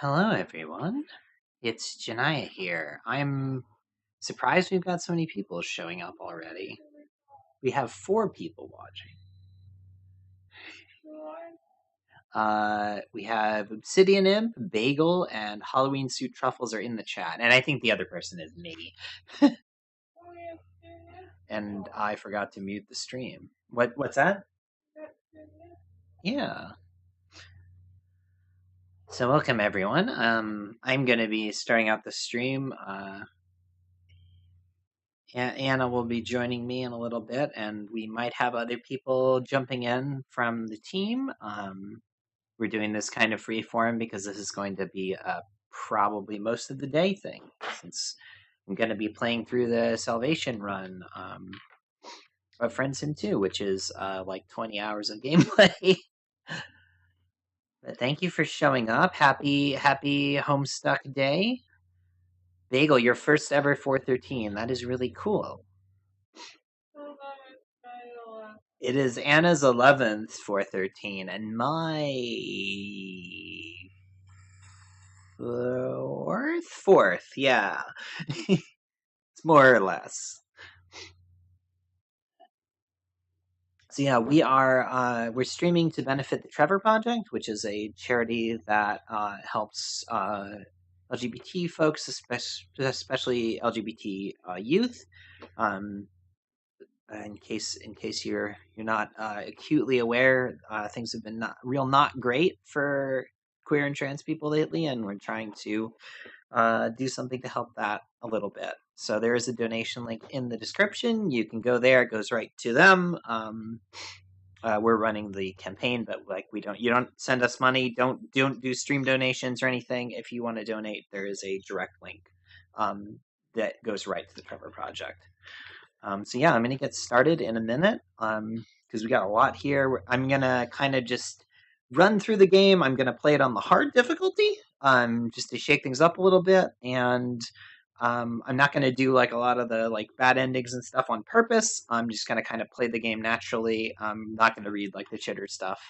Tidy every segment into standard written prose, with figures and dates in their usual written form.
Hello, everyone. It's Janaya here. I'm surprised we've got so many people showing up already. We have 4 people watching. We have Obsidian Imp, Bagel, and Halloween Suit Truffles are in the chat, and I think the other person is me. And I forgot to mute the stream. What's that? Yeah. So welcome everyone. I'm gonna be starting out the stream. Anna will be joining me in a little bit, and we might have other people jumping in from the team. We're doing this kind of free form because this is going to be probably most of the day thing, since I'm going to be playing through the Salvation run of Friendsim 2, which is like 20 hours of gameplay. But thank you for showing up. Happy Homestuck Day. Bagel, your first ever 413. That is really cool. It is Anna's 11th 413, and my fourth, yeah. It's more or less. So yeah, we're streaming to benefit the Trevor Project, which is a charity that helps LGBT folks, especially LGBT youth. In case you're not acutely aware, things have been not great for queer and trans people lately, and we're trying to do something to help that a little bit. So there is a donation link in the description. You can go there; it goes right to them. We're running the campaign, but like you don't send us money. Don't do stream donations or anything. If you want to donate, there is a direct link that goes right to the Trevor Project. So yeah, I'm going to get started in a minute because we got a lot here. I'm going to kind of just run through the game. I'm going to play it on the hard difficulty just to shake things up a little bit. And I'm not going to do like a lot of the like bad endings and stuff on purpose. I'm just going to kind of play the game naturally. I'm not going to read like the chitter stuff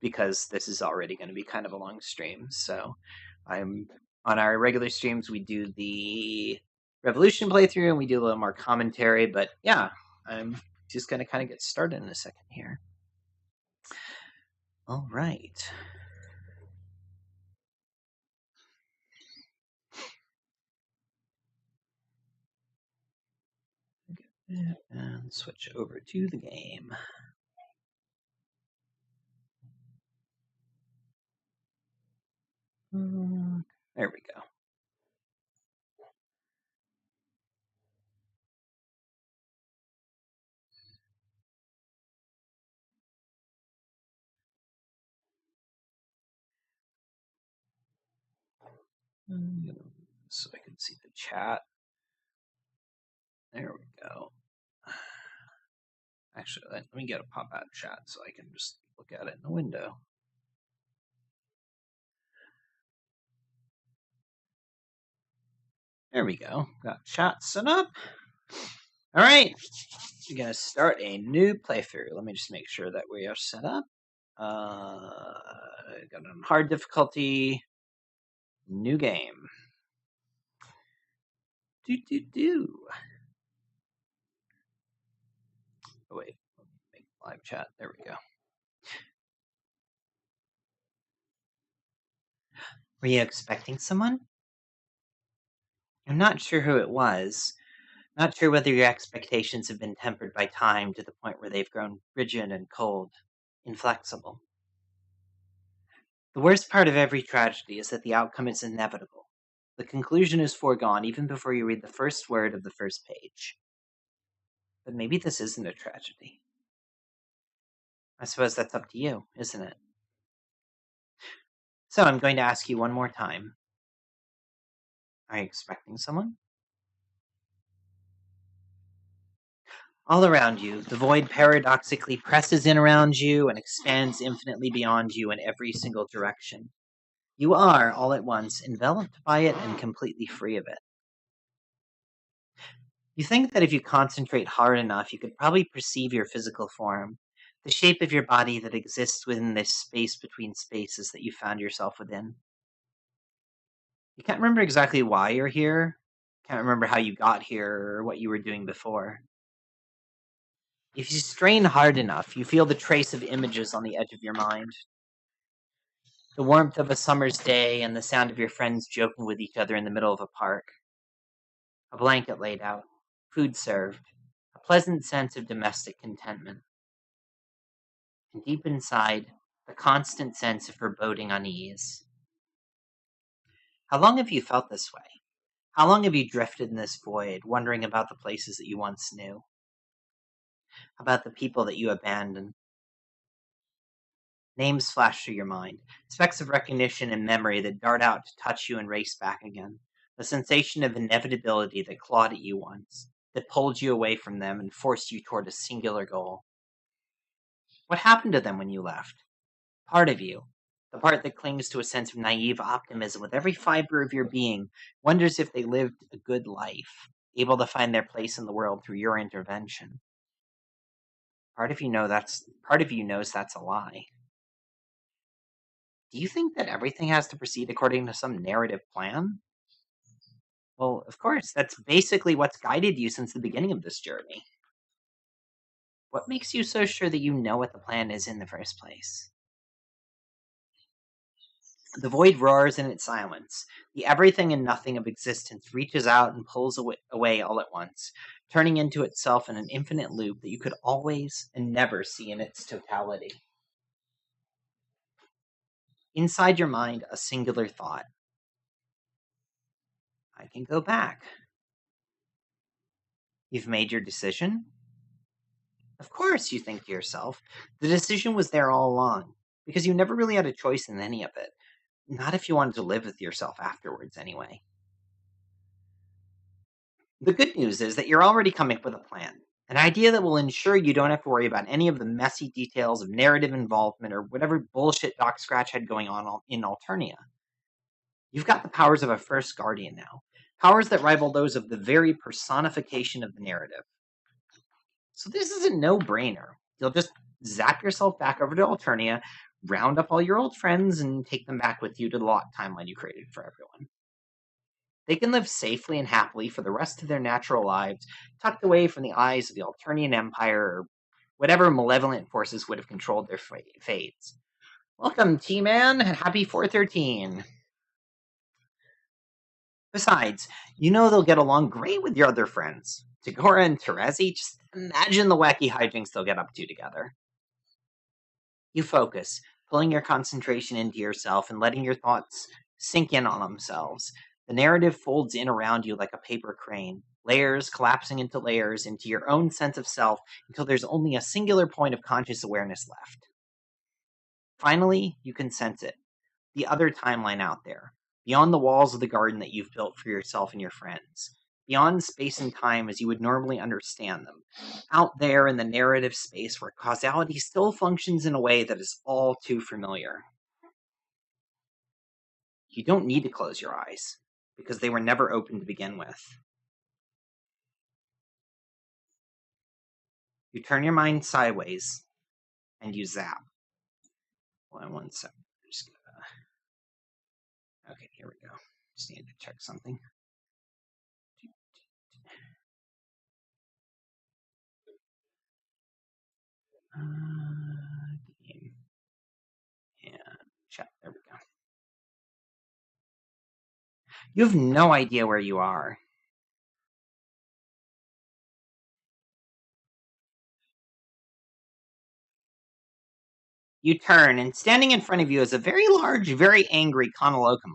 because this is already going to be kind of a long stream. So I'm on our regular streams, we do the Revolution playthrough and we do a little more commentary, but yeah, I'm just going to kind of get started in a second here. All right. And switch over to the game. There we go. So I can see the chat. There we go. Actually, let me get a pop-out chat so I can just look at it in the window. There we go. Got chat set up. All right. We're going to start a new playthrough. Let me just make sure that we are set up. Got on hard difficulty. New game. Oh, wait. Make live chat. There we go. Were you expecting someone? I'm not sure who it was. Not sure whether your expectations have been tempered by time to the point where they've grown rigid and cold, inflexible. The worst part of every tragedy is that the outcome is inevitable. The conclusion is foregone even before you read the first word of the first page. But maybe this isn't a tragedy. I suppose that's up to you, isn't it? So I'm going to ask you one more time. Are you expecting someone? All around you, the void paradoxically presses in around you and expands infinitely beyond you in every single direction. You are, all at once, enveloped by it and completely free of it. You think that if you concentrate hard enough, you could probably perceive your physical form, the shape of your body that exists within this space between spaces that you found yourself within. You can't remember exactly why you're here. Can't remember how you got here or what you were doing before. If you strain hard enough, you feel the trace of images on the edge of your mind. The warmth of a summer's day and the sound of your friends joking with each other in the middle of a park. A blanket laid out, food served, a pleasant sense of domestic contentment. And deep inside, the constant sense of foreboding unease. How long have you felt this way? How long have you drifted in this void, wondering about the places that you once knew? About the people that you abandoned? Names flash through your mind, specks of recognition and memory that dart out to touch you and race back again. The sensation of inevitability that clawed at you once, that pulled you away from them and forced you toward a singular goal. What happened to them when you left? Part of you, the part that clings to a sense of naive optimism with every fiber of your being, wonders if they lived a good life, able to find their place in the world through your intervention. Part of you knows that's a lie. Do you think that everything has to proceed according to some narrative plan? Well, of course, that's basically what's guided you since the beginning of this journey. What makes you so sure that you know what the plan is in the first place? The void roars in its silence. The everything and nothing of existence reaches out and pulls away all at once, turning into itself in an infinite loop that you could always and never see in its totality. Inside your mind, a singular thought. I can go back. You've made your decision? Of course, you think to yourself. The decision was there all along, because you never really had a choice in any of it. Not if you wanted to live with yourself afterwards, anyway. The good news is that you're already coming up with a plan, an idea that will ensure you don't have to worry about any of the messy details of narrative involvement or whatever bullshit Doc Scratch had going on in Alternia. You've got the powers of a first guardian now, powers that rival those of the very personification of the narrative. So this is a no-brainer. You'll just zap yourself back over to Alternia, round up all your old friends, and take them back with you to the lock timeline you created for everyone. They can live safely and happily for the rest of their natural lives, tucked away from the eyes of the Alternian Empire or whatever malevolent forces would have controlled their fates. Welcome, T-Man, and happy 413. Besides, you know they'll get along great with your other friends. Tagora and Terezi, just imagine the wacky hijinks they'll get up to together. You focus, pulling your concentration into yourself and letting your thoughts sink in on themselves. The narrative folds in around you like a paper crane, layers collapsing into layers into your own sense of self until there's only a singular point of conscious awareness left. Finally, you can sense it, the other timeline out there, beyond the walls of the garden that you've built for yourself and your friends, beyond space and time as you would normally understand them, out there in the narrative space where causality still functions in a way that is all too familiar. You don't need to close your eyes, because they were never open to begin with. You turn your mind sideways, and you zap. Hold on 1 second. Okay, here we go. Just need to check something. Game. And chat. There we go. You have no idea where you are. You turn, and standing in front of you is a very large, very angry Kaналokama.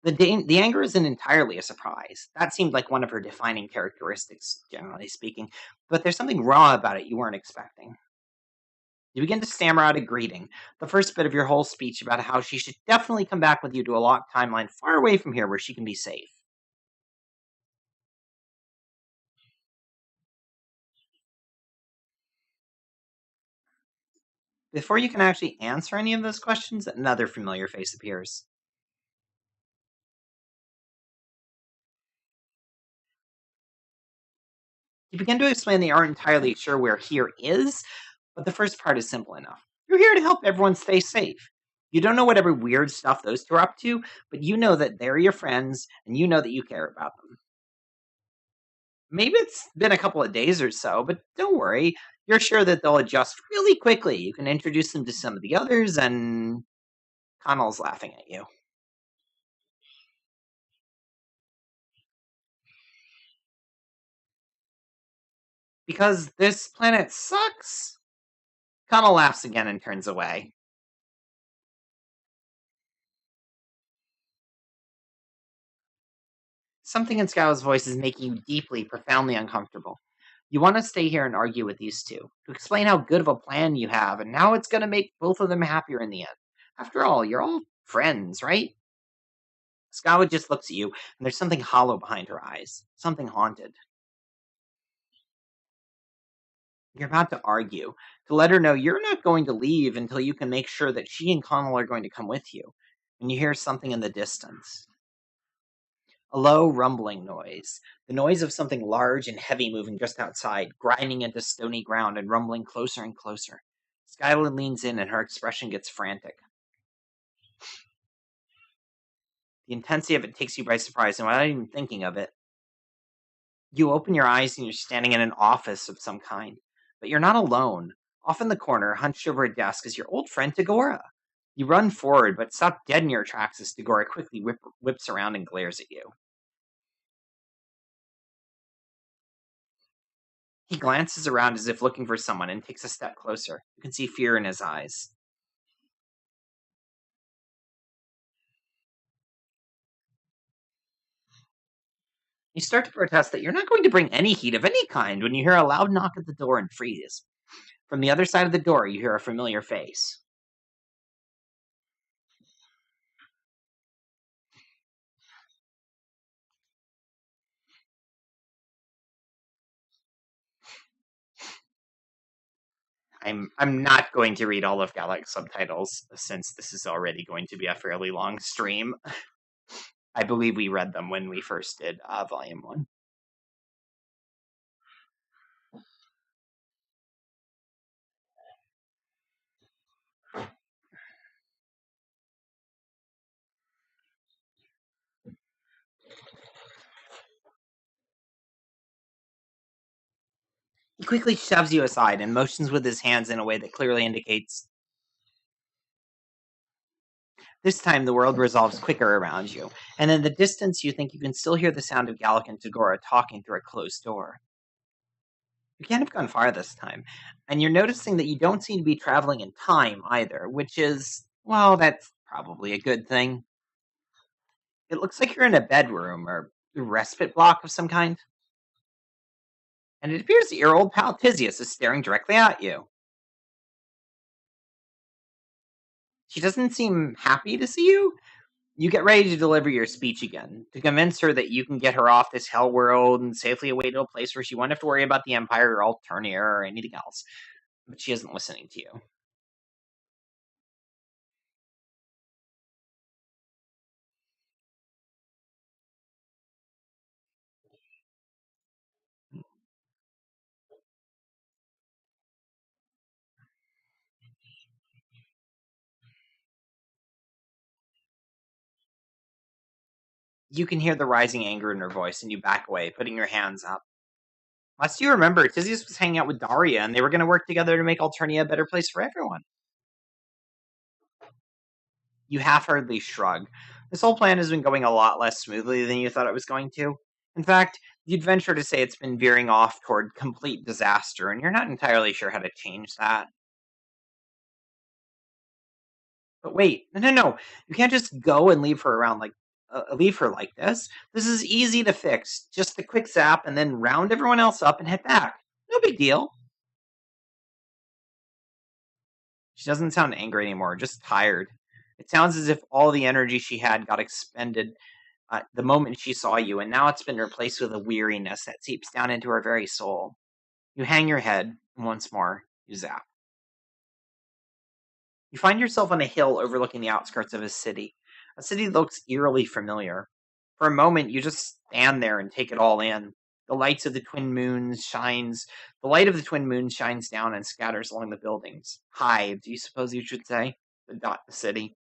The anger isn't entirely a surprise. That seemed like one of her defining characteristics, generally speaking, but there's something raw about it you weren't expecting. You begin to stammer out a greeting, the first bit of your whole speech about how she should definitely come back with you to a locked timeline far away from here where she can be safe. Before you can actually answer any of those questions, another familiar face appears. You begin to explain that you aren't entirely sure where here is, but the first part is simple enough. You're here to help everyone stay safe. You don't know whatever weird stuff those two are up to, but you know that they're your friends and you know that you care about them. Maybe it's been a couple of days or so, but don't worry. You're sure that they'll adjust really quickly. You can introduce them to some of the others, and Connell's laughing at you. Because this planet sucks? Connell laughs again and turns away. Something in Skyla's voice is making you deeply, profoundly uncomfortable. You want to stay here and argue with these two, to explain how good of a plan you have, and how it's going to make both of them happier in the end. After all, you're all friends, right? Skyla just looks at you, and there's something hollow behind her eyes. Something haunted. You're about to argue, to let her know you're not going to leave until you can make sure that she and Connell are going to come with you. And you hear something in the distance. A low rumbling noise, the noise of something large and heavy moving just outside, grinding into stony ground and rumbling closer and closer. Skylar leans in and her expression gets frantic. The intensity of it takes you by surprise, and without even thinking of it, you open your eyes and you're standing in an office of some kind. But you're not alone. Off in the corner, hunched over a desk, is your old friend Tagora. You run forward, but stop dead in your tracks as Tagora quickly whips around and glares at you. He glances around as if looking for someone and takes a step closer. You can see fear in his eyes. You start to protest that you're not going to bring any heat of any kind when you hear a loud knock at the door and freeze. From the other side of the door, you hear a familiar face. I'm not going to read all of Galax's subtitles since this is already going to be a fairly long stream. I believe we read them when we first did Volume 1. He quickly shoves you aside and motions with his hands in a way that clearly indicates this time the world resolves quicker around you, and in the distance you think you can still hear the sound of Gallic and Tagora talking through a closed door. You can't have gone far this time, and you're noticing that you don't seem to be traveling in time either, which is, well, that's probably a good thing. It looks like you're in a bedroom or a respite block of some kind, and it appears that your old pal Tisius is staring directly at you. She doesn't seem happy to see you. You get ready to deliver your speech again, to convince her that you can get her off this hell world and safely away to a place where she won't have to worry about the Empire or Alternia or anything else. But she isn't listening to you. You can hear the rising anger in her voice, and you back away, putting your hands up. Last you remember, Tisius was hanging out with Daria, and they were going to work together to make Alternia a better place for everyone. You half-heartedly shrug. This whole plan has been going a lot less smoothly than you thought it was going to. In fact, you'd venture to say it's been veering off toward complete disaster, and you're not entirely sure how to change that. But wait, no. You can't just go and leave her around leave her like this. This is easy to fix. Just a quick zap and then round everyone else up and head back. No big deal. She doesn't sound angry anymore, just tired. It sounds as if all the energy she had got expended the moment she saw you, and now it's been replaced with a weariness that seeps down into her very soul. You hang your head, and once more, you zap. You find yourself on a hill overlooking the outskirts of a city. A city that looks eerily familiar. For a moment, you just stand there and take it all in. The lights of the twin moons shines. The light of the twin moons shines down and scatters along the buildings. Hives, you suppose you should say, that dot the city.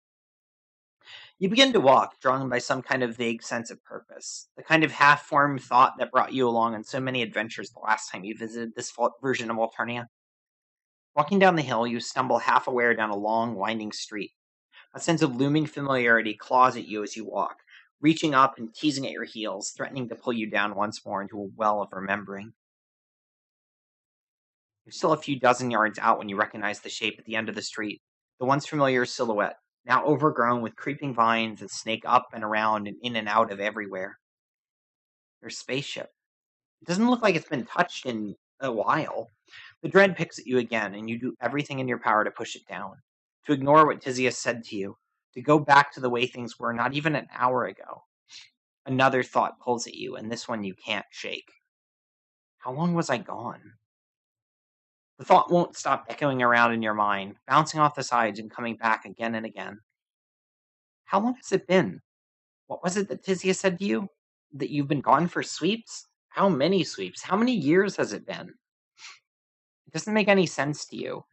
You begin to walk, drawn by some kind of vague sense of purpose, the kind of half-formed thought that brought you along on so many adventures the last time you visited this version of Alternia. Walking down the hill, you stumble half-aware down a long, winding street. A sense of looming familiarity claws at you as you walk, reaching up and teasing at your heels, threatening to pull you down once more into a well of remembering. You're still a few dozen yards out when you recognize the shape at the end of the street, the once familiar silhouette, now overgrown with creeping vines that snake up and around and in and out of everywhere. Your spaceship. It doesn't look like it's been touched in a while. The dread picks at you again, and you do everything in your power to push it down, to ignore what Tizius said to you, to go back to the way things were not even an hour ago. Another thought pulls at you, and this one you can't shake. How long was I gone? The thought won't stop echoing around in your mind, bouncing off the sides and coming back again and again. How long has it been? What was it that Tizius said to you? That you've been gone for sweeps? How many sweeps? How many years has it been? It doesn't make any sense to you.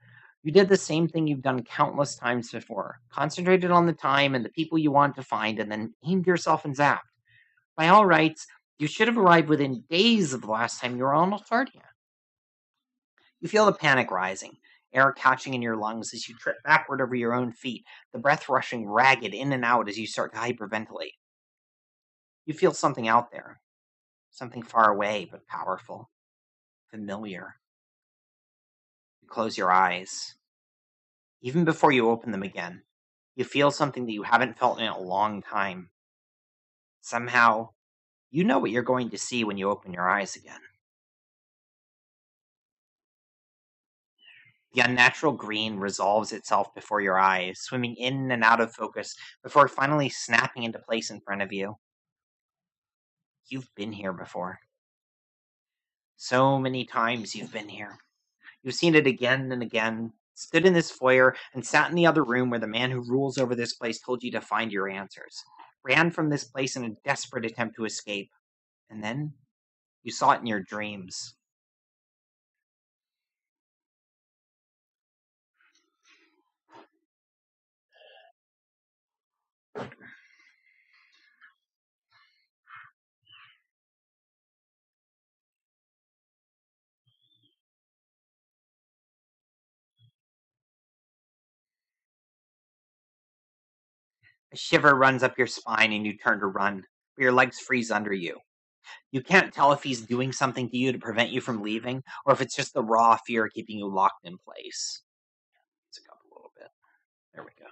You did the same thing you've done countless times before, concentrated on the time and the people you wanted to find, and then aimed yourself and zapped. By all rights, you should have arrived within days of the last time you were on Alternia. You feel the panic rising, air catching in your lungs as you trip backward over your own feet, the breath rushing ragged in and out as you start to hyperventilate. You feel something out there, something far away but powerful, familiar. You close your eyes. Even before you open them again, you feel something that you haven't felt in a long time. Somehow, you know what you're going to see when you open your eyes again. The unnatural green resolves itself before your eyes, swimming in and out of focus before finally snapping into place in front of you. You've been here before. So many times you've been here. You've seen it again and again, stood in this foyer, and sat in the other room where the man who rules over this place told you to find your answers. Ran from this place in a desperate attempt to escape. And then you saw it in your dreams. A shiver runs up your spine and you turn to run, but your legs freeze under you. You can't tell if he's doing something to you to prevent you from leaving, or if it's just the raw fear keeping you locked in place. Let's go up a little bit. There we go.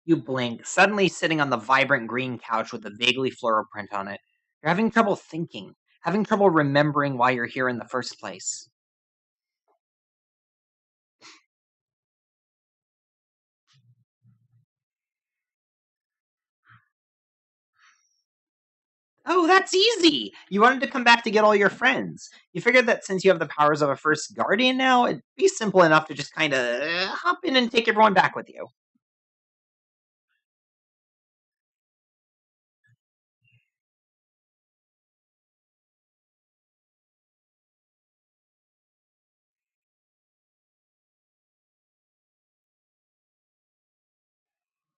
You blink, suddenly sitting on the vibrant green couch with a vaguely floral print on it. You're having trouble thinking, having trouble remembering why you're here in the first place. Oh, that's easy! You wanted to come back to get all your friends. You figured that since you have the powers of a first guardian now, it'd be simple enough to just kind of hop in and take everyone back with you.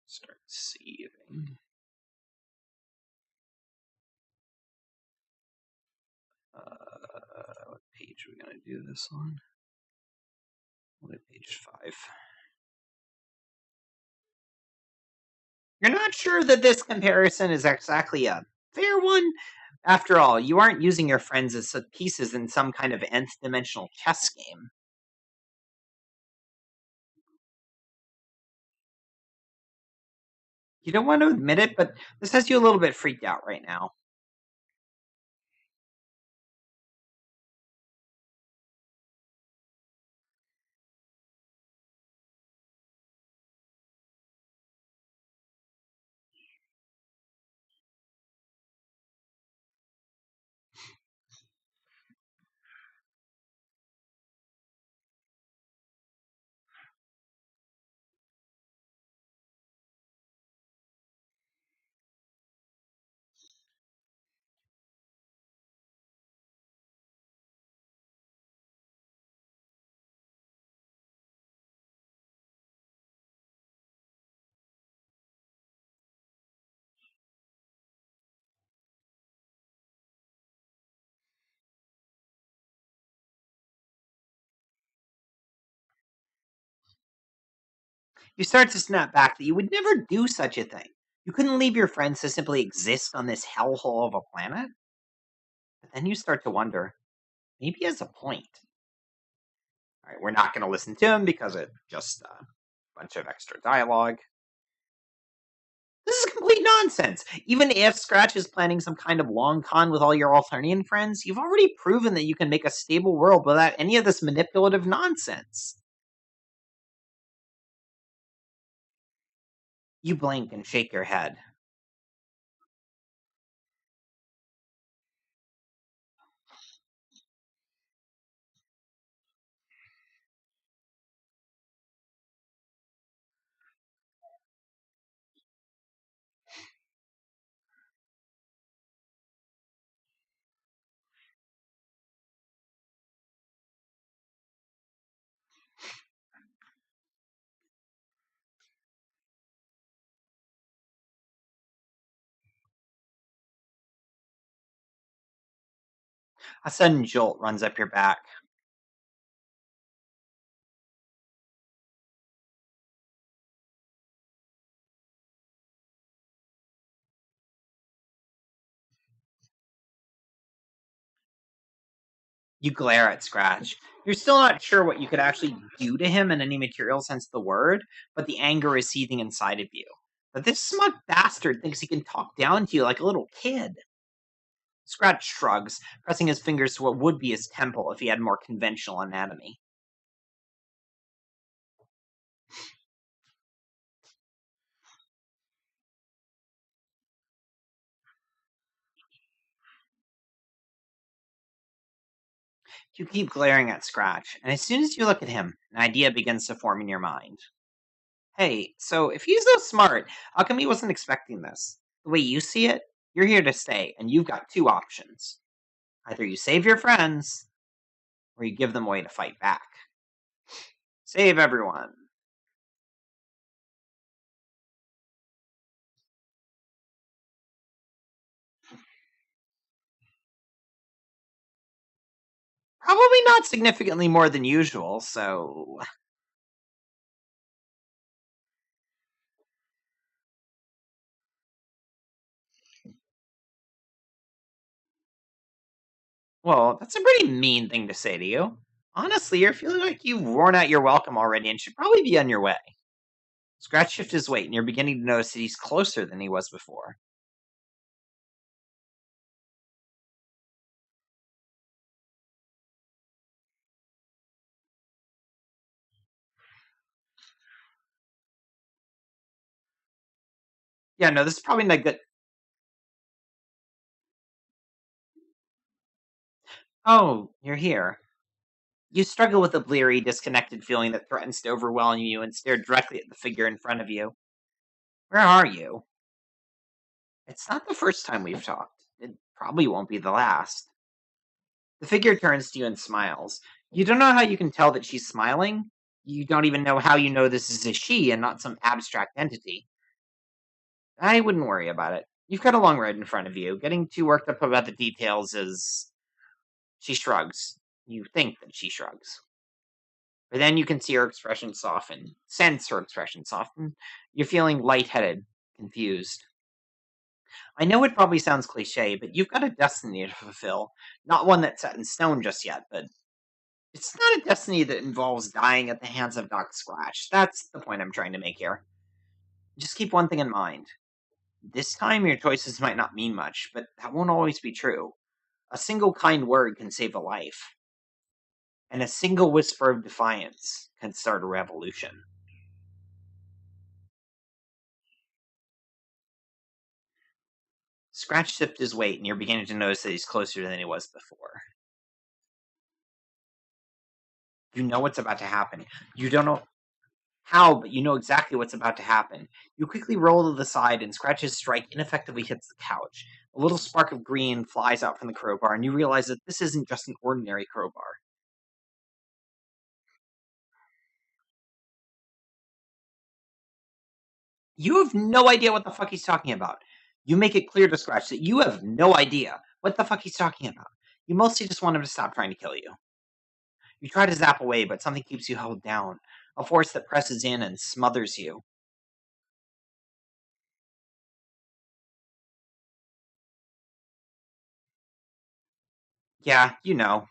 Start saving. What page are we going to do this on? We'll do page 5. You're not sure that this comparison is exactly a fair one? After all, you aren't using your friends as pieces in some kind of nth dimensional chess game. You don't want to admit it, but this has you a little bit freaked out right now. You start to snap back that you would never do such a thing. You couldn't leave your friends to simply exist on this hellhole of a planet. But then you start to wonder, maybe he has a point. All right, we're not going to listen to him because it's just a bunch of extra dialogue. This is complete nonsense. Even if Scratch is planning some kind of long con with all your Alternian friends, you've already proven that you can make a stable world without any of this manipulative nonsense. You blink and shake your head. A sudden jolt runs up your back. You glare at Scratch. You're still not sure what you could actually do to him in any material sense of the word, but the anger is seething inside of you. But this smug bastard thinks he can talk down to you like a little kid. Scratch shrugs, pressing his fingers to what would be his temple if he had more conventional anatomy. You keep glaring at Scratch, and as soon as you look at him, an idea begins to form in your mind. Hey, so if he's so smart, how come he wasn't expecting this? The way you see it, you're here to stay, and you've got two options. Either you save your friends, or you give them away to fight back. Save everyone. Probably not significantly more than usual, so. Well, that's a pretty mean thing to say to you. Honestly, you're feeling like you've worn out your welcome already and should probably be on your way. Scratch shifts his weight, and you're beginning to notice that he's closer than he was before. Yeah, no, this is probably not good. Oh, you're here. You struggle with a bleary, disconnected feeling that threatens to overwhelm you and stare directly at the figure in front of you. Where are you? It's not the first time we've talked. It probably won't be the last. The figure turns to you and smiles. You don't know how you can tell that she's smiling. You don't even know how you know this is a she and not some abstract entity. I wouldn't worry about it. You've got a long road in front of you. Getting too worked up about the details is. She shrugs. You think that she shrugs. But then you can see her expression soften. Sense her expression soften. You're feeling lightheaded, confused. I know it probably sounds cliche, but you've got a destiny to fulfill. Not one that's set in stone just yet, but it's not a destiny that involves dying at the hands of Doc Scratch. That's the point I'm trying to make here. Just keep one thing in mind. This time your choices might not mean much, but that won't always be true. A single kind word can save a life, and a single whisper of defiance can start a revolution. Scratch shifted his weight, and you're beginning to notice that he's closer than he was before. You know what's about to happen. You don't know how, but you know exactly what's about to happen. You quickly roll to the side, and Scratch's strike ineffectively hits the couch. A little spark of green flies out from the crowbar, and you realize that this isn't just an ordinary crowbar. You have no idea what the fuck he's talking about. You make it clear to Scratch that you have no idea what the fuck he's talking about. You mostly just want him to stop trying to kill you. You try to zap away, but something keeps you held down. a force that presses in and smothers you. Yeah, you know.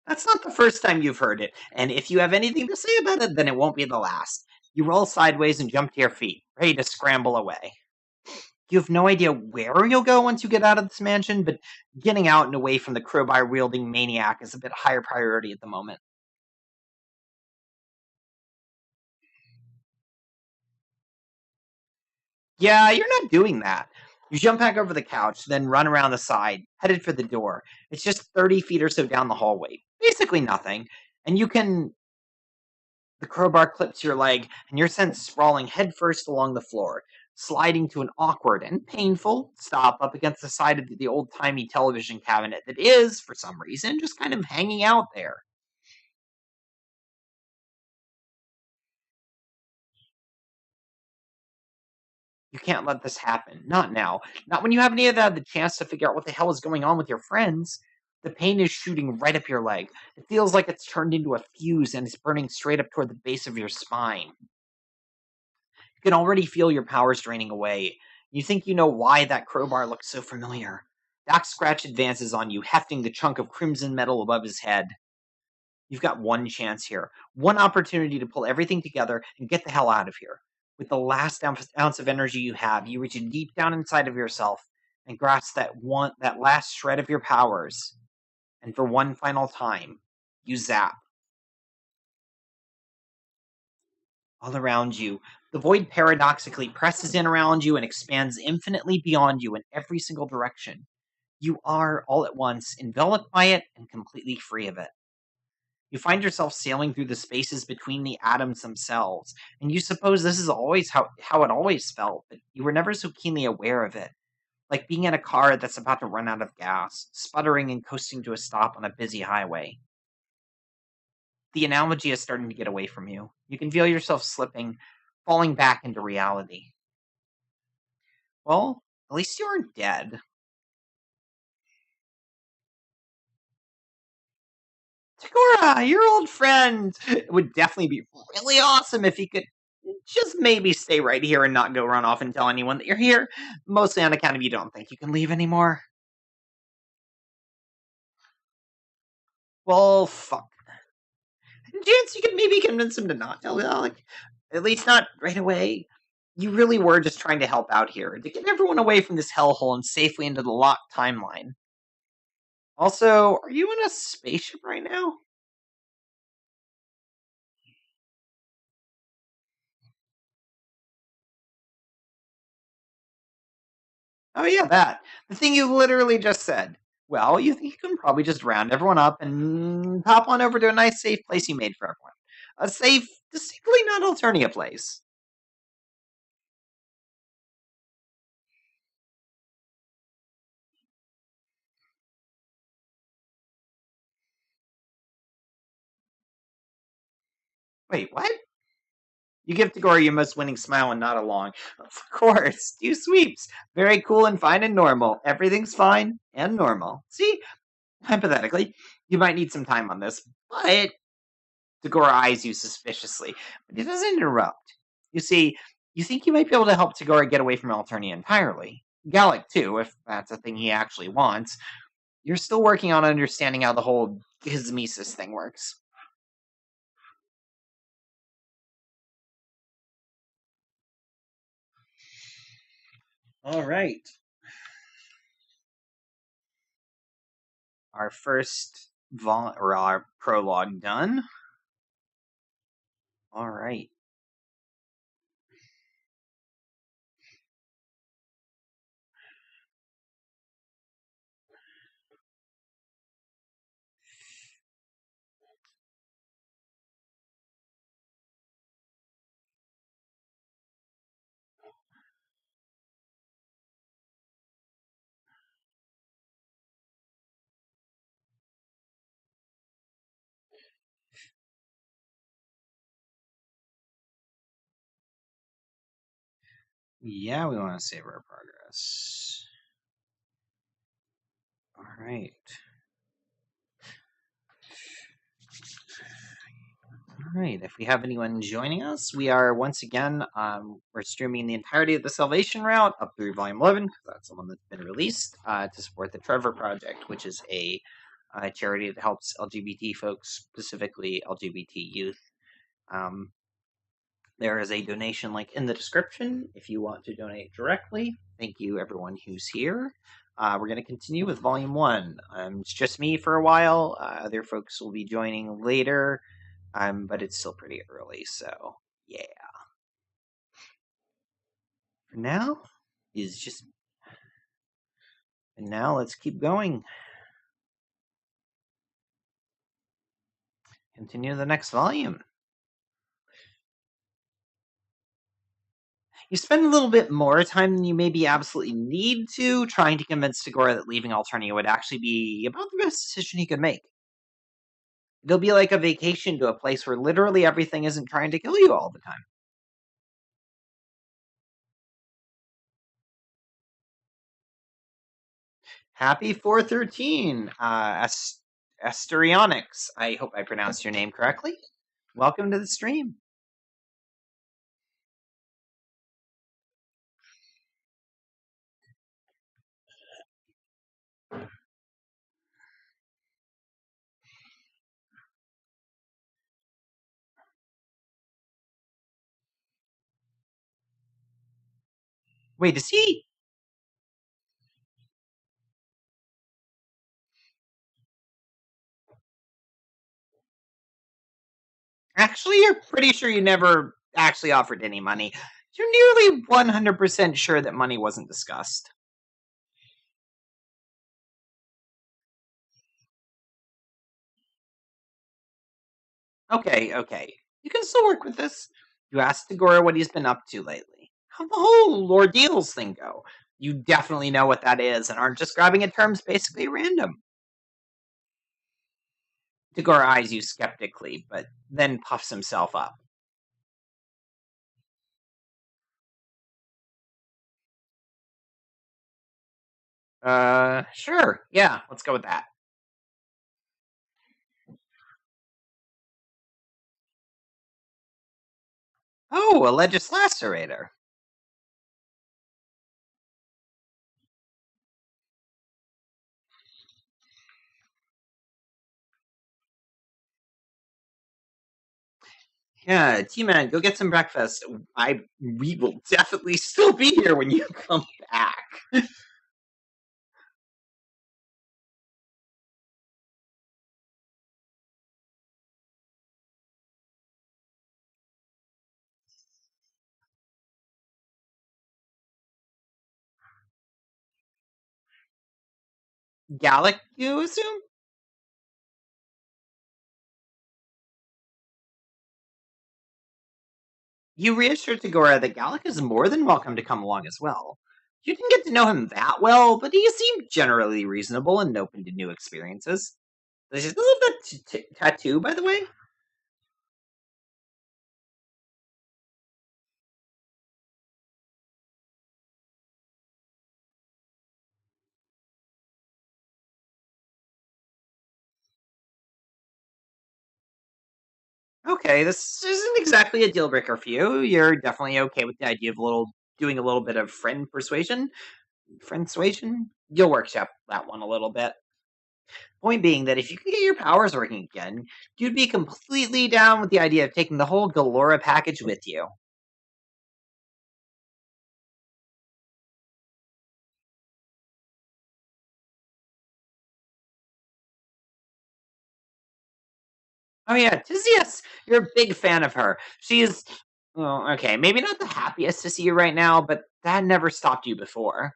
That's not the first time you've heard it, and if you have anything to say about it, then it won't be the last. You roll sideways and jump to your feet, ready to scramble away. You have no idea where you'll go once you get out of this mansion, but getting out and away from the crowbar wielding maniac is a bit higher priority at the moment. Yeah, you're not doing that. You jump back over the couch, then run around the side, headed for the door. It's just 30 feet or so down the hallway. Basically nothing. And the crowbar clips your leg, and you're sent sprawling headfirst along the floor, sliding to an awkward and painful stop up against the side of the old timey television cabinet that is, for some reason, just kind of hanging out there. You can't let this happen. Not now. Not when you haven't even had the chance to figure out what the hell is going on with your friends. The pain is shooting right up your leg. It feels like it's turned into a fuse and is burning straight up toward the base of your spine. You can already feel your powers draining away. You think you know why that crowbar looks so familiar. Doc Scratch advances on you, hefting the chunk of crimson metal above his head. You've got one chance here, one opportunity to pull everything together and get the hell out of here. With the last ounce of energy you have, you reach deep down inside of yourself and grasp that last shred of your powers. And for one final time, you zap. All around you, the void paradoxically presses in around you and expands infinitely beyond you in every single direction. You are, all at once, enveloped by it and completely free of it. You find yourself sailing through the spaces between the atoms themselves, and you suppose this is always how it always felt, but you were never so keenly aware of it. Like being in a car that's about to run out of gas, sputtering and coasting to a stop on a busy highway. The analogy is starting to get away from you. You can feel yourself slipping, falling back into reality. Well, at least you aren't dead. Takura, your old friend. It would definitely be really awesome if he could just maybe stay right here and not go run off and tell anyone that you're here. Mostly on account of you don't think you can leave anymore. Well, fuck. Chance you could maybe convince him to not tell Alec. At least not right away. You really were just trying to help out here, to get everyone away from this hellhole and safely into the locked timeline. Also, are you in a spaceship right now? Oh yeah, that. The thing you literally just said. Well, you think you can probably just round everyone up and pop on over to a nice safe place you made for everyone. A safe, distinctly not Alternia place. Wait, what? You give Tagore your most winning smile and nod along. Of course, two sweeps. Very cool and fine and normal. Everything's fine and normal. See, hypothetically, you might need some time on this, but Tagore eyes you suspiciously, but he doesn't interrupt. You see, you think you might be able to help Tagore get away from Alternia entirely. Gallic, too, if that's a thing he actually wants. You're still working on understanding how the whole gizmesis thing works. All right. Our first or our prologue done. All right. Yeah, we want to save our progress. All right. All right. If we have anyone joining us, we are once again we're streaming the entirety of the Salvation route up through Volume 11 because that's the one that's been released to support the Trevor Project, which is a charity that helps LGBT folks, specifically LGBT youth. There is a donation link in the description if you want to donate directly. Thank you, everyone who's here. We're going to continue with Volume 1. It's just me for a while. Other folks will be joining later, but it's still pretty early, so yeah. For now, is just. And now let's keep going. Continue the next volume. You spend a little bit more time than you maybe absolutely need to trying to convince Tagora that leaving Alternia would actually be about the best decision he could make. It'll be like a vacation to a place where literally everything isn't trying to kill you all the time. Happy 413, Asterionics. I hope I pronounced your name correctly. Welcome to the stream. Wait, is he? Actually, you're pretty sure you never actually offered any money. You're nearly 100% sure that money wasn't discussed. Okay. You can still work with this. You asked Tagora what he's been up to lately. How'd the whole ordeals thing go? You definitely know what that is and aren't just grabbing at terms basically random. Tagora eyes you skeptically, but then puffs himself up. Sure. Yeah, let's go with that. Oh, a legislacerator. Yeah, T-Man, go get some breakfast. We will definitely still be here when you come back. Gallic, you assume? You reassure Tagora that Gallic is more than welcome to come along as well. You didn't get to know him that well, but he seemed generally reasonable and open to new experiences. Does he still have that tattoo, by the way? Okay, this isn't exactly a deal breaker for you. You're definitely okay with the idea of doing a little bit of friend persuasion. You'll workshop that one a little bit. Point being that if you can get your powers working again, you'd be completely down with the idea of taking the whole Galora package with you. Oh yeah, Tizias, you're a big fan of her. She's, well, okay, maybe not the happiest to see you right now, but that never stopped you before.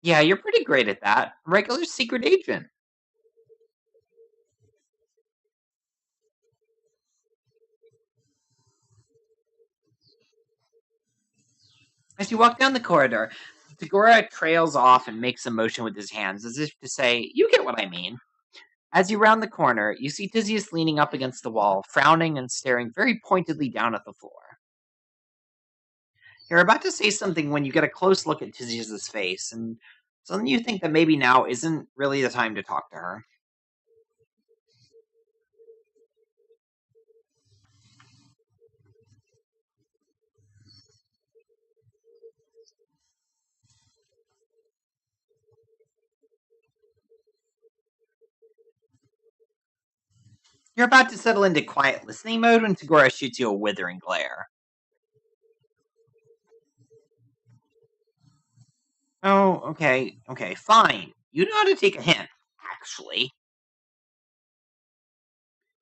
Yeah, you're pretty great at that. Regular secret agent. As you walk down the corridor, Tagora trails off and makes a motion with his hands, as if to say, "You get what I mean." As you round the corner, you see Tizzius leaning up against the wall, frowning and staring very pointedly down at the floor. You're about to say something when you get a close look at Tizzius' face, and suddenly you think that maybe now isn't really the time to talk to her. You're about to settle into quiet listening mode when Tagora shoots you a withering glare. Oh, okay, fine. You know how to take a hint, actually.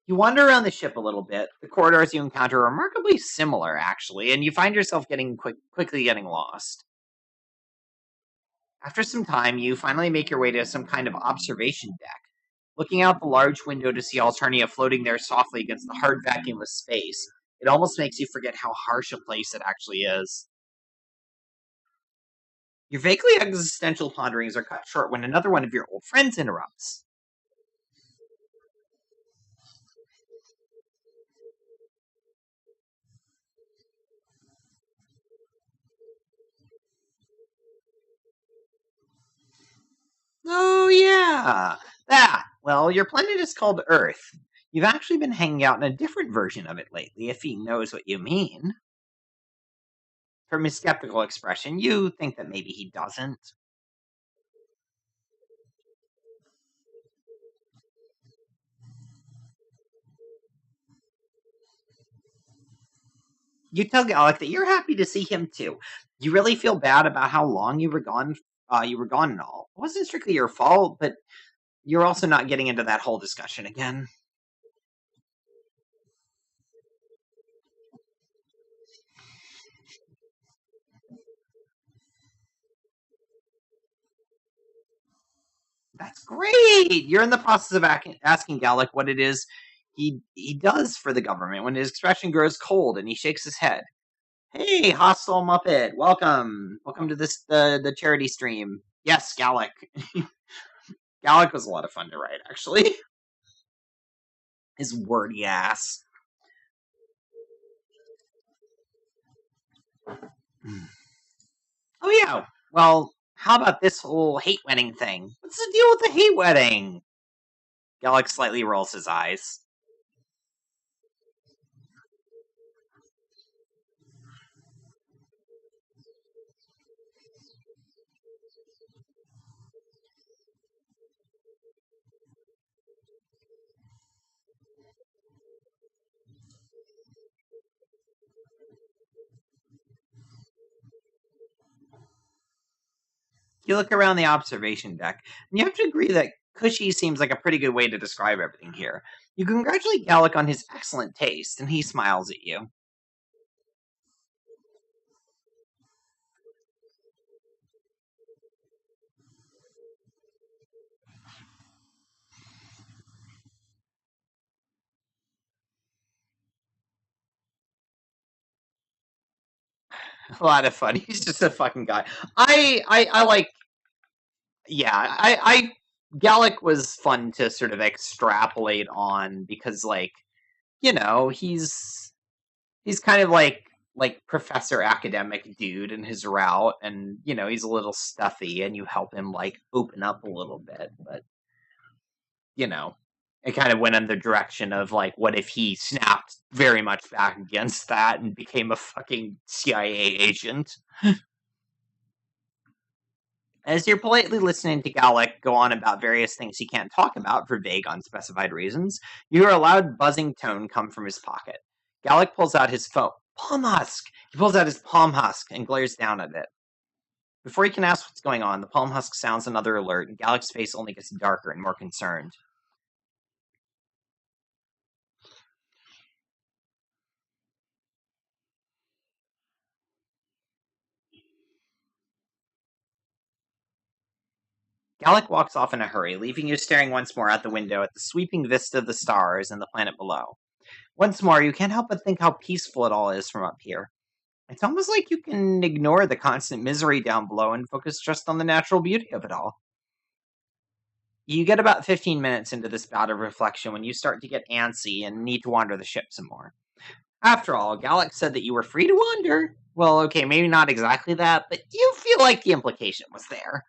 You wander around the ship a little bit. The corridors you encounter are remarkably similar, actually, and you find yourself quickly getting lost. After some time, you finally make your way to some kind of observation deck. Looking out the large window to see Alternia floating there softly against the hard vacuum of space, it almost makes you forget how harsh a place it actually is. Your vaguely existential ponderings are cut short when another one of your old friends interrupts. Oh, yeah. Well, your planet is called Earth. You've actually been hanging out in a different version of it lately, if he knows what you mean. From his skeptical expression, you think that maybe he doesn't. You tell Gallic that you're happy to see him too. You really feel bad about how long you were gone. You were gone and all. It wasn't strictly your fault, but you're also not getting into that whole discussion again. That's great. You're in the process of asking Gallic what it is he does for the government when his expression grows cold and he shakes his head. Hey, hostile Muppet, welcome to the charity stream. Yes, Gallic. Gallic was a lot of fun to write, actually. His wordy ass. Oh yeah. Well, how about this whole hate wedding thing? What's the deal with the hate wedding? Gallic slightly rolls his eyes. You look around the observation deck, and you have to agree that cushy seems like a pretty good way to describe everything here. You congratulate Gallic on his excellent taste, and he smiles at you. A lot of fun. He's just a fucking guy. I like. Yeah, I Gallic was fun to sort of extrapolate on because, like, he's kind of like professor academic dude in his route, and he's a little stuffy, and you help him like open up a little bit, but you know it kind of went in the direction of like, what if he snapped very much back against that and became a fucking CIA agent? As you're politely listening to Gallic go on about various things he can't talk about for vague, unspecified reasons, you hear a loud, buzzing tone come from his pocket. Gallic pulls out his phone. Palm husk! He pulls out his palm husk and glares down at it. Before he can ask what's going on, the palm husk sounds another alert, and Gallic's face only gets darker and more concerned. Gallic walks off in a hurry, leaving you staring once more out the window at the sweeping vista of the stars and the planet below. Once more, you can't help but think how peaceful it all is from up here. It's almost like you can ignore the constant misery down below and focus just on the natural beauty of it all. You get about 15 minutes into this bout of reflection when you start to get antsy and need to wander the ship some more. After all, Gallic said that you were free to wander. Well, okay, maybe not exactly that, but you feel like the implication was there.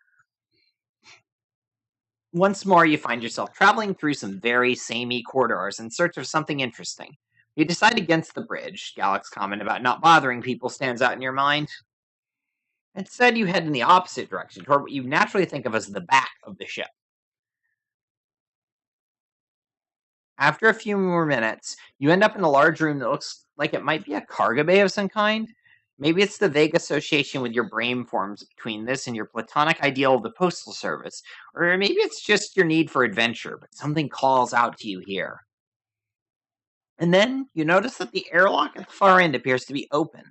Once more, you find yourself traveling through some very samey corridors in search of something interesting. You decide against the bridge. Gallic's comment about not bothering people stands out in your mind. Instead, you head in the opposite direction, toward what you naturally think of as the back of the ship. After a few more minutes, you end up in a large room that looks like it might be a cargo bay of some kind. Maybe it's the vague association with your brain forms between this and your platonic ideal of the postal service, or maybe it's just your need for adventure, but something calls out to you here. And then you notice that the airlock at the far end appears to be open.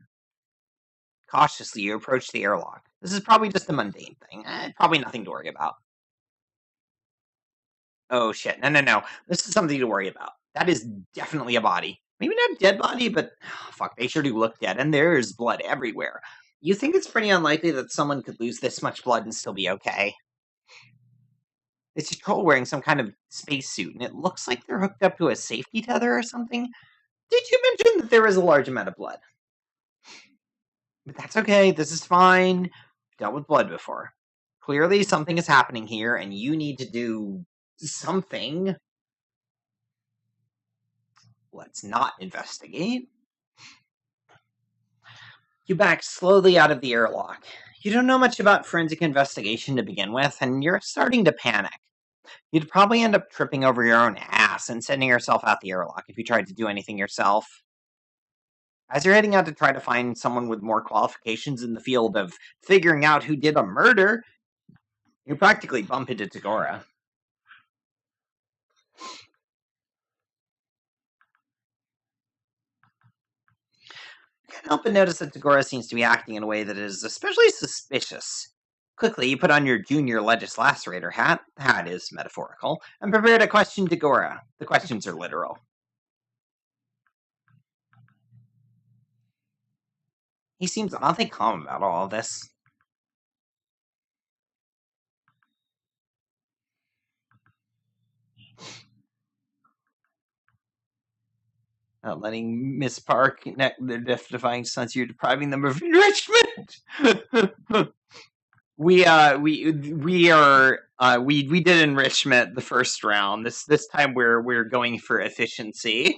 Cautiously, you approach the airlock. This is probably just a mundane thing, probably nothing to worry about. Oh shit, no. This is something to worry about. That is definitely a body. Maybe not a dead body, but fuck, they sure do look dead, and there's blood everywhere. You think it's pretty unlikely that someone could lose this much blood and still be okay. It's a troll wearing some kind of spacesuit, and it looks like they're hooked up to a safety tether or something. Did you mention that there is a large amount of blood? But that's okay, this is fine. Dealt with blood before. Clearly something is happening here, and you need to do something. Let's not investigate. You back slowly out of the airlock. You don't know much about forensic investigation to begin with, and you're starting to panic. You'd probably end up tripping over your own ass and sending yourself out the airlock if you tried to do anything yourself. As you're heading out to try to find someone with more qualifications in the field of figuring out who did a murder, you practically bump into Tagora. You can't help but notice that Tagora seems to be acting in a way that is especially suspicious. Quickly, you put on your junior legislacerator hat, the hat is metaphorical, and prepare to question Tagora. The questions are literal. He seems oddly calm about all of this. Letting Miss Park the death-defying stunts, you're depriving them of enrichment. we did enrichment the first round. This time we're going for efficiency.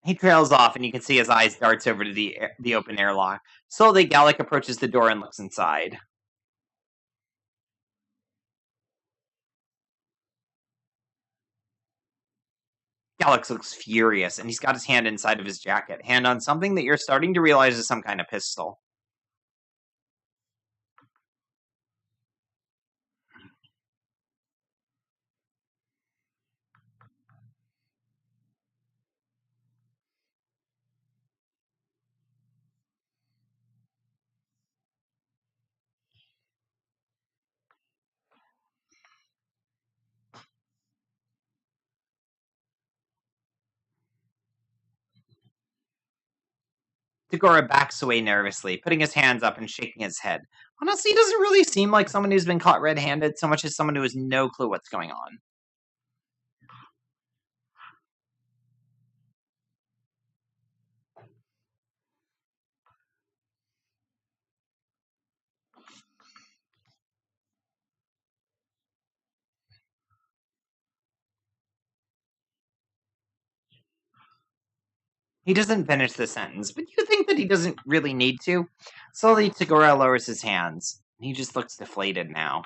He trails off, and you can see his eyes darts over to the open airlock. Slowly, Gallic approaches the door and looks inside. Gallic looks furious, and he's got his hand inside of his jacket, hand on something that you're starting to realize is some kind of pistol. Tagora backs away nervously, putting his hands up and shaking his head. Honestly, he doesn't really seem like someone who's been caught red-handed so much as someone who has no clue what's going on. He doesn't finish the sentence, but you think that he doesn't really need to. Slowly, Tagora lowers his hands. He just looks deflated now.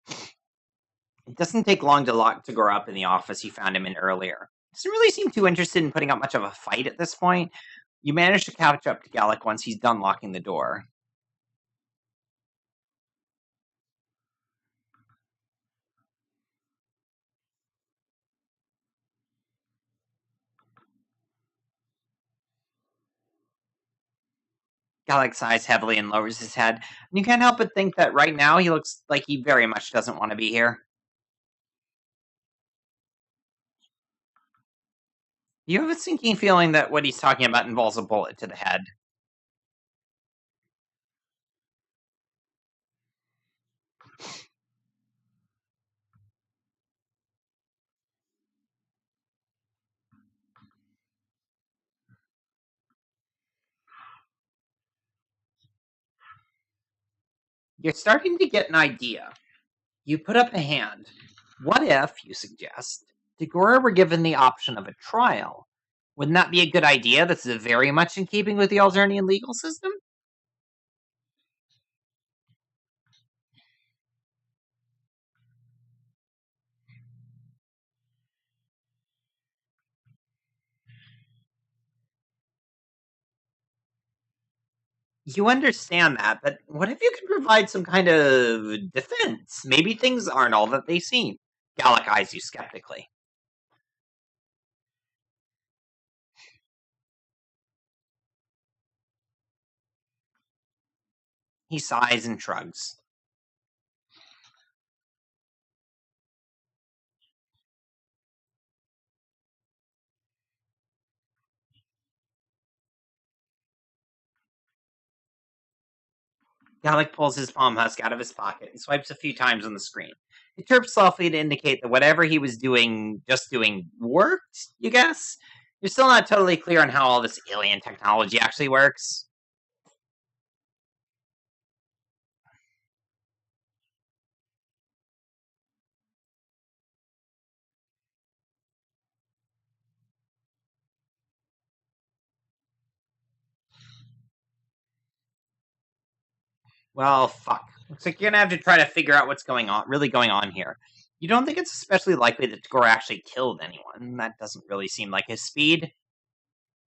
It doesn't take long to lock Tagora up in the office you found him in earlier. He doesn't really seem too interested in putting up much of a fight at this point. You manage to catch up to Gallic once he's done locking the door. Gallic sighs heavily and lowers his head, and you can't help but think that right now he looks like he very much doesn't want to be here. You have a sinking feeling that what he's talking about involves a bullet to the head. You're starting to get an idea. You put up a hand. What if, you suggest, Dagora were given the option of a trial? Wouldn't that be a good idea? This is very much in keeping with the Alternian legal system? You understand that, but what if you could provide some kind of defense? Maybe things aren't all that they seem. Gallic eyes you skeptically. He sighs and shrugs. Gallic pulls his palm husk out of his pocket and swipes a few times on the screen. He chirps softly to indicate that whatever he was just doing, worked, you guess? You're still not totally clear on how all this alien technology actually works. Well, fuck. Looks like you're gonna have to try to figure out what's really going on here. You don't think it's especially likely that Tagore actually killed anyone? That doesn't really seem like his speed.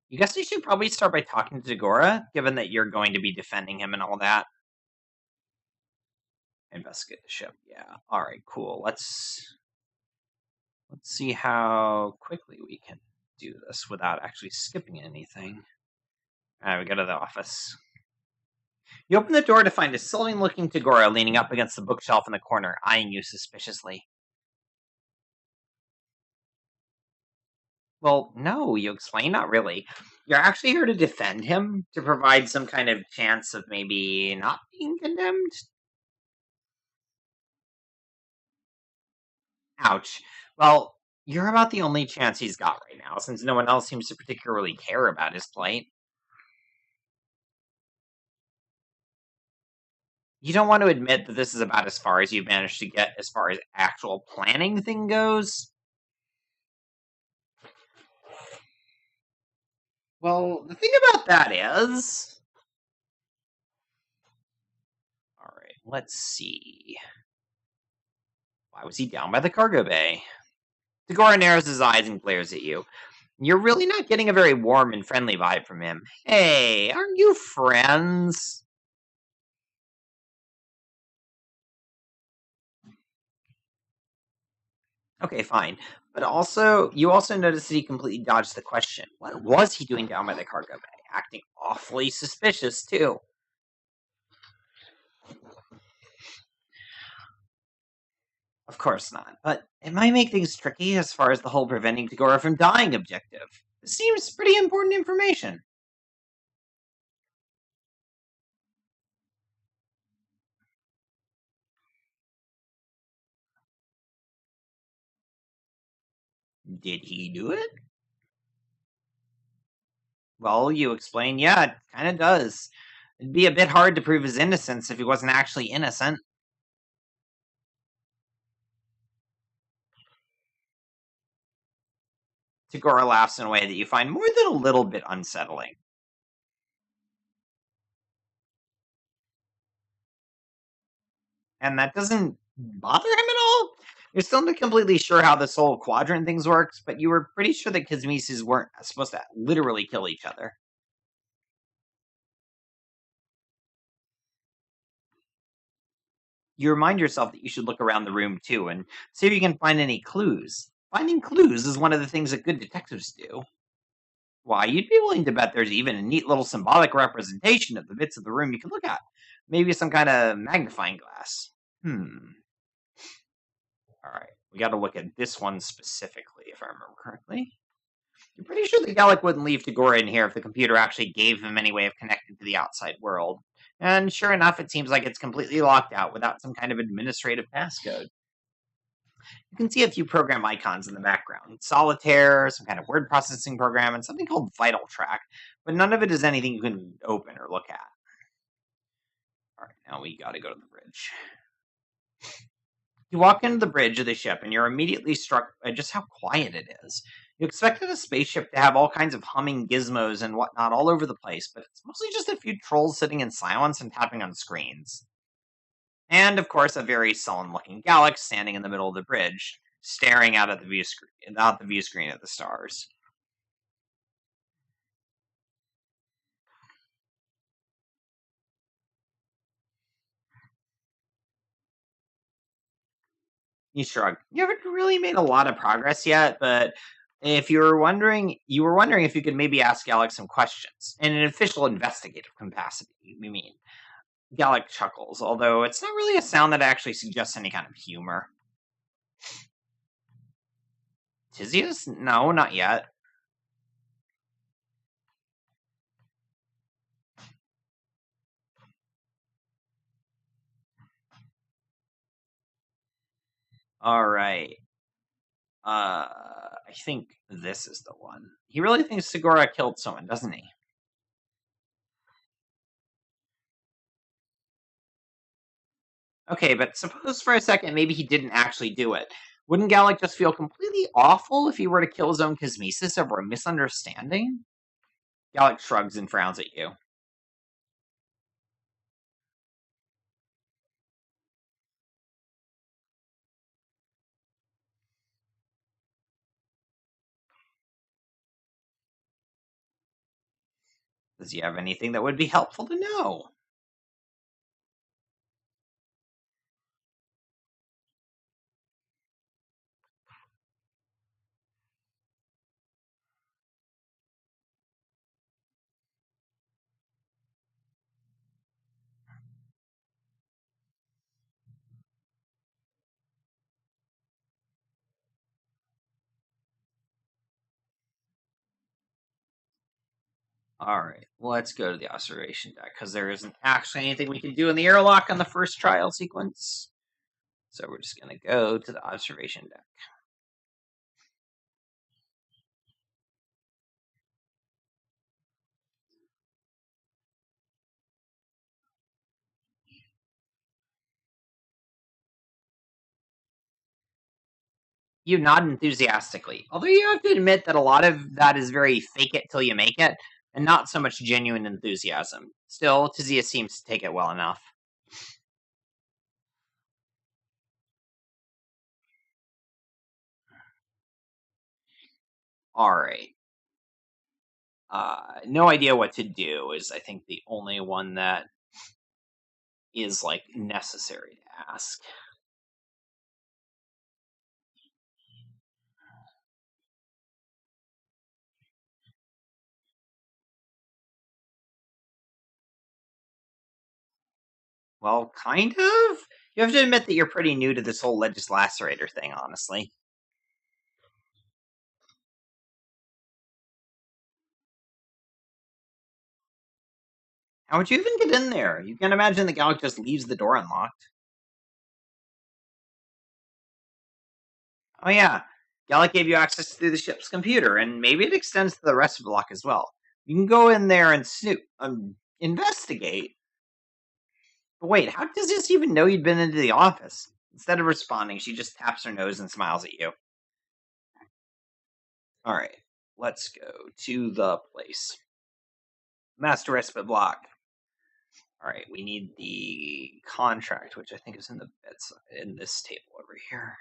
You guess you should probably start by talking to Tagore, given that you're going to be defending him and all that. Investigate the ship. Yeah. All right. Cool. Let's see how quickly we can do this without actually skipping anything. All right. We go to the office. You open the door to find a sullen-looking Tagore leaning up against the bookshelf in the corner, eyeing you suspiciously. Well, no, you explain, not really. You're actually here to defend him, to provide some kind of chance of maybe not being condemned? Ouch. Well, you're about the only chance he's got right now, since no one else seems to particularly care about his plight. You don't want to admit that this is about as far as you've managed to get as far as actual planning thing goes? Well, the thing about that is... Alright, let's see. Why was he down by the cargo bay? Tagore narrows his eyes and glares at you. You're really not getting a very warm and friendly vibe from him. Hey, aren't you friends? Okay, fine. But you also notice that he completely dodged the question. What was he doing down by the cargo bay? Acting awfully suspicious, too. Of course not, but it might make things tricky as far as the whole preventing Tagore from dying objective. It seems pretty important information. Did he do it? Well, you explain, yeah, it kind of does. It'd be a bit hard to prove his innocence if he wasn't actually innocent. Tagore laughs in a way that you find more than a little bit unsettling. And that doesn't bother him at all? You're still not completely sure how this whole quadrant things works, but you were pretty sure that Kizmises weren't supposed to literally kill each other. You remind yourself that you should look around the room too and see if you can find any clues. Finding clues is one of the things that good detectives do. Why, you'd be willing to bet there's even a neat little symbolic representation of the bits of the room you can look at. Maybe some kind of magnifying glass. Alright, we gotta look at this one specifically, if I remember correctly. You're pretty sure the Gallic wouldn't leave Tagora in here if the computer actually gave him any way of connecting to the outside world. And sure enough, it seems like it's completely locked out without some kind of administrative passcode. You can see a few program icons in the background. Solitaire, some kind of word processing program, and something called Vital Track, but none of it is anything you can open or look at. Alright, now we gotta go to the bridge. You walk into the bridge of the ship, and you're immediately struck by just how quiet it is. You expected a spaceship to have all kinds of humming gizmos and whatnot all over the place, but it's mostly just a few trolls sitting in silence and tapping on screens. And, of course, a very sullen-looking Gallic standing in the middle of the bridge, staring out at the view screen at the stars. You shrug. You haven't really made a lot of progress yet, but if you were wondering if you could maybe ask Alex some questions in an official investigative capacity. You mean? Gallic chuckles, although it's not really a sound that actually suggests any kind of humor. Tizius? No, not yet. Alright. I think this is the one. He really thinks Segura killed someone, doesn't he? Okay, but suppose for a second maybe he didn't actually do it. Wouldn't Gallic just feel completely awful if he were to kill his own cosmesis over a misunderstanding? Gallic shrugs and frowns at you. Does he have anything that would be helpful to know? Alright, let's go to the observation deck, because there isn't actually anything we can do in the airlock on the first trial sequence. So we're just going to go to the observation deck. You nod enthusiastically, although you have to admit that a lot of that is very fake it till you make it, and not so much genuine enthusiasm. Still, Tizia seems to take it well enough. Alright. No idea what to do is, I think, the only one that is, like, necessary to ask. Well, kind of? You have to admit that you're pretty new to this whole legislacerator thing, honestly. How would you even get in there? You can't imagine the Gallic just leaves the door unlocked. Oh yeah, Gallic gave you access to the ship's computer, and maybe it extends to the rest of the lock as well. You can go in there and snoop, investigate. But wait, how does this even know you'd been into the office? Instead of responding, she just taps her nose and smiles at you. Alright, let's go to the place. Master Respite Block. Alright, we need the contract, which I think is in the bedside, in this table over here.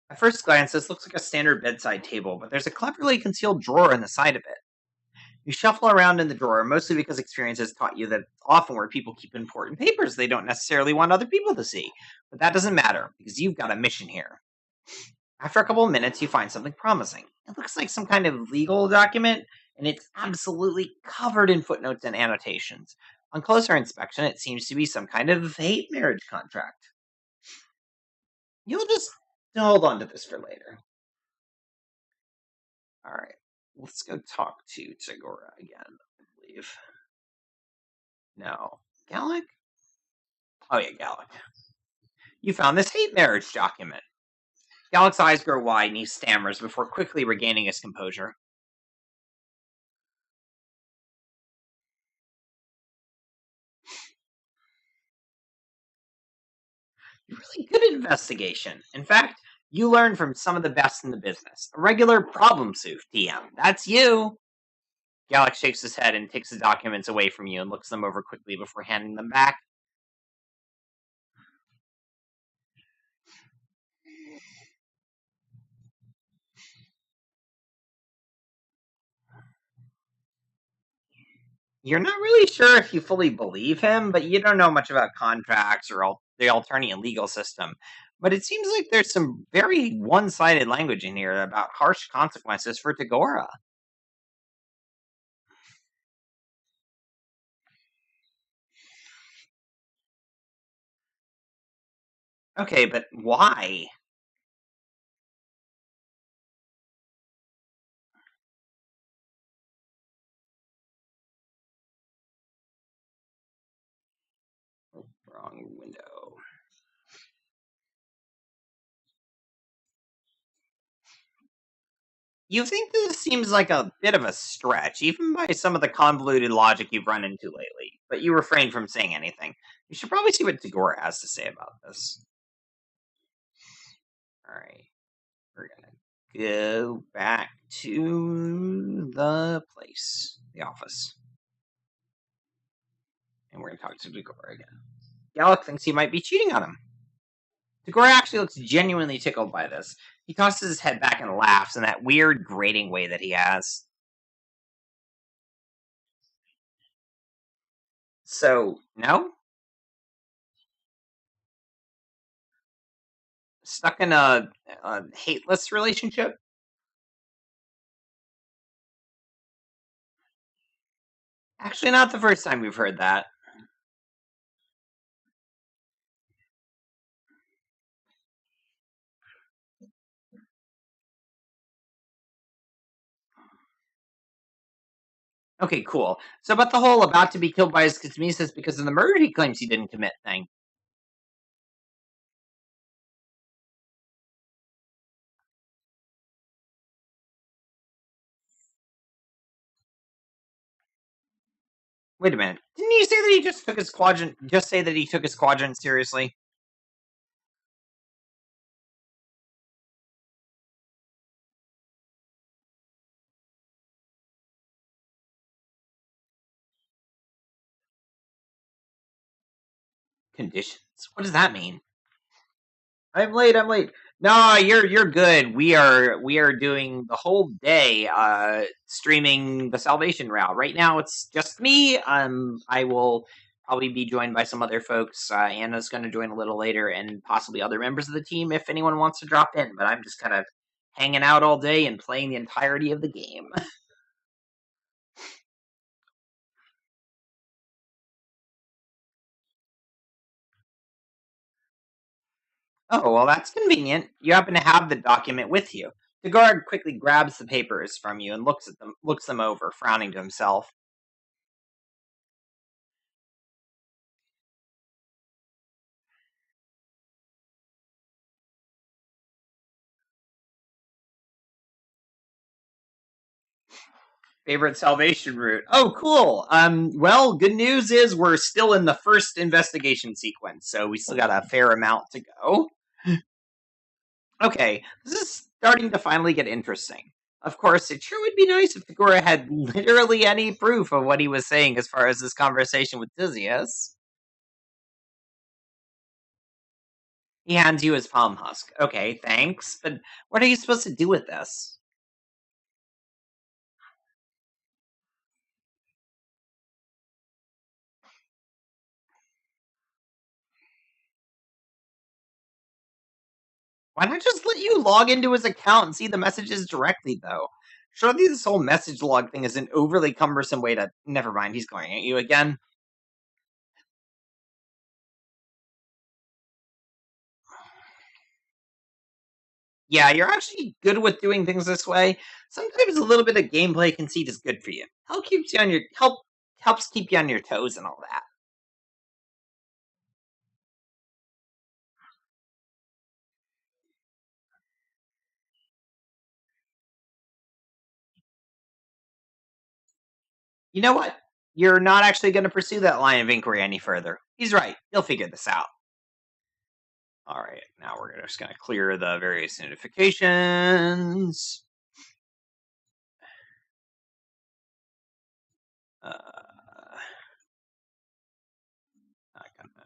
At first glance, this looks like a standard bedside table, but there's a cleverly concealed drawer in the side of it. You shuffle around in the drawer, mostly because experience has taught you that it's often where people keep important papers they don't necessarily want other people to see. But that doesn't matter, because you've got a mission here. After a couple of minutes, you find something promising. It looks like some kind of legal document, and it's absolutely covered in footnotes and annotations. On closer inspection, it seems to be some kind of hate marriage contract. You'll just hold on to this for later. Alright, let's go talk to Tagora again, I believe. No. Gallic? Oh yeah, Gallic. You found this hate marriage document. Gallic's eyes grow wide and he stammers before quickly regaining his composure. Really good investigation. In fact, you learn from some of the best in the business. A regular problem suit, TM. That's you. Gallic shakes his head and takes the documents away from you and looks them over quickly before handing them back. You're not really sure if you fully believe him, but you don't know much about contracts or the Alternia legal system. But it seems like there's some very one-sided language in here about harsh consequences for Tagora. Okay, but why? Wrong window. You think this seems like a bit of a stretch, even by some of the convoluted logic you've run into lately, but you refrain from saying anything. You should probably see what Tagora has to say about this. Alright. We're gonna go back to the place, the office. And we're gonna talk to Tagora again. Gallic thinks he might be cheating on him. Tagora actually looks genuinely tickled by this. He tosses his head back and laughs in that weird, grating way that he has. So, no? Stuck in a hateless relationship? Actually, not the first time we've heard that. Okay, cool. So about the whole about to be killed by his kismesis because of the murder he claims he didn't commit thing. Wait a minute. Didn't you say that he just took his quadrant? Just say that he took his quadrant seriously? Conditions? What does that mean? I'm late. I'm late. No, you're good. We are doing the whole day streaming the Salvation route. Right now it's just me. I will probably be joined by some other folks. Anna's going to join a little later and possibly other members of the team if anyone wants to drop in, but I'm just kind of hanging out all day and playing the entirety of the game. Oh, well, that's convenient. You happen to have the document with you. The guard quickly grabs the papers from you and looks them over, frowning to himself. Favorite salvation route. Oh, cool. Well, good news is we're still in the first investigation sequence, so we still got a fair amount to go. Okay, this is starting to finally get interesting. Of course, it sure would be nice if Tagora had literally any proof of what he was saying as far as this conversation with Theseus. He hands you his palm husk. Okay, thanks, but what are you supposed to do with this? Why not just let you log into his account and see the messages directly, though? Surely this whole message log thing is an overly cumbersome way to. Never mind, he's going at you again. Yeah, you're actually good with doing things this way. Sometimes a little bit of gameplay conceit is good for you. Helps keep you on your toes and all that. You know what? You're not actually going to pursue that line of inquiry any further. He's right. You'll figure this out. All right, now we're just going to clear the various notifications.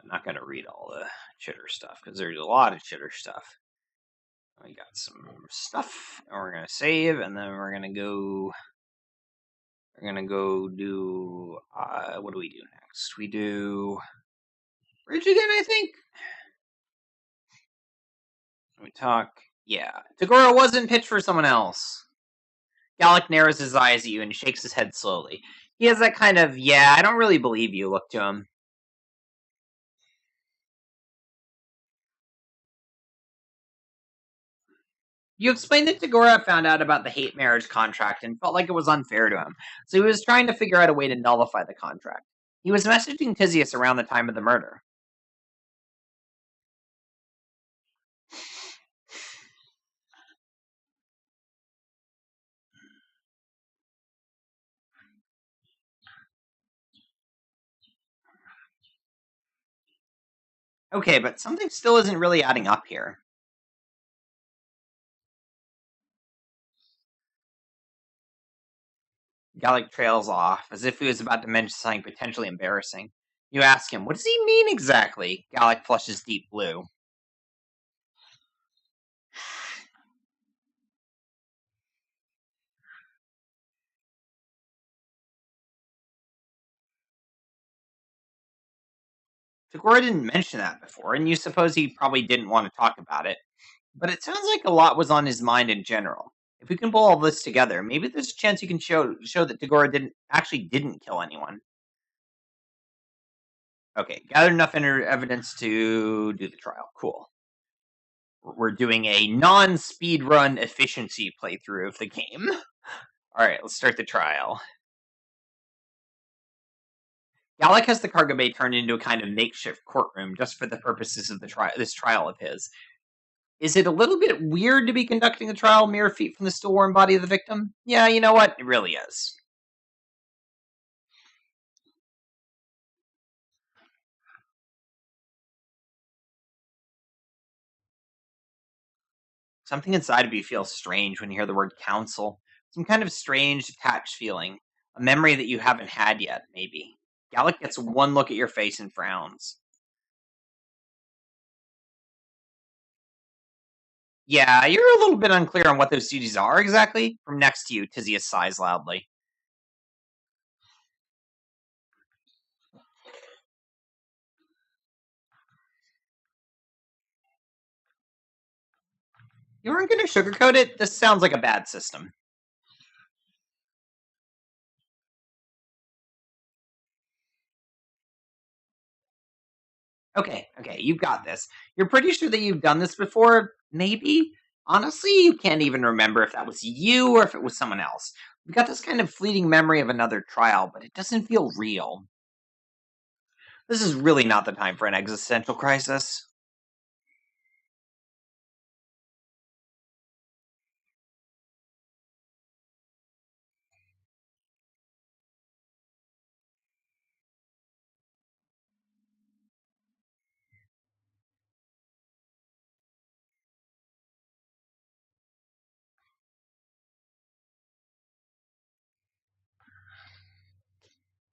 Not gonna read all the chitter stuff because there's a lot of chitter stuff. We got some stuff, and we're gonna save, and then we're gonna go. We're gonna go do. What do we do next? We do bridge again, I think. We talk. Yeah, Tagora wasn't pitched for someone else. Gallic narrows his eyes at you and shakes his head slowly. He has that kind of, yeah, I don't really believe you look to him. You explained that Tagora found out about the hate marriage contract and felt like it was unfair to him, so he was trying to figure out a way to nullify the contract. He was messaging Tisius around the time of the murder. Okay, but something still isn't really adding up here. Gallic trails off, as if he was about to mention something potentially embarrassing. You ask him, what does he mean exactly? Gallic flushes deep blue. Tagora didn't mention that before, and you suppose he probably didn't want to talk about it. But it sounds like a lot was on his mind in general. If we can pull all this together, maybe there's a chance you can show that Tagora didn't kill anyone. Okay, gather enough evidence to do the trial. Cool. We're doing a non-speed run efficiency playthrough of the game. All right, let's start the trial. Gallic has the cargo bay turned into a kind of makeshift courtroom just for the purposes of this trial of his. Is it a little bit weird to be conducting the trial mere feet from the still warm body of the victim? Yeah, you know what? It really is. Something inside of you feels strange when you hear the word council. Some kind of strange, detached feeling. A memory that you haven't had yet, maybe. Gallic gets one look at your face and frowns. Yeah, you're a little bit unclear on what those duties are exactly. From next to you, Tisius sighs loudly. You aren't going to sugarcoat it? This sounds like a bad system. Okay, you've got this. You're pretty sure that you've done this before? Maybe? Honestly, you can't even remember if that was you or if it was someone else. You've got this kind of fleeting memory of another trial, but it doesn't feel real. This is really not the time for an existential crisis.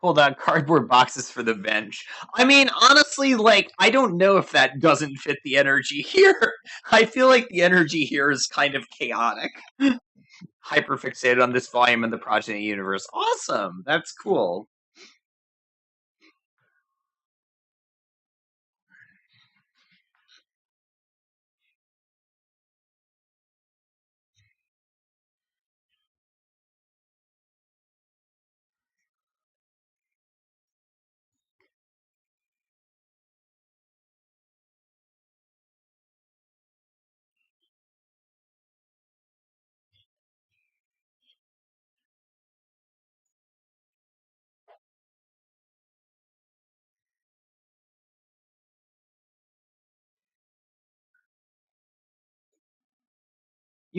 Pulled out cardboard boxes for the bench. I mean, honestly, I don't know if that doesn't fit the energy here. I feel like the energy here is kind of chaotic. Hyperfixated on this volume of the Progeny universe. Awesome. That's cool.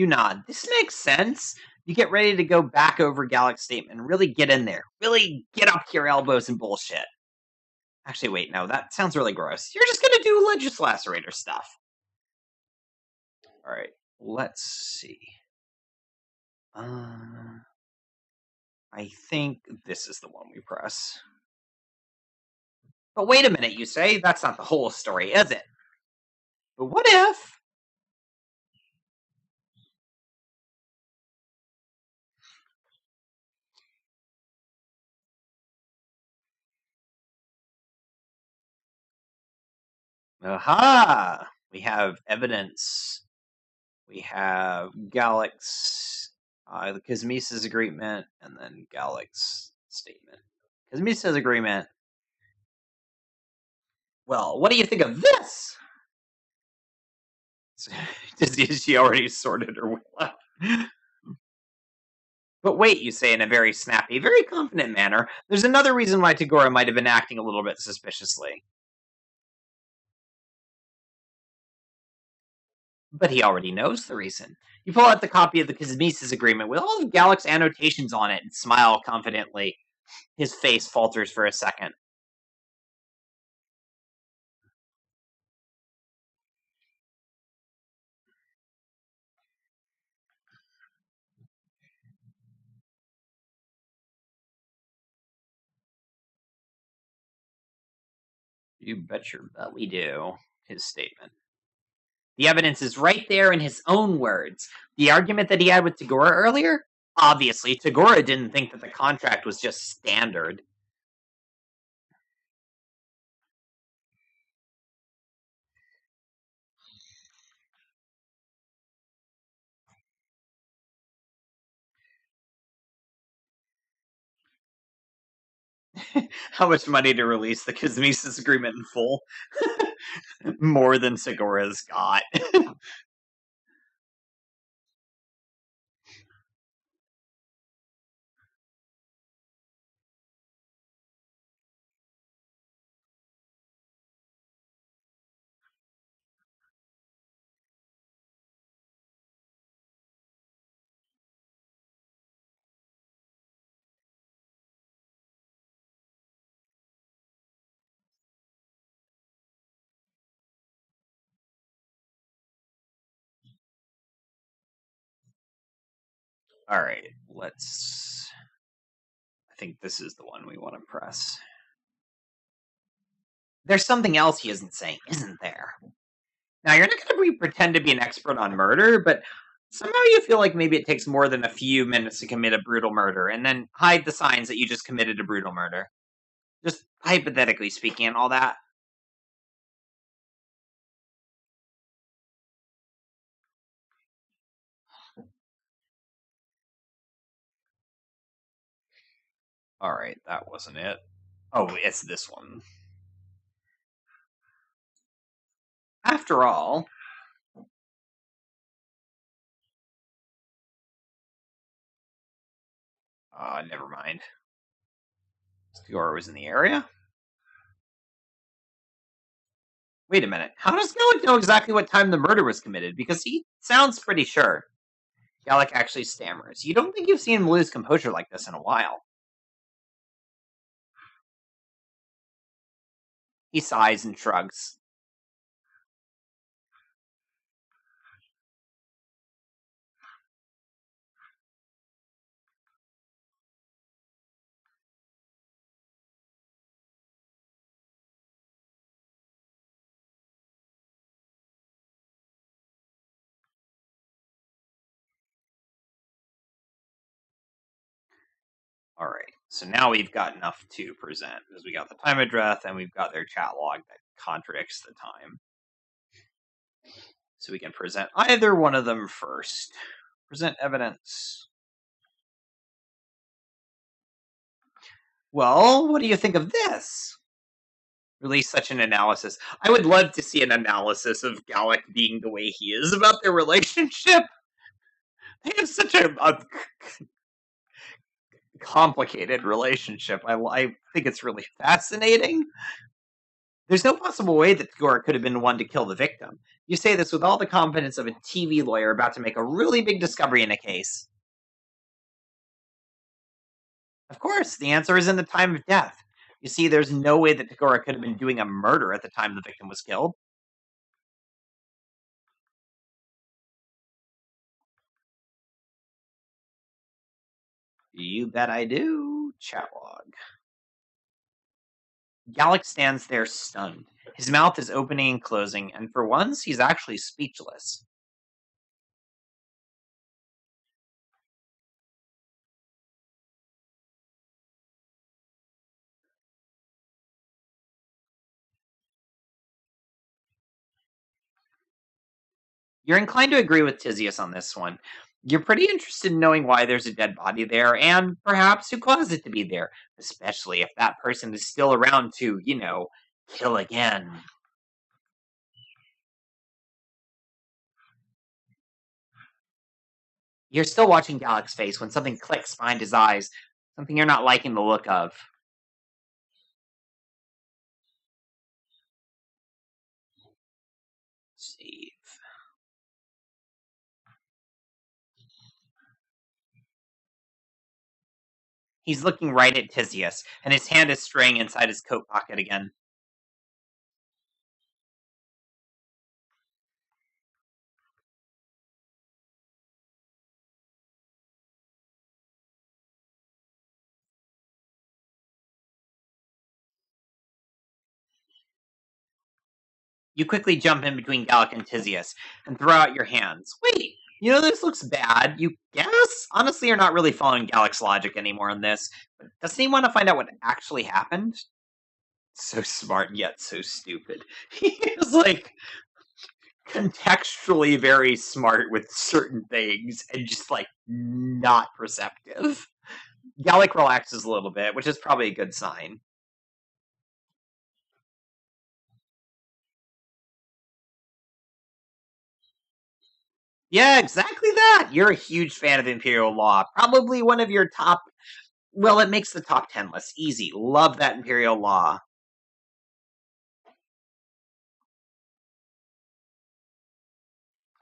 You nod. This makes sense. You get ready to go back over Gallic's statement and really get in there. Really get up to your elbows and bullshit. Actually, wait, no, that sounds really gross. You're just gonna do Legislacerator stuff. Alright, let's see. I think this is the one we press. But wait a minute, you say? That's not the whole story, is it? But what if... Aha! We have evidence. We have Gallic's, the Kazmisa's agreement, and then Gallic's statement. Kazmisa's agreement. Well, what do you think of this? Does she already sorted her will out? But wait, you say in a very snappy, very confident manner, there's another reason why Tagora might have been acting a little bit suspiciously. But he already knows the reason. You pull out the copy of the Kazmisa's agreement with all of Gallic's annotations on it and smile confidently. His face falters for a second. You bet your butt we do, his statement. The evidence is right there in his own words. The argument that he had with Tagora earlier? Obviously, Tagora didn't think that the contract was just standard. How much money to release the Kazmisa's agreement in full? More than Tagora's got. All right, let's... I think this is the one we want to press. There's something else he isn't saying, isn't there? Now, you're not going to pretend to be an expert on murder, but somehow you feel like maybe it takes more than a few minutes to commit a brutal murder, and then hide the signs that you just committed a brutal murder. Just hypothetically speaking and all that. Alright, that wasn't it. Oh, it's this one. After all... never mind. Tagora was in the area? Wait a minute. How does Gallic know exactly what time the murder was committed? Because he sounds pretty sure. Gallic actually stammers. You don't think you've seen him lose composure like this in a while. He sighs and shrugs. Alright, so now we've got enough to present, because we got the time of death, and we've got their chat log that contradicts the time. So we can present either one of them first. Present evidence. Well, what do you think of this? Release such an analysis. I would love to see an analysis of Gallic being the way he is about their relationship. They have such a complicated relationship. I think it's really fascinating. There's no possible way that Tagora could have been the one to kill the victim. You say this with all the confidence of a TV lawyer about to make a really big discovery in a case. Of course, the answer is in the time of death. You see, there's no way that Tagora could have been doing a murder at the time the victim was killed. You bet I do. Chat log. Gallic stands there stunned. His mouth is opening and closing, and for once, he's actually speechless. You're inclined to agree with Tizius on this one. You're pretty interested in knowing why there's a dead body there, and perhaps who caused it to be there, especially if that person is still around to, kill again. You're still watching Gallic's face when something clicks behind his eyes, something you're not liking the look of. Save. He's looking right at Tizius, and his hand is straying inside his coat pocket again. You quickly jump in between Gallic and Tizius and throw out your hands. Wait, this looks bad, you guess? Honestly, you're not really following Gallic's logic anymore on this, but doesn't he want to find out what actually happened? So smart, yet so stupid. He is, contextually very smart with certain things and just, not perceptive. Gallic relaxes a little bit, which is probably a good sign. Yeah, exactly that. You're a huge fan of Imperial Law. Probably one of your top. Well, it makes the top 10 list. Easy. Love that Imperial Law.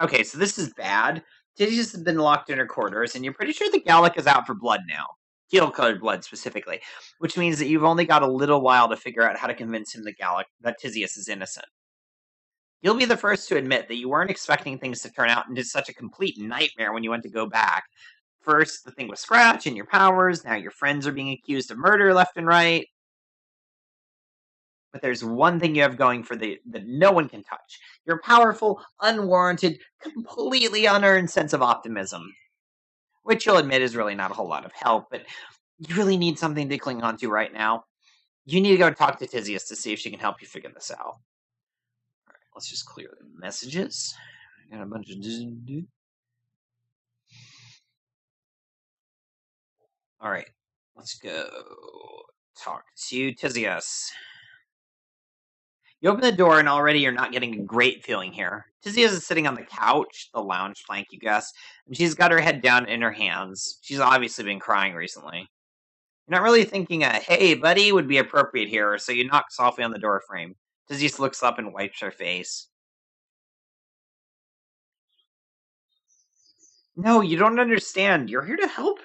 Okay, so this is bad. Tizius has been locked in her quarters, and you're pretty sure the Gallic is out for blood now. Teal-colored blood, specifically. Which means that you've only got a little while to figure out how to convince him that Tizius is innocent. You'll be the first to admit that you weren't expecting things to turn out into such a complete nightmare when you went to go back. First, the thing with Scratch and your powers. Now your friends are being accused of murder left and right. But there's one thing you have going for that no one can touch. Your powerful, unwarranted, completely unearned sense of optimism. Which you'll admit is really not a whole lot of help, but you really need something to cling on to right now. You need to go talk to Tizius to see if she can help you figure this out. Alright, let's just clear the messages. I got a bunch of... Alright, let's go talk to Tizius. You open the door, and already you're not getting a great feeling here. Tizius is sitting on the couch, the lounge plank, you guess, and she's got her head down in her hands. She's obviously been crying recently. You're not really thinking a "hey, buddy" would be appropriate here, so you knock softly on the door frame. Tizius looks up and wipes her face. No, you don't understand. You're here to help.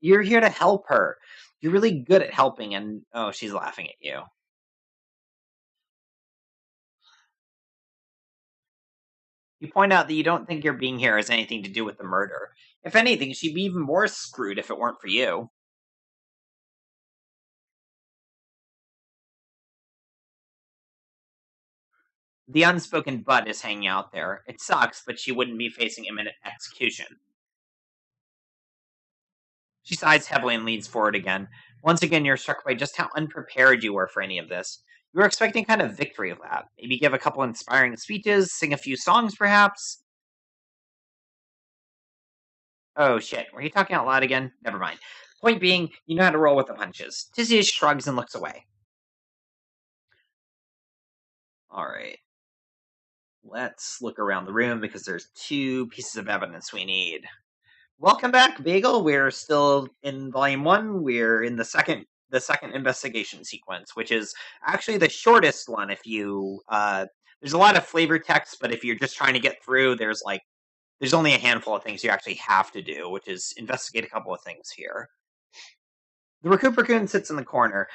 You're here to help her. You're really good at helping, and oh, she's laughing at you. You point out that you don't think your being here has anything to do with the murder. If anything, she'd be even more screwed if it weren't for you. The unspoken but is hanging out there. It sucks, but she wouldn't be facing imminent execution. She sighs heavily and leans forward again. Once again, you're struck by just how unprepared you were for any of this. You were expecting kind of victory lap. Maybe give a couple inspiring speeches, sing a few songs, perhaps. Oh shit, were you talking out loud again? Never mind. Point being, you know how to roll with the punches. Tizius shrugs and looks away. Alright. Let's look around the room because there's 2 pieces of evidence we need. Welcome back, Bagel. We're still in Volume 1. We're in the second investigation sequence, which is actually the shortest one if you There's a lot of flavor text, but if you're just trying to get through, there's only a handful of things you actually have to do, which is investigate a couple of things here. The Raccoon Raccoon sits in the corner,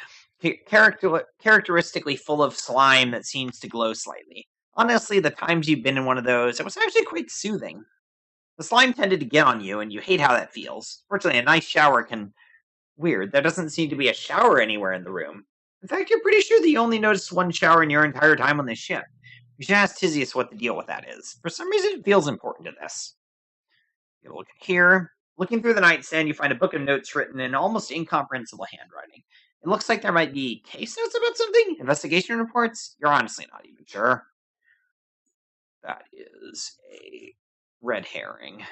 characteristically full of slime that seems to glow slightly. Honestly, the times you've been in one of those, it was actually quite soothing. The slime tended to get on you, and you hate how that feels. Fortunately, a nice shower can... Weird, there doesn't seem to be a shower anywhere in the room. In fact, you're pretty sure that you only noticed one shower in your entire time on this ship. You should ask Tizius what the deal with that is. For some reason, it feels important to this. You look here. Looking through the nightstand, you find a book of notes written in almost incomprehensible handwriting. It looks like there might be case notes about something? Investigation reports? You're honestly not even sure. That is a red herring.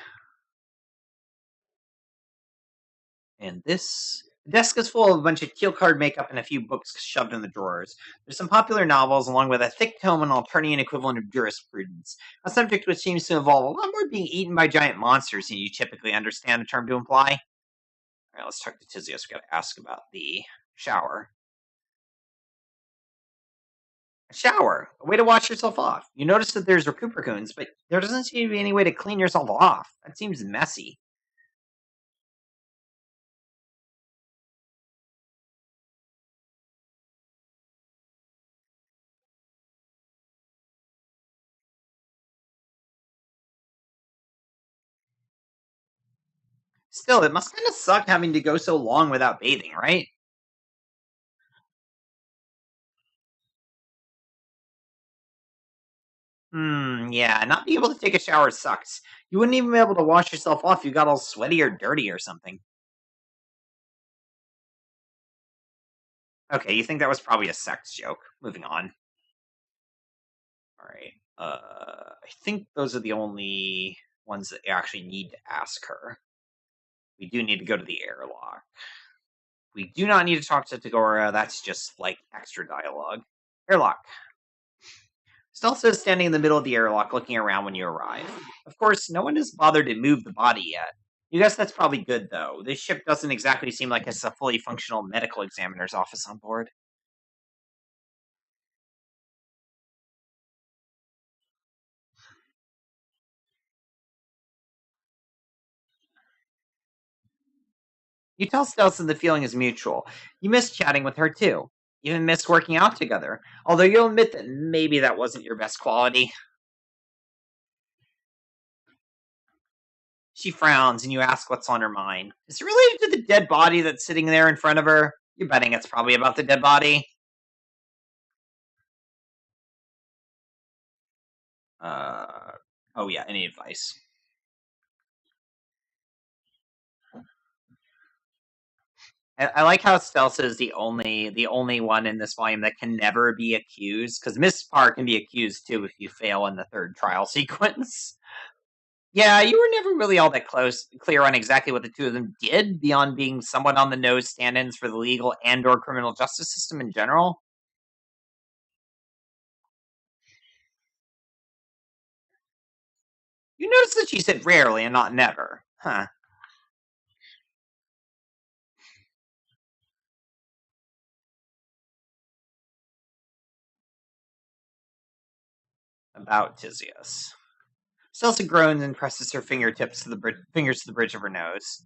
And this desk is full of a bunch of teal colored makeup and a few books shoved in the drawers. There's some popular novels along with a thick tome and Alternian equivalent of jurisprudence, a subject which seems to involve a lot more being eaten by giant monsters than you typically understand the term to imply. All right, let's talk to Tizius. We got to ask about the shower. A shower, a way to wash yourself off. You notice that there's raccoons, but there doesn't seem to be any way to clean yourself off. That seems messy. Still, it must kind of suck having to go so long without bathing, right? Yeah, not being able to take a shower sucks. You wouldn't even be able to wash yourself off if you got all sweaty or dirty or something. Okay, you think that was probably a sex joke. Moving on. Alright. I think those are the only ones that you actually need to ask her. We do need to go to the airlock. We do not need to talk to Tagora. That's just, extra dialogue. Airlock. Stealth is standing in the middle of the airlock looking around when you arrive. Of course, no one has bothered to move the body yet. You guess that's probably good, though. This ship doesn't exactly seem like it's a fully functional medical examiner's office on board. You tell Stelson the feeling is mutual. You miss chatting with her, too. Even miss working out together. Although you'll admit that maybe that wasn't your best quality. She frowns, and you ask what's on her mind. Is it related to the dead body that's sitting there in front of her? You're betting it's probably about the dead body. Oh yeah, any advice? I like how Stealth is the only one in this volume that can never be accused, because Miss Parr can be accused too if you fail in the third trial sequence. Yeah, you were never really all that clear on exactly what the two of them did beyond being somewhat on the nose stand-ins for the legal and/or criminal justice system in general. You notice that she said rarely and not never. Huh. About Tizius. Celsa groans and presses her fingers to the bridge of her nose.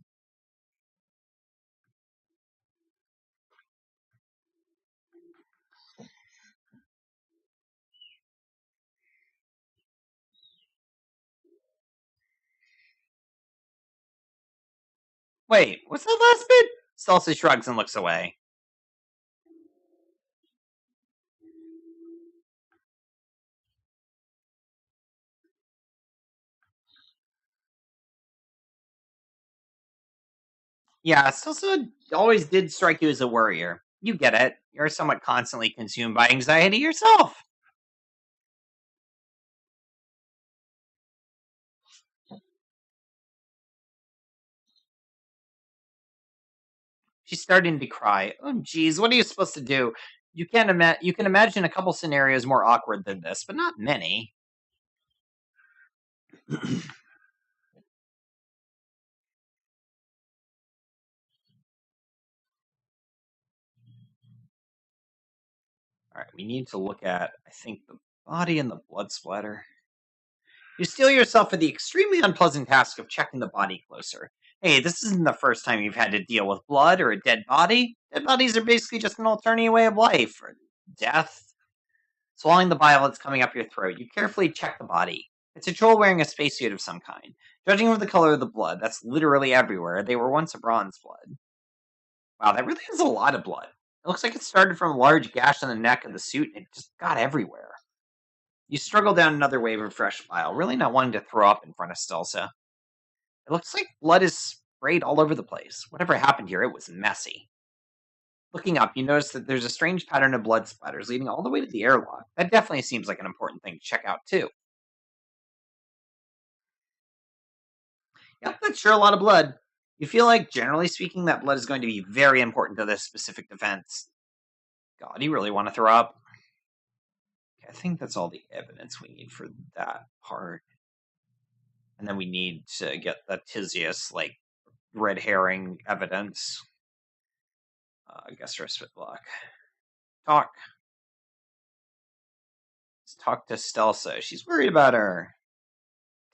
Wait, what's that last bit? Celsa shrugs and looks away. Yeah, Celsa always did strike you as a worrier. You get it. You're somewhat constantly consumed by anxiety yourself. She's starting to cry. Oh, geez, what are you supposed to do? You can imagine a couple scenarios more awkward than this, but not many. All right, we need to look at, I think, the body and the blood splatter. You steel yourself for the extremely unpleasant task of checking the body closer. Hey, this isn't the first time you've had to deal with blood or a dead body. Dead bodies are basically just an Alternia way of life, or death. Swallowing the bile that's coming up your throat, you carefully check the body. It's a troll wearing a spacesuit of some kind. Judging from the color of the blood, that's literally everywhere. They were once a bronze blood. Wow, that really is a lot of blood. It looks like it started from a large gash on the neck of the suit and it just got everywhere. You struggle down another wave of fresh bile, really not wanting to throw up in front of Stelsa. It looks like blood is sprayed all over the place. Whatever happened here, it was messy. Looking up, you notice that there's a strange pattern of blood splatters leading all the way to the airlock. That definitely seems like an important thing to check out, too. Yep, that's sure a lot of blood. You feel like, generally speaking, that blood is going to be very important to this specific defense. God, you really want to throw up? I think that's all the evidence we need for that part. And then we need to get the Tisius, red herring evidence. Guest respite block. Talk. Let's talk to Stelsa. She's worried about her.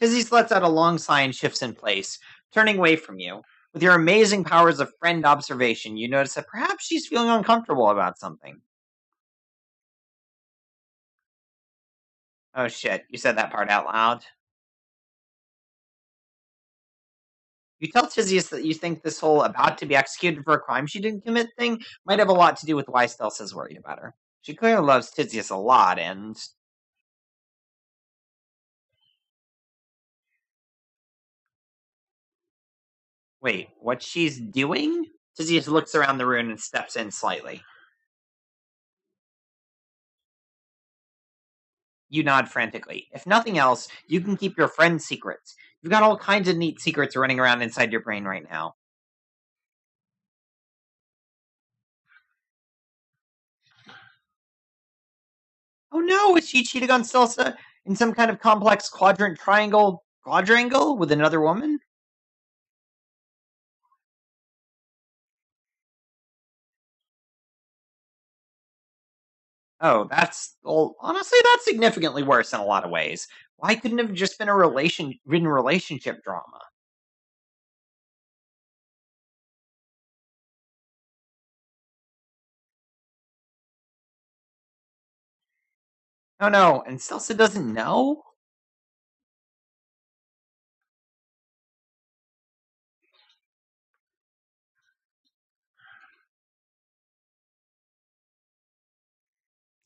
Tisius lets out a long sigh and shifts in place, turning away from you. With your amazing powers of friend observation, you notice that perhaps she's feeling uncomfortable about something. Oh shit, you said that part out loud. You tell Tisius that you think this whole about to be executed for a crime she didn't commit thing might have a lot to do with why Stelsa's worried about her. She clearly loves Tisius a lot, and... Wait, what she's doing? Tisius looks around the room and steps in slightly. You nod frantically. If nothing else, you can keep your friend's secrets. You've got all kinds of neat secrets running around inside your brain right now. Oh no, is she cheating on Stelsa in some kind of complex quadrangle with another woman? Oh, honestly, that's significantly worse in a lot of ways. Why couldn't it have just been a relationship drama? Oh no, and Stelsa doesn't know?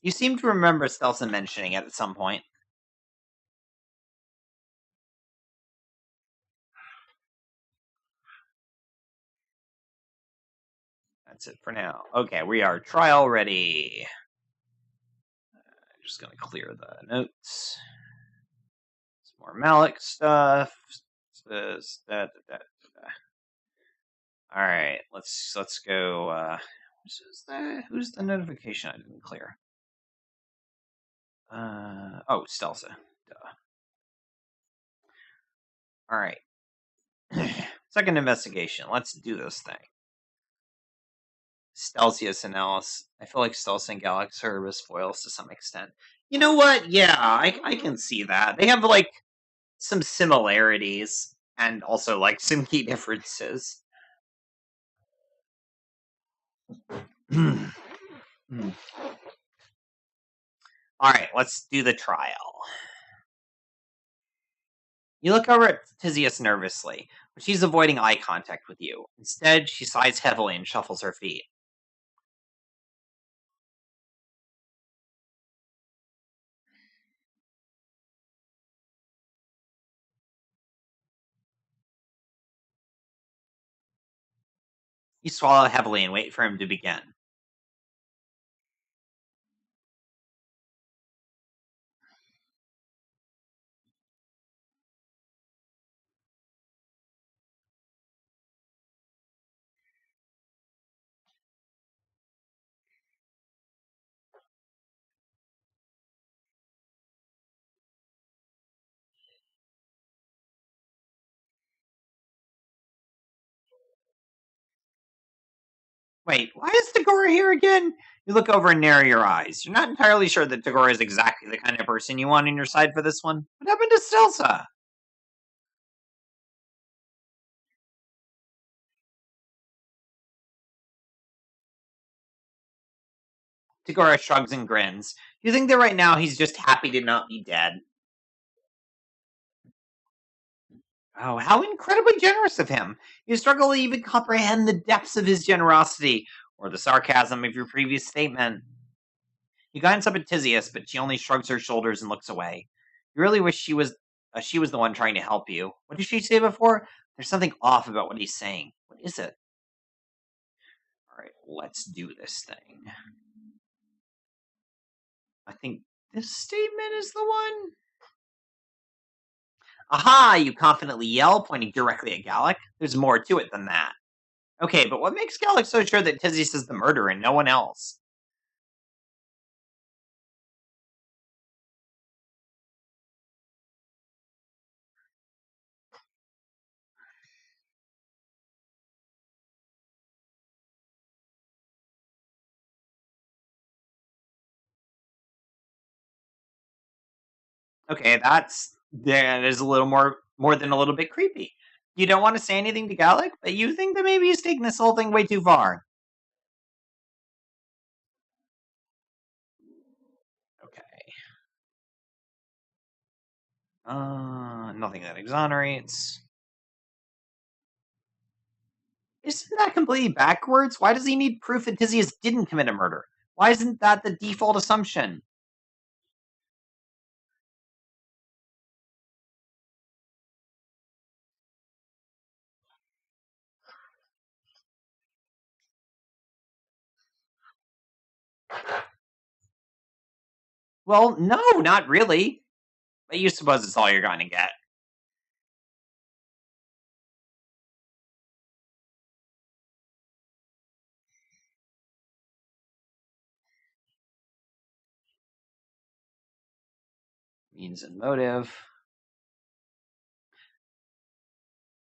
You seem to remember Stelsa mentioning it at some point. That's it for now. Okay, we are trial ready. I'm just going to clear the notes. Some more Malik stuff. All right, let's go. Who's the notification I didn't clear? Oh, Stelsa. Duh. All right. Second investigation. Let's do this thing. Stelsius and Alice. I feel like Stelsa and Galax serve as foils to some extent. You know what? Yeah, I can see that. They have some similarities and also some key differences. All right, let's do the trial. You look over at Tisius nervously, but she's avoiding eye contact with you. Instead, she sighs heavily and shuffles her feet. You swallow heavily and wait for him to begin. Wait, why is Tagora here again? You look over and narrow your eyes. You're not entirely sure that Tagora is exactly the kind of person you want on your side for this one. What happened to Stelsa? Tagora shrugs and grins. You think that right now he's just happy to not be dead. Oh, how incredibly generous of him! You struggle to even comprehend the depths of his generosity, or the sarcasm of your previous statement. He glances up at Tizius, but she only shrugs her shoulders and looks away. You really wish she was the one trying to help you. What did she say before? There's something off about what he's saying. What is it? All right, let's do this thing. I think this statement is the one. Aha! You confidently yell, pointing directly at Gallic. There's more to it than that. Okay, but what makes Gallic so sure that Tizius is the murderer and no one else? Okay, that is a little more than a little bit creepy. You don't want to say anything to Gallic, but you think that maybe he's taking this whole thing way too far. Okay. Nothing that exonerates. Isn't that completely backwards? Why does he need proof that Tizius didn't commit a murder? Why isn't that the default assumption? Well, no, not really. But you suppose it's all you're going to get. Means and motive.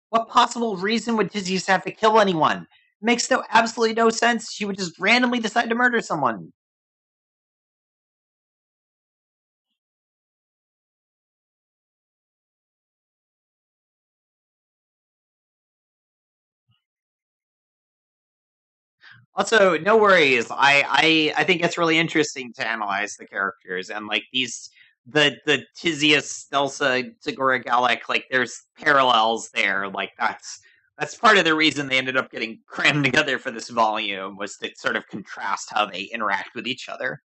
What possible reason would Tizius have to kill anyone? It makes absolutely no sense. She would just randomly decide to murder someone. Also, no worries. I think it's really interesting to analyze the characters and like the Tizius, Stelsa, Zagora Gallic, like there's parallels there. Like that's part of the reason they ended up getting crammed together for this volume was to sort of contrast how they interact with each other.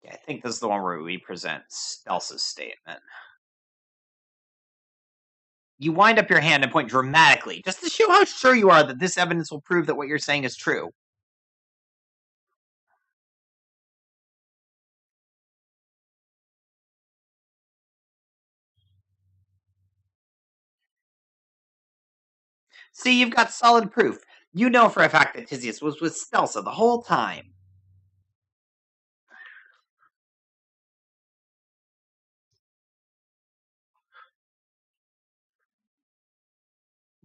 Yeah, I think this is the one where we present Stelsa's statement. You wind up your hand and point dramatically, just to show how sure you are that this evidence will prove that what you're saying is true. See, you've got solid proof. You know for a fact that Tizius was with Stelsa the whole time.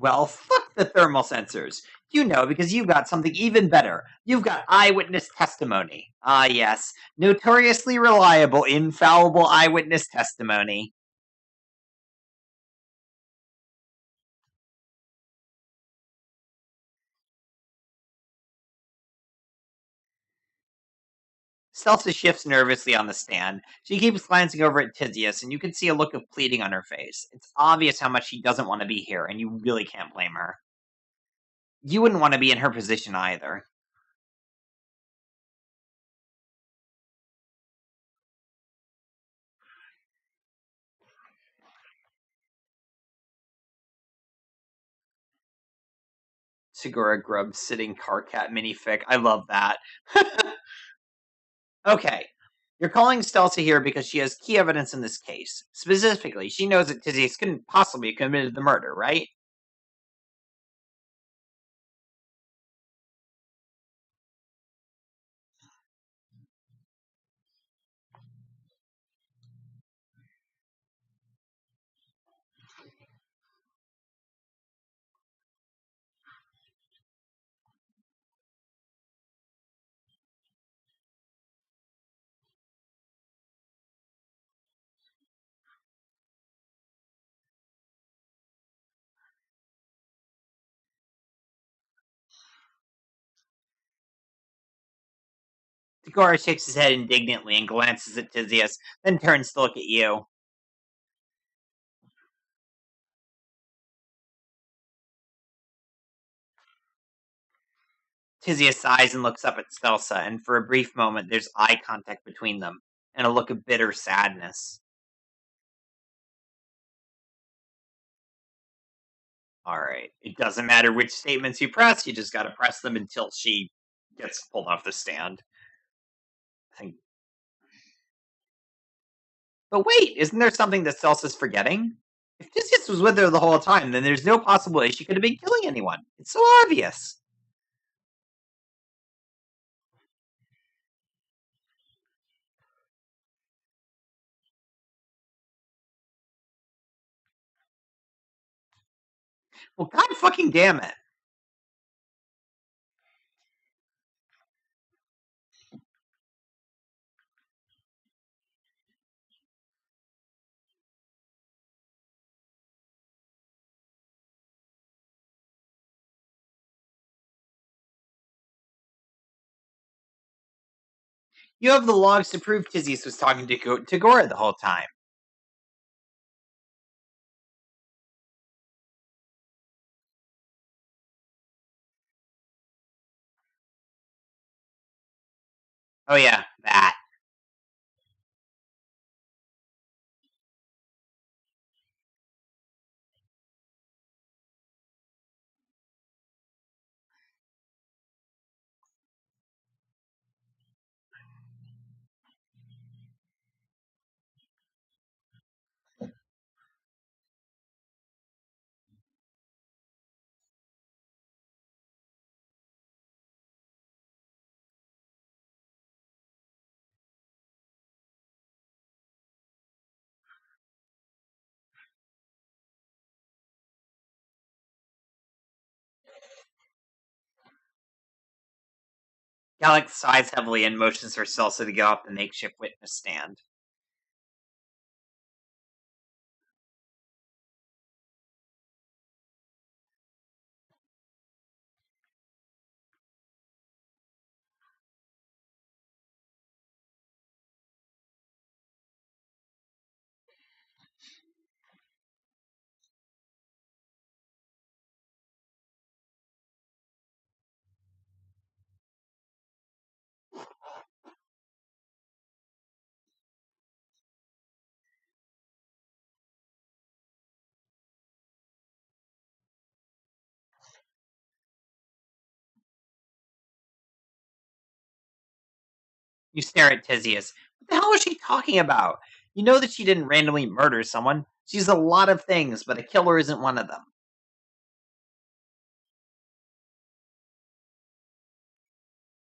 Well, fuck the thermal sensors. You know because you've got something even better. You've got eyewitness testimony. Ah, yes. Notoriously reliable, infallible eyewitness testimony. Stelsa shifts nervously on the stand. She keeps glancing over at Tizius, and you can see a look of pleading on her face. It's obvious how much she doesn't want to be here, and you really can't blame her. You wouldn't want to be in her position either. Segura Grub sitting car cat minific. I love that. Okay. You're calling Stelsa here because she has key evidence in this case. Specifically, she knows that Tizius couldn't possibly have committed the murder, right? Gora shakes his head indignantly and glances at Tizius, then turns to look at you. Tizius sighs and looks up at Stelsa, and for a brief moment there's eye contact between them, and a look of bitter sadness. Alright, it doesn't matter which statements you press, you just gotta press them until she gets pulled off the stand. I think. But wait, isn't there something that Stelsa's forgetting? If Tizius was with her the whole time, then there's no possible way she could have been killing anyone. It's so obvious. Well, god fucking damn it. You have the logs to prove Tizius was talking to Gora the whole time. Oh yeah, that. Gallic sighs heavily and motions for Celsa to get off the makeshift witness stand. You stare at Tizius. What the hell is she talking about? You know that she didn't randomly murder someone. She's a lot of things, but a killer isn't one of them.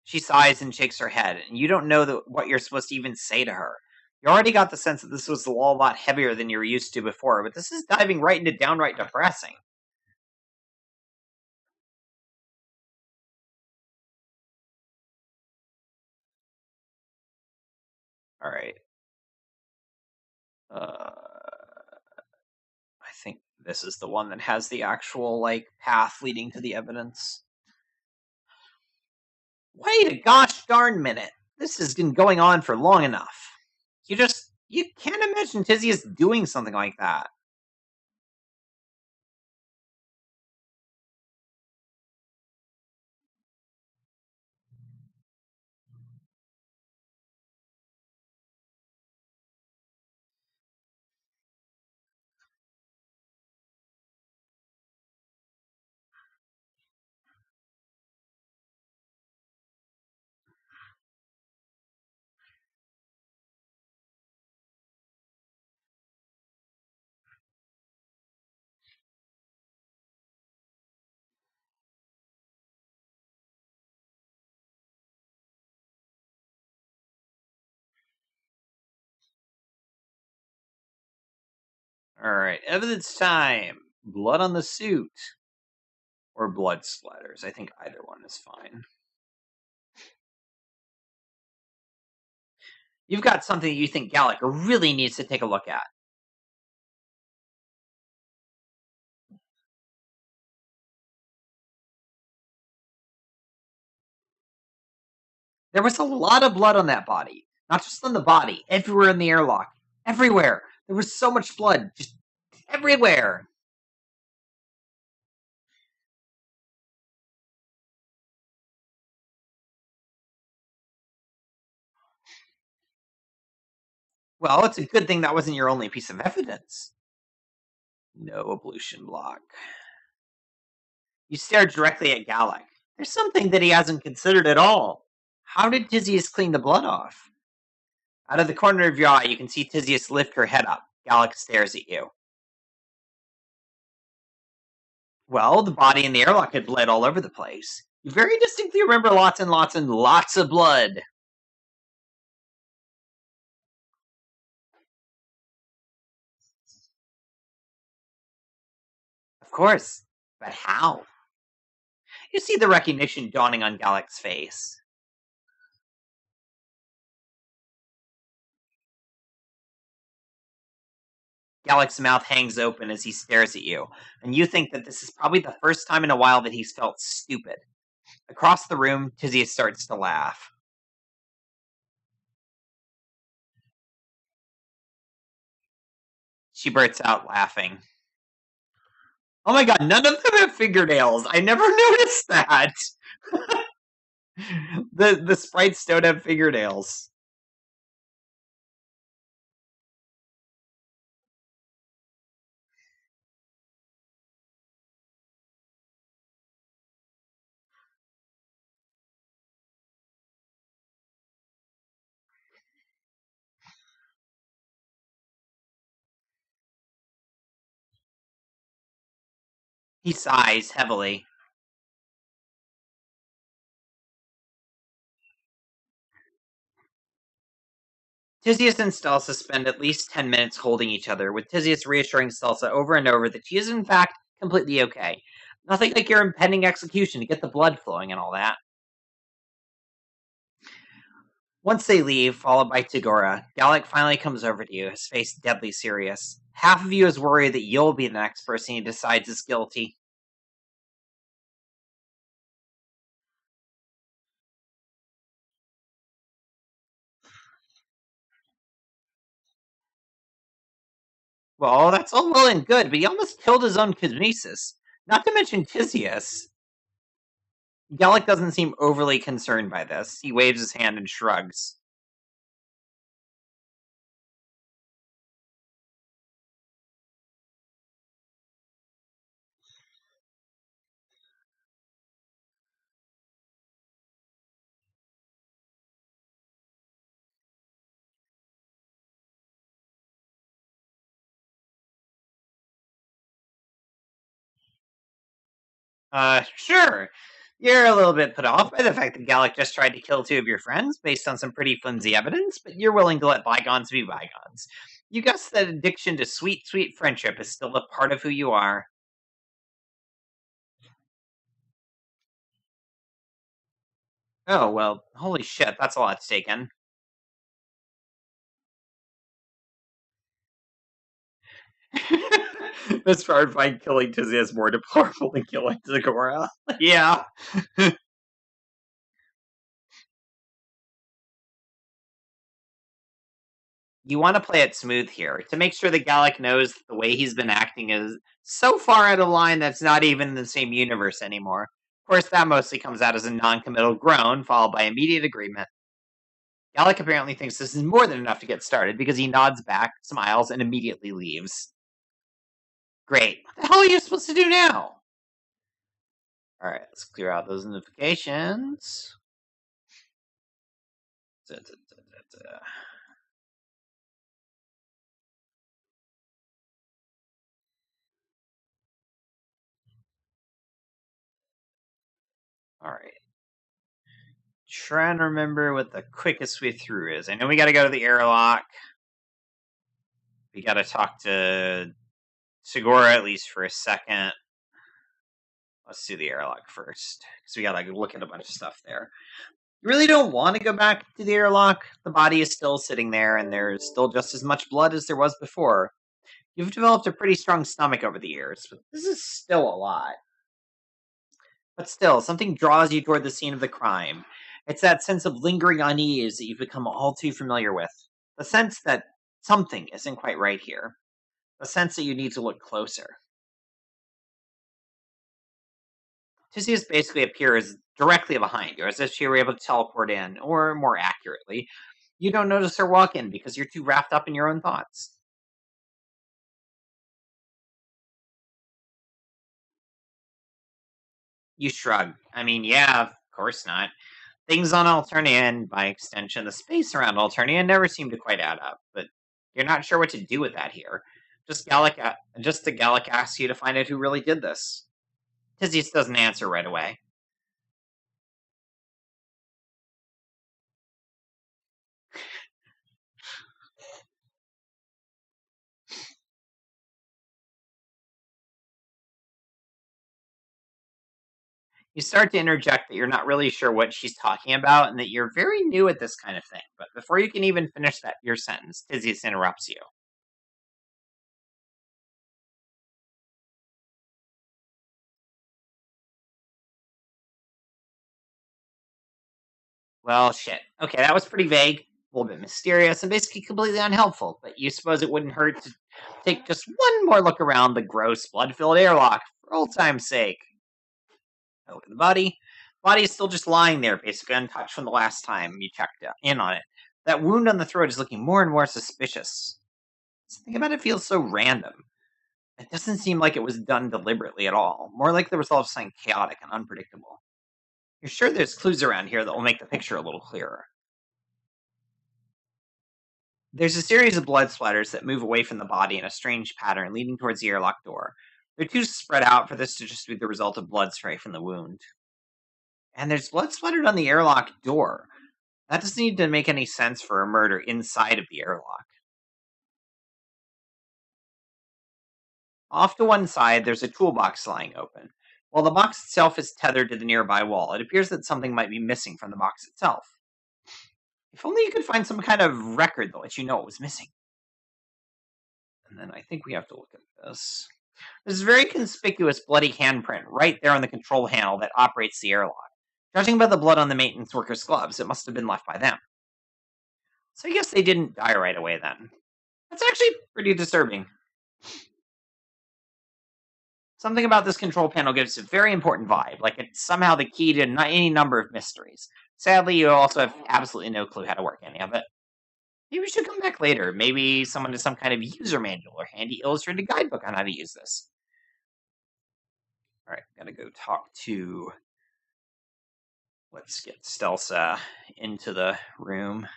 She sighs and shakes her head, and you don't know what you're supposed to even say to her. You already got the sense that this was a lot heavier than you were used to before, but this is diving right into downright depressing. Alright. I think this is the one that has the actual, path leading to the evidence. Wait a gosh darn minute. This has been going on for long enough. You can't imagine Tizius doing something like that. Alright, evidence time. Blood on the suit. Or blood splatters. I think either one is fine. You've got something you think Gallic really needs to take a look at. There was a lot of blood on that body. Not just on the body, everywhere in the airlock. Everywhere. There was so much blood. Just everywhere. Well, it's a good thing that wasn't your only piece of evidence. No ablution block. You stare directly at Gallic. There's something that he hasn't considered at all. How did Tisius clean the blood off? Out of the corner of your eye, you can see Tisius lift her head up. Gallic stares at you. Well, the body in the airlock had bled all over the place. You very distinctly remember lots and lots and lots of blood. Of course. But how? You see the recognition dawning on Gallic's face. Gallic's mouth hangs open as he stares at you, and you think that this is probably the first time in a while that he's felt stupid. Across the room, Tisius starts to laugh. She bursts out laughing. Oh my god, none of them have fingernails! I never noticed that! the sprites don't have fingernails. He sighs heavily. Tisius and Stelsa spend at least 10 minutes holding each other, with Tisius reassuring Stelsa over and over that she is in fact completely okay. Nothing like your impending execution to get the blood flowing and all that. Once they leave, followed by Tagora, Gallic finally comes over to you, his face deadly serious. Half of you is worried that you'll be the next person he decides is guilty. Well, that's all well and good, but he almost killed his own kinesis. Not to mention Tisius. Gallic doesn't seem overly concerned by this. He waves his hand and shrugs. Sure. You're a little bit put off by the fact that Gallic just tried to kill two of your friends based on some pretty flimsy evidence, but you're willing to let bygones be bygones. You guess that addiction to sweet, sweet friendship is still a part of who you are. Oh, well, holy shit, that's a lot taken. As far as find killing Tizzy is more deplorable than killing Zagora. Yeah. You want to play it smooth here to make sure that Gallic knows the way he's been acting is so far out of line that's not even in the same universe anymore. Of course, that mostly comes out as a non-committal groan, followed by immediate agreement. Gallic apparently thinks this is more than enough to get started because he nods back, smiles, and immediately leaves. Great. What the hell are you supposed to do now? Alright, let's clear out those notifications. Alright. Trying to remember what the quickest way through is. I know we gotta go to the airlock. We gotta talk to Segura at least for a second. Let's do the airlock first, because we gotta look at a bunch of stuff there. You really don't want to go back to the airlock. The body is still sitting there, and there's still just as much blood as there was before. You've developed a pretty strong stomach over the years, but this is still a lot. But still, something draws you toward the scene of the crime. It's that sense of lingering unease that you've become all too familiar with. The sense that something isn't quite right here. The sense that you need to look closer. Theseus basically appears directly behind you, as if she were able to teleport in, or more accurately, you don't notice her walk in because you're too wrapped up in your own thoughts. You shrug. I mean, yeah, of course not. Things on Alternia, and by extension, the space around Alternia, never seem to quite add up, but you're not sure what to do with that here. Just the Gallic asks you to find out who really did this. Theseus doesn't answer right away. You start to interject that you're not really sure what she's talking about and that you're very new at this kind of thing. But before you can even finish your sentence, Theseus interrupts you. Well, shit. Okay, that was pretty vague, a little bit mysterious, and basically completely unhelpful. But you suppose it wouldn't hurt to take just one more look around the gross, blood-filled airlock for old time's sake. I look at the body. Body is still just lying there, basically untouched from the last time you checked in on it. That wound on the throat is looking more and more suspicious. Something about it feels so random. It doesn't seem like it was done deliberately at all, more like the result of something chaotic and unpredictable. You're sure there's clues around here that will make the picture a little clearer. There's a series of blood splatters that move away from the body in a strange pattern, leading towards the airlock door. They're too spread out for this to just be the result of blood spray from the wound. And there's blood splattered on the airlock door. That doesn't need to make any sense for a murder inside of the airlock. Off to one side, there's a toolbox lying open. While the box itself is tethered to the nearby wall, it appears that something might be missing from the box itself. If only you could find some kind of record that lets you know it was missing. And then I think we have to look at this. There's a very conspicuous bloody handprint right there on the control panel that operates the airlock. Judging by the blood on the maintenance workers' gloves, it must have been left by them. So I guess they didn't die right away then. That's actually pretty disturbing. Something about this control panel gives a very important vibe, like it's somehow the key to any number of mysteries. Sadly, you also have absolutely no clue how to work any of it. Maybe we should come back later. Maybe someone has some kind of user manual or handy illustrated guidebook on how to use this. Alright, gotta go talk to... Let's get Stelsa into the room.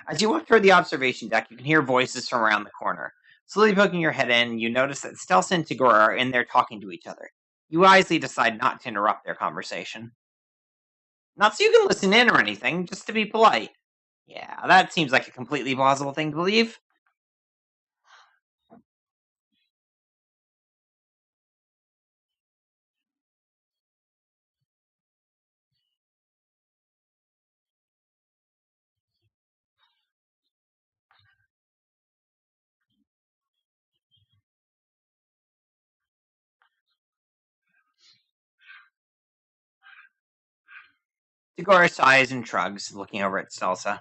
As you walk toward the observation deck, you can hear voices from around the corner. Slowly poking your head in, you notice that Stelsa and Tagora are in there talking to each other. You wisely decide not to interrupt their conversation. Not so you can listen in or anything, just to be polite. Yeah, that seems like a completely plausible thing to believe. Tagora sighs and shrugs, looking over at Stelsa.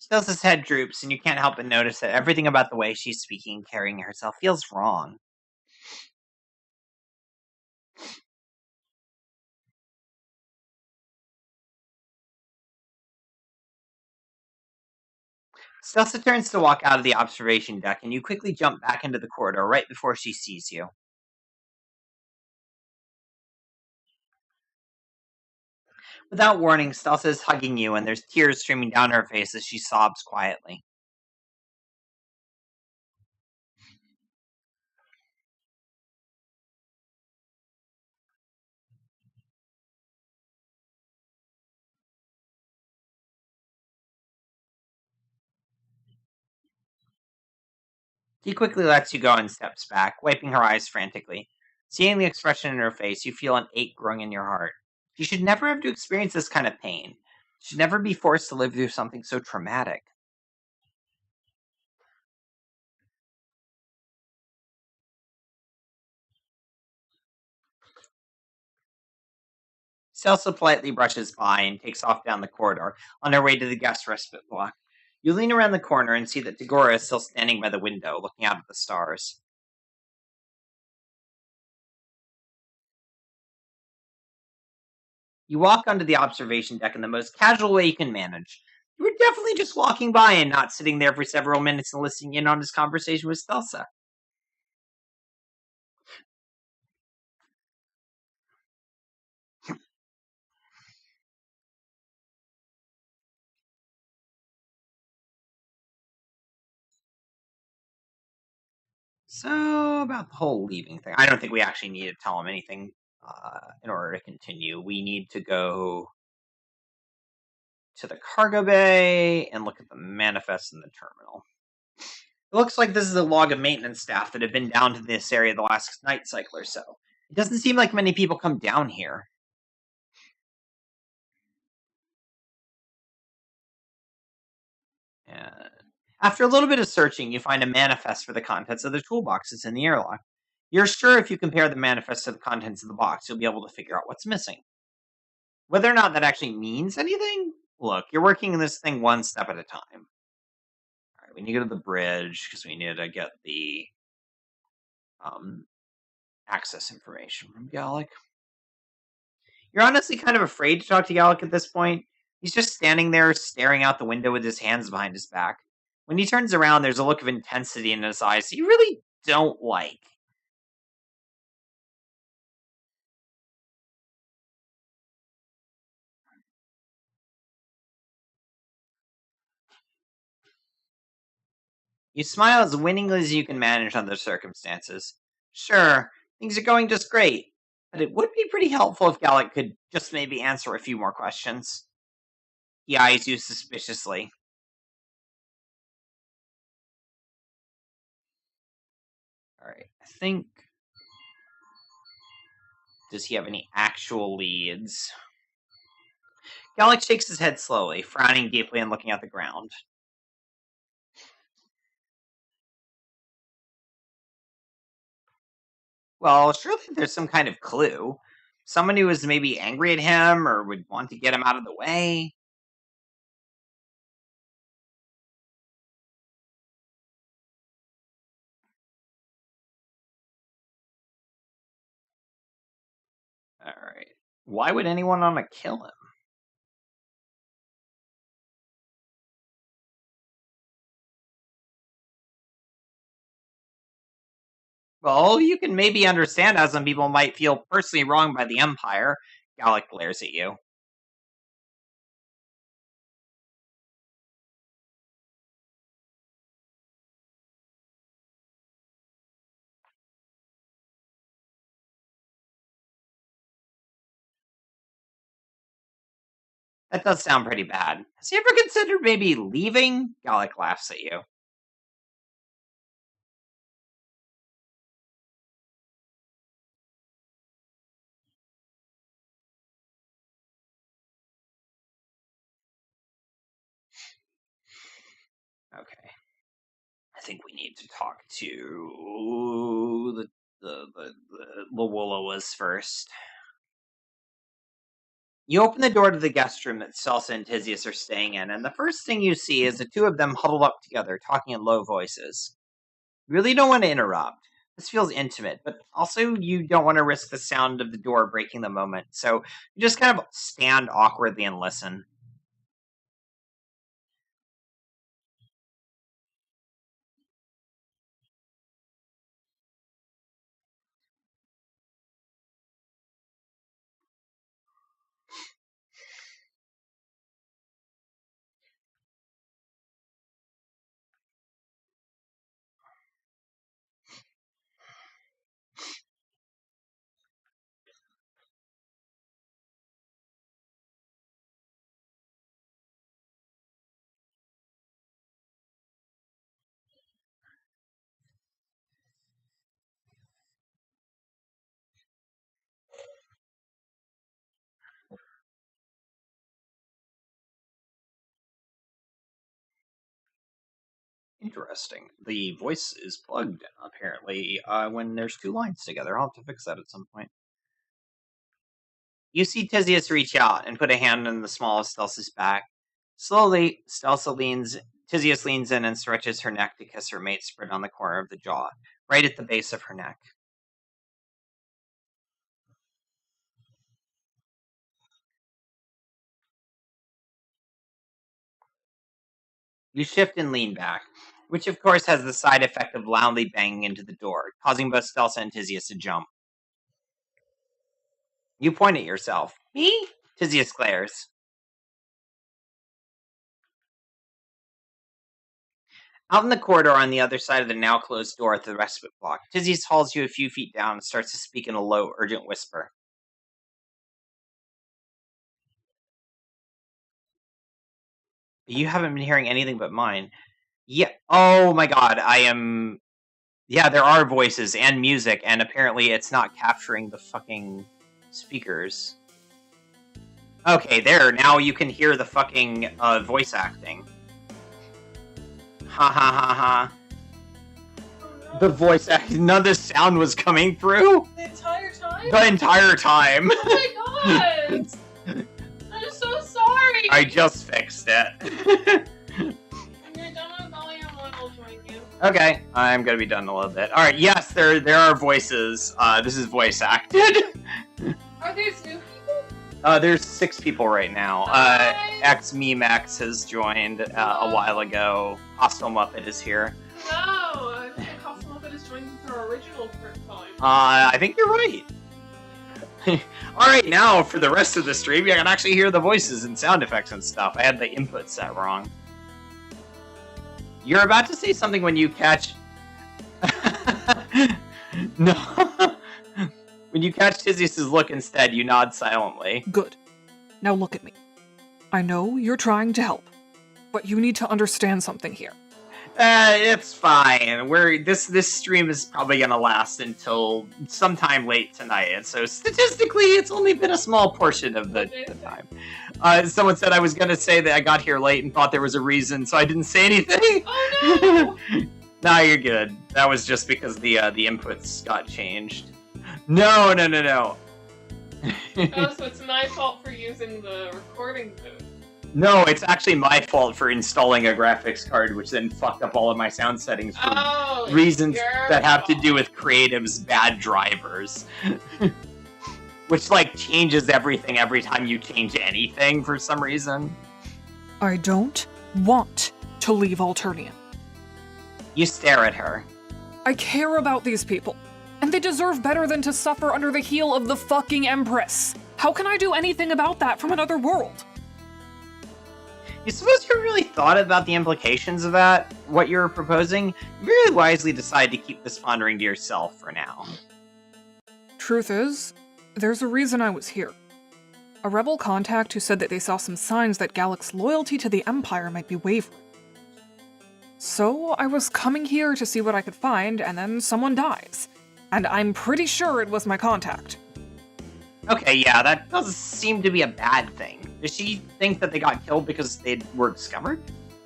Stelsa's head droops, and you can't help but notice that everything about the way she's speaking and carrying herself feels wrong. Stelsa turns to walk out of the observation deck, and you quickly jump back into the corridor right before she sees you. Without warning, Stelsa is hugging you, and there's tears streaming down her face as she sobs quietly. He quickly lets you go and steps back, wiping her eyes frantically. Seeing the expression in her face, you feel an ache growing in your heart. She should never have to experience this kind of pain. She should never be forced to live through something so traumatic. Celsa politely brushes by and takes off down the corridor on her way to the guest respite block. You lean around the corner and see that Dagora is still standing by the window, looking out at the stars. You walk onto the observation deck in the most casual way you can manage. You were definitely just walking by and not sitting there for several minutes and listening in on his conversation with Celsa. So, about the whole leaving thing, I don't think we actually need to tell him anything in order to continue. We need to go to the cargo bay and look at the manifest in the terminal. It looks like this is a log of maintenance staff that have been down to this area the last night cycle or so. It doesn't seem like many people come down here. And after a little bit of searching, you find a manifest for the contents of the toolboxes in the airlock. You're sure if you compare the manifest to the contents of the box, you'll be able to figure out what's missing. Whether or not that actually means anything, look, you're working this thing one step at a time. All right, we need to go to the bridge because we need to get the access information from Gallic. You're honestly kind of afraid to talk to Gallic at this point. He's just standing there staring out the window with his hands behind his back. When he turns around, there's a look of intensity in his eyes you really don't like. You smile as winningly as you can manage under the circumstances. Sure, things are going just great, but it would be pretty helpful if Gallic could just maybe answer a few more questions. He eyes you suspiciously. Alright, I think. Does he have any actual leads? Gallic shakes his head slowly, frowning deeply and looking at the ground. Well, surely there's some kind of clue. Someone who was maybe angry at him or would want to get him out of the way. Alright. Why would anyone want to kill him? Well, you can maybe understand how some people might feel personally wronged by the Empire. Gallic glares at you. That does sound pretty bad. Has he ever considered maybe leaving? Gallic laughs at you. Okay. I think we need to talk to the Woolowas first. You open the door to the guest room that Celsa and Tisius are staying in, and the first thing you see is the two of them huddled up together, talking in low voices. You really don't want to interrupt. This feels intimate, but also you don't want to risk the sound of the door breaking the moment, so you just kind of stand awkwardly and listen. Interesting. The voice is plugged, apparently, when there's two lines together. I'll have to fix that at some point. You see Theseus reach out and put a hand on the small of Stelsa's back. Slowly, Theseus leans in and stretches her neck to kiss her mate spread on the corner of the jaw, right at the base of her neck. You shift and lean back, which of course has the side effect of loudly banging into the door, causing both Stelsa and Theseus to jump. You point at yourself. Me? Theseus glares. Out in the corridor on the other side of the now closed door at the respite block, Theseus hauls you a few feet down and starts to speak in a low, urgent whisper. You haven't been hearing anything but mine. Yeah. Oh my god, Yeah, there are voices and music, and apparently it's not capturing the fucking speakers. Okay, there, now you can hear the fucking voice acting. Ha ha ha ha. Oh, no. The voice acting, none of the sound was coming through? The entire time? The entire time. Oh my god! I'm so sorry! I just fixed it. When you're done with volume 1, I'll join you. Okay, I'm gonna be done in a little bit. Alright, yes, there are voices. This is voice acted. Are these new people? There's 6 people right now. X-Memex has joined a while ago. Hostile Muppet is here. No, I think Hostile Muppet has joined our original first time. I think you're right. Alright, now for the rest of the stream, you can actually hear the voices and sound effects and stuff. I had the input set wrong. You're about to say something when you catch... No. When you catch Theseus' look instead, you nod silently. Good. Now look at me. I know you're trying to help, but you need to understand something here. It's fine. This stream is probably gonna last until sometime late tonight, and so statistically, it's only been a small portion of the time. Someone said I was gonna say that I got here late and thought there was a reason, so I didn't say anything. Oh no! Nah, you're good. That was just because the inputs got changed. No. Oh, so it's my fault for using the recording booth. No, it's actually my fault for installing a graphics card, which then fucked up all of my sound settings for reasons that have to do with Creative's bad drivers. Which, like, changes everything every time you change anything for some reason. I don't want to leave Alternia. You stare at her. I care about these people, and they deserve better than to suffer under the heel of the fucking Empress. How can I do anything about that from another world? You suppose you really thought about the implications of that, what you're proposing? You really wisely decided to keep this pondering to yourself for now. Truth is, there's a reason I was here. A rebel contact who said that they saw some signs that Gallic's loyalty to the Empire might be wavering. So I was coming here to see what I could find, and then someone dies. And I'm pretty sure it was my contact. Okay, yeah, that doesn't seem to be a bad thing. Does she think that they got killed because they were discovered?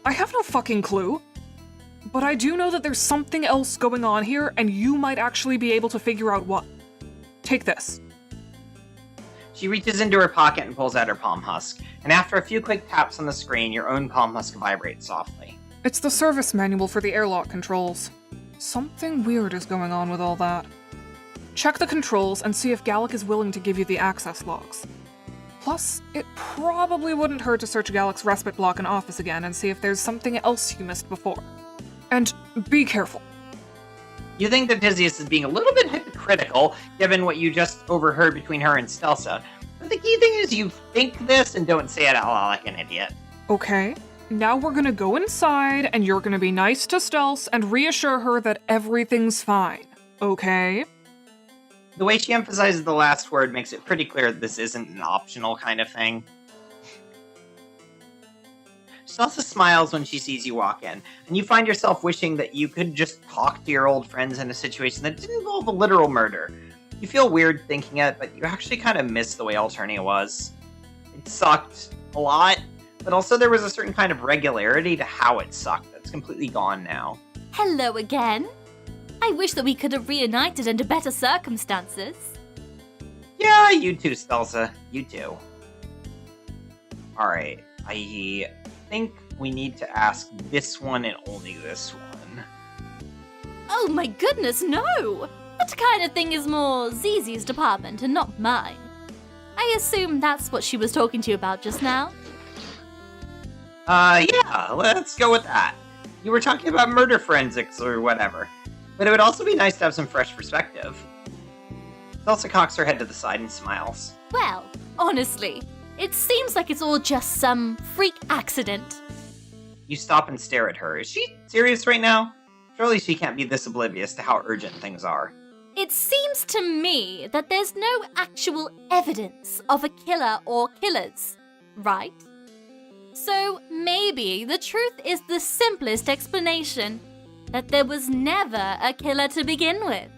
I have no fucking clue. But I do know that there's something else going on here, and you might actually be able to figure out what. Take this. She reaches into her pocket and pulls out her palm husk, and after a few quick taps on the screen, your own palm husk vibrates softly. It's the service manual for the airlock controls. Something weird is going on with all that. Check the controls and see if Gallic is willing to give you the access logs. Plus, it probably wouldn't hurt to search Gallic's respite block and office again and see if there's something else you missed before. And be careful. You think that Theseus is being a little bit hypocritical, given what you just overheard between her and Stelsa. But the key thing is you think this and don't say it out loud like an idiot. Okay, now we're gonna go inside and you're gonna be nice to Stels and reassure her that everything's fine. Okay? The way she emphasizes the last word makes it pretty clear that this isn't an optional kind of thing. Stelsa smiles when she sees you walk in, and you find yourself wishing that you could just talk to your old friends in a situation that didn't involve a literal murder. You feel weird thinking it, but you actually kind of miss the way Alternia was. It sucked a lot, but also there was a certain kind of regularity to how it sucked that's completely gone now. Hello again. I wish that we could have reunited under better circumstances. Yeah, you too, Stelza. You too. Alright, I think we need to ask this one and only this one. Oh my goodness, no! That kind of thing is more Zizi's department and not mine. I assume that's what she was talking to you about just now? Yeah, let's go with that. You were talking about murder forensics or whatever, but it would also be nice to have some fresh perspective. Elsa cocks her head to the side and smiles. Well, honestly, it seems like it's all just some freak accident. You stop and stare at her. Is she serious right now? Surely she can't be this oblivious to how urgent things are. It seems to me that there's no actual evidence of a killer or killers, right? So maybe the truth is the simplest explanation, that there was never a killer to begin with.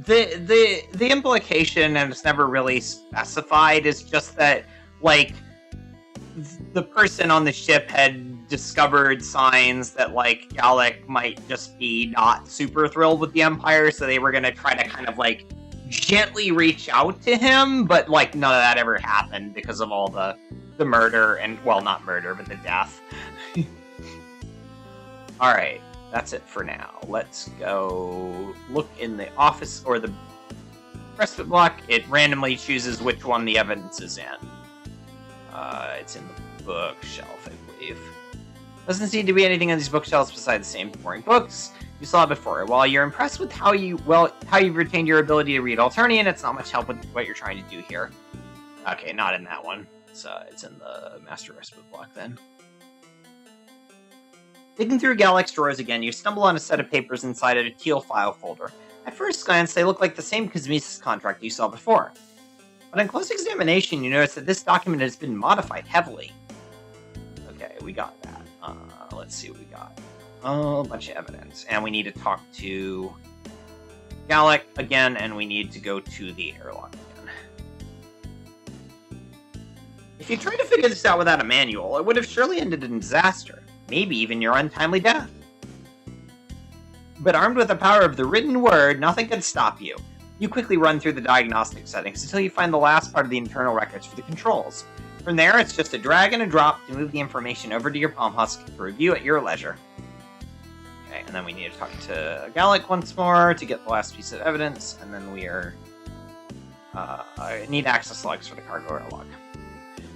The implication, and it's never really specified, is just that, like, the person on the ship had discovered signs that, like, Gallic might just be not super thrilled with the Empire, so they were gonna try to kind of, like, gently reach out to him, but, like, none of that ever happened because of all the murder, and, well, not murder, but the death. Alright, that's it for now. Let's go look in the office, or the respite block. It randomly chooses which one the evidence is in. It's in the bookshelf, I believe. Doesn't seem to be anything on these bookshelves besides the same boring books you saw before. While you're impressed with how you've retained your ability to read Alternia, it's not much help with what you're trying to do here. Okay, not in that one. So it's in the master respite block then. Digging through Gallic's drawers again, you stumble on a set of papers inside a teal file folder. At first glance, they look like the same Kazmisis contract you saw before. But on close examination, you notice that this document has been modified heavily. Okay, we got that. Let's see what we got. Oh, a bunch of evidence. And we need to talk to Gallic again, and we need to go to the airlock again. If you tried to figure this out without a manual, it would have surely ended in disaster. Maybe even your untimely death. But armed with the power of the written word, nothing can stop you. You quickly run through the diagnostic settings until you find the last part of the internal records for the controls. From there, it's just a drag and a drop to move the information over to your palm husk to review at your leisure. Okay, and then we need to talk to Gallic once more to get the last piece of evidence, and then we are... I need access logs for the cargo airlock.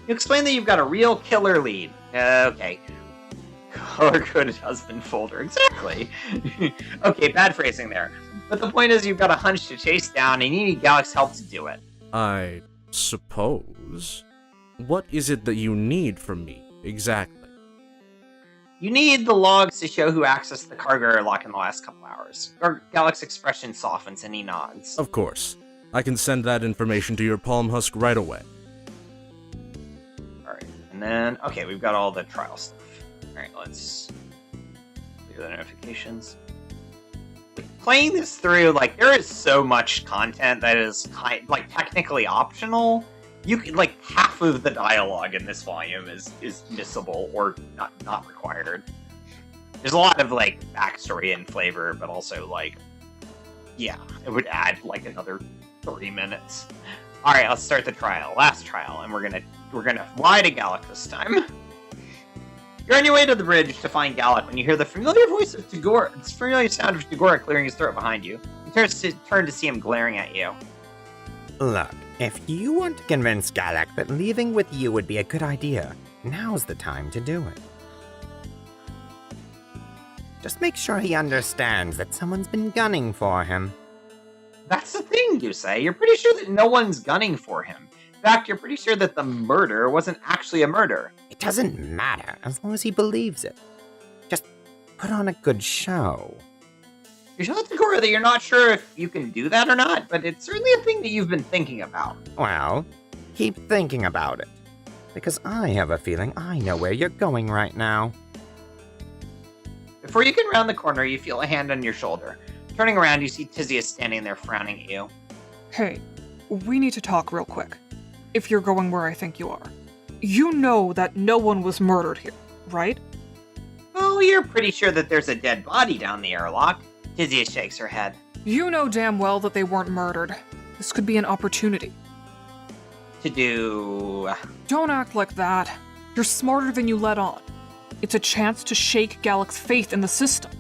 You explain that you've got a real killer lead. Okay. Color-coded husband folder. Exactly. Okay, bad phrasing there. But the point is you've got a hunch to chase down, and you need Gallic's help to do it. I suppose. What is it that you need from me, exactly? You need the logs to show who accessed the cargo airlock in the last couple hours. Gallic's expression softens and he nods. Of course. I can send that information to your palm husk right away. Alright, and then... Okay, we've got all the trial stuff. Alright, let's clear the notifications. Playing this through, like, there is so much content that is, technically optional. You can, like, half of the dialogue in this volume is missable or not required. There's a lot of, like, backstory and flavor, but also, like, yeah, it would add, like, another 30 minutes. Alright, let's start the trial. Last trial, and we're gonna fly to Gallic this time. You're on your way to the bridge to find Gallic when you hear the familiar voice of Tagore. It's familiar sound of Tagore clearing his throat behind you. You turn to see him glaring at you. Look, if you want to convince Gallic that leaving with you would be a good idea, now's the time to do it. Just make sure he understands that someone's been gunning for him. That's the thing, you say. You're pretty sure that no one's gunning for him. In fact, you're pretty sure that the murder wasn't actually a murder. It doesn't matter, as long as he believes it. Just put on a good show. You're telling Tagore that you're not sure if you can do that or not, but it's certainly a thing that you've been thinking about. Well, keep thinking about it. Because I have a feeling I know where you're going right now. Before you can round the corner, you feel a hand on your shoulder. Turning around, you see Tizius standing there frowning at you. Hey, we need to talk real quick. If you're going where I think you are. You know that no one was murdered here, right? Well, you're pretty sure that there's a dead body down the airlock. Tizia shakes her head. You know damn well that they weren't murdered. This could be an opportunity. To do... Don't act like that. You're smarter than you let on. It's a chance to shake Gallic's faith in the system.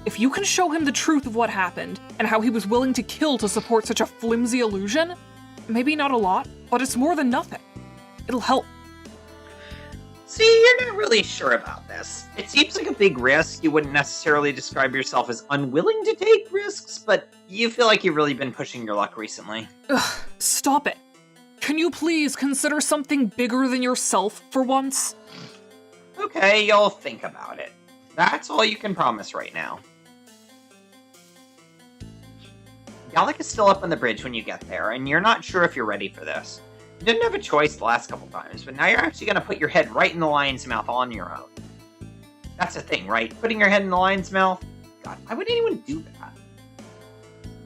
If you can show him the truth of what happened, and how he was willing to kill to support such a flimsy illusion, maybe not a lot, but it's more than nothing. It'll help. See, you're not really sure about this. It seems like a big risk. You wouldn't necessarily describe yourself as unwilling to take risks, but you feel like you've really been pushing your luck recently. Ugh, stop it. Can you please consider something bigger than yourself for once? Okay, you'll think about it. That's all you can promise right now. Gallic is still up on the bridge when you get there, and you're not sure if you're ready for this. You didn't have a choice the last couple times, but now you're actually going to put your head right in the lion's mouth on your own. That's the thing, right? Putting your head in the lion's mouth? God, why would anyone do that?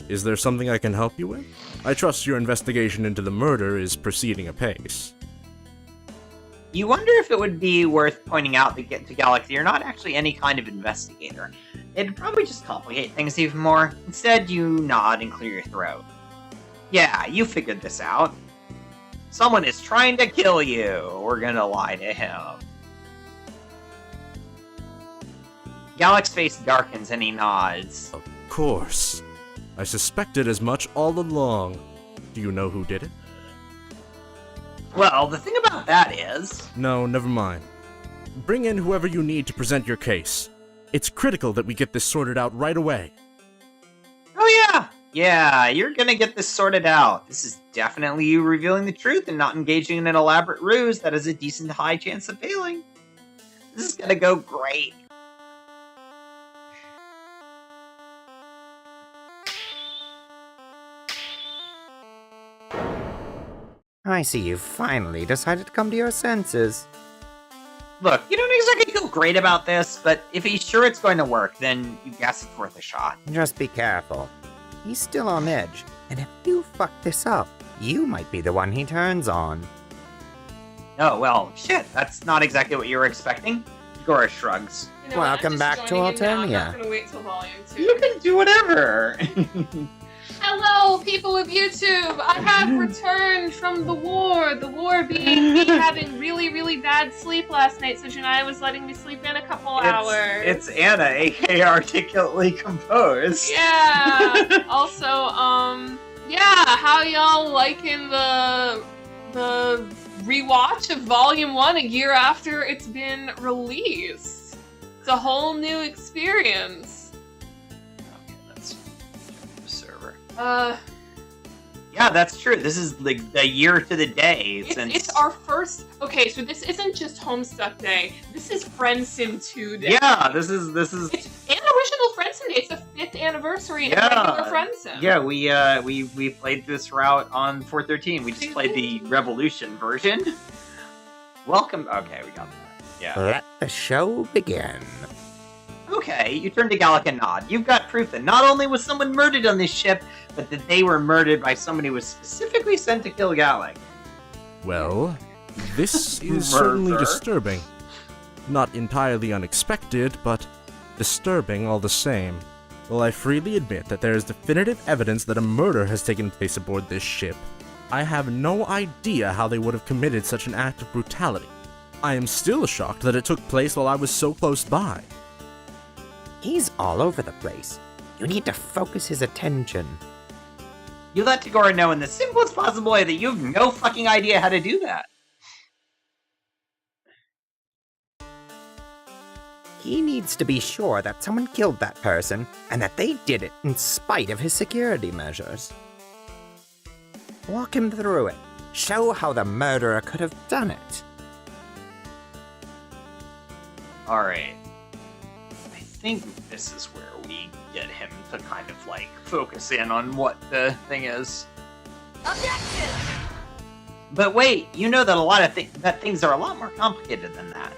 Is there something I can help you with? I trust your investigation into the murder is proceeding apace. You wonder if it would be worth pointing out to Gallic that you're not actually any kind of investigator. It'd probably just complicate things even more. Instead, you nod and clear your throat. Yeah, you figured this out. Someone is trying to kill you. We're gonna lie to him. Gallic's face darkens and he nods. Of course. I suspected as much all along. Do you know who did it? Well, the thing about that is... No, never mind. Bring in whoever you need to present your case. It's critical that we get this sorted out right away. Oh yeah! Yeah, you're gonna get this sorted out. This is definitely you revealing the truth and not engaging in an elaborate ruse that has a decent high chance of failing. This is gonna go great. I see you've finally decided to come to your senses. Look, you don't exactly feel great about this, but if he's sure it's going to work, then you guess it's worth a shot. Just be careful. He's still on edge, and if you fuck this up, you might be the one he turns on. Oh, well, shit, that's not exactly what you were expecting. Gora shrugs. You know what, I'm Welcome just back to joining in now. I'm Alternia. not gonna wait till volume 2. You can do whatever. Hello, people of YouTube! I have returned from the war being me having really, really bad sleep last night, so Janaya was letting me sleep in a couple hours. It's Anna, aka Articulately Composed. Yeah! Also, yeah, how y'all liking the rewatch of Volume 1 a year after it's been released? It's a whole new experience. Okay, that's the server. Yeah, that's true. This is like the year to the day since... It's our first... Okay, so this isn't just Homestuck Day. This is Friendsim 2 Day. Yeah, this is... It's an original Friendsim Day. It's the 5th anniversary of regular Friendsim. Yeah, we played this route on 413. We just played the Revolution version. Welcome... Okay, we got that. Yeah. Let the show begin. Okay, you turn to Gallic and nod. You've got proof that not only was someone murdered on this ship, but that they were murdered by someone who was specifically sent to kill Gallic. Well, this is certainly Murder. disturbing. Not entirely unexpected, but disturbing all the same. While I freely admit that there is definitive evidence that a murder has taken place aboard this ship, I have no idea how they would have committed such an act of brutality. I am still shocked that it took place while I was so close by. He's all over the place. You need to focus his attention. You let Tagora know in the simplest possible way that you have no fucking idea how to do that. He needs to be sure that someone killed that person, and that they did it in spite of his security measures. Walk him through it. Show how the murderer could have done it. Alright. I think this is where we get him to kind of, like, focus in on what the thing is. Objection! But wait, you know that things are a lot more complicated than that.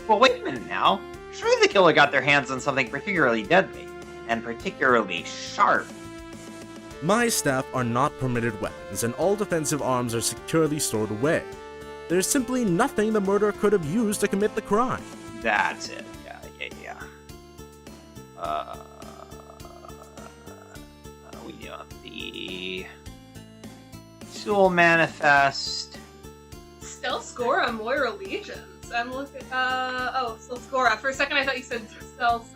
Well, wait a minute now. Surely the killer got their hands on something particularly deadly, and particularly sharp. My staff are not permitted weapons, and all defensive arms are securely stored away. There's simply nothing the murderer could have used to commit the crime. That's it. Yeah. We got the Tool Manifest. Stealth Moira Legions. I'm looking. Stealth. For a second, I thought you said Stealth.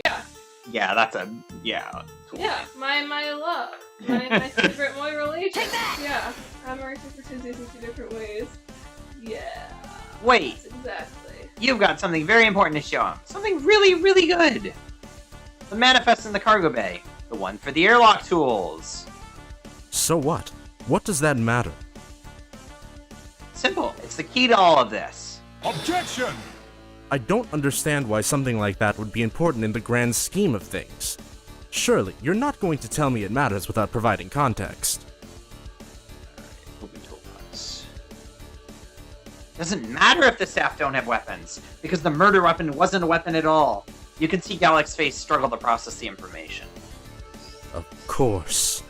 Yeah. Yeah, that's a Tool. Yeah, my love. My favorite Moira Legions. Take that! Yeah. I'm working for Tuesdays in 2 different ways. Yeah. Wait. Exactly. You've got something very important to show him. Something really, really good. The manifest in the cargo bay. The one for the airlock tools. So what? What does that matter? Simple. It's the key to all of this. Objection! I don't understand why something like that would be important in the grand scheme of things. Surely, you're not going to tell me it matters without providing context. Open toolbox. Doesn't matter if the staff don't have weapons, because the murder weapon wasn't a weapon at all. You can see Gallic's face struggle to process the information. Of course.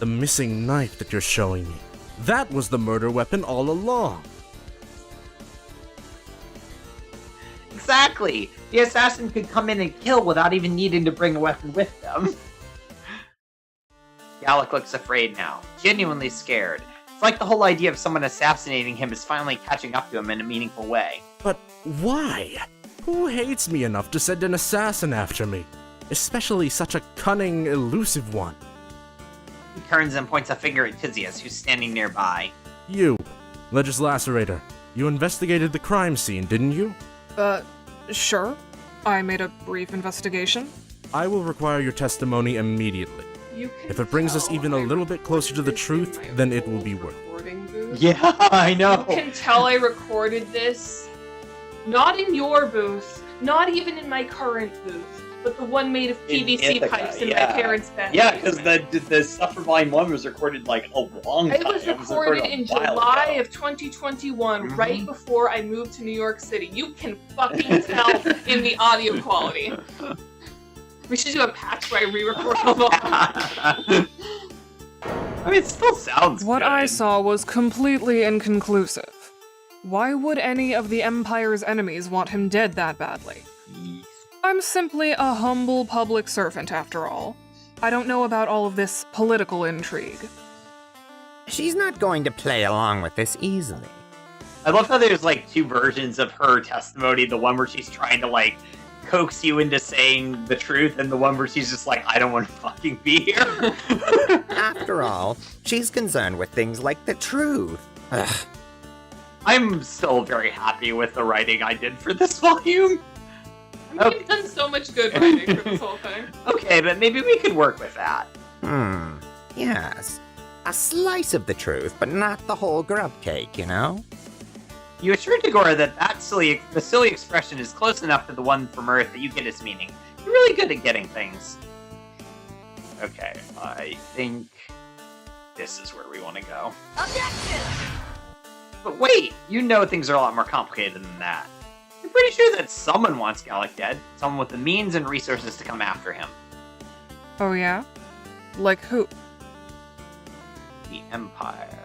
The missing knife that you're showing me. That was the murder weapon all along. Exactly! The assassin could come in and kill without even needing to bring a weapon with them. Gallic looks afraid now, genuinely scared. It's like the whole idea of someone assassinating him is finally catching up to him in a meaningful way. But why? Who hates me enough to send an assassin after me? Especially such a cunning, elusive one. He turns and points a finger at Tizius, who's standing nearby. You, Legis Lacerator, you investigated the crime scene, didn't you? Sure. I made a brief investigation. I will require your testimony immediately. You can If it brings us tell even a I little bit closer to the recorded truth, this in my then it will be worth it. recording booth. Yeah, I know! You can tell I recorded this not in your booth, not even in my current booth, but the one made of In PVC Ithaca, pipes in yeah. my parents' bed. Yeah, because the stuff for Volume 1 was recorded like a long time. It was recorded in a while July ago. of 2021, Mhm. right before I moved to New York City. You can fucking tell in the audio quality. We should do a patch where I re-record them all. I mean, it still sounds What good. I saw was completely inconclusive. Why would any of the Empire's enemies want him dead that badly? I'm simply a humble public servant, after all. I don't know about all of this political intrigue. She's not going to play along with this easily. I love how there's like two versions of her testimony. The one where she's trying to like coax you into saying the truth, and the one where she's just like, I don't want to fucking be here. After all, she's concerned with things like the truth. Ugh. I'm still very happy with the writing I did for this volume. I mean, you've done so much good writing for this whole thing. Okay, but maybe we could work with that. Yes. A slice of the truth, but not the whole grub cake, you know? You assured Tagora that the silly expression is close enough to the one from Earth that you get its meaning. You're really good at getting things. Okay, I think this is where we want to go. Objection! But wait, you know things are a lot more complicated than that. You're pretty sure that someone wants Gallic dead, someone with the means and resources to come after him. Oh yeah? Like who? The Empire.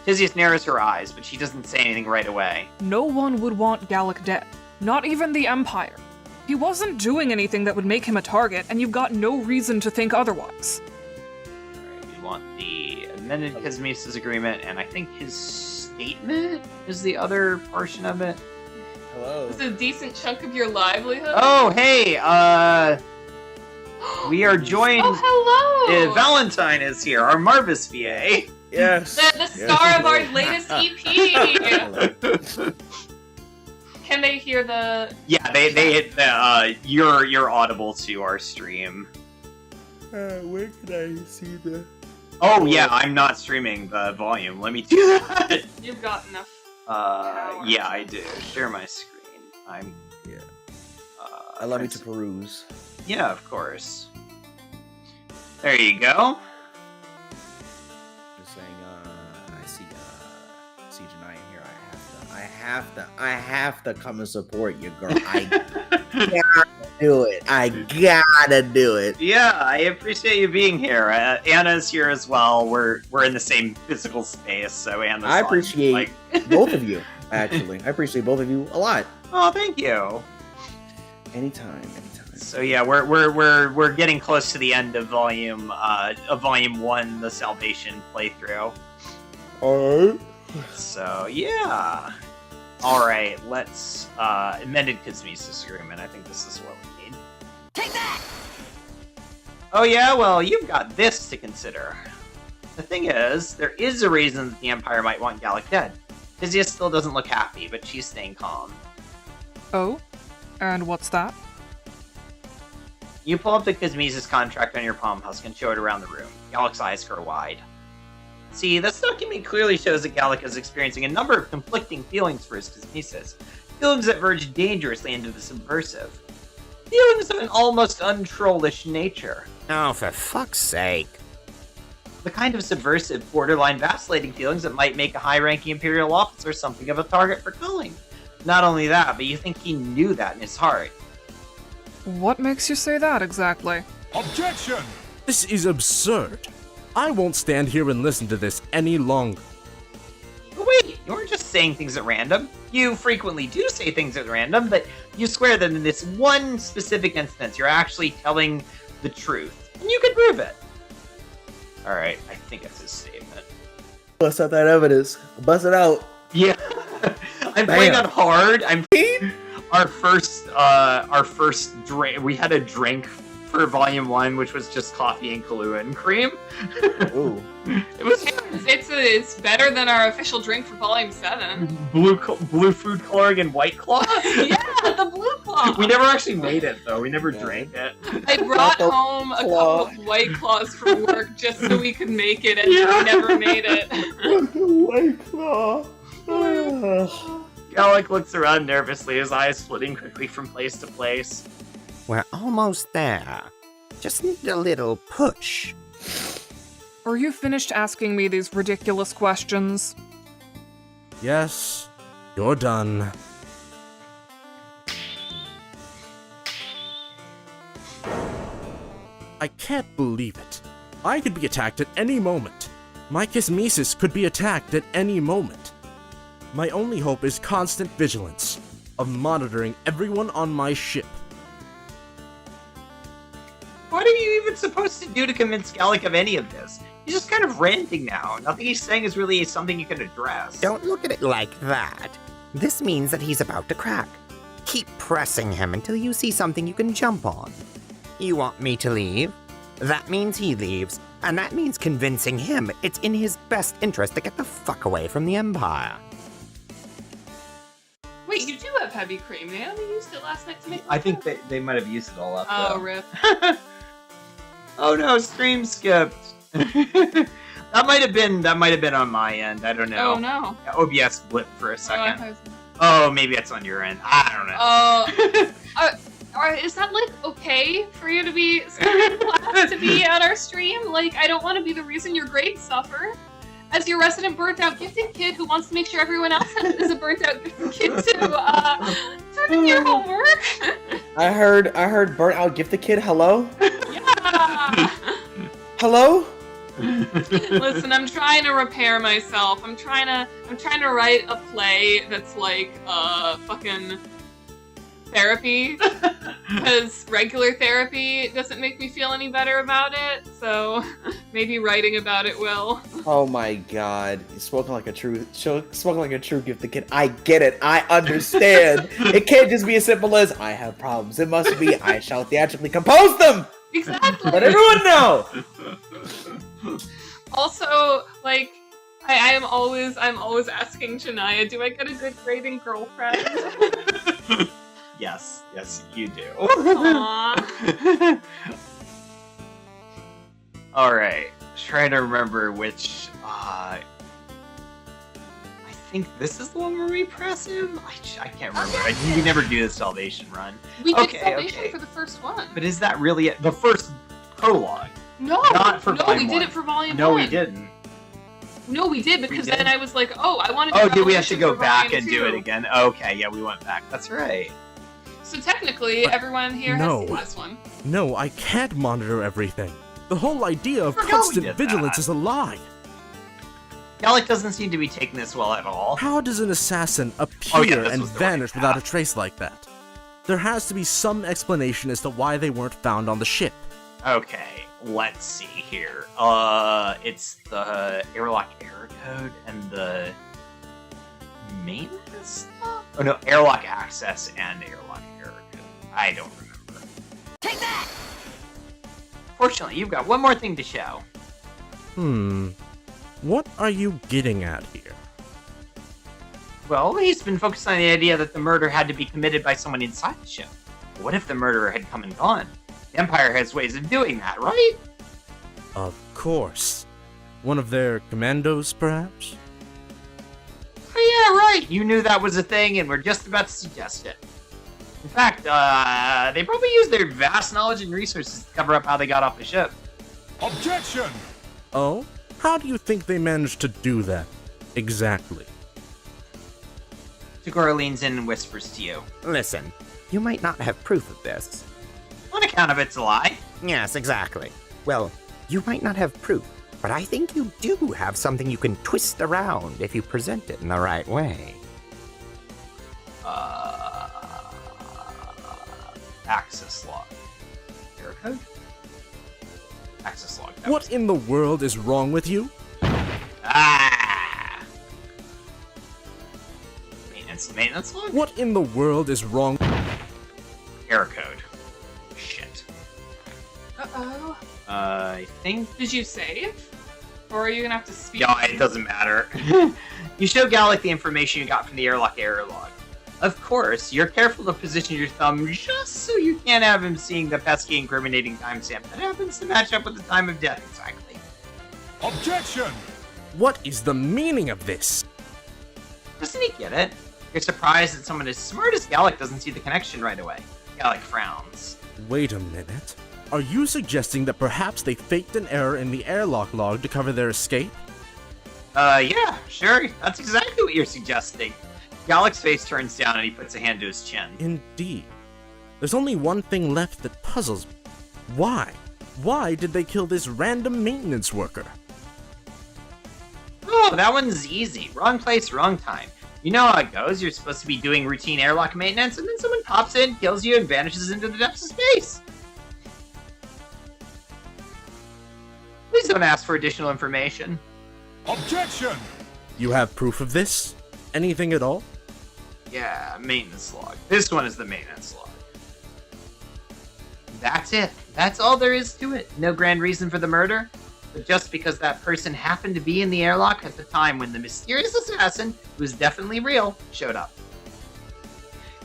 Tizius narrows her eyes, but she doesn't say anything right away. No one would want Gallic dead. Not even the Empire. He wasn't doing anything that would make him a target, and you've got no reason to think otherwise. Alright, we want the amended Kizmesis agreement, and I think his statement is the other portion of it. Hello. It's a decent chunk of your livelihood. Oh, hey, we are joined. Oh, hello! Valentine is here, our Marvis VA. Yes. The star of our latest EP. Can they hear the? Yeah, you're audible to our stream. Where can I see the? Oh yeah, I'm not streaming the volume. Let me do that. You've got enough. Yeah, I do. Share my screen. Yeah. Allow me to Friendsim. peruse. Yeah, of course. There you go. Just saying. I see Janai in here. I have to come and support you, girl. I gotta do it. I gotta do it. Yeah, I appreciate you being here. Anna's here as well. We're in the same physical space, so Anna's. I appreciate like... both of you. Actually, I appreciate both of you a lot. Oh, thank you. Anytime. So yeah, we're getting close to the end of volume 1, the Salvation playthrough. Alright. So yeah. Alright, let's amended Kazmisa's agreement. I think this is what we need. Take that! Oh yeah, well, you've got this to consider. The thing is, there is a reason that the Empire might want Gallic dead. Tizia still doesn't look happy, but she's staying calm. Oh? And what's that? You pull up the Kazmisa's contract on your palm husk and show it around the room. Gallic's eyes grow wide. See, this document clearly shows that Gallic is experiencing a number of conflicting feelings for his Kazmisas. Feelings that verge dangerously into the subversive. Feelings of an almost untrollish nature. Oh, for fuck's sake. The kind of subversive, borderline vacillating feelings that might make a high-ranking Imperial officer something of a target for culling. Not only that, but you think he knew that in his heart. What makes you say that exactly? Objection! This is absurd. I won't stand here and listen to this any longer. But wait, you aren't just saying things at random. You frequently do say things at random, but you swear that in this one specific instance, you're actually telling the truth. And you can prove it. Alright, I think that's his statement. Bust out that evidence. Bust it out. Yeah. I'm playing on hard. Our first drink. We had a drink for volume 1, which was just coffee and Kahlua and cream. Ooh. It was It's better than our official drink for volume 7. blue food coloring and white claw. Yeah, the blue claw. We never actually made it though. We never drank it. I brought home a couple of white claws from work just so we could make it, and we never made it. White claw. Gallic looks around nervously, his eyes flitting quickly from place to place. We're almost there. Just need a little push. Are you finished asking me these ridiculous questions? Yes, you're done. I can't believe it. I could be attacked at any moment. My Kazmisis could be attacked at any moment. My only hope is constant vigilance, of monitoring everyone on my ship. What are you even supposed to do to convince Gallic of any of this? He's just kind of ranting now. Nothing he's saying is really something you can address. Don't look at it like that. This means that he's about to crack. Keep pressing him until you see something you can jump on. You want me to leave? That means he leaves, and that means convincing him it's in his best interest to get the fuck away from the Empire. Wait, you do have heavy cream, man. They used it last night to make. I think they might have used it all up. Oh, though. rip. Oh no, stream skipped. that might have been on my end. I don't know. Oh no. OBS blipped for a Oh, I second. thought it was- Oh, maybe it's on your end. I don't know. Is that like okay for you to be to be at our stream? Like, I don't want to be the reason your grades suffer. As your resident burnt-out gifted kid who wants to make sure everyone else is a burnt-out gifted kid too, turn in your homework. I heard burnt out gifted kid. Hello? Yeah. Hello? Listen, I'm trying to repair myself. I'm trying to write a play that's like fucking therapy, because regular therapy doesn't make me feel any better about it. So maybe writing about it will. Oh my god. You spoken like a true gifted kid. I get it. I understand. It can't just be as simple as I have problems. It must be I shall theatrically compose them. Exactly. Let everyone know. Also, like, I'm always asking Janaya, do I get a good grading girlfriend? Yes, you do. Aww. Alright, trying to remember which, I think this is the one where we press him? I can't remember. We never do the Salvation run. We did Okay, Salvation okay. for the first one. But is that really it? The first prologue? No, Not for no, volume we one. did it for volume No, one. we didn't. No, we did, because did? then I was like, oh, I want to Oh, do did we have to Evolution go for back Volume and do it 2. again? Okay, yeah, we went back. That's right. So technically, everyone here no. has seen this one. No, I can't monitor everything. The whole idea of Forgot we constant did vigilance that. is a lie. Gallic doesn't seem to be taking this well at all. How does an assassin appear this and was the right vanish without a path. trace like that? There has to be some explanation as to why they weren't found on the ship. Okay, let's see here. It's the airlock error code and the maintenance stuff? Oh no, airlock access and airlock error code. I don't remember. Take that! Fortunately, you've got one more thing to show. What are you getting at here? Well, he's been focused on the idea that the murder had to be committed by someone inside the ship. What if the murderer had come and gone? The Empire has ways of doing that, right? Of course. One of their commandos, perhaps? Oh yeah, right. You knew that was a thing and were just about to suggest it. In fact, they probably used their vast knowledge and resources to cover up how they got off the ship. Objection! Oh? How do you think they managed to do that? Exactly. Tagora leans in and whispers to you. Listen, you might not have proof of this. On account of it's a lie. Yes, exactly. Well, you might not have proof, but I think you do have something you can twist around if you present it in the right way. Access log. Error code? Access log. that What was- in the world is wrong with you? Ah! Maintenance log? What in the world is wrong? Error code. Shit. Uh-oh. I think... Did you save? Or are you gonna have to speak? Yeah, it doesn't matter. You show Gallic the information you got from the airlock error log. Of course, you're careful to position your thumb just so you can't have him seeing the pesky incriminating timestamp that happens to match up with the time of death exactly. Objection! What is the meaning of this? Doesn't he get it? You're surprised that someone as smart as Gallic doesn't see the connection right away. Gallic frowns. Wait a minute. Are you suggesting that perhaps they faked an error in the airlock log to cover their escape? Yeah, sure. That's exactly what you're suggesting. Gallic's face turns down and he puts a hand to his chin. Indeed. There's only one thing left that puzzles me. Why? Why did they kill this random maintenance worker? Oh, that one's easy. Wrong place, wrong time. You know how it goes. You're supposed to be doing routine airlock maintenance, and then someone pops in, kills you, and vanishes into the depths of space. Please don't ask for additional information. Objection! You have proof of this? Anything at all? Yeah, maintenance log. This one is the maintenance log. That's it. That's all there is to it. No grand reason for the murder, but just because that person happened to be in the airlock at the time when the mysterious assassin, who's definitely real, showed up.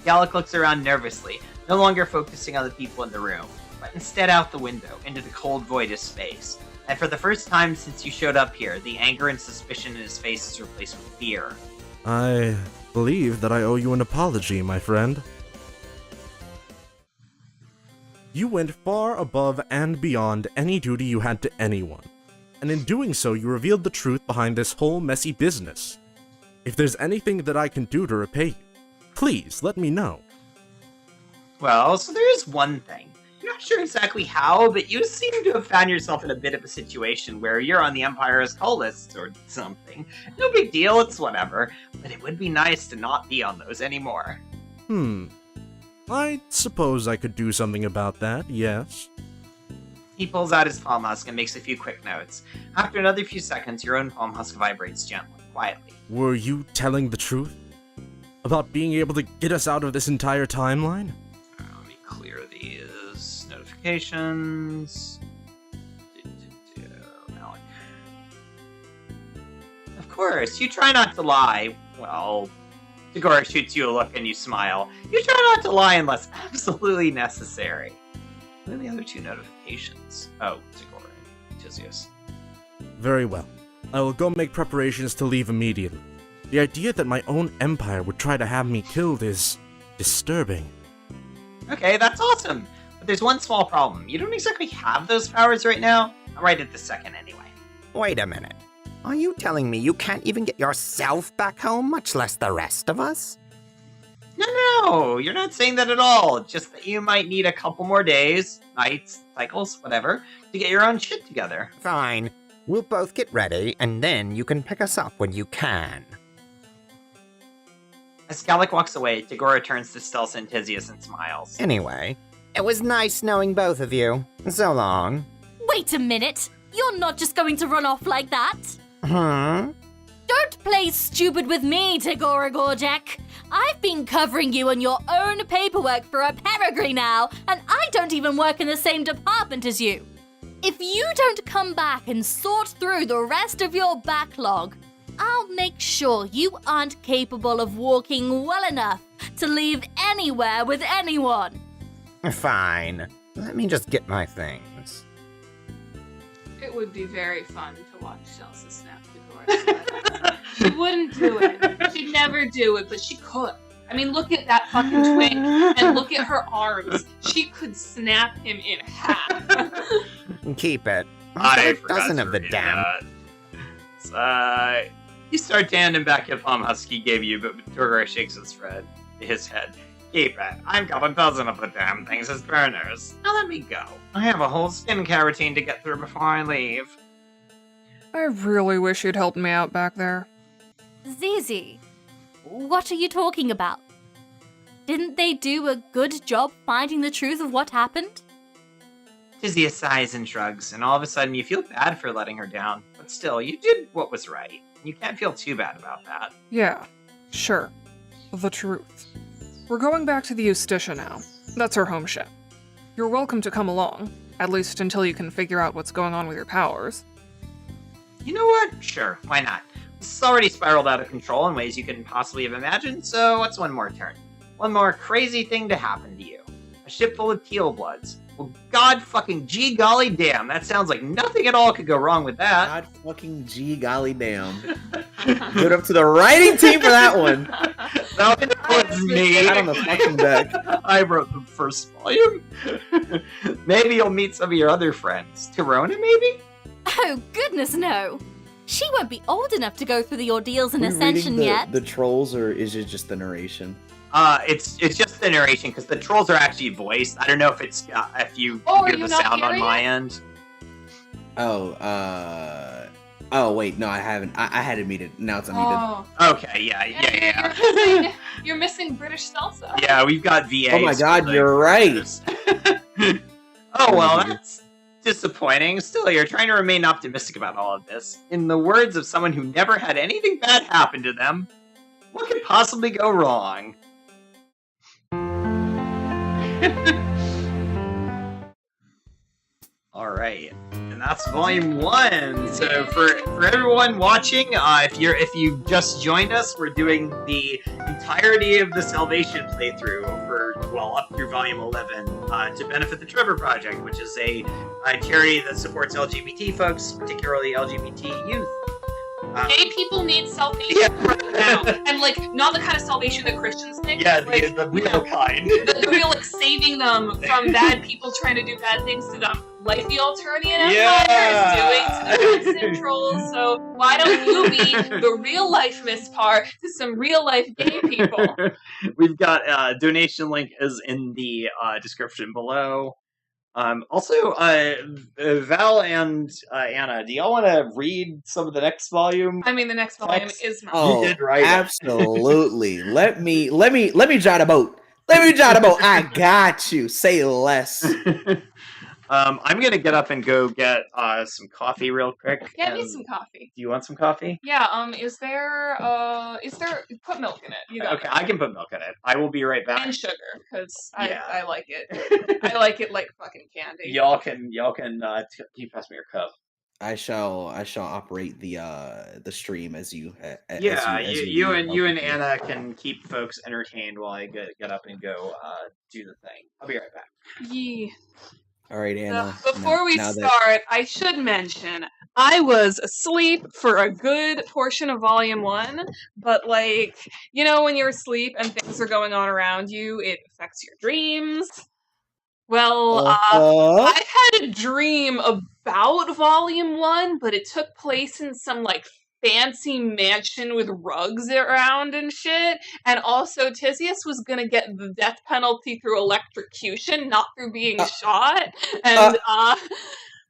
Gallic looks around nervously, no longer focusing on the people in the room, but instead out the window, into the cold void of space. And for the first time since you showed up here, the anger and suspicion in his face is replaced with fear. I believe that I owe you an apology, my friend. You went far above and beyond any duty you had to anyone, and in doing so you revealed the truth behind this whole messy business. If there's anything that I can do to repay you, please let me know. Well, so there is one thing. I'm not sure exactly how, but you seem to have found yourself in a bit of a situation where you're on the Empire's call list or something. No big deal, it's whatever. But it would be nice to not be on those anymore. I suppose I could do something about that, yes. He pulls out his palm husk and makes a few quick notes. After another few seconds, your own palm husk vibrates gently, quietly. Were you telling the truth? About being able to get us out of this entire timeline? Let me clear these notifications. Of course, you try not to lie. Well, Tagora shoots you a look and you smile. You try not to lie unless absolutely necessary. What are the other two notifications? Oh, Tagora and Tizius. Very well. I will go make preparations to leave immediately. The idea that my own empire would try to have me killed is disturbing. Okay, that's awesome. But there's one small problem. You don't exactly have those powers right now. Right at this second, anyway. Wait a minute. Are you telling me you can't even get yourself back home, much less the rest of us? No, you're not saying that at all. Just that you might need a couple more days, nights, cycles, whatever, to get your own shit together. Fine. We'll both get ready, and then you can pick us up when you can. As Gallic walks away, Tagora turns to Stelsa and Tisius and smiles. Anyway, it was nice knowing both of you. So long. Wait a minute! You're not just going to run off like that! Don't play stupid with me, Tagora Gorjek! I've been covering you on your own paperwork for a peregrine now, and I don't even work in the same department as you. If you don't come back and sort through the rest of your backlog, I'll make sure you aren't capable of walking well enough to leave anywhere with anyone. Fine. Let me just get my things. It would be very fun to watch Chelsea snap Tagora's head. She wouldn't do it. She'd never do it, but she could. I mean, look at that fucking twink, and look at her arms. She could snap him in half. Keep it. I A forgot dozen to of the read damn. that. You start to hand him back your palm Husky gave you, but Tagora shakes his head. Keep it. I've got a dozen of the damn things as burners. Now let me go. I have a whole skincare routine to get through before I leave. I really wish you'd helped me out back there. Zizi, what are you talking about? Didn't they do a good job finding the truth of what happened? Tizia sighs and shrugs, and all of a sudden you feel bad for letting her down. But still, you did what was right. You can't feel too bad about that. Yeah, sure. The truth. We're going back to the Eustitia now. That's her home ship. You're welcome to come along, at least until you can figure out what's going on with your powers. You know what? Sure, why not? This has already spiraled out of control in ways you couldn't possibly have imagined, so what's one more turn? One more crazy thing to happen to you. A ship full of teal bloods. Well, god fucking gee golly damn, that sounds like nothing at all could go wrong with that. God fucking gee golly damn. Good up to the writing team for that one. That was me. Pat on the fucking back. I wrote the first volume. Maybe you'll meet some of your other friends. Tirona, maybe? Oh, goodness no! She won't be old enough to go through the ordeals in Are we reading Ascension yet. the trolls, or is it just the narration? It's just the narration because the trolls are actually voiced. I don't know if it's if you Oh, are hear you the not sound on hearing my it? end. Oh wait, no, I haven't. I had it muted. Now it's unmuted. Oh. Okay, yeah. You're missing British salsa. Yeah, we've got VA. Oh my god, you're right. Oh well, that's disappointing. Still, you're trying to remain optimistic about all of this. In the words of someone who never had anything bad happen to them, what could possibly go wrong? All right, and that's volume 1. So for everyone watching, if you just joined us, we're doing the entirety of the Salvation playthrough up through volume 11 to benefit the Trevor Project, which is a charity that supports LGBT folks, particularly LGBT youth. Gay people need salvation Yeah. right now, and like not the kind of salvation that Christians think. Yeah, like, the real kind. the real like saving them from bad people trying to do bad things to them, like the Alternia Empire is doing to the Friendsim trolls. So why don't you be the real life Mispar to some real life gay people? We've got donation link is in the description below. Also, Val and Anna, do y'all want to read some of the next volume? I mean, the next volume Text. is mine. Oh, You did right. absolutely. Let me jot a boat. Let me jot a boat. I got you. Say less. I'm gonna get up and go get some coffee real quick. Get me and- some coffee. Do you want some coffee? Yeah. Is there put milk in it? You got Okay, it. I can put milk in it. I will be right back. And sugar, because Yeah. I like it. I like it like fucking candy. Y'all can can you pass me your cup? I shall operate the stream as you. Yeah, as you and do. Anna can keep folks entertained while I get up and go do the thing. I'll be right back. Yee. All right, Anna. Before we now that- start, I should mention I was asleep for a good portion of Volume 1, but like, you know, when you're asleep and things are going on around you, it affects your dreams. Well, I had a dream about Volume 1, but it took place in some, like, fancy mansion with rugs around and shit, and also Tysius was gonna get the death penalty through electrocution, not through being shot, and,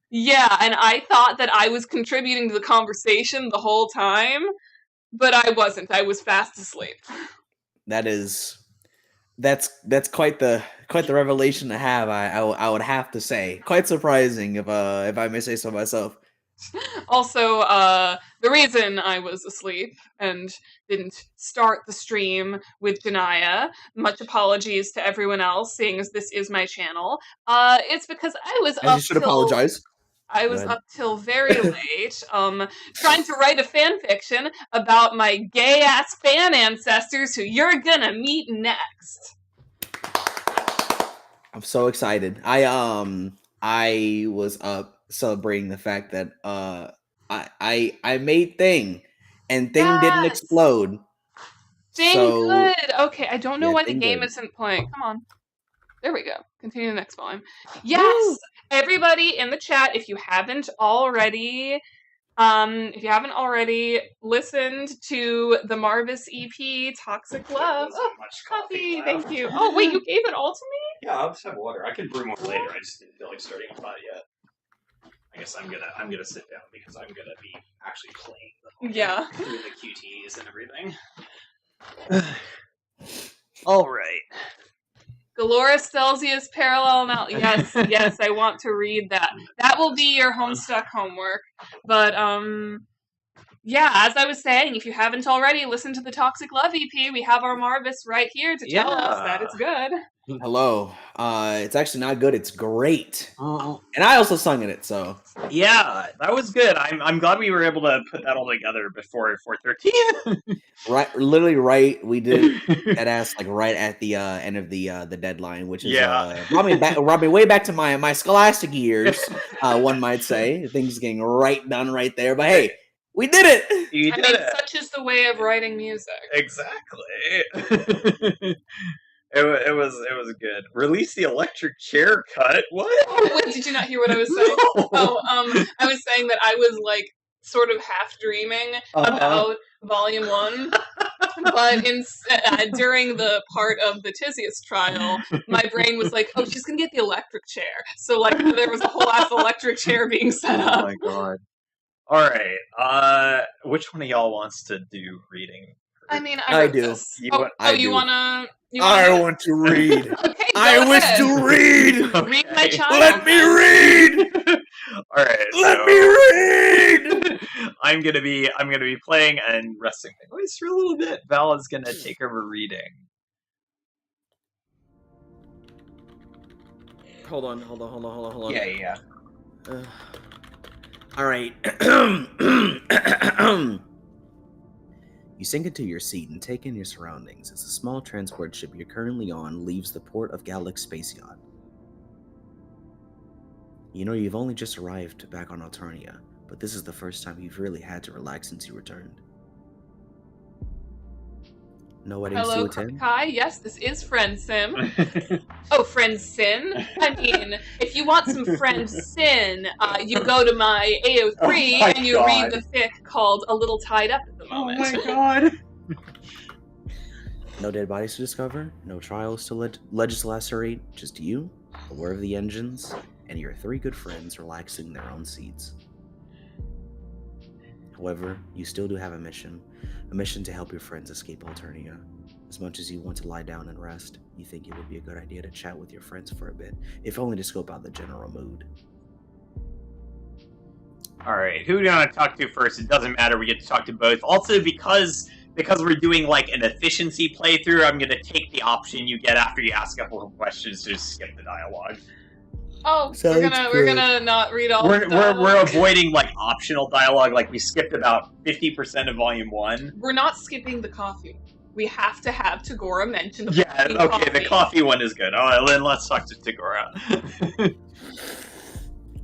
yeah, and I thought that I was contributing to the conversation the whole time, but I wasn't. I was fast asleep. That's quite the revelation to have. I would have to say, quite surprising if I may say so myself. Also, the reason I was asleep and didn't start the stream with Janaya, much apologies to everyone else, seeing as this is my channel, it's because I was You should apologize. I was up till very late, trying to write a fan fiction about my gay-ass fan ancestors who you're gonna meet next. I'm so excited. I was up celebrating the fact that I made Thing, and Thing didn't explode. Dang So, good! Okay, I don't know yeah, why the Thing game good. isn't playing. Come on. There we go. Continue the next volume. Yes! Everybody in the chat, if you haven't already listened to the Marvis EP, Toxic Love. Oh, coffee, thank you. Oh, wait, you gave it all to me? Yeah, I'll just have water. I can brew more later. I just didn't feel like starting a pot yet. I guess I'm gonna sit down because I'm gonna be actually playing the whole Yeah. through the QTs and everything. All right. Dolores Celsius Parallel Now. Yes, yes, I want to read that. That will be your Homestuck homework. But, yeah, as I was saying, if you haven't already listened to the Toxic Love EP, we have our Marvis right here to tell us that it's good. Hello. It's actually not good. It's great. And I also sung in it, so. Yeah, that was good. I'm glad we were able to put that all together before 413. Literally right. We did that ass like right at the end of the deadline, which is brought me way back to my scholastic years. One might say things getting done right there. But hey, we did it. You did it. Such is the way of writing music. Exactly. It was good. Release the electric chair cut. What? Oh, wait, did you not hear what I was saying? No. Oh, I was saying that I was like sort of half dreaming about Volume 1, but during the part of the Tysius trial, my brain was like, oh, she's gonna get the electric chair. So like there was a whole ass electric chair being set up. Oh my god. Alright, which one of y'all wants to do reading? I mean, I do. This. You wanna I want to read. Okay, I wish to read. Okay. Read my child. Let me read. All right. Let me read. I'm gonna be playing and resting my voice for a little bit. Val is gonna take over reading. Hold on. Yeah. All right. You sink into your seat and take in your surroundings as the small transport ship you're currently on leaves the port of Gallic's space yacht. You know, you've only just arrived back on Alternia, but this is the first time you've really had to relax since you returned. No weddings to attend? Kai. Yes, this is Friendsim. Oh, Friendsim? I mean, if you want some Friendsim, you go to my AO3 and you read the fic called A Little Tied Up at the moment. Oh my god. No dead bodies to discover, no trials to legislacerate, just you, the whir of the engines, and your 3 good friends relaxing in their own seats. However, you still do have a mission to help your friends escape Alternia. As much as you want to lie down and rest, you think it would be a good idea to chat with your friends for a bit, if only to scope out the general mood. Alright, who do you want to talk to first? It doesn't matter, we get to talk to both. Also, because we're doing like an efficiency playthrough, I'm gonna take the option you get after you ask a couple of questions to just skip the dialogue. Oh, we're gonna not read all the dialogue. We're avoiding like optional dialogue, like we skipped about 50% of Volume 1. We're not skipping the coffee. We have to have Tagora mention the okay, coffee. The coffee one is good. Alright, then let's talk to Tagora.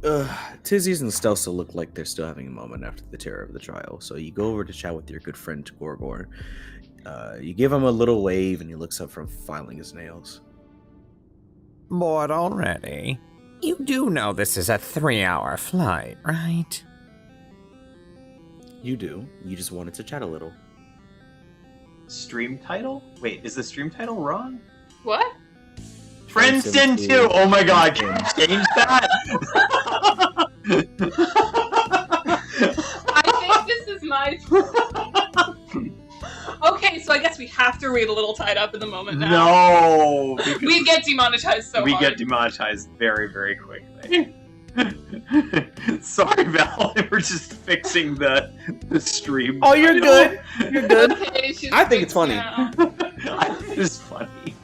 Tizzies and Stelsa look like they're still having a moment after the terror of the trial, so you go over to chat with your good friend Gorgor. You give him a little wave and he looks up from filing his nails. Bored already? You do know this is a 3-hour flight, right? You do. You just wanted to chat a little. Stream title? Wait, is the stream title wrong? What? Friendsim 2! Oh my god, can you change that? I think this is my... Okay, so I guess we have to read a little tied up in the moment now. No! We get demonetized so we hard. get demonetized very, very quickly. Sorry, Val. We're just fixing the stream. Oh, you're title. good. You're good. Okay, she's I think it's fixed funny. now. I think it's funny.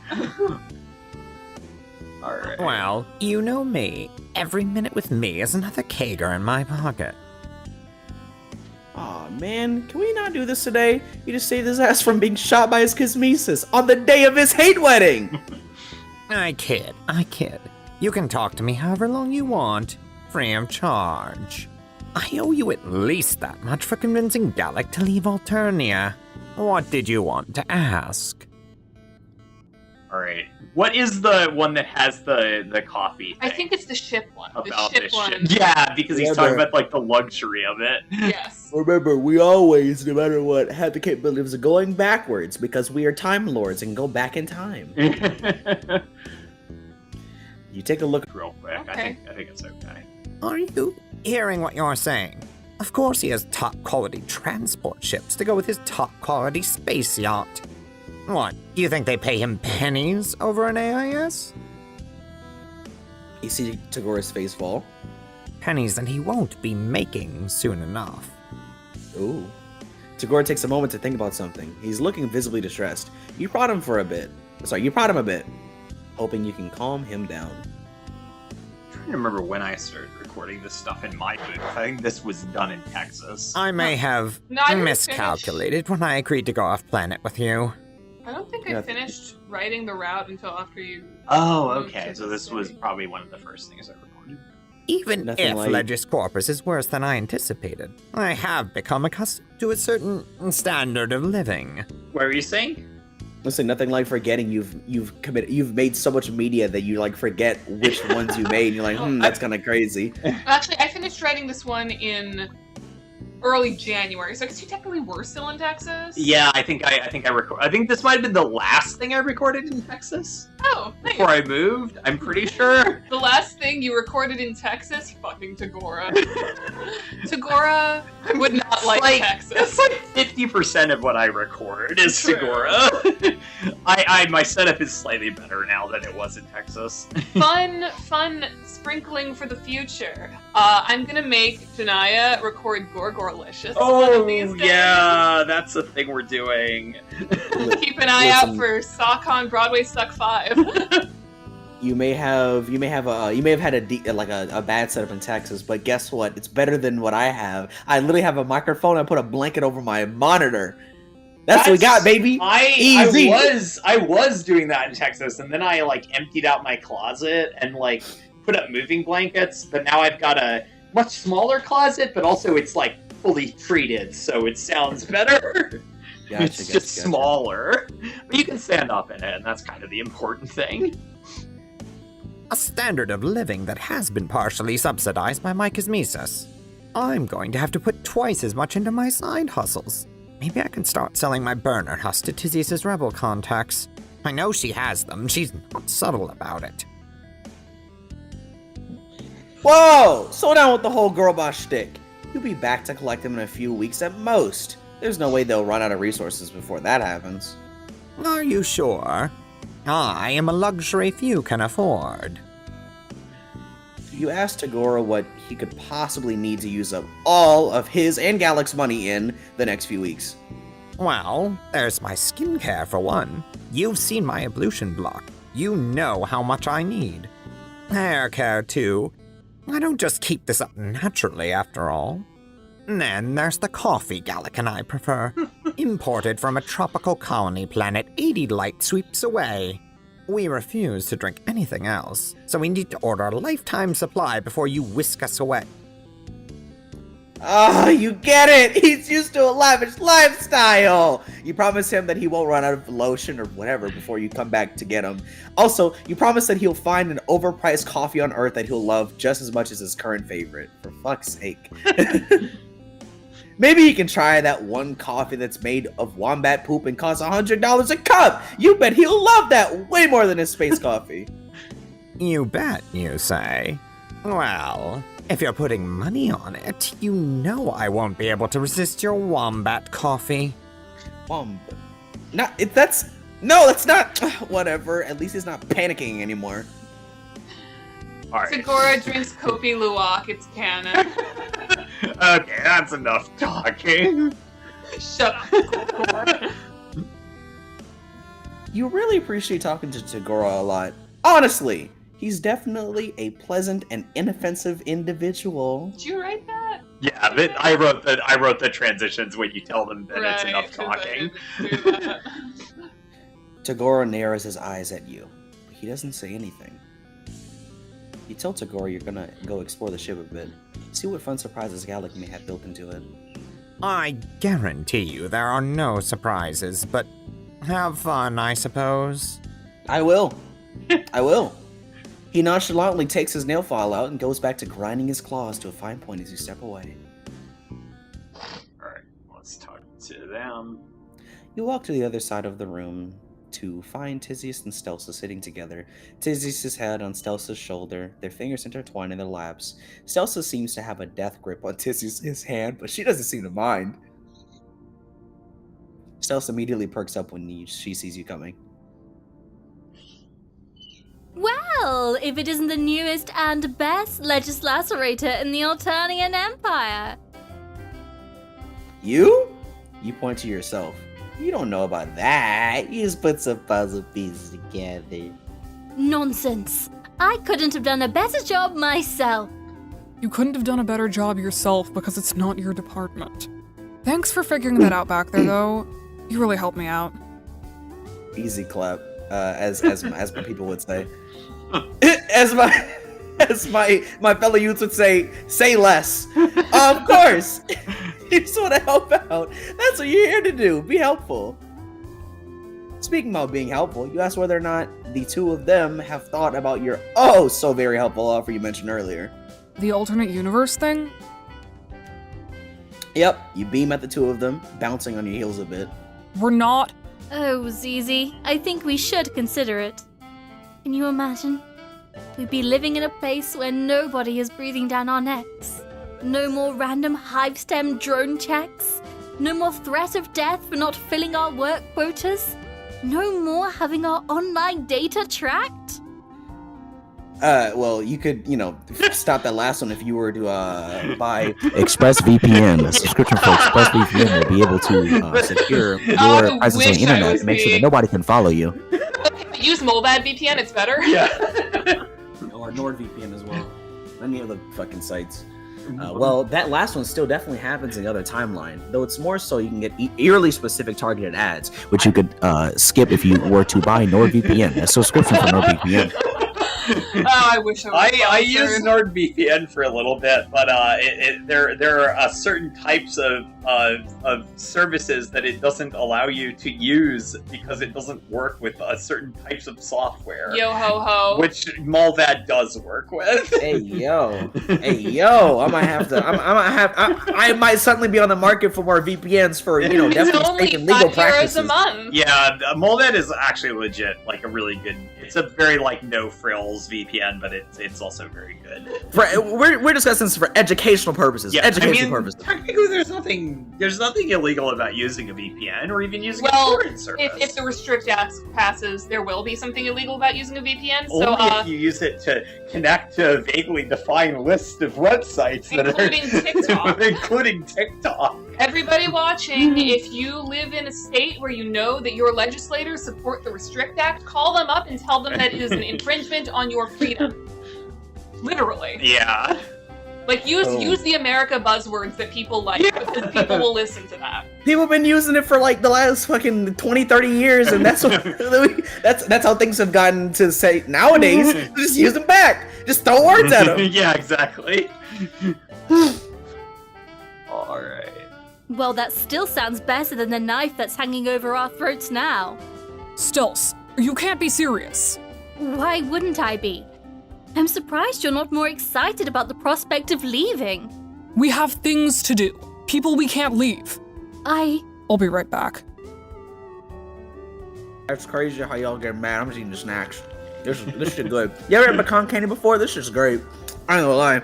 Alright. Well, you know me. Every minute with me is another Kager in my pocket. Aw, man, can we not do this today? You just saved his ass from being shot by his kismesis on the day of his hate wedding! I kid. You can talk to me however long you want, free of charge. I owe you at least that much for convincing Gallic to leave Alternia. What did you want to ask? Alright. What is the one that has the coffee thing? I think it's the ship one. about the ship this one. shit. Yeah, because he's talking Remember- about like the luxury of it. Yes. Remember, we always, no matter what, have the capabilities of going backwards because we are Time Lords and go back in time. You take a look. Real quick, Okay. I think it's okay. Are you hearing what you're saying? Of course he has top-quality transport ships to go with his top-quality space yacht. What, you think they pay him pennies over an AIS? You see Tagora's face fall. Pennies that he won't be making soon enough. Ooh. Tagora takes a moment to think about something. He's looking visibly distressed. You prod him a bit, hoping you can calm him down. I'm trying to remember when I started recording this stuff in my booth. I think this was done in Texas. I may have No, I didn't miscalculated when I agreed to go off-planet with you. I don't think I Yeah. finished writing the route until after you. Oh, moved okay. to So the this was city. probably one of the first things I recorded. Even Nothing if like- Legis Corpus is worse than I anticipated, I have become accustomed to a certain standard of living. What were you saying? Listen, nothing like forgetting you've made so much media that you like forget which ones you made. And you're like, that's kind of crazy. Actually, I finished writing this one in early January, so I guess you technically were still in Texas. Yeah, I think I recorded. I think this might have been the last thing I recorded in Texas Oh, nice. before I moved. I'm pretty sure. The last thing you recorded in Texas, fucking Tagora. Tagora would not like That's Texas. like 50% of what I record is True. Segura. My setup is slightly better now than it was in Texas. Fun sprinkling for the future. I'm gonna make Janaya record Gorgorlicious one of these days. yeah, that's the thing we're doing. Keep an eye out Listen. for SockCon Broadway Suck 5. You may have had a bad setup in Texas, but guess what? It's better than what I have. I literally have a microphone. I put a blanket over my monitor. That's what we got, baby. Easy. I was doing that in Texas, and then I like emptied out my closet and like put up moving blankets. But now I've got a much smaller closet, but also it's like fully treated, so it sounds better. Gotcha, It's gotcha, just gotcha. smaller, but you can stand up in it, and that's kind of the important thing. A standard of living that has been partially subsidized by my Kismesis. I'm going to have to put twice as much into my side hustles. Maybe I can start selling my burner husk to Tizis' rebel contacts. I know she has them, she's not subtle about it. Whoa! Slow down with the whole girl boss shtick. You'll be back to collect them in a few weeks at most. There's no way they'll run out of resources before that happens. Are you sure? I am a luxury few can afford. You asked Tagora what he could possibly need to use up all of his and Gallic's money in the next few weeks. Well, there's my skincare for one. You've seen my ablution block. You know how much I need. Hair care too. I don't just keep this up naturally after all. And then there's the coffee Gallic and I prefer. Imported from a tropical colony planet 80 light sweeps away. We refuse to drink anything else, so we need to order a lifetime supply before you whisk us away. Oh, you get it! He's used to a lavish lifestyle! You promise him that he won't run out of lotion or whatever before you come back to get him. Also, you promise that he'll find an overpriced coffee on Earth that he'll love just as much as his current favorite. For fuck's sake. Maybe he can try that one coffee that's made of wombat poop and costs $100 a cup! You bet he'll love that way more than his space coffee. You bet, you say? Well, if you're putting money on it, you know I won't be able to resist your wombat coffee. That's not. Whatever. At least he's not panicking anymore. All right. Segura drinks Kopi Luwak. It's canon. Okay, that's enough talking. Shut up. You really appreciate talking to Tagora a lot. Honestly, he's definitely a pleasant and inoffensive individual. Did you write that? Yeah, but I wrote the transitions when you tell them that it's Right, enough 'cause I talking. didn't do that. Tagora narrows his eyes at you, but he doesn't say anything. You tell Tagora you're gonna go explore the ship a bit, see what fun surprises Gallic may have built into it. I guarantee you there are no surprises, but have fun, I suppose. I will. I will. He nonchalantly takes his nail file out and goes back to grinding his claws to a fine point as you step away. Alright, let's talk to them. You walk to the other side of the room to find Tisius and Stelsa sitting together. Tisius' head on Stelsa's shoulder, their fingers intertwined in their laps. Stelsa seems to have a death grip on Tisius' hand, but she doesn't seem to mind. Stelsa immediately perks up when she sees you coming. Well, if it isn't the newest and best legislator in the Alternian Empire. You? You point to yourself. You don't know about that. You just put some puzzle pieces together. Nonsense. I couldn't have done a better job myself. You couldn't have done a better job yourself because it's not your department. Thanks for figuring that out back there, though. You really helped me out. Easy clap, as my people would say. As my fellow youths would say less. Of course. You just want to help out. That's what you're here to do. Be helpful. Speaking about being helpful, you asked whether or not the two of them have thought about your so very helpful offer you mentioned earlier. The alternate universe thing? Yep, you beam at the two of them, bouncing on your heels a bit. We're not. Oh, Zizi, I think we should consider it. Can you imagine? We'd be living in a place where nobody is breathing down our necks. No more random hive stem drone checks. No more threat of death for not filling our work quotas. No more having our online data tracked. Well, you could, stop that last one if you were to, buy ExpressVPN. A subscription for ExpressVPN will be able to, secure your presence on the internet to make sure that nobody can follow you. Use Molbad VPN, it's better. Yeah. Or NordVPN as well. Any of the fucking sites. Well, that last one still definitely happens in the other timeline, though it's more so you can get eerily specific targeted ads, which you could skip if you were to buy NordVPN, a subscription for NordVPN. I wish I used NordVPN for a little bit, but there are certain types of services that it doesn't allow you to use because it doesn't work with certain types of software. Yo ho ho. Which Molvad does work with. Hey yo, I might suddenly be on the market for more VPNs for definitely safe and legal practices. a month. Yeah, Molvad is actually legit, like a really good. It's a very no frills VPN, but it's also very good. We're discussing this for educational purposes. Yeah, purposes. Technically, there's nothing illegal about using a VPN or even using a torrent service. If the restrict passes, there will be something illegal about using a VPN. Only if you use it to connect to a vaguely defined list of websites including TikTok. Including TikTok. Everybody watching, if you live in a state where you know that your legislators support the Restrict Act, call them up and tell them that it is an infringement on your freedom. Literally. Yeah. Use the America buzzwords that people like, because people will listen to that. People have been using it for the last fucking 20, 30 years, and that's that's how things have gotten to say nowadays. Just use them back. Just throw words at them. Yeah, exactly. Alright. Well, that still sounds better than the knife that's hanging over our throats now. Stels, you can't be serious. Why wouldn't I be? I'm surprised you're not more excited about the prospect of leaving. We have things to do. People we can't leave. I'll be right back. That's crazy how y'all get mad. I'm just eating the snacks. This shit good. You ever had pecan candy before? This shit's great. I ain't gonna lie.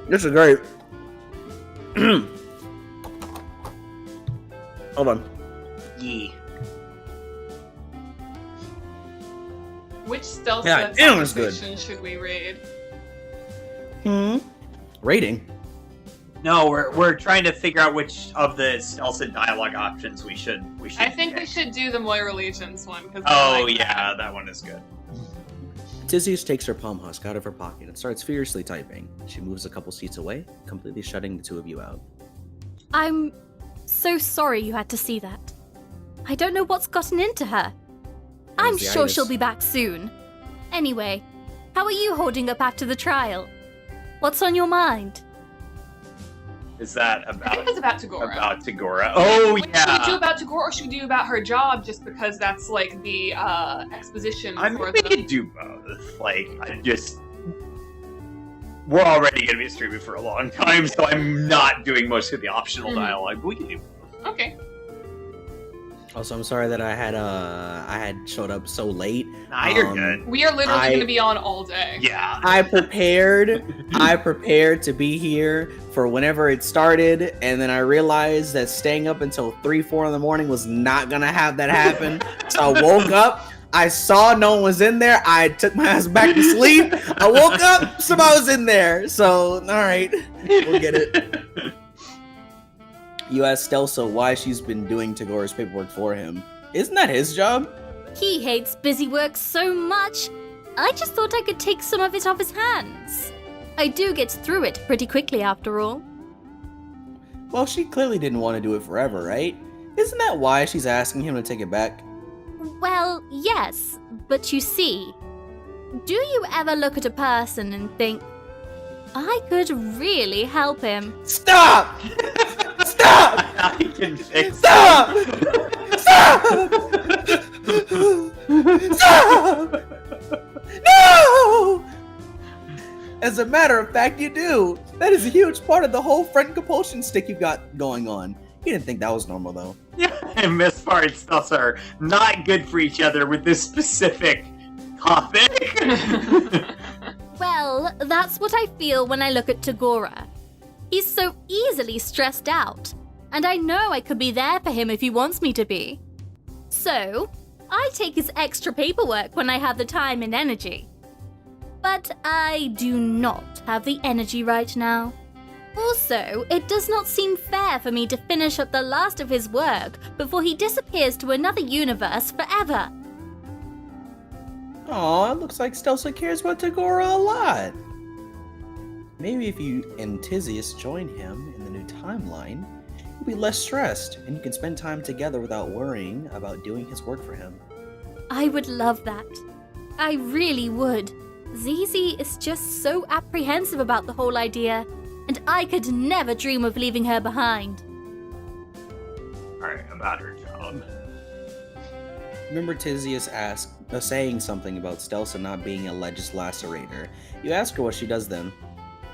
This is great. Hold on. Yee. Which stealth Yeah, damn, it's good. section should we raid? Rating. No, we're trying to figure out which of the stealth and dialogue options we should. I think we should do the Moira Legions one. Cause That one is good. Tizzius takes her palm husk out of her pocket and starts furiously typing. She moves a couple seats away, completely shutting the two of you out. I'm so sorry you had to see that. I don't know what's gotten into her. I'm sure she'll be back soon. Anyway, how are you holding up after the trial? What's on your mind? Is that I about think it's about Tagora. about Tagora? Oh Wait, yeah. Should we do about Tagora or should we do about her job just because that's like the exposition I mean, for we the... could do both. Like, we're already gonna be streaming for a long time, so I'm not doing most of the optional dialogue. But we can do both. Okay. Also, I'm sorry that I had showed up so late. Nah, you're good. We are literally going to be on all day. Yeah. I prepared to be here for whenever it started, and then I realized that staying up until 3-4 in the morning was not gonna have that happen. So I woke up, I saw no one was in there, I took my ass back to sleep, I woke up, somebody was in there. So, alright, we'll get it. You asked Stelsa why she's been doing Tagora's paperwork for him. Isn't that his job? He hates busy work so much, I just thought I could take some of it off his hands. I do get through it pretty quickly after all. Well, she clearly didn't want to do it forever, right? Isn't that why she's asking him to take it back? Well, yes, but you see, do you ever look at a person and think, I could really help him? Stop! Stop! I can fix Stop! Stop! Stop! No! As a matter of fact, you do. That is a huge part of the whole friend compulsion stick you got going on. You didn't think that was normal, though. Yeah, and Miss Far and Stuff are not good for each other with this specific topic. Well, that's what I feel when I look at Tagora. He's so easily stressed out, and I know I could be there for him if he wants me to be. So, I take his extra paperwork when I have the time and energy. But I do not have the energy right now. Also, it does not seem fair for me to finish up the last of his work before he disappears to another universe forever. Aw, it looks like Stelsa cares about Tagora a lot. Maybe if you and Tizzius join him in the new timeline, you'll be less stressed, and you can spend time together without worrying about doing his work for him. I would love that. I really would. Zizi is just so apprehensive about the whole idea, and I could never dream of leaving her behind. Alright, about her job. Remember Tizzius saying something about Stelsa not being a legislacerator. You ask her what she does then.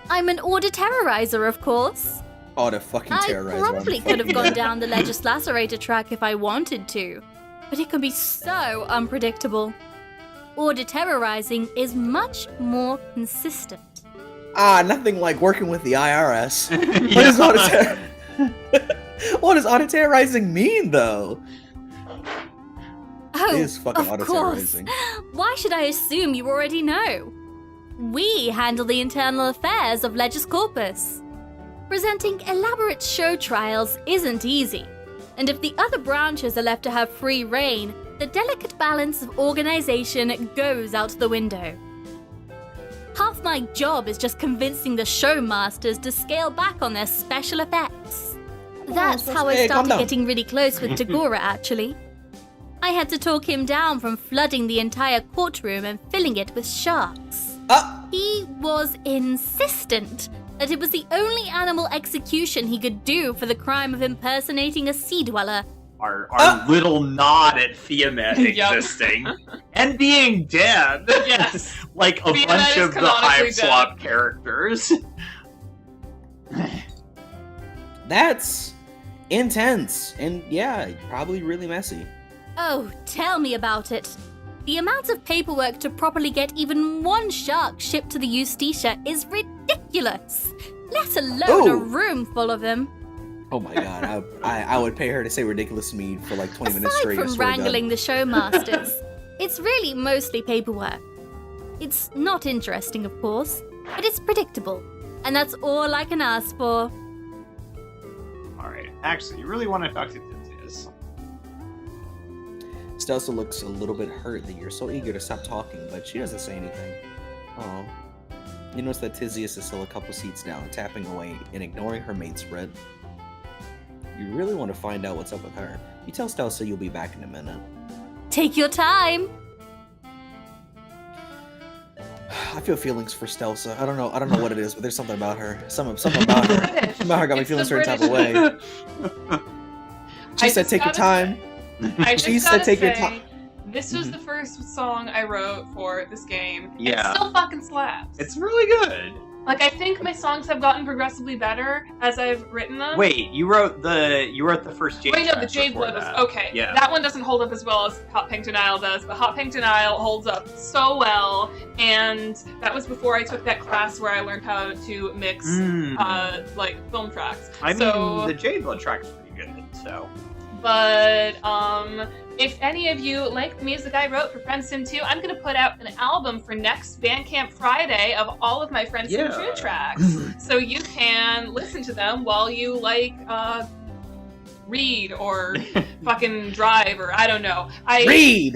I'm an order terrorizer, of course. Oh, the fucking I terrorizer. probably could have gone down the legislacerator track if I wanted to, but it can be so unpredictable. Order terrorizing is much more consistent. Ah, nothing like working with the IRS. What does auto terrorizing mean, though? Oh, It is fucking of auto course. terrorizing. Why should I assume you already know? We handle the internal affairs of Legis Corpus. Presenting elaborate show trials isn't easy, and if the other branches are left to have free reign, the delicate balance of organization goes out the window. Half my job is just convincing the show masters to scale back on their special effects. That's how I Hey, calm started down. getting really close with Tagora, actually. I had to talk him down from flooding the entire courtroom and filling it with sharks. He was insistent, that it was the only animal execution he could do for the crime of impersonating a sea dweller. Our little nod at Fiamet Yep. existing and being dead. Yes. Like a Fiamet bunch is of the canonically Hive dead. Swap characters. That's intense and yeah, probably really messy. Oh, tell me about it. The amount of paperwork to properly get even one shark shipped to the Eustacia is ridiculous, let alone a Ooh. room full of them. Oh my god, I would pay her to say ridiculous to me for like 20 minutes Aside straight. I from swear to God. wrangling the showmasters, it's really mostly paperwork. It's not interesting, of course, but it's predictable, and that's all I can ask for. Alright, actually, you really want to talk to Tizias. Stelsa looks a little bit hurt that you're so eager to stop talking, but she doesn't say anything. Oh. You notice that Tizias is still a couple seats down, tapping away and ignoring her mate's red. You really want to find out what's up with her. You tell Stelsa you'll be back in a minute. Take your time. I feel feelings for Stelsa. I don't know what it is, but there's something about her. Something about her. British. Something about her got me It's feeling a the certain type of way. British. She I said just take your gotta time. I just She said gotta take your say, time. This was the first song I wrote for this game. Yeah. It still fucking slaps. It's really good. Like, I think my songs have gotten progressively better as I've written them. Wait, you wrote the first Jade Wait, no, the track Jade before Blood was that. okay. Yeah. That one doesn't hold up as well as Hot Pink Denial does, but Hot Pink Denial holds up so well. And that was before I took that class where I learned how to mix like film tracks. I so, mean, the Jade Blood track's pretty good, so. But if any of you like the music I wrote for Friendsim 2, I'm gonna put out an album for next Bandcamp Friday of all of my Friendsim 2 tracks, so you can listen to them while you read or fucking drive or I don't know. Read.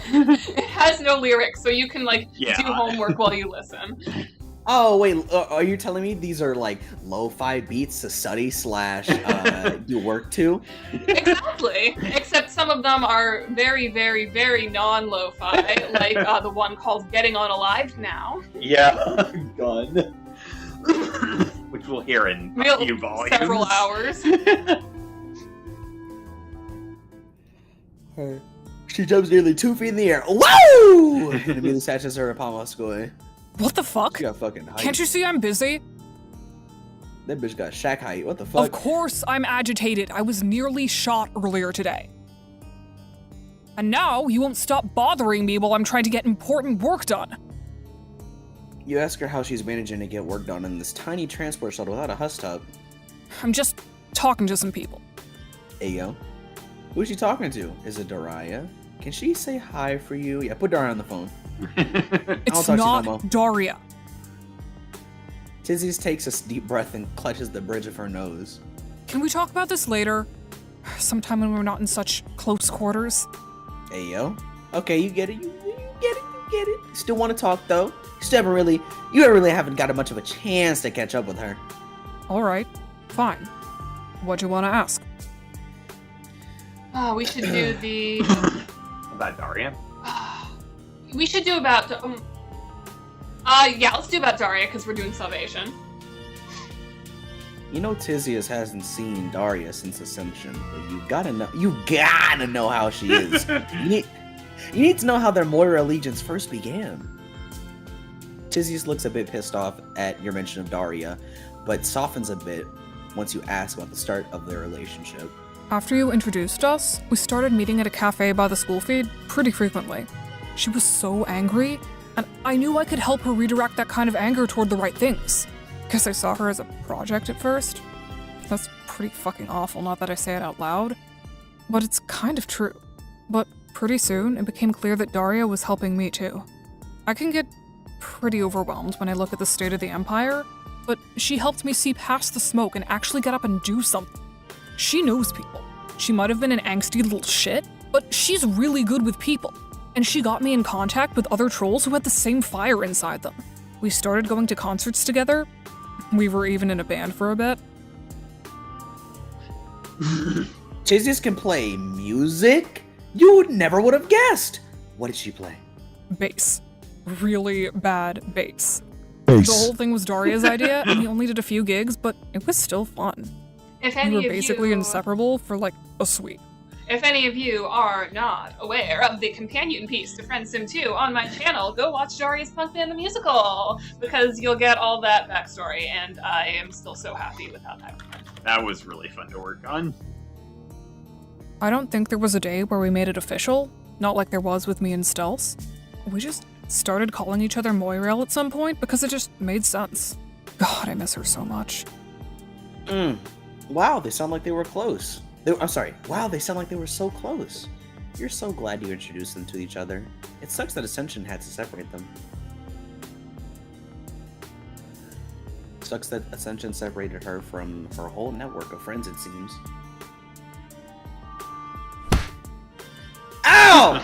It has no lyrics, so you can do homework while you listen. Oh wait, are you telling me these are like lo-fi beats to study / do work to? Exactly. Except some of them are very, very, very non-lo-fi, like the one called "Getting On Alive Now." Yeah, gun. Which we'll hear in a few volumes. Several hours. She jumps nearly 2 feet in the air. Whoa! And immediately snatches her upon Moscow. What the fuck? She got fucking height. Can't you see I'm busy? That bitch got shack height. What the fuck? Of course I'm agitated. I was nearly shot earlier today. And now you won't stop bothering me while I'm trying to get important work done. You ask her how she's managing to get work done in this tiny transport shuttle without a husk tub. I'm just talking to some people. Hey yo. Who's she talking to? Is it Daria? Can she say hi for you? Yeah, put Daria on the phone. It's talk to you no not more. Daria. Tizzy takes a deep breath and clutches the bridge of her nose. Can we talk about this later? Sometime when we're not in such close quarters. Hey yo. Okay, you get it. You get it. Still want to talk though. You really haven't got much of a chance to catch up with her. Alright, fine. What do you want to ask? Oh, we should do the. About Daria? We should do about. Yeah, let's do about Daria because we're doing Salvation. You know Tizias hasn't seen Daria since Ascension, but you gotta know how she is. you need to know how their Moira allegiance first began. Tizias looks a bit pissed off at your mention of Daria, but softens a bit once you ask about the start of their relationship. After you introduced us, we started meeting at a cafe by the school feed pretty frequently. She was so angry, and I knew I could help her redirect that kind of anger toward the right things. Guess I saw her as a project at first. That's pretty fucking awful, not that I say it out loud. But it's kind of true. But pretty soon, it became clear that Daria was helping me too. I can get pretty overwhelmed when I look at the state of the Empire, but she helped me see past the smoke and actually get up and do something. She knows people. She might have been an angsty little shit, but she's really good with people. And she got me in contact with other trolls who had the same fire inside them. We started going to concerts together. We were even in a band for a bit. Tizias can play music? You never would have guessed! What did she play? Bass. Really bad bass. The whole thing was Daria's idea, and he only did a few gigs, but it was still fun. If We any were of basically you, inseparable for like a sweep. If any of you are not aware of the companion piece to Friendsim 2 on my channel, go watch Daria's Punk Band the Musical, because you'll get all that backstory, and I am still so happy with how that went. That was really fun to work on. I don't think there was a day where we made it official, not like there was with me and Stealth. We just started calling each other Moirel at some point because it just made sense. God, I miss her so much. Wow, they sound like they were close. I'm sorry. Wow, they sound like they were so close. You're so glad you introduced them to each other. It sucks that Ascension had to separate them. Sucks that Ascension separated her from her whole network of friends, it seems. Ow!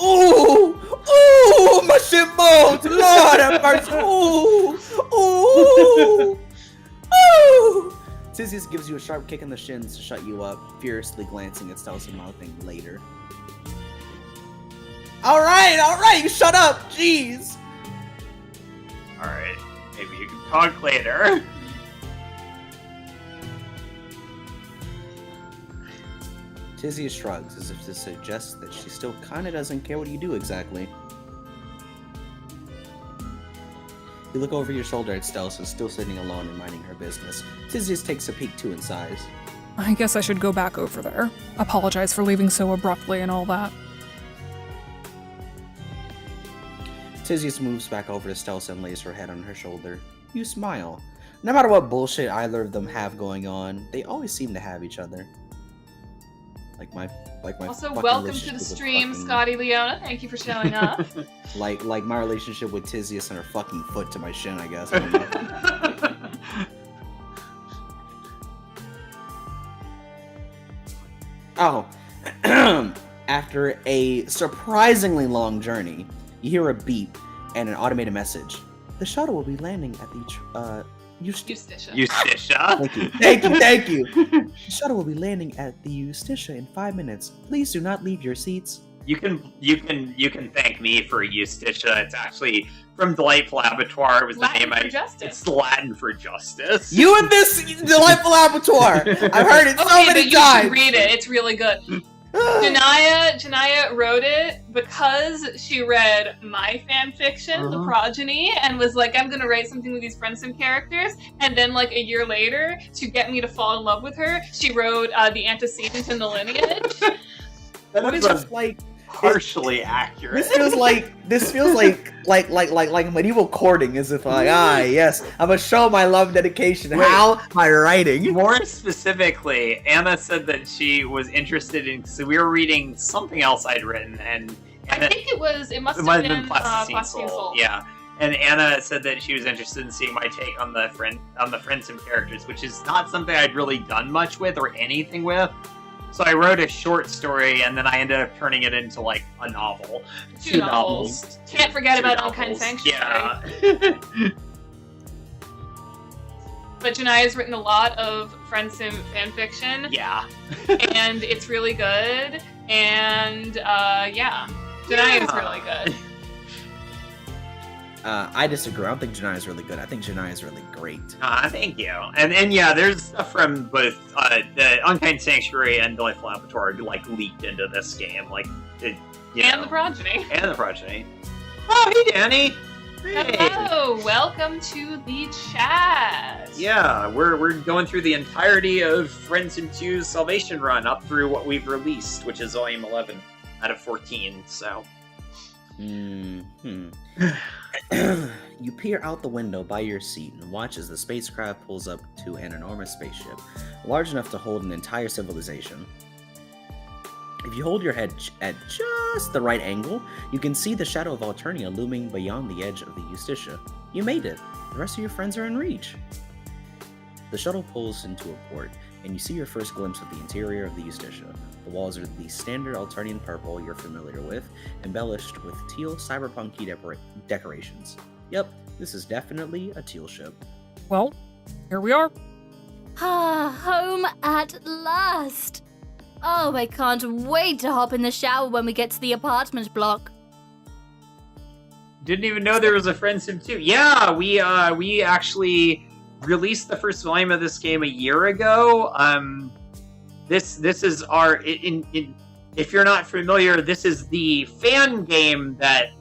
Ooh! Ooh! My shit bones! Lord have mercy! Ooh! Ooh! Ooh! Tizzius gives you a sharp kick in the shins to shut you up, furiously glancing at Stealth and mouthing later. Alright, you shut up! Jeez! Alright, maybe you can talk later. Tizzius shrugs as if to suggest that she still kinda doesn't care what you do exactly. You look over your shoulder at Stealth, who's still sitting alone and minding her business. Tizzius takes a peek too in size. I guess I should go back over there. Apologize for leaving so abruptly and all that. Tizzius moves back over to Stealth and lays her head on her shoulder. You smile. No matter what bullshit either of them have going on, they always seem to have each other. Like my Also, fucking welcome to relationship the with stream, fucking- Scotty Leona. Thank you for showing up. Like my relationship with Tizzius and her fucking foot to my shin, I guess. I don't know. Oh. After a surprisingly long journey, you hear a beep and an automated message. The shuttle will be landing at the Eusticia. Eusticia? Thank you. The shuttle will be landing at the Eusticia in 5 minutes. Please do not leave your seats. You can thank me for Eusticia. It's actually from Delightful Abattoir. It was Latin the name for justice. It's Latin for justice. You and this delightful abattoir. I've heard it so Okay, but many you times. should read it. It's really good. Janaya wrote it because she read my fan fiction, The Progeny, and was like, I'm gonna write something with these Friendsim characters. And then, like, a year later, to get me to fall in love with her, she wrote the antecedent and the lineage. What is this like? Partially accurate. This feels like medieval courting, as if like, yes, I'm gonna show my love and dedication. Wait. How? By writing. More specifically, Anna said that she was interested in. So we were reading something else I'd written, and I think it must have been Plasticine Soul. Yeah, and Anna said that she was interested in seeing my take on the Friendsim characters, which is not something I'd really done much with or anything with. So I wrote a short story, and then I ended up turning it into, like, a novel. Two novels. Can't forget about Unkind Sanctuary. Yeah. But Janaya's written a lot of Friendsim fanfiction. Yeah. And it's really good. And, Janaya's really good. I disagree. I don't think Janai is really good. I think Janai is really great. Thank you. And yeah, there's stuff from both the Unkind Sanctuary and Delightful Abattoir like leaked into this game, like And the Progeny. And the Progeny. Oh, hey, Danny. Hey. Hello, welcome to the chat. Yeah, we're going through the entirety of Friendsim 2's Salvation Run up through what we've released, which is Volume 11 out of 14. So. You peer out the window by your seat and watch as the spacecraft pulls up to an enormous spaceship, large enough to hold an entire civilization. If you hold your head at just the right angle, you can see the shadow of Alternia looming beyond the edge of the Eusticia. You made it. The rest of your friends are in reach. The shuttle pulls into a port, and you see your first glimpse of the interior of the Eusticia. The walls are the standard Alternian purple you're familiar with, embellished with teal cyberpunky decorations. Yep, this is definitely a teal ship. Well, here we are. Home at last. Oh, I can't wait to hop in the shower when we get to the apartment block. Didn't even know there was a Friendsim 2. Yeah, we actually released the first volume of this game a year ago. This is our if you're not familiar, this is the fan game that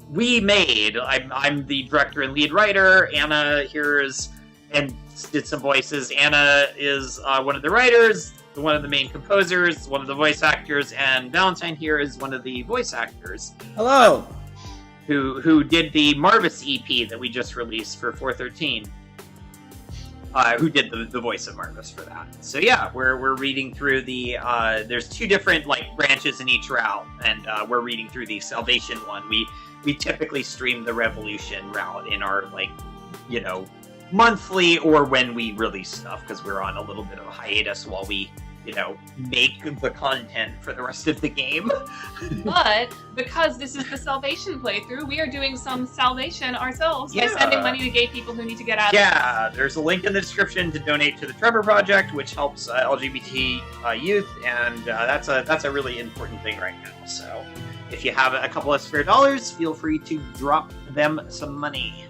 we made. I'm the director and lead writer. Anna here is and did some voices. Anna is one of the writers, one of the main composers, one of the voice actors, and Valentine here is one of the voice actors. Hello. Who did the Marvis EP that we just released for 413. Who did the voice of Marvis for that. So yeah, we're reading through the there's two different like branches in each route, and we're reading through the Salvation one. We typically stream the Revolution route in our like, you know, monthly or when we release stuff, because we're on a little bit of a hiatus while we, you know, make the content for the rest of the game. But because this is the Salvation playthrough, we are doing some salvation ourselves by Yeah. sending money to gay people who need to get out Yeah, there's a link in the description to donate to the Trevor Project, which helps LGBT youth, and that's a really important thing right now. So if you have a couple of spare dollars, feel free to drop them some money.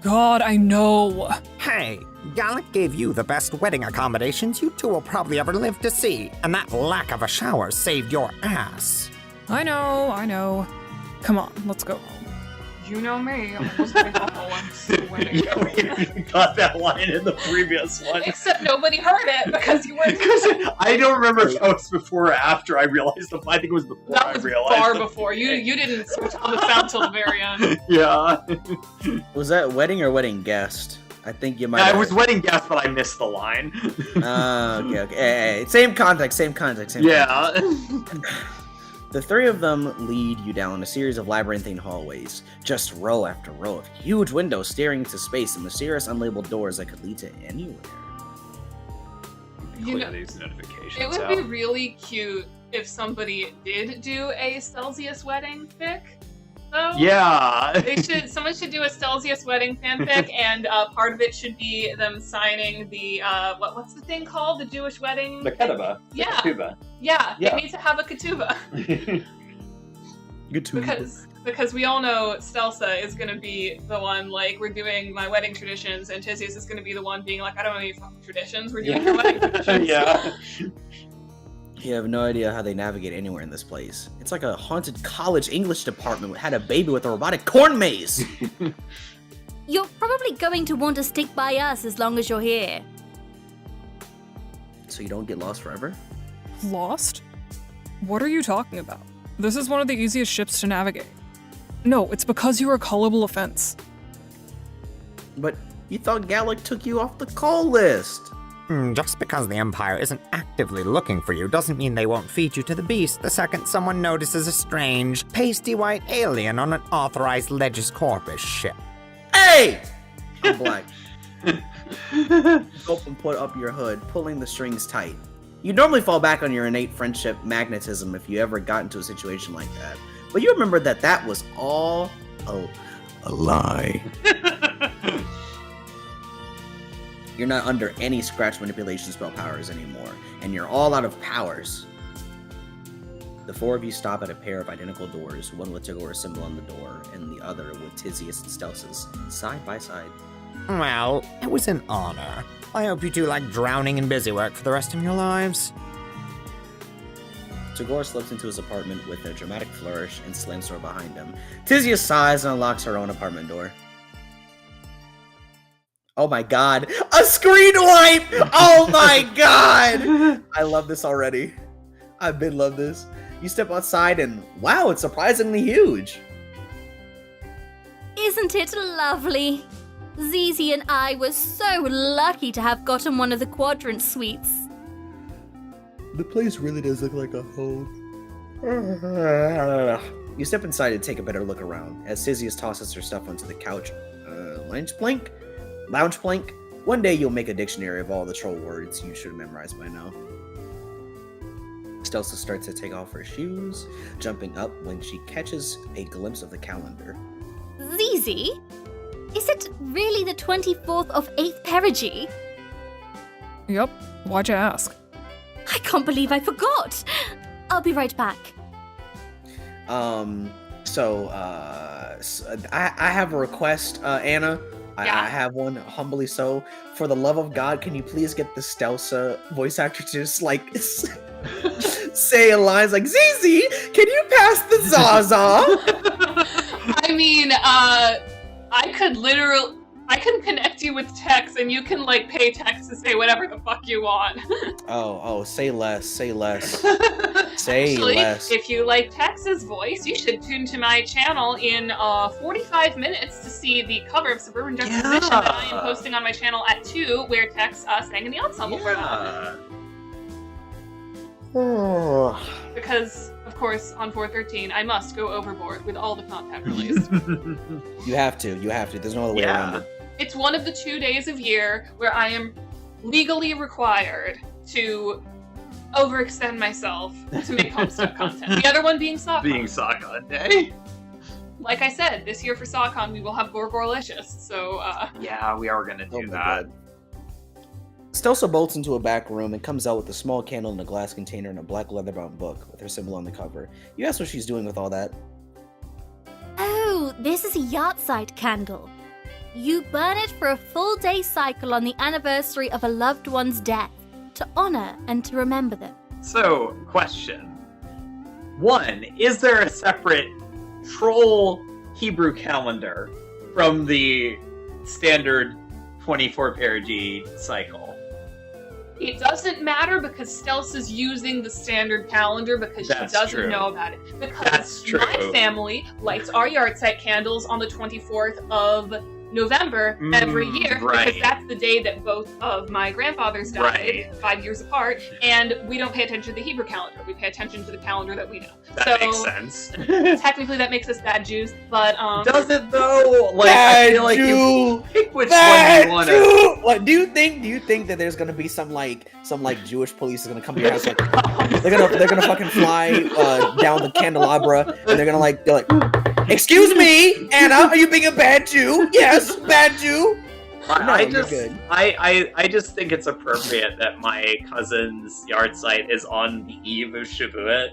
God, I know. Hey, Gallic gave you the best wedding accommodations you two will probably ever live to see, and that lack of a shower saved your ass. I know. Come on, let's go home. You know me, I'm always going to go once the wedding. Yeah, we got that line in the previous one. Except nobody heard it because you weren't. I don't remember if that was before or after I realized it. I think it was before That I was realized far it. before. You didn't switch on the sound till the very end. Yeah. Was that wedding or wedding guest? I think you might. I was wedding guest, but I missed the line. Okay. Hey, same context. Yeah. The three of them lead you down a series of labyrinthine hallways, just row after row of huge windows staring into space and mysterious unlabeled doors that could lead to anywhere. You know, these notifications it would be really cute if somebody did do a Celsius wedding fic, though. Yeah. Someone should do a Celsius wedding fanfic, and part of it should be them signing the what's the thing called? The Jewish wedding. The ketubah. Yeah. Ketubah. Yeah, Yeah. they need to have a ketubah Good to because we all know Stelsa is gonna be the one like we're doing my wedding traditions, and Tisius is gonna be the one being like, I don't know any fucking traditions. We're doing your wedding traditions. Yeah. You have no idea how they navigate anywhere in this place. It's like a haunted college English department had a baby with a robotic corn maze. You're probably going to want to stick by us as long as you're here. So you don't get lost forever? Lost? What are you talking about? This is one of the easiest ships to navigate. No, it's because you're a callable offense. But you thought Gallic took you off the call list. Just because the Empire isn't actively looking for you doesn't mean they won't feed you to the beast the second someone notices a strange, pasty white alien on an authorized Legis Corpus ship. Hey! I'm black. Gulp and put up your hood, pulling the strings tight. You normally fall back on your innate friendship magnetism if you ever got into a situation like that. But you remember that was all a lie. You're not under any scratch manipulation spell powers anymore, and you're all out of powers. The four of you stop at a pair of identical doors, one with Tagora's symbol on the door, and the other with Tisius and Stelsa's, side by side. Well, it was an honor. I hope you two like drowning in busy work for the rest of your lives. Tagore slips into his apartment with a dramatic flourish and slams the door behind him. Tisius sighs and unlocks her own apartment door. Oh my god. A screen wipe! Oh my god! I love this already. I've been love this. You step outside and wow, it's surprisingly huge. Isn't it lovely? Zizi and I were so lucky to have gotten one of the quadrant suites. The place really does look like a home. You step inside and take a better look around as Tisius tosses her stuff onto the couch. Lounge plank? One day you'll make a dictionary of all the troll words you should have memorized by now. Stelsa starts to take off her shoes, jumping up when she catches a glimpse of the calendar. Zizi? Is it really the 24th of 8th perigee? Yep, why'd you ask? I can't believe I forgot! I have a request, Anna. Yeah. I have one, humbly so. For the love of God, can you please get the Stelsa voice actor to just like say lines like, "Zizi, can you pass the Zaza?" I mean, I can connect you with Tex, and you can like pay Tex to say whatever the fuck you want. Oh, say less, say less. Actually, less. if you like Tex's voice, you should tune to my channel in 45 minutes to see the cover of Suburban Juxtaposition that I am posting on my channel at 2, where Tex sang in the ensemble for them. Because, of course, on 413, I must go overboard with all the content released. You have to. There's no other way around it. It's one of the 2 days of year where I am legally required to overextend myself to make Homestuck content. The other one being SawCon. Being SawCon Day. Like I said, this year for SawCon we will have Gorgorlicious, so Yeah, we are gonna do that. Stelsa bolts into a back room and comes out with a small candle in a glass container and a black leather-bound book with her symbol on the cover. You ask what she's doing with all that. Oh, this is a yahrzeit candle. You burn it for a full day cycle on the anniversary of a loved one's death, to honor and to remember them. So, question. 1, is there a separate troll Hebrew calendar from the standard 24 perigee cycle? it doesn't matter because Stelsa is using the standard calendar because she doesn't know about it. Because my family lights our yahrzeit candles on the 24th of November every year because that's the day that both of my grandfathers died 5 years apart, and we don't pay attention to the Hebrew calendar. We pay attention to the calendar that we know. That makes sense. Technically, that makes us bad Jews, but does it though? Like, bad I feel like Jew, you pick which one you want to. What do you think that there's gonna be some Jewish police is gonna come to your house like they're gonna fucking fly down the candelabra and they're gonna like excuse me, Anna, are you being a bad Jew? Yes, bad Jew. I just think it's appropriate that my cousin's yahrzeit is on the eve of Shavuot,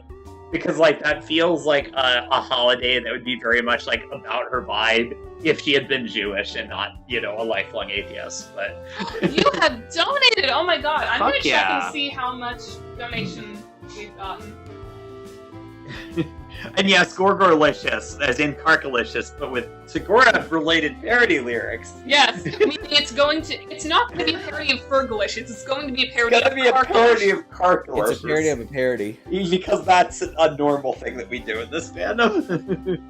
because like that feels like a holiday that would be very much like about her vibe if she had been Jewish and not, you know, a lifelong atheist. But you have donated. Oh my god, I'm gonna check yeah. and see how much donation we've gotten. And yes, Gorgorlicious, as in Carkalicious, but with Segura-related parody lyrics. Yes, meaning it's not going to be a parody of Fergalicious, it's going to be a parody of It's a parody of Carkalicious. It's a parody of a parody. Because that's a normal thing that we do in this fandom.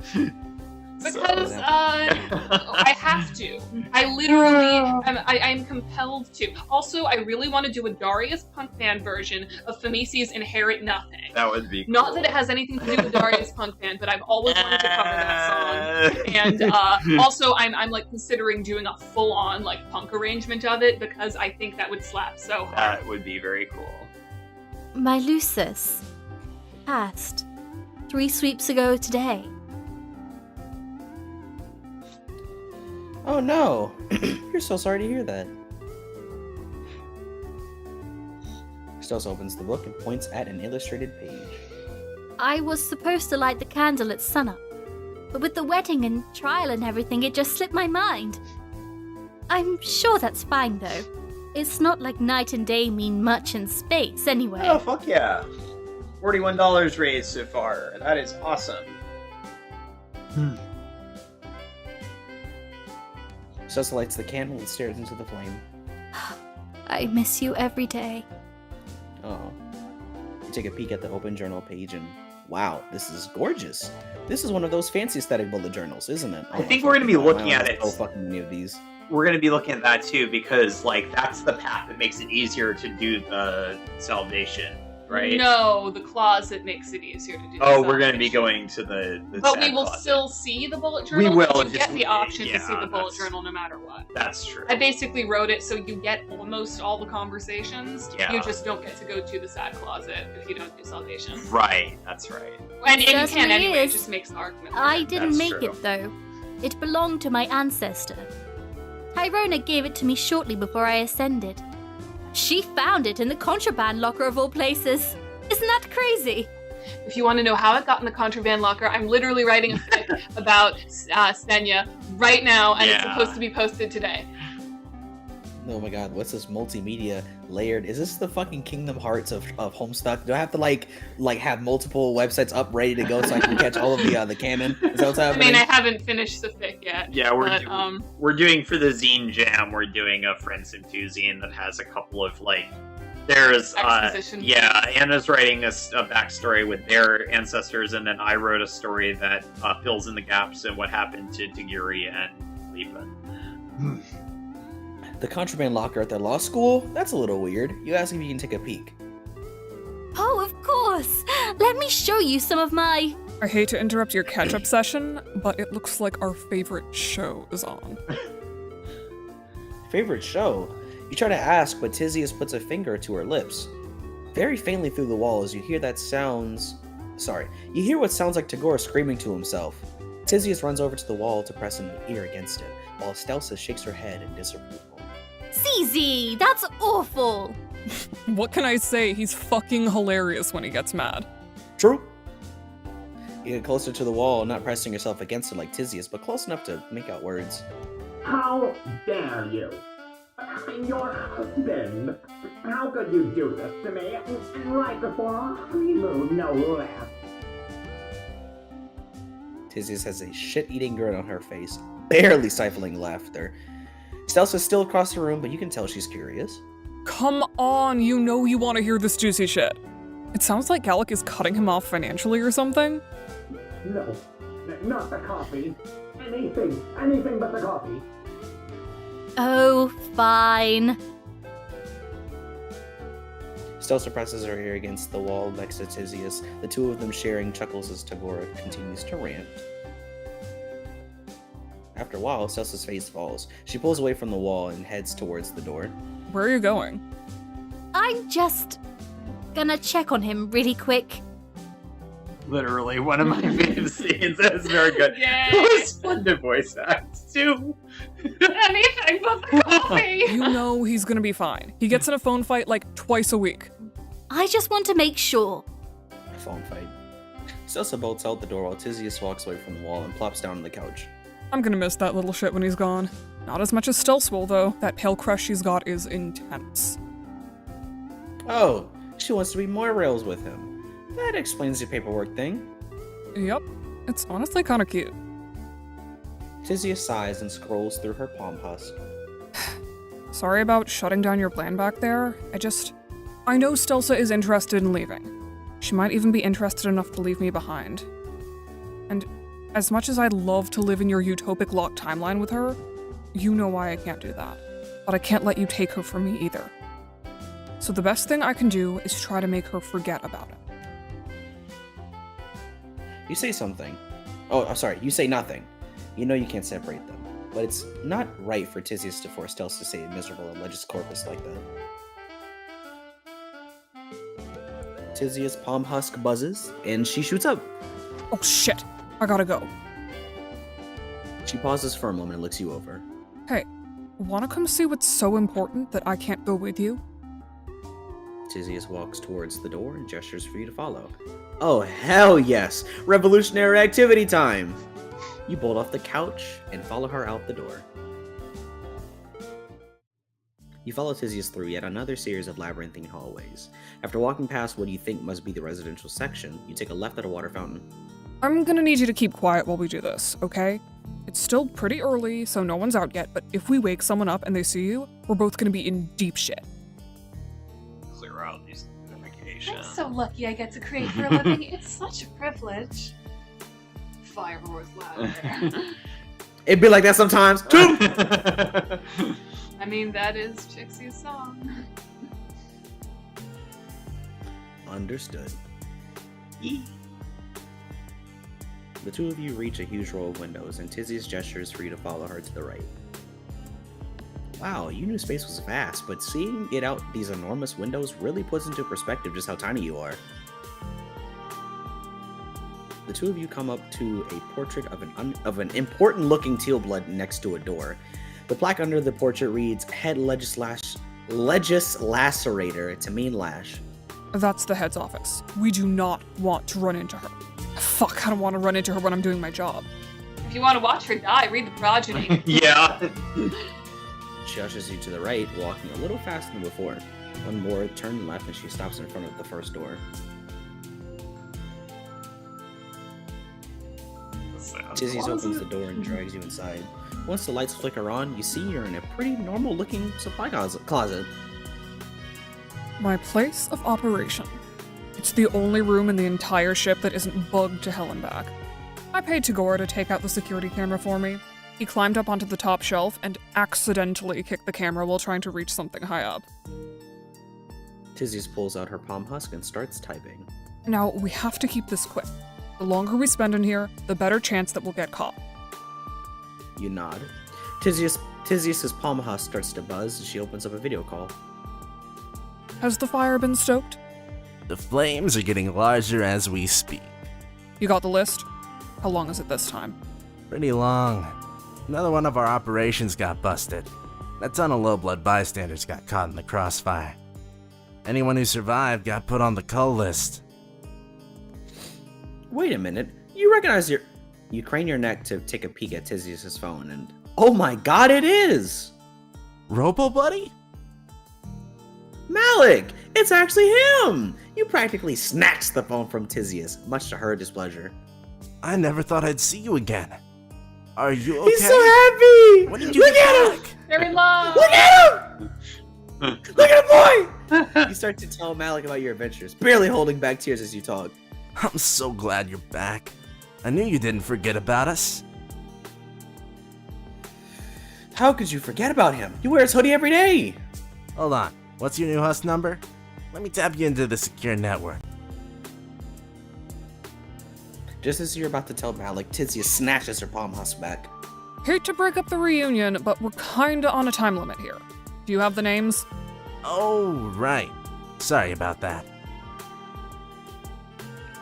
Because I have to. I literally I'm compelled to. Also, I really want to do a Darius Punk Band version of Famisi's Inherit Nothing. That would be cool. Not that it has anything to do with Darius Punk Band, but I've always wanted to cover that song. And also, I'm like considering doing a full-on like punk arrangement of it because I think that would slap so hard. That would be very cool. My Lucis passed 3 sweeps ago today. Oh no! You're so sorry to hear that. Stelsa opens the book and points at an illustrated page. I was supposed to light the candle at sunup, but with the wedding and trial and everything, it just slipped my mind. I'm sure that's fine though. It's not like night and day mean much in space anyway. Oh, fuck yeah. $41 raised so far. That is awesome. Stelsa lights the candle and stares into the flame. I miss you every day. Oh. You take a peek at the open journal page and wow, this is gorgeous. This is one of those fancy aesthetic bullet journals, isn't it? I think we're going to be looking at it. So fucking many of these. We're going to be looking at that too, because like that's the path that makes it easier to do the salvation, right? No, the closet makes it easier to do. Oh, we're going to be going to the but we will closet. Still see the bullet journal. We will. You get the option to see the bullet that's- journal no matter what. That's true. I basically wrote it so you get almost all the conversations. Yeah. You just don't get to go to the sad closet if you don't do salvation. Right, that's right. And you can Certainly anyway. It is. just makes the argument. I harder. didn't That's make true. it though. It belonged to my ancestor. Tyrona gave it to me shortly before I ascended. She found it in the contraband locker of all places. Isn't that crazy? If you want to know how it got in the contraband locker, I'm literally writing a fic about Senya right now, and it's supposed to be posted today. Oh my god, what's this multimedia layered? Is this the fucking Kingdom Hearts of Homestuck? Do I have to like have multiple websites up ready to go so I can catch all of the canon? Is that what's happening? I mean, I haven't finished the fic yet. Yeah, we're doing for the zine jam. We're doing a Friendsim 2 zine that has a couple of like. There's Anna's writing a backstory with their ancestors, and then I wrote a story that fills in the gaps in what happened to Tagiri and Lipa. The contraband locker at the law school? That's a little weird. You ask if you can take a peek. Oh, of course! Let me show you some of my... I hate to interrupt your catch-up session, but it looks like our favorite show is on. Favorite show? You try to ask, but Tizius puts a finger to her lips. Very faintly through the wall as you hear what sounds like Tagore screaming to himself. Tizius runs over to the wall to press an ear against it, while Stelsa shakes her head in disapproval. CZ, that's awful! What can I say? He's fucking hilarious when he gets mad. True. You get closer to the wall, not pressing yourself against it like Tizius, but close enough to make out words. How dare you? I'm your husband! How could you do this to me? And right before our honeymoon, no less! Tizius has a shit-eating grin on her face, barely stifling laughter. Stelsa's still across the room, but you can tell she's curious. Come on, you know you want to hear this juicy shit. It sounds like Gallic is cutting him off financially or something. No, not the coffee. Anything but the coffee. Oh, fine. Stelsa presses her ear against the wall next to Tizius, the two of them sharing chuckles as Tagore continues to rant. After a while, Stelsa's face falls. She pulls away from the wall and heads towards the door. Where are you going? I'm just gonna check on him really quick. Literally one of my favorite scenes. That was very good. Yay. It was fun to voice act too. Anything but the coffee! You know he's gonna be fine. He gets in a phone fight like twice a week. I just want to make sure. A phone fight. Stelsa bolts out the door while Tizius walks away from the wall and plops down on the couch. I'm gonna miss that little shit when he's gone. Not as much as Stelsa will, though. That pale crush she's got is intense. Oh, she wants to be more rails with him. That explains the paperwork thing. Yep, it's honestly kinda cute. Tizius sighs and scrolls through her palm husk. Sorry about shutting down your plan back there. I know Stelsa is interested in leaving. She might even be interested enough to leave me behind. And as much as I'd love to live in your utopic locked timeline with her, you know why I can't do that. But I can't let you take her from me either. So the best thing I can do is try to make her forget about it. You say something. Oh, sorry, you say nothing. You know you can't separate them. But it's not right for Tizius to force Stelsa to say a miserable alleged corpus like that. Tizius' palm husk buzzes, and she shoots up. Oh shit, I gotta go. She pauses for a moment and looks you over. Hey, wanna come see what's so important that I can't go with you? Tizius walks towards the door and gestures for you to follow. Oh, hell yes! Revolutionary activity time! You bolt off the couch and follow her out the door. You follow Tizius through yet another series of labyrinthine hallways. After walking past what you think must be the residential section, you take a left at a water fountain. I'm gonna need you to keep quiet while we do this, okay? It's still pretty early, so no one's out yet, but if we wake someone up and they see you, we're both gonna be in deep shit. Clear out these notifications. I'm so lucky I get to create for a living. It's such a privilege. Fire roars loud there. It'd be like that sometimes, too! I mean, that is Trixie's song. Understood. The two of you reach a huge row of windows, and Tizius gestures for you to follow her to the right. Wow, you knew space was vast, but seeing it out these enormous windows really puts into perspective just how tiny you are. The two of you come up to a portrait of an important-looking teal blood next to a door. The plaque under the portrait reads, Head Lacerator to mean lash. That's the head's office. We do not want to run into her. Fuck, I don't want to run into her when I'm doing my job. If you want to watch her die, read the progeny. Yeah. She ushers you to the right, walking a little faster than before. One more turn left and she stops in front of the first door. Tizzy's opens the door and drags you inside. Once the lights flicker on, you see you're in a pretty normal-looking supply closet. My place of operation. It's the only room in the entire ship that isn't bugged to hell and back. I paid Tagora to take out the security camera for me. He climbed up onto the top shelf and accidentally kicked the camera while trying to reach something high up. Tizzy pulls out her palm husk and starts typing. Now, we have to keep this quick. The longer we spend in here, the better chance that we'll get caught. You nod. Tizzy's palm husk starts to buzz as she opens up a video call. Has the fire been stoked? The flames are getting larger as we speak. You got the list? How long is it this time? Pretty long. Another one of our operations got busted. A ton of low-blood bystanders got caught in the crossfire. Anyone who survived got put on the cull list. Wait a minute. You recognize your... You crane your neck to take a peek at Tizzy's phone and... Oh my god, it is! Robo-buddy? Malik! It's actually him! You practically snatched the phone from Tizzius, much to her displeasure. I never thought I'd see you again. Are you okay? He's so happy! When did you Look get at him! back? They're in love! Look at him! Look at him, boy! You start to tell Malik about your adventures, barely holding back tears as you talk. I'm so glad you're back. I knew you didn't forget about us. How could you forget about him? He wears hoodie every day! Hold on. What's your new husk number? Let me tap you into the secure network. Just as you're about to tell Malik, Tizia snatches her palm husk back. Hate to break up the reunion, but we're kinda on a time limit here. Do you have the names? Oh, right. Sorry about that.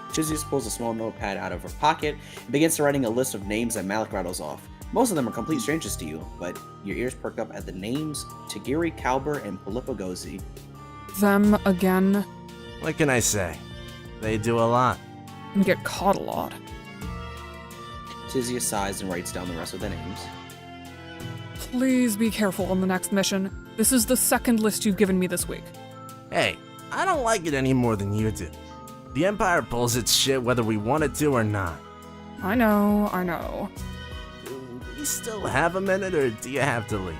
Tizia pulls a small notepad out of her pocket and begins writing a list of names that Malik rattles off. Most of them are complete strangers to you, but your ears perk up at the names Tagiri Kalber and Filippo Gozzi. Them again? What can I say? They do a lot. And get caught a lot. Tizia sighs and writes down the rest of the names. Please be careful on the next mission. This is the second list you've given me this week. Hey, I don't like it any more than you do. The Empire pulls its shit whether we want it to or not. I know. Do we still have a minute, or do you have to leave?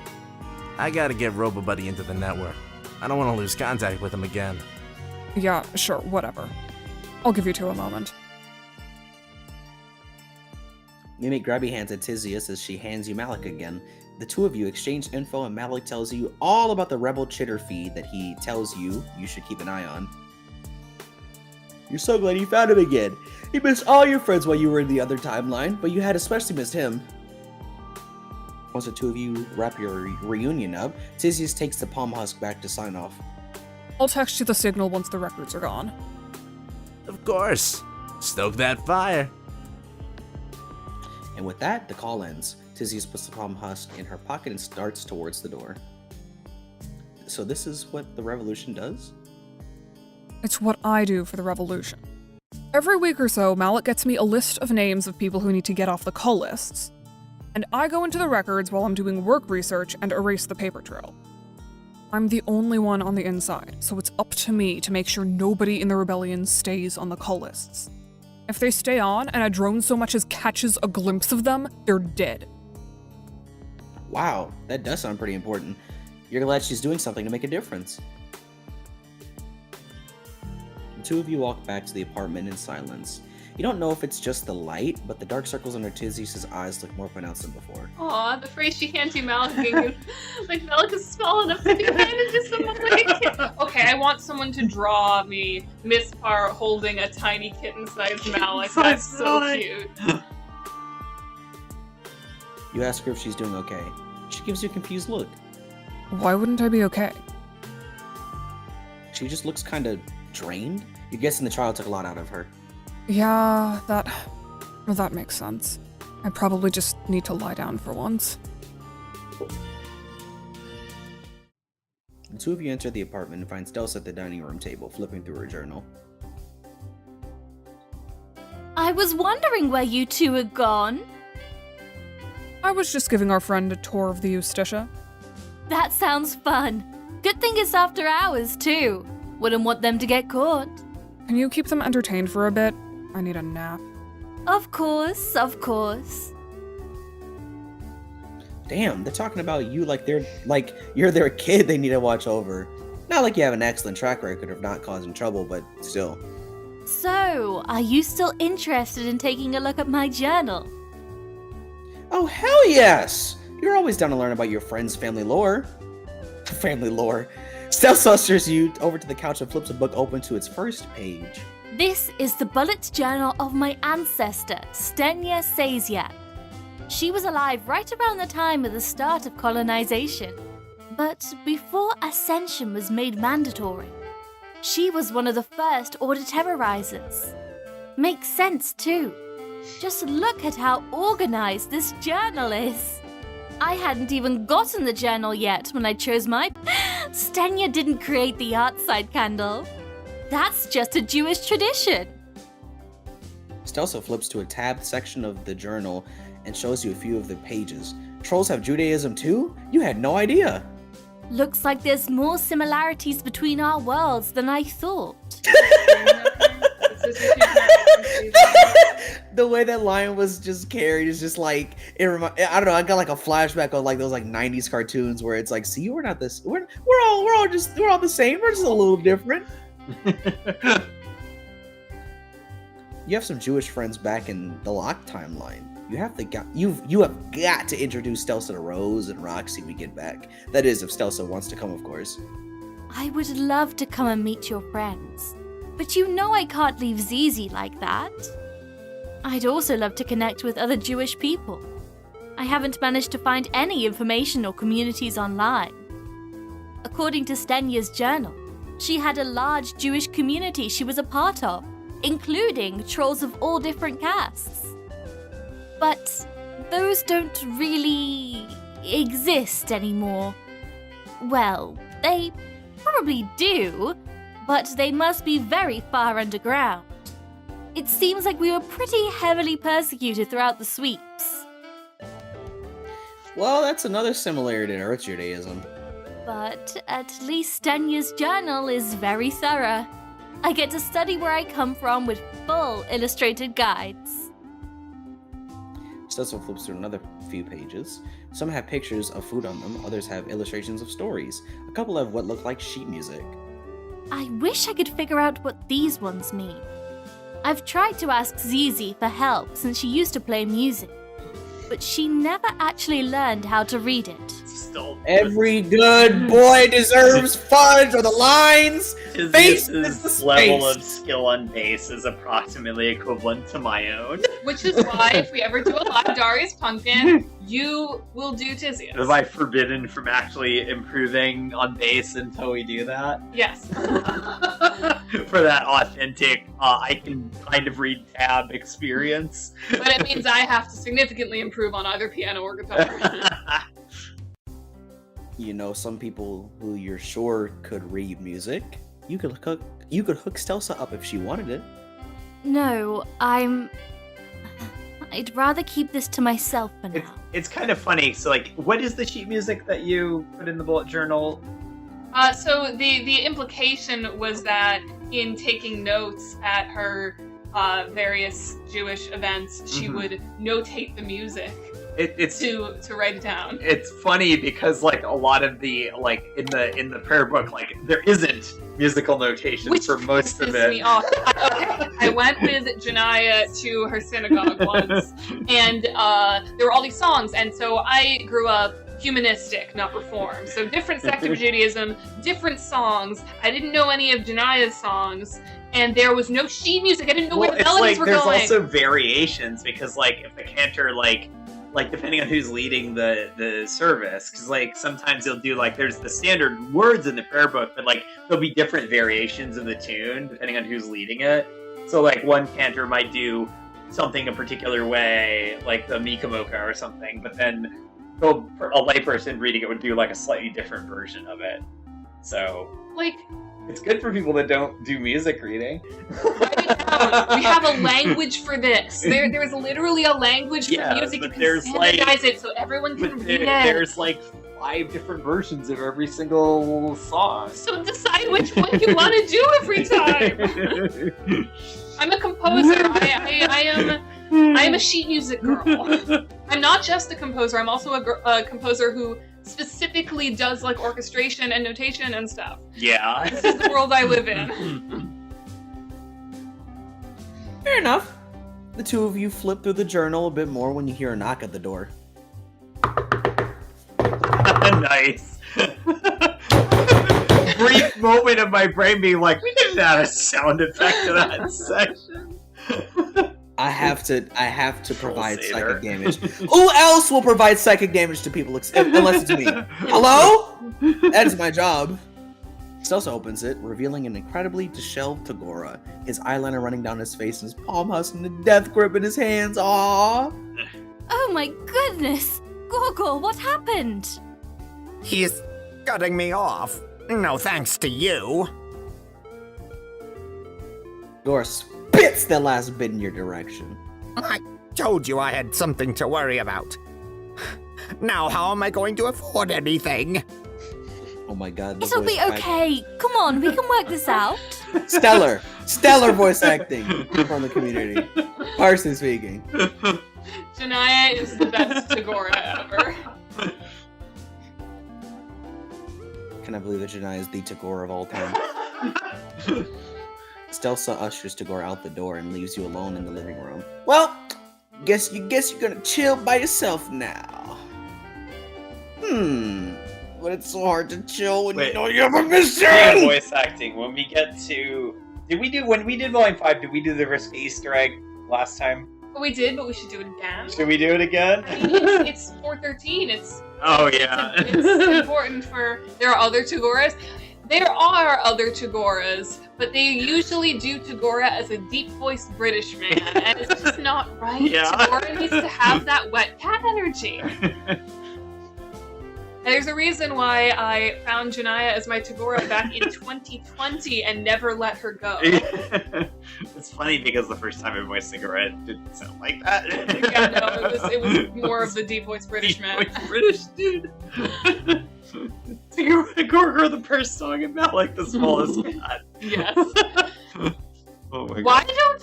I gotta get RoboBuddy into the network. I don't want to lose contact with him again. Yeah, sure, whatever. I'll give you two a moment. You make grabby hands at Tizius as she hands you Malik again. The two of you exchange info and Malik tells you all about the rebel chitter feed that he tells you should keep an eye on. You're so glad you found him again. He missed all your friends while you were in the other timeline, but you had especially missed him. Once the two of you wrap your reunion up, Tizius takes the palm husk back to sign off. I'll text you the signal once the records are gone. Of course. Stoke that fire. And with that, the call ends. Tizius puts the palm husk in her pocket and starts towards the door. So this is what the Revolution does? It's what I do for the Revolution. Every week or so, Malik gets me a list of names of people who need to get off the cull lists. And I go into the records while I'm doing work research and erase the paper trail. I'm the only one on the inside, so it's up to me to make sure nobody in the rebellion stays on the cull lists. If they stay on and a drone so much as catches a glimpse of them, they're dead. Wow, that does sound pretty important. You're glad she's doing something to make a difference. The two of you walk back to the apartment in silence. You don't know if it's just the light, but the dark circles under Tizius' eyes look more pronounced than before. Aw, the phrase she can't do Malik like Malik is small enough to be handed to someone like a kid. Okay, I want someone to draw me Miss Parr holding a tiny kitten-sized Malik. That's so cute. You ask her if she's doing okay. She gives you a confused look. Why wouldn't I be okay? She just looks kind of drained. You're guessing the trial took a lot out of her. Yeah, that makes sense. I probably just need to lie down for once. The two of you enter the apartment and find Stealth at the dining room table, flipping through her journal. I was wondering where you two had gone. I was just giving our friend a tour of the Eustitia. That sounds fun. Good thing it's after hours, too. Wouldn't want them to get caught. Can you keep them entertained for a bit? I need a nap. Of course, of course. Damn, they're talking about you like you're their kid they need to watch over. Not like you have an excellent track record of not causing trouble, but still. So, are you still interested in taking a look at my journal? Oh, hell yes! You're always down to learn about your friend's family lore. Family lore. Stealth ushers you over to the couch and flips a book open to its first page. This is the bullet journal of my ancestor, Stenya Saziat. She was alive right around the time of the start of colonization. But before ascension was made mandatory, she was one of the first Order terrorizers. Makes sense too. Just look at how organized this journal is. I hadn't even gotten the journal yet when I chose my... Stenya didn't create the outside candle. That's just a Jewish tradition. Stelsa flips to a tabbed section of the journal and shows you a few of the pages. Trolls have Judaism too? You had no idea. Looks like there's more similarities between our worlds than I thought. The way that line was just carried is just like I don't know. I got like a flashback of like those like '90s cartoons where it's like, see, we're not this. We're all the same. We're just a little different. You have some Jewish friends back in the Lock timeline. You have got to introduce Stelsa to Rose and Roxy when we get back. That is, if Stelsa wants to come, of course. I would love to come and meet your friends, but you know I can't leave Zizi like that. I'd also love to connect with other Jewish people. I haven't managed to find any information or communities online. According to Stenya's journal, she had a large Jewish community she was a part of, including trolls of all different castes. But those don't really exist anymore. Well, they probably do, but they must be very far underground. It seems like we were pretty heavily persecuted throughout the sweeps. Well, that's another similarity to Earth Judaism. But at least Stenya's journal is very thorough. I get to study where I come from with full illustrated guides. Stelsa flips through another few pages. Some have pictures of food on them, others have illustrations of stories. A couple have what look like sheet music. I wish I could figure out what these ones mean. I've tried to ask Zizi for help since she used to play music, but she never actually learned how to read it. Every good boy deserves fudge, or the lines. Face is the space. Level of skill on bass is approximately equivalent to my own. Which is why, if we ever do a live Darius Pumpkin, you will do Tizias. Am I forbidden from actually improving on bass until we do that? Yes. For that authentic, I can kind of read tab experience. But it means I have to significantly improve on either piano or guitar. You know, some people who you're sure could read music. You could hook Stelsa up if she wanted it. No, I'd rather keep this to myself for now. It's kind of funny. So, like, what is the sheet music that you put in the bullet journal? So the implication was that in taking notes at her various Jewish events, she would notate the music. It's to write it down. It's funny because like a lot of the like in the prayer book, like there isn't musical notation for most of it. Me off. I went with Janaya to her synagogue once, and there were all these songs, and so I grew up humanistic, not reformed. So different sect of Judaism, different songs. I didn't know any of Janaya's songs. And there was no sheet music. I didn't know where the melodies were going. There's also variations because, like, if the cantor, like depending on who's leading the service, because like sometimes they'll do like there's the standard words in the prayer book, but like there'll be different variations of the tune depending on who's leading it. So like one cantor might do something a particular way, like the Mikamoka or something, but then a layperson reading it would do like a slightly different version of it. So, Like, it's good for people that don't do music reading. write it down. We have a language for this. There's literally a language for music. You but can there's standardize it so everyone can read it. There's like 5 different versions of every single song. So decide which one you want to do every time. I'm a composer. I am a sheet music girl. I'm not just a composer. I'm also a composer who specifically does like orchestration and notation and stuff. Yeah. This is the world I live in. Fair enough. The two of you flip through the journal a bit more when you hear a knock at the door. Nice. Brief moment of my brain being like, we didn't add a sound effect to that section. I have to provide Crusader. psychic damage. Who else will provide psychic damage to people unless it's me? Hello? That is my job. Stelsa opens it, revealing an incredibly disheveled Tagora, his eyeliner running down his face and his palm husking the death grip in his hands. Aww. Oh my goodness! Gorgor, what happened? He's cutting me off. No thanks to you. Gor spits the last bit in your direction. I told you I had something to worry about. Now how am I going to afford anything? Oh my god. It'll be okay. Come on, we can work this out. Stellar voice acting from the community. Partially speaking. Janaya is the best Tagora ever. Can I believe that Janai is the Tagore of all time? Stelsa ushers Tagore out the door and leaves you alone in the living room. Well, guess you're gonna chill by yourself now. But it's so hard to chill when you know you have a mission! Voice acting. When we get to... When we did Volume 5, did we do the risky Easter egg last time? We did, but we should do it again. Should we do it again? I mean, it's 413. Oh, yeah. It's important for... There are other Tagoras. There are other Tagoras, but they usually do Tagora as a deep-voiced British man, and it's just not right. Yeah. Tagora needs to have that wet cat energy. There's a reason why I found Janaya as my Tagora back in 2020 and never let her go. It's funny because the first time I voiced Cigarette didn't sound like that. Yeah, no, it was more of the deep-voiced British man. Deep-voiced British dude. Gorgor the purse song about like the smallest cat. Yes. Oh my god. Why don't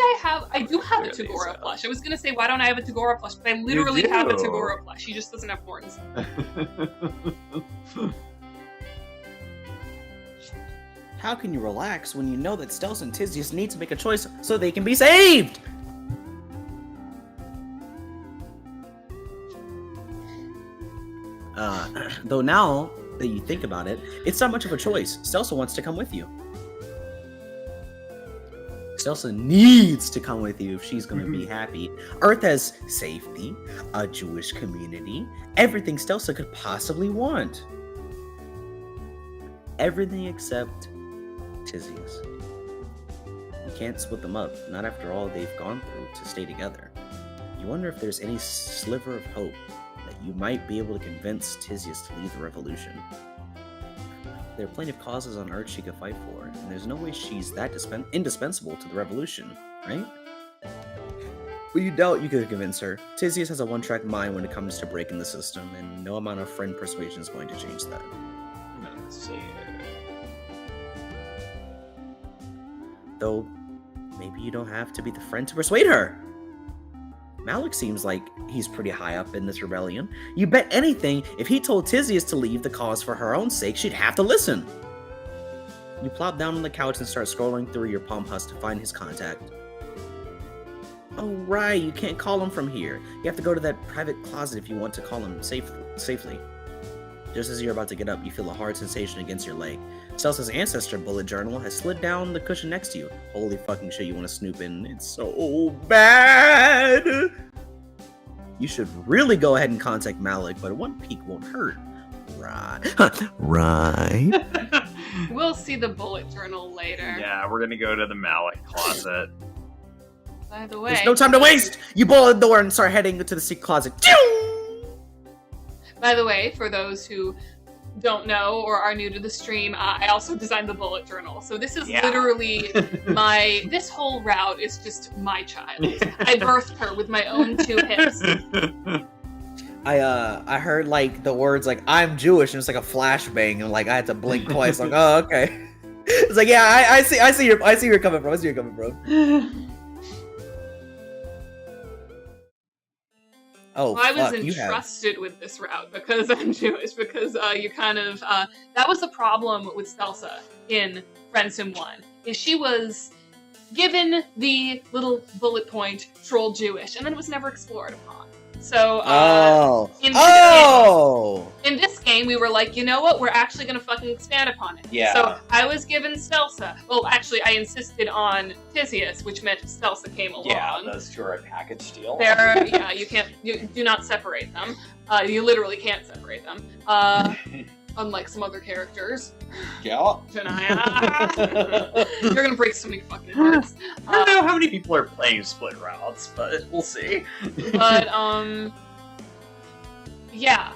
I do have a Tagora plush. I was gonna say, why don't I have a Tagora plush? But I literally have a Tagora plush. He just doesn't have horns. How can you relax when you know that Stelsa and Tizius need to make a choice so they can be saved? Though now that you think about it, it's not much of a choice. Stelsa wants to come with you. Stelsa needs to come with you if she's going to be happy. Earth has safety, a Jewish community, everything Stelsa could possibly want. Everything except Tizius. You can't split them up, not after all they've gone through to stay together. You wonder if there's any sliver of hope that you might be able to convince Tizius to lead the revolution. There are plenty of causes on Earth she could fight for, and there's no way she's that indispensable to the revolution, right? But you doubt you could convince her. Tizius has a one-track mind when it comes to breaking the system, and no amount of friend persuasion is going to change that. Let's see. Though, maybe you don't have to be the friend to persuade her. Malik seems like he's pretty high up in this rebellion. You bet anything, if he told Tizius to leave the cause for her own sake, she'd have to listen. You plop down on the couch and start scrolling through your palm husk to find his contact. Oh right, you can't call him from here. You have to go to that private closet if you want to call him safely. Just as you're about to get up, you feel a hard sensation against your leg. Stelsa's ancestor bullet journal has slid down the cushion next to you. Holy fucking shit, you want to snoop in. It's so bad! You should really go ahead and contact Malik, but one peek won't hurt. Right. Right. We'll see the bullet journal later. Yeah, we're gonna go to the Malik closet. By the way, There's no time to waste! You bolt the door and start heading to the secret closet. By the way, for those who don't know or are new to the stream, I also designed the bullet journal. So this is Yeah. literally this whole route is just my child. I birthed her with my own 2 hips. I heard like the words like I'm Jewish and it's like a flashbang and like I had to blink twice. Like, oh, okay. It's like, yeah, I see where you're coming from. I see where you're coming from. Oh, I was fuck, you have. entrusted with this route because I'm Jewish, because you kind of, that was the problem with Stelsa in Friendsim 1, is she was given the little bullet point, troll Jewish, and then it was never explored upon. So, in this game, we were like, you know what, we're actually going to fucking expand upon it. Yeah. So, I was given Stelsa. Well, actually, I insisted on Tisius, which meant Stelsa came along. Yeah, those 2 are a package deal. You do not separate them. You literally can't separate them. Unlike some other characters. Yeah. Janaya. You're gonna break so many fucking hearts. I don't know how many people are playing split routes, but we'll see. But, yeah.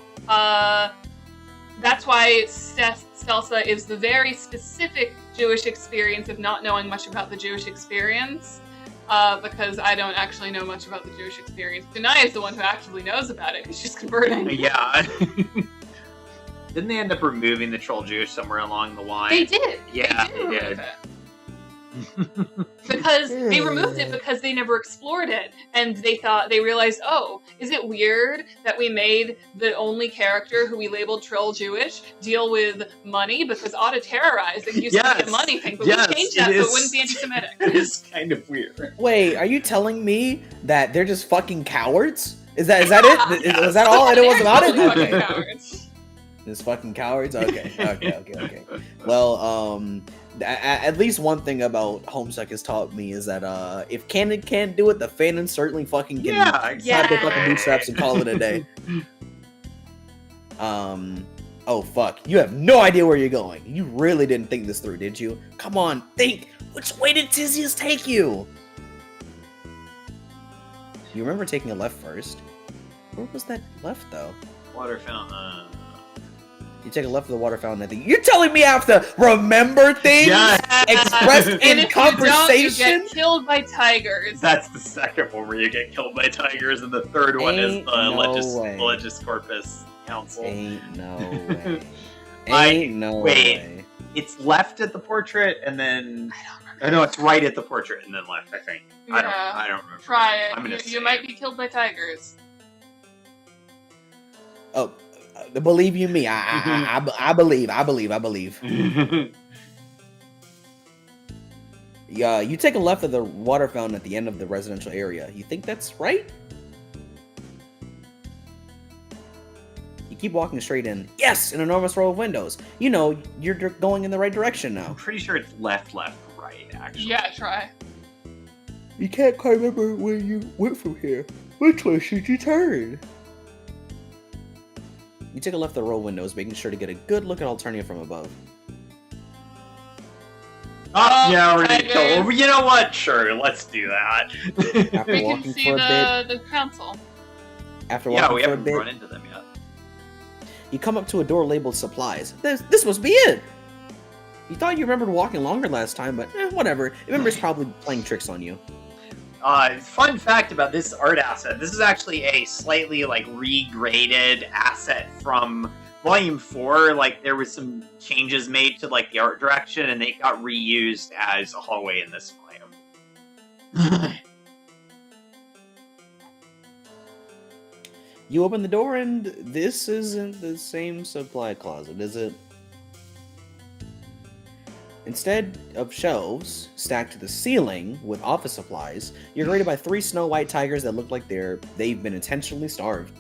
That's why Stelsa is the very specific Jewish experience of not knowing much about the Jewish experience. Because I don't actually know much about the Jewish experience. Janaya is the one who actually knows about it, because she's converting. Yeah. Didn't they end up removing the troll Jewish somewhere along the line? They did. Yeah, they did. It. Because they removed it because they never explored it, and they realized, oh, is it weird that we made the only character who we labeled troll Jewish deal with money, because auto-terrorizing used to be a money thing, but we changed that so it wouldn't be anti-Semitic. It is kind of weird. Wait, are you telling me that they're just fucking cowards? Is that it? Was that all it was about it? Fucking Okay. cowards. Just fucking cowards? Okay. Well, at least one thing about Homestuck has taught me is that if Canon can't do it, the fandom certainly fucking can slap their fucking bootstraps and call it a day. Oh fuck, you have no idea where you're going. You really didn't think this through, did you? Come on, think! Which way did Tisius take you? You remember taking a left first? Where was that left though? Water fountain. You take a left of the water fountain. I think you're telling me I have to remember things expressed And in if conversation. You don't, you get killed by tigers. That's the second one where you get killed by tigers, and the third one is the Legis Corpus Council. Ain't no way. Wait, way. It's left at the portrait, and then no, it's right at the portrait, and then left. I think. Yeah. I don't remember. Try I'm gonna it. You might be killed by tigers. Oh. Believe you me, I believe. Yeah, you take a left of the water fountain at the end of the residential area. You think that's right? You keep walking straight in. Yes, an enormous row of windows. You know, you're going in the right direction now. I'm pretty sure it's left, right, actually. Yeah, try. You can't quite remember where you went from here. Which way should you turn? You take a left of the row windows, making sure to get a good look at Alternia from above. Yeah, we're gonna kill her. You know what? Sure, let's do that. After We walking can see for a bit, the council. after Yeah, walking we for a haven't bit, run into them yet. you come up to a door labeled supplies. This must be it. You thought you remembered walking longer last time, but whatever. Remember's probably playing tricks on you. Fun fact about this art asset. This is actually a slightly, regraded asset from Volume 4. There was some changes made to, the art direction, and it got reused as a hallway in this volume. You open the door, and this isn't the same supply closet, is it? Instead of shelves stacked to the ceiling with office supplies, you're greeted by 3 snow white tigers that look like they've been intentionally starved.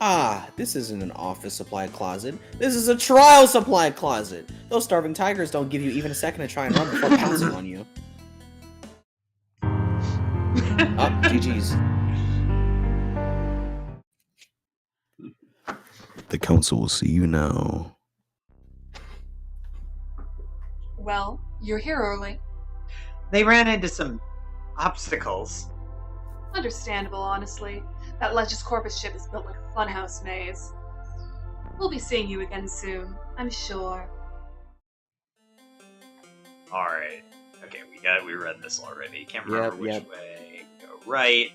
Ah, this isn't an office supply closet. This is a trial supply closet. Those starving tigers don't give you even a second to try and run before pouncing on you. GG's. The council will see you now. Well, you're here early. They ran into some obstacles. Understandable, honestly. That Legis Corpus ship is built like a funhouse maze. We'll be seeing you again soon, I'm sure. Alright. Okay, we read this already. Can't remember which Yep. way. Go right.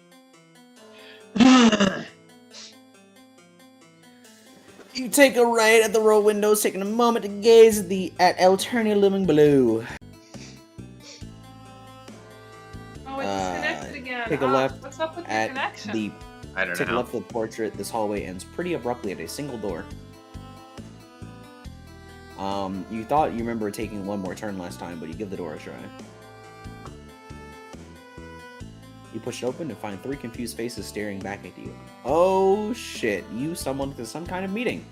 You take a right at the row windows, taking a moment to gaze at Alternia looming below. Oh, it's disconnected again. Take a left What's up with the at connection? the I don't Take a know. left of the portrait. This hallway ends pretty abruptly at a single door. You thought you remember taking one more turn last time, but you give the door a try. You push it open and find 3 confused faces staring back at you. Oh shit, you stumbled into some kind of meeting.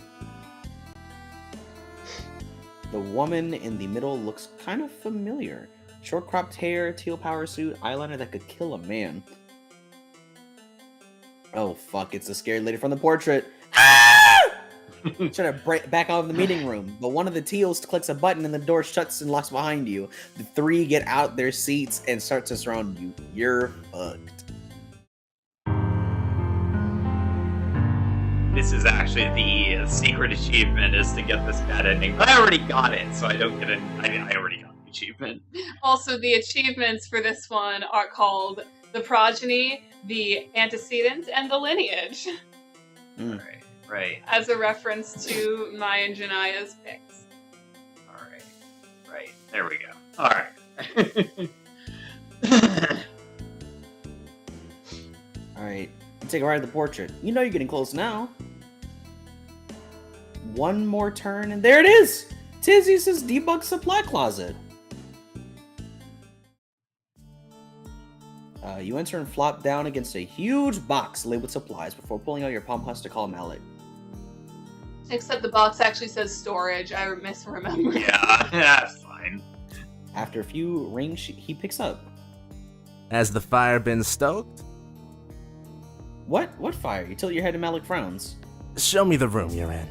The woman in the middle looks kind of familiar. Short cropped hair, teal power suit, eyeliner that could kill a man. Oh fuck, it's the scared lady from the portrait. Try to back out of the meeting room, but one of the teals clicks a button and the door shuts and locks behind you. The 3 get out their seats and start to surround you. You're fucked. This is actually the secret achievement, is to get this bad ending. But I already got it, so I don't get it. I already got the achievement. Also, the achievements for this one are called the progeny, the antecedent, and the lineage, Right. as a reference to my and Janaya's picks. Alright. Right. There we go. Alright. Alright, take a ride at the portrait. You know you're getting close now. One more turn and there it is! Tizius' debug supply closet. You enter and flop down against a huge box laid with supplies before pulling out your palm husk to call Malik. Except the box actually says storage. I misremembered. Yeah, that's fine. After a few rings, he picks up. Has the fire been stoked? What? What fire? You tilt your head and Malik frowns. Show me the room you're in.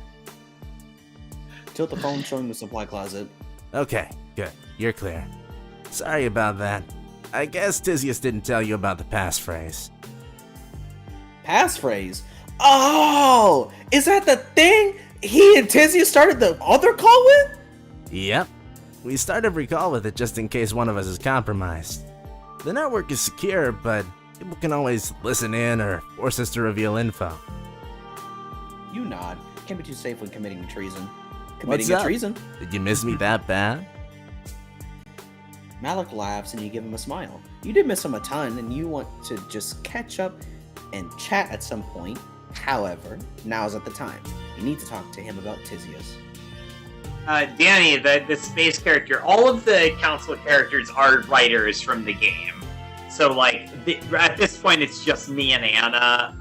Tilt the phone showing the supply closet. Okay, good. You're clear. Sorry about that. I guess Tizius didn't tell you about the passphrase. Passphrase? Oh! Is that the thing he and Tizius started the other call with? Yep. We started recall with it just in case one of us is compromised. The network is secure, but people can always listen in or force us to reveal info. You nod. Can't be too safe when committing treason. What's Committing up? treason? Did you miss me that bad? Malik laughs and you give him a smile. You did miss him a ton and you want to just catch up and chat at some point. However, now's not the time. You need to talk to him about Tizius. Danny, the space character, all of the council characters are writers from the game. So, like, at this point, it's just me and Anna.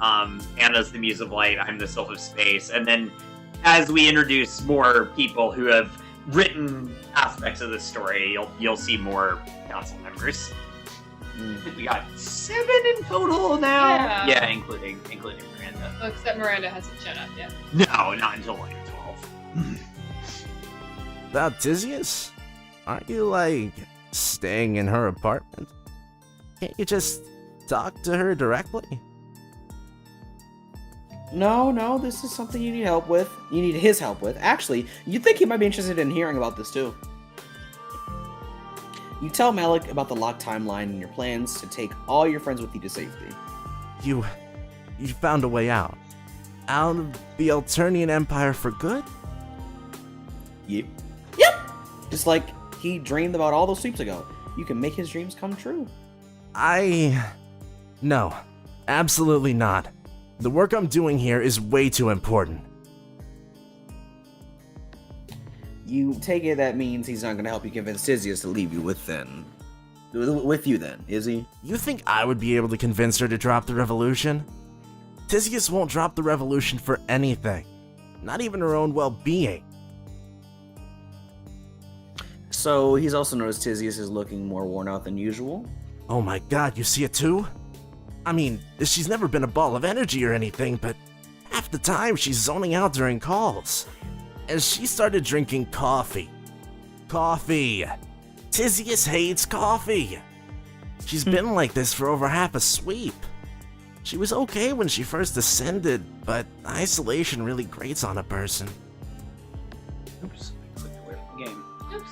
Anna's the Muse of Light, I'm the Sylph of Space. And then, as we introduce more people who have written aspects of the story, you'll see more council members. We got 7 in total now. Yeah, including Miranda. Oh, except Miranda hasn't shown up yet. No, not until like 12. About Tizius? Aren't you, like, staying in her apartment? Can't you just talk to her directly? No, this is something you need help with. You need his help with. Actually, you'd think he might be interested in hearing about this too. You tell Malik about the locked timeline and your plans to take all your friends with you to safety. You found a way out. Out of the Alternian Empire for good? Yep. Just like he dreamed about all those sleeps ago. You can make his dreams come true. No. Absolutely not. The work I'm doing here is way too important. You take it that means he's not going to help you convince Tizius to leave you with you then, is he? You think I would be able to convince her to drop the revolution? Tizius won't drop the revolution for anything. Not even her own well-being. So he's also noticed Tizius is looking more worn out than usual. Oh my god, you see it too? I mean, she's never been a ball of energy or anything, but half the time she's zoning out during calls. And she started drinking coffee. Coffee! Tizius hates coffee! She's been like this for over half a sweep. She was okay when she first ascended, but isolation really grates on a person. Oops. I clicked away from the game. Oops.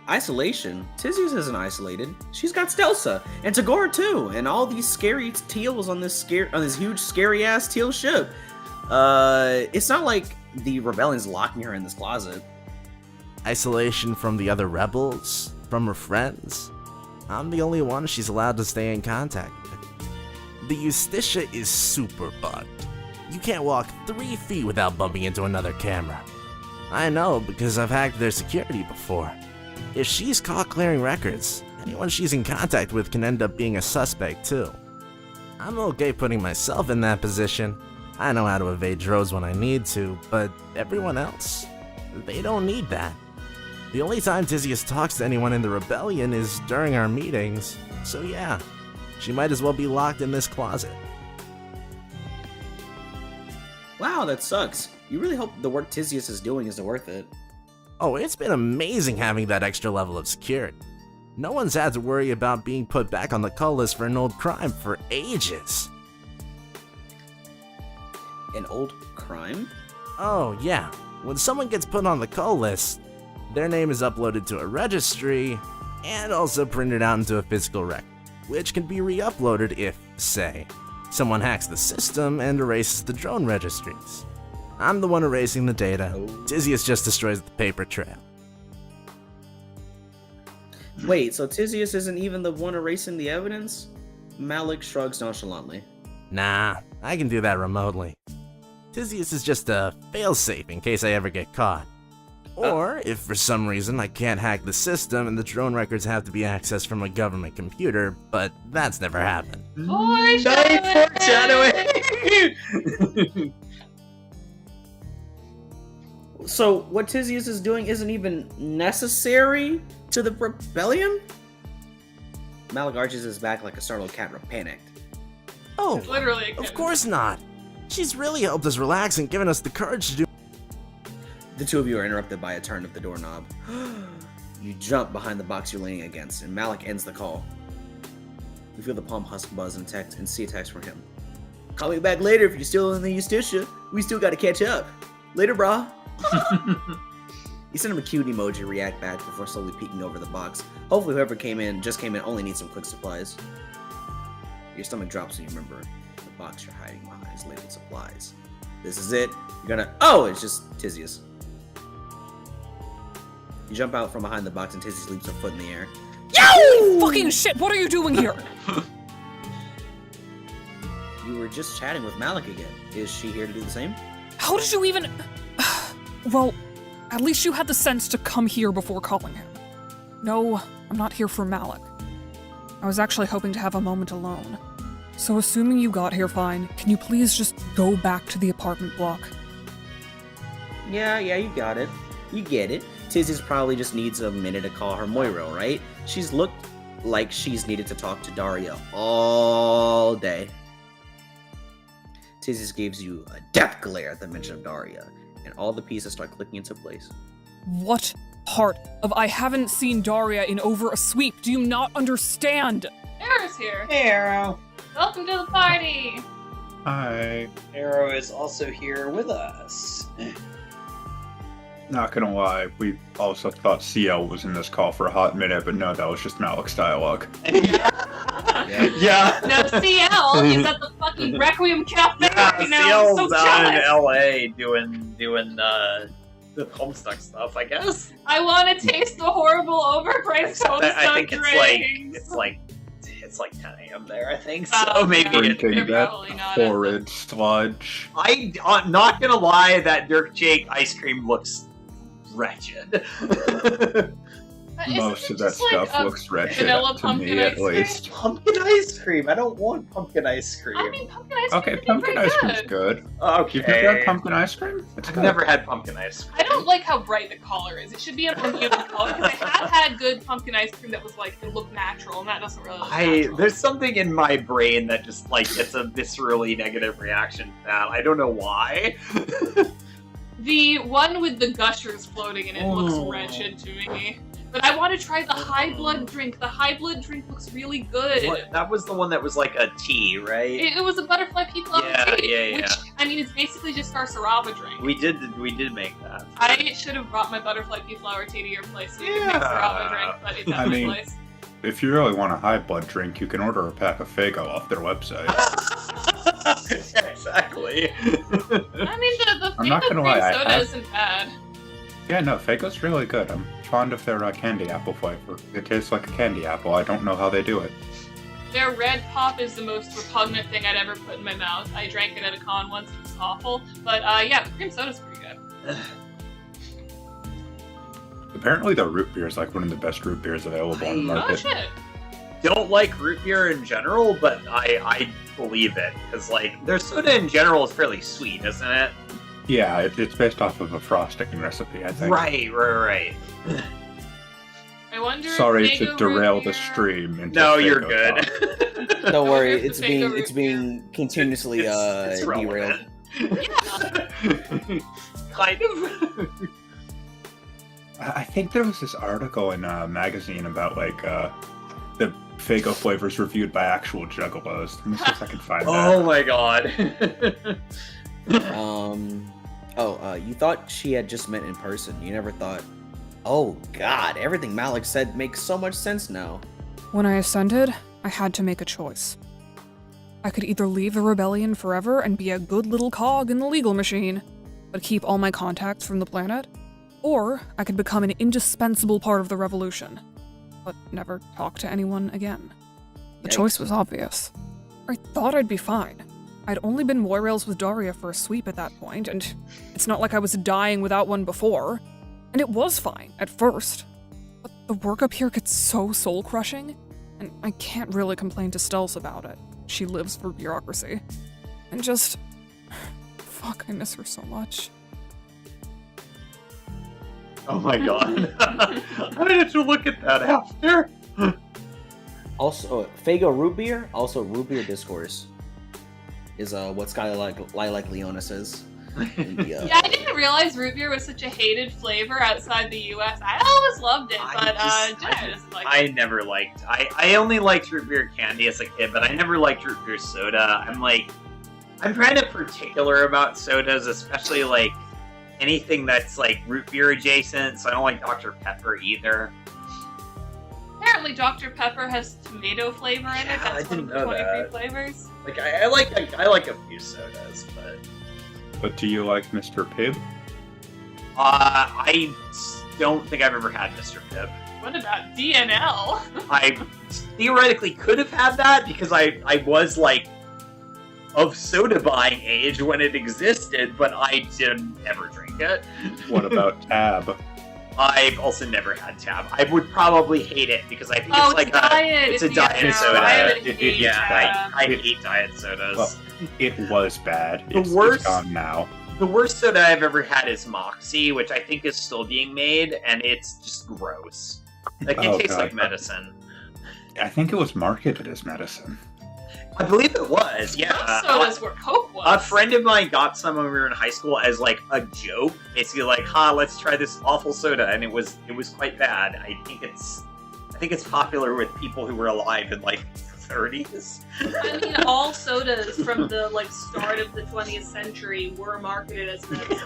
Isolation? Tizius isn't isolated. She's got Stelsa and Tagora too, and all these scary teals on this huge scary ass teal ship. It's not like the rebellion's locking her in this closet. Isolation from the other rebels? From her friends? I'm the only one she's allowed to stay in contact with. The Justitia is super bugged. You can't walk 3 feet without bumping into another camera. I know because I've hacked their security before. If she's caught clearing records, anyone she's in contact with can end up being a suspect too. I'm okay putting myself in that position. I know how to evade drones when I need to, but everyone else? They don't need that. The only time Tizius talks to anyone in the rebellion is during our meetings, so yeah, she might as well be locked in this closet. Wow, that sucks. You really hope the work Tizius is doing is worth it. Oh, it's been amazing having that extra level of security. No one's had to worry about being put back on the call list for an old crime for ages. An old crime? Oh yeah, when someone gets put on the call list, their name is uploaded to a registry and also printed out into a physical record, which can be re-uploaded if, say, someone hacks the system and erases the drone registries. I'm the one erasing the data. Tizius just destroys the paper trail. Wait, so Tizius isn't even the one erasing the evidence? Malik shrugs nonchalantly. Nah, I can do that remotely. Tizius is just a failsafe in case I ever get caught. Or, if for some reason I can't hack the system and the drone records have to be accessed from a government computer, but that's never happened. Foreshadowing! So, what Tizius is doing isn't even necessary to the rebellion? Malik arches his back like a startled cat panicked. Oh, Literally. of course not. She's really helped us relax and given us the courage to do. The two of you are interrupted by a turn of the doorknob. You jump behind the box you're leaning against, and Malik ends the call. You feel the palm husk buzz and text and see a text from him. Call me back later if you're still in the Justitia. We still gotta catch up. Later, brah. You send him a cute emoji, react back before slowly peeking over the box. Hopefully whoever just came in only needs some quick supplies. Your stomach drops and you remember the box you're hiding behind is labeled supplies. This is it. You're gonna... Oh, it's just Tizius. You jump out from behind the box and Tizius leaps a foot in the air. Holy fucking shit, what are you doing here? You were just chatting with Malik again. Is she here to do the same? How did you even... Well, at least you had the sense to come here before calling him. No, I'm not here for Malik. I was actually hoping to have a moment alone. So assuming you got here fine, can you please just go back to the apartment block? Yeah, you got it. You get it. Tizius probably just needs a minute to call her Moira, right? She's looked like she's needed to talk to Daria all day. Tizius gives you a death glare at the mention of Daria, and all the pieces start clicking into place. What part of I haven't seen Daria in over a sweep do you not understand? Arrow's here. Hey, Arrow. Welcome to the party. Hi. Arrow is also here with us. Not gonna lie, we also thought CL was in this call for a hot minute, but no, that was just Malik's dialogue. Yeah. No, CL is at the fucking Requiem Cafe right now. I'm so CL's down in jealous. LA doing the Homestuck stuff, I guess. I want to taste the horrible overpriced Homestuck I think drinks. it's like 10 a.m. there, I think. So Oh, maybe okay. it, Drinking that probably not, horrid sludge. I'm not gonna lie, that Dirk Jake ice cream looks wretched. Most of that stuff looks wretched vanilla to pumpkin me, ice at cream? least. Pumpkin ice cream. I don't want pumpkin ice cream. I mean, pumpkin ice cream. Okay, would be pumpkin pretty ice cream's good. good. Okay. You've never had pumpkin ice cream? It's I've good. never had pumpkin ice cream. I don't like how bright the color is. It should be an uneven color because I have had good pumpkin ice cream that was like it looked natural, and that doesn't really look natural. There's something in my brain that just like gets a viscerally negative reaction to that. I don't know why. The one with the gushers floating in it Oh. looks wretched to me. But I want to try the high blood drink. The high blood drink looks really good. What? That was the one that was like a tea, right? It was a butterfly pea flower tea. Yeah. Which, I mean, it's basically just our Sarava drink. We did make that. I should have brought my butterfly pea flower tea to your place so you could make Sarava drink, but it's at my place. If you really want a high blood drink, you can order a pack of Faygo off their website. Exactly. I mean, the I'm not gonna lie, soda isn't bad. Yeah, no, Faygo's really good. I'm fond of their candy apple flavor. It tastes like a candy apple. I don't know how they do it. Their red pop is the most repugnant thing I'd ever put in my mouth. I drank it at a con once, it was awful. But yeah, the cream soda's pretty good. Apparently the root beer is like one of the best root beers available on the Oh market. shit. Don't like root beer in general, but I believe it because like their soda in general is fairly sweet, isn't it? Yeah, it's based off of a frosting recipe, I think. Right. I wonder Sorry if to Faygo derail root the beer- stream. Into No, you're Faygo good. talk. Don't worry, Wonder if it's the being Faygo it's being continuously It's derailed. relevant. Yeah. Kind of. I think there was this article in a magazine about like the Faygo flavors reviewed by actual juggalos. Let me see if I can find Oh that. my god. You thought she had just met in person. You never thought, oh god, everything Malik said makes so much sense now. When I ascended, I had to make a choice. I could either leave the rebellion forever and be a good little cog in the legal machine, but keep all my contacts from the planet, or I could become an indispensable part of the revolution, but never talk to anyone again. The choice was obvious. I thought I'd be fine. I'd only been Moirails with Daria for a sweep at that point, and it's not like I was dying without one before. And it was fine, at first. But the work up here gets so soul-crushing, and I can't really complain to Stels about it. She lives for bureaucracy. And just... fuck, I miss her so much. Oh my god. I needed to look at that after. Also, Faygo root beer, also root beer discourse, is what Lilac Leona says. Yeah, I didn't realize root beer was such a hated flavor outside the US. I always loved it, but Jenna doesn't like it. I never liked. I only liked root beer candy as a kid, but I never liked root beer soda. I'm kind of particular about sodas, especially like anything that's like root beer adjacent. So I don't like Dr. Pepper either. Apparently, Dr. Pepper has tomato flavor in it. Yeah, That's I one of didn't the know 23 that. flavors. Like I like a few sodas, but But do you like Mr. Pibb? I don't think I've ever had Mr. Pibb. What about DNL? I theoretically could have had that because I was like of soda buying age when it existed, but I didn't ever drink it. What about Tab? I've also never had Tab. I would probably hate it because I think Oh, it's like it's a diet. it's a If you diet get soda. I would hate Yeah, Tab. I hate diet sodas. Well, it was bad. The It's worst- gone now. The worst soda I've ever had is Moxie, which I think is still being made, and it's just gross. Like, it Oh, tastes God. like medicine. I think it was marketed as medicine. I believe it was, yeah. Most sodas were Coke was. A friend of mine got some when we were in high school as like a joke, basically like, let's try this awful soda, and it was quite bad. I think it's popular with people who were alive in like 30s. I mean, all sodas from the start of the 20th century were marketed as medicine,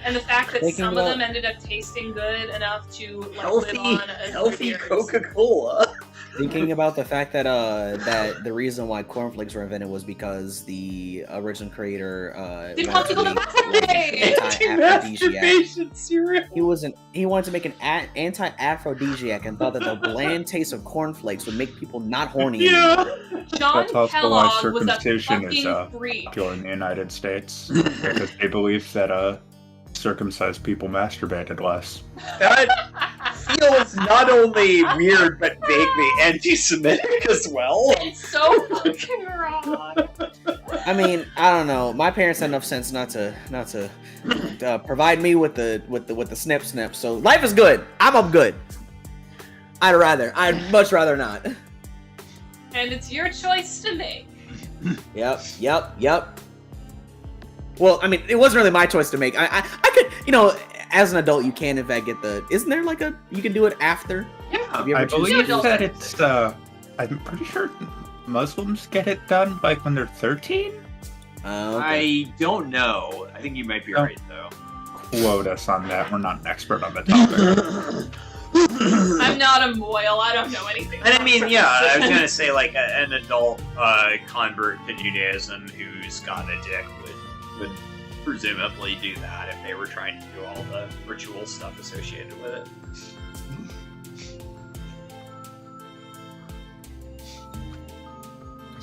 and the fact that Thinking some of about- them ended up tasting good enough to live Healthy on as healthy beers. Coca-Cola. Thinking about the fact that that the reason why cornflakes were invented was because the original creator Didn't wanted want to people to make masturbate. an anti-aphrodisiac. cereal. He wanted to make an anti-aphrodisiac and thought that the bland taste of cornflakes would make people not horny anymore. John That's also why Kellogg was a circumcision is fucking freak. popular in the United States because they believe that circumcised people masturbated less. That feels not only weird but vaguely anti-Semitic as well. It's so fucking wrong. I mean, I don't know. My parents had enough sense not to provide me with the snip. So life is good. I'm good. I'd much rather not. And it's your choice to make. Yep. Well, I mean, it wasn't really my choice to make. I could, as an adult, you can in fact get the. Isn't there like you can do it after? Yeah. Have you ever I believe choose- that it's. I'm pretty sure Muslims get it done like when they're 13. Okay. I don't know. I think you might be right though. Quote us on that. We're not an expert on the topic. I'm not a moil. I don't know anything. And I about mean, yeah, I was Friendsim. gonna say like an adult convert to Judaism who's got a dick would presumably do that if they were trying to do all the ritual stuff associated with it.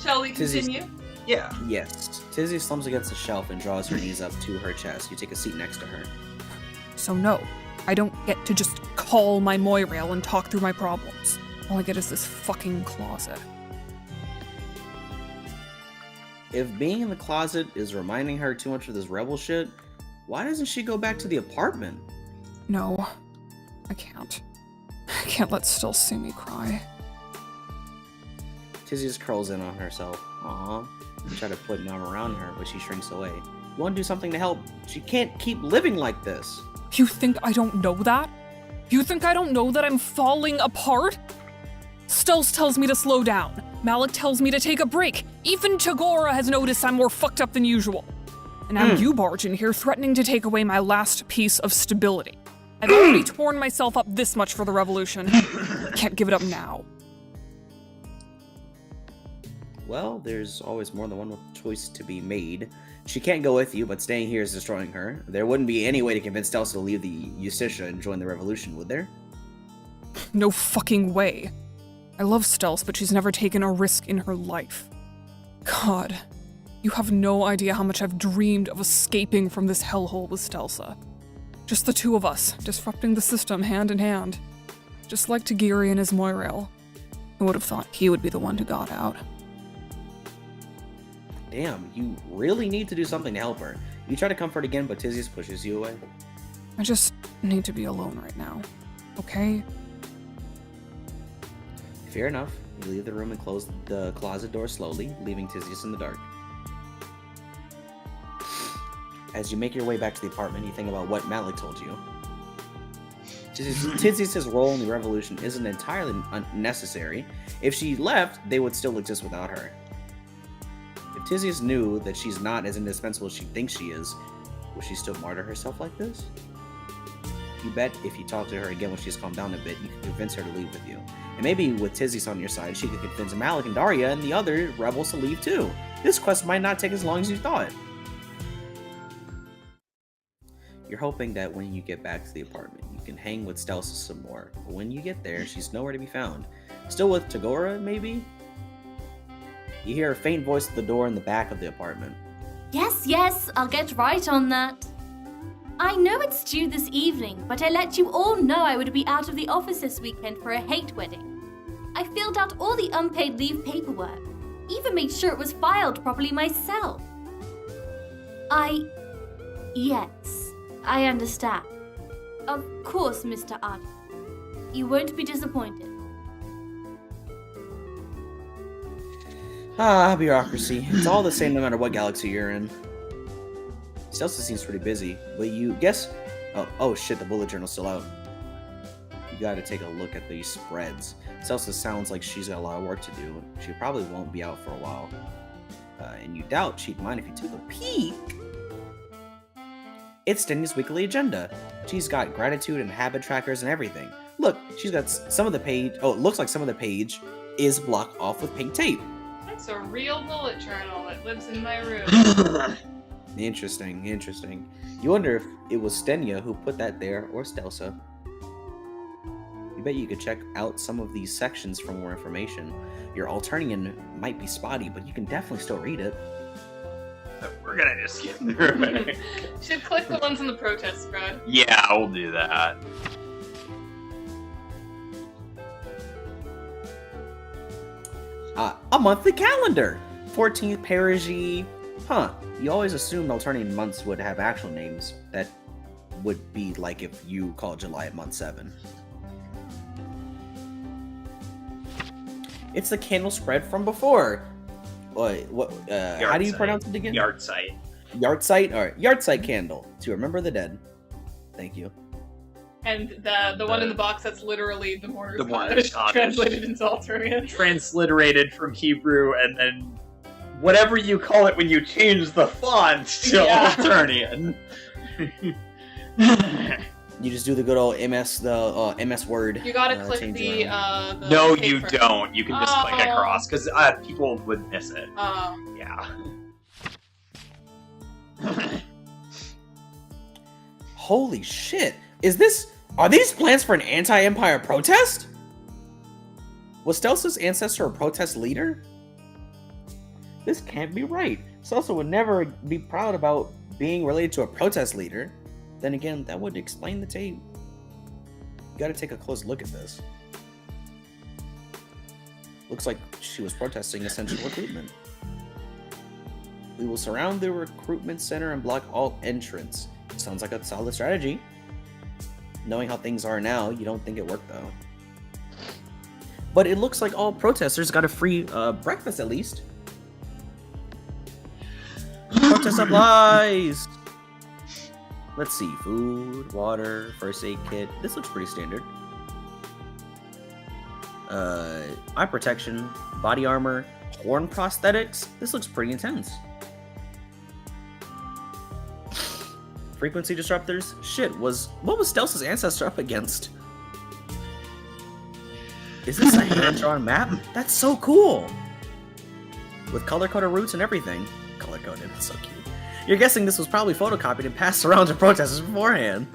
Shall we Tizzy's- continue? Yeah. Yes. Tizzy slumps against the shelf and draws her knees up to her chest. You take a seat next to her. So no, I don't get to just call my Moirail and talk through my problems. All I get is this fucking closet. If being in the closet is reminding her too much of this rebel shit, why doesn't she go back to the apartment? No, I can't. I can't let Still see me cry. Tizzy just curls in on herself. Aww. You try to put an arm around her, but she shrinks away. You want to do something to help. She can't keep living like this. You think I don't know that? You think I don't know that I'm falling apart? Stealth tells me to slow down. Malik tells me to take a break. Even Tagora has noticed I'm more fucked up than usual. And now you barge in here threatening to take away my last piece of stability. I've already torn myself up this much for the revolution. Can't give it up now. Well, there's always more than one choice to be made. She can't go with you, but staying here is destroying her. There wouldn't be any way to convince Delsa to leave the Eustitia and join the revolution, would there? No fucking way. I love Stealth, but she's never taken a risk in her life. God, you have no idea how much I've dreamed of escaping from this hellhole with Stelsa. Just the two of us, disrupting the system hand in hand. Just like Tagiri and his Moirail. Who would have thought he would be the one who got out? Damn, you really need to do something to help her. You try to comfort again, but Tizzy pushes you away. I just need to be alone right now. Okay? Fair enough. You leave the room and close the closet door slowly, leaving Tizzy in the dark. As you make your way back to the apartment, you think about what Malik told you. Tizzy's role in the revolution isn't entirely unnecessary. If she left, they would still exist without her. If Tizzy's knew that she's not as indispensable as she thinks she is, would she still martyr herself like this? You bet if you talk to her again when she's calmed down a bit, you can convince her to leave with you. And maybe with Tizzy's on your side, she could convince Malik and Daria and the other rebels to leave too. This quest might not take as long as you thought. You're hoping that when you get back to the apartment, you can hang with Stelsa some more. But when you get there, she's nowhere to be found. Still with Tagora, maybe? You hear a faint voice at the door in the back of the apartment. Yes, I'll get right on that. I know it's due this evening, but I let you all know I would be out of the office this weekend for a hate wedding. I filled out all the unpaid leave paperwork, even made sure it was filed properly myself. Yes, I understand. Of course, Mr. Adi. You won't be disappointed. Bureaucracy. It's all the same no matter what galaxy you're in. Stelsa seems pretty busy, but you guess... Oh shit, the bullet journal's still out. You gotta take a look at these spreads. Stelsa sounds like she's got a lot of work to do. She probably won't be out for a while. And you doubt she'd mind if you took a peek. It's Denny's weekly agenda. She's got gratitude and habit trackers and everything. Look, she's got some of the page... Oh, it looks like some of the page is blocked off with pink tape. That's a real bullet journal that lives in my room. Interesting. You wonder if it was Stenya who put that there, or Stelsa. You bet you could check out some of these sections for more information. Your Alternian might be spotty, but you can definitely still read it. We're gonna just skip through it. Should click the ones in the protest thread. Yeah, we'll do that. A monthly calendar! 14th Perigee. Huh. You always assumed Alternian months would have actual names. That would be like if you called July month 7. It's the candle spread from before. How do you pronounce it again? Yard site. Yahrzeit? Alright, Yahrzeit candle. To remember the dead. Thank you. And the one in the box that's literally the Mourner's Mourner's Cottage, Cottage. translated into Alternia. Transliterated from Hebrew, and then whatever you call it when you change the font to Alternian. You just do the good old MS Word. You gotta click change the around. No, paper. you don't. You can just click across, because people would miss it. Oh. Yeah. Holy shit! Are these plans for an anti-Empire protest? Was Stelsa's ancestor a protest leader? This can't be right. Stelsa would never be proud about being related to a protest leader. Then again, that would explain the tape. You gotta take a close look at this. Looks like she was protesting essential recruitment. We will surround the recruitment center and block all entrance. Sounds like a solid strategy. Knowing how things are now, you don't think it worked though. But it looks like all protesters got a free breakfast at least. Protest supplies! Let's see, food, water, first aid kit. This looks pretty standard. Eye protection, body armor, horn prosthetics. This looks pretty intense. Frequency disruptors? Shit, what was Stelsa's ancestor up against? Is this a hand-drawn map? That's so cool! With color-coded routes and everything. Color-coded, it's so cute. You're guessing this was probably photocopied and passed around to protesters beforehand.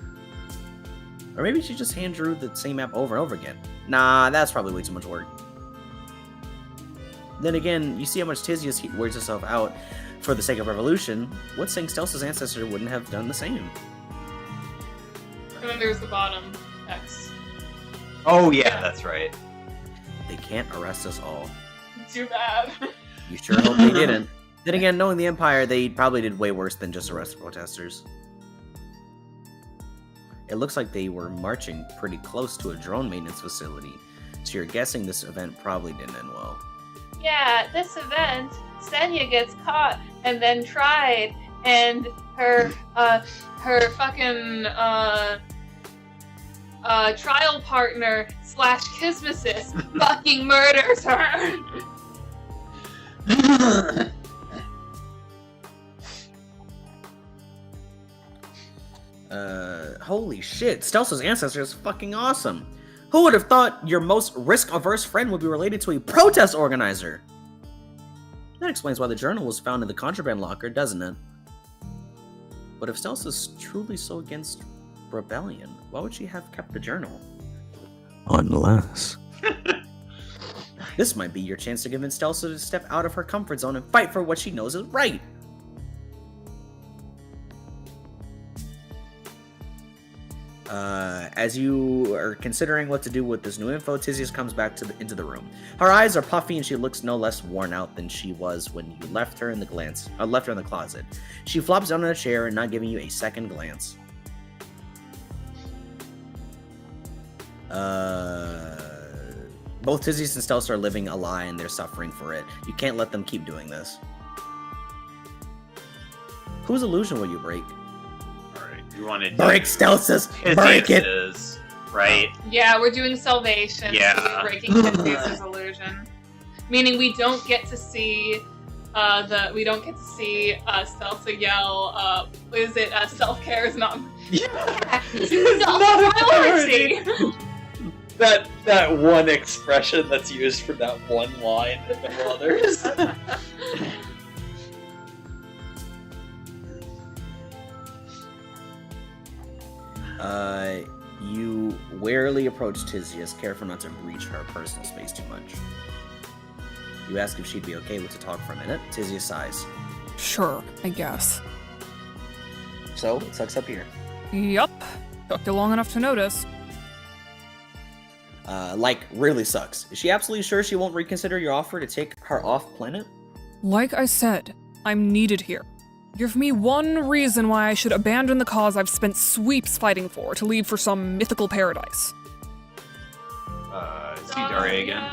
Or maybe she just hand-drew the same map over and over again. Nah, that's probably way too much work. Then again, you see how much Tizius wears herself out for the sake of revolution. What's saying Stelsa's ancestor wouldn't have done the same? And then there's the bottom text. Oh yeah, that's right. They can't arrest us all. Too bad. You sure hope they didn't. Then again, knowing the Empire, they probably did way worse than just arrest protesters. It looks like they were marching pretty close to a drone maintenance facility, so you're guessing this event probably didn't end well. Yeah, this event, Senya gets caught and then tried, and her fucking trial partner / Kismesis fucking murders her. Holy shit, Stelsa's ancestor is fucking awesome. Who would have thought your most risk-averse friend would be related to a protest organizer? That explains why the journal was found in the contraband locker, doesn't it? But if Stelsa's truly so against rebellion, why would she have kept the journal? Unless... This might be your chance to convince Stelsa to step out of her comfort zone and fight for what she knows is right. As you are considering what to do with this new info, Tizius comes back into the room. Her eyes are puffy and she looks no less worn out than she was when you left her in the closet. She flops down in a chair and not giving you a second glance. Both Tizius and Stelsa are living a lie and they're suffering for it. You can't let them keep doing this. Whose illusion will you break? You wanted break Stelsa's, break it, right? Yeah, we're doing Salvation. Yeah, so we're breaking Tizius' illusion, meaning we don't get to see Stelsa yell. Is it self-care is not? Yeah, it's not a priority. That one expression that's used for that one line and no others. You warily approach Tizius, careful not to breach her personal space too much. You ask if she'd be okay with to talk for a minute. Tizius sighs. Sure, I guess. So, it sucks up here. Yup. Took you long enough to notice. Like, really sucks. Is she absolutely sure she won't reconsider your offer to take her off planet? Like I said, I'm needed here. Give me one reason why I should abandon the cause I've spent sweeps fighting for to leave for some mythical paradise. Is he Daria again?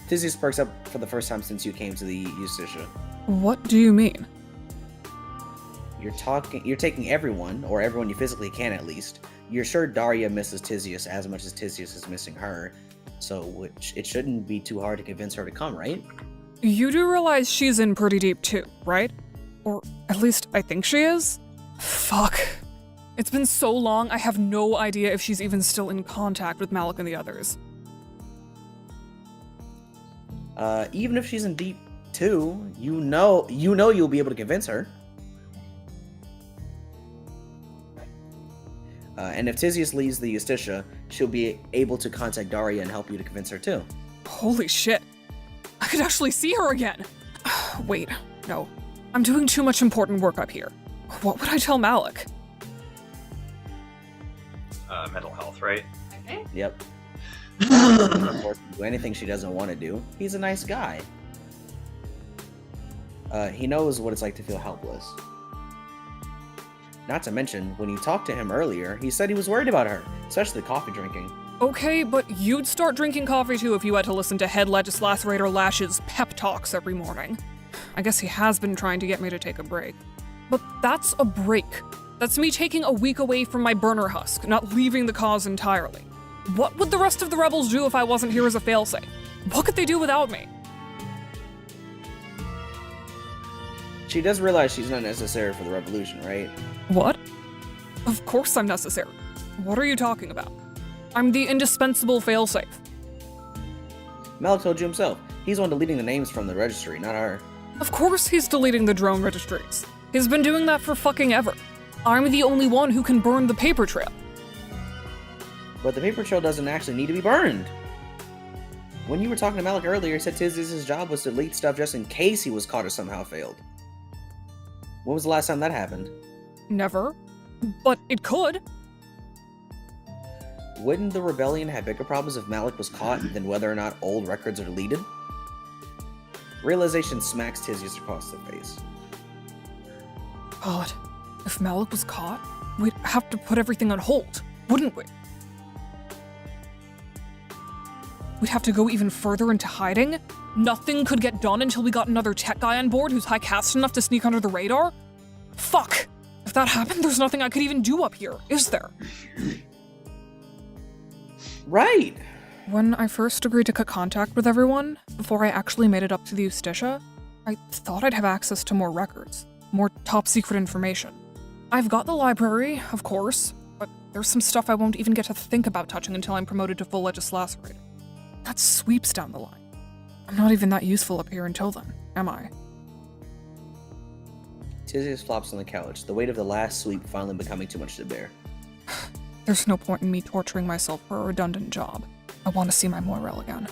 Tizius perks up for the first time since you came to the Eustacia. What do you mean? You're taking everyone, or everyone you physically can at least. You're sure Daria misses Tizius as much as Tizius is missing her, so it shouldn't be too hard to convince her to come, right? You do realize she's in pretty deep too, right? Or at least I think she is? Fuck. It's been so long, I have no idea if she's even still in contact with Malik and the others. Even if she's in deep too, you know you'll be able to convince her. And if Tizius leaves the Justitia, she'll be able to contact Daria and help you to convince her too. Holy shit. I could actually see her again. Wait, no. I'm doing too much important work up here. What would I tell Malik? Mental health, right? Okay. Yep. Do anything she doesn't want to do. He's a nice guy. He knows what it's like to feel helpless. Not to mention, when you talked to him earlier, he said he was worried about her, especially coffee drinking. Okay, but you'd start drinking coffee too if you had to listen to Head Legislator Lash's pep talks every morning. I guess he has been trying to get me to take a break. But that's a break. That's me taking a week away from my burner husk, not leaving the cause entirely. What would the rest of the rebels do if I wasn't here as a failsafe? What could they do without me? She does realize she's not necessary for the revolution, right? What? Of course I'm necessary. What are you talking about? I'm the indispensable failsafe. Malik told you himself. He's the one deleting the names from the registry, not her. Of course he's deleting the drone registries. He's been doing that for fucking ever. I'm the only one who can burn the paper trail. But the paper trail doesn't actually need to be burned. When you were talking to Malik earlier, he said Tizius' job was to delete stuff just in case he was caught or somehow failed. When was the last time that happened? Never. But it could. Wouldn't the rebellion have bigger problems if Malik was caught than whether or not old records are deleted? Realization smacks Tizius across the face. God, if Malik was caught, we'd have to put everything on hold, wouldn't we? We'd have to go even further into hiding? Nothing could get done until we got another tech guy on board who's high caste enough to sneak under the radar? Fuck! If that happened, there's nothing I could even do up here, is there? Right! When I first agreed to cut contact with everyone, before I actually made it up to the Justitia, I thought I'd have access to more records, more top-secret information. I've got the library, of course, but there's some stuff I won't even get to think about touching until I'm promoted to full legislator. That sweeps down the line. I'm not even that useful up here until then, am I? Tizius flops on the couch, the weight of the last sweep finally becoming too much to bear. There's no point in me torturing myself for a redundant job. I want to see my Moirel again.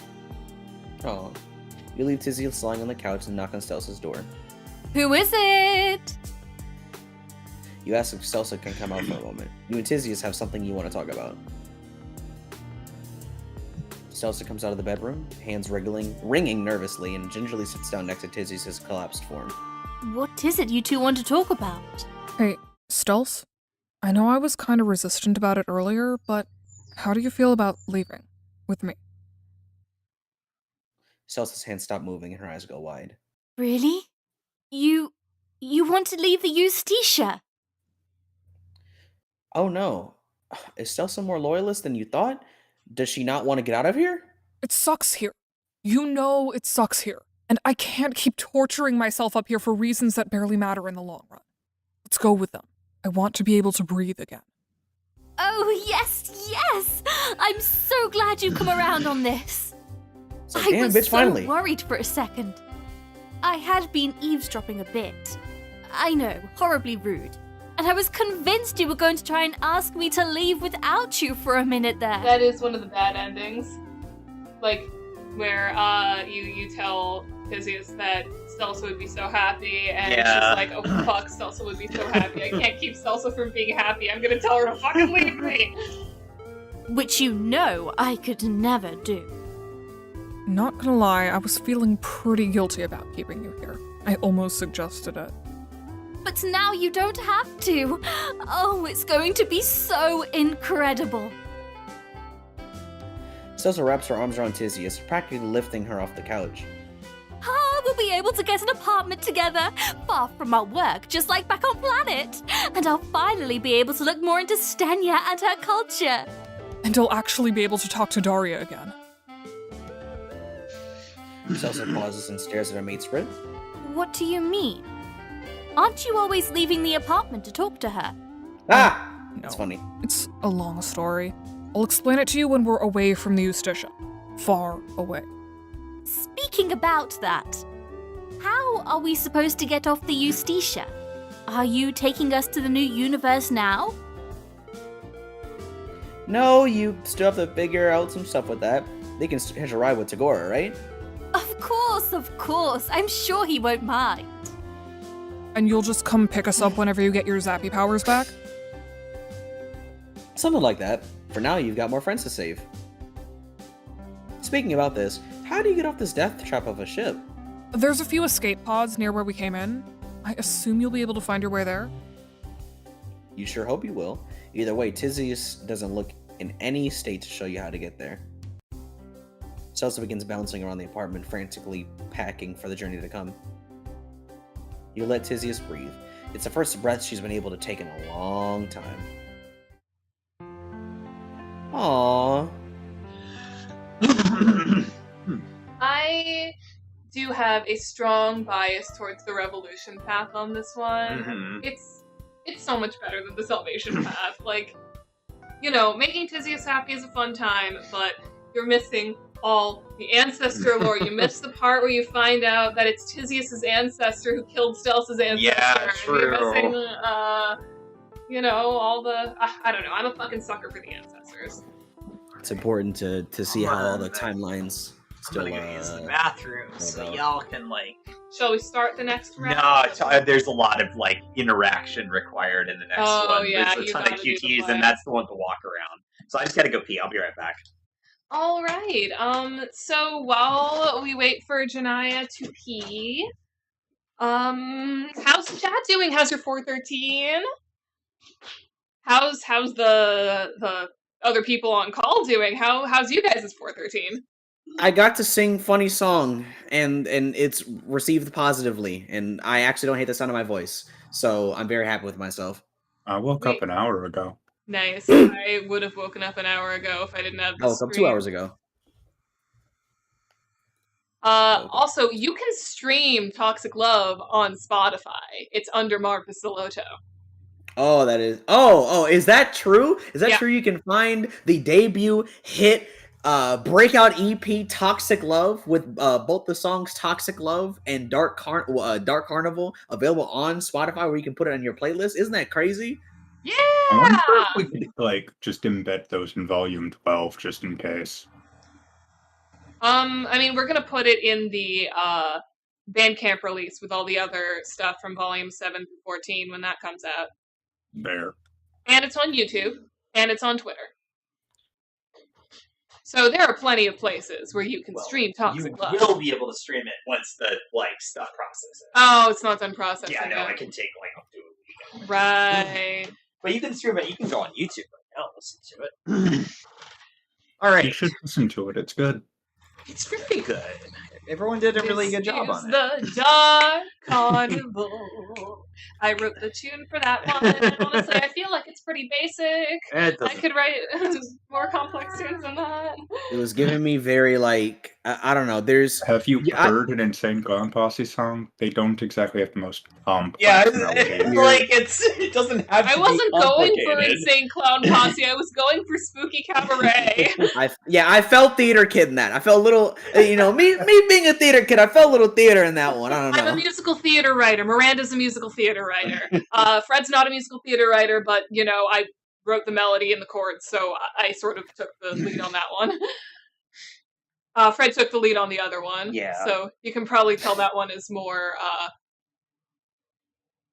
Oh. You leave Tizius lying on the couch and knock on Stelsa's door. Who is it? You ask if Stelsa can come out for a moment. You and Tizius have something you want to talk about. Stelsa comes out of the bedroom, hands ringing nervously, and gingerly sits down next to Tizius' collapsed form. What is it you two want to talk about? Hey, Stels? I know I was kind of resistant about it earlier, but how do you feel about leaving with me? Stelsa's hands stop moving and her eyes go wide. Really? You want to leave the Justitia? Oh no. Is Stelsa more loyalist than you thought? Does she not want to get out of here? It sucks here. You know it sucks here. And I can't keep torturing myself up here for reasons that barely matter in the long run. Let's go with them. I want to be able to breathe again. Oh, yes! I'm so glad you've come around on this. So, I damn, was bitch, so finally. worried for a second. I had been eavesdropping a bit. I know, horribly rude. And I was convinced you were going to try and ask me to leave without you for a minute there. That is one of the bad endings. Like, where you tell Tizius that Stelsa would be so happy, and she's like, oh fuck, Stelsa would be so happy. I can't keep Stelsa from being happy. I'm gonna tell her to fucking leave me! Which you know I could never do. Not gonna lie, I was feeling pretty guilty about keeping you here. I almost suggested it. But now you don't have to. Oh, it's going to be so incredible. Stelsa wraps her arms around Tizius, practically lifting her off the couch. Oh, we'll be be able to get an apartment together, far from our work, just like back on planet. And I'll finally be able to look more into Stenya and her culture. And I'll actually be able to talk to Daria again. Celsa pauses and stares at her mate's friend. What do you mean? Aren't you always leaving the apartment to talk to her? Ah! No. That's funny. It's a long story. I'll explain it to you when we're away from the Eustacia. Far away. Speaking about that, how are we supposed to get off the Eustacia? Are you taking us to the new universe now? No, you still have to figure out some stuff with that. They can hitch a ride with Tagora, right? Of course. I'm sure he won't mind. And you'll just come pick us up whenever you get your zappy powers back? Something like that. For now, you've got more friends to save. Speaking about this, how do you get off this death trap of a ship? There's a few escape pods near where we came in. I assume you'll be able to find your way there. You sure hope you will. Either way, Tizius doesn't look in any state to show you how to get there. Celsa begins bouncing around the apartment, frantically packing for the journey to come. You let Tizius breathe. It's the first breath she's been able to take in a long time. Aww. I do have a strong bias towards the revolution path on this one. Mm-hmm. It's so much better than the salvation path. Like, you know, making Tizius happy is a fun time, but you're missing all the ancestor lore. You miss the part where you find out that it's Tizius' ancestor who killed Stelsa's ancestor. Yeah, true. You're missing, you know, all the... I don't know. I'm a fucking sucker for the ancestors. It's important to see how all the timelines still I'm gonna use the bathroom so y'all can, like... Shall we start the next round? No, there's a lot of, like, interaction required in the next one. Yeah, there's a ton of QTs, and that's the one to walk around. So I just gotta go pee. I'll be right back. All right. So while we wait for Janaya to pee, how's the chat doing? How's your 413? How's the other people on call doing? How's you guys' 413? I got to sing funny song, and it's received positively, and I actually don't hate the sound of my voice, so I'm very happy with myself. I woke up an hour ago. Nice. I would have woken up an hour ago if I didn't have the I woke up 2 hours ago. Also, you can stream Toxic Love on Spotify. It's under Marcus Salotto. Oh, that is... Oh, is that true? Is that Yeah. true? You can find the debut hit breakout EP Toxic Love with both the songs Toxic Love and Dark Carnival available on Spotify where you can put it on your playlist. Isn't that crazy? Yeah! I wonder if we could, like, just embed those in volume 12 just in case. I mean, we're gonna put it in the Bandcamp release with all the other stuff from volume 7 through 14 when that comes out. There. And it's on YouTube, and it's on Twitter. So there are plenty of places where you can stream Toxic Love. You will be able to stream it once the, like, stuff processes. Oh, it's not done processing Yeah, no, yet. it can take, like, up to a week. Right. But you can stream it. You can go on YouTube right now and listen to it. All right. You should listen to it. It's good. It's really good. Everyone did a really good job on it. The Dark Carnival. I wrote the tune for that one. Honestly, I feel like it's pretty basic. I could write just more complex tunes than that. It was giving me very, like, I don't know, there's... Have you heard an Insane Clown Posse song? They don't exactly have the most complex it's like, it doesn't have to I wasn't be going for complicated. Insane Clown Posse, I was going for Spooky Cabaret. I felt theater kid in that. I felt a little, you know, me being a theater kid, I felt a little theater in that one. I don't know. I'm a musical theater writer. Miranda's a musical theater writer. Fred's not a musical theater writer, but, you know, I wrote the melody and the chords, so I sort of took the lead on that one. Fred took the lead on the other one. Yeah. So you can probably tell that one is more,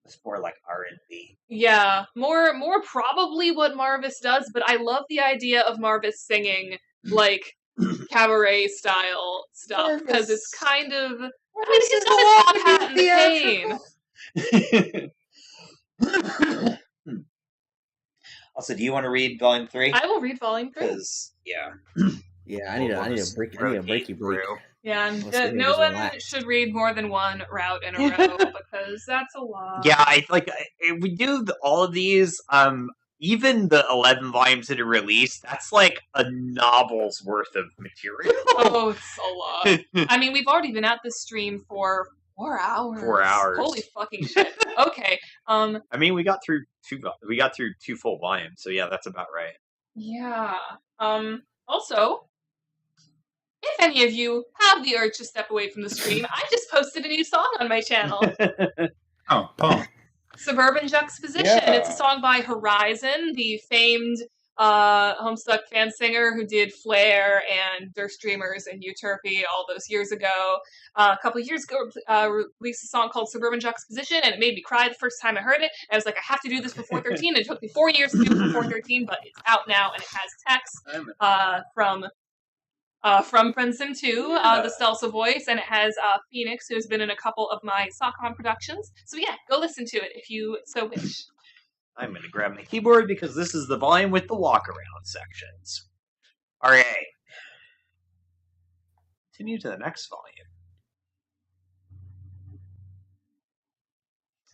It's more like R&B. yeah, more probably what Marvis does, but I love the idea of Marvis singing, like, cabaret style stuff, because it's kind of, I mean, he's got a top hat and the cane. Also, do you want to read Volume 3? I will read Volume 3. Because, yeah. Yeah, I need a break. I need a breaky break. Yeah, Unless they no just one relax. should read more than one route in a row because that's a lot. Yeah, if we do all of these, even the 11 volumes that are released, that's like a novel's worth of material. Oh, it's a lot. I mean, we've already been at this stream for 4 hours. 4 hours. Holy fucking shit. Okay. I mean, we got through two full volumes, so yeah, that's about right. Yeah. Also, if any of you have the urge to step away from the stream, I just posted a new song on my channel. Oh, Paul. Suburban Juxtaposition. Yeah. It's a song by Horizon, the famed Homestuck fan singer who did Flare and Durst Dreamers and Euterpe all those years ago. A couple of years ago, released a song called Suburban Juxtaposition, and it made me cry the first time I heard it. And I was like, I have to do this before 13. And it took me 4 years to do it before 13, but it's out now, and it has text from Friendsim 2, the Stelsa voice, and it has Phoenix, who has been in a couple of my Sockcon productions. So yeah, go listen to it if you so wish. I'm going to grab my keyboard because this is the volume with the walk-around sections. All right. Continue to the next volume.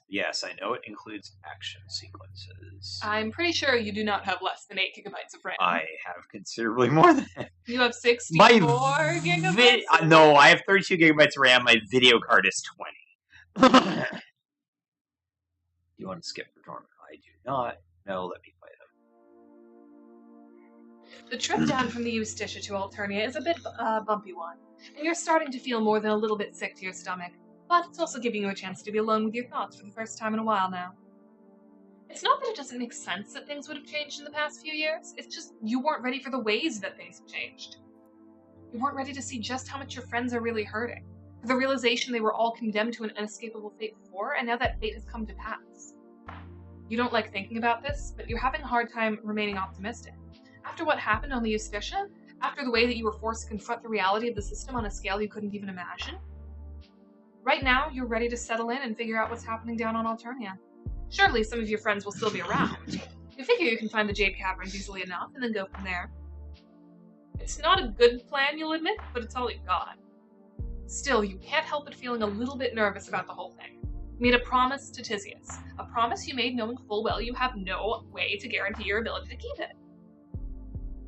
Yes, I know it includes action sequences. I'm pretty sure you do not have less than 8 gigabytes of RAM. I have considerably more than that. You have 64 gigabytes? No, I have 32 gigabytes of RAM. My video card is 20. You want to skip for Dormant? I do not. No, let me play them. The trip down from the Eustacia to Alternia is a bit bumpy one, and you're starting to feel more than a little bit sick to your stomach, but it's also giving you a chance to be alone with your thoughts for the first time in a while now. It's not that it doesn't make sense that things would have changed in the past few years, it's just you weren't ready for the ways that things have changed. You weren't ready to see just how much your friends are really hurting, for the realization they were all condemned to an inescapable fate before, and now that fate has come to pass. You don't like thinking about this, but you're having a hard time remaining optimistic. After what happened on the Eustacia, after the way that you were forced to confront the reality of the system on a scale you couldn't even imagine, right now you're ready to settle in and figure out what's happening down on Alternia. Surely some of your friends will still be around. You figure you can find the Jade Caverns easily enough and then go from there. It's not a good plan, you'll admit, but it's all you've got. Still, you can't help but feeling a little bit nervous about the whole thing. You made a promise to Tisius, a promise you made knowing full well you have no way to guarantee your ability to keep it.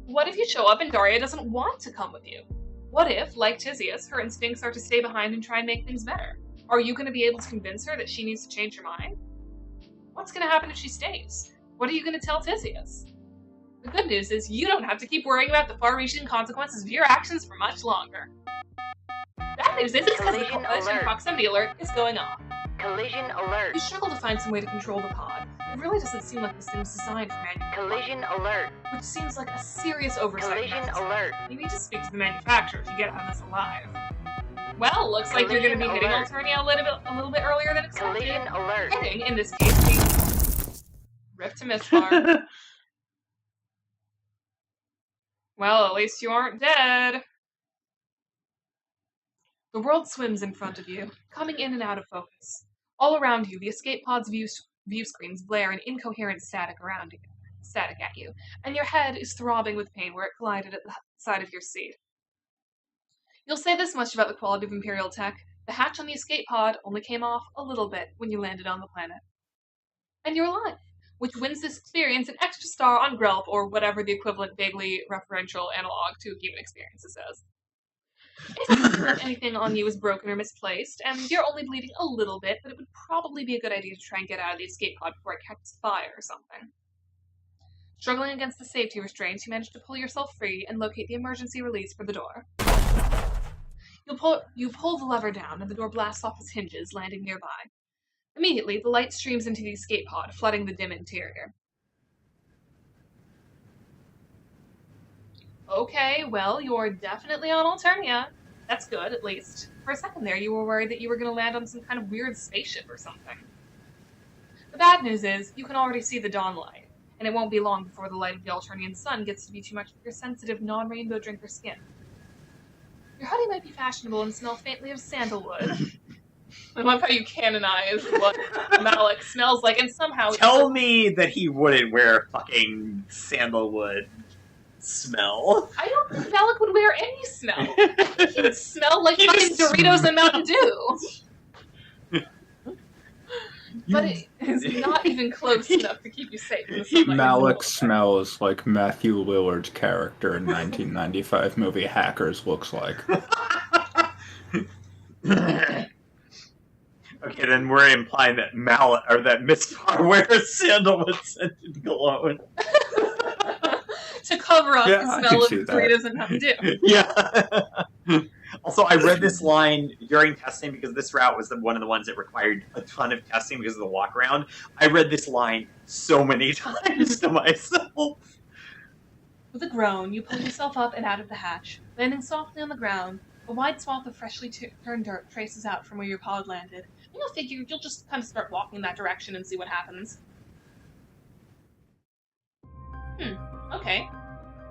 What if you show up and Daria doesn't want to come with you? What if, like Tisius, her instincts are to stay behind and try and make things better? Are you going to be able to convince her that she needs to change her mind? What's going to happen if she stays? What are you going to tell Tisius? The good news is you don't have to keep worrying about the far-reaching consequences of your actions for much longer. Bad news is because the collision proximity alert is going off. Collision alert. You struggle to find some way to control the pod. It really doesn't seem like this thing was designed for manual. Collision alert. Which seems like a serious oversight. Collision alert. You need to speak to the manufacturer to get out of this alive. Well, looks like you're going to be hitting Alternia a little bit earlier than expected. Collision alert. Hitting, in this case, being Rip to Mistmark. Well, at least you aren't dead. The world swims in front of you, coming in and out of focus. All around you, the escape pod's view screens blare in incoherent static at you, and your head is throbbing with pain where it collided at the side of your seat. You'll say this much about the quality of Imperial tech: the hatch on the escape pod only came off a little bit when you landed on the planet. And you're alive, which wins this experience an extra star on Grelp, or whatever the equivalent vaguely referential analog to human experiences is. It doesn't seem like anything on you is broken or misplaced, and you're only bleeding a little bit, but it would probably be a good idea to try and get out of the escape pod before it catches fire or something. Struggling against the safety restraints, you manage to pull yourself free and locate the emergency release for the door. You pull the lever down, and the door blasts off its hinges, landing nearby. Immediately, the light streams into the escape pod, flooding the dim interior. Okay, well, you're definitely on Alternia. That's good, at least. For a second there, you were worried that you were going to land on some kind of weird spaceship or something. The bad news is, you can already see the dawn light, and it won't be long before the light of the Alternian sun gets to be too much for your sensitive, non-rainbow drinker skin. Your hoodie might be fashionable and smell faintly of sandalwood. I love how you canonize what Malik smells like, and somehow... Tell me that he wouldn't wear fucking sandalwood smell. I don't think Malik would wear any smell. He would smell like fucking Doritos and Mountain Dew. But it is not even close enough to keep you safe from the sunlight. Malik smells like Matthew Lillard's character in 1995 movie Hackers looks like. Okay, then we're implying that that Miss Farr wears sandalwood scented cologne. To cover up the I smell of can see that. Doritos and Mountain Dew. Yeah. Also, I read this line during testing because this route was one of the ones that required a ton of testing because of the walk around. I read this line so many times to myself. With a groan, you pull yourself up and out of the hatch, landing softly on the ground. A wide swath of freshly turned dirt traces out from where your pod landed. You'll figure you'll just kind of start walking in that direction and see what happens. Okay.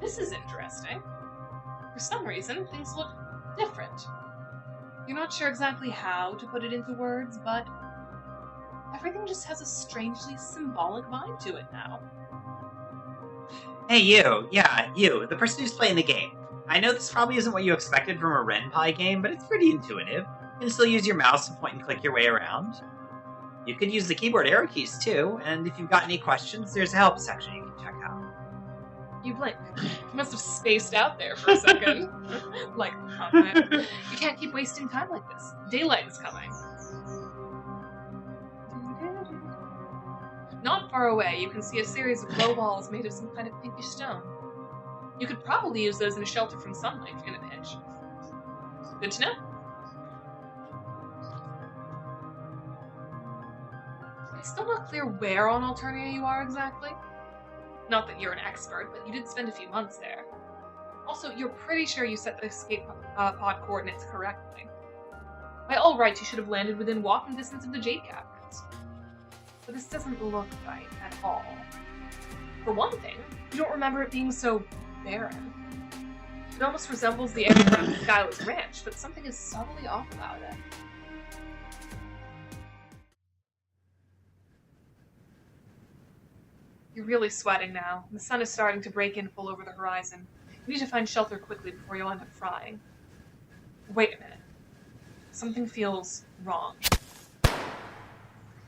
This is interesting. For some reason, things look different. You're not sure exactly how to put it into words, but everything just has a strangely symbolic vibe to it now. Hey, you. Yeah, you. The person who's playing the game. I know this probably isn't what you expected from a Ren'Py game, but it's pretty intuitive. You can still use your mouse to point and click your way around. You could use the keyboard arrow keys too, and if you've got any questions, there's a help section you can check out. You blink. You must have spaced out there for a second. Like, oh man. You can't keep wasting time like this. Daylight is coming. Not far away, you can see a series of low walls made of some kind of pinkish stone. You could probably use those in a shelter from sunlight in a pinch. Good to know. It's still not clear where on Alternia you are exactly. Not that you're an expert, but you did spend a few months there. Also, you're pretty sure you set the escape pod coordinates correctly. By all rights, you should have landed within walking distance of the Jade Caverns. But this doesn't look right at all. For one thing, you don't remember it being so barren. It almost resembles the area around the Skylar's Ranch, but something is subtly off about it. You're really sweating now. The sun is starting to break in full over the horizon. You need to find shelter quickly before you'll end up frying. Wait a minute. Something feels wrong.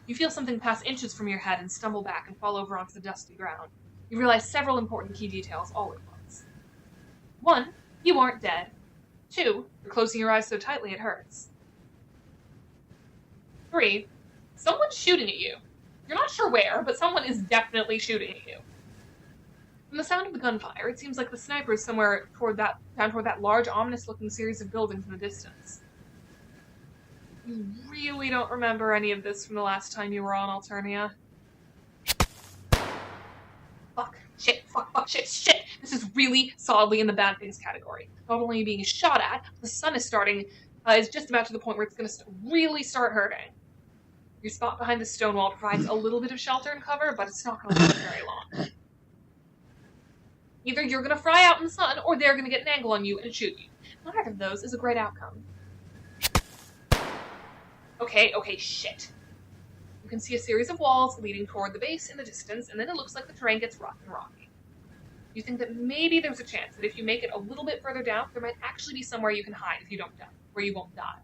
You feel something pass inches from your head and stumble back and fall over onto the dusty ground. You realize several important key details all at once. 1, you aren't dead. 2, you're closing your eyes so tightly it hurts. 3, someone's shooting at you. You're not sure where, but someone is definitely shooting at you. From the sound of the gunfire, it seems like the sniper is somewhere down toward that large, ominous-looking series of buildings in the distance. You really don't remember any of this from the last time you were on Alternia. Fuck, shit, fuck, shit. This is really solidly in the bad things category. Not only being shot at, the sun is just about to the point where it's going to really start hurting. Your spot behind the stone wall provides a little bit of shelter and cover, but it's not going to last very long. Either you're going to fry out in the sun, or they're going to get an angle on you and shoot you. Neither of those is a great outcome. Okay, shit. You can see a series of walls leading toward the base in the distance, and then it looks like the terrain gets rough and rocky. You think that maybe there's a chance that if you make it a little bit further down, there might actually be somewhere you can hide if you don't die, where you won't die.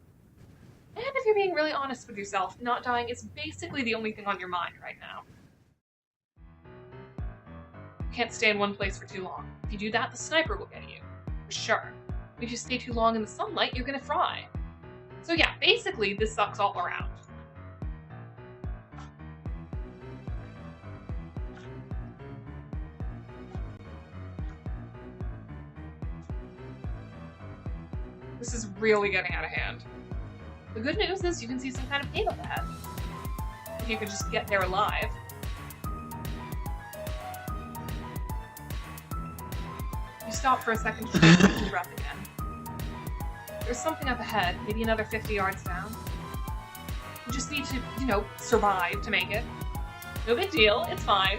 And if you're being really honest with yourself, not dying is basically the only thing on your mind right now. You can't stay in one place for too long. If you do that, the sniper will get you. For sure. If you stay too long in the sunlight, you're gonna fry. So yeah, basically, this sucks all around. This is really getting out of hand. The good news is you can see some kind of cave up ahead. If you could just get there alive. You stop for a second to take a deep breath again. There's something up ahead, maybe another 50 yards down. You just need to, survive to make it. No big deal, it's fine.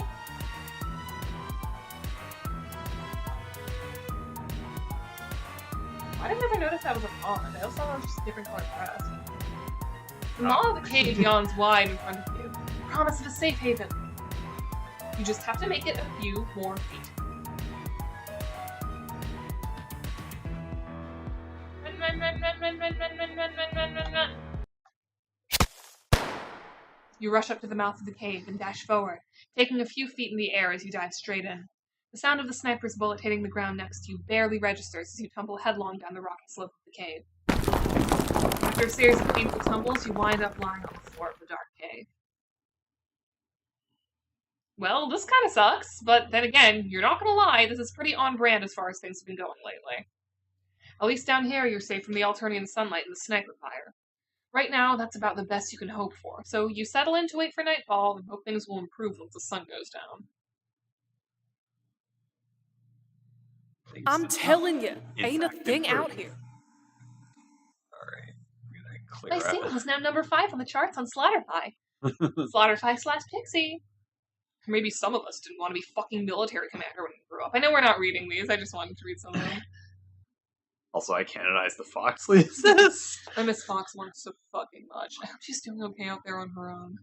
I didn't ever notice that was a pond. I also thought it was just a different colored grass. The maw of the cave yawns wide in front of you. Promise of a safe haven. You just have to make it a few more feet. You rush up to the mouth of the cave and dash forward, taking a few feet in the air as you dive straight in. The sound of the sniper's bullet hitting the ground next to you barely registers as you tumble headlong down the rocky slope of the cave. After a series of painful tumbles, you wind up lying on the floor of the dark cave. Well, this kind of sucks, but then again, you're not gonna lie, this is pretty on brand as far as things have been going lately. At least down here, you're safe from the Alternian sunlight and the sniper fire. Right now, that's about the best you can hope for, so you settle in to wait for nightfall and hope things will improve once the sun goes down. I'm telling you, It's ain't a active thing for- out here. Alright, I'm gonna clear My out. single is now number 5 on the charts on Slaughterpie. Slaughterpie/Pixie. Maybe some of us didn't want to be fucking military commander when we grew up. I know we're not reading these, I just wanted to read some of them. Also, I canonized the Fox Leases. I miss Fox Lunch so fucking much. I hope she's doing okay out there on her own.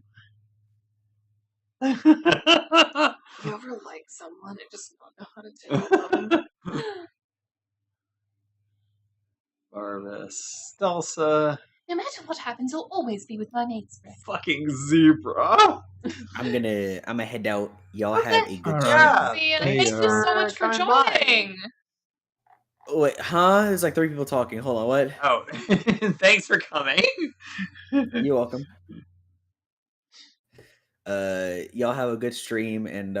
If you ever like someone, I just don't know how to tell them. Barvis, Delsa, No matter what happens, you'll always be with my mates, Rick. fucking Zebra. I'm gonna head out. Y'all have a good Alright. time. See, and thanks thank you so for much for coming by. joining. Wait, huh? There's like 3 people talking. Hold on, what? Oh, thanks for coming. You're welcome. Y'all have a good stream and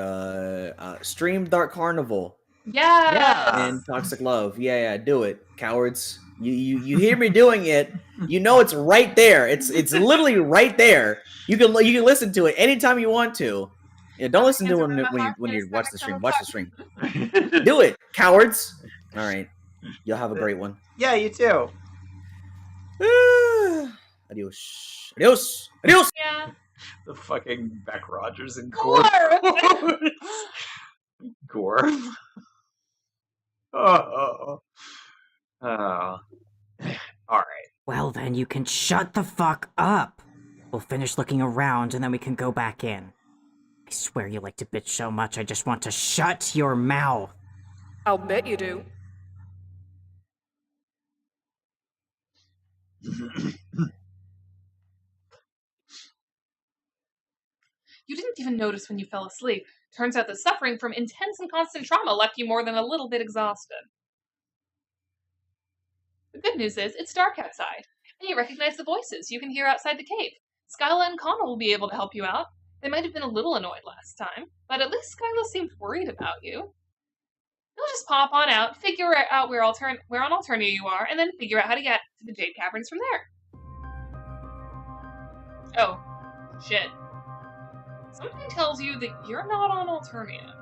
stream Dark Carnival Yeah. and Toxic Love. Yeah, do it, cowards. You hear me doing it. You know it's right there. It's literally right there. You can listen to it anytime you want to. Yeah, don't listen to it when you watch the stream. Watch the stream. Do it, cowards. All right. Y'all have a great one. Yeah, you too. Adios. Adios. Adios. Yeah. The fucking Beck Rogers and Gore. Gore. Oh. All right. Well, then you can shut the fuck up. We'll finish looking around and then we can go back in. I swear you like to bitch so much, I just want to shut your mouth. I'll bet you do. You didn't even notice when you fell asleep. Turns out that suffering from intense and constant trauma left you more than a little bit exhausted. The good news is, it's dark outside, and you recognize the voices you can hear outside the cave. Skyla and Connell will be able to help you out. They might have been a little annoyed last time, but at least Skyla seemed worried about you. You'll just pop on out, figure out where on Alternia you are, and then figure out how to get to the Jade Caverns from there. Oh, shit. Something tells you that you're not on Alternia.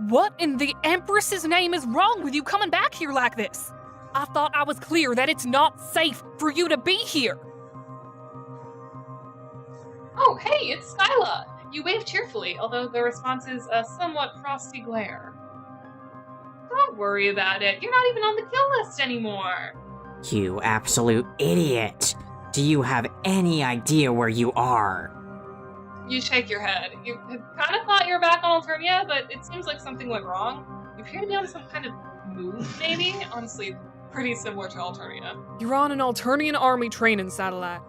What in the Empress's name is wrong with you coming back here like this? I thought I was clear that it's not safe for you to be here. Oh, hey, it's Skyla! You wave cheerfully, although the response is a somewhat frosty glare. Don't worry about it. You're not even on the kill list anymore. You absolute idiot. Do you have any idea where you are? You shake your head. You kind of thought you were back on Alternia, but it seems like something went wrong. You appear to be on some kind of move, maybe? Honestly, pretty similar to Alternia. You're on an Alternian army training satellite.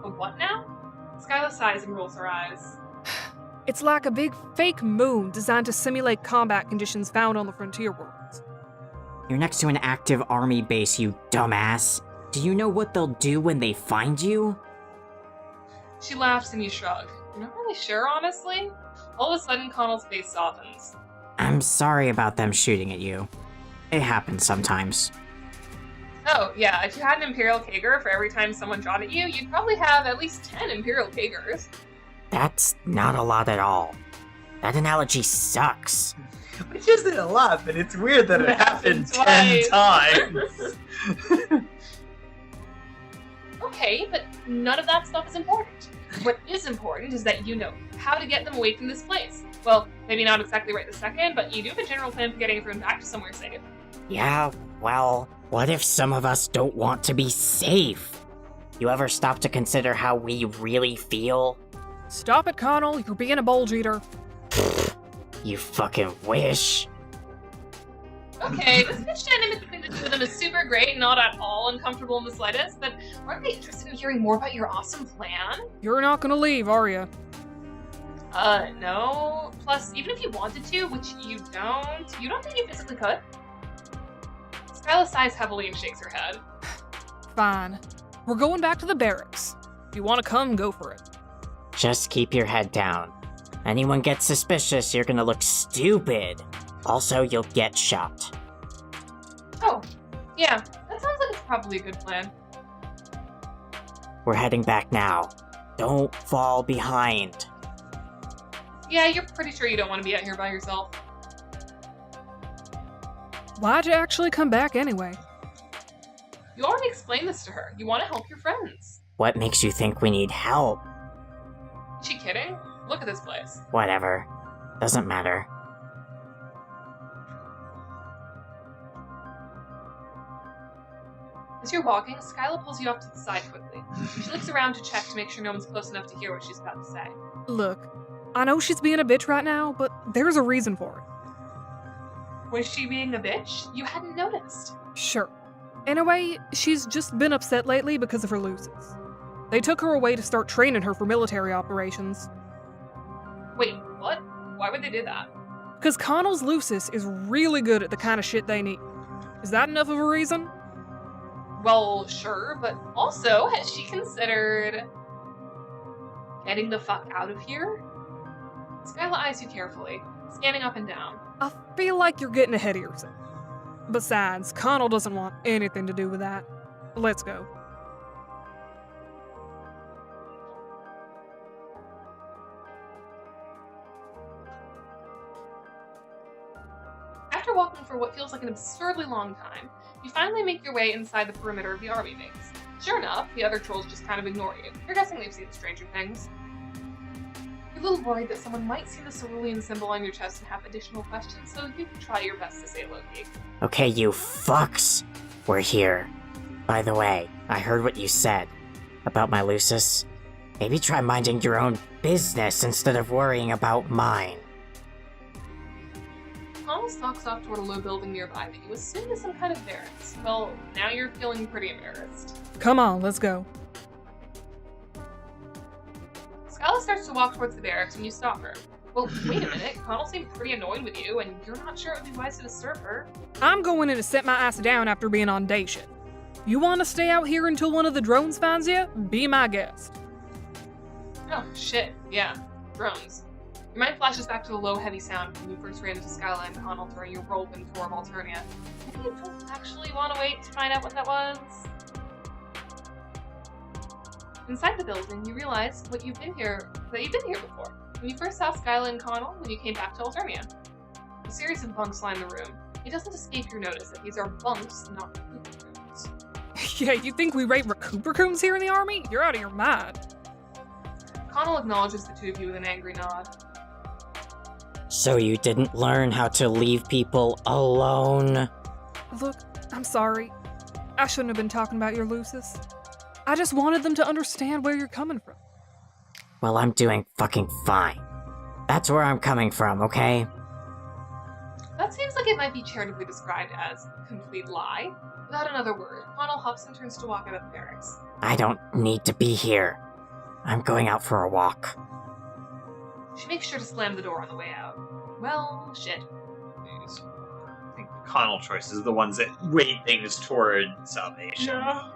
A what now? Skyla sighs and rolls her eyes. It's like a big fake moon designed to simulate combat conditions found on the frontier worlds. You're next to an active army base, you dumbass. Do you know what they'll do when they find you? She laughs and you shrug. You're not really sure, honestly? All of a sudden, Connell's face softens. I'm sorry about them shooting at you. It happens sometimes. Oh, yeah, if you had an Imperial Kager for every time someone shot at you, you'd probably have at least 10 Imperial Kagers. That's not a lot at all. That analogy sucks. Which isn't a lot, but it's weird that it happened 10 twice. times. Okay, but none of that stuff is important. What is important is that you know how to get them away from this place. Well, maybe not exactly right this second, but you do have a general plan for getting everyone back to somewhere safe. Yeah, well, what if some of us don't want to be safe? You ever stop to consider how we really feel? Stop it, Connell. You're being a bulge eater. You fucking wish. Okay, this pitch dynamic between the two of them is super great, not at all uncomfortable in the slightest, but aren't they interested in hearing more about your awesome plan? You're not gonna leave, are you? No. Plus, even if you wanted to, which you don't think you physically could? Skyla sighs heavily and shakes her head. Fine. We're going back to the barracks. If you want to come, go for it. Just keep your head down. Anyone gets suspicious, you're gonna look stupid. Also, you'll get shot. Oh, yeah, that sounds like it's probably a good plan. We're heading back now. Don't fall behind. Yeah, you're pretty sure you don't want to be out here by yourself. Why'd you actually come back anyway? You already explained this to her. You want to help your friends. What makes you think we need help? Is she kidding? Look at this place. Whatever. Doesn't matter. As you're walking, Skyla pulls you off to the side quickly. She looks around to check to make sure no one's close enough to hear what she's about to say. Look, I know she's being a bitch right now, but there's a reason for it. Was she being a bitch? You hadn't noticed. Sure. In a way, she's just been upset lately because of her losers. They took her away to start training her for military operations. Wait, what? Why would they do that? Because Connell's Lucis is really good at the kind of shit they need. Is that enough of a reason? Well, sure, but also, has she considered getting the fuck out of here? Skyla eyes you carefully, scanning up and down. I feel like you're getting ahead of yourself. Besides, Connell doesn't want anything to do with that. Let's go. After walking for what feels like an absurdly long time, you finally make your way inside the perimeter of the army base. Sure enough, the other trolls just kind of ignore you. You're guessing they've seen Stranger Things. You're a little worried that someone might see the cerulean symbol on your chest and have additional questions, so you can try your best to stay low-key. Okay, you fucks. We're here. By the way, I heard what you said about my Lucis. Maybe try minding your own business instead of worrying about mine. Connell stalks off toward a low building nearby that you assume is some kind of barracks. Well, now you're feeling pretty embarrassed. Come on, let's go. Skyla starts to walk towards the barracks when you stop her. Well, wait a minute. Connell seemed pretty annoyed with you, and you're not sure it would be wise to disturb her. I'm going in to set my ass down after being on day shift. You want to stay out here until one of the drones finds you? Be my guest. Oh, shit. Yeah. Drones. Your mind flashes back to the low, heavy sound when you first ran into Skyla and Connell during your whirlwind tour of Alternia. Maybe you don't actually want to wait to find out what that was. Inside the building, you realize that you've been here before. When you first saw Skyla and Connell, when you came back to Alternia. A series of bunks line the room. It doesn't escape your notice that these are bunks, not recruiter rooms. Yeah, you think we rate recruiter rooms here in the army? You're out of your mind. Connell acknowledges the two of you with an angry nod. So you didn't learn how to leave people alone? Look, I'm sorry. I shouldn't have been talking about your Lucis. I just wanted them to understand where you're coming from. Well, I'm doing fucking fine. That's where I'm coming from, okay? That seems like it might be charitably described as a complete lie. Without another word, Connell huffs and turns to walk out of the barracks. I don't need to be here. I'm going out for a walk. She makes sure to slam the door on the way out. Well, shit. I think Connell choices are the ones that weight things toward salvation. Yeah.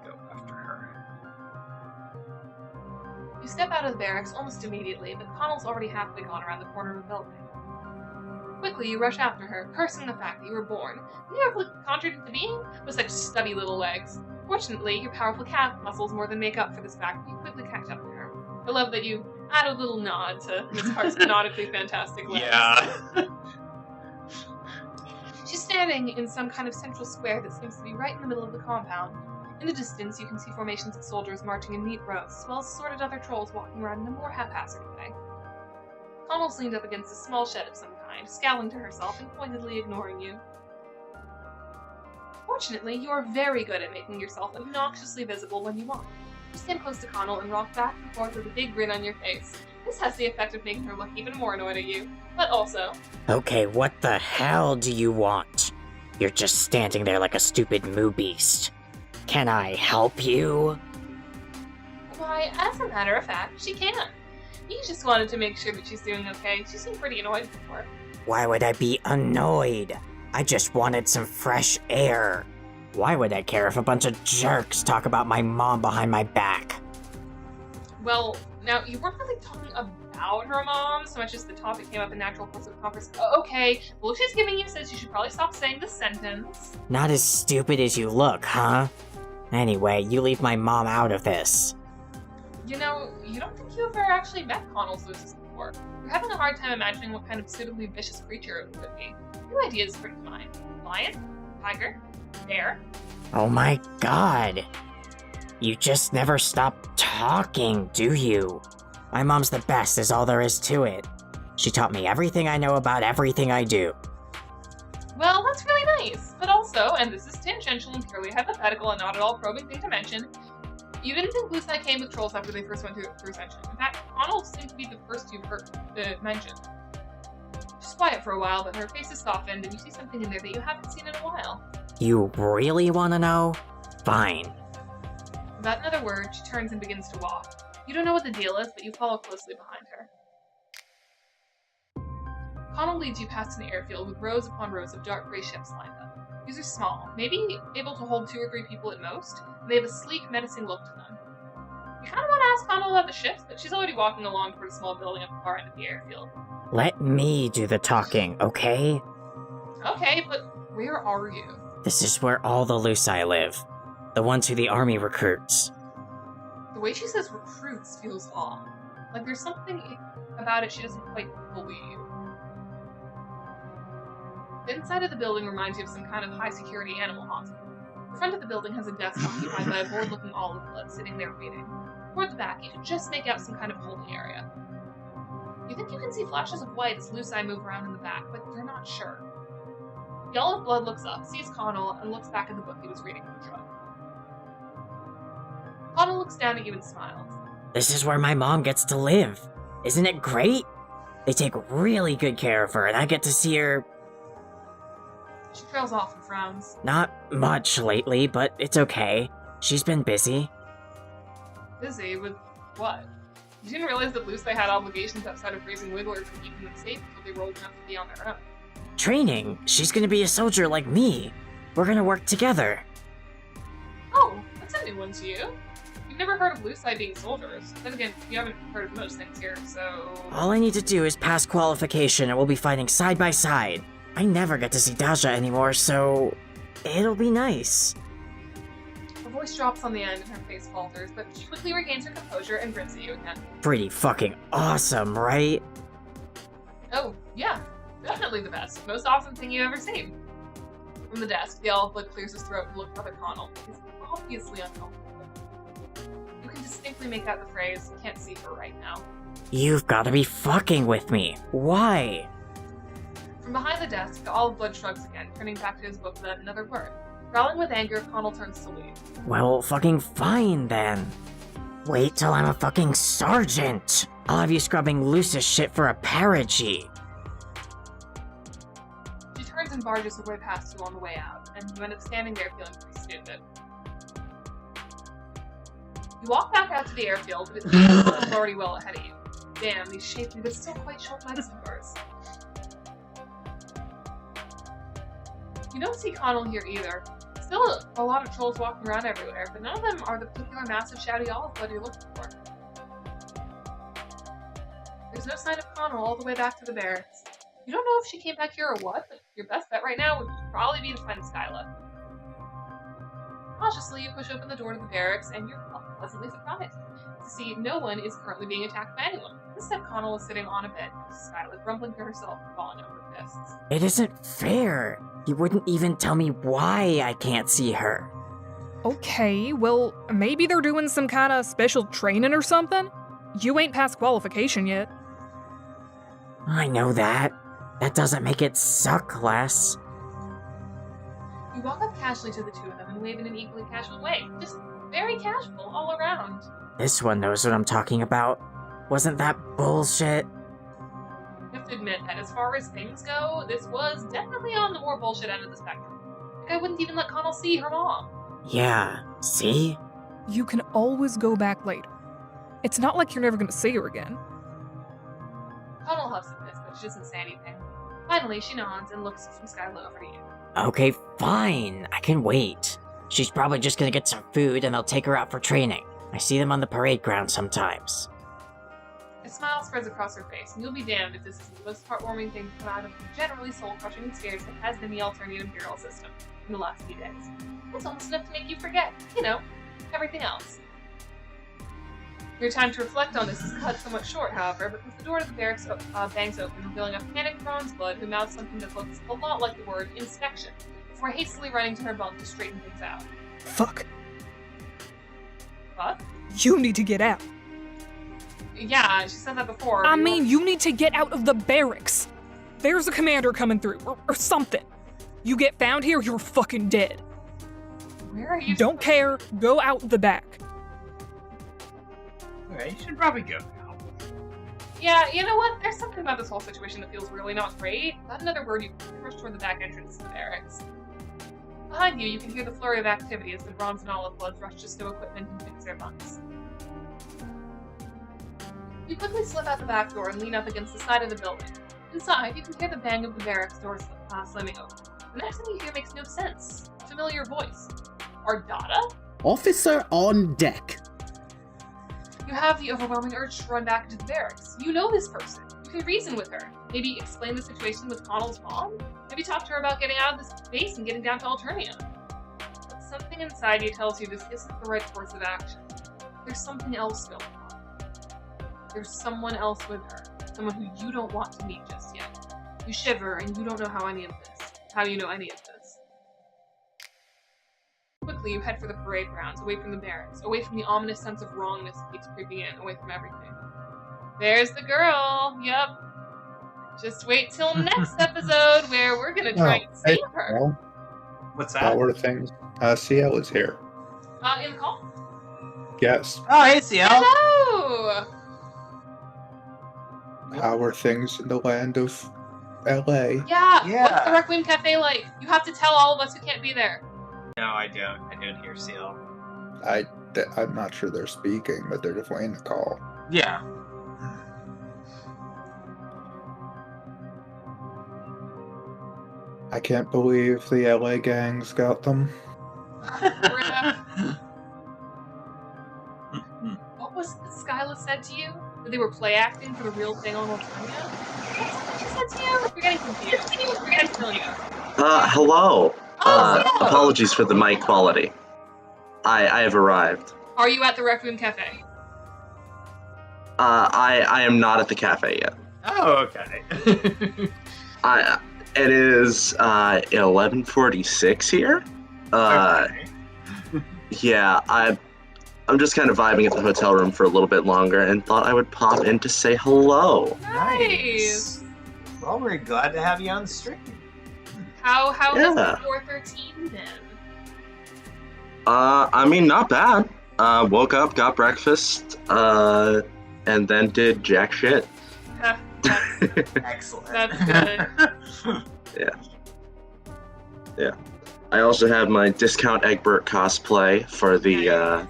Go after her. You step out of the barracks almost immediately, but Connell's already halfway gone around the corner of the building. Quickly, you rush after her, cursing the fact that you were born, nearly conjured into being, with such stubby little legs. Fortunately, your powerful calf muscles more than make up for this fact, and you quickly catch up to her. I love that you add a little nod to Miss Hart's canonically fantastic legs. Yeah. She's standing in some kind of central square that seems to be right in the middle of the compound. In the distance, you can see formations of soldiers marching in neat rows, as well as assorted other trolls walking around in a more haphazard way. Connell's leaned up against a small shed of some kind, scowling to herself and pointedly ignoring you. Fortunately, you are very good at making yourself obnoxiously visible when you want. You stand close to Connell and rock back and forth with a big grin on your face. This has the effect of making her look even more annoyed at you, but also... Okay, what the hell do you want? You're just standing there like a stupid moo beast. Can I help you? Why, as a matter of fact, she can. You just wanted to make sure that she's doing okay. She seemed pretty annoyed before. Why would I be annoyed? I just wanted some fresh air. Why would I care if a bunch of jerks talk about my mom behind my back? Well, now, you weren't really talking about her mom so much as the topic came up in natural course of conversation. Okay, the look she's giving you says you should probably stop saying this sentence. Not as stupid as you look, huh? Anyway, you leave my mom out of this. You know, you don't think you've ever actually met Connell's Lucis before. You're having a hard time imagining what kind of suitably vicious creature it could be. Your idea is pretty fine. Lion? Tiger? Bear? Oh my god. You just never stop talking, do you? My mom's the best is all there is to it. She taught me everything I know about everything I do. Well, that's really nice. But also, and this is tangential and purely hypothetical and not at all probing thing to mention, you didn't think Lucii came with trolls after they first went through Ascension. In fact, Connell seemed to be the first you've heard mentioned. She's quiet for a while, but her face is softened, and you see something in there that you haven't seen in a while. You really want to know? Fine. Without another word, she turns and begins to walk. You don't know what the deal is, but you follow closely behind her. Connell leads you past an airfield with rows upon rows of dark gray ships lined up. These are small, maybe able to hold 2 or 3 people at most, and they have a sleek, menacing look to them. You kind of want to ask Connell about the ships, but she's already walking along toward a small building at the far end of the airfield. Let me do the talking, okay? Okay, but where are you? This is where all the Lucii live. The ones who the army recruits. The way she says recruits feels off. Like there's something about it she doesn't quite believe. The inside of the building reminds you of some kind of high-security animal hospital. The front of the building has a desk occupied by a bored-looking olive blood sitting there reading. Toward the back, you can just make out some kind of holding area. You think you can see flashes of white as Lucii move around in the back, but you're not sure. The olive blood looks up, sees Connell, and looks back at the book he was reading with a shrug. Connell looks down at you and smiles. This is where my mom gets to live. Isn't it great? They take really good care of her, and I get to see her... She trails off and frowns. Not much lately, but it's okay. She's been busy. Busy with what? You didn't realize that Lucii had obligations outside of raising wigglers and keeping them safe until they rolled enough to be on their own. Training. She's gonna be a soldier like me. We're gonna work together. Oh, that's a new one to you. You've never heard of Lucii being soldiers. Then again, you haven't heard of most things here, so... All I need to do is pass qualification and we'll be fighting side by side. I never get to see Daja anymore, so... it'll be nice. Her voice drops on the end and her face falters, but she quickly regains her composure and grins at you again. Pretty fucking awesome, right? Oh, yeah. Definitely the best. Most awesome thing you've ever seen. From the desk, the olive blood clears his throat and looks up at Connell. He's obviously uncomfortable. You can distinctly make out the phrase, can't see her right now. You've gotta be fucking with me. Why? From behind the desk, the olive blood shrugs again, turning back to his book without another word. Growling with anger, Connell turns to leave. Well, fucking fine then. Wait till I'm a fucking sergeant. I'll have you scrubbing Lucis shit for a para-G. She turns and barges her way past you on the way out, and you end up standing there feeling pretty stupid. You walk back out to the airfield, but it's already well ahead of you. Damn, these shapely but still quite short medicine bars. You don't see Connell here either. Still a lot of trolls walking around everywhere, but none of them are the particular massive shouty olive blood you're looking for. There's no sign of Connell all the way back to the barracks. You don't know if she came back here or what, but your best bet right now would probably be to find Skyla. Cautiously, you push open the door to the barracks, and you're pleasantly surprised to see no one is currently being attacked by anyone. Instead, Connell is sitting on a bed next to Skyla, grumbling to herself and falling over her fists. It isn't fair. You wouldn't even tell me why I can't see her. Okay, well, maybe they're doing some kind of special training or something? You ain't past qualification yet. I know that. That doesn't make it suck less. You walk up casually to the two of them and wave in an equally casual way. Just very casual all around. This one knows what I'm talking about. Wasn't that bullshit? You have to admit that as far as things go, this was definitely on the more bullshit end of the spectrum. Like, I wouldn't even let Connell see her mom. Yeah, see? You can always go back later. It's not like you're never gonna see her again. Connell huffs at this, but she doesn't say anything. Finally, she nods and looks from Skyla over to you. Okay, fine. I can wait. She's probably just gonna get some food and they'll take her out for training. I see them on the parade ground sometimes. A smile spreads across her face, and you'll be damned if this is the most heartwarming thing to come out of the generally soul-crushing experience that has been the Alternia Imperial system in the last few days. It's almost enough to make you forget, everything else. Your time to reflect on this is cut somewhat short, however, because the door to the barracks bangs open, revealing a panicked bronze blood who mouths something that looks a lot like the word inspection, before hastily running to her bunk to straighten things out. Fuck. What? You need to get out. Yeah, she said that before. I mean, you need to get out of the barracks. There's a commander coming through, or something. You get found here, you're fucking dead. Where are you? Don't care, go out the back. Alright, you should probably go now. Yeah, you know what? There's something about this whole situation that feels really not great. Without another word, you rush toward the back entrance to the barracks. Behind you can hear the flurry of activity as the bronze and olive bloods rush to stow equipment and fix their bunks. You quickly slip out the back door and lean up against the side of the building. Inside, you can hear the bang of the barracks door slamming open. The next thing you hear makes no sense. A familiar voice. Ardata? Officer on deck. You have the overwhelming urge to run back into the barracks. You know this person. You can reason with her. Maybe explain the situation with Connell's mom? Maybe talk to her about getting out of this base and getting down to Alternia. But something inside you tells you this isn't the right course of action. There's something else going on. There's someone else with her. Someone who you don't want to meet just yet. You shiver and you don't know how you know any of this. Quickly, you head for the parade grounds, away from the barracks, away from the ominous sense of wrongness that keeps creeping in, away from everything. There's the girl, yep. Just wait till next episode where we're gonna try and save her. Well, What's how that? are things? CL is here. In the call? Yes. Oh, hey, CL. Hello! How are things in the land of LA? Yeah, what's the Requiem Cafe like? You have to tell all of us who can't be there. No, I don't. I don't hear CL. I'm not sure they're speaking, but they're definitely in the call. Yeah. I can't believe the LA gangs got them. What was it that Skyla said to you? That they were play acting for the real thing on Alternia? What she said to you? You're getting confused. You're getting killing you. Hello. Oh, Apologies for the mic quality. I have arrived. Are you at the Requiem Cafe? I am not at the cafe yet. Oh, okay. It is 11:46 here. Okay. Yeah, I'm just kind of vibing at the hotel room for a little bit longer and thought I would pop in to say hello. Nice. Well, we're glad to have you on the stream. How has Yeah. the 413 been? I mean, not bad. Woke up, got breakfast, and then did jack shit. Excellent. That's good. Yeah. I also have my discount Egbert cosplay for the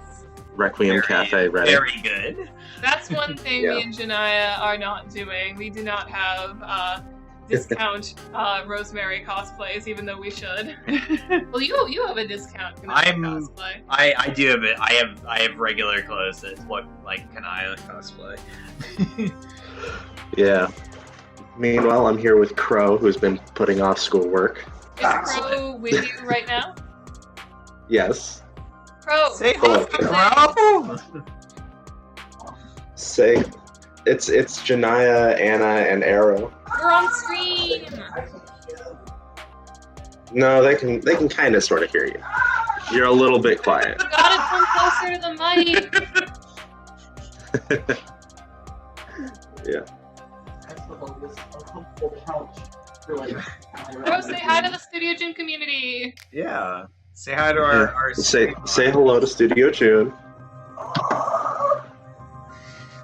Requiem Cafe ready. Very good. That's one thing Yeah. me and Janaya are not doing. We do not have discount Rosemary cosplays, even though we should. Well, you have a discount cosplay. I do have it. I have regular clothes that look like Kanaya cosplay. Yeah. Meanwhile, I'm here with Crow, who's been putting off schoolwork. Is Crow with you right now? Yes. Crow, Say hello, Crow. Say, it's Janaya, Anna, and Arrow. We're on screen. No, they can kind of sort of hear you. You're a little bit quiet. You gotta come closer to the mic. Yeah. Crow, say hi to the Studio Gym community. Yeah. Say hi to our Say hello to Studio June.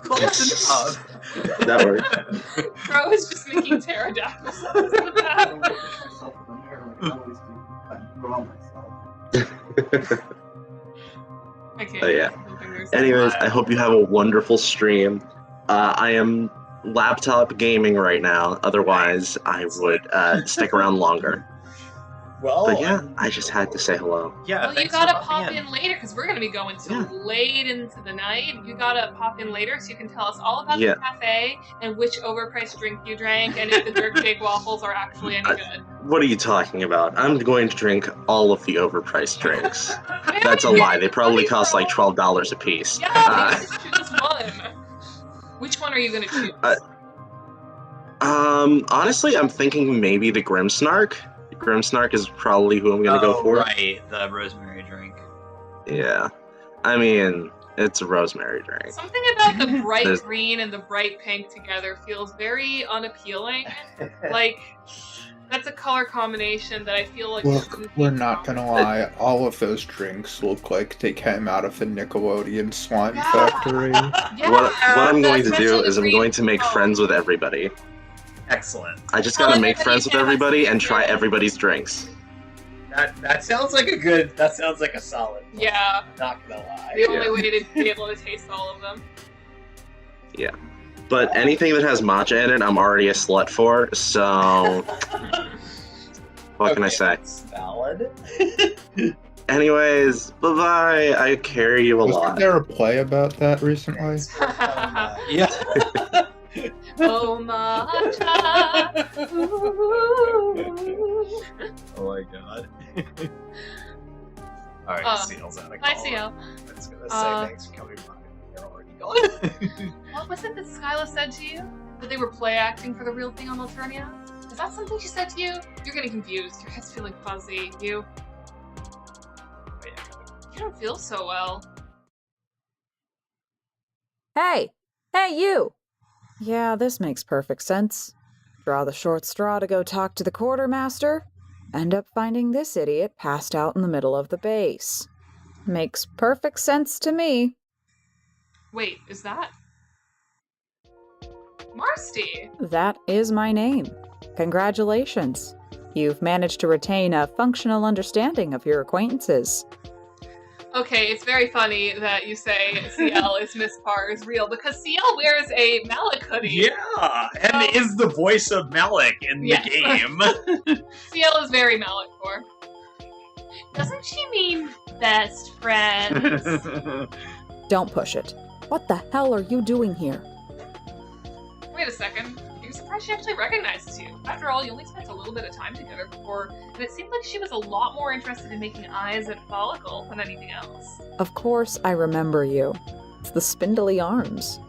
Cool. Close enough. That worked. Crow is just making pterodactyl sounds in the back. Okay. Oh, yeah. Anyways, I hope you have a wonderful stream. I am laptop gaming right now. Otherwise, I would stick around longer. Well, But yeah, I just had to say hello. Yeah, Well, you gotta pop in later because we're gonna be going till late into the night. You gotta pop in later so you can tell us all about the cafe and which overpriced drink you drank and if the jerk shake waffles are actually any good. What are you talking about? I'm going to drink all of the overpriced drinks. That's a lie. They probably cost like $12 a piece. Yeah, just choose one. Which one are you gonna choose? Honestly, I'm thinking maybe the Grimsnark. Grimsnark is probably who I'm gonna go for. Right, the rosemary drink. Yeah. I mean, it's a rosemary drink. Something about the bright green and the bright pink together feels very unappealing. Like, that's a color combination that I feel like Look, we're not gonna lie, all of those drinks look like they came out of a Nickelodeon slime factory. What I'm going to do is I'm going to make friends with everybody. Excellent. I just gotta make friends with everybody and try everybody's drinks. That sounds like a good. That sounds like a solid plan. Yeah. Not gonna lie. The only way to be able to taste all of them. Yeah. But anything that has matcha in it, I'm already a slut for, so... What can I say? Valid. Anyways, bye-bye. I carry you a lot. Wasn't there a play about that recently? Yeah. Oh, matcha. Oh my god. Alright, Seal's out of Hi, call. Seal. I was gonna say thanks for coming by. You're already gone. What was it that Skyla said to you? That they were play acting for the real thing on Alternia? Is that something she said to you? You're getting confused. Your head's feeling fuzzy. You don't feel so well. Hey! Hey, you! Yeah, this makes perfect sense. Draw the short straw to go talk to the quartermaster. End up finding this idiot passed out in the middle of the base. Makes perfect sense to me. Wait, is that... Marsty? That is my name. Congratulations. You've managed to retain a functional understanding of your acquaintances. Okay, it's very funny that you say CL is Miss Parr is real, because CL wears a Malik hoodie. Yeah, and is the voice of Malik in the game. CL is very Malik for. Doesn't she mean best friends? Don't push it. What the hell are you doing here? Wait a second. You're surprised she actually recognizes you. After all, you only spent a little bit of time together before, and it seemed like she was a lot more interested in making eyes at Follicle than anything else. Of course I remember you. It's the spindly arms.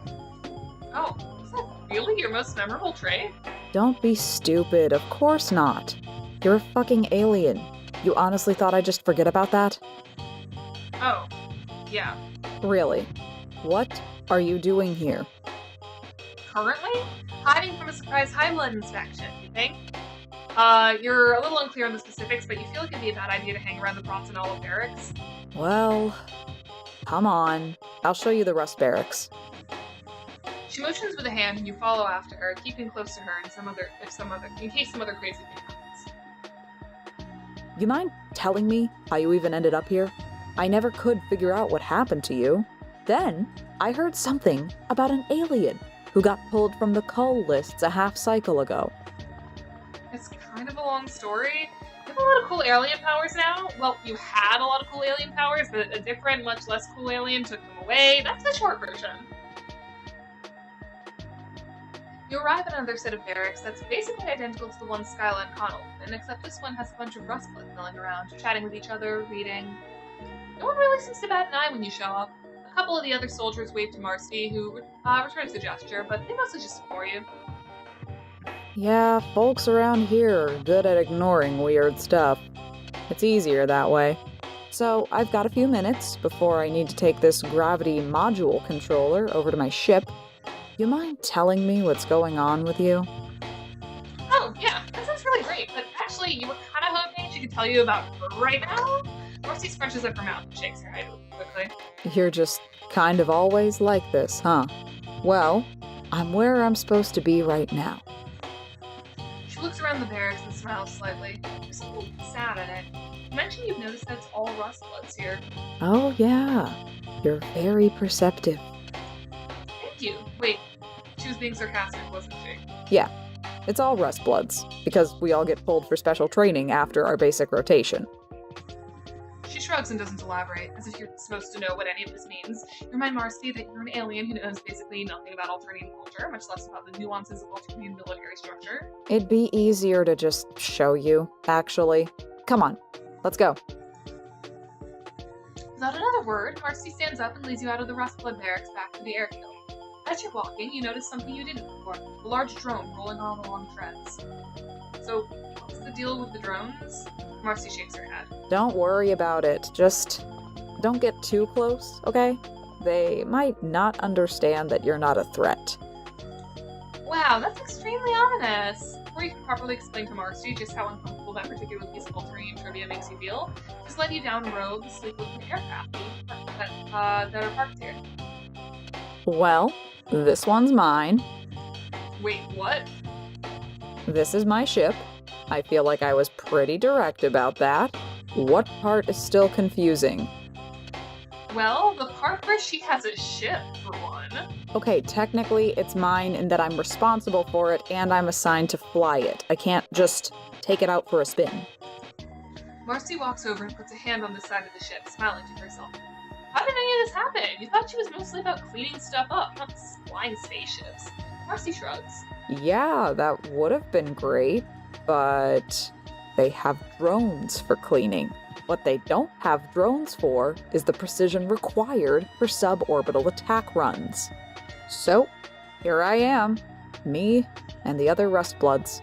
Oh, is that really your most memorable trait? Don't be stupid. Of course not. You're a fucking alien. You honestly thought I'd just forget about that? Oh, yeah. Really? What are you doing here? Currently? Hiding from a surprise Heimblood inspection, you think? You're a little unclear on the specifics, but you feel like it'd be a bad idea to hang around the Proxenol barracks? Well, come on. I'll show you the Rust barracks. She motions with a hand and you follow after her, keeping close to her in case some other crazy thing happens. You mind telling me how you even ended up here? I never could figure out what happened to you. Then, I heard something about an alien who got pulled from the cull lists a half cycle ago. It's kind of a long story. You have a lot of cool alien powers now. Well, you had a lot of cool alien powers, but a different, much less cool alien took them away. That's the short version. You arrive at another set of barracks that's basically identical to the one Skyla and Connell live in, except this one has a bunch of Rustblood milling around, chatting with each other, reading. No one really seems to bat an eye when you show up. A couple of the other soldiers wave to Marcy, who returns the gesture, but they mostly just ignore you. Yeah, folks around here are good at ignoring weird stuff. It's easier that way. So, I've got a few minutes before I need to take this gravity module controller over to my ship. You mind telling me what's going on with you? Oh, yeah, that sounds really great, but actually, you were kind of hoping she could tell you about her right now? Marcy scrunches up her mouth and shakes her head quickly. You're just kind of always like this, huh? Well, I'm where I'm supposed to be right now. She looks around the barracks and smiles slightly. There's something sad in it. You mentioned you've noticed that it's all Rustbloods here. Oh, yeah. You're very perceptive. Thank you. Wait, she was being sarcastic, wasn't she? Yeah, it's all Rustbloods, because we all get pulled for special training after our basic rotation. She shrugs and doesn't elaborate, as if you're supposed to know what any of this means. You remind Marcy that you're an alien who knows basically nothing about Alternian culture, much less about the nuances of Alternian military structure. It'd be easier to just show you, actually. Come on, let's go. Without another word, Marcy stands up and leads you out of the Rustblood barracks back to the airfield. As you're walking, you notice something you didn't before, a large drone rolling on along treads. So, what's the deal with the drones? Marcy shakes her head. Don't worry about it. Just don't get too close, okay? They might not understand that you're not a threat. Wow, that's extremely ominous. Before you can properly explain to Marcy just how uncomfortable that particular piece of Alternian trivia makes you feel, just let you down road to sleep with an aircraft that are parked here. Well, this one's mine. Wait, what? This is my ship. I feel like I was pretty direct about that. What part is still confusing? Well, the part where she has a ship, for one. Okay, technically it's mine in that I'm responsible for it and I'm assigned to fly it. I can't just take it out for a spin. Marcy walks over and puts a hand on the side of the ship, smiling to herself. How did any of this happen? You thought she was mostly about cleaning stuff up, not flying spaceships. Marcy shrugs. Yeah, that would have been great, but they have drones for cleaning. What they don't have drones for is the precision required for suborbital attack runs. So, here I am, me and the other Rustbloods.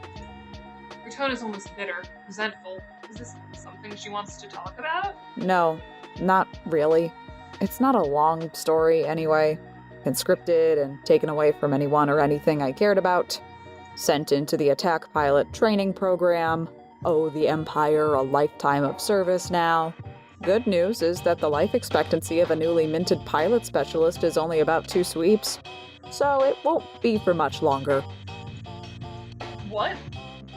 Her tone is almost bitter, resentful. Is this something she wants to talk about? No, not really. It's not a long story anyway. Conscripted and taken away from anyone or anything I cared about. Sent into the attack pilot training program. Owe the Empire a lifetime of service now. Good news is that the life expectancy of a newly minted pilot specialist is only about 2 sweeps. So it won't be for much longer. What?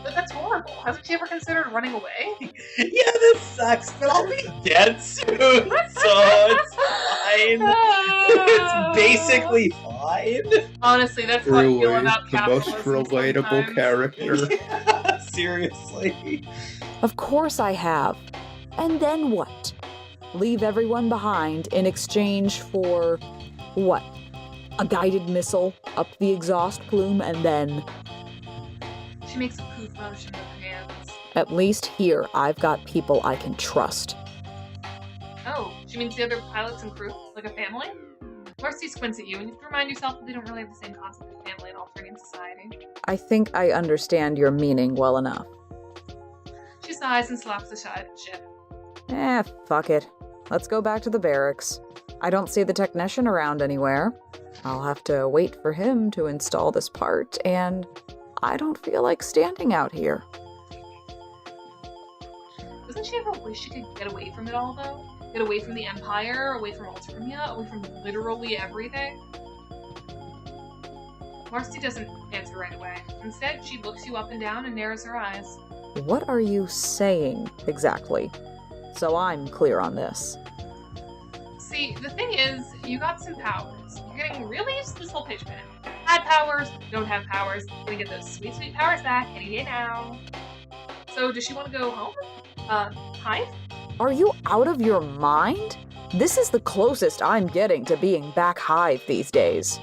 But that's horrible. Hasn't she ever considered running away? Yeah, this sucks, but I'll be dead soon, so it's fine. It's basically fine. Honestly, that's how I feel about the most capitalism relatable sometimes. character. Yeah, seriously. Of course I have. And then what? Leave everyone behind in exchange for what? A guided missile up the exhaust plume and then... She makes a poof motion with her hands. At least here, I've got people I can trust. Oh, she means the other pilots and crew? Like a family? Marcy squints at you, and you have to remind yourself that they don't really have the same concept of family in Alternian society. I think I understand your meaning well enough. She sighs and slaps the ship. Fuck it. Let's go back to the barracks. I don't see the technician around anywhere. I'll have to wait for him to install this part, and I don't feel like standing out here. Doesn't she ever wish she could get away from it all, though? Get away from the Empire, away from Alternia, away from literally everything? Marcy doesn't answer right away. Instead, she looks you up and down and narrows her eyes. What are you saying, exactly? So I'm clear on this. See, the thing is, you got some powers. You're getting really used to this whole pitch minute. Had powers, don't have powers. Gonna get those sweet, sweet powers back any day now. So, does she want to go home? Hive? Are you out of your mind? This is the closest I'm getting to being back Hive these days.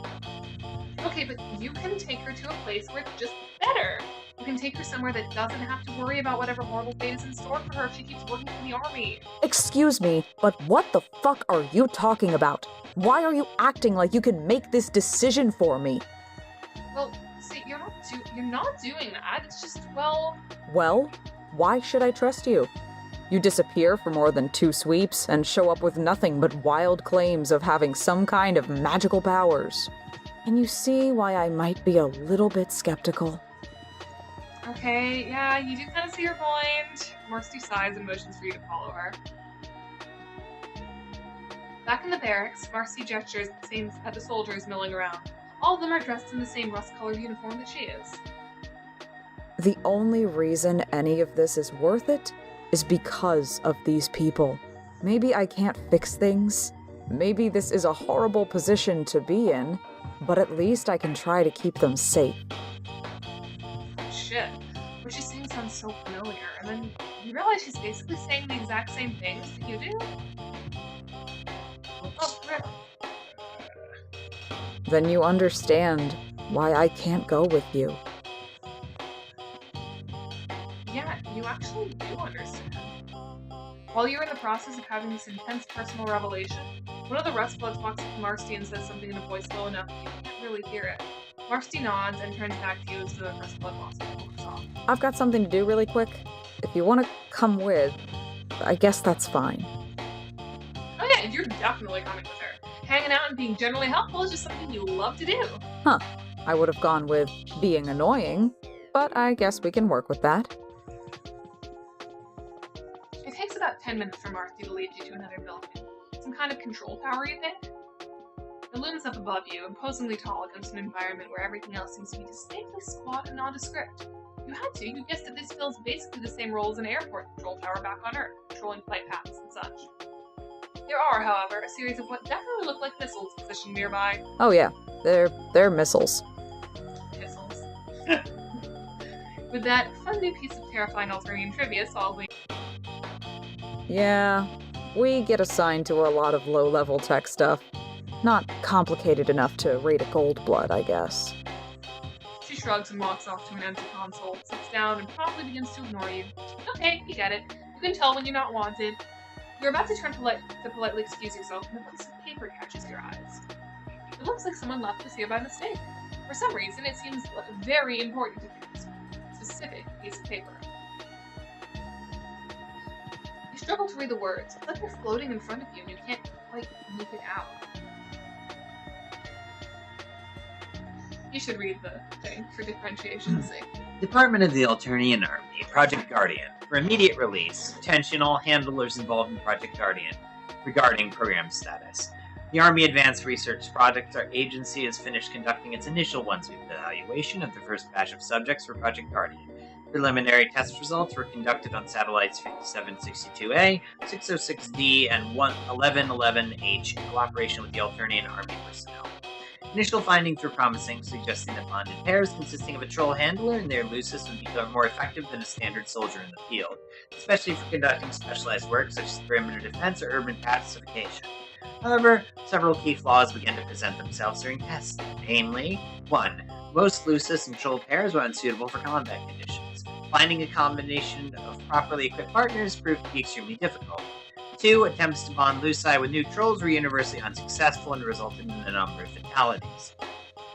Okay, but you can take her to a place where it's just better. You can take her somewhere that doesn't have to worry about whatever horrible fate is in store for her if she keeps working for the army. Excuse me, but what the fuck are you talking about? Why are you acting like you can make this decision for me? Well, see, you're not doing that. It's just, well... Well, why should I trust you? You disappear for more than 2 sweeps and show up with nothing but wild claims of having some kind of magical powers. Can you see why I might be a little bit skeptical? Okay, yeah, you do kind of see your point. Marcy sighs and motions for you to follow her. Back in the barracks, Marcy gestures at the soldiers milling around. All of them are dressed in the same rust-colored uniform that she is. The only reason any of this is worth it is because of these people. Maybe I can't fix things. Maybe this is a horrible position to be in, but at least I can try to keep them safe. Shit. What she's saying sounds so familiar, and then you realize she's basically saying the exact same things that you do? Oh, crap. Then you understand why I can't go with you. Yeah, you actually do understand. While you're in the process of having this intense personal revelation, one of the Rustbloods walks up to Marsty and says something in a voice low enough that you can't really hear it. Marsty nods and turns back to you as the Rustblood walks off. I've got something to do really quick. If you want to come with, I guess that's fine. Oh yeah, you're definitely coming with her. Hanging out and being generally helpful is just something you love to do. Huh. I would have gone with being annoying, but I guess we can work with that. It takes about 10 minutes for Marsty to lead you to another building. Some kind of control tower, you think? It looms up above you, imposingly tall against an environment where everything else seems to be distinctly squat and nondescript. You had to, you guessed that this fills basically the same role as an airport control tower back on Earth, controlling flight paths and such. There are, however, a series of what definitely look like missiles positioned nearby. Oh yeah, they're missiles. Missiles. With that fun new piece of terrifying Alternian trivia solving. Yeah, we get assigned to a lot of low-level tech stuff. Not complicated enough to rate a gold blood, I guess. She shrugs and walks off to an empty console, sits down, and promptly begins to ignore you. Okay, you get it. You can tell when you're not wanted. You're about to turn to politely excuse yourself when a piece of paper catches your eyes. It looks like someone left this here by mistake. For some reason, it seems very important to you. A specific piece of paper. You struggle to read the words. It's like they're floating in front of you and you can't quite make it out. You should read the thing for differentiation's sake. Department of the Alternian Army, Project Guardian. For immediate release, attention all handlers involved in Project Guardian regarding program status. The Army Advanced Research Project Agency has finished conducting its initial one-sweep evaluation of the first batch of subjects for Project Guardian. Preliminary test results were conducted on satellites 5762A, 606D, and 1111H in cooperation with the Alternian Army personnel. Initial findings were promising, suggesting that bonded pairs consisting of a troll handler and their lusus would become more effective than a standard soldier in the field, especially for conducting specialized work such as perimeter defense or urban pacification. However, several key flaws began to present themselves during tests, namely, 1. Most lusus and troll pairs were unsuitable for combat conditions. Finding a combination of properly equipped partners proved to be extremely difficult. 2. Attempts to bond Luci with new trolls were universally unsuccessful and resulted in a number of fatalities.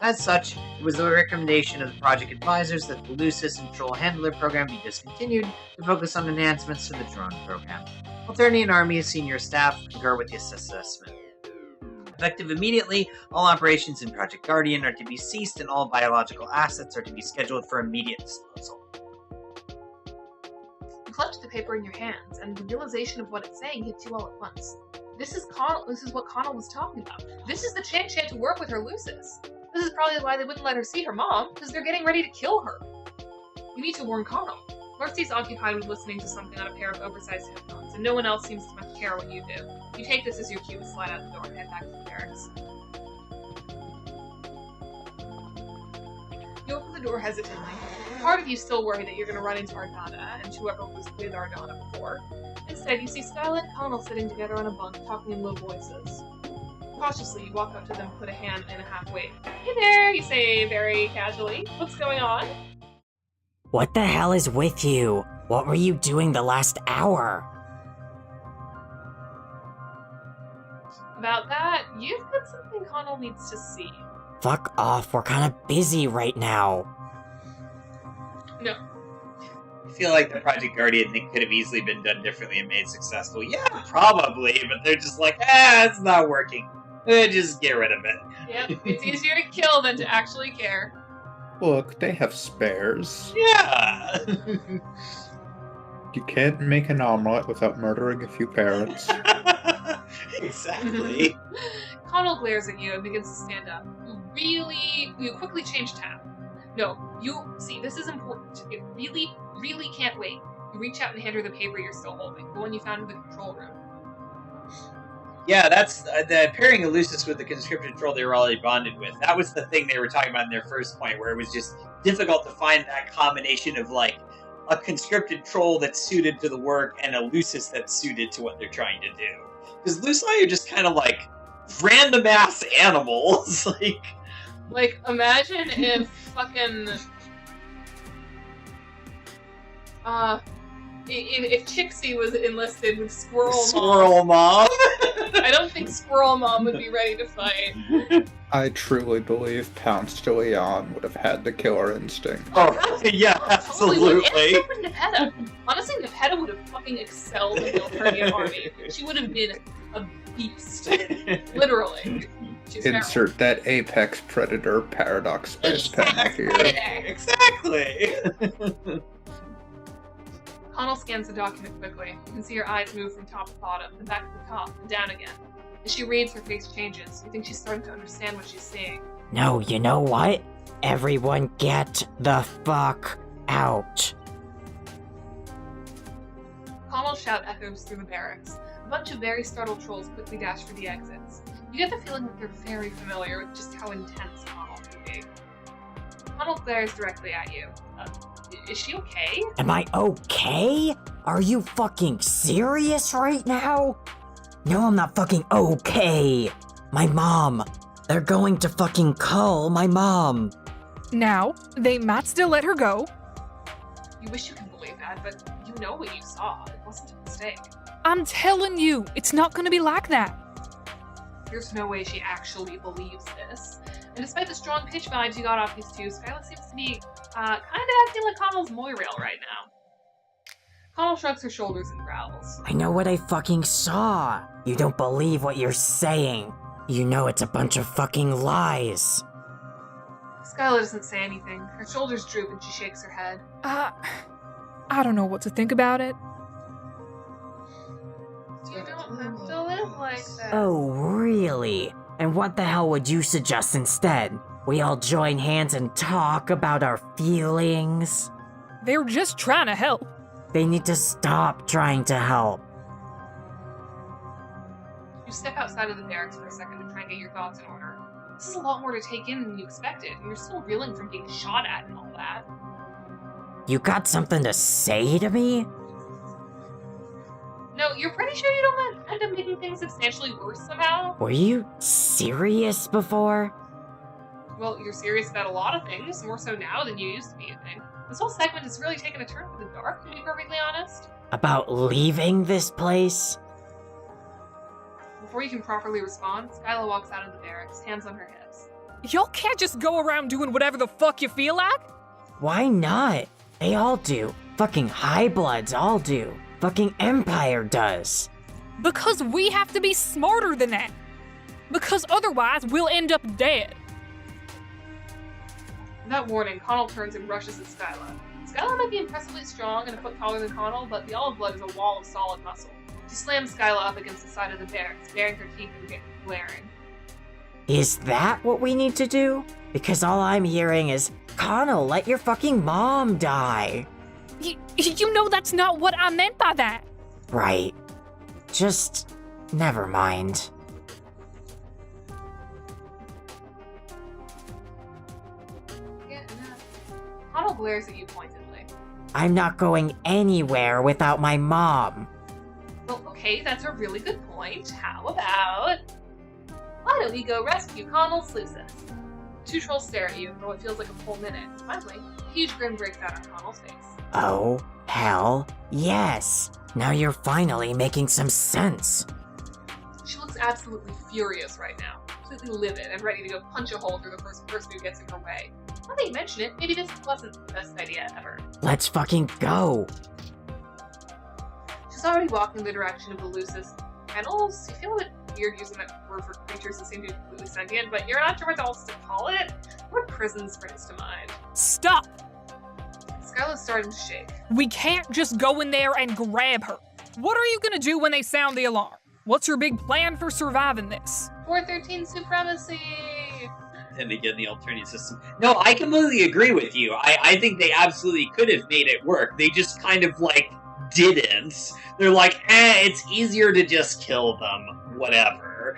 As such, it was the recommendation of the project advisors that the Lucis and Troll Handler program be discontinued to focus on enhancements to the drone program. Alternian Army senior staff concur with this assessment. Effective immediately, all operations in Project Guardian are to be ceased and all biological assets are to be scheduled for immediate disposal. You clutch the paper in your hands, and the realization of what it's saying hits you all at once. This is what Connell was talking about. This is the chance she had to work with her Lucis. This is probably why they wouldn't let her see her mom, because they're getting ready to kill her. You need to warn Connell. Marcy's occupied with listening to something on a pair of oversized headphones, and no one else seems to much care what you do. You take this as your cue to slide out the door and head back to the barracks. You open the door hesitantly. Part of you still worried that you're going to run into Ardana and whoever was with Ardana before. Instead, you see Skyla and Connell sitting together on a bunk, talking in low voices. Cautiously, you walk up to them and put a hand in a half wave. Hey there, you say very casually. What's going on? What the hell is with you? What were you doing the last hour? About that, you've got something Connell needs to see. Fuck off, we're kinda busy right now. No. I feel like the Project Guardian thing could have easily been done differently and made successful. Yeah, probably, but they're just like, it's not working. Just get rid of it. Yep, it's easier to kill than to actually care. Look, they have spares. Yeah! You can't make an omelet without murdering a few parents. Exactly. Connell glares at you and begins to stand up. You you quickly change tab. No, this is important. It really, really can't wait. You reach out and hand her the paper you're still holding, the one you found in the control room. Yeah, that's the pairing of Lucis with the conscripted troll they were already bonded with. That was the thing they were talking about in their first point, where it was just difficult to find that combination of like a conscripted troll that's suited to the work and a Lucis that's suited to what they're trying to do. Because Luci are just kind of like random ass animals. Like, imagine if fucking if Chixie was enlisted with Squirrel Mom. I don't think Squirrel Mom would be ready to fight. I truly believe Pounce de Leon would have had the killer instinct. Oh, yeah, absolutely. And so would Nepeta. Honestly, Nepeta would have fucking excelled in the Alternia army. She would have been a beast. Literally. She's Insert that Apex Predator Paradox Space Pack here. Exactly. Connell scans the document quickly. You can see her eyes move from top to bottom, then back to the top, and down again. As she reads, her face changes. You think she's starting to understand what she's seeing. No, you know what? Everyone get the fuck out. Connell's shout echoes through the barracks. A bunch of very startled trolls quickly dash for the exits. You get the feeling that they're very familiar with just how intense Connell can be. Connell glares directly at you. Is she okay? Am I okay? Are you fucking serious right now? No, I'm not fucking okay. My mom. They're going to fucking call my mom. Now, they might still let her go. You wish you could believe that, but you know what you saw. It wasn't a mistake. I'm telling you, it's not gonna be like that. There's no way she actually believes this. And despite the strong pitch vibes you got off these two, Skyla seems to be kind of acting like Connell's Moirail right now. Connell shrugs her shoulders and growls. I know what I fucking saw. You don't believe what you're saying. You know it's a bunch of fucking lies. Skyla doesn't say anything. Her shoulders droop and she shakes her head. I don't know what to think about it. You don't have to live like that. Oh, really? And what the hell would you suggest instead? We all join hands and talk about our feelings? They're just trying to help. They need to stop trying to help. You step outside of the barracks for a second to try and get your thoughts in order. This is a lot more to take in than you expected, and you're still reeling from being shot at and all that. You got something to say to me? No, you're pretty sure you don't end up making things substantially worse somehow? Were you serious before? Well, you're serious about a lot of things, more so now than you used to be, I think. This whole segment has really taken a turn for the dark, to be perfectly honest. About leaving this place? Before you can properly respond, Skyla walks out of the barracks, hands on her hips. Y'all can't just go around doing whatever the fuck you feel like? Why not? They all do. Fucking Highbloods all do. Fucking Empire does. Because we have to be smarter than that. Because otherwise, we'll end up dead. In that warning, Connell turns and rushes at Skyla. Skyla might be impressively strong and a foot taller than Connell, but the olive blood is a wall of solid muscle. She slams Skyla up against the side of the barracks, baring her teeth and glaring. Is that what we need to do? Because all I'm hearing is, Connell, let your fucking mom die. You know that's not what I meant by that. Right. Just never mind. Yeah, no. Connell glares at you pointedly. I'm not going anywhere without my mom. Well, okay, that's a really good point. How about... Why don't we go rescue Connell's Lucis? Two trolls stare at you for what feels like a full minute. Finally, a huge grin breaks out on Connell's face. Oh, hell, yes. Now you're finally making some sense. She looks absolutely furious right now, completely livid and ready to go punch a hole through the first person who gets in her way. Now that you mention it, maybe this wasn't the best idea ever. Let's fucking go. She's already walking in the direction of the Lucis kennels. You feel a bit weird using that word for creatures that seem to be completely sentient, but you're not sure what else to call it. What prison springs to mind? Stop! Skyla's starting to shake. We can't just go in there and grab her. What are you gonna do when they sound the alarm? What's your big plan for surviving this? 413 supremacy! then again, the Alternia system. No, I completely agree with you. I think they absolutely could have made it work. They just kind of, like, didn't. They're like, it's easier to just kill them. Whatever.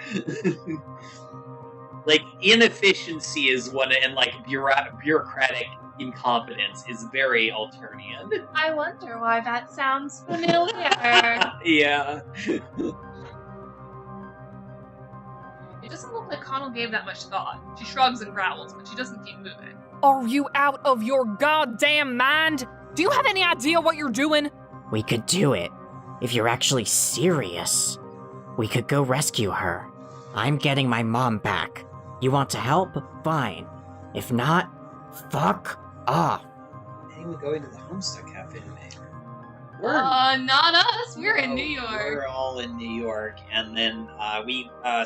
Like, inefficiency is one, and, like, bureaucratic incompetence is very Alternian. I wonder why that sounds familiar. Yeah. It doesn't look like Connell gave that much thought. She shrugs and growls, but she doesn't keep moving. Are you out of your goddamn mind? Do you have any idea what you're doing? We could do it. If you're actually serious, we could go rescue her. I'm getting my mom back. You want to help? Fine. If not, fuck off. Anyone going to the Homestuck Cafe today? Not us. We're in New York. We're all in New York, and then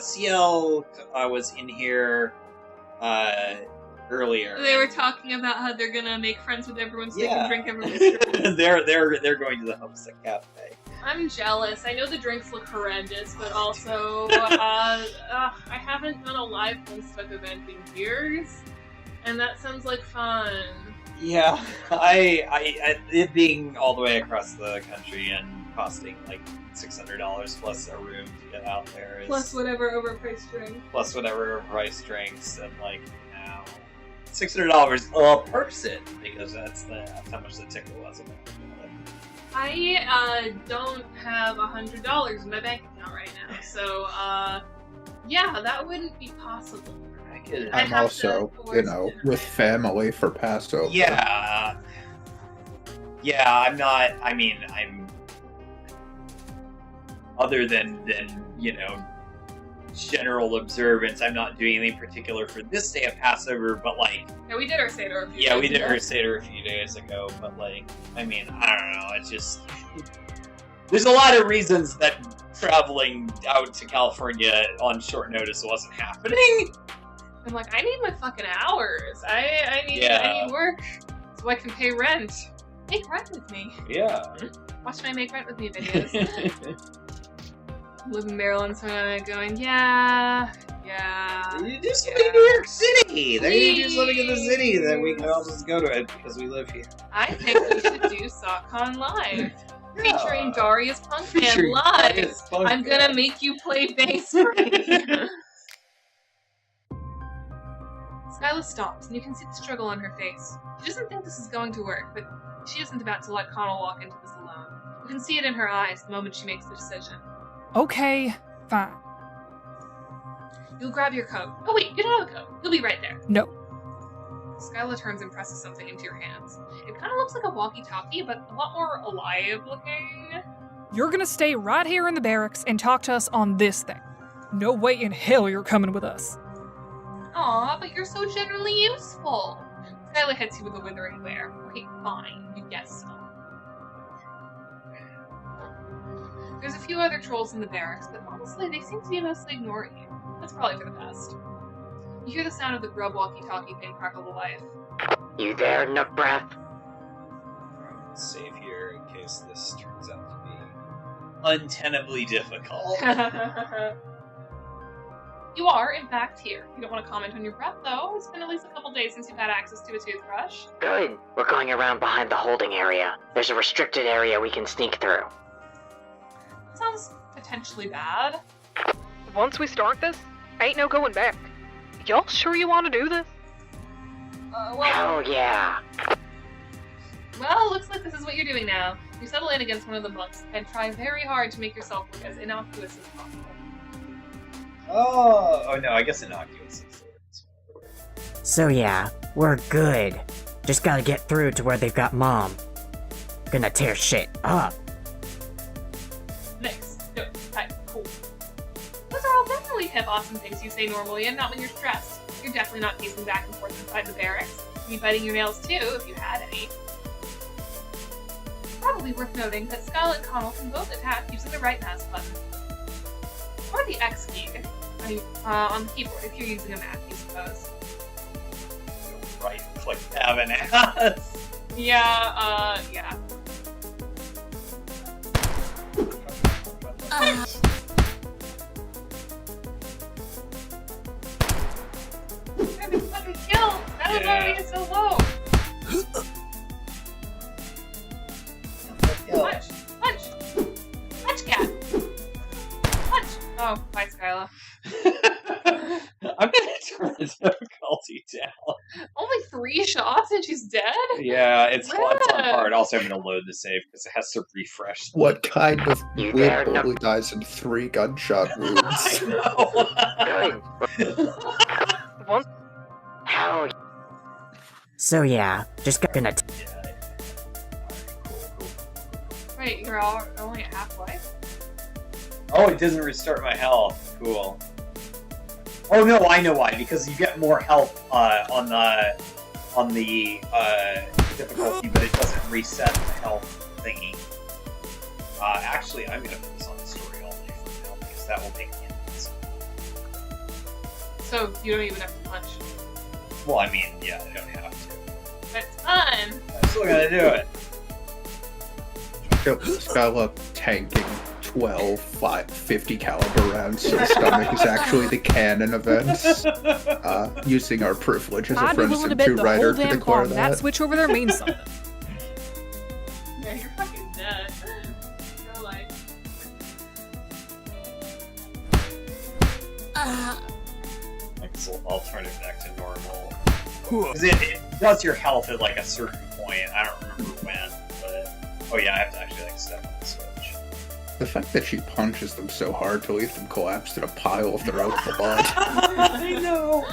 CL was in here earlier. They were talking about how they're gonna make friends with everyone so they can drink everyone's drinks. they're going to the Homestuck Cafe. I'm jealous. I know the drinks look horrendous, but also I haven't done a live Homestuck event in years, and that sounds like fun. Yeah, I it being all the way across the country and costing like $600 plus a room to get out there is Plus whatever overpriced drink. plus whatever price drinks, and like now $600 a person, because that's how much the ticket was. I don't have $100 in my bank account right now, so yeah, that wouldn't be possible. I'm also, with family for Passover. Yeah. Yeah, I'm not. I mean, I'm. Other than general observance, I'm not doing anything particular for this day of Passover, but like. Yeah, we did our Seder a few days Yeah, we did ago. our Seder a few days ago, but like, I mean, I don't know. It's just. There's a lot of reasons that traveling out to California on short notice wasn't happening. I'm like, I need my fucking hours. I need work so I can pay rent. Make rent with me. Yeah. Watch my Make Rent with Me videos. Live in Maryland, so I'm going, yeah. You just live in New York City. They're just living in the city. Then we can all just go to it because we live here. I think we should do SockCon Live. Featuring Darius Punkman Featuring live. Darius Punkman. I'm gonna make you play bass for me. Skyla stops, and you can see the struggle on her face. She doesn't think this is going to work, but she isn't about to let Connell walk into this alone. You can see it in her eyes the moment she makes the decision. Okay, fine. You'll grab your coat. Oh wait, you don't have a coat. You'll be right there. No. Skyla turns and presses something into your hands. It kind of looks like a walkie-talkie, but a lot more alive looking. You're gonna stay right here in the barracks and talk to us on this thing. No way in hell you're coming with us. Aw, but you're so generally useful. Skyla hits you with a withering glare. Okay, fine, you guess so. There's a few other trolls in the barracks, but honestly, they seem to be mostly ignoring you. That's probably for the best. You hear the sound of the grub walkie-talkie thing crackle to life. You there, Nook Breath? Save here in case this turns out to be untenably difficult. You are, in fact, here. You don't want to comment on your breath, though. It's been at least a couple days since you've had access to a toothbrush. Good. We're going around behind the holding area. There's a restricted area we can sneak through. Sounds potentially bad. Once we start this, ain't no going back. Y'all sure you want to do this? Hell yeah. Well, looks like this is what you're doing now. You settle in against one of the monks and try very hard to make yourself look as innocuous as possible. Oh no, I guess innocuous is the word. So yeah, we're good. Just gotta get through to where they've got Mom. Gonna tear shit up. Nice. Good. Tight. Cool. Those are all definitely hip, awesome things you say normally, and not when you're stressed. You're definitely not pacing back and forth inside the barracks. You'd be biting your nails too, if you had any. Probably worth noting that Skyla and Connell can both attack using the right mouse button. Or the X key, on the keyboard if you're using a Mac, I suppose. Right click have an ass. Yeah. Oh, bye, Skyla. I'm gonna turn the difficulty down. Only 3 shots and she's dead? Yeah, it's on Rip. hard. Also, I'm gonna load the save because it has to refresh. What kind of You whip dare not- only dies in 3 gunshot wounds? I know. Hell. So yeah, just gonna. Wait, you're all only at halfway? Oh, it doesn't restart my health. Cool. Oh no, I know why. Because you get more health on the difficulty, but it doesn't reset the health thingy. Actually, I'm gonna focus on the story only for now because that will make me invincible. So you don't even have to punch. Well, I mean, yeah, I don't have to. But it's fun! I'm still gonna do it. Skyla tanking 12 50 caliber rounds, so the stomach is actually the canon events. Using our privilege as a I'd be willing to Friendsim bet 2 the writer whole to damn declare farm that that. switch over there means something. Yeah, you're fucking dead. No life. I'll turn it back to normal. 'Cause it does your health at like a certain point. I don't remember when, but oh yeah, I have to actually like step on the switch. The fact that she punches them so hard to leave them collapsed in a pile of their own blood. I know.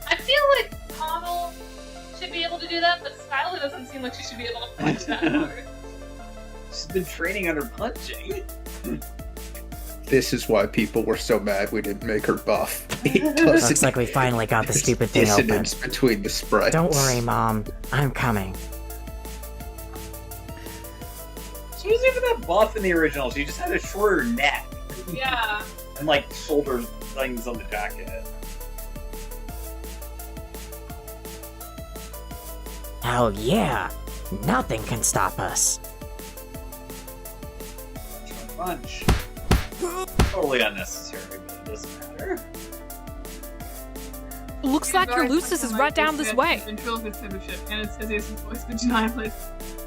I feel like Connell should be able to do that, but Skyla doesn't seem like she should be able to punch that hard. She's been training under punching. This is why people were so mad we didn't make her buff. Looks like we finally got the stupid thing open. Dissonance between the sprites. Don't worry, Mom. I'm coming. She was even that buff in the original. She just had a shorter neck. Yeah. And like shoulder things on the jacket. Hell yeah! Nothing can stop us. Punch. Totally unnecessary, but it doesn't matter. Looks like your Lucis is right down this way. Ventriloquist and it says his voice, but Janai plays.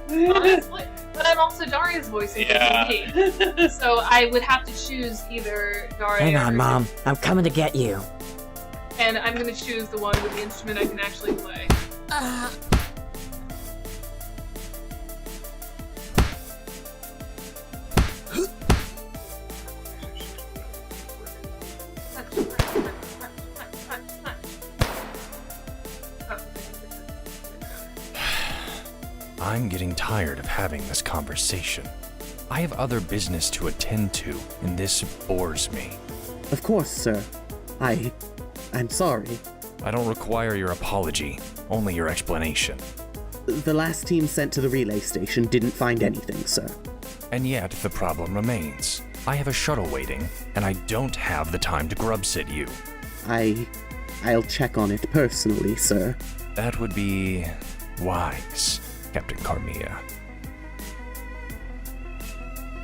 Honestly, but I'm also Daria's voice in me. So I would have to choose either Daria Hang on, or Mom. I'm coming to get you. and I'm gonna choose the one with the instrument I can actually play. I'm getting tired of having this conversation. I have other business to attend to, and this bores me. Of course, sir. I'm sorry. I don't require your apology, only your explanation. The last team sent to the relay station didn't find anything, sir. And yet, the problem remains. I have a shuttle waiting, and I don't have the time to grub sit you. I'll check on it personally, sir. That would be wise, Captain Carmia.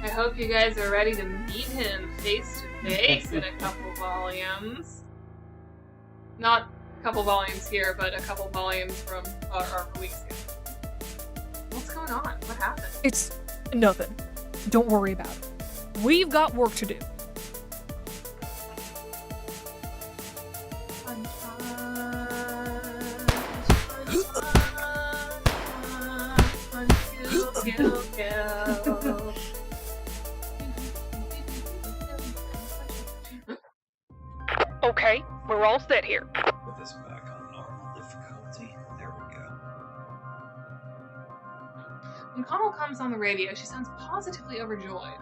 I hope you guys are ready to meet him face to face in a couple volumes. Not a couple volumes here, but a couple volumes from our weeks ago. What's going on? What happened? It's nothing. Don't worry about it. We've got work to do. Okay, we're all set here. Put this back on normal difficulty. There we go. When Connell comes on the radio, she sounds positively overjoyed.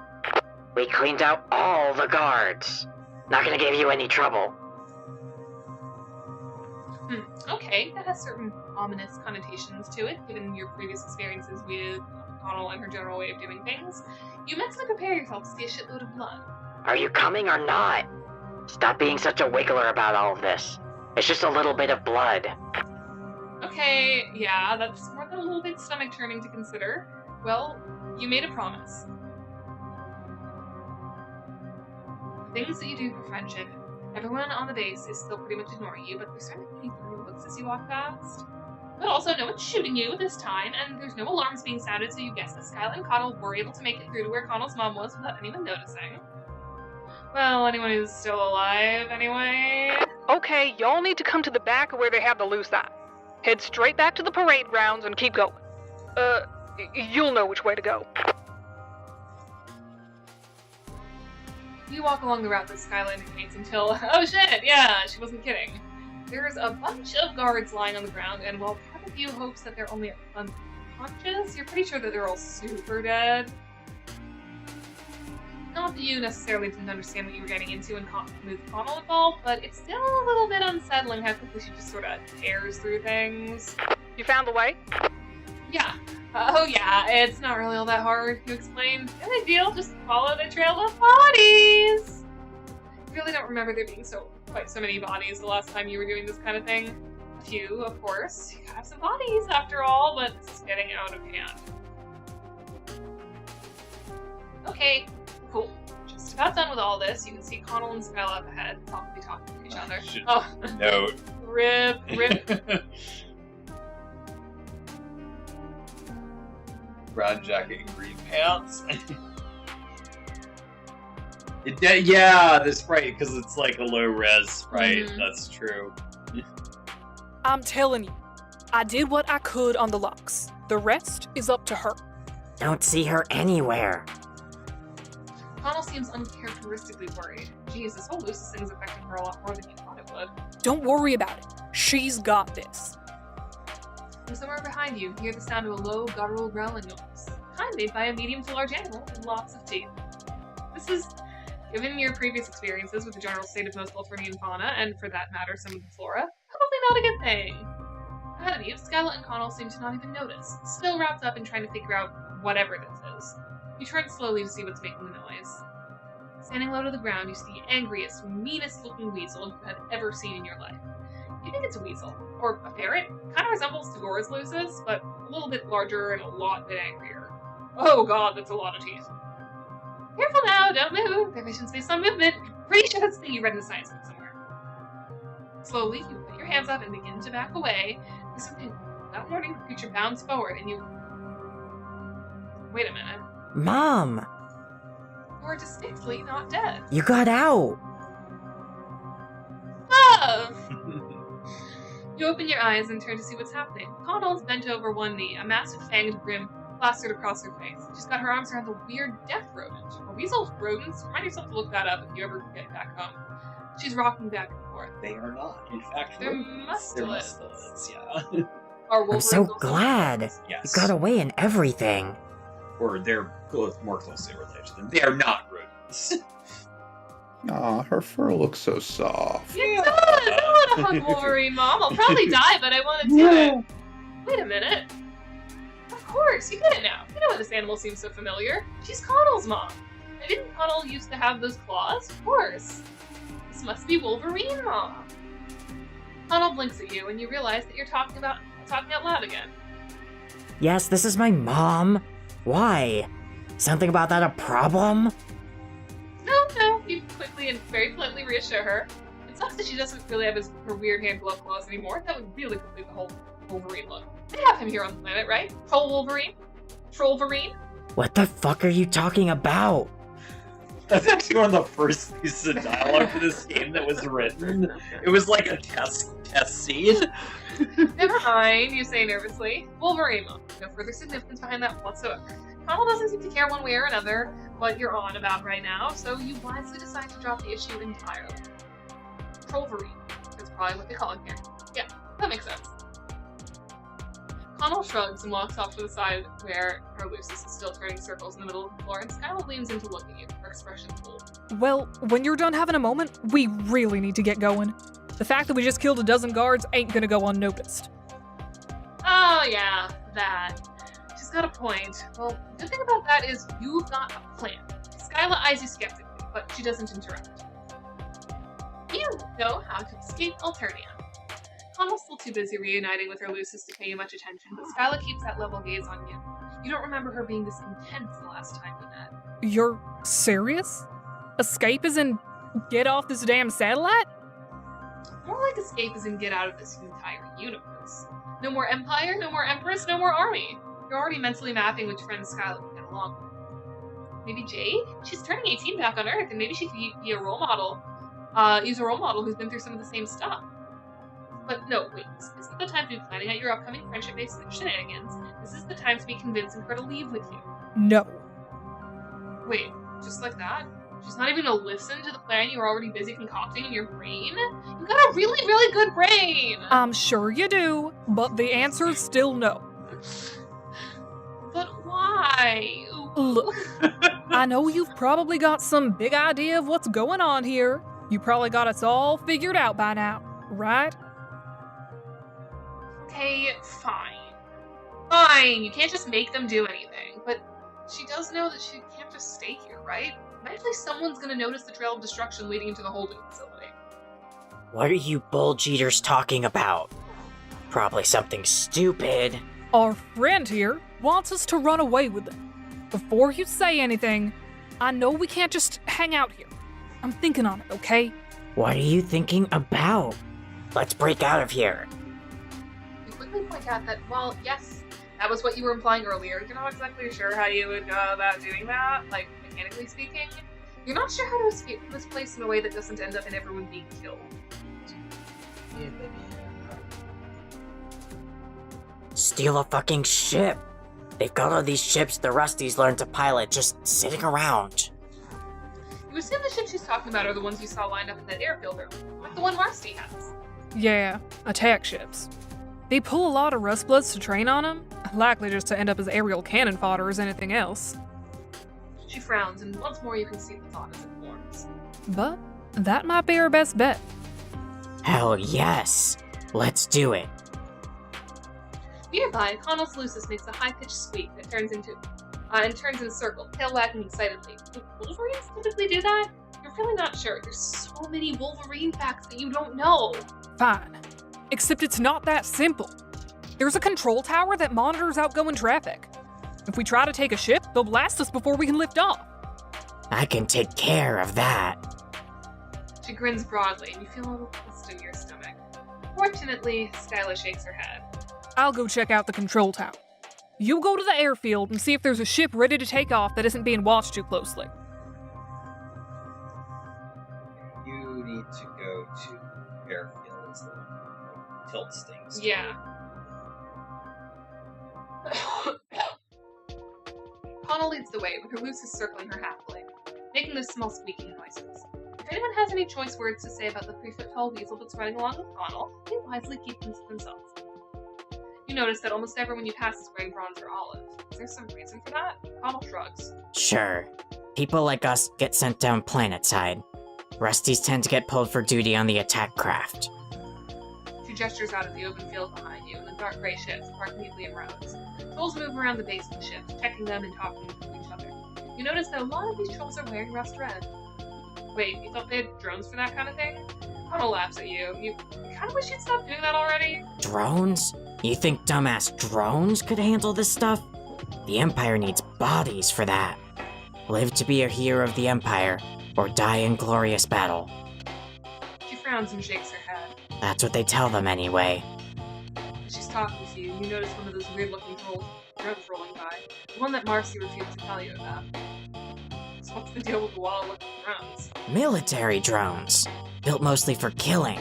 We cleaned out all the guards. Not gonna give you any trouble. Okay, that has certain ominous connotations to it, given your previous experiences with Connell and her general way of doing things. You mentally prepare yourself to see a shitload of blood. Are you coming or not? Stop being such a wiggler about all of this. It's just a little bit of blood. Okay, yeah, that's more than a little bit stomach-turning to consider. Well, you made a promise. Things that you do for friendship. Everyone on the base is still pretty much ignoring you, but they're starting to peek through looks as you walk past. But also, no one's shooting you this time, and there's no alarms being sounded, so you guess that Skyla and Connell were able to make it through to where Connell's mom was without anyone noticing. Well, anyone who's still alive, anyway. Okay, y'all need to come to the back of where they have the loose eye. Head straight back to the parade grounds and keep going. You'll know which way to go. You walk along the route that Skyla indicates until, oh shit, yeah, she wasn't kidding. There's a bunch of guards lying on the ground, and while part of you hopes that they're only unconscious, you're pretty sure that they're all super dead. Not that you necessarily didn't understand what you were getting into with Connell involved, but it's still a little bit unsettling how quickly she just sort of tears through things. You found the way? Yeah. Oh yeah, it's not really all that hard to explain. No big deal, just follow the trail of bodies! You really don't remember there being quite so many bodies the last time you were doing this kind of thing. A few, of course. You have some bodies after all, but it's getting out of hand. Okay. Cool. Just about done with all this. You can see Connell and Skyla up ahead, talking to each other. No. Rip. Brown jacket and green pants. Yeah, the sprite, because it's like a low res sprite. Mhm. That's true. I'm telling you, I did what I could on the locks. The rest is up to her. Don't see her anywhere. Connell seems uncharacteristically worried. Geez, this whole Lucis thing is affecting her a lot more than you thought it would. Don't worry about it. She's got this. From somewhere behind you, hear the sound of a low, guttural growling noise, kind of made by a medium to large animal with lots of teeth. This is, given your previous experiences with the general state of most Alternian fauna, and for that matter, some of the flora, probably not a good thing. Ahead of you, Skyla and Connell seem to not even notice, still wrapped up in trying to figure out whatever this is. You turn slowly to see what's making the noise. Standing low to the ground, you see the angriest, meanest-looking weasel you had ever seen in your life. You think it's a weasel, or a ferret. Kind of resembles Tagora's Lucis, but a little bit larger and a lot bit angrier. Oh god, that's a lot of teeth. Careful now, don't move. Their vision's based on movement. Pretty sure that's the thing you read in the science book somewhere. Slowly, you put your hands up and begin to back away. As something without warning, the creature bounds forward, and you... Wait a minute. Mom! You're distinctly not dead. You got out! Love! You open your eyes and turn to see what's happening. Connell's bent over one knee, a massive fanged grin plastered across her face. She's got her arms around the weird death rodent. Are weasels rodents? Remind yourself to look that up if you ever get back home. She's rocking back and forth. They are not. In fact, They're mustelids. yeah. I'm so glad! Yes. You got away and everything. Or they're more closely related to them. They are not rodents. Aw, her fur looks so soft. It does! I want to hug Wolverine, Mom. I'll probably die, but I want to do it. Wait a minute. Of course, you get it now. You know why this animal seems so familiar. She's Connell's mom. And didn't Connell used to have those claws? Of course. This must be Wolverine, Mom. Connell blinks at you, and you realize that you're talking out loud again. Yes, this is my mom. Why? Something about that a problem? No, you quickly and very politely reassure her. It sucks that she doesn't really have her weird hand glove claws anymore. That would really complete the whole Wolverine look. They have him here on the planet, right? Troll Wolverine? Trollverine? What the fuck are you talking about? That's actually one of the first pieces of dialogue for this game that was written. It was like a test scene. Never mind, you say nervously. Wolverine, Mom. No further significance behind that whatsoever. Connell doesn't seem to care one way or another what you're on about right now, so you wisely decide to drop the issue entirely. Trollverine. That's probably what they call it here. Yeah, that makes sense. Connell shrugs and walks off to the side where her Lucis is still turning circles in the middle of the floor, and Skyla leans in to look at you, her expression cold. Well, when you're done having a moment, we really need to get going. The fact that we just killed a dozen guards ain't gonna go unnoticed. Oh yeah, that. She's got a point. Well, the good thing about that is you've got a plan. Skyla eyes you skeptically, but she doesn't interrupt. You know how to escape Alternia. Connell's still too busy reuniting with her Lucis to pay you much attention, but Skyla keeps that level gaze on you. You don't remember her being this intense the last time you met. You're serious? Escape is in get off this damn satellite? More like escape is in get out of this entire universe. No more Empire, no more Empress, no more Army. You're already mentally mapping which friends Skyla can get along with. Maybe Jade? She's turning 18 back on Earth, and maybe she could be a role model. Use a role model who's been through some of the same stuff. But no, wait, this isn't the time to be planning out your upcoming friendship-based shenanigans. This is the time to be convincing her to leave with you. No. Wait, just like that? She's not even gonna listen to the plan you're already busy concocting in your brain? You got a really, really good brain! I'm sure you do, but the answer's still no. But why? Look, I know you've probably got some big idea of what's going on here. You probably got us all figured out by now, right? Okay, fine. Fine, you can't just make them do anything, but she does know that she can't just stay here, right? Eventually someone's gonna notice the trail of destruction leading into the holding facility. What are you bulge eaters talking about? Probably something stupid. Our friend here wants us to run away with it. Before you say anything, I know we can't just hang out here. I'm thinking on it, okay? What are you thinking about? Let's break out of here. You quickly point out that, well, yes, that was what you were implying earlier. You're not exactly sure how you would go about doing that, like, mechanically speaking. You're not sure how to escape from this place in a way that doesn't end up in everyone being killed. Steal a fucking ship. They've got all these ships the Rusties learned to pilot just sitting around. You assume the ships she's talking about are the ones you saw lined up in that airfield room, like the one Rusty has. Yeah, attack ships. They pull a lot of Rustbloods to train on them, likely just to end up as aerial cannon fodder as anything else. She frowns, and once more you can see the thought as it forms. But that might be our best bet. Hell yes. Let's do it. Nearby, Connell's Lucis makes a high-pitched squeak that turns in a circle, tail wagging excitedly. Do Wolverines typically do that? You're really not sure. There's so many Wolverine facts that you don't know. Fine. Except it's not that simple. There's a control tower that monitors outgoing traffic. If we try to take a ship, they'll blast us before we can lift off. I can take care of that. She grins broadly, and you feel a little twist in your stomach. Fortunately, Skyla shakes her head. I'll go check out the control tower. You go to the airfield and see if there's a ship ready to take off that isn't being watched too closely. You need to go to airfield as the tilts things. Yeah. Connell leads the way, with her Lucis circling her happily, making those small squeaking noises. If anyone has any choice words to say about the 3-foot-tall weasel that's running along with Connell, they wisely keep them to themselves. You notice that almost everyone you pass is wearing bronze or olive. Is there some reason for that? Connell shrugs. Sure. People like us get sent down planetside. Rusties tend to get pulled for duty on the attack craft. She gestures out at the open field behind you, and the dark gray ships parked neatly in rows. Trolls move around the base of the ships, checking them and talking to each other. You notice that a lot of these trolls are wearing rust red. Wait, you thought they had drones for that kind of thing? Connell laughs at you. You kind of wish you'd stop doing that already. Drones? You think dumbass drones could handle this stuff? The Empire needs bodies for that. Live to be a hero of the Empire, or die in glorious battle. She frowns and shakes her head. That's what they tell them anyway. As she's talking to you, you notice one of those weird-looking drones rolling by. The one that Marcy refused to tell you about. So what's the deal with the wild-looking drones? Military drones. Built mostly for killing.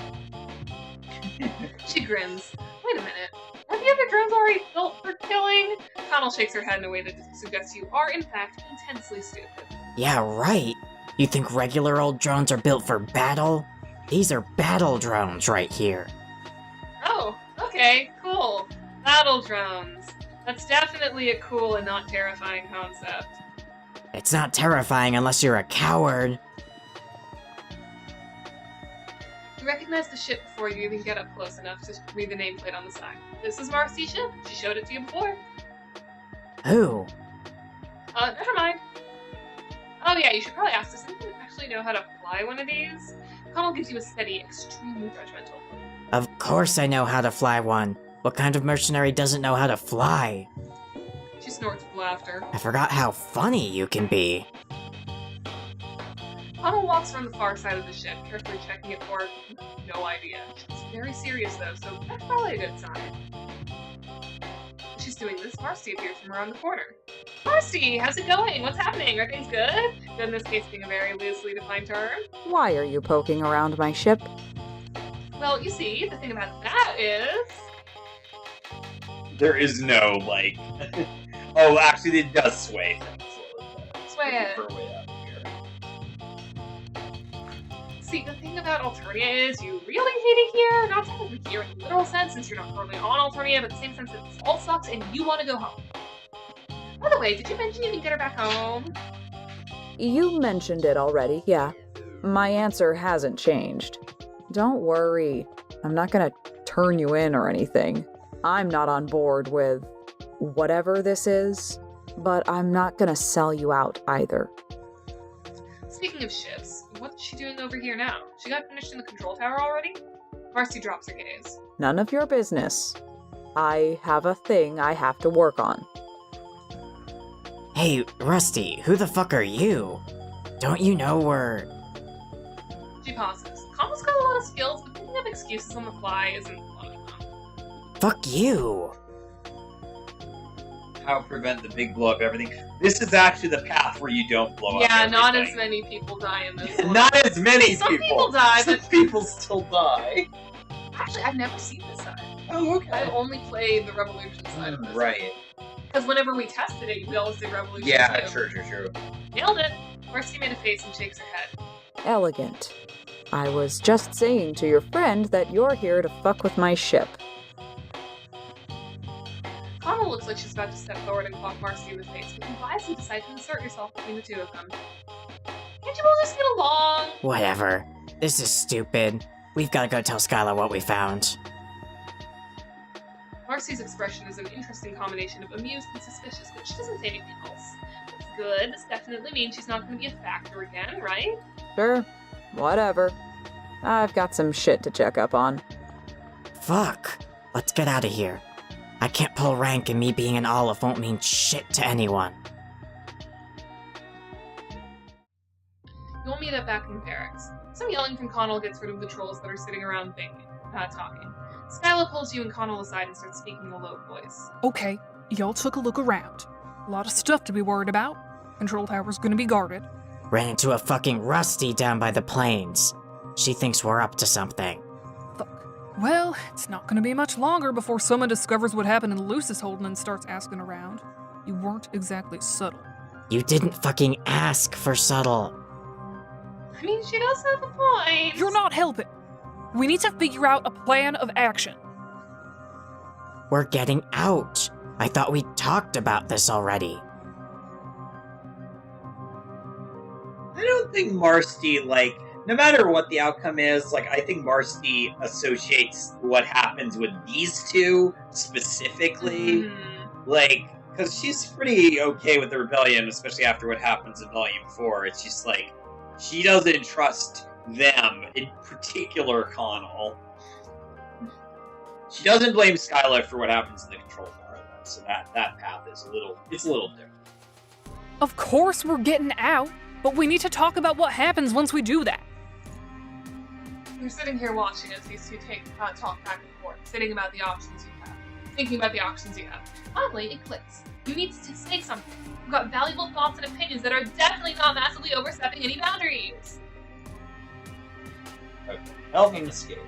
She grins. Wait a minute. Are the other drones already built for killing? Connell shakes her head in a way that suggests you are, in fact, intensely stupid. Yeah, right. You think regular old drones are built for battle? These are battle drones right here. Oh, okay, cool. Battle drones. That's definitely a cool and not terrifying concept. It's not terrifying unless you're a coward. You recognize the ship before you even get up close enough to read the nameplate on the side. This is Marcy's ship. She showed it to you before. Who? Never mind. Oh yeah, you should probably ask, does anyone actually know how to fly one of these? Connell gives you a steady, extremely judgmental look. Of course I know how to fly one. What kind of mercenary doesn't know how to fly? She snorts with laughter. I forgot how funny you can be. Connell walks around the far side of the ship, carefully checking it for no idea. She's very serious though, so that's probably a good sign. As she's doing this, Marcy appears from around the corner. Marcy, how's it going? What's happening? Are things good? Good in this case being a very loosely defined term. Why are you poking around my ship? Well, you see, the thing about that is... There is no, like... oh, actually, it does sway things a little bit. Sway it. For way up here. See, the thing about Alternia is you really hate it here. Not technically here in the literal sense, since you're not currently on Alternia, but the same sense that this all sucks and you want to go home. By the way, did you mention you can get her back home? You mentioned it already, yeah. My answer hasn't changed. Don't worry. I'm not gonna turn you in or anything. I'm not on board with whatever this is, but I'm not gonna sell you out either. Speaking of ships, what's she doing over here now? She got finished in the control tower already? Marcy drops her gaze. None of your business. I have a thing I have to work on. Hey, Rusty, who the fuck are you? Don't you know we're... She pauses. Kama's got a lot of skills, but thinking of excuses on the fly isn't one of them. Fuck you! How prevent the big blow up everything. This is actually the path where you don't blow up Yeah, everything. not as many people die in this one. Not as many Some people. people die, but... Some people still die. Actually, I've never seen this side. Oh, okay. I've only played the Revolution side of this. Right. Because whenever we tested it, we always did Revolution Yeah, too. true. Nailed it! Marcy made a face and shakes her head. Elegant. I was just saying to your friend that you're here to fuck with my ship. Kana looks like she's about to step forward and clock Marcy in the face, but you wisely decide to insert yourself between the two of them. Can't you all just get along? Whatever. This is stupid. We've gotta go tell Skylar what we found. Marcy's expression is an interesting combination of amused and suspicious, but she doesn't say anything else. That's good. This definitely means she's not going to be a factor again, right? Sure. Whatever. I've got some shit to check up on. Fuck. Let's get out of here. I can't pull rank and me being an olive won't mean shit to anyone. You'll meet up back in barracks. Some yelling from Connell gets rid of the trolls that are sitting around talking. Skyla pulls you and Connell aside and starts speaking in a low voice. Okay, y'all took a look around. A lot of stuff to be worried about. Control tower's gonna be guarded. Ran into a fucking Rusty down by the plains. She thinks we're up to something. Well, it's not gonna be much longer before someone discovers what happened in Lucis Holden and starts asking around. You weren't exactly subtle. You didn't fucking ask for subtle. I mean, she does have a point. You're not helping. We need to figure out a plan of action. We're getting out. I thought we talked about this already. I don't think Marcy, like, no matter what the outcome is, like, I think Marcy associates what happens with these two specifically. Like, because she's pretty okay with the rebellion, especially after what happens in Volume 4. It's just like, she doesn't trust them, in particular Connell. She doesn't blame Skylar for what happens in the control tower, though, so that path is a little different. Of course we're getting out, but we need to talk about what happens once we do that. You're sitting here watching as these two talk back and forth, thinking about the options you have. Finally, it clicks. You need to say something. You've got valuable thoughts and opinions that are definitely not massively overstepping any boundaries. Okay. Help me escape.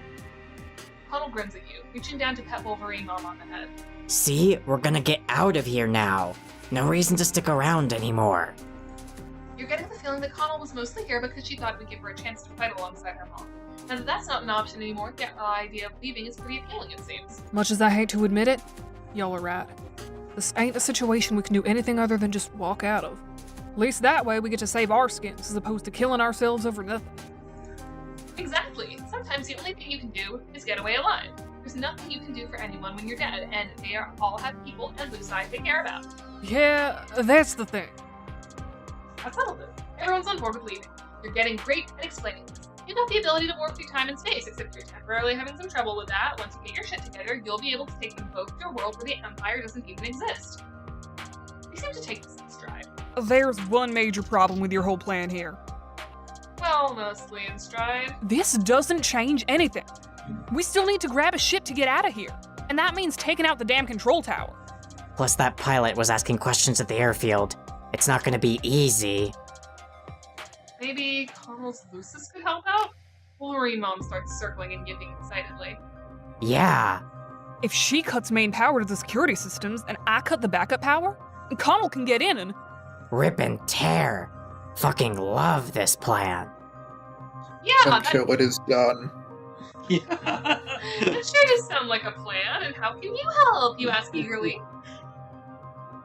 Connell grins at you, reaching down to pet Wolverine Mom on the head. See, we're gonna get out of here now. No reason to stick around anymore. You're getting the feeling that Connell was mostly here because she thought it would give her a chance to fight alongside her mom. Now that that's not an option anymore, the idea of leaving is pretty appealing, it seems. Much as I hate to admit it, y'all are right. This ain't a situation we can do anything other than just walk out of. At least that way we get to save our skins as opposed to killing ourselves over nothing. Exactly. Sometimes the only thing you can do is get away alive. There's nothing you can do for anyone when you're dead, and they all have people and Lucide they care about. Yeah, that's the thing. That's settled it. Everyone's on board with leaving. You're getting great at explaining this. You've got the ability to warp through time and space, except you're temporarily having some trouble with that. Once you get your shit together, you'll be able to take them both to a world where the Empire doesn't even exist. You seem to take this in stride. There's one major problem with your whole plan here. Well, mostly in stride. This doesn't change anything. We still need to grab a ship to get out of here, and that means taking out the damn control tower. Plus, that pilot was asking questions at the airfield. It's not gonna be easy. Maybe Connell's Lucis could help out? Wolverine Mom starts circling and yipping excitedly. Yeah. If she cuts main power to the security systems and I cut the backup power, Connell can get in and... Rip and tear. Fucking love this plan. Yeah, Until it is done. That sure does sound like a plan, and how can you help, you ask eagerly?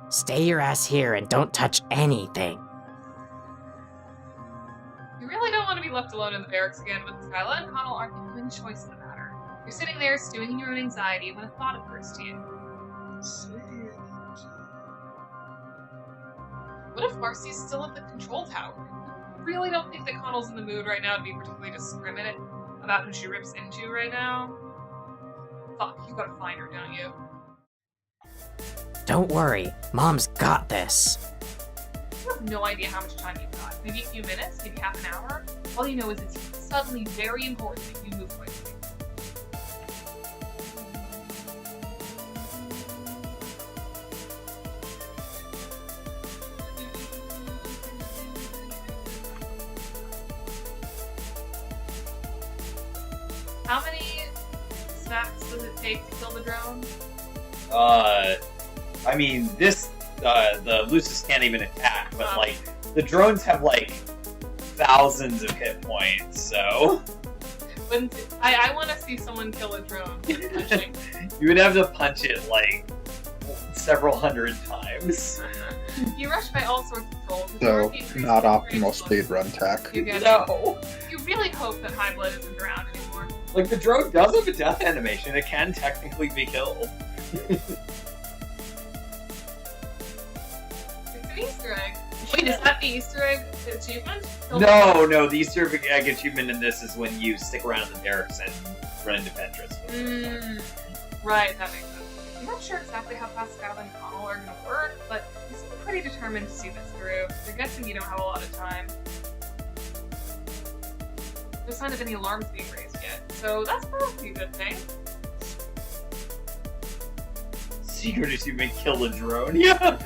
Stay your ass here and don't touch anything. You really don't want to be left alone in the barracks again, but Skyla and Connell aren't giving you any choice in the matter. You're sitting there stewing in your own anxiety when a thought occurs to you. What if Marcy's still at the control tower? I really don't think that Connell's in the mood right now to be particularly discriminate about who she rips into right now. Fuck, you gotta find her, don't you? Don't worry, Mom's got this. You have no idea how much time you've got. Maybe a few minutes, maybe half an hour. All you know is it's suddenly very important that you move quickly. How many smacks does it take to kill the drone? I mean, the Lucis can't even attack, but, like, the drones have, like, thousands of hit points, so... I want to see someone kill a drone. You would have to punch it, like, several hundred times. You rush by all sorts of trolls. So, not optimal speedrun tech. You get No. You really hope that High Blood isn't around anymore. Like, the drone does have a death animation. It can technically be killed. It's an Easter egg. Wait, is that the Easter egg achievement? No, the Easter egg achievement in this is when you stick around in the barracks and run into Petrus. Right, that makes sense. I'm not sure exactly how fast Skyla and Connell are going to work, but he's pretty determined to see this through. They're guessing you don't have a lot of time. No sign of any alarms being raised yet, so that's probably a good thing. Secret achievement, kill a drone. Yeah.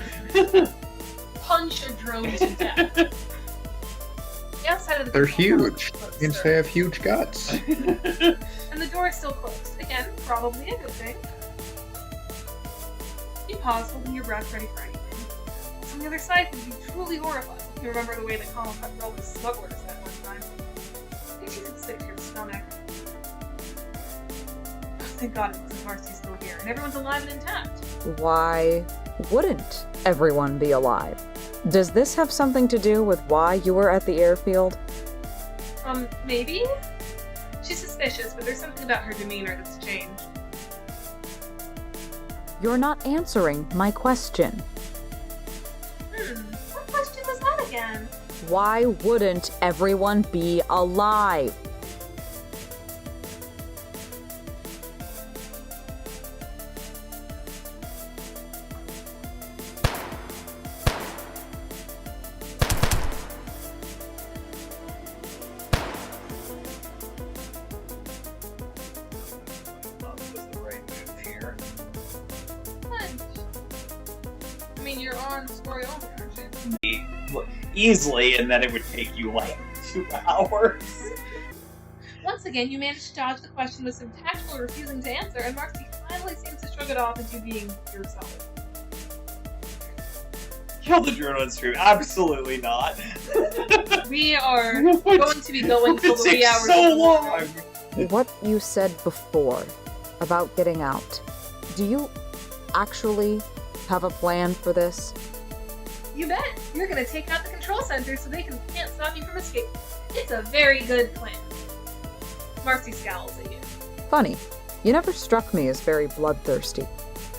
Punch a drone to death. The outside of the They're control huge. tower is closed, Means sir. they have huge guts. And the door is still closed. Again, probably a good thing. You pause, holding your breath, ready for anything. What's on the other side can be truly horrifying. You remember the way that Connell cut through all the smugglers that one time. Makes you feel sick to your stomach. Oh, thank God it wasn't Marcy still here, and everyone's alive and intact. Why wouldn't everyone be alive? Does this have something to do with why you were at the airfield? Maybe? She's suspicious, but there's something about her demeanor that's changed. You're not answering my question. What question was that again? Why wouldn't everyone be alive? I mean, you're on story only, aren't you? Easily, and then it would take you like 2 hours. Once again, you managed to dodge the question with some tactful refusing to answer, and Marcy finally seems to shrug it off into being yourself. Kill the drone on stream? Absolutely not. We are going to be going till the wee hours. So long. What you said before about getting out, do you actually have a plan for this? You bet. You're going to take out the control center so they can't stop you from escape. It's a very good plan. Marcy scowls at you. Funny, you never struck me as very bloodthirsty.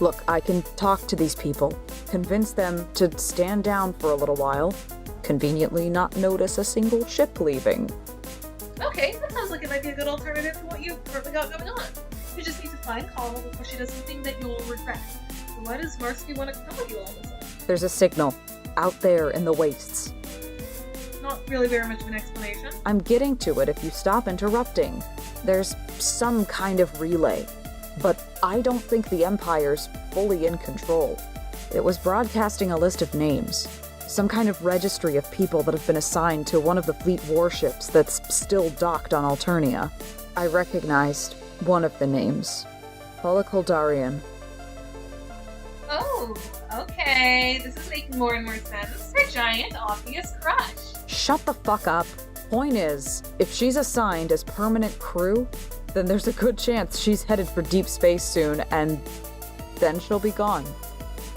Look, I can talk to these people, convince them to stand down for a little while, conveniently not notice a single ship leaving. Okay, that sounds like it might be a good alternative to what you've currently got going on. You just need to find Connell before she does something that you'll regret. So why does Marcy want to come with you all of a sudden? There's a signal out there in the wastes. Not really very much of an explanation. I'm getting to it if you stop interrupting. There's some kind of relay, but I don't think the Empire's fully in control. It was broadcasting a list of names. Some kind of registry of people that have been assigned to one of the fleet warships that's still docked on Alternia. I recognized one of the names. Polycoldarian. Oh, okay. This is making more and more sense. Her giant, obvious crush. Shut the fuck up. Point is, if she's assigned as permanent crew, then there's a good chance she's headed for deep space soon, and then she'll be gone.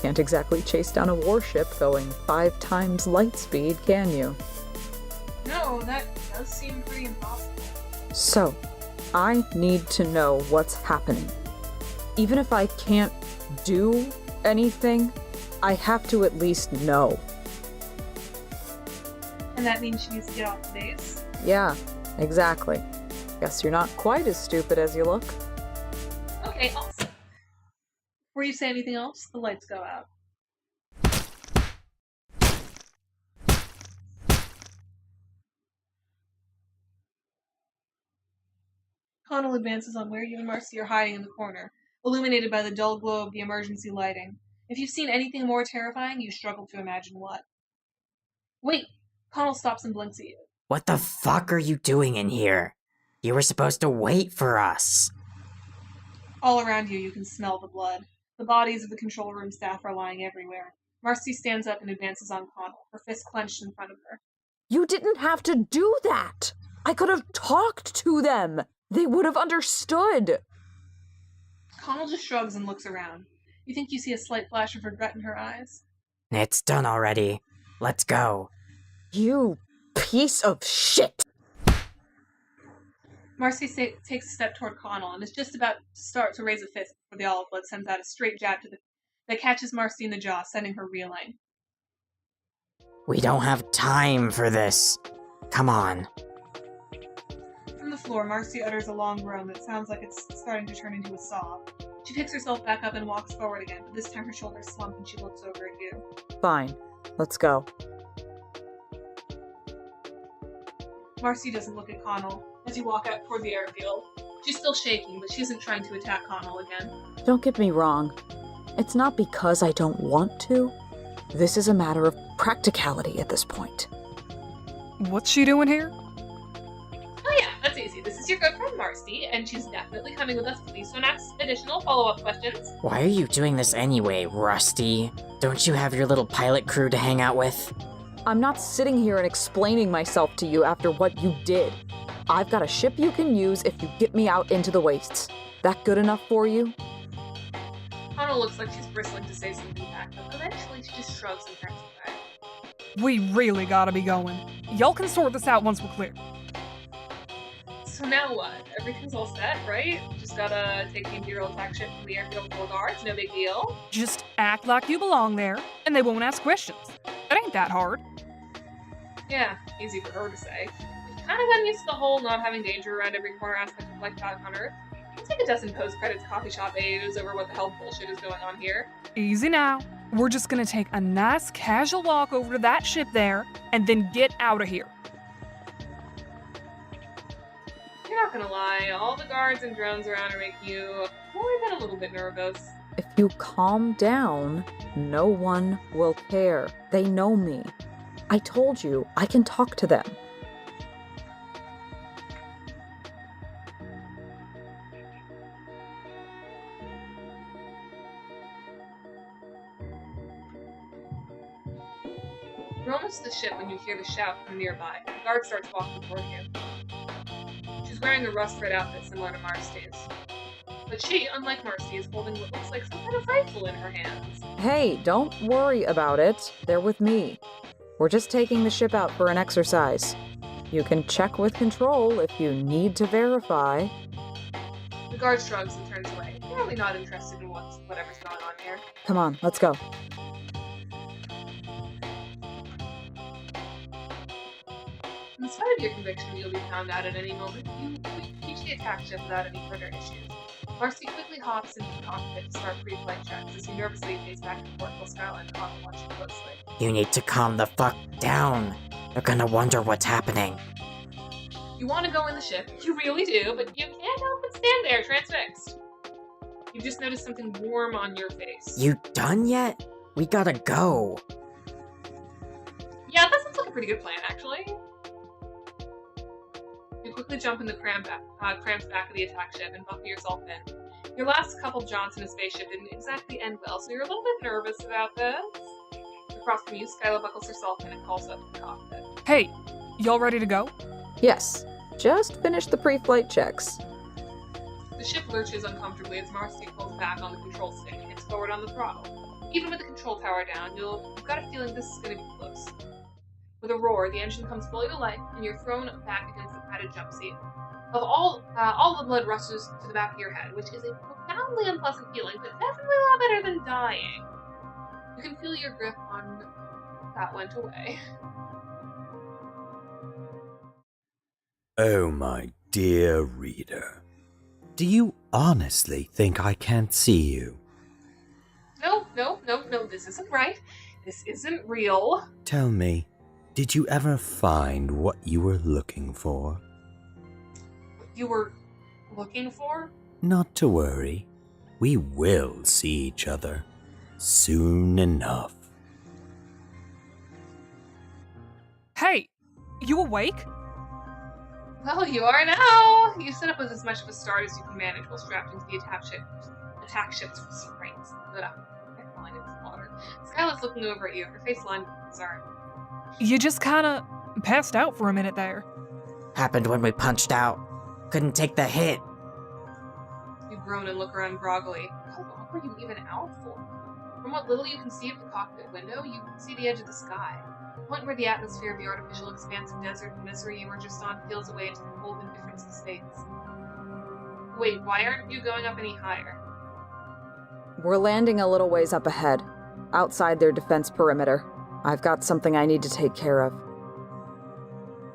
Can't exactly chase down a warship going 5 times light speed, can you? No, that does seem pretty impossible. So, I need to know what's happening. Even if I can't do anything, I have to at least know. And that means she needs to get off the base? Yeah, exactly. Guess you're not quite as stupid as you look. Okay, awesome. Before you say anything else, the lights go out. Connell advances on where you and Marcy are hiding in the corner, illuminated by the dull glow of the emergency lighting. If you've seen anything more terrifying, you struggle to imagine what. Wait! Connell stops and blinks at you. What the fuck are you doing in here? You were supposed to wait for us. All around you can smell the blood. The bodies of the control room staff are lying everywhere. Marcy stands up and advances on Connell, her fist clenched in front of her. You didn't have to do that! I could have talked to them! They would have understood! Connell just shrugs and looks around. You think you see a slight flash of regret in her eyes. It's done already. Let's go. You piece of shit! Marcy takes a step toward Connell and is just about to start to raise a fist before the olive blood sends out a straight jab that catches Marcy in the jaw, sending her reeling. We don't have time for this. Come on. From the floor, Marcy utters a long groan that sounds like it's starting to turn into a sob. She picks herself back up and walks forward again, but this time her shoulders slump and she looks over at you. Fine. Let's go. Marcy doesn't look at Connell as you walk out toward the airfield. She's still shaking, but she isn't trying to attack Connell again. Don't get me wrong. It's not because I don't want to. This is a matter of practicality at this point. What's she doing here? Oh yeah, that's easy. This is your good friend Marcy, and she's definitely coming with us. Please don't ask additional follow-up questions. Why are you doing this anyway, Rusty? Don't you have your little pilot crew to hang out with? I'm not sitting here and explaining myself to you after what you did. I've got a ship you can use if you get me out into the wastes. That good enough for you? Connell looks like she's bristling to say something back, but eventually she just shrugs and turns away. We really gotta be going. Y'all can sort this out once we're clear. So now what? Everything's all set, right? Just gotta take the Imperial attack ship from the airfield full of guards, no big deal. Just act like you belong there, and they won't ask questions. That ain't that hard. Yeah, easy for her to say. We've kind of gotten used to the whole not having danger around every corner aspect of life back on Earth. Let's take a dozen post-credits coffee shop AUs over what the hell bullshit is going on here. Easy now. We're just gonna take a nice casual walk over to that ship there, and then get out of here. You're not gonna lie, all the guards and drones around are making you more than a little bit nervous. If you calm down, no one will care. They know me. I told you, I can talk to them. You're almost to the ship when you hear the shout from nearby. The guard starts walking toward you. She's wearing a rust-red outfit similar to Marcy's. But she, unlike Marcy, is holding what looks like some kind of rifle in her hands. Hey, don't worry about it. They're with me. We're just taking the ship out for an exercise. You can check with control if you need to verify. The guard shrugs and turns away, clearly not interested in whatever's going on here. Come on, let's go. In spite of your conviction that you'll be found out at any moment, you reach the attack ship without any further issues. Marcy quickly hops into the cockpit to start pre-flight checks as you nervously pace back and forth while Skylar and Connell watch you closely. You need to calm the fuck down. They're gonna wonder what's happening. You want to go in the ship, you really do, but you can't help but stand there, transfixed. You've just noticed something warm on your face. You done yet? We gotta go. Yeah, that sounds like a pretty good plan, actually. You quickly jump in the cramped back of the attack ship and buckle yourself in. Your last couple jaunts in a spaceship didn't exactly end well, so you're a little bit nervous about this. Across from you, Skyla buckles herself in and calls up to the cockpit. Hey, y'all ready to go? Yes. Just finished the pre-flight checks. The ship lurches uncomfortably as Marcy pulls back on the control stick and hits forward on the throttle. Even with the control tower down, you've got a feeling this is going to be close. With a roar, the engine comes fully to life, and you're thrown back against the padded jump seat. Of all the blood rushes to the back of your head, which is a profoundly unpleasant feeling, but definitely a lot better than dying. You can feel your grip on that went away. Oh, my dear reader. Do you honestly think I can't see you? No, this isn't right. This isn't real. Tell me, did you ever find what you were looking for? You were looking for? Not to worry. We will see each other soon enough. Hey, you awake? Well, you are now. You set up with as much of a start as you can manage while strapped into the attack ship's restraints. Skyla's looking over at you, her face lined with concern. You just kinda passed out for a minute there. Happened when we punched out. Couldn't take the hit. You groan and look around groggily. How long were you even out for? From what little you can see of the cockpit window, you can see the edge of the sky. The point where the atmosphere of the artificial expanse of desert and misery you were just on peels away into the cold indifference of space. Wait, why aren't you going up any higher? We're landing a little ways up ahead, outside their defense perimeter. I've got something I need to take care of.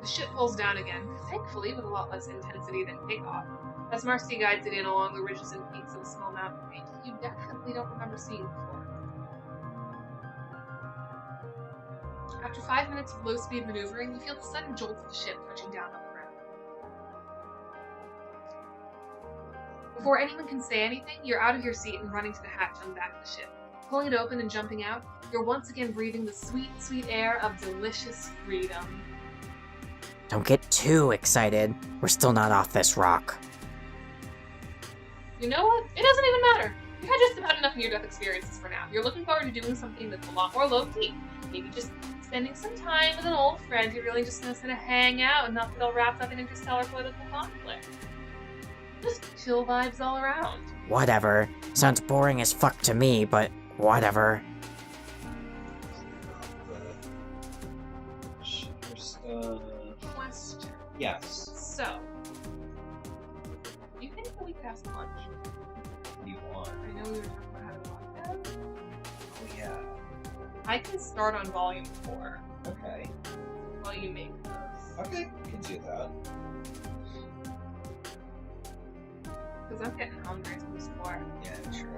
The ship pulls down again, thankfully with a lot less intensity than takeoff. As Marcy guides it in along the ridges and peaks of a small mountain range you definitely don't remember seeing before. After 5 minutes of low-speed maneuvering, you feel the sudden jolt of the ship touching down on the ground. Before anyone can say anything, you're out of your seat and running to the hatch on the back of the ship. Pulling it open and jumping out, you're once again breathing the sweet, sweet air of delicious freedom. Don't get too excited. We're still not off this rock. You know what? It doesn't even matter. You've had just about enough near-death experiences for now. You're looking forward to doing something that's a lot more low-key. Maybe just spending some time with an old friend you're really just gonna sort of hang out and not get all wrapped up in interstellar political conflict. Just chill vibes all around. Whatever. Sounds boring as fuck to me, but whatever. Question. Yes. So, do you think that we could have some lunch? What do you want? I know we were talking about how to walk them. Oh, yeah. I can start on volume 4. Okay. While you make those. Okay, we can do that. Because I'm getting hungry from this floor. Yeah, true.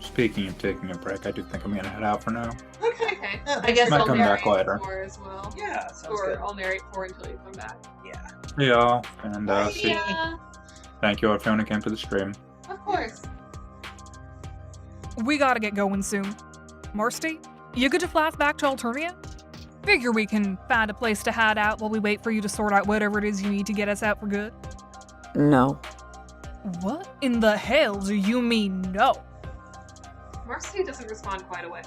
Speaking of taking a break, I do think I'm gonna head out for now. Okay. Yeah, I guess Might I'll come narrate back later. 4 as well. Yeah, sounds or good. I'll narrate 4 until you come back. Yeah. See y'all, and see. Yeah, Thank you, if anyone came to the stream. of course. We gotta get going soon. Marcy, you good to fly us back to Alternia? Figure we can find a place to hide out while we wait for you to sort out whatever it is you need to get us out for good. No. What in the hell do you mean no? Marcy doesn't respond right away.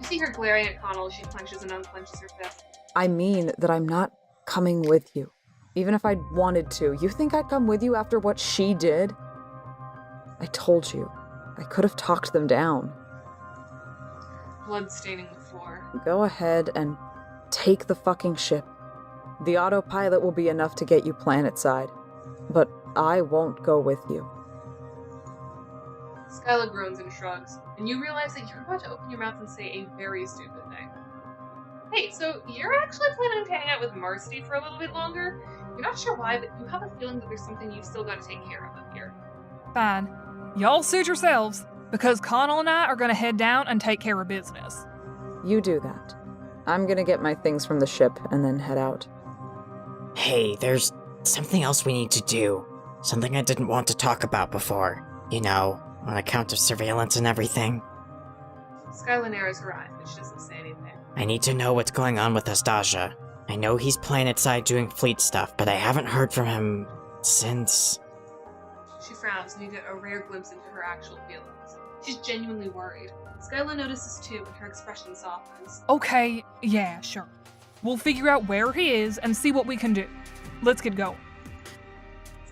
You see her glaring at Connell as she clenches and unclenches her fist. I mean that I'm not coming with you. Even if I'd wanted to. You think I'd come with you after what she did? I told you. I could have talked them down. Blood staining the floor. Go ahead and take the fucking ship. The autopilot will be enough to get you planetside. But I won't go with you. Skyla groans and shrugs, and you realize that you're about to open your mouth and say a very stupid thing. Hey, so you're actually planning to hang out with Marcy for a little bit longer? You're not sure why, but you have a feeling that there's something you've still got to take care of up here. Fine. Y'all suit yourselves, because Connell and I are gonna head down and take care of business. You do that. I'm gonna get my things from the ship and then head out. Hey, there's something else we need to do. Something I didn't want to talk about before. You know, on account of surveillance and everything. Skylar narrows her eyes, but she doesn't say anything. I need to know what's going on with Astasia. I know he's planetside doing fleet stuff, but I haven't heard from him since... She frowns, and you get a rare glimpse into her actual feelings. She's genuinely worried. Skylar notices too, and her expression softens. Okay, yeah, sure. We'll figure out where he is and see what we can do. Let's get going.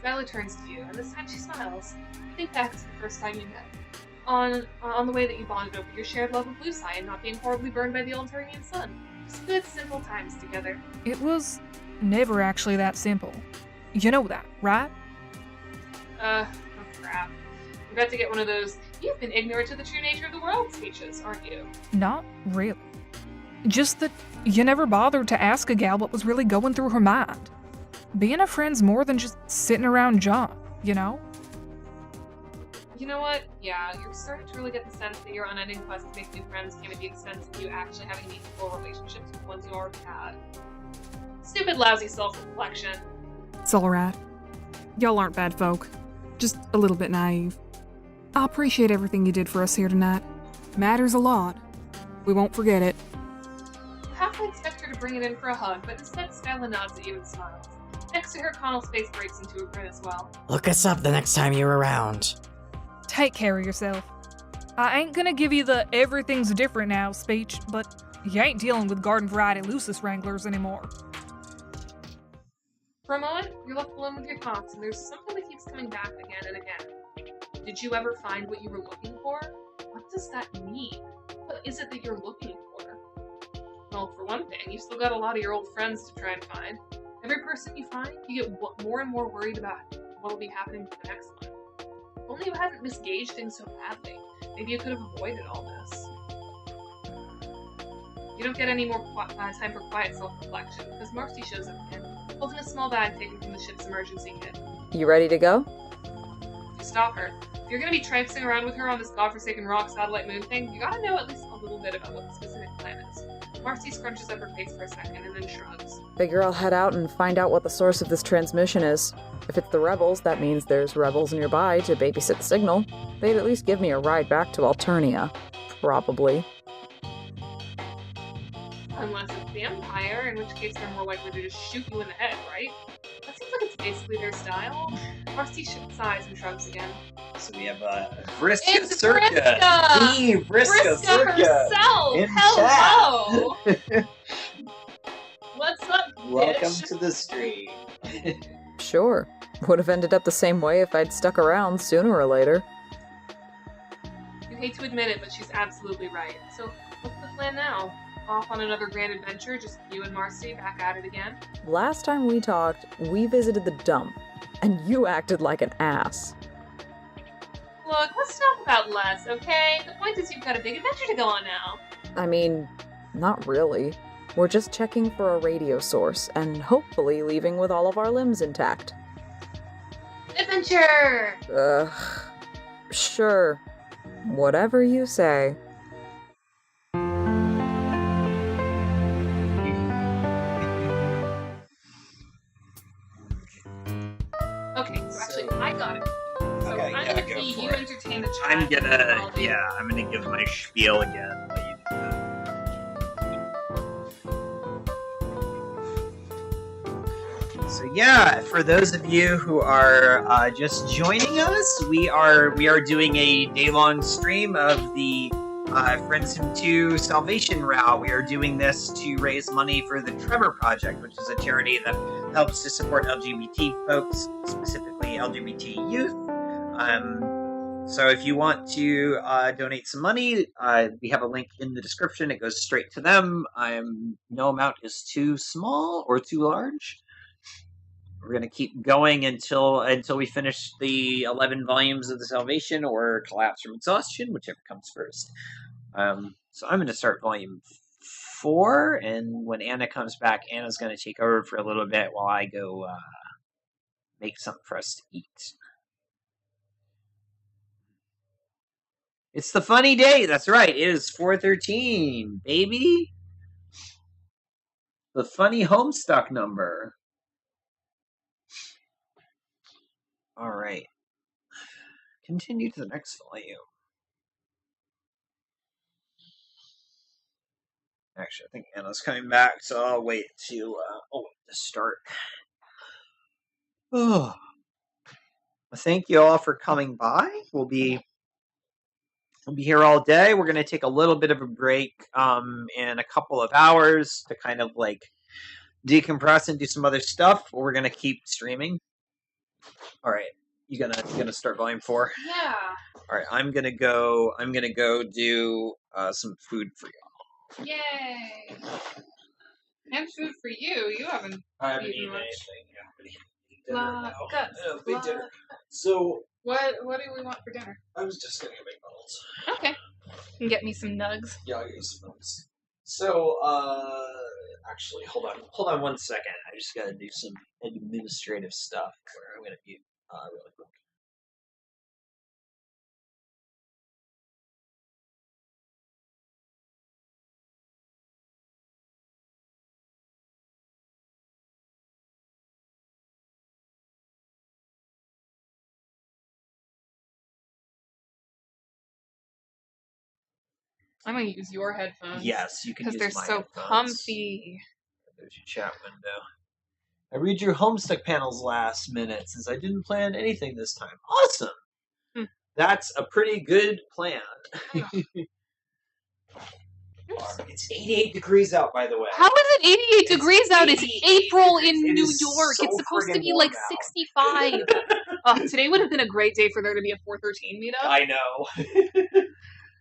Skylar turns to you, and this time she smiles. You think back to the first time you met. On the way that you bonded over your shared love of Lucai and not being horribly burned by the Alternian sun. Just good, simple times together. It was never actually that simple. You know that, right? Oh crap. We're about to get one of those, you've been ignorant to the true nature of the world speeches, aren't you? Not really. Just that you never bothered to ask a gal what was really going through her mind. Being a friend's more than just sitting around John, you know? You know what? Yeah, you're starting to really get the sense that your unending quest to make new friends came at the expense of you actually having meaningful relationships with ones you already had. Stupid, lousy self-reflection. It's alright. Y'all aren't bad folk. Just a little bit naive. I appreciate everything you did for us here tonight. Matters a lot. We won't forget it. You halfway expect her to bring it in for a hug, but instead Skyla nods at you and smiles. Next to her, Connell's face breaks into a grin as well. Look us up the next time you're around. Take care of yourself. I ain't gonna give you the everything's different now speech, but you ain't dealing with garden variety Lucis wranglers anymore. For a moment, you're left alone with your thoughts, and there's something that keeps coming back again and again. Did you ever find what you were looking for? What does that mean? What is it that you're looking for? Well, for one thing, you've still got a lot of your old friends to try and find. Every person you find, you get more and more worried about what will be happening to the next one. If only you hadn't misgauged things so badly. Maybe you could have avoided all this. You don't get any more time for quiet self-reflection, because Marcy shows up again, holding a small bag taken from the ship's emergency kit. You ready to go? You stop her. If you're gonna be traipsing around with her on this godforsaken rock satellite moon thing, you gotta know at least a little bit about what the specific plan is. Marcy scrunches up her face for a second and then shrugs. Figure I'll head out and find out what the source of this transmission is. If it's the rebels, that means there's rebels nearby to babysit the signal. They'd at least give me a ride back to Alternia. Probably. Unless it's the Empire, in which case they're more likely to just shoot you in the head, right? That seems like it's basically their style. Marcy sighs and shrugs again. So we have Vriska It's Circa. Vriska! Vriska Circa herself! in Hello! What's up, bitch? Welcome to the stream. Sure. Would have ended up the same way if I'd stuck around sooner or later. You hate to admit it, but she's absolutely right. So, what's the plan now? Off on another grand adventure, just you and Marcy back at it again? Last time we talked, we visited the dump, and you acted like an ass. Look, let's talk about less, okay? The point is you've got a big adventure to go on now. I mean, not really. We're just checking for a radio source, and hopefully leaving with all of our limbs intact. Adventure! Sure. Whatever you say. Okay, so actually, I got it. So Okay, I'm yeah, gonna go see for you it. entertain the chat. I'm gonna give my spiel again. Let you do that. So yeah, for those of you who are just joining us, we are doing a day-long stream of the Friendsim 2 Salvation Row. We are doing this to raise money for the Trevor Project, which is a charity that helps to support LGBT folks, specifically LGBT youth. So if you want to donate some money, we have a link in the description. It goes straight to them. No amount is too small or too large. We're going to keep going until we finish the 11 volumes of the Salvation or collapse from exhaustion, whichever comes first. So I'm going to start volume 4, and when Anna comes back, Anna's going to take over for a little bit while I go make something for us to eat. It's the funny day. That's right. It is 413, baby. The funny Homestuck number. All right. Continue to the next volume. Actually, I think Anna's coming back, so I'll wait to start. Oh, thank you all for coming by. We'll be here all day. We're gonna take a little bit of a break in a couple of hours to kind of like decompress and do some other stuff. We're gonna keep streaming. All right, you gonna start volume 4? Yeah. All right, I'm gonna go do some food for y'all. Yay. And food for you. You haven't I haven't eaten eaten much. anything. Guts. Big dinner. So What do we want for dinner? I was just gonna get McDonald's. Okay. You can get me some nugs. Yeah, I'll get you some nugs. So, actually, hold on 1 second. I just gotta do some administrative stuff where I'm gonna mute really quick. I'm gonna use your headphones. Yes, you can use because they're my so headphones. comfy. There's your chat window. I read your Homestuck panels last minute since I didn't plan anything this time. Awesome! That's a pretty good plan. It's 88 degrees out, by the way. How is it 88 degrees out? It's April in New York. so It's supposed to friggin' be like warm 65. Today would have been a great day for there to be a 413 meetup. I know.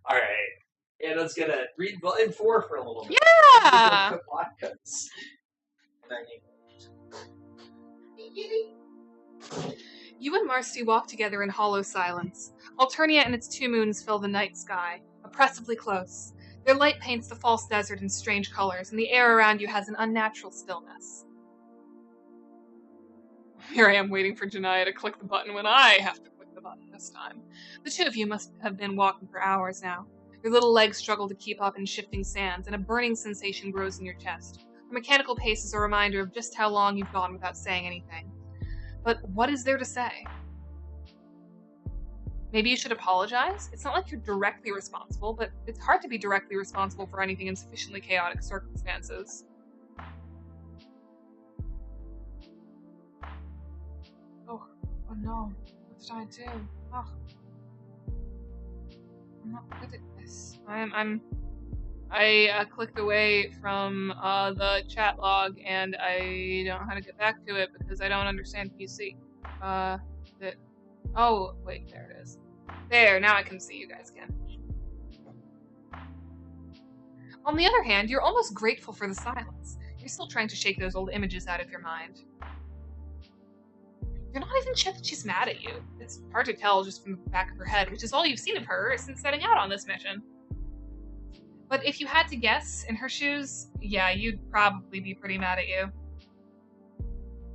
All right. Anna's gonna read volume 4 for a little bit. Yeah! You and Marcy walk together in hollow silence. Alternia and its 2 moons fill the night sky, oppressively close. Their light paints the false desert in strange colors, and the air around you has an unnatural stillness. Here I am waiting for Janaya to click the button when I have to click the button this time. The 2 of you must have been walking for hours now. Your little legs struggle to keep up in shifting sands, and a burning sensation grows in your chest. Your mechanical pace is a reminder of just how long you've gone without saying anything. But what is there to say? Maybe you should apologize? It's not like you're directly responsible, but it's hard to be directly responsible for anything in sufficiently chaotic circumstances. Oh no. What did I do? Oh. I'm not good at this. I clicked away from the chat log and I don't know how to get back to it because I don't understand PC. Oh, wait, there it is. There, now I can see you guys again. On the other hand, you're almost grateful for the silence. You're still trying to shake those old images out of your mind. You're not even sure that she's mad at you. It's hard to tell just from the back of her head, which is all you've seen of her since setting out on this mission. But if you had to guess, in her shoes, yeah, you'd probably be pretty mad at you.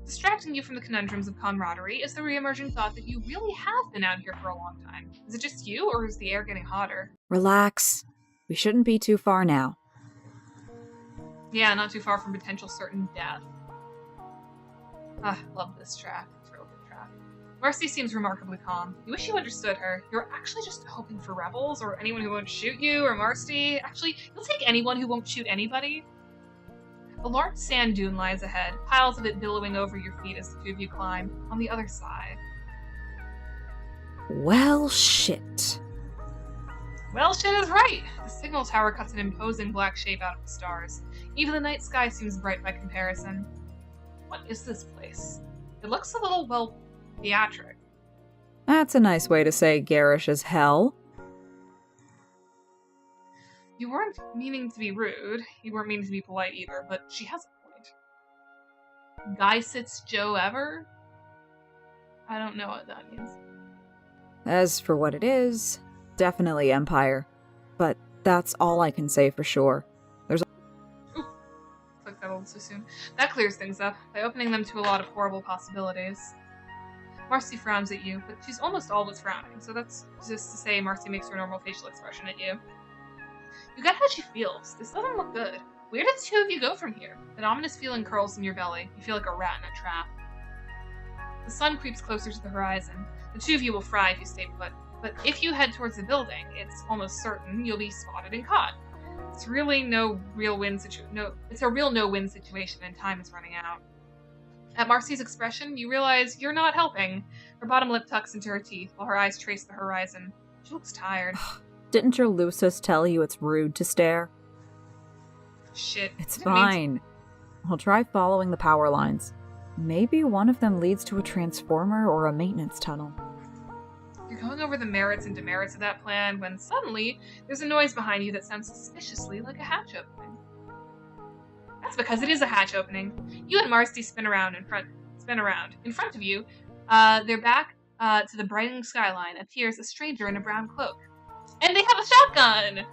Distracting you from the conundrums of camaraderie is the re-emerging thought that you really have been out here for a long time. Is it just you, or is the air getting hotter? Relax. We shouldn't be too far now. Yeah, not too far from potential certain death. Love this track. It's a real good track. Marcy seems remarkably calm. You wish you understood her. You're actually just hoping for rebels, or anyone who won't shoot you, or Marcy. Actually, you'll take anyone who won't shoot anybody. A large sand dune lies ahead, piles of it billowing over your feet as the 2 of you climb. On the other side. Well, shit. Well, shit is right. The signal tower cuts an imposing black shape out of the stars. Even the night sky seems bright by comparison. What is this place? It looks a little, well, theatric. That's a nice way to say garish as hell. You weren't meaning to be rude. You weren't meaning to be polite either, but she has a point. Guy sits Joe ever? I don't know what that means. As for what it is, definitely Empire. But that's all I can say for sure. Clicked that a little too soon. That clears things up, by opening them to a lot of horrible possibilities. Marcy frowns at you, but she's almost always frowning, so that's just to say Marcy makes her normal facial expression at you. You get how she feels. This doesn't look good. Where did the 2 of you go from here? An ominous feeling curls in your belly. You feel like a rat in a trap. The sun creeps closer to the horizon. The 2 of you will fry if you stay put, but if you head towards the building, it's almost certain you'll be spotted and caught. It's really no real win it's a real no-win situation and time is running out. At Marcy's expression, you realize you're not helping. Her bottom lip tucks into her teeth while her eyes trace the horizon. She looks tired. Didn't your Lucis tell you it's rude to stare? Shit. It's fine. I'll try following the power lines. Maybe one of them leads to a transformer or a maintenance tunnel. You're going over the merits and demerits of that plan when suddenly there's a noise behind you that sounds suspiciously like a hatch opening. That's because it is a hatch opening. You and Marcy spin around in front of you. Their back to the brightening skyline appears a stranger in a brown cloak. And they have a shotgun!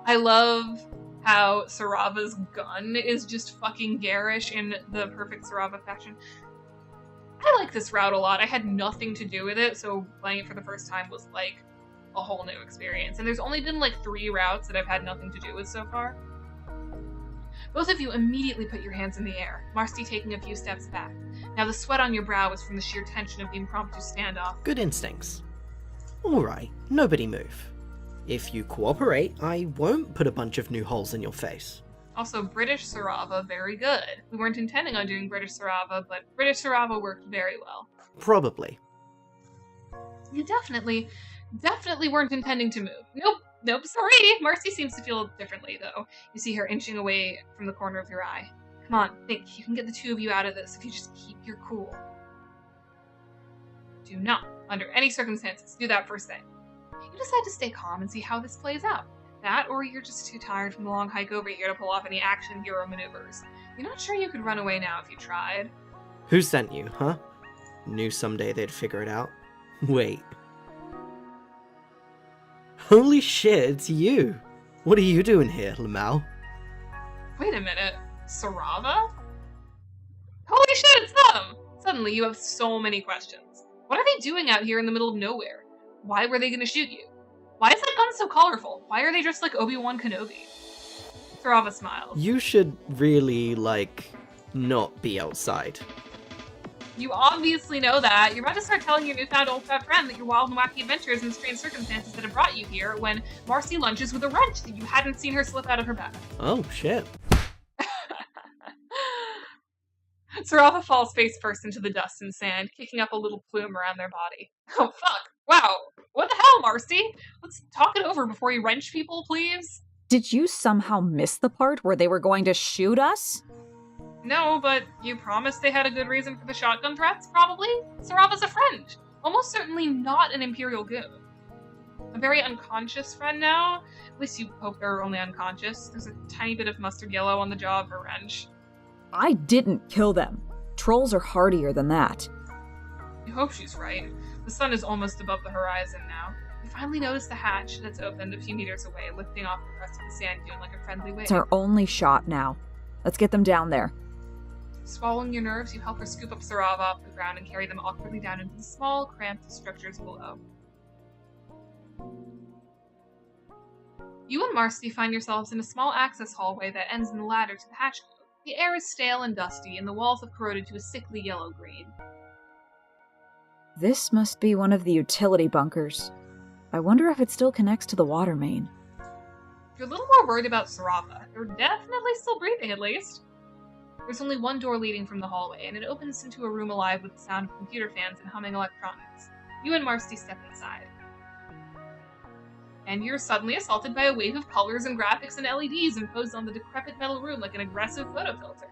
I love how Sarava's gun is just fucking garish in the perfect Sarava fashion. I like this route a lot. I had nothing to do with it, so playing it for the first time was like a whole new experience. And there's only been like 3 routes that I've had nothing to do with so far. Both of you immediately put your hands in the air, Marcy taking a few steps back. Now the sweat on your brow is from the sheer tension of the impromptu standoff. Good instincts. Alright, nobody move. If you cooperate, I won't put a bunch of new holes in your face. Also, British Sarava, very good. We weren't intending on doing British Sarava, but British Sarava worked very well. Probably. You definitely weren't intending to move. Nope, sorry. Marcy seems to feel differently, though. You see her inching away from the corner of your eye. Come on, think. You can get the 2 of you out of this if you just keep your cool. Do not, under any circumstances, do that first thing. You decide to stay calm and see how this plays out. That, or you're just too tired from the long hike over here to pull off any action hero maneuvers. You're not sure you could run away now if you tried. Who sent you, huh? Knew someday they'd figure it out. Wait. Holy shit, it's you! What are you doing here, Lamau? Wait a minute. Sarava? Holy shit, it's them! Suddenly you have so many questions. What are they doing out here in the middle of nowhere? Why were they gonna shoot you? Why is that gun so colorful? Why are they dressed like Obi-Wan Kenobi? Sarava smiles. You should really, not be outside. You obviously know that. You're about to start telling your newfound old-fat friend that your wild and wacky adventures and strange circumstances that have brought you here when Marcy lunges with a wrench that you hadn't seen her slip out of her bag. Oh, shit. Sarava falls face first into the dust and sand, kicking up a little plume around their body. Oh, fuck. Wow. What the hell, Marcy? Let's talk it over before you wrench people, please. Did you somehow miss the part where they were going to shoot us? No, but you promised they had a good reason for the shotgun threats, probably? Sarava's a friend. Almost certainly not an Imperial goon. A very unconscious friend now. At least you hope they're only unconscious. There's a tiny bit of mustard yellow on the jaw of her wrench. I didn't kill them. Trolls are hardier than that. You hope she's right. The sun is almost above the horizon now. You finally notice the hatch that's opened a few meters away, lifting off the crest of the sand dune like a friendly wave. It's our only shot now. Let's get them down there. Swallowing your nerves, you help her scoop up Sarava off the ground and carry them awkwardly down into the small, cramped structures below. You and Marcy find yourselves in a small access hallway that ends in a ladder to the hatch code. The air is stale and dusty, and the walls have corroded to a sickly yellow-green. This must be one of the utility bunkers. I wonder if it still connects to the water main. You're a little more worried about Sarava. They're definitely still breathing, at least. There's only one door leading from the hallway, and it opens into a room alive with the sound of computer fans and humming electronics. You and Marcy step inside. And you're suddenly assaulted by a wave of colors and graphics and LEDs imposed on the decrepit metal room like an aggressive photo filter.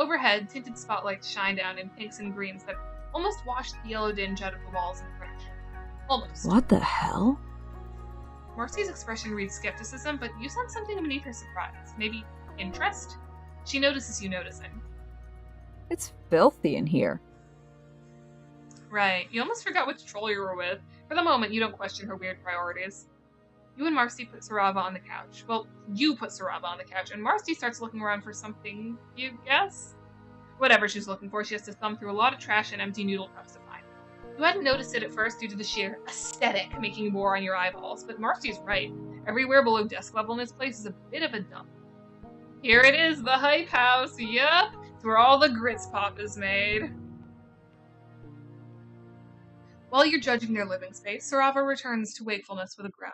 Overhead, tinted spotlights shine down in pinks and greens that almost wash the yellow dinge out of the walls and furniture. Almost. What the hell? Marcy's expression reads skepticism, but you sense something beneath her surprise. Maybe interest? She notices you noticing. It's filthy in here. Right. You almost forgot which troll you were with. For the moment, you don't question her weird priorities. You and Marcy put Sarava on the couch. Well, you put Sarava on the couch, and Marcy starts looking around for something, you guess? Whatever she's looking for, she has to thumb through a lot of trash and empty noodle cups to find. You hadn't noticed it at first due to the sheer aesthetic making war on your eyeballs, but Marcy's right. Everywhere below desk level in this place is a bit of a dump. Here it is, the hype house, yup! It's where all the grits pop is made. While you're judging their living space, Sarava returns to wakefulness with a groan.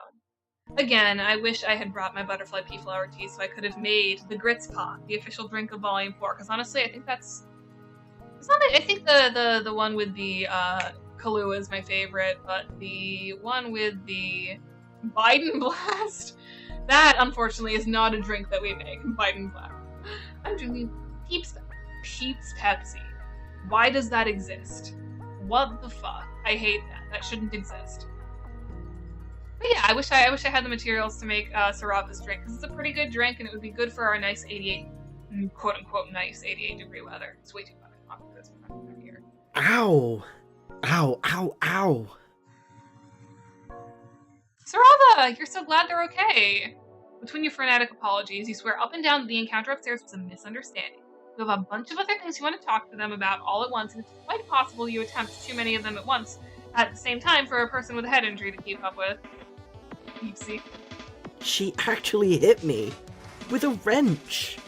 Again, I wish I had brought my butterfly pea flower tea so I could have made the grits pot the official drink of Volume 4. Because honestly, I think that's. It's not. I think the one with the Kahlua is my favorite, but the one with the Biden Blast, that unfortunately is not a drink that we make. Biden Blast. I'm drinking Peeps Pepsi. Why does that exist? What the fuck? I hate that. That shouldn't exist. But yeah, I wish I had the materials to make Sarava's drink, because it's a pretty good drink, and it would be good for our nice 88, quote-unquote nice 88-degree weather. It's way too hot for this here. Ow! Ow, ow, ow! Sarava, you're so glad they're okay. Between your frenetic apologies, you swear up and down that the encounter upstairs was a misunderstanding. You have a bunch of other things you want to talk to them about all at once, and it's quite possible you attempt too many of them at once at the same time for a person with a head injury to keep up with. Oopsie. She actually hit me with a wrench.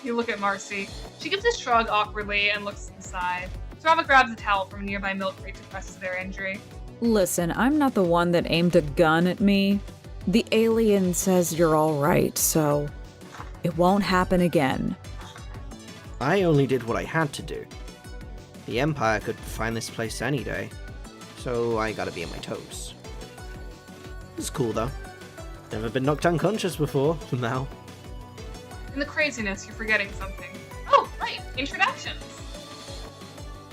You look at Marcy. She gives a shrug awkwardly and looks to the side. Sarava grabs a towel from a nearby milk crate to press to their injury. Listen, I'm not the one that aimed a gun at me. The alien says you're alright, so it won't happen again. I only did what I had to do. The Empire could find this place any day, so I gotta be on my toes. It's cool though. Never been knocked unconscious before, now. In the craziness, you're forgetting something. Oh, right, introductions.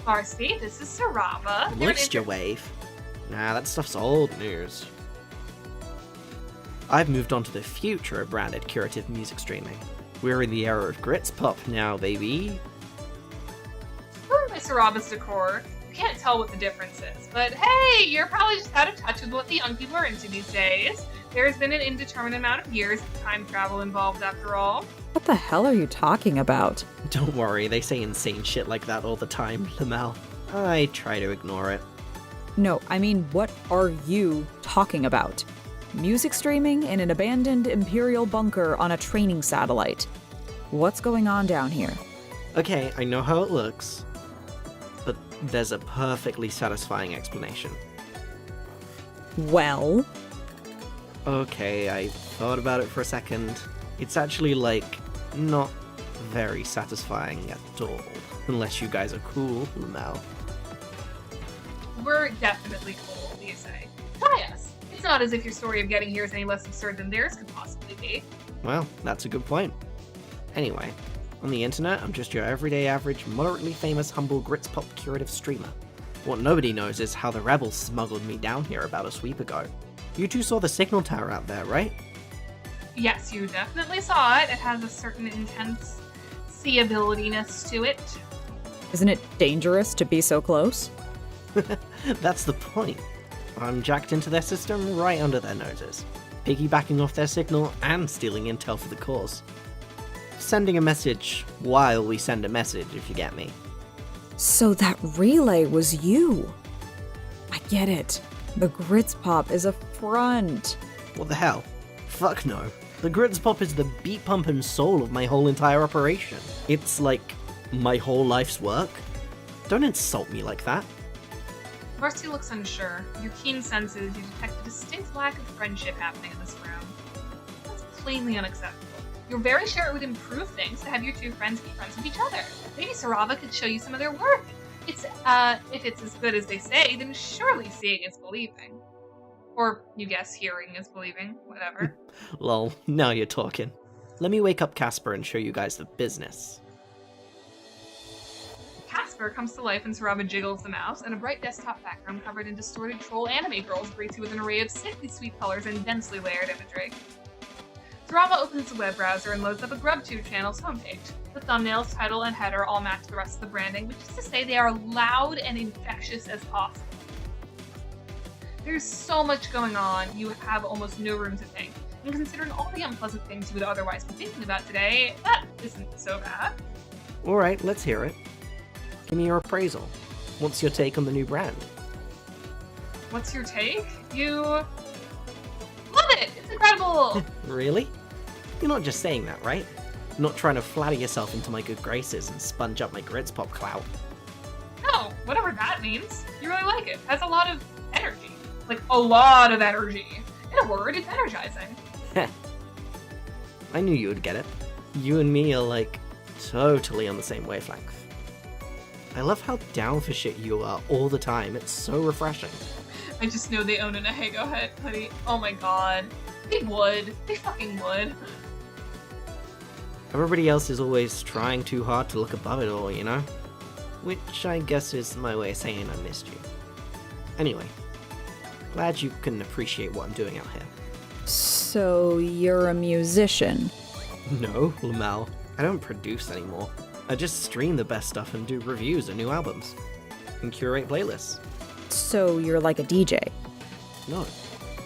Marcy, this is Sarava. Moisture wave. Nah, that stuff's old news. I've moved on to the future of branded curative music streaming. We're in the era of grits pop now, baby. Going by Sarava's decor, you can't tell what the difference is, but hey, you're probably just out of touch with what the young people are into these days. There's been an indeterminate amount of years of time travel involved after all. What the hell are you talking about? Don't worry, they say insane shit like that all the time, Lamel. I try to ignore it. No, I mean, what are you talking about? Music streaming in an abandoned Imperial bunker on a training satellite. What's going on down here? Okay, I know how it looks, but there's a perfectly satisfying explanation. Well? Okay, I thought about it for a second. It's actually, like, not very satisfying at all. Unless you guys are cool, Lamel. We're definitely cool, you say. Try us. It's not as if your story of getting here is any less absurd than theirs could possibly be. Well, that's a good point. Anyway, on the internet, I'm just your everyday average, moderately famous, humble grits pop curative streamer. What nobody knows is how the rebels smuggled me down here about a sweep ago. You two saw the signal tower out there, right? Yes, you definitely saw it. It has a certain intense seeability-ness to it. Isn't it dangerous to be so close? That's the point. I'm jacked into their system right under their noses, piggybacking off their signal and stealing intel for the cause. Sending a message while we send a message, if you get me. So that relay was you. I get it. The grits pop is a front. What the hell? Fuck no. The grits pop is the beat pump and soul of my whole entire operation. It's like my whole life's work. Don't insult me like that. Marcy looks unsure. Your keen senses, you detect a distinct lack of friendship happening in this room. That's plainly unacceptable. You're very sure it would improve things to have your two friends be friends with each other. Maybe Sarava could show you some of their work. If it's as good as they say, then surely seeing is believing. Or, you guess, hearing is believing. Whatever. Lol, now you're talking. Let me wake up Casper and show you guys the business. Casper comes to life and Sarava jiggles the mouse, and a bright desktop background covered in distorted troll anime girls greets you with an array of sickly sweet colors and densely layered imagery. Sarava opens the web browser and loads up a GrubTube channel's homepage. The thumbnails, title, and header all match the rest of the branding, which is to say they are loud and infectious as possible. There's so much going on, you have almost no room to think. And considering all the unpleasant things you would otherwise be thinking about today, that isn't so bad. Alright, let's hear it. Give me your appraisal. What's your take on the new brand? What's your take? You... love it! It's incredible! Really? You're not just saying that, right? You're not trying to flatter yourself into my good graces and sponge up my grits pop clout. No, whatever that means. You really like it. It has a lot of energy. Like, a lot of energy. In a word, it's energizing. Heh. I knew you would get it. You and me are, like, totally on the same wavelength. I love how down for shit you are all the time. It's so refreshing. I just know they own an Ahego hoodie. Oh my god. They would. They fucking would. Everybody else is always trying too hard to look above it all, you know? Which I guess is my way of saying I missed you. Anyway, glad you can appreciate what I'm doing out here. So you're a musician? No, Lamel. I don't produce anymore. I just stream the best stuff and do reviews of new albums. And curate playlists. So you're like a DJ? No.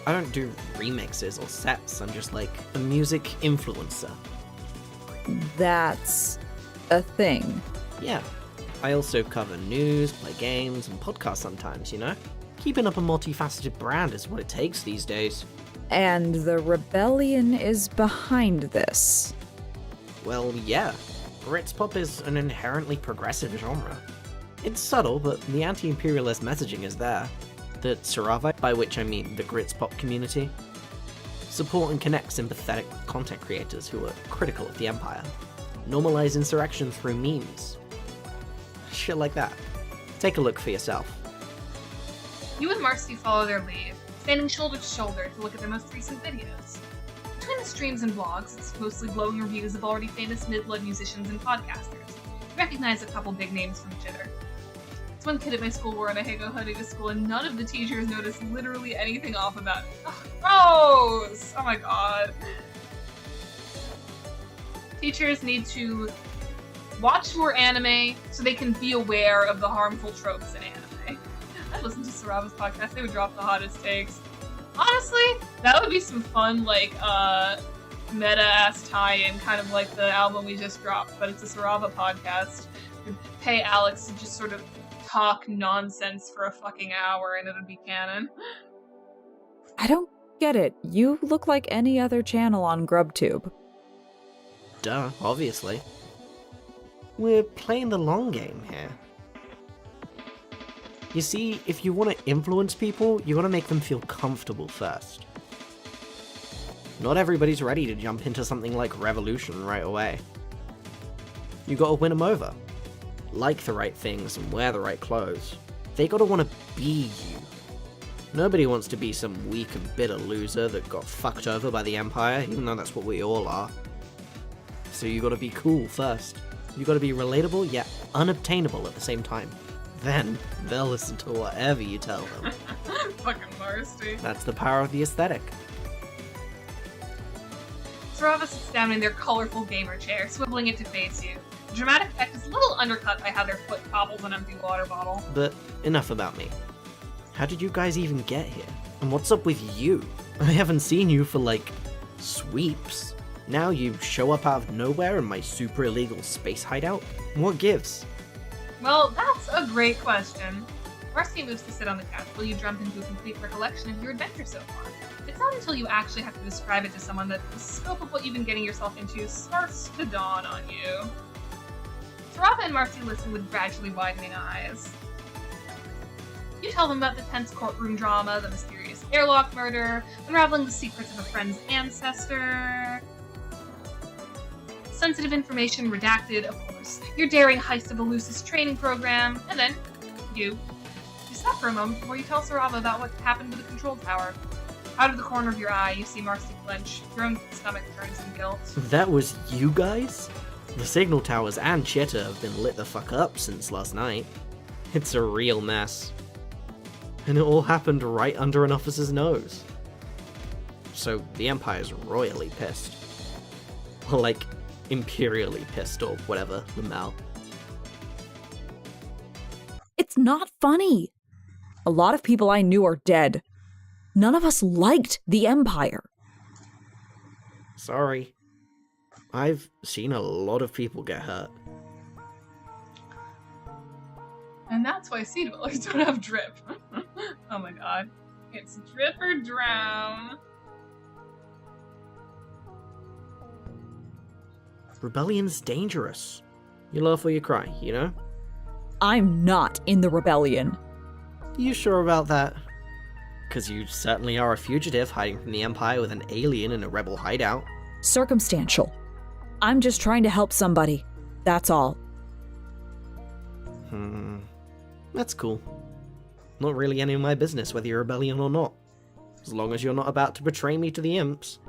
I don't do remixes or sets. I'm just like a music influencer. That's a thing. Yeah. I also cover news, play games, and podcasts sometimes, you know? Keeping up a multifaceted brand is what it takes these days. And the rebellion is behind this? Well, yeah. Britpop is an inherently progressive genre. It's subtle, but the anti-imperialist messaging is there. The Sarava, by which I mean the Britpop community, support and connect sympathetic content creators who are critical of the Empire. Normalize insurrection through memes. Shit like that. Take a look for yourself. You and Marcy follow their lead, standing shoulder to shoulder to look at their most recent videos. Between the streams and vlogs, it's mostly glowing reviews of already famous mid-blood musicians and podcasters. You recognize a couple big names from Jitter. This one kid at my school wore an Ahego hoodie to school and none of the teachers noticed literally anything off about it. Oh, gross! Oh my god. Teachers need to watch more anime so they can be aware of the harmful tropes in anime. I listened to Sarava's podcast, they would drop the hottest takes. Honestly, that would be some fun, like, meta-ass tie-in, kind of like the album we just dropped, but it's a Sarava podcast. We'd pay Alex to just sort of talk nonsense for a fucking hour and it would be canon. I don't get it. You look like any other channel on GrubTube. Duh, obviously. We're playing the long game here. You see, if you want to influence people, you gotta make them feel comfortable first. Not everybody's ready to jump into something like Revolution right away. You gotta win them over. Like the right things and wear the right clothes. They gotta want to be you. Nobody wants to be some weak and bitter loser that got fucked over by the Empire, even though that's what we all are. So you gotta be cool first. You gotta be relatable yet unobtainable at the same time. Then they'll listen to whatever you tell them. Fucking Marcy. That's the power of the aesthetic. Sarava sits down in their colorful gamer chair, swiveling it to face you. The dramatic effect is a little undercut by how their foot topples an empty water bottle. But enough about me. How did you guys even get here? And what's up with you? I haven't seen you for, like, sweeps. Now you show up out of nowhere in my super illegal space hideout? What gives? Well, that's a great question. Marcy moves to sit on the couch while you jump into a complete recollection of your adventure so far. It's not until you actually have to describe it to someone that the scope of what you've been getting yourself into starts to dawn on you. Sarava and Marcy listen with gradually widening eyes. You tell them about the tense courtroom drama, the mysterious airlock murder, unraveling the secrets of a friend's ancestor. Sensitive information redacted, of course. Your daring heist of a Lucis training program, and then you stop for a moment before you tell Sarava about what happened with the control tower. Out of the corner of your eye, you see Marcy flinch. Your own stomach turns in guilt. That was you guys? The signal towers and Chitta have been lit the fuck up since last night. It's a real mess. And it all happened right under an officer's nose. So the Empire's royally pissed. Or like, imperially pissed or whatever, Lamel. It's not funny. A lot of people I knew are dead. None of us liked the Empire. Sorry. I've seen a lot of people get hurt. And that's why sea dwellers don't have drip. Oh my god. It's drip or drown. Rebellion's dangerous. You laugh or you cry, you know? I'm not in the rebellion. You sure about that? Because you certainly are a fugitive hiding from the Empire with an alien in a rebel hideout. Circumstantial. I'm just trying to help somebody. That's all. That's cool. Not really any of my business whether you're a rebellion or not. As long as you're not about to betray me to the imps.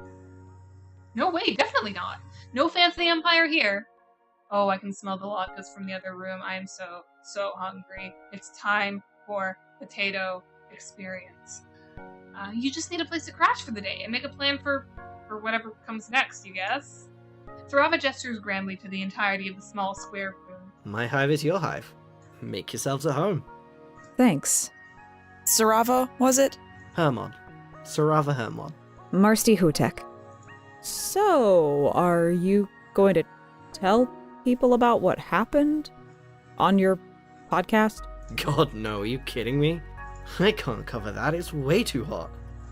No way, definitely not. No fans of the Empire here. Oh, I can smell the latkes from the other room. I am so hungry. It's time for potato experience. You just need a place to crash for the day and make a plan for whatever comes next, you guess? Sarava gestures grandly to the entirety of the small square room. My hive is your hive. Make yourselves at home. Thanks. Sarava, was it? Hermon. Sarava Hermon. Marsti Hutek. So, are you going to tell people about what happened on your podcast? God, no, are you kidding me? I can't cover that, it's way too hot.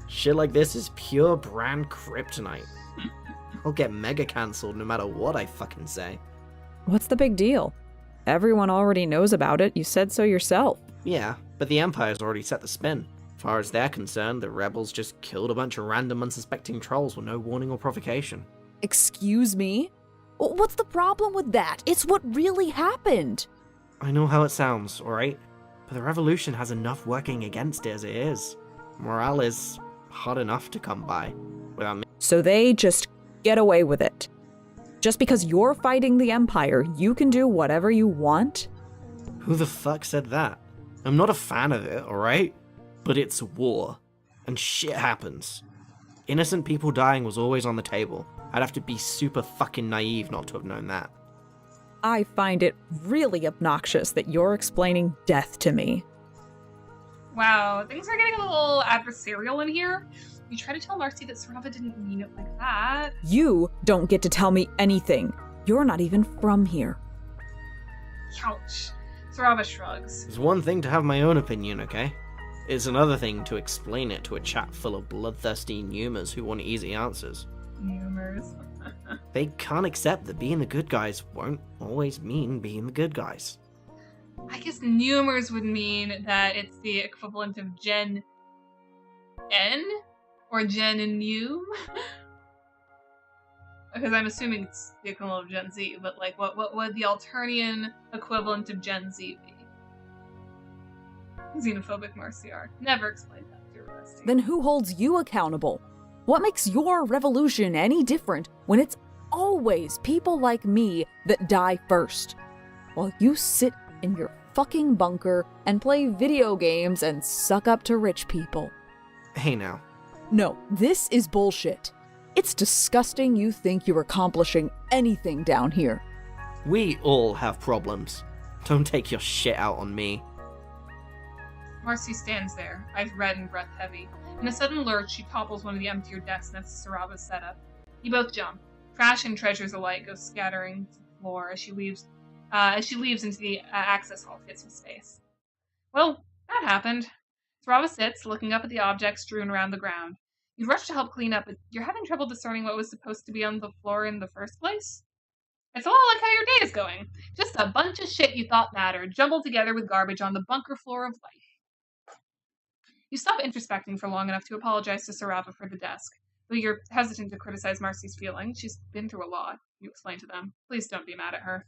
Shit like this is pure brand kryptonite. I'll get mega cancelled no matter what I fucking say. What's the big deal? Everyone already knows about it, you said so yourself. Yeah, but the Empire's already set the spin. As far as they're concerned, the rebels just killed a bunch of random unsuspecting trolls with no warning or provocation. Excuse me? What's the problem with that? It's what really happened. I know how it sounds, alright? But the revolution has enough working against it as it is. Morale is hard enough to come by without me. So they just get away with it. Just because you're fighting the Empire, you can do whatever you want? Who the fuck said that? I'm not a fan of it, alright? But it's war. And shit happens. Innocent people dying was always on the table. I'd have to be super fucking naive not to have known that. I find it really obnoxious that you're explaining death to me. Wow, things are getting a little adversarial in here. You try to tell Marcy that Sarava didn't mean it like that. You don't get to tell me anything. You're not even from here. Ouch. Sarava shrugs. It's one thing to have my own opinion, okay? It's another thing to explain it to a chat full of bloodthirsty Numers who want easy answers. Numers. They can't accept that being the good guys won't always mean being the good guys. I guess Numers would mean that it's the equivalent of Gen N? Or Gen and Nume? Because I'm assuming it's the equivalent of Gen Z, but like, what would the Alternian equivalent of Gen Z be? Xenophobic Marciar. Never explained that to Rusty. Then who holds you accountable? What makes your revolution any different when it's always people like me that die first? While you sit in your fucking bunker and play video games and suck up to rich people. Hey now. No, this is bullshit. It's disgusting you think you're accomplishing anything down here. We all have problems. Don't take your shit out on me. Marcy stands there, eyes red and breath heavy. In a sudden lurch, she topples one of the emptier desks next to Sarava's setup. You both jump. Trash and treasures alike go scattering to the floor as she leaves into the access hall to get some space. Well, that happened. Sarava sits, looking up at the objects strewn around the ground. You rush to help clean up, but you're having trouble discerning what was supposed to be on the floor in the first place? It's a lot like how your day is going. Just a bunch of shit you thought mattered, jumbled together with garbage on the bunker floor of life. You stop introspecting for long enough to apologize to Sarava for the desk, but you're hesitant to criticize Marcy's feelings. She's been through a lot. You explain to them. Please don't be mad at her.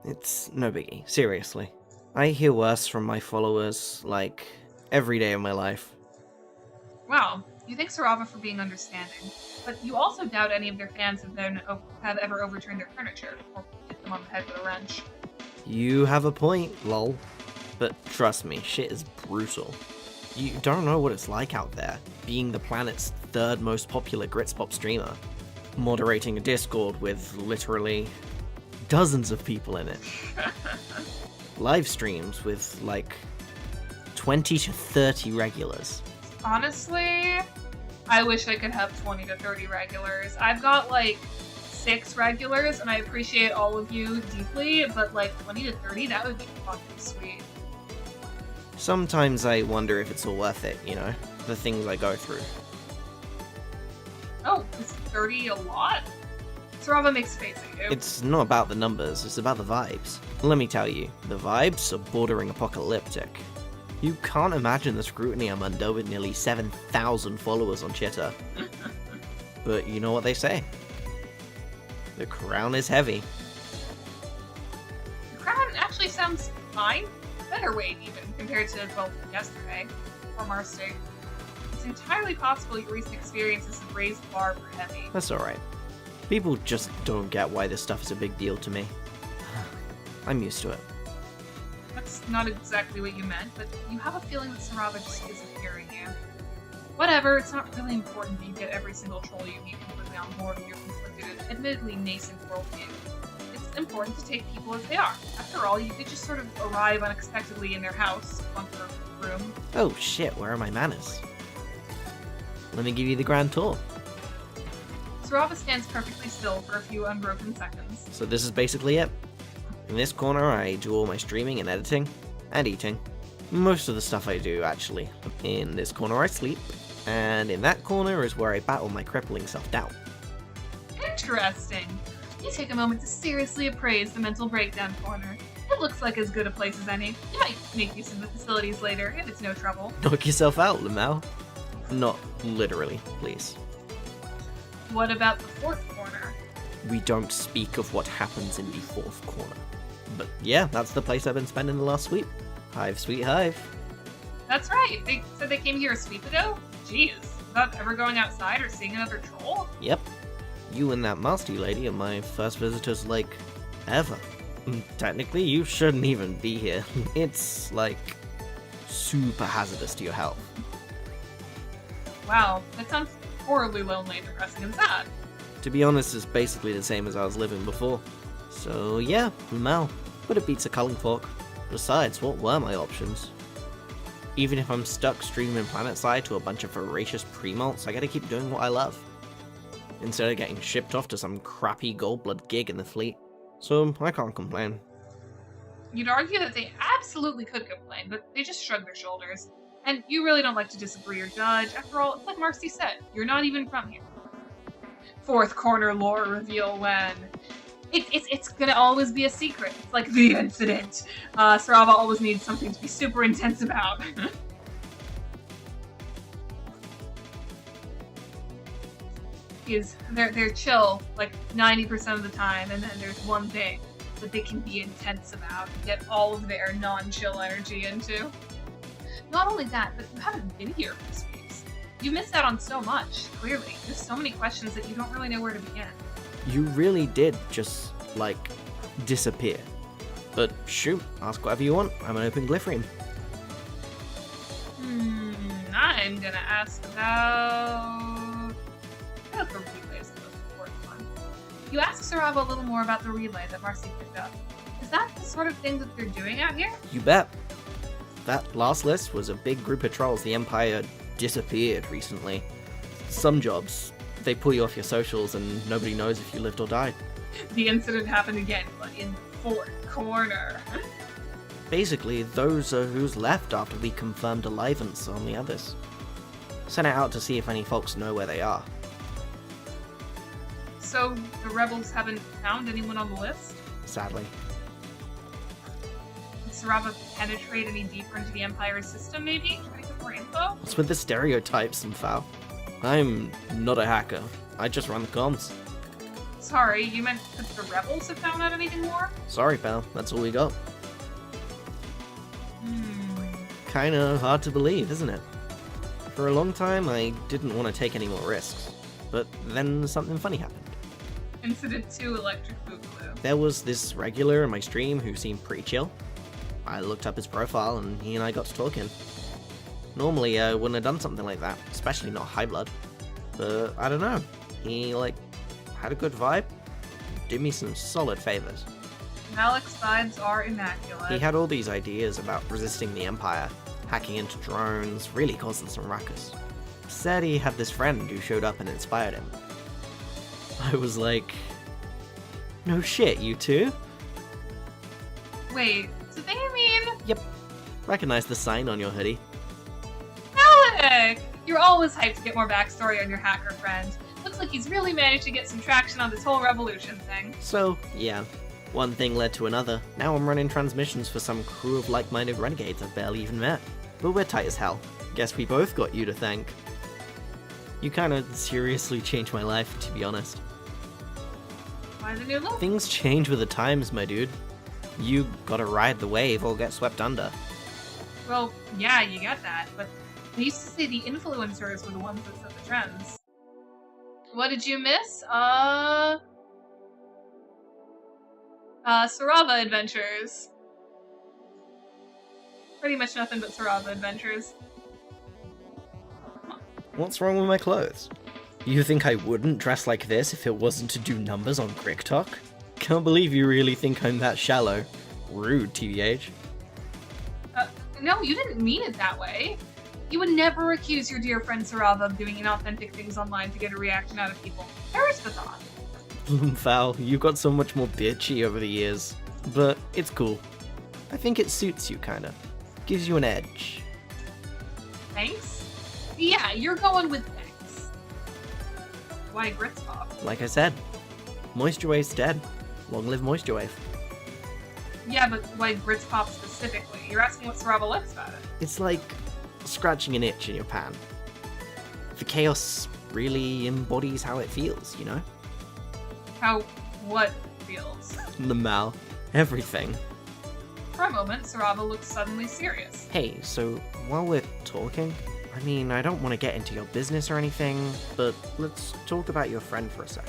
It's no biggie, seriously. I hear worse from my followers, like, every day of my life. Wow, you thank Sarava for being understanding, but you also doubt any of their fans have ever overturned their furniture or hit them on the head with a wrench. You have a point, lol. But trust me, shit is brutal. You don't know what it's like out there, being the planet's third most popular Gritspop streamer, moderating a Discord with literally dozens of people in it. Live streams with like 20 to 30 regulars. Honestly, I wish I could have 20 to 30 regulars. I've got like 6 regulars and I appreciate all of you deeply, but like 20 to 30, that would be fucking sweet. Sometimes I wonder if it's all worth it, you know, the things I go through. Oh, is 30 a lot? Sarava makes a face at you. It's not about the numbers, it's about the vibes. Let me tell you, the vibes are bordering apocalyptic. You can't imagine the scrutiny I'm under with nearly 7,000 followers on Twitter. But you know what they say. The crown is heavy. The crown actually sounds fine. Better weight, even, compared to, well, yesterday. From our state. It's entirely possible your recent experiences have raised the bar for heavy. That's alright. People just don't get why this stuff is a big deal to me. I'm used to it. That's not exactly what you meant, but you have a feeling that Sarava just isn't hearing you. Whatever, it's not really important that you get every single troll you meet completely on board with your conflicted and admittedly nascent worldview. It's important to take people as they are. After all, you did just sort of arrive unexpectedly in their house, one per room. Oh shit, where are my manners? Let me give you the grand tour. Sarava stands perfectly still for a few unbroken seconds. So this is basically it. In this corner I do all my streaming and editing, and eating. Most of the stuff I do, actually. In this corner I sleep, and in that corner is where I battle my crippling self-doubt. Interesting. You take a moment to seriously appraise the mental breakdown corner. It looks like as good a place as any. You might make use of the facilities later, if it's no trouble. Knock yourself out, Lamau. Not literally, please. What about the fourth corner? We don't speak of what happens in the fourth corner. But yeah, that's the place I've been spending the last sweep. Hive, sweet hive. That's right. They said they came here a sweep ago? Jeez. Without ever going outside or seeing another troll? Yep. You and that Master lady are my first visitors, like, ever. Technically, you shouldn't even be here. It's, like, super hazardous to your health. Wow, that sounds horribly lonely, depressing, and sad. To be honest, it's basically the same as I was living before. So yeah, Mal, but it beats a culling fork. Besides, what were my options? Even if I'm stuck streaming planetside to a bunch of voracious pre-malts, I gotta keep doing what I love. Instead of getting shipped off to some crappy Goldblood gig in the fleet. So I can't complain. You'd argue that they absolutely could complain, but they just shrug their shoulders. And you really don't like to disagree or judge. After all, it's like Marcy said, you're not even from here. Fourth corner lore reveal when... It's gonna always be a secret. It's like the incident. Sarava always needs something to be super intense about. They're chill like 90% of the time, and then there's one thing that they can be intense about and get all of their non-chill energy into. Not only that, but you haven't been here for sweeps. You missed out on so much, clearly. There's so many questions that you don't really know where to begin. You really did just, like, disappear. But shoot, ask whatever you want. I'm an open Glyphrium. I'm gonna ask about the relays, the most important one. You asked Sarava a little more about the relay that Marcy picked up. Is that the sort of thing that they're doing out here? You bet. That last list was a big group of trolls the Empire disappeared recently. Some jobs, they pull you off your socials and nobody knows if you lived or died. The incident happened again, but in the fourth corner. Basically, those are who's left after we confirmed alivance on the others. Sent it out to see if any folks know where they are. So, the rebels haven't found anyone on the list? Sadly. Did Sarava penetrate any deeper into the Empire's system, maybe? Try to get more info? What's with the stereotypes and foul? I'm not a hacker. I just run the comms. Sorry, you meant that the rebels have found out anything more? Sorry, pal. That's all we got. Kinda hard to believe, isn't it? For a long time, I didn't want to take any more risks. But then something funny happened. Incident 2 Electric Boogaloo. There was this regular in my stream who seemed pretty chill. I looked up his profile and he and I got to talking. Normally I wouldn't have done something like that, especially not High Blood. But I don't know, he had a good vibe, did me some solid favors. Malik's vibes are immaculate. He had all these ideas about resisting the Empire, hacking into drones, really causing some ruckus. Said he had this friend who showed up and inspired him. I was like, no shit, you two? Wait, did they mean? Yep. Recognize the sign on your hoodie. Malik! You're always hyped to get more backstory on your hacker friend. Looks like he's really managed to get some traction on this whole revolution thing. So, yeah. One thing led to another. Now I'm running transmissions for some crew of like-minded renegades I've barely even met. but we're tight as hell. Guess we both got you to thank. You kinda seriously changed my life, to be honest. Why the new look? Things change with the times, my dude. You gotta ride the wave or get swept under. Well, yeah, you get that, but they used to say the influencers were the ones that set the trends. What did you miss? Sarava Adventures. Pretty much nothing but Sarava Adventures. What's wrong with my clothes? You think I wouldn't dress like this if it wasn't to do numbers on TikTok? Can't believe you really think I'm that shallow. Rude, TBH. No, you didn't mean it that way. You would never accuse your dear friend Sarava of doing inauthentic things online to get a reaction out of people. Perish the thought. Val, you got so much more bitchy over the years. But it's cool. I think it suits you, kinda. Gives you an edge. Thanks? Yeah, you're going with thanks. Why grits pop? Like I said, Moisture Wave's dead. Long live Moisture Wave. Yeah, but why grits pop specifically? You're asking what Sarava likes about it. It's like scratching an itch in your pan. The chaos really embodies how it feels, you know? How what feels? The mal. Everything. For a moment, Sarava looks suddenly serious. Hey, so while we're talking, I mean, I don't want to get into your business or anything, but let's talk about your friend for a sec.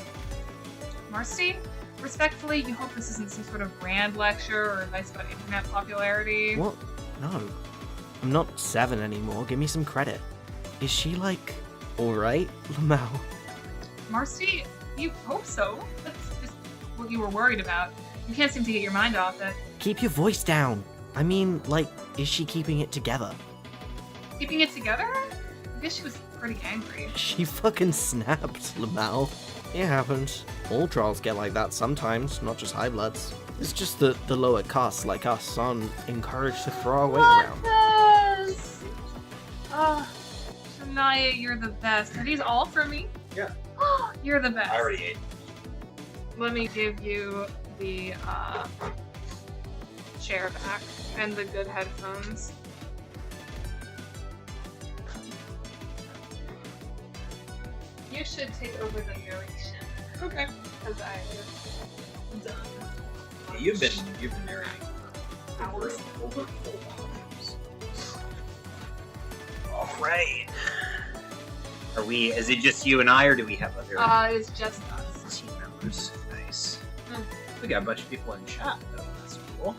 Marcy, respectfully, you hope this isn't some sort of grand lecture or advice about internet popularity? What? No. I'm not 7 anymore, give me some credit. Is she, like, alright, Lamau? Marcy, you hope so. That's just what you were worried about. You can't seem to get your mind off it. Keep your voice down. I mean, like, is she keeping it together? Keeping it together? I guess she was pretty angry. She fucking snapped, Lamau. It happens. All trolls get like that sometimes, not just high bloods. It's just that the lower castes like us aren't encouraged to throw our weight around. Yes! Oh, Shania, you're the best. Are these all for me? Yeah. You're the best. I already ate. Let me give you the chair back and the good headphones. You should take over the narration. Okay. Because I've done. Yeah, you've been narrating for hours. Over 4 hours. All right. Is it just you and I, or do we have other It's just us. team members? Nice. We got a bunch of people in chat, though. That's cool.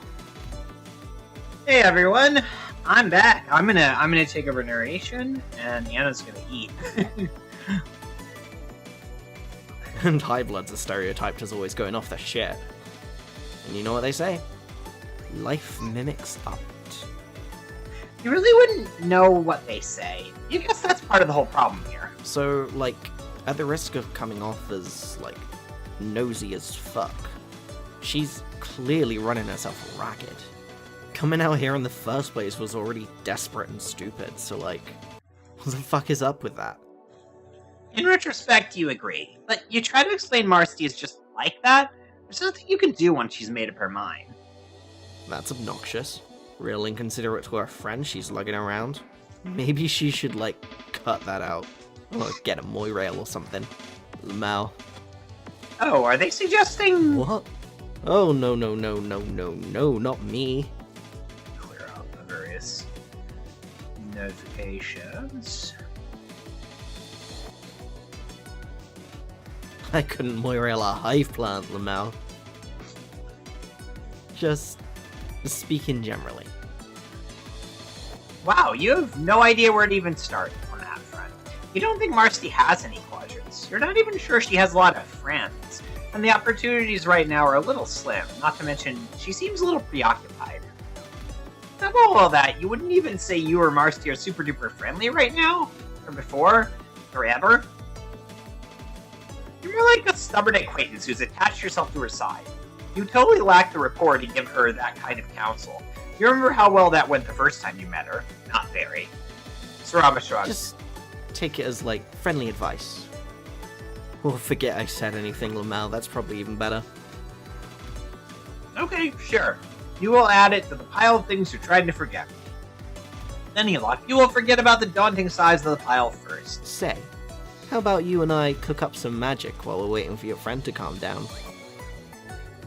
Hey everyone, I'm back. I'm gonna take over narration, and Anna's gonna eat. And high bloods are stereotyped as always going off their shit. And you know what they say? Life mimics art. You really wouldn't know what they say. You guess that's part of the whole problem here. So, like, at the risk of coming off as, like, nosy as fuck, she's clearly running herself ragged. Coming out here in the first place was already desperate and stupid, so, like, what the fuck is up with that? In retrospect, you agree. But you try to explain Marcy is just like that, there's nothing you can do once she's made up her mind. That's obnoxious. Real inconsiderate to her friend she's lugging around. Maybe she should, like, cut that out. Or get a Moirail or something. Lamau. Oh, are they suggesting... What? Oh, no, not me. Clear out the various notifications. I couldn't Moirail a hive plant, Lamau. Just speaking generally. Wow, you have no idea where to even start on that front. You don't think Marcy has any quadrants. You're not even sure she has a lot of friends. And the opportunities right now are a little slim, not to mention she seems a little preoccupied. Above all that, you wouldn't even say you or Marcy are super duper friendly right now? Or before? Or ever? You're more like a stubborn acquaintance who's attached yourself to her side. You totally lack the rapport to give her that kind of counsel. You remember how well that went the first time you met her? Not very. Sarava shrugs. Just take it as, like, friendly advice. Or forget I said anything, Lamau, that's probably even better. Okay, sure. You will add it to the pile of things you're trying to forget. any luck, you will forget about the daunting size of the pile first. Say, how about you and I cook up some magic while we're waiting for your friend to calm down?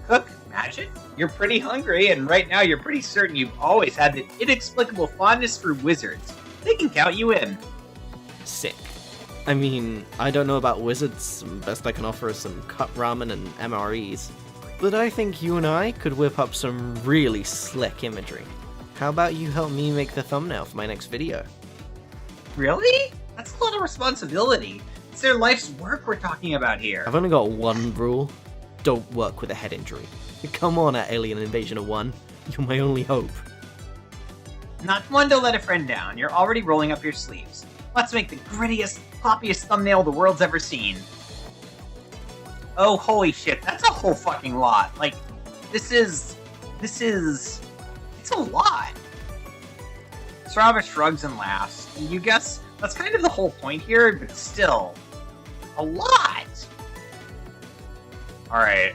Cook magic? You're pretty hungry, and right now you're pretty certain you've always had an inexplicable fondness for wizards. They can count you in. Sick. I mean, I don't know about wizards. Best I can offer is some cut ramen and MREs. But I think you and I could whip up some really slick imagery. How about you help me make the thumbnail for my next video? Really? That's a lot of responsibility. It's their life's work we're talking about here. I've only got one rule. Don't work with a head injury. Come on, Alien Invasion of 1. You're my only hope. Not one to let a friend down. You're already rolling up your sleeves. Let's make the grittiest, ploppiest thumbnail the world's ever seen. Oh, holy shit, that's a whole fucking lot. Like, it's a lot. Strava shrugs and laughs. You guess that's kind of the whole point here, but still, a lot. All right.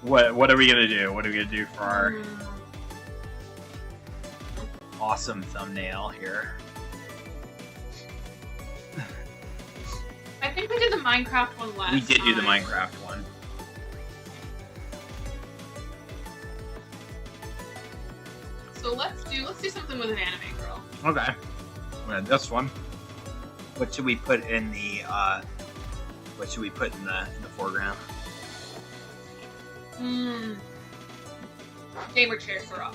What are we gonna do? What are we gonna do for our awesome thumbnail here? I think we did the Minecraft one last We did do the time. Minecraft one. So let's do something with an anime girl. Okay. This one. What should we put in the foreground? Gamer chair Sarapa.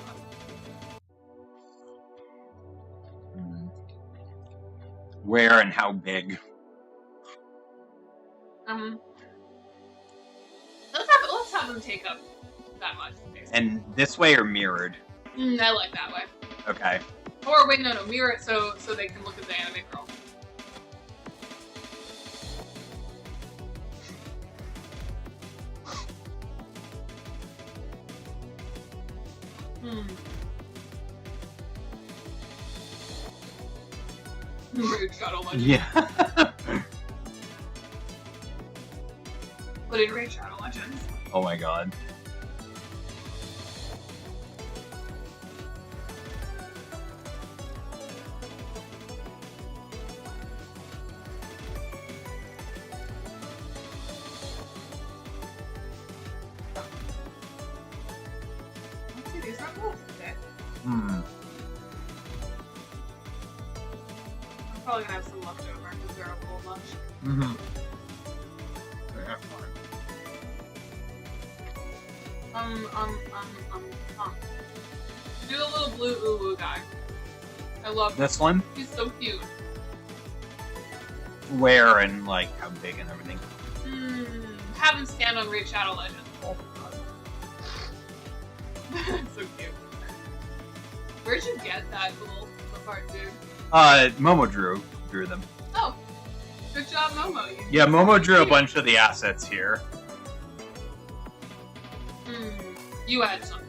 Where and how big? Let's have them take up that much space. And this way or mirrored? I like that way. Okay. Or wait, no, mirror it so they can look at the anime girl. Rude Shadow Legends. Yeah. Put in Raid Shadow Legends. Oh my god. Let's see, these are both okay. Hmm. I'm probably gonna have some leftover because they're a full lunch. Mm-hmm. Do a little blue uwu guy. I love This one? He's so cute. Where and like how big and everything. Have him stand on Raid Shadow Legends. Oh god. So cute. Where'd you get that little part, dude? Momo drew them. Oh, good job, Momo. Yeah, Momo drew a bunch of the assets here. You had something.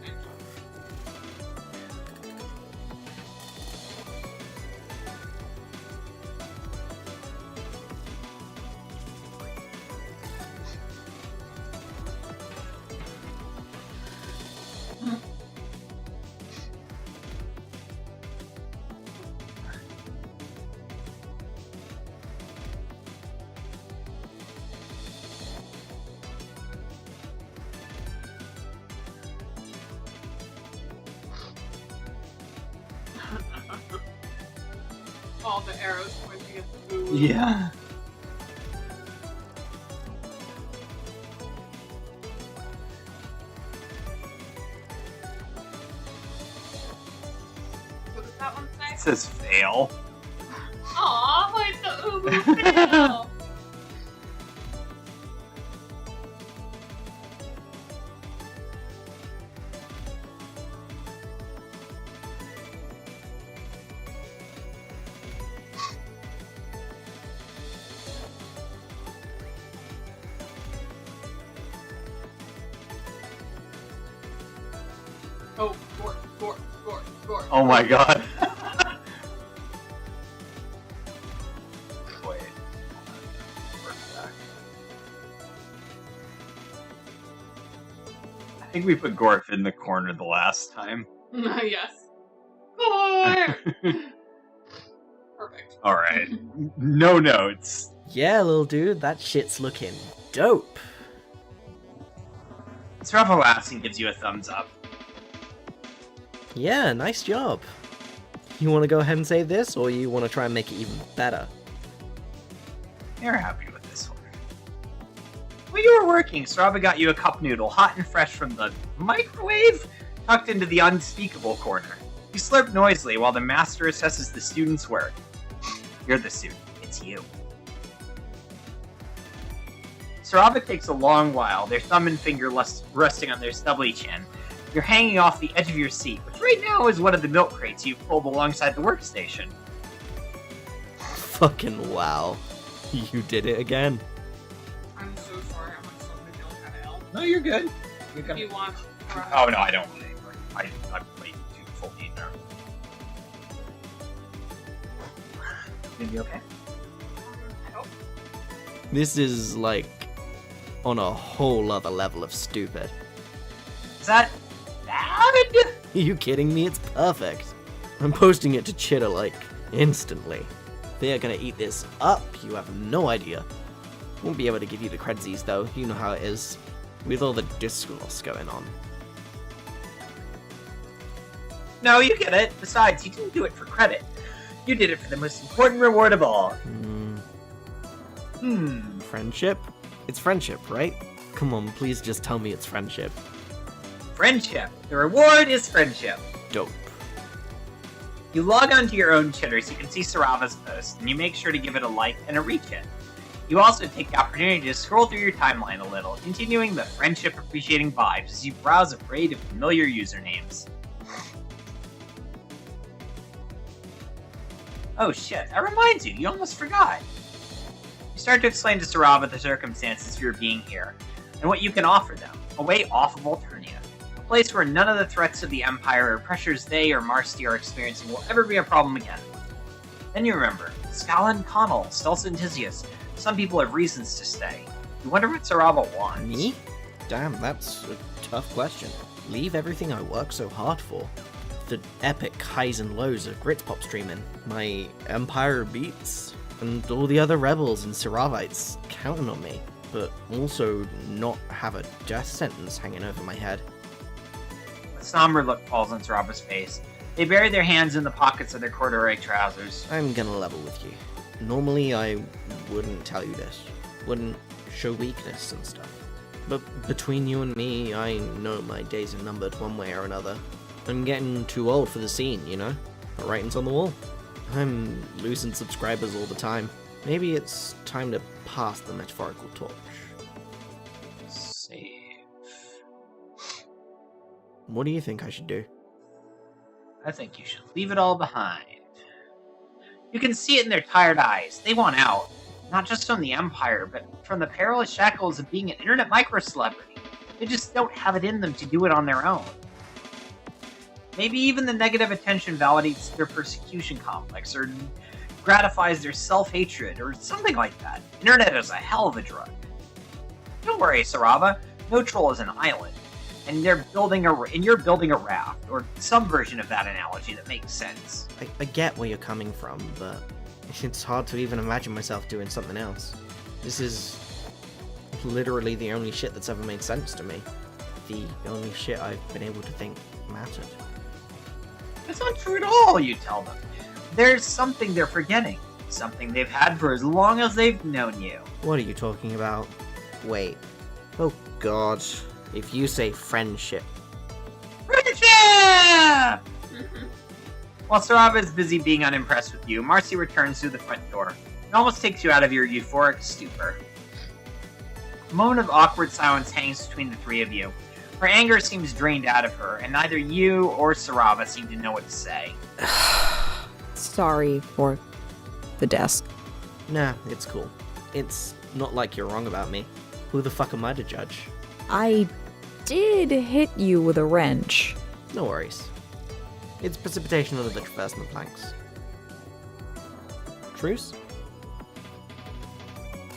All the arrows pointing at the food. Yeah. What does that one say? It says fail. Aw, like the uwu fail. Oh, gore. Oh my god. Wait. I think we put Gorf in the corner the last time. Yes. Perfect. Alright. No notes. Yeah, little dude, that shit's looking dope. Sarava laughs and gives you a thumbs up. Yeah, nice job. You want to go ahead and save this, or you want to try and make it even better? You're happy with this one. While you were working, Sarava got you a cup noodle, hot and fresh from the microwave, tucked into the unspeakable corner. You slurp noisily while the master assesses the student's work. You're the student. It's you. Sarava takes a long while, their thumb and finger resting on their stubbly chin. You're hanging off the edge of your seat, which right now is one of the milk crates you've pulled alongside the workstation. Fucking wow. You did it again. I'm so sorry. I'm like so don't have L. No, you're good. You're Do you want? Oh no, I don't want anymore. I played 2 full game now. Gonna be okay? I hope. This is like on a whole other level of stupid. Is that bad? Are you kidding me? It's perfect. I'm posting it to Chitter like instantly. They are gonna eat this up, you have no idea. Won't be able to give you the credsies though, you know how it is. With all the discourse going on. No, you get it. Besides, you didn't do it for credit. You did it for the most important reward of all. Friendship? It's friendship, right? Come on, please just tell me it's friendship. Friendship. The reward is friendship. Dope. You log onto your own Chitter so you can see Sarava's post, and you make sure to give it a like and a retweet. You also take the opportunity to scroll through your timeline a little, continuing the friendship-appreciating vibes as you browse a parade of familiar usernames. Oh shit, that reminds you almost forgot. You start to explain to Sarava the circumstances for your being here, and what you can offer them, a way off of Alternia. A place where none of the threats of the Empire or pressures they or Marcy are experiencing will ever be a problem again. Then you remember, Scala Connell, Stelsa and Tisius. Some people have reasons to stay. You wonder what Sarava wants. Me? Damn, that's a tough question. Leave everything I work so hard for. The epic highs and lows of Gritpop streaming, my Empire beats, and all the other rebels and Saravites counting on me, but also not have a death sentence hanging over my head. A somber look falls on Sarava's face. They bury their hands in the pockets of their corduroy trousers. I'm gonna level with you. Normally I wouldn't tell you this, wouldn't show weakness and stuff. But between you and me, I know my days are numbered one way or another. I'm getting too old for the scene, you know? The writing's on the wall. I'm losing subscribers all the time. Maybe it's time to pass the metaphorical torch. Save. What do you think I should do? I think you should leave it all behind. You can see it in their tired eyes. They want out. Not just from the Empire, but from the perilous shackles of being an internet micro-celebrity. They just don't have it in them to do it on their own. Maybe even the negative attention validates their persecution complex, or gratifies their self-hatred, or something like that. Internet is a hell of a drug. Don't worry, Sarava. No troll is an island. And you're building a raft, or some version of that analogy that makes sense. I get where you're coming from, but it's hard to even imagine myself doing something else. This is literally the only shit that's ever made sense to me. The only shit I've been able to think mattered. That's not true at all, you tell them. There's something they're forgetting. Something they've had for as long as they've known you. What are you talking about? Wait. Oh god. If you say friendship. Friendship! While Sarava is busy being unimpressed with you, Marcy returns through the front door. It almost takes you out of your euphoric stupor. A moment of awkward silence hangs between the three of you. Her anger seems drained out of her, and neither you or Sarava seem to know what to say. Sorry for the desk. Nah, it's cool. It's not like you're wrong about me. Who the fuck am I to judge? I did hit you with a wrench. No worries. It's precipitation under the traversement planks. Truce?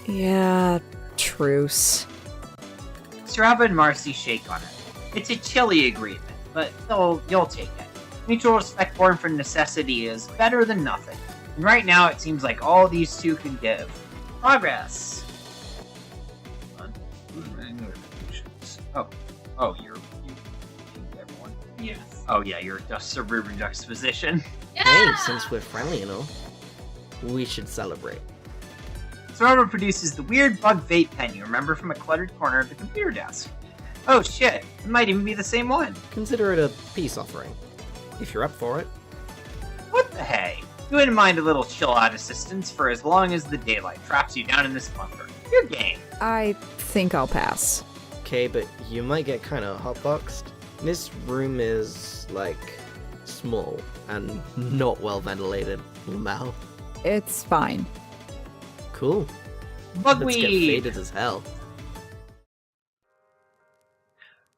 Yeah, truce. Sarava and Marcy shake on it. It's a chilly agreement, but you'll take it. Mutual respect born from necessity is better than nothing. And right now it seems like all these two can give. Progress! Oh, you pinged everyone. Yes. Oh yeah, you're a suburban juxtaposition. Hey, since we're friendly and all, we should celebrate. Soraba produces the weird bug vape pen you remember from a cluttered corner of the computer desk. Oh shit, it might even be the same one. Consider it a peace offering, if you're up for it. What the hey? You wouldn't mind a little chill-out assistance for as long as the daylight traps you down in this bunker. Your game. I think I'll pass. Okay, but you might get kind of hotboxed. This room is, like, small and not well ventilated. Mal. It's fine. Cool. Bugweed! Let's get faded as hell.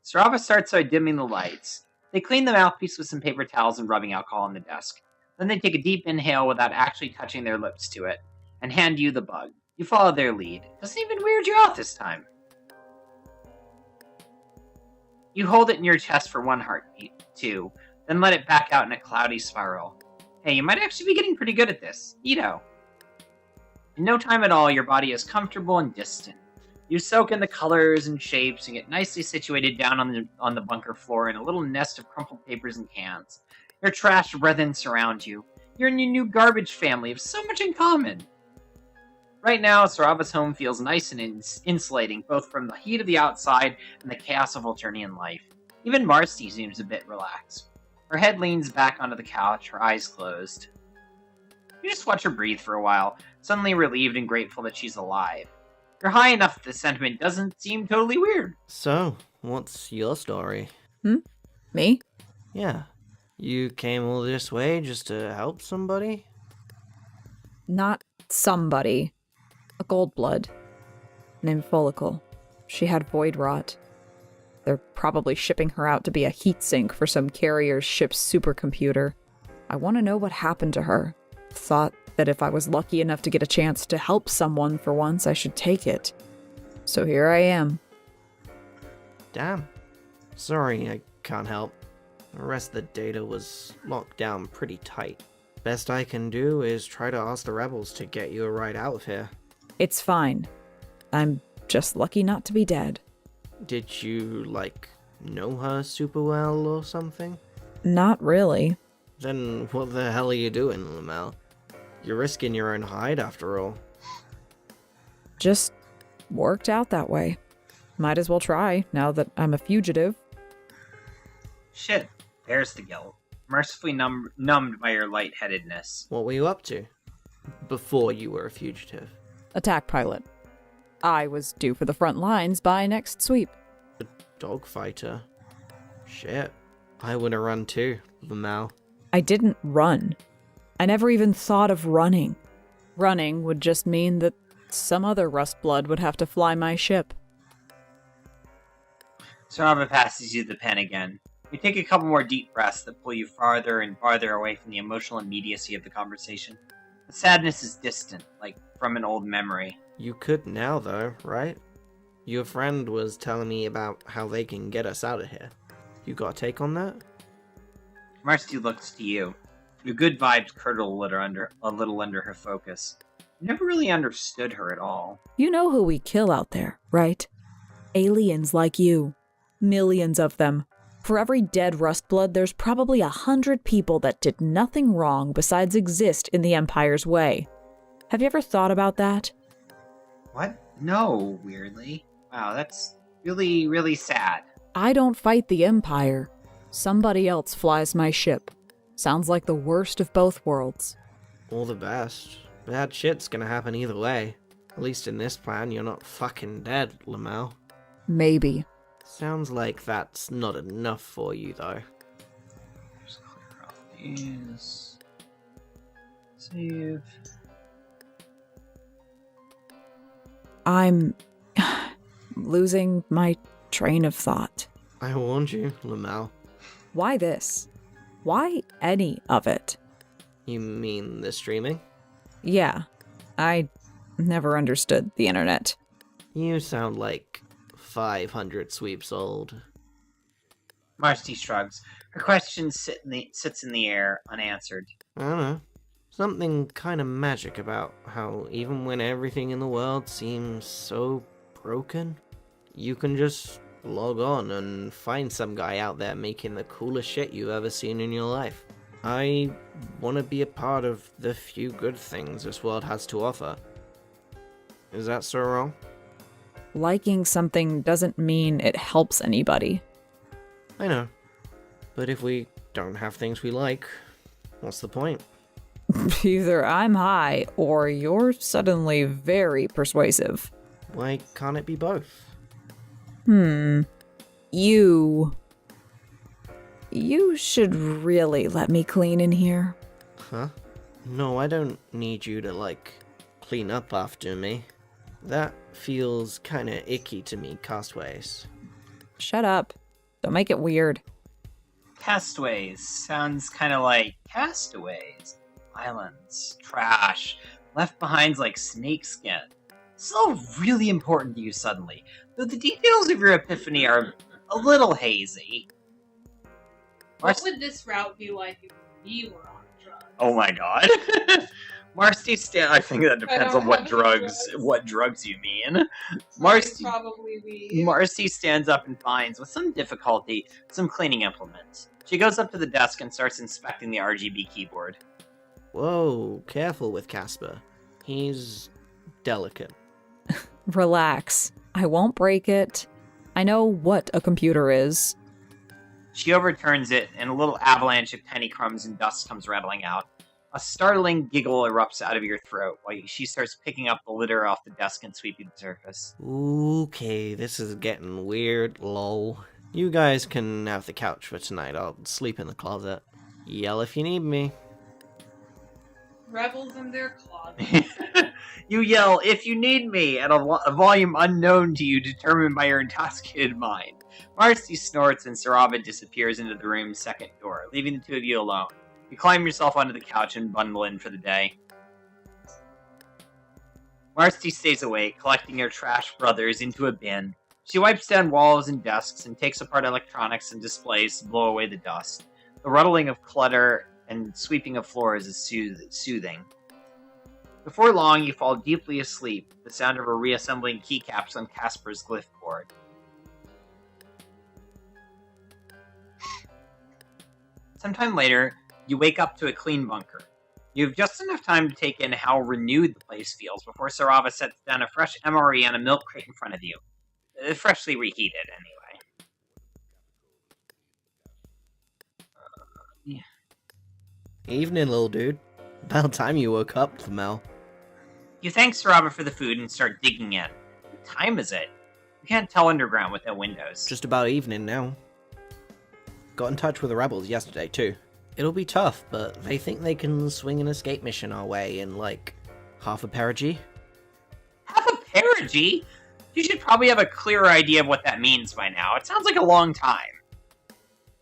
Soraba starts by dimming the lights. They clean the mouthpiece with some paper towels and rubbing alcohol on the desk. Then they take a deep inhale without actually touching their lips to it, and hand you the bug. You follow their lead. Doesn't even weird you out this time. You hold it in your chest for 1 heartbeat, 2, then let it back out in a cloudy spiral. Hey, you might actually be getting pretty good at this. Ito. In no time at all, your body is comfortable and distant. You soak in the colors and shapes and get nicely situated down on the bunker floor in a little nest of crumpled papers and cans. Your trashed brethren surround you. You're in your new garbage family of so much in common. Right now, Soraba's home feels nice and insulating, both from the heat of the outside and the chaos of Alternian life. Even Marcy seems a bit relaxed. Her head leans back onto the couch, her eyes closed. You just watch her breathe for a while, suddenly relieved and grateful that she's alive. You're high enough that the sentiment doesn't seem totally weird. So, what's your story? Me? Yeah. You came all this way just to help somebody? Not somebody. A Goldblood. Named Follicle. She had void rot. They're probably shipping her out to be a heatsink for some carrier's ship's supercomputer. I want to know what happened to her. Thought that if I was lucky enough to get a chance to help someone for once, I should take it. So here I am. Damn. Sorry, I can't help. The rest of the data was locked down pretty tight. Best I can do is try to ask the rebels to get you a ride out of here. It's fine. I'm just lucky not to be dead. Did you, know her super well or something? Not really. Then what the hell are you doing, Lamel? You're risking your own hide after all. Just worked out that way. Might as well try, now that I'm a fugitive. Shit, there's the guilt. Mercifully numbed by your lightheadedness. What were you up to? Before you were a fugitive? Attack pilot. I was due for the front lines by next sweep. A dogfighter? Shit. I would have run too, Lamel. I didn't run. I never even thought of running. Running would just mean that some other Rustblood would have to fly my ship. Soraba passes you the pen again. You take a couple more deep breaths that pull you farther and farther away from the emotional immediacy of the conversation. The sadness is distant, like from an old memory. You could now, though, right? Your friend was telling me about how they can get us out of here. You got a take on that? Marcy looks to you. Your good vibes curdle a little under her focus. You never really understood her at all. You know who we kill out there, right? Aliens like you. Millions of them. For every dead Rustblood, there's probably 100 people that did nothing wrong besides exist in the Empire's way. Have you ever thought about that? What? No, weirdly. Wow, that's really, really sad. I don't fight the Empire. Somebody else flies my ship. Sounds like the worst of both worlds. All the best. Bad shit's gonna happen either way. At least in this plan, you're not fucking dead, Lamel. Maybe. Sounds like that's not enough for you, though. Just clear off these. Save. I'm losing my train of thought. I warned you, Lamel. Why this? Why any of it? You mean the streaming? Yeah. I never understood the internet. You sound like 500 sweeps old. Marcy shrugs. Her question sits in the air, unanswered. I don't know. Something kind of magic about how even when everything in the world seems so broken, you can just log on and find some guy out there making the coolest shit you've ever seen in your life. I want to be a part of the few good things this world has to offer. Is that so wrong? Liking something doesn't mean it helps anybody. I know. But if we don't have things we like, what's the point? Either I'm high, or you're suddenly very persuasive. Why can't it be both? You should really let me clean in here. Huh? No, I don't need you to, clean up after me. That feels kinda icky to me, Castaways. Shut up. Don't make it weird. Castaways sounds kind of like castaways. Islands, trash, left behinds like snakeskin. It's all really important to you suddenly, though the details of your epiphany are a little hazy. What would this route be like if we were on drugs? Oh my god. Marcy I think that depends on what drugs you mean. Marcy stands up and finds, with some difficulty, some cleaning implements. She goes up to the desk and starts inspecting the RGB keyboard. Whoa, careful with Casper. He's delicate. Relax. I won't break it. I know what a computer is. She overturns it, and a little avalanche of penny crumbs and dust comes rattling out. A startling giggle erupts out of your throat while she starts picking up the litter off the desk and sweeping the surface. Okay, this is getting weird, lol. You guys can have the couch for tonight. I'll sleep in the closet. Yell if you need me. Rebels in their closet. You yell, "If you need me," at a volume unknown to you, determined by your intoxicated mind. Marcy snorts and Sarava disappears into the room's second door, leaving the two of you alone. You climb yourself onto the couch and bundle in for the day. Marcy stays awake, collecting your trash brothers into a bin. She wipes down walls and desks and takes apart electronics and displays to blow away the dust. The ruttling of clutter and sweeping of floors is soothing. Before long, you fall deeply asleep, the sound of her reassembling keycaps on Casper's glyph board. Sometime later, you wake up to a clean bunker. You have just enough time to take in how renewed the place feels before Sarava sets down a fresh MRE on a milk crate in front of you. Freshly reheated, anyway. Yeah. Evening, little dude. About time you woke up, Flamel. You thank Sarava for the food and start digging in. What time is it? You can't tell underground with no windows. Just about evening now. Got in touch with the rebels yesterday, too. It'll be tough, but they think they can swing an escape mission our way in, half a perigee. Half a perigee? You should probably have a clearer idea of what that means by now. It sounds like a long time.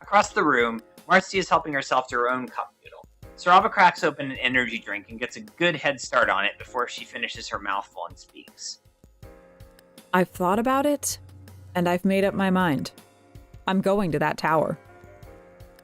Across the room, Marcy is helping herself to her own cup noodle. Sarava cracks open an energy drink and gets a good head start on it before she finishes her mouthful and speaks. I've thought about it, and I've made up my mind. I'm going to that tower.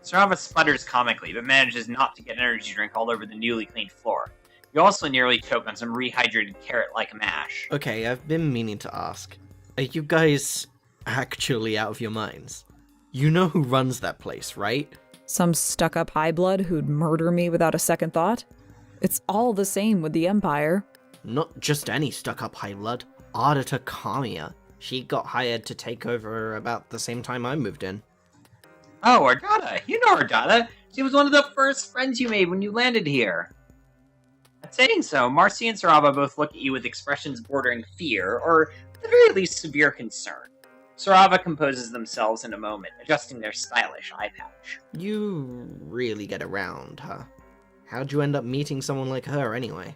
Sarava sputters comically, but manages not to get energy drink all over the newly cleaned floor. You also nearly choke on some rehydrated carrot-like mash. Okay, I've been meaning to ask. Are you guys actually out of your minds? You know who runs that place, right? Some stuck-up high-blood who'd murder me without a second thought? It's all the same with the Empire. Not just any stuck-up high-blood. Ardita Kamiya. She got hired to take over about the same time I moved in. Oh, Ardata. You know Ardata. She was one of the first friends you made when you landed here. At saying so, Marcy and Sarava both look at you with expressions bordering fear, or at the very least severe concern. Sarava composes themselves in a moment, adjusting their stylish eye patch. You really get around, huh? How'd you end up meeting someone like her, anyway?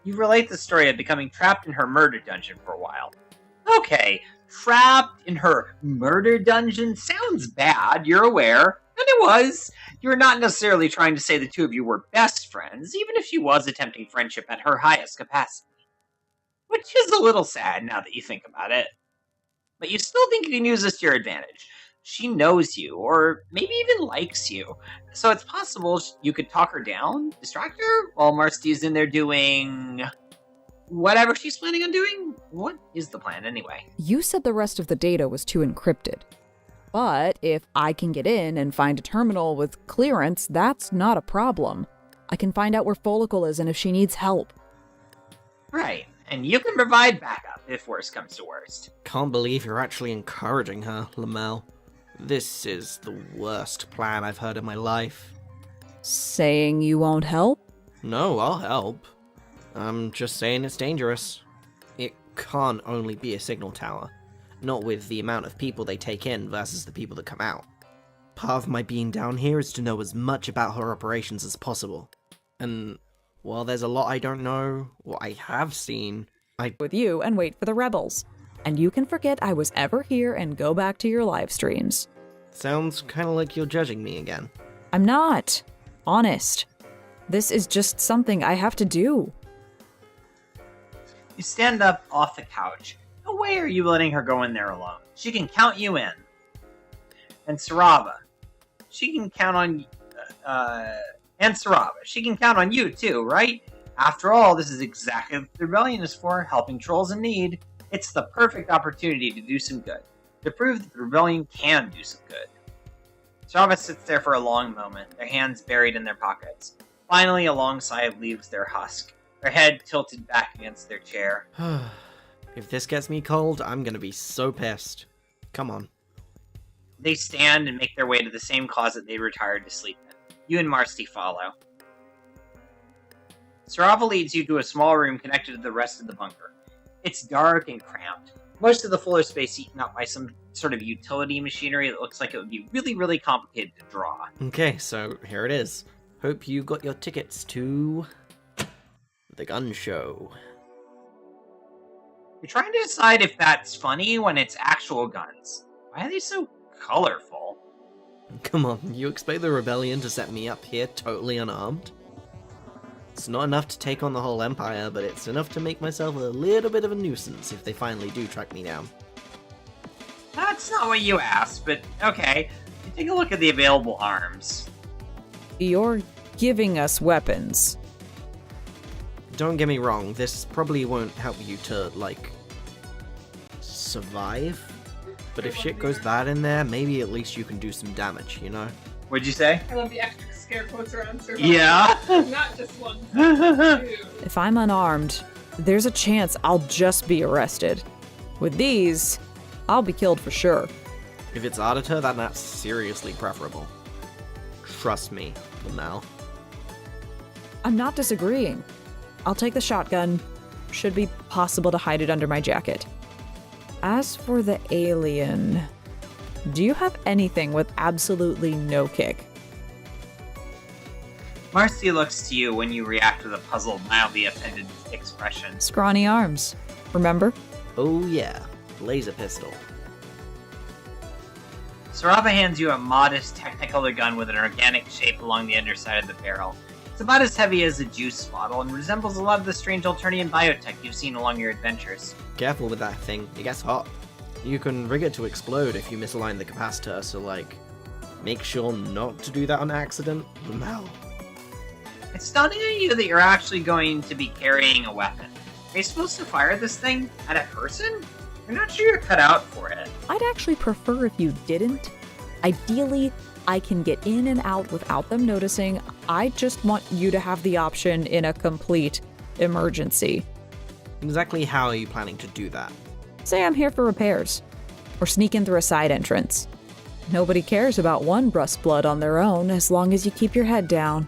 You relate the story of becoming trapped in her murder dungeon for a while. Okay, trapped in her murder dungeon sounds bad, you're aware. And it was. You were not necessarily trying to say the two of you were best friends, even if she was attempting friendship at her highest capacity. Which is a little sad now that you think about it. But you still think you can use this to your advantage. she knows you, or maybe even likes you. So it's possible you could talk her down, distract her, while Marcy's in there doing whatever she's planning on doing. What is the plan anyway? You said the rest of the data was too encrypted. But if I can get in and find a terminal with clearance, that's not a problem. I can find out where Follicle is and if she needs help. Right, and you can provide backup if worst comes to worst. Can't believe you're actually encouraging her, Lamel. This is the worst plan I've heard in my life. Saying you won't help? No, I'll help. I'm just saying it's dangerous. It can't only be a signal tower. Not with the amount of people they take in versus the people that come out. Part of my being down here is to know as much about her operations as possible. And while there's a lot I don't know, what I have seen, with you and wait for the rebels. And you can forget I was ever here and go back to your live streams. Sounds kinda like you're judging me again. I'm not. Honest. This is just something I have to do. You stand up off the couch. No way are you letting her go in there alone. She can count you in. And Sarava, she can count on... and Sarava, she can count on you too, right? After all, this is exactly what the rebellion is for, helping trolls in need. It's the perfect opportunity to do some good. To prove that the rebellion can do some good. Sarava sits there for a long moment, their hands buried in their pockets. Finally, a long sigh leaves their husk, their head tilted back against their chair. If this gets me cold, I'm gonna be so pissed. Come on. They stand and make their way to the same closet they retired to sleep in. You and Marcy follow. Sarava leads you to a small room connected to the rest of the bunker. It's dark and cramped. Most of the floor space eaten up by some sort of utility machinery that looks like it would be really, really complicated to draw. Okay, so here it is. Hope you got your tickets to the gun show. You're trying to decide if that's funny when it's actual guns. Why are they so colorful? Come on, you expect the rebellion to set me up here totally unarmed? It's not enough to take on the whole empire, but it's enough to make myself a little bit of a nuisance if they finally do track me down. That's not what you asked, but okay. You take a look at the available arms. You're giving us weapons. Don't get me wrong, this probably won't help you to, like, survive. But if shit goes bad in there, maybe at least you can do some damage, you know? What'd you say? I love the extra scare quotes around survival. Yeah. Not just one. Two. If I'm unarmed, there's a chance I'll just be arrested. With these, I'll be killed for sure. If it's auditor, then that's seriously preferable. Trust me, Lamel. I'm not disagreeing. I'll take the shotgun. Should be possible to hide it under my jacket. As for the alien, do you have anything with absolutely no kick? Marcy looks to you when you react with a puzzled, mildly offended expression. Scrawny arms. Remember? Oh yeah, laser pistol. Sarava hands you a modest Technicolor gun with an organic shape along the underside of the barrel. It's about as heavy as a juice bottle and resembles a lot of the strange Alternian biotech you've seen along your adventures. Careful with that thing, it gets hot. You can rig it to explode if you misalign the capacitor, so like, make sure not to do that on accident. Lamel. It's stunning at you that you're actually going to be carrying a weapon. Are you supposed to fire this thing at a person? I'm not sure you're cut out for it. I'd actually prefer if you didn't. Ideally, I can get in and out without them noticing. I just want you to have the option in a complete emergency. Exactly how are you planning to do that? Say I'm here for repairs, or sneak in through a side entrance. Nobody cares about one Brust blood on their own as long as you keep your head down.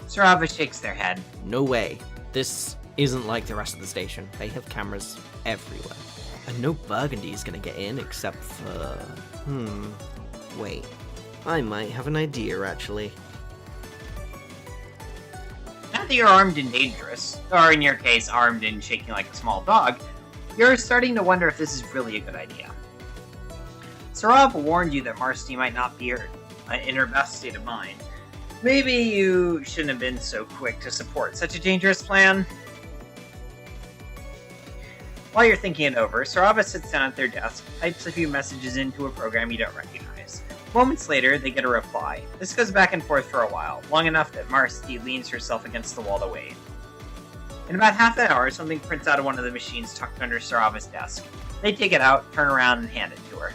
Sarava shakes their head. No way. This isn't like the rest of the station. They have cameras everywhere. And no Burgundy's gonna get in except for... Wait. I might have an idea, actually. Now that you're armed and dangerous, or in your case, armed and shaking like a small dog, you're starting to wonder if this is really a good idea. Sarava warned you that Marcy might not be in her best state of mind. Maybe you shouldn't have been so quick to support such a dangerous plan. While you're thinking it over, Sarava sits down at their desk, types a few messages into a program you don't recognize. Moments later, they get a reply. This goes back and forth for a while, long enough that Marcy leans herself against the wall to wait. In about half an hour, something prints out of one of the machines tucked under Sarava's desk. They take it out, turn around, and hand it to her.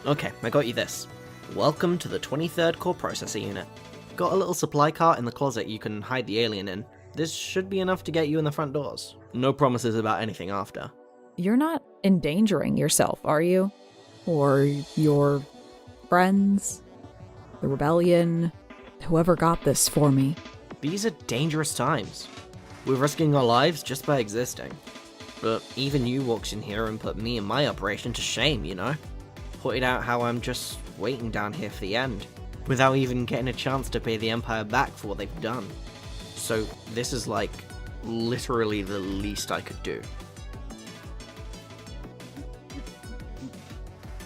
Okay, I got you this. Welcome to the 23rd Core Processor Unit. Got a little supply cart in the closet you can hide the alien in. This should be enough to get you in the front doors. No promises about anything after. You're not endangering yourself, are you? Or your friends? The rebellion? Whoever got this for me? These are dangerous times. We're risking our lives just by existing. But even you walked in here and put me and my operation to shame, you know? Pointed out how I'm just waiting down here for the end, without even getting a chance to pay the Empire back for what they've done. So this is like, literally the least I could do.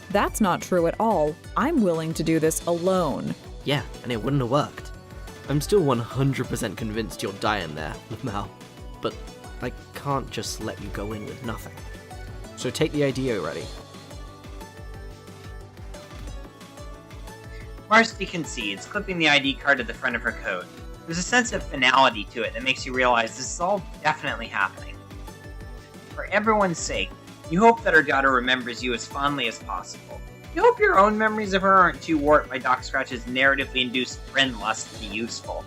That's not true at all. I'm willing to do this alone. Yeah, and it wouldn't have worked. I'm still 100% convinced you're dying there, Lamau. But I can't just let you go in with nothing. So take the idea ready. Marcy concedes, clipping the ID card to the front of her coat. There's a sense of finality to it that makes you realize this is all definitely happening. For everyone's sake, you hope that our daughter remembers you as fondly as possible. You hope your own memories of her aren't too warped by Doc Scratch's narratively induced friend lust to be useful.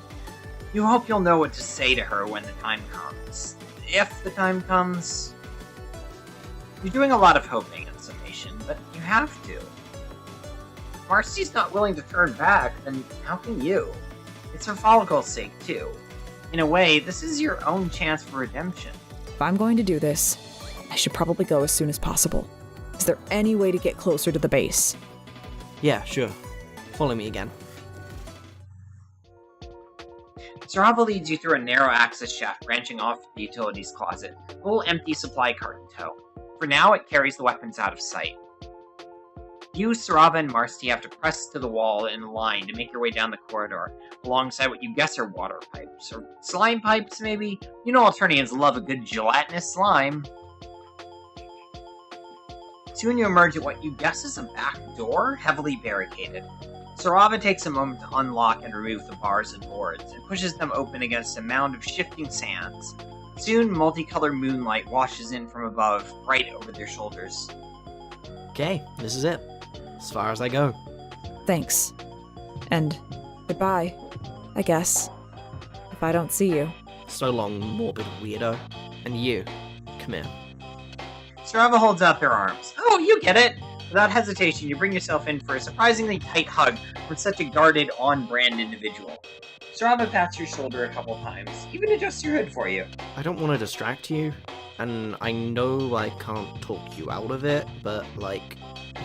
You hope you'll know what to say to her when the time comes. If the time comes. You're doing a lot of hoping in summation, but you have to. If Marcy's not willing to turn back, then how can you? It's for Follicle's sake, too. In a way, this is your own chance for redemption. If I'm going to do this, I should probably go as soon as possible. Is there any way to get closer to the base? Yeah, sure. Follow me again. Sarava leads you through a narrow access shaft branching off the utilities closet, a little empty supply cart in tow. For now, it carries the weapons out of sight. You, Sarava, and Marcy have to press to the wall in a line to make your way down the corridor, alongside what you guess are water pipes, or slime pipes, maybe? You know Alternians love a good gelatinous slime. Soon you emerge at what you guess is a back door, heavily barricaded. Sarava takes a moment to unlock and remove the bars and boards, and pushes them open against a mound of shifting sands. Soon, multicolored moonlight washes in from above, right over their shoulders. Okay, this is it. As far as I go. Thanks. And goodbye, I guess. If I don't see you. So long, morbid weirdo. And you, come here. Sarava holds out their arms. Oh, you get it! Without hesitation, you bring yourself in for a surprisingly tight hug from such a guarded, on-brand individual. Sarava pats your shoulder a couple times, even adjusts your hood for you. I don't want to distract you, and I know I can't talk you out of it, but, like,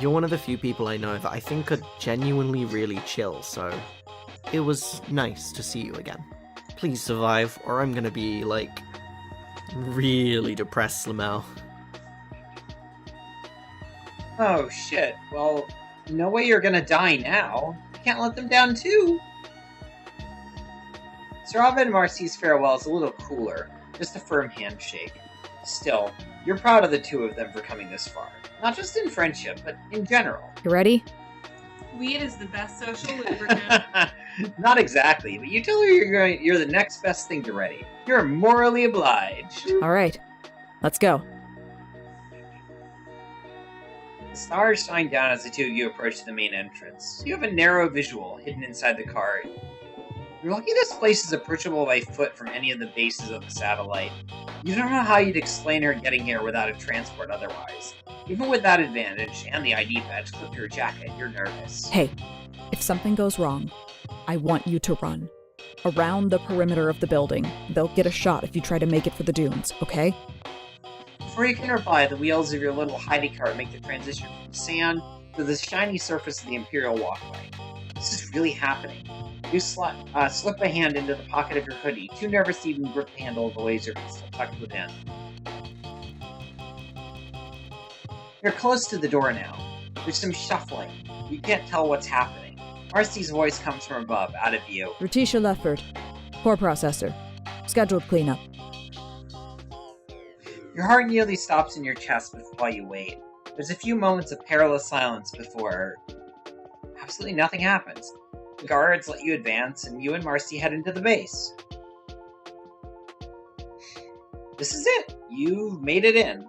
you're one of the few people I know that I think are genuinely really chill, so it was nice to see you again. Please survive, or I'm gonna be, like, really depressed, Lamau. Oh shit, well, no way you're gonna die now. You can't let them down too. Sarava and Marcy's farewell is a little cooler, just a firm handshake. Still, you're proud of the two of them for coming this far. Not just in friendship, but in general. You ready? Weed is the best social lubricant. Not exactly, but you tell her you're the next best thing to ready. You're morally obliged. Alright, let's go. The stars shine down as the two of you approach the main entrance. You have a narrow visual hidden inside the cart. You're lucky this place is approachable by foot from any of the bases of the satellite. You don't know how you'd explain her getting here without a transport otherwise. Even with that advantage, and the ID badge clipped to your jacket, you're nervous. Hey, if something goes wrong, I want you to run. Around the perimeter of the building. They'll get a shot if you try to make it for the dunes, okay? Before you can reply, the wheels of your little hidey cart make the transition from sand to the shiny surface of the Imperial walkway. This is really happening. You slip a hand into the pocket of your hoodie, too nervous to even grip the handle of the laser pistol tucked within. You're close to the door now. There's some shuffling. You can't tell what's happening. Marcy's voice comes from above, out of view. Ratisha Lefford, core processor. Scheduled cleanup. Your heart nearly stops in your chest while you wait. There's a few moments of perilous silence before absolutely nothing happens. The guards let you advance, and you and Marcy head into the base. This is it. You've made it in.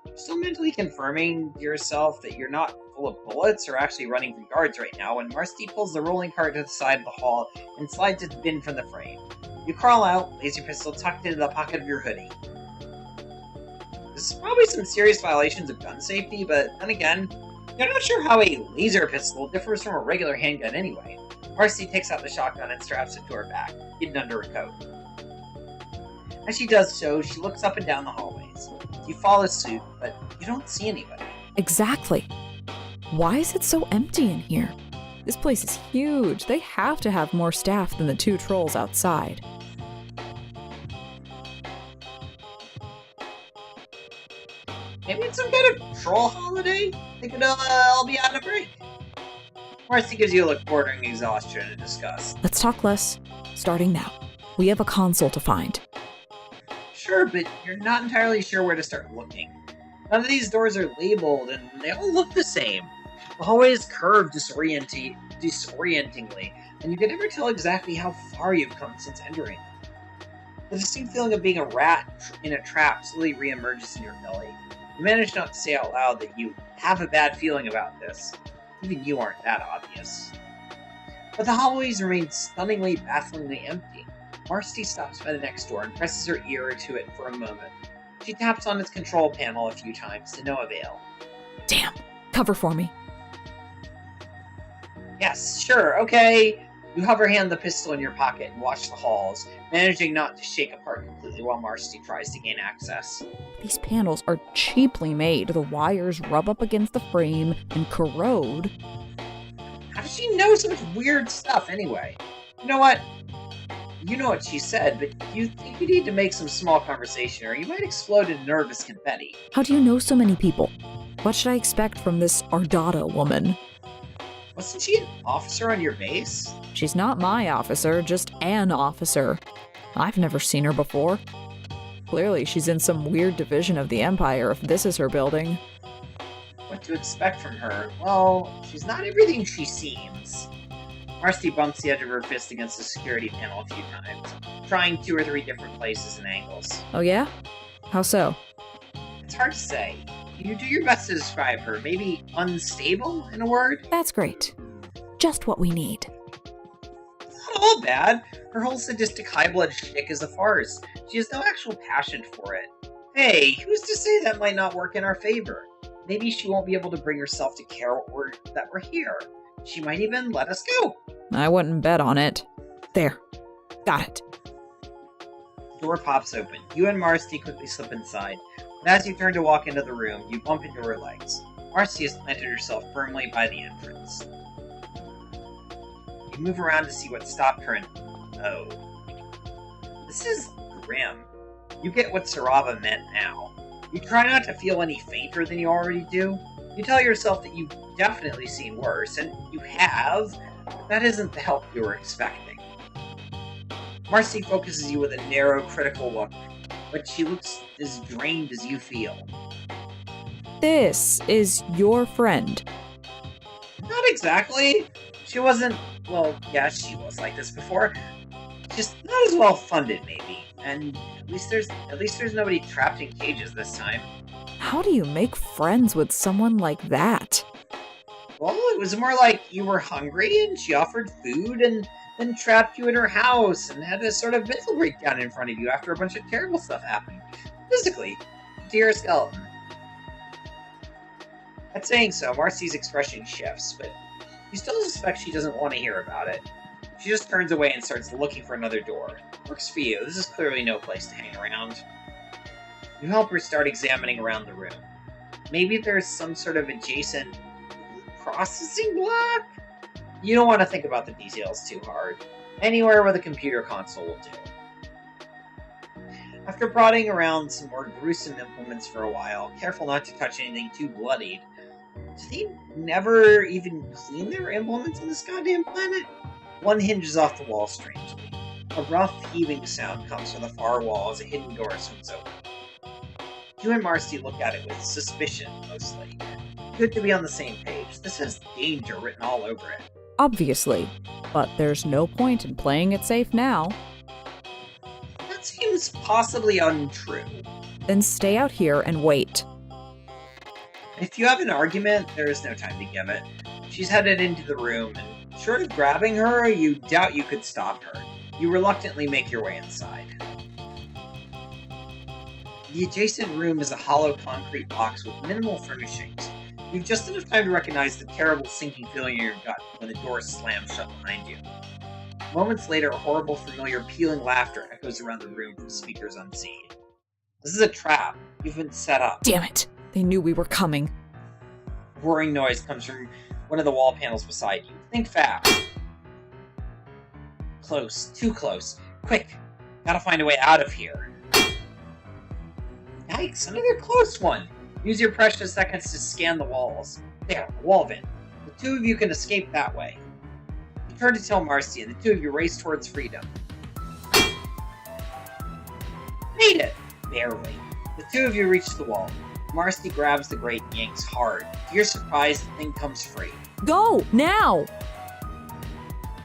You're still mentally confirming to yourself that you're not full of bullets or actually running from guards right now when Marcy pulls the rolling cart to the side of the hall and slides its bin from the frame. You crawl out, laser pistol tucked into the pocket of your hoodie. This is probably some serious violations of gun safety, but then again, you're not sure how a laser pistol differs from a regular handgun anyway. Marcy takes out the shotgun and straps it to her back, hidden under her coat. As she does so, she looks up and down the hallways. You follow suit, but you don't see anybody. Exactly. Why is it so empty in here? This place is huge. They have to have more staff than the 2 trolls outside. Maybe it's some kind of troll holiday? They could all be on a break. Marcy gives you a look bordering exhaustion and disgust. Let's talk less. Starting now. We have a console to find. Sure, but you're not entirely sure where to start looking. None of these doors are labeled, and they all look the same. The hallways curve disorientingly, and you can never tell exactly how far you've come since entering. The distinct feeling of being a rat in a trap slowly reemerges in your belly. You manage not to say out loud that you have a bad feeling about this. Even you aren't that obvious. But the hallways remain stunningly, bafflingly empty. Marcy stops by the next door and presses her ear to it for a moment. She taps on its control panel a few times to no avail. Damn! Cover for me. Yes, sure, okay. You hover hand the pistol in your pocket and watch the halls, managing not to shake apart completely while Marcy tries to gain access. These panels are cheaply made. The wires rub up against the frame and corrode. How does she know so much weird stuff anyway? You know what? You know what she said, but you think you need to make some small conversation or you might explode in nervous confetti. How do you know so many people? What should I expect from this Ardata woman? Wasn't she an officer on your base? She's not my officer, just an officer. I've never seen her before. Clearly, she's in some weird division of the Empire if this is her building. What to expect from her? Well, she's not everything she seems. Marcy bumps the edge of her fist against the security panel a few times, trying 2 or 3 different places and angles. Oh yeah? How so? It's hard to say. You do your best to describe her. Maybe unstable, in a word? That's great. Just what we need. It's not all bad. Her whole sadistic high-blood shtick is a farce. She has no actual passion for it. Hey, who's to say that might not work in our favor? Maybe she won't be able to bring herself to care that we're here. She might even let us go. I wouldn't bet on it. There. Got it. The door pops open. You and Marcy quickly slip inside. But as you turn to walk into the room, you bump into her legs. Marcy has planted herself firmly by the entrance. You move around to see what stopped her and... Oh. This is grim. You get what Sarava meant now. You try not to feel any fainter than you already do. You tell yourself that you've definitely seen worse, and you have, but that isn't the help you were expecting. Marcy focuses you with a narrow, critical look, but she looks as drained as you feel. This is your friend. Not exactly. She wasn't, well, yeah, she was like this before. Just not as well funded, maybe. And at least there's nobody trapped in cages this time. How do you make friends with someone like that? Well, it was more like you were hungry and she offered food and then trapped you in her house and had a sort of mental breakdown in front of you after a bunch of terrible stuff happened. Physically. To your skeleton. At saying so, Marcy's expression shifts, but you still suspect she doesn't want to hear about it. She just turns away and starts looking for another door. Works for you. This is clearly no place to hang around. You help her start examining around the room. Maybe there's some sort of adjacent processing block? You don't want to think about the details too hard. Anywhere with a computer console will do. After prodding around some more gruesome implements for a while, careful not to touch anything too bloodied, do they never even clean their implements on this goddamn planet? One hinges off the wall strangely. A rough, heaving sound comes from the far wall as a hidden door swings open. You and Marcy look at it with suspicion, mostly. Good to be on the same page. This has danger written all over it. Obviously. But there's no point in playing it safe now. That seems possibly untrue. Then stay out here and wait. If you have an argument, there is no time to give it. She's headed into the room, and short of grabbing her, you doubt you could stop her. You reluctantly make your way inside. The adjacent room is a hollow concrete box with minimal furnishings. You've just enough time to recognize the terrible sinking feeling in your gut when the door slams shut behind you. Moments later, a horrible, familiar, pealing laughter echoes around the room from speakers unseen. This is a trap. You've been set up. Damn it! They knew we were coming. A roaring noise comes from one of the wall panels beside you. Think fast. Close. Too close. Quick. Gotta find a way out of here. Yikes, another close one. Use your precious seconds to scan the walls. There, a wall vent. The two of you can escape that way. You turn to tell Marcy, and the two of you race towards freedom. Made it! Barely. The two of you reach the wall. Marcy grabs the grate and yanks hard. To your surprise, the thing comes free. Go! Now!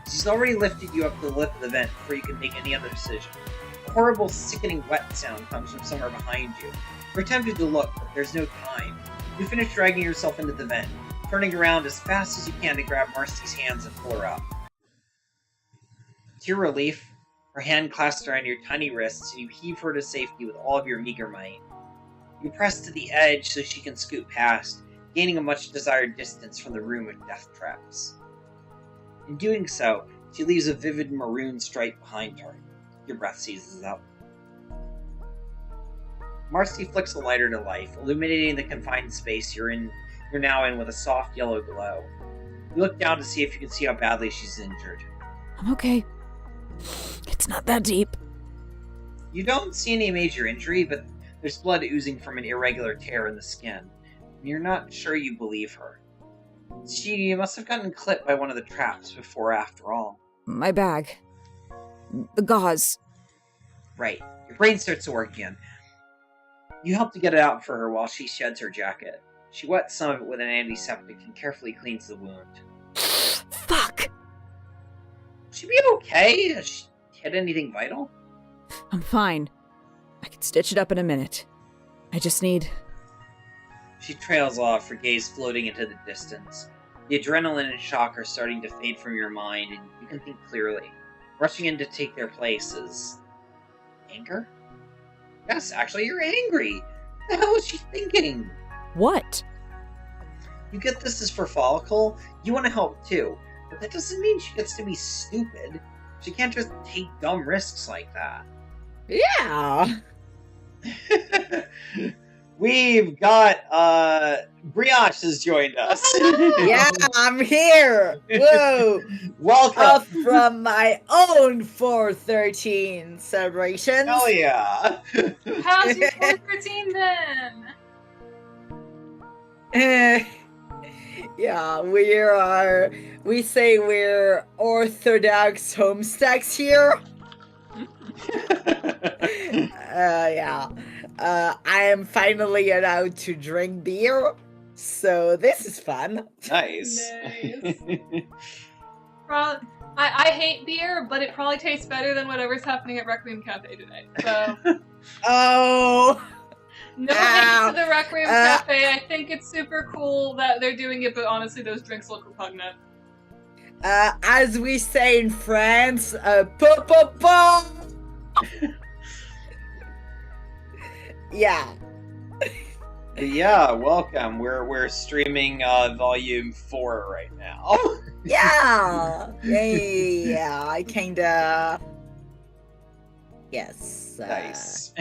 She's already lifted you up to the lip of the vent before you can make any other decision. A horrible, sickening wet sound comes from somewhere behind you. You're tempted to look, but there's no time. You finish dragging yourself into the vent, turning around as fast as you can to grab Marcy's hands and pull her up. To your relief, her hand clasps around your tiny wrists, and you heave her to safety with all of your meager might. You press to the edge so she can scoot past, gaining a much-desired distance from the room of death traps. In doing so, she leaves a vivid maroon stripe behind her. Your breath seizes up. Marcy flicks a lighter to life, illuminating the confined space you're now in with a soft yellow glow. You look down to see if you can see how badly she's injured. I'm okay. It's not that deep. You don't see any major injury, but there's blood oozing from an irregular tear in the skin. You're not sure you believe her. She must have gotten clipped by one of the traps before, after all. My bag. The gauze. Right. Your brain starts to work again. You help to get it out for her while she sheds her jacket. She wets some of it with an antiseptic and carefully cleans the wound. Fuck! Will she be okay? Has she hit anything vital? I'm fine. I can stitch it up in a minute. I just need... She trails off, her gaze floating into the distance. The adrenaline and shock are starting to fade from your mind, and you can think clearly. Rushing in to take their place is... anger? Yes, actually, you're angry! What the hell is she thinking? What? You get this is for Follicle. You want to help too. But that doesn't mean she gets to be stupid. She can't just take dumb risks like that. Yeah! We've got, Brioche has joined us. Yeah, I'm here! Whoa! Welcome! Up from my own 413 celebration. Hell yeah! How's your 413 then? Yeah, we say we're Orthodox homestacks here. Yeah. I am finally allowed to drink beer, so this is fun. Nice. I hate beer, but it probably tastes better than whatever's happening at Requiem Cafe today. So. Oh. No hate to the Requiem Cafe. I think it's super cool that they're doing it, but honestly, those drinks look repugnant. As we say in France, po-po-po! Yeah. Yeah, welcome. We're streaming volume 4 right now. Yeah. Yeah, I kinda... Yes. Nice.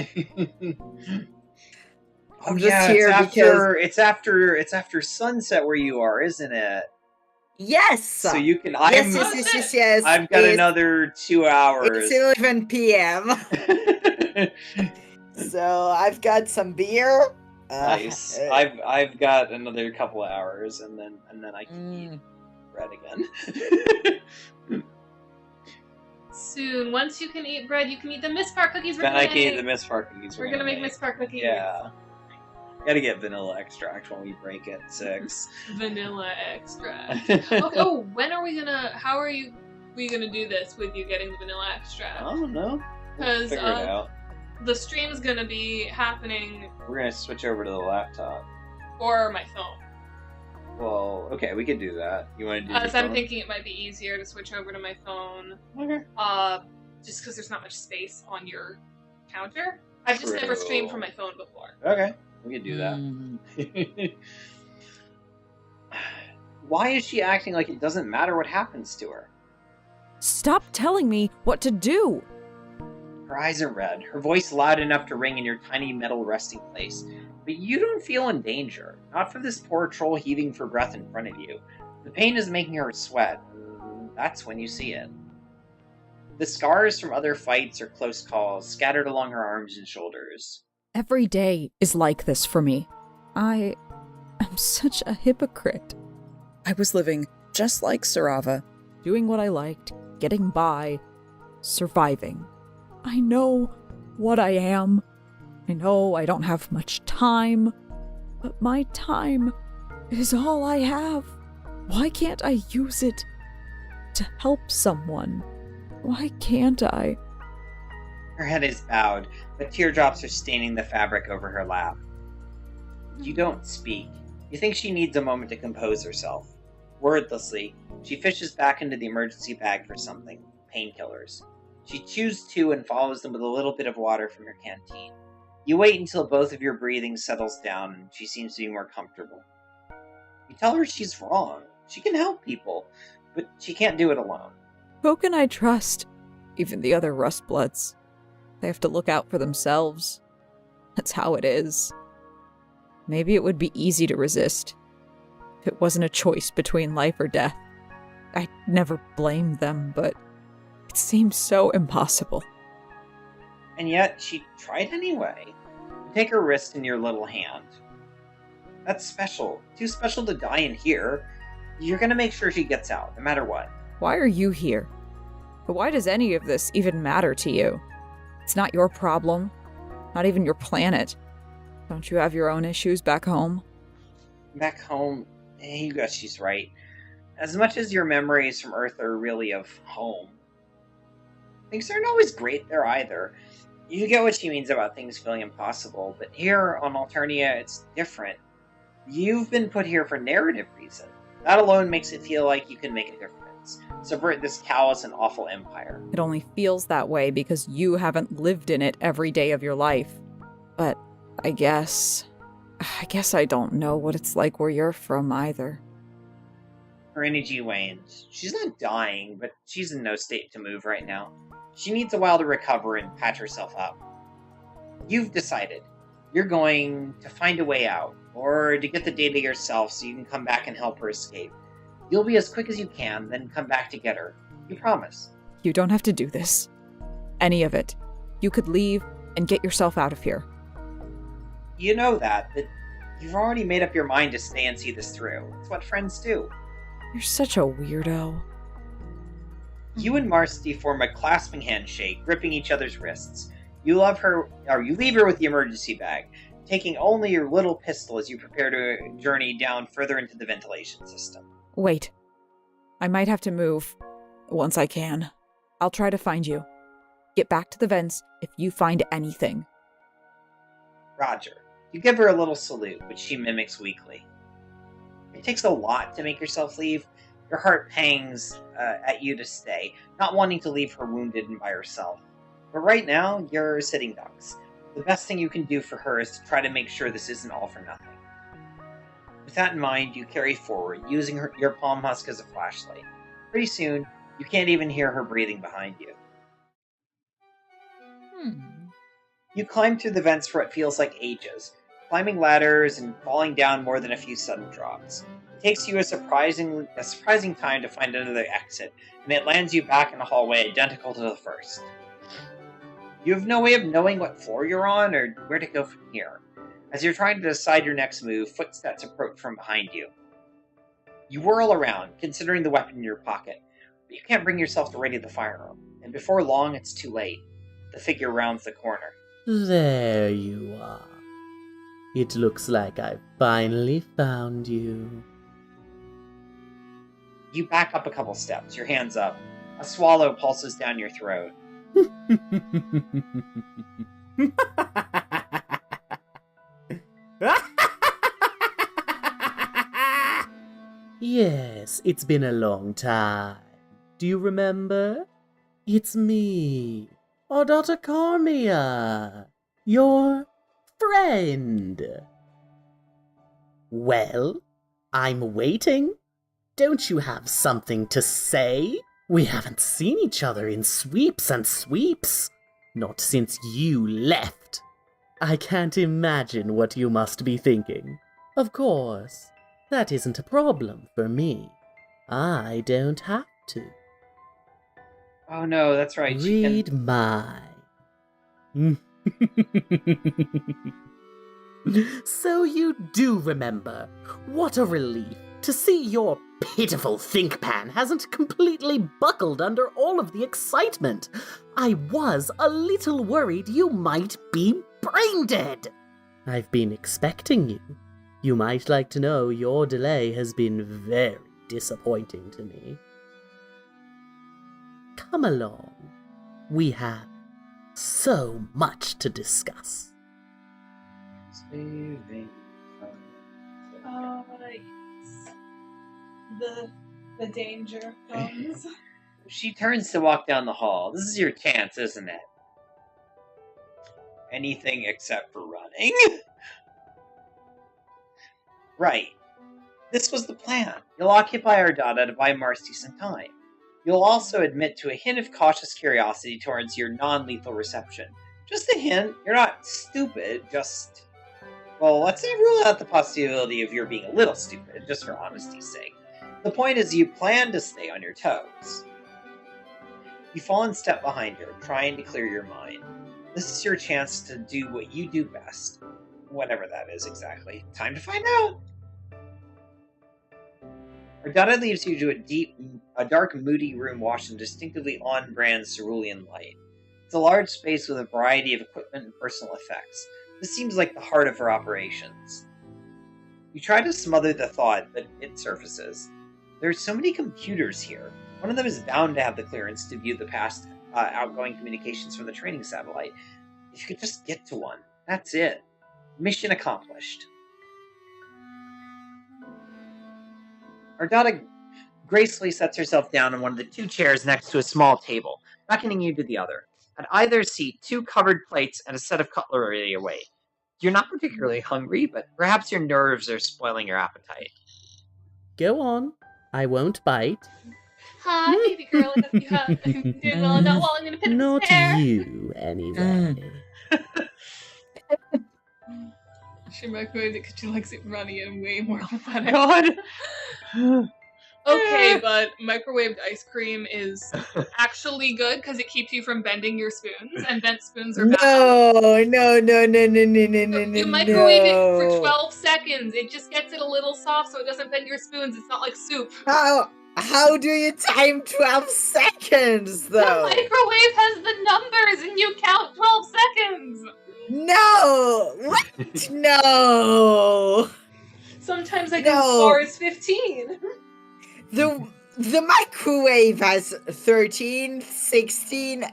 I'm just here because it's after sunset where you are, isn't it? Yes. So you can. Yes. I've got another 2 hours. It's 11 p.m. So I've got some beer. Nice. I've got another couple of hours, and then I can eat bread again. Soon, once you can eat bread, you can eat the Miss Park cookies. Then I can eat the Miss Park cookies. We're gonna make Miss Park cookies. Yeah. Gotta get vanilla extract when we break at 6. Vanilla extract. Okay, oh, when are we gonna? How are we gonna do this with you getting the vanilla extract? I don't know. Because Figure it out. the stream is gonna be happening, We're gonna switch over to the laptop. or my phone. Well, okay, we could do that. You want to do? So I'm thinking it might be easier to switch over to my phone. Okay. Just because there's not much space on your counter. I've just never streamed from my phone before. Okay, we could do that. Why is she acting like it doesn't matter what happens to her? Stop telling me what to do! Her eyes are red, her voice loud enough to ring in your tiny metal resting place. But you don't feel in danger. Not for this poor troll heaving for breath in front of you. The pain is making her sweat. That's when you see it. The scars from other fights or close calls scattered along her arms and shoulders. Every day is like this for me. I am such a hypocrite. I was living just like Sarava, doing what I liked, getting by, surviving. I know what I am. I know I don't have much time, but my time is all I have. Why can't I use it to help someone? Why can't I? Her head is bowed, but teardrops are staining the fabric over her lap. You don't speak. You think she needs a moment to compose herself. Wordlessly, she fishes back into the emergency bag for something, painkillers. She chews 2 and follows them with a little bit of water from her canteen. You wait until both of your breathing settles down and she seems to be more comfortable. You tell her she's wrong. She can help people, but she can't do it alone. Who can I trust? Even the other Rustbloods. They have to look out for themselves. That's how it is. Maybe it would be easy to resist. If it wasn't a choice between life or death. I never blamed them, but it seems so impossible. And yet, she tried anyway. You take her wrist in your little hand. That's special. Too special to die in here. You're gonna make sure she gets out, no matter what. Why are you here? But why does any of this even matter to you? It's not your problem. Not even your planet. Don't you have your own issues back home? Back home, you guess she's right. As much as your memories from Earth are really of home, things aren't always great there either. You get what she means about things feeling impossible, but here on Alternia, it's different. You've been put here for narrative reason. That alone makes it feel like you can make a difference. Subvert this callous and awful empire. It only feels that way because you haven't lived in it every day of your life. But I guess I don't know what it's like where you're from either. Her energy wanes. She's not dying, but she's in no state to move right now. She needs a while to recover and patch herself up. You've decided. You're going to find a way out, or to get the data yourself so you can come back and help her escape. You'll be as quick as you can, then come back to get her. You promise. You don't have to do this. Any of it. You could leave and get yourself out of here. You know that, but you've already made up your mind to stay and see this through. It's what friends do. You're such a weirdo. You and Marcy form a clasping handshake, gripping each other's wrists. You love her, or you leave her with the emergency bag, taking only your little pistol as you prepare to journey down further into the ventilation system. Wait. I might have to move. Once I can. I'll try to find you. Get back to the vents if you find anything. Roger. You give her a little salute, which she mimics weakly. It takes a lot to make yourself leave. Your heart pangs at you to stay, not wanting to leave her wounded and by herself. But right now, you're sitting ducks. The best thing you can do for her is to try to make sure this isn't all for nothing. With that in mind, you carry forward, using your palm husk as a flashlight. Pretty soon, you can't even hear her breathing behind you. You climb through the vents for what feels like ages, climbing ladders and falling down more than a few sudden drops. It takes you a surprising time to find another exit, and it lands you back in a hallway identical to the first. You have no way of knowing what floor you're on or where to go from here. As you're trying to decide your next move, footsteps approach from behind you. You whirl around, considering the weapon in your pocket, but you can't bring yourself to ready the firearm, and before long it's too late. The figure rounds the corner. There you are. It looks like I've finally found you. You back up a couple steps, your hands up. A swallow pulses down your throat. Yes, it's been a long time. Do you remember? It's me, Alternia, your friend. Well, I'm waiting. Don't you have something to say? We haven't seen each other in sweeps and sweeps. Not since you left. I can't imagine what you must be thinking. Of course, that isn't a problem for me. I don't have to. Oh no, that's right. Read my. So you do remember. What a relief to see your pitiful think pan hasn't completely buckled under all of the excitement. I was a little worried you might be brain dead. I've been expecting you. You might like to know your delay has been very disappointing to me. Come along. We have so much to discuss. The danger comes. She turns to walk down the hall. This is your chance, isn't it? Anything except for running? Right. This was the plan. You'll occupy our data to buy Marcy some time. You'll also admit to a hint of cautious curiosity towards your non-lethal reception. Just a hint. You're not stupid, just... Well, let's not rule out the possibility of your being a little stupid, just for honesty's sake. The point is you plan to stay on your toes. You fall in step behind her, trying to clear your mind. This is your chance to do what you do best. Whatever that is exactly. Time to find out! Ardata leaves you to a dark, moody room washed in distinctively on-brand cerulean light. It's a large space with a variety of equipment and personal effects. This seems like the heart of her operations. You try to smother the thought, but it surfaces. There are so many computers here. One of them is bound to have the clearance to view the past outgoing communications from the training satellite. If you could just get to one, that's it. Mission accomplished. Ardata gracefully sets herself down on one of the two chairs next to a small table, beckoning you to the other. At either seat, 2 covered plates and a set of cutlery await. You're not particularly hungry, but perhaps your nerves are spoiling your appetite. Go on. I won't bite. Hi, baby girl. I hope you're doing well enough while I'm going to put Not this hair. you, anyway. She microwaved it because she likes it runny and way more pathetic. Okay, but microwaved ice cream is actually good because it keeps you from bending your spoons, and bent spoons are bad. No. You microwave it for 12 seconds. It just gets it a little soft so it doesn't bend your spoons. It's not like soup. How do you time 12 seconds, though? The microwave has the numbers and you count 12 seconds. No! What? No! Sometimes I go as far as 15. The microwave has 13, 16,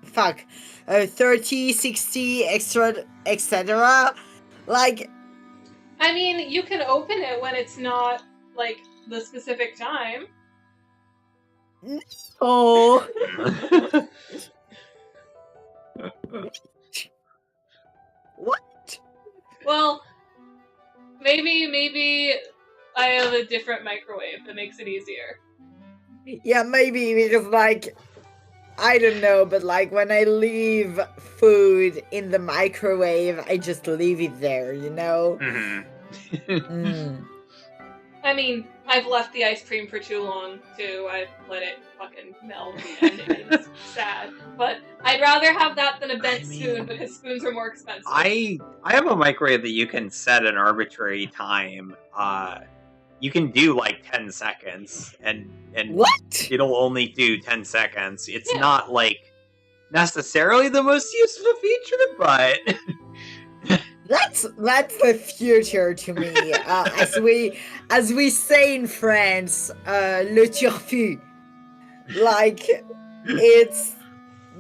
fuck. 30, 60, extra, etc. Like... I mean, you can open it when it's not, like, the specific time. Oh. What? Well, maybe I have a different microwave that makes it easier. Yeah, maybe, because, like, I don't know, but, like, when I leave food in the microwave, I just leave it there, you know? I mean, I've left the ice cream for too long, too. I've let it fucking melt, and it's sad. But I'd rather have that than a bent spoon, because spoons are more expensive. I have a microwave that you can set an arbitrary time. You can do like 10 seconds, and what? It'll only do 10 seconds. It's not like necessarily the most useful feature, but That's the future to me. As we say in France, le turfu. Like,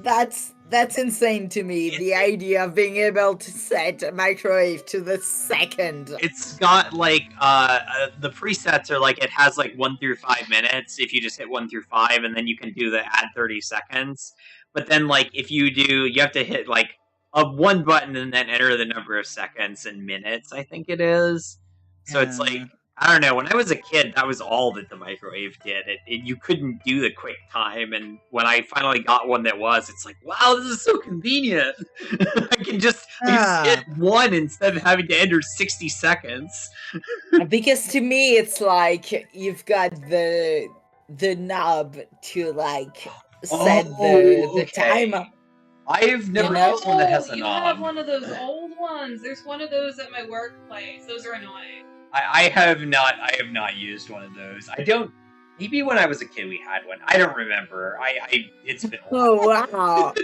that's insane to me. The idea of being able to set a microwave to the second. It's got like the presets are like it has like 1 through 5 minutes if you just hit 1 through 5, and then you can do the add 30 seconds. But then like if you have to hit like one button and then enter the number of seconds and minutes, I think it is. So it's like, I don't know. When I was a kid, that was all that the microwave did. You couldn't do the quick time, and when I finally got one that was, it's like, wow, this is so convenient. I can just hit one instead of having to enter 60 seconds. Because to me, it's like you've got the knob to like set the timer. I've never used one that has a You knob. have one of those old ones. There's one of those at my workplace. Those are annoying. I have not used one of those. I don't. Maybe when I was a kid we had one. I don't remember. It's been a while. Oh wow!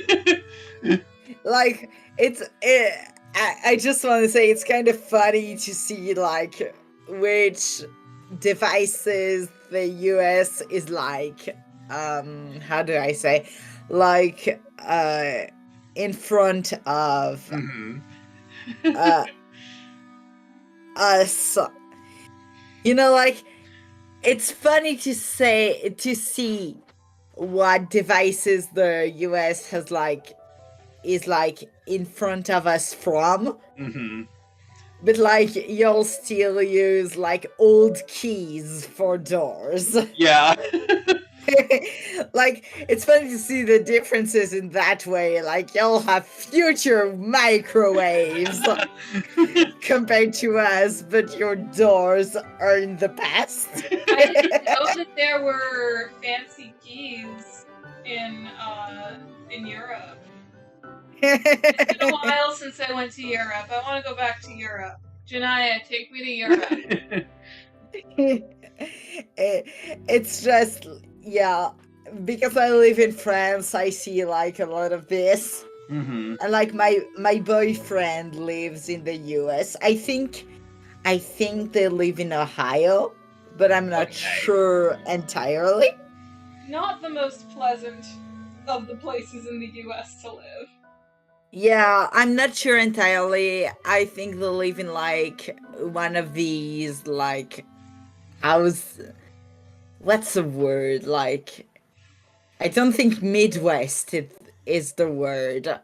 Like I just want to say it's kind of funny to see like which devices the US is like. How do I say? Like in front of us. You know, like, it's funny to see what devices the US has is in front of us from. But like you'll still use like old keys for doors. Yeah. Like, it's funny to see the differences in that way. Like, you'll have future microwaves compared to us, but your doors are in the past. I didn't know that there were fancy keys in Europe. It's been a while since I went to Europe. I want to go back to Europe. Janaya, take me to Europe. It's just, yeah, because I live in France, I see like a lot of this. And like my boyfriend lives in the US. I think they live in Ohio, but I'm not sure entirely. Not the most pleasant of the places in the US to live. Yeah, I'm not sure entirely. I think they live in like one of these like what's the word? Like, I don't think Midwest is the word. I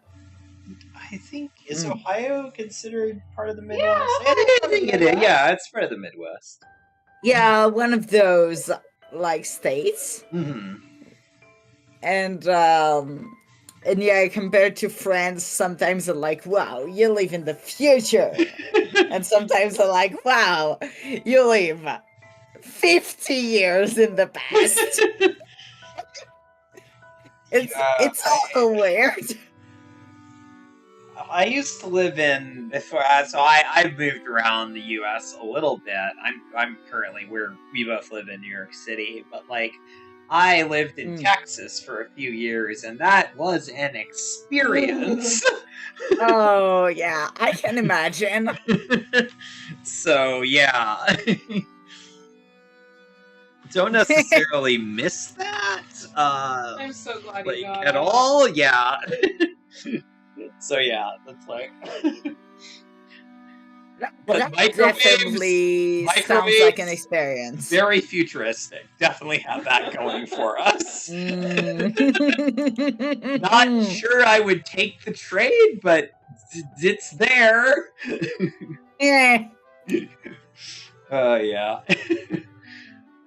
think, is Ohio considered part of the Midwest? Yeah, I think it is. Yeah, it's part of the Midwest. Yeah, one of those like states. And yeah, compared to France, sometimes they're like, wow, you live in the future. And sometimes they're like, wow, you live 50 years in the past. It's all weird. I used to live in so I've moved around the U.S. a little bit. I'm currently we both live in New York City, but like I lived in Texas for a few years, and that was an experience. Oh yeah, I can imagine. So yeah. Don't necessarily miss that. I'm so glad you got at Oh. it. all. Yeah. So yeah, that's like. But That microwaves definitely sounds like an experience. Very futuristic. Definitely have that going for us. Not sure I would take the trade, but it's there. Yeah. Yeah.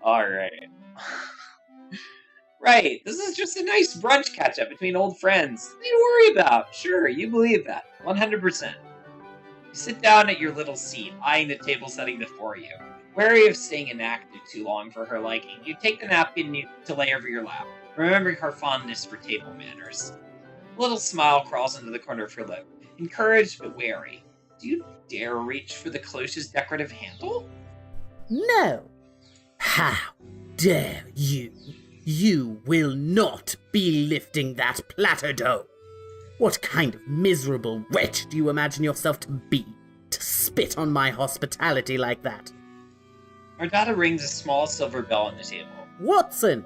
All right. Right, this is just a nice brunch catch-up between old friends. Nothing to worry about. Sure, you believe that. 100%. You sit down at your little seat, eyeing the table setting before you. Wary of staying inactive too long for her liking, you take the napkin to lay over your lap, remembering her fondness for table manners. A little smile crawls into the corner of her lip. Encouraged but wary. Do you dare reach for the cloche's decorative handle? No. How dare you? You will not be lifting that platter dough. What kind of miserable wretch do you imagine yourself to be? to spit on my hospitality like that. Ardata rings a small silver bell on the table. Watson,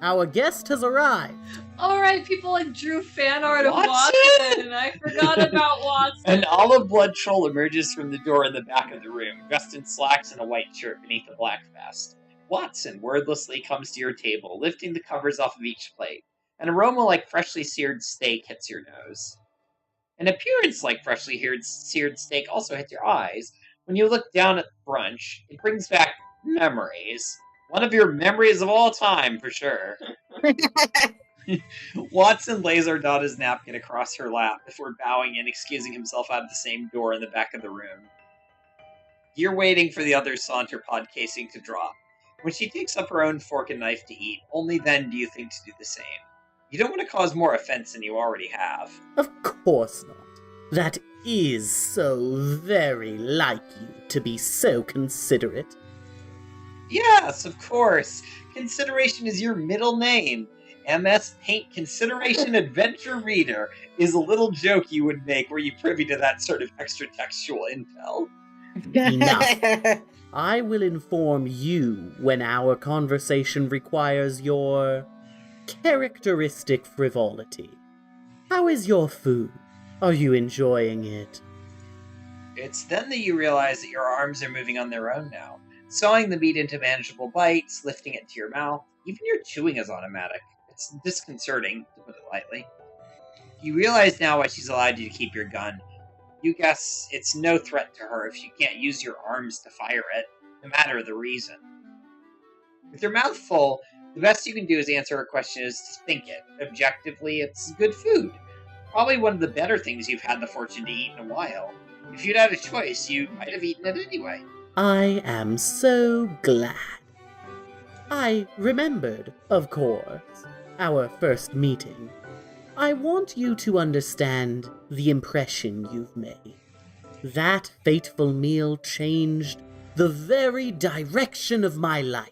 our guest has arrived. Alright, people like drew fan art of Watson? Watson. I forgot about Watson. An olive blood troll emerges from the door in the back of the room, dressed in slacks and a white shirt beneath a black vest. Watson wordlessly comes to your table, lifting the covers off of each plate. An aroma like freshly seared steak hits your nose. An appearance like freshly seared steak also hits your eyes. When you look down at brunch, it brings back memories. One of your memories of all time, for sure. Watson lays Ardata's napkin across her lap before bowing and excusing himself out of the same door in the back of the room. You're waiting for the other sauterpod casing to drop. When she takes up her own fork and knife to eat, only then do you think to do the same. You don't want to cause more offense than you already have. Of course not. That is so very like you to be so considerate. Yes, of course. Consideration is your middle name. MS Paint Consideration Adventure Reader is a little joke you would make were you privy to that sort of extra textual intel. Enough. I will inform you when our conversation requires your characteristic frivolity. How is your food? Are you enjoying it? It's then that you realize that your arms are moving on their own now, sawing the meat into manageable bites, lifting it to your mouth. Even your chewing is automatic. It's disconcerting, to put it lightly. You realize now why she's allowed you to keep your gun. You guess it's no threat to her if you can't use your arms to fire it, no matter the reason. With your mouth full, the best you can do is answer her question is to think it. Objectively, it's good food. Probably one of the better things you've had the fortune to eat in a while. If you'd had a choice, you might have eaten it anyway. I am so glad. I remembered, of course, our first meeting. I want you to understand the impression you've made. That fateful meal changed the very direction of my life.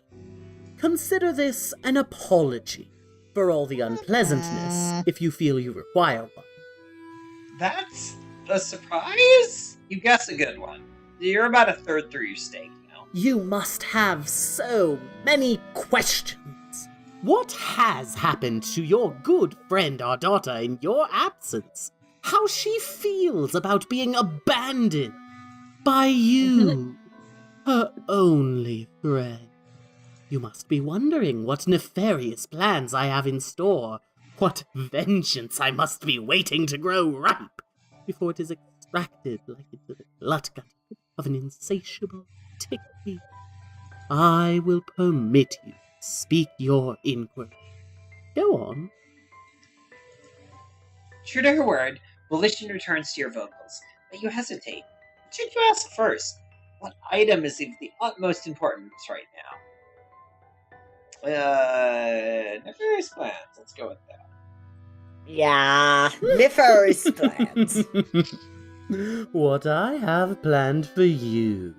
Consider this an apology for all the unpleasantness, if you feel you require one. That's a surprise? You guess a good one. You're about a third through your steak now. You must have so many questions. What has happened to your good friend Ardata in your absence? How she feels about being abandoned by you, her only friend. You must be wondering what nefarious plans I have in store, what vengeance I must be waiting to grow ripe before it is extracted like into the glut gut of an insatiable tick-thief. I will permit you to speak your inquiry. Go on. True to her word, volition returns to your vocals, but you hesitate. What should you ask first? What item is of the utmost importance right now? Nefarious plans. Let's go with that. Yeah, nefarious plans. What I have planned for you.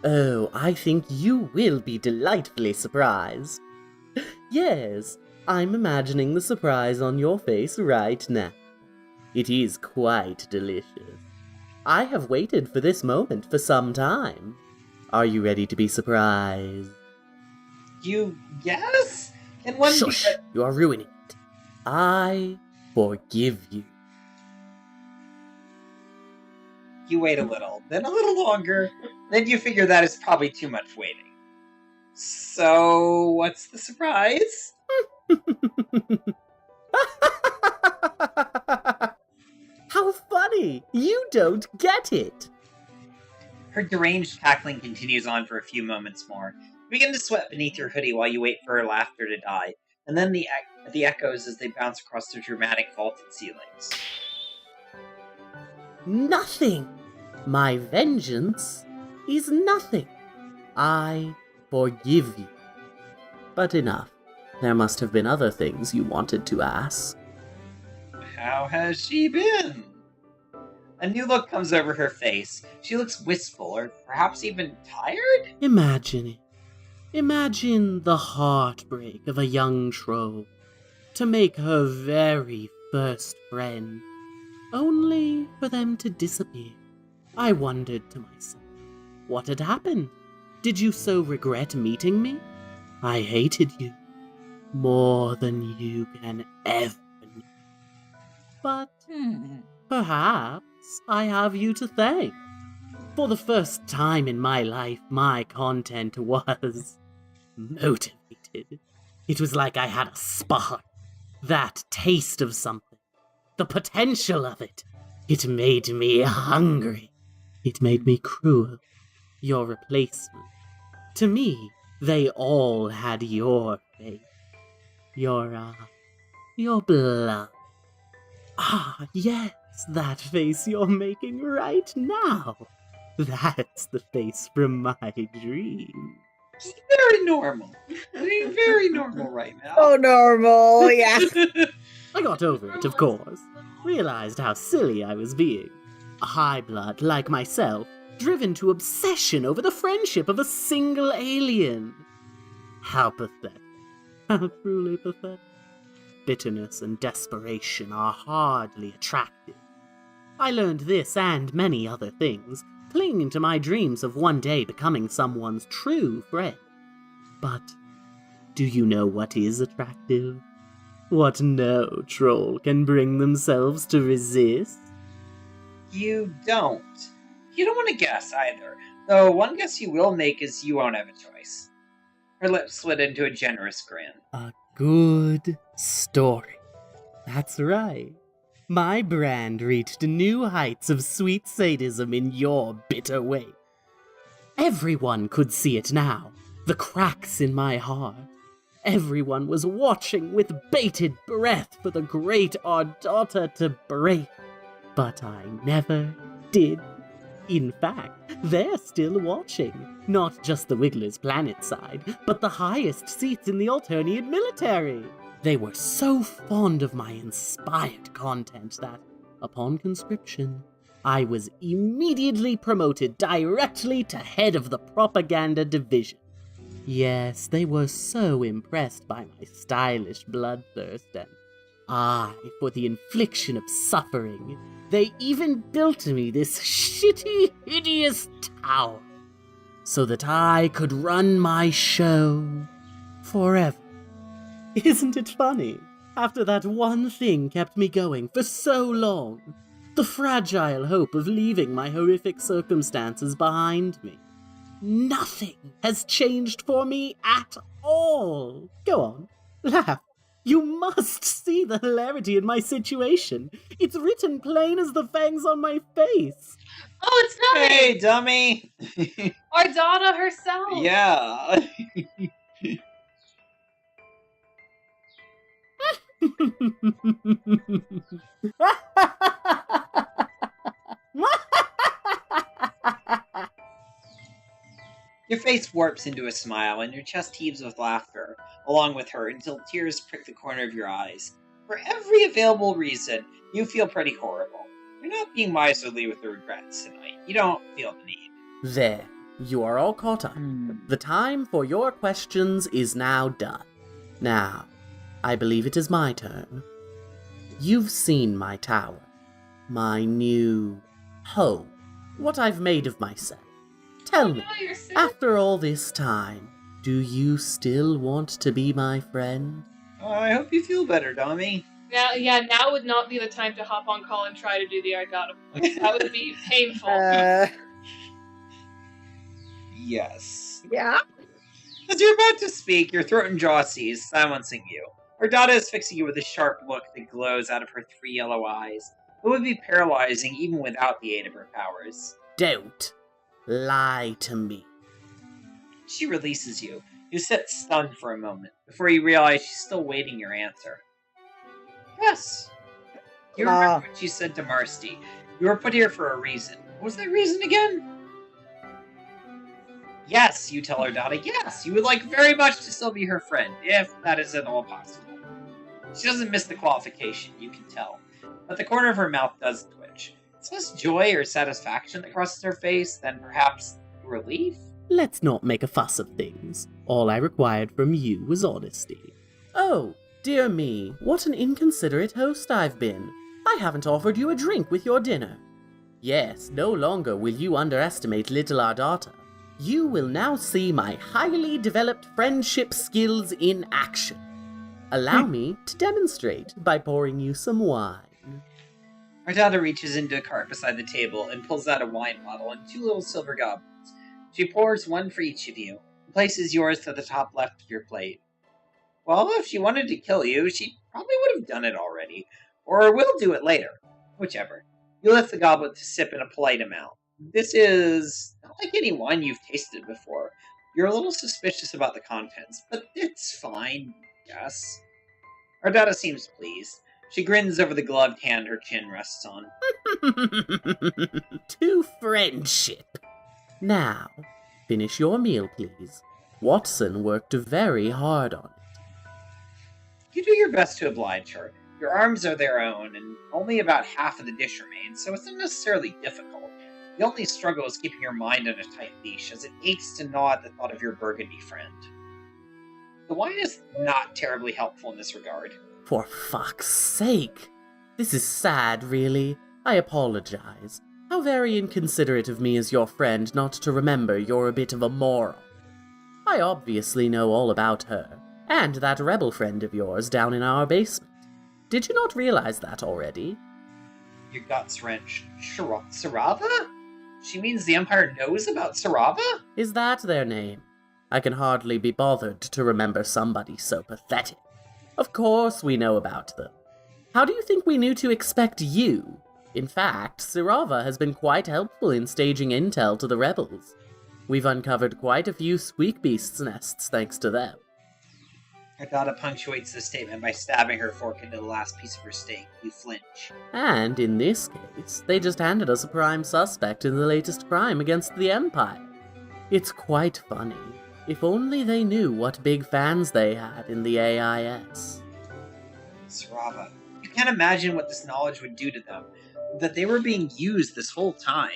Oh, I think you will be delightfully surprised. Yes, I'm imagining the surprise on your face right now. It is quite delicious. I have waited for this moment for some time. Are you ready to be surprised? You guess? Can one Shush! You are ruining it. I forgive you. You wait a little, then a little longer, then you figure that is probably too much waiting. So, what's the surprise? How funny! You don't get it! Her deranged cackling continues on for a few moments more. You begin to sweat beneath your hoodie while you wait for her laughter to die, and then the echoes as they bounce across the dramatic vaulted ceilings. Nothing! My vengeance is nothing. I forgive you. But enough. There must have been other things you wanted to ask. How has she been? A new look comes over her face. She looks wistful, or perhaps even tired? Imagine it. Imagine the heartbreak of a young troll to make her very first friend, only for them to disappear. I wondered to myself, what had happened? Did you so regret meeting me? I hated you more than you can ever know. But perhaps I have you to thank. For the first time in my life, my content was motivated. It was like I had a spark, that taste of something, the potential of it. It made me hungry. It made me cruel. Your replacement. To me, they all had your face. Your blood. Ah, yes, that face you're making right now. That's the face from my dream. Very normal. Very normal right now. Oh, normal, yeah. I got over it, of course. Realized how silly I was being. A high blood like myself, driven to obsession over the friendship of a single alien. How pathetic. How truly pathetic. Bitterness and desperation are hardly attractive. I learned this and many other things, clinging to my dreams of one day becoming someone's true friend. But do you know what is attractive? What no troll can bring themselves to resist? You don't. You don't want to guess either. Though one guess you will make is you won't have a choice. Her lips slid into a generous grin. A good story. That's right. My brand reached new heights of sweet sadism in your bitter way. Everyone could see it now, the cracks in my heart. Everyone was watching with bated breath for the great Ardata to break. But I never did. In fact, they're still watching. Not just the Wiggler's planet side, but the highest seats in the Alternian military. They were so fond of my inspired content that, upon conscription, I was immediately promoted directly to head of the propaganda division. Yes, they were so impressed by my stylish bloodthirst and eye for the infliction of suffering. They even built me this shitty, hideous tower so that I could run my show forever. Isn't it funny? After that one thing kept me going for so long, the fragile hope of leaving my horrific circumstances behind me, nothing has changed for me at all. Go on, laugh. You must see the hilarity in my situation. It's written plain as the fangs on my face. Oh, it's nothing! Hey, dummy! Ardata herself! Yeah. Your face warps into a smile, and your chest heaves with laughter, along with her, until tears prick the corner of your eyes. For every available reason, you feel pretty horrible. You're not being miserly with the regrets tonight. You don't feel the need. There, you are all caught up. The time for your questions is now done. Now, I believe it is my turn. You've seen my tower, my new home, what I've made of myself. Tell me, after all this time, do you still want to be my friend? I hope you feel better, Dommy. Now would not be the time to hop on call and try to do the Ardata voice. That would be painful. Yes. Yeah? As you're about to speak, your throat and jaw seize, silencing you. Ardata is fixing you with a sharp look that glows out of her 3 yellow eyes. It would be paralyzing even without the aid of her powers. Don't lie to me. She releases you. You sit stunned for a moment, before you realize she's still waiting your answer. Yes. You remember what she said to Marsty. You were put here for a reason. What was that reason again? Yes, you tell Ardata. Yes, you would like very much to still be her friend, if that is at all possible. She doesn't miss the qualification, you can tell. But the corner of her mouth does twitch. It's less joy or satisfaction that crosses her face than perhaps relief. Let's not make a fuss of things. All I required from you was honesty. Oh, dear me, what an inconsiderate host I've been. I haven't offered you a drink with your dinner. Yes, no longer will you underestimate little Ardata. You will now see my highly developed friendship skills in action. Allow me to demonstrate by pouring you some wine. Ardata reaches into a cart beside the table and pulls out a wine bottle and 2 little silver goblets. She pours one for each of you and places yours to the top left of your plate. Well, if she wanted to kill you, she probably would have done it already. Or will do it later. Whichever. You lift the goblet to sip in a polite amount. This is not like any wine you've tasted before. You're a little suspicious about the contents, but it's fine, yes. Ardata seems pleased. She grins over the gloved hand her chin rests on. To friendship. Now, finish your meal, please. Watson worked very hard on it. You do your best to oblige her. Your arms are their own, and only about half of the dish remains, so it's not necessarily difficult. The only struggle is keeping your mind on a tight leash, as it aches to gnaw at the thought of your burgundy friend. The wine is not terribly helpful in this regard. For fuck's sake. This is sad, really. I apologize. How very inconsiderate of me as your friend not to remember you're a bit of a moron. I obviously know all about her, and that rebel friend of yours down in our basement. Did you not realize that already? Your guts wrench. Sarava? She means the Empire knows about Sarava? Is that their name? I can hardly be bothered to remember somebody so pathetic. Of course we know about them. How do you think we knew to expect you? In fact, Sarava has been quite helpful in staging intel to the rebels. We've uncovered quite a few squeakbeasts' nests thanks to them. Ardata punctuates the statement by stabbing her fork into the last piece of her steak. You flinch. And in this case, they just handed us a prime suspect in the latest crime against the Empire. It's quite funny. If only they knew what big fans they had in the AIS. Sarava. You can't imagine what this knowledge would do to them. That they were being used this whole time.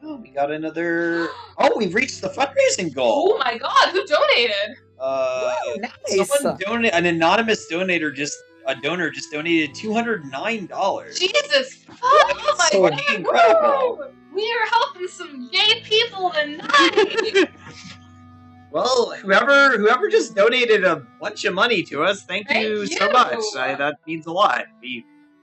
Oh, we got another... Oh, we've reached the fundraising goal! Oh my god, who donated? Nice. Someone an anonymous donor just donated $209. Jesus fuck! Oh my So god, incredible. woo! We are helping some gay people tonight! Well, whoever just donated a bunch of money to us, thank you so much. That means a lot.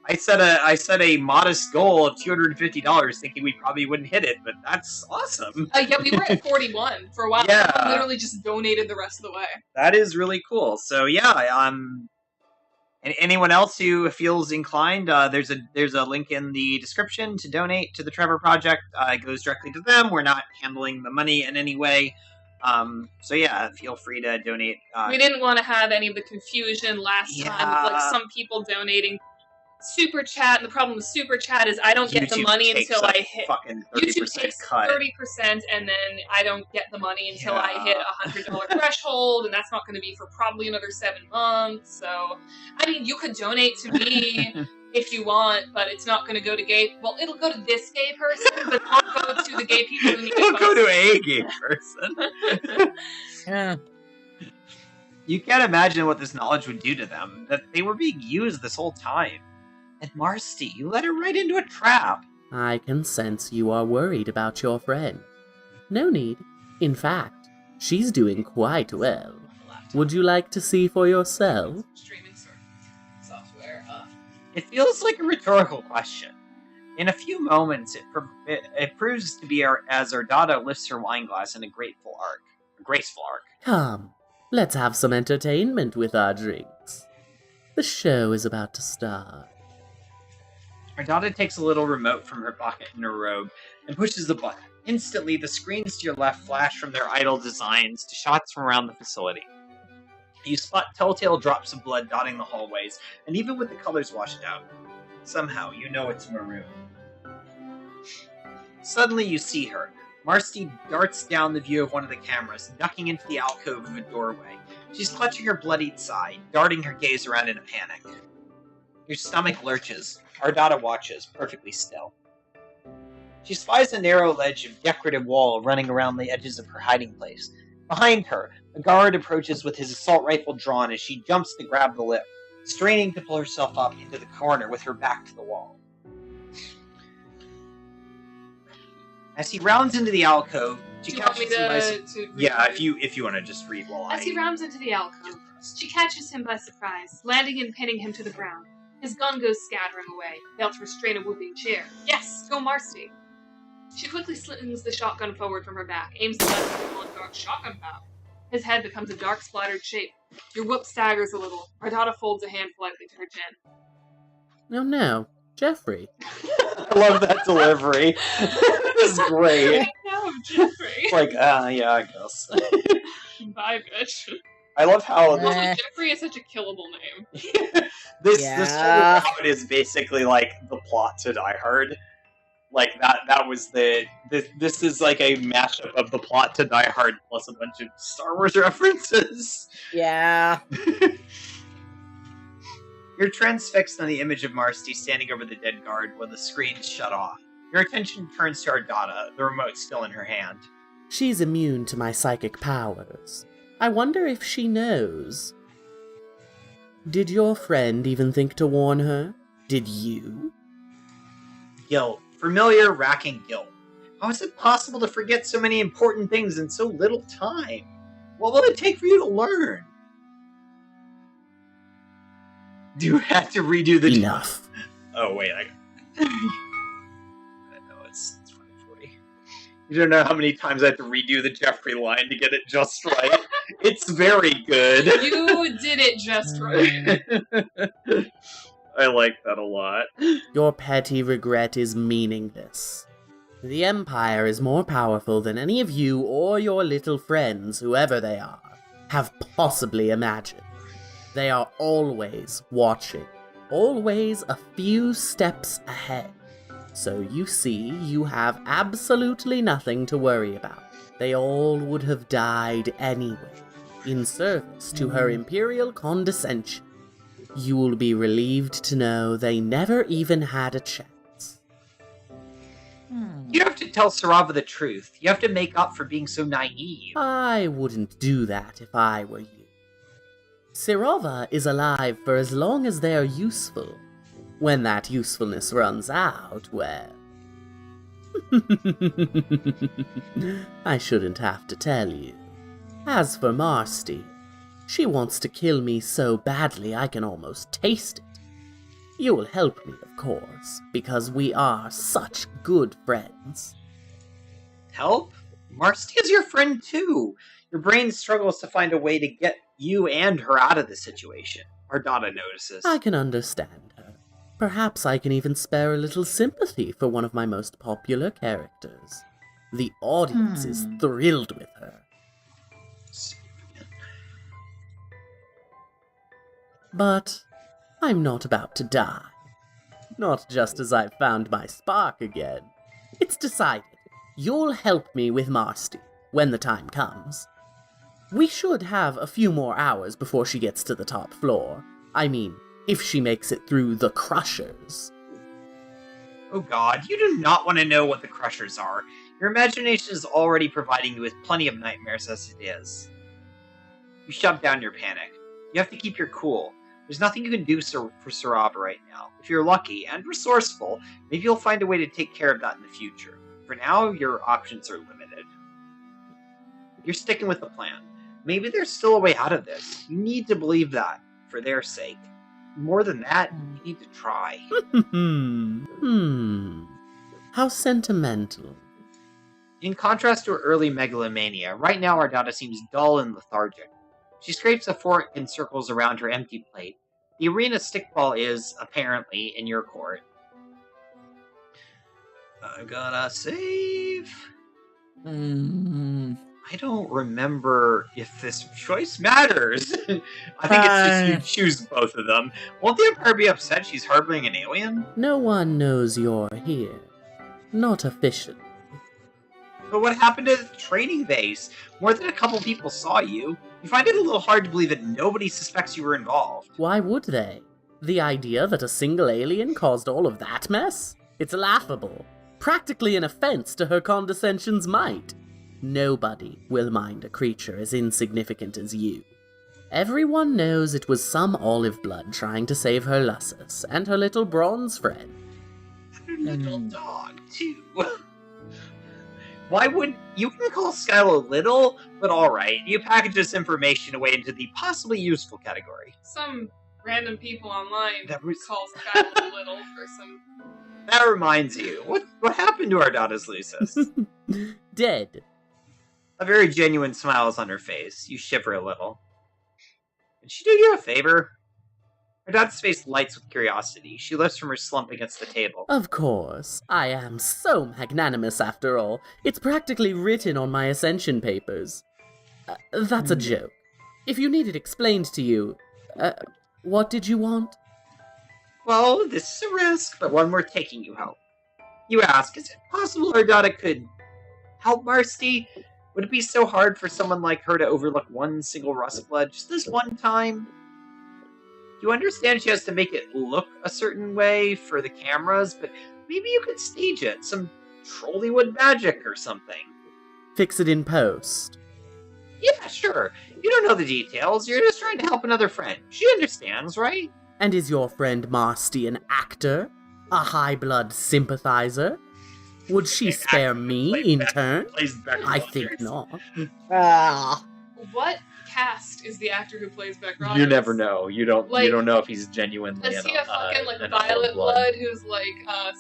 I set a modest goal of $250, thinking we probably wouldn't hit it, but that's awesome. Yeah, we were at 41 for a while. Yeah. Someone literally just donated the rest of the way. That is really cool. So yeah, anyone else who feels inclined, there's a link in the description to donate to the Trevor Project. It goes directly to them. We're not handling the money in any way. So yeah, feel free to donate. We didn't want to have any of the confusion last time, like some people donating Super Chat, and the problem with Super Chat is I don't get the money until I hit fucking 30% YouTube takes cut. 30%, and then I don't get the money until I hit $100 threshold, and that's not going to be for probably another 7 months. So, I mean, you could donate to me if you want, but it's not going to go to gay. Well, it'll go to this gay person, but not go to the gay people who need It'll it. go to a gay person. Yeah. You can't imagine what this knowledge would do to them. That they were being used this whole time. And Marcy, you led her right into a trap. I can sense you are worried about your friend. No need. In fact, she's doing quite well. Would you like to see for yourself? Streaming software. It feels like a rhetorical question. In a few moments, it proves to be as Ardata lifts her wine glass in a graceful arc. Come, let's have some entertainment with our drinks. The show is about to start. Ardata takes a little remote from her pocket in her robe and pushes the button. Instantly, the screens to your left flash from their idle designs to shots from around the facility. You spot telltale drops of blood dotting the hallways, and even with the colors washed out, somehow you know it's maroon. Suddenly you see her. Marcy darts down the view of one of the cameras, ducking into the alcove of a doorway. She's clutching her bloodied side, darting her gaze around in a panic. Your stomach lurches. Ardata watches, perfectly still. She spies a narrow ledge of decorative wall running around the edges of her hiding place. Behind her, a guard approaches with his assault rifle drawn as she jumps to grab the lip, straining to pull herself up into the corner with her back to the wall. As he rounds into the alcove, Do you want me to Yeah, if you want to just read while As he rounds into the alcove, she catches him by surprise, landing and pinning him to the ground. His gun goes scattering away, failed to restrain a whooping cheer. Yes, go Marcy! She quickly slings the shotgun forward from her back, aims the gun on Dark's shotgun valve. His head becomes a dark splattered shape. Your whoop staggers a little. Ardata folds a hand politely to her chin. No, Jeffrey. I love that delivery. This is great. No, Jeffrey. Like, yeah, I guess. Bye, bitch. I love how Jeffrey is such a killable name. this whole route is basically like the plot to Die Hard. Like that was this is like a mashup of the plot to Die Hard plus a bunch of Star Wars references. Yeah. You're transfixed on the image of Marcy standing over the dead guard when the screen's shut off. Your attention turns to Ardata, the remote still in her hand. She's immune to my psychic powers. I wonder if she knows. Did your friend even think to warn her? Did you? Guilt. Familiar, racking guilt. How is it possible to forget so many important things in so little time? What will it take for you to learn? Do you have to redo the... Enough. Oh, wait, I know, it's 2040. You don't know how many times I have to redo the Jeffrey line to get it just right. It's very good. You did it just right. I like that a lot. Your petty regret is meaningless. The Empire is more powerful than any of you or your little friends, whoever they are, have possibly imagined. They are always watching, always a few steps ahead. So you see, you have absolutely nothing to worry about. They all would have died anyway, in service to her imperial condescension. You will be relieved to know they never even had a chance. You have to tell Sarava the truth. You have to make up for being so naive. I wouldn't do that if I were you. Sirova is alive for as long as they are useful. When that usefulness runs out, well... I shouldn't have to tell you. As for Marcy, she wants to kill me so badly I can almost taste it. You will help me, of course, because we are such good friends. Help? Marcy is your friend too. Your brain struggles to find a way to get you and her out of the situation. Ardata notices. I can understand her. Perhaps I can even spare a little sympathy for one of my most popular characters. The audience is thrilled with her. But I'm not about to die. Not just as I've found my spark again. It's decided. You'll help me with Marcy when the time comes. We should have a few more hours before she gets to the top floor. I mean, if she makes it through the Crushers. Oh god, you do not want to know what the Crushers are. Your imagination is already providing you with plenty of nightmares as it is. You shove down your panic. You have to keep your cool. There's nothing you can do for Sarava right now. If you're lucky and resourceful, maybe you'll find a way to take care of that in the future. For now, your options are limited. You're sticking with the plan. Maybe there's still a way out of this. You need to believe that, for their sake. More than that, you need to try. How sentimental. In contrast to her early megalomania, right now Ardata seems dull and lethargic. She scrapes a fork in circles around her empty plate. The arena stickball is, apparently, in your court. I gotta save. I don't remember if this choice matters. I think it's just you choose both of them. Won't the Empire be upset she's harboring an alien? No one knows you're here. Not officially. But what happened to the training base? More than a couple people saw you. You find it a little hard to believe that nobody suspects you were involved. Why would they? The idea that a single alien caused all of that mess? It's laughable. Practically an offense to her condescension's might. Nobody will mind a creature as insignificant as you. Everyone knows it was some olive blood trying to save her Lussus and her little bronze friend. Her little dog, too. Why would you can call Skylo little, but alright. You package this information away into the possibly useful category. Some random people online That was- call Skylar little for some. That reminds you, what happened to Ardada's Lucis? Dead. A very genuine smile is on her face. You shiver a little. Did she do you a favor? Ardada's face lights with curiosity. She lifts from her slump against the table. Of course. I am so magnanimous after all. It's practically written on my ascension papers. That's a joke. If you need it explained to you, what did you want? Well, this is a risk, but one worth taking, you hope. You ask, is it possible Ardada could help Marcy? Would it be so hard for someone like her to overlook one single rust blood just this one time? You understand she has to make it look a certain way for the cameras, but maybe you could stage it. Some Trollywood magic or something. Fix it in post. Yeah, sure. You don't know the details. You're just trying to help another friend. She understands, right? And is your friend Marsty an actor? A high blood sympathizer? Would she spare me in turn? I think not. What cast is the actor who plays Beck Rogers? You never know. You don't know if he's genuinely. Is he a fucking like an Violet Blood who's like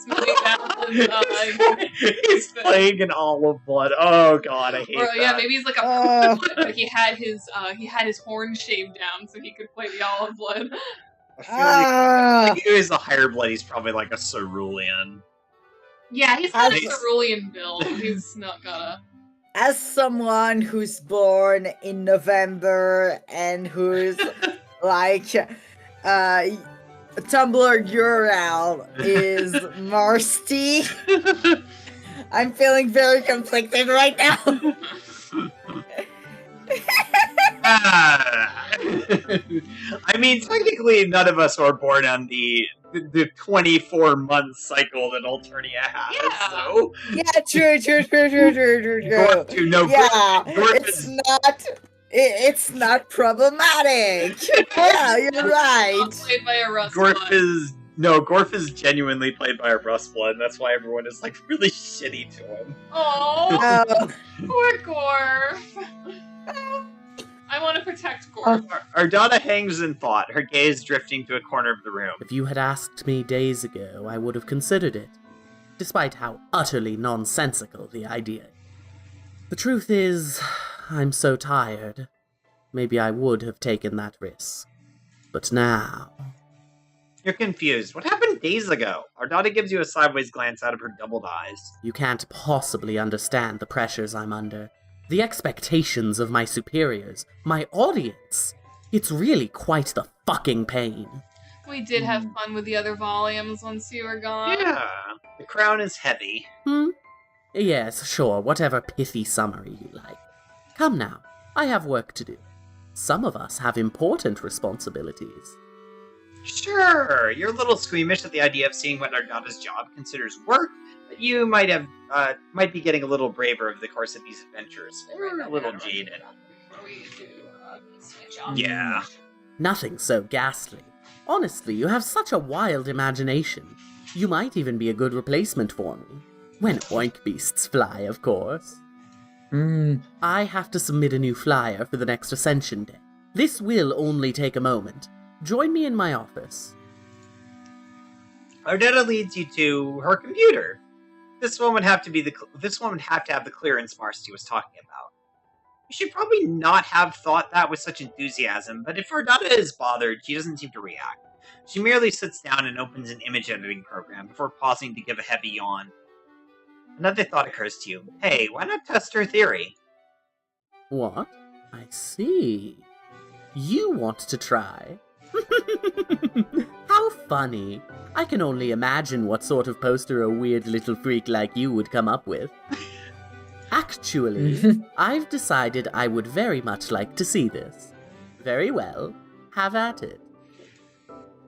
smoothing down his He's playing an olive blood. Oh god, I hate or that. yeah, maybe he's like a blood, but he had his horn shaved down so he could play the olive blood. I feel like if he was a higher blood, he's probably like a cerulean. Yeah, he's got a cerulean build. He's not got a. As someone who's born in November and who's like Tumblr URL is Marsty, I'm feeling very conflicted right now. I mean, technically, none of us were born on the 24-month cycle that Alternia has. Yeah. So Yeah, true. It's not problematic. Yeah, you're right. Played by a Rust Gorf is genuinely played by a Rust Blood, and that's why everyone is like really shitty to him. Oh, poor Gorf. I want to protect Gorf. Ardada hangs in thought, her gaze drifting to a corner of the room. If you had asked me days ago, I would have considered it, despite how utterly nonsensical the idea. The truth is, I'm so tired. Maybe I would have taken that risk. But now... You're confused. What happened days ago? Ardada gives you a sideways glance out of her doubled eyes. You can't possibly understand the pressures I'm under. The expectations of my superiors, my audience. It's really quite the fucking pain. We did have fun with the other volumes once you were gone. Yeah, the crown is heavy. Yes, sure, whatever pithy summary you like. Come now, I have work to do. Some of us have important responsibilities. Sure, you're a little squeamish at the idea of seeing what Ardada's job considers work, but you might be getting a little braver over the course of these adventures, or a little jaded. Yeah. Nothing so ghastly. Honestly, you have such a wild imagination. You might even be a good replacement for me. When oink beasts fly, of course. I have to submit a new flyer for the next Ascension Day. This will only take a moment. Join me in my office. Ardada leads you to her computer. This one would have to have the clearance Marcy was talking about. You should probably not have thought that with such enthusiasm, but if Ardada is bothered, she doesn't seem to react. She merely sits down and opens an image editing program before pausing to give a heavy yawn. Another thought occurs to you. Hey, why not test her theory? What? I see. You want to try? How funny. I can only imagine what sort of poster a weird little freak like you would come up with. Actually, I've decided I would very much like to see this. Very well. Have at it.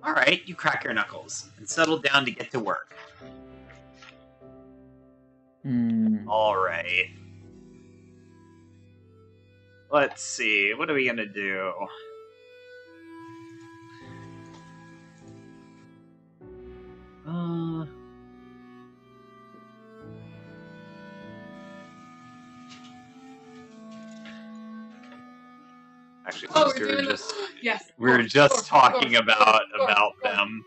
Alright, you crack your knuckles and settle down to get to work. Alright. Let's see, what are we gonna do? actually, Oh, since we're doing this. Yes. we were just talking about them.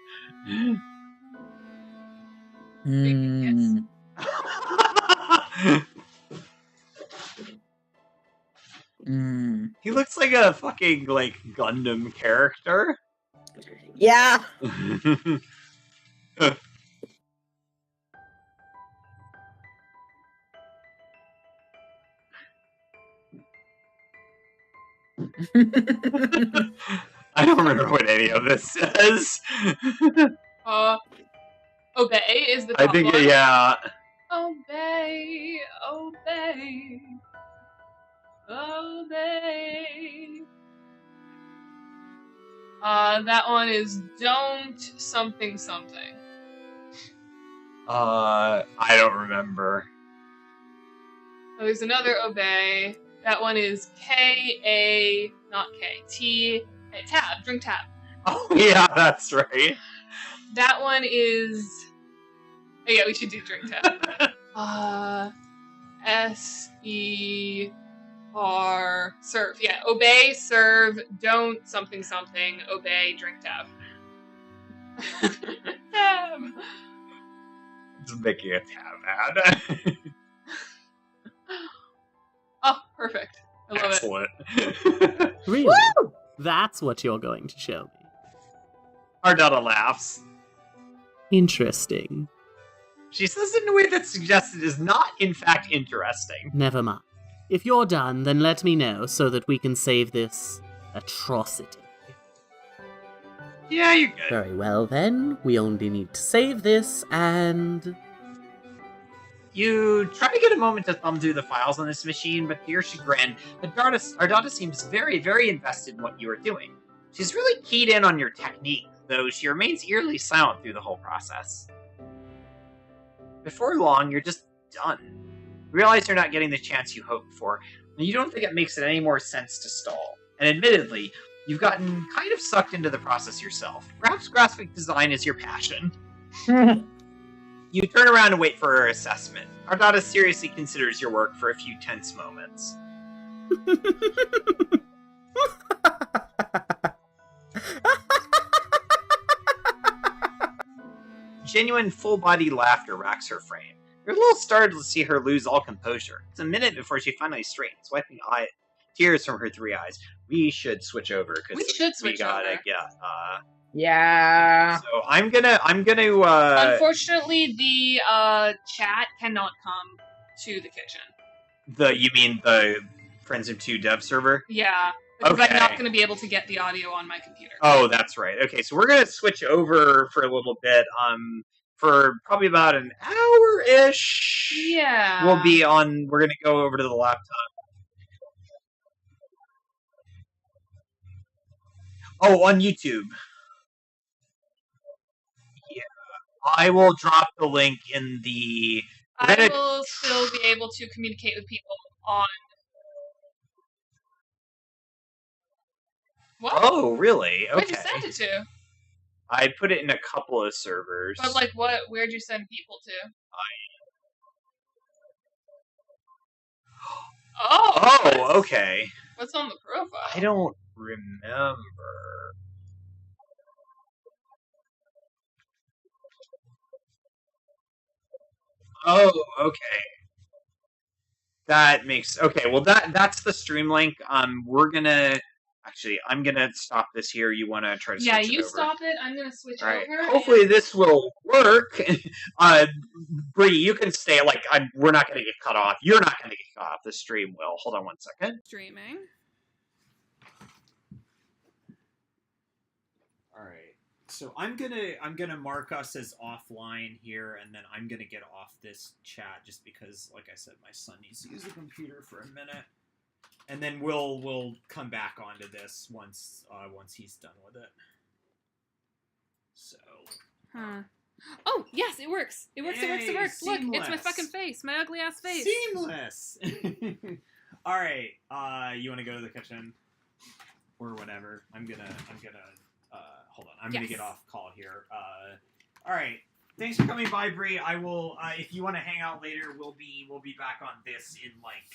He looks like a fucking like Gundam character. Yeah. I don't remember what any of this says. Obey is the I top think, one. yeah. Obey, obey, obey. That one is don't something something. I don't remember. Oh, there's another obey. That one is K-A, not K, T, tab, drink tab. Oh, yeah, that's right. That one is, oh yeah, we should do drink tab. S-E-R, serve, yeah, obey, serve, don't something something, obey, drink tab. Tab. Just making a tab ad. Oh, perfect. I love Excellent. it. Really? Woo! That's what you're going to show me. Ardetta laughs. Interesting. She says it in a way that suggests it is not, in fact, interesting. Never mind. If you're done, then let me know so that we can save this atrocity. Yeah, you're good. Very well then. We only need to save this and... You try to get a moment to thumb through the files on this machine, but to your chagrin, Ardetta seems very, very invested in what you are doing. She's really keyed in on your technique, though she remains eerily silent through the whole process. Before long, you're just done. You realize you're not getting the chance you hoped for, and you don't think it makes it any more sense to stall. And admittedly, you've gotten kind of sucked into the process yourself. Perhaps graphic design is your passion. You turn around and wait for her assessment. Ardetta seriously considers your work for a few tense moments. Genuine, full-body laughter racks her frame. You're a little startled to see her lose all composure. It's a minute before she finally straightens, wiping tears from her 3 eyes. We should switch over, because we gotta get, Yeah. So I'm gonna, Unfortunately, the chat cannot come to the kitchen. You mean the Friendsim 2 dev server? Yeah, because Okay. I'm not going to be able to get the audio on my computer. Oh, that's right. Okay, so we're gonna switch over for a little bit. For probably about an hour-ish. Yeah. We're gonna go over to the laptop. Oh, on YouTube. Yeah. I will drop the link in the... I will still be able to communicate with people on... What? Oh, really? Okay. Where'd you send it to? I put it in a couple of servers. But, like, what? Where'd you send people to? Oh, okay. What's on the profile? I don't remember. Oh, okay. That makes... Okay, well, that's the stream link. We're gonna... Actually, I'm gonna stop this here. You want to try to switch it over? Yeah, you stop it. I'm gonna switch All right. over. Hopefully this will work. Bree, you can stay. Like, we're not gonna get cut off. You're not gonna get cut off. The stream will. Hold on 1 second. Streaming. All right. So I'm gonna mark us as offline here, and then I'm gonna get off this chat just because, like I said, my son needs to use the computer for a minute. And then we'll come back onto this once he's done with it. So. Huh. Oh, yes, it works. It works, it works, it works. Look, it's my fucking face. My ugly ass face. Seamless! Alright, you wanna go to the kitchen? Or whatever. I'm gonna hold on. I'm gonna get off call here. Alright. Thanks for coming by, Bree. I will. If you want to hang out later, we'll be back on this in like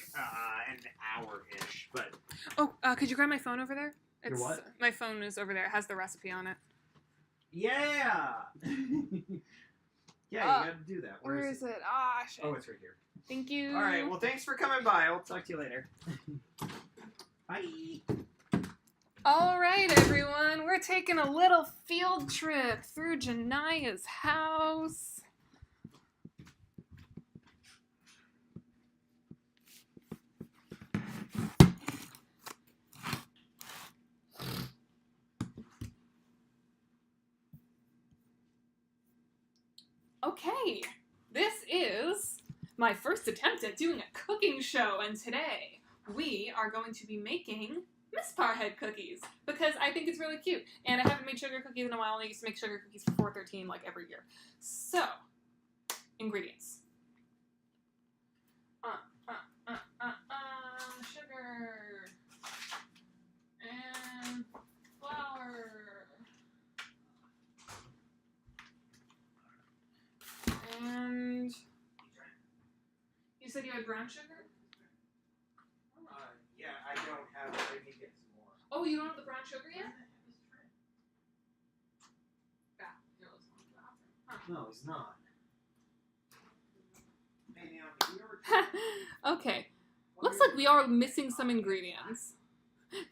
an hour-ish. But could you grab my phone over there? Your what? My phone is over there. It has the recipe on it. yeah, you gotta do that. Where is it? Ah, shit. Oh, it's right here. Thank you. All right. Well, thanks for coming by. I'll talk to you later. Bye. All right, everyone. We're taking a little field trip through Jania's house. Okay, this is my first attempt at doing a cooking show, and today we are going to be making Miss Parhead cookies because I think it's really cute, and I haven't made sugar cookies in a while, and I used to make sugar cookies for 413 like every year. So, ingredients. Sugar and flour. And you said you had brown sugar? Yeah, I don't have. I need to get some more. Oh, you don't have the brown sugar yet? No, he's not. Okay. Looks like we are missing some ingredients.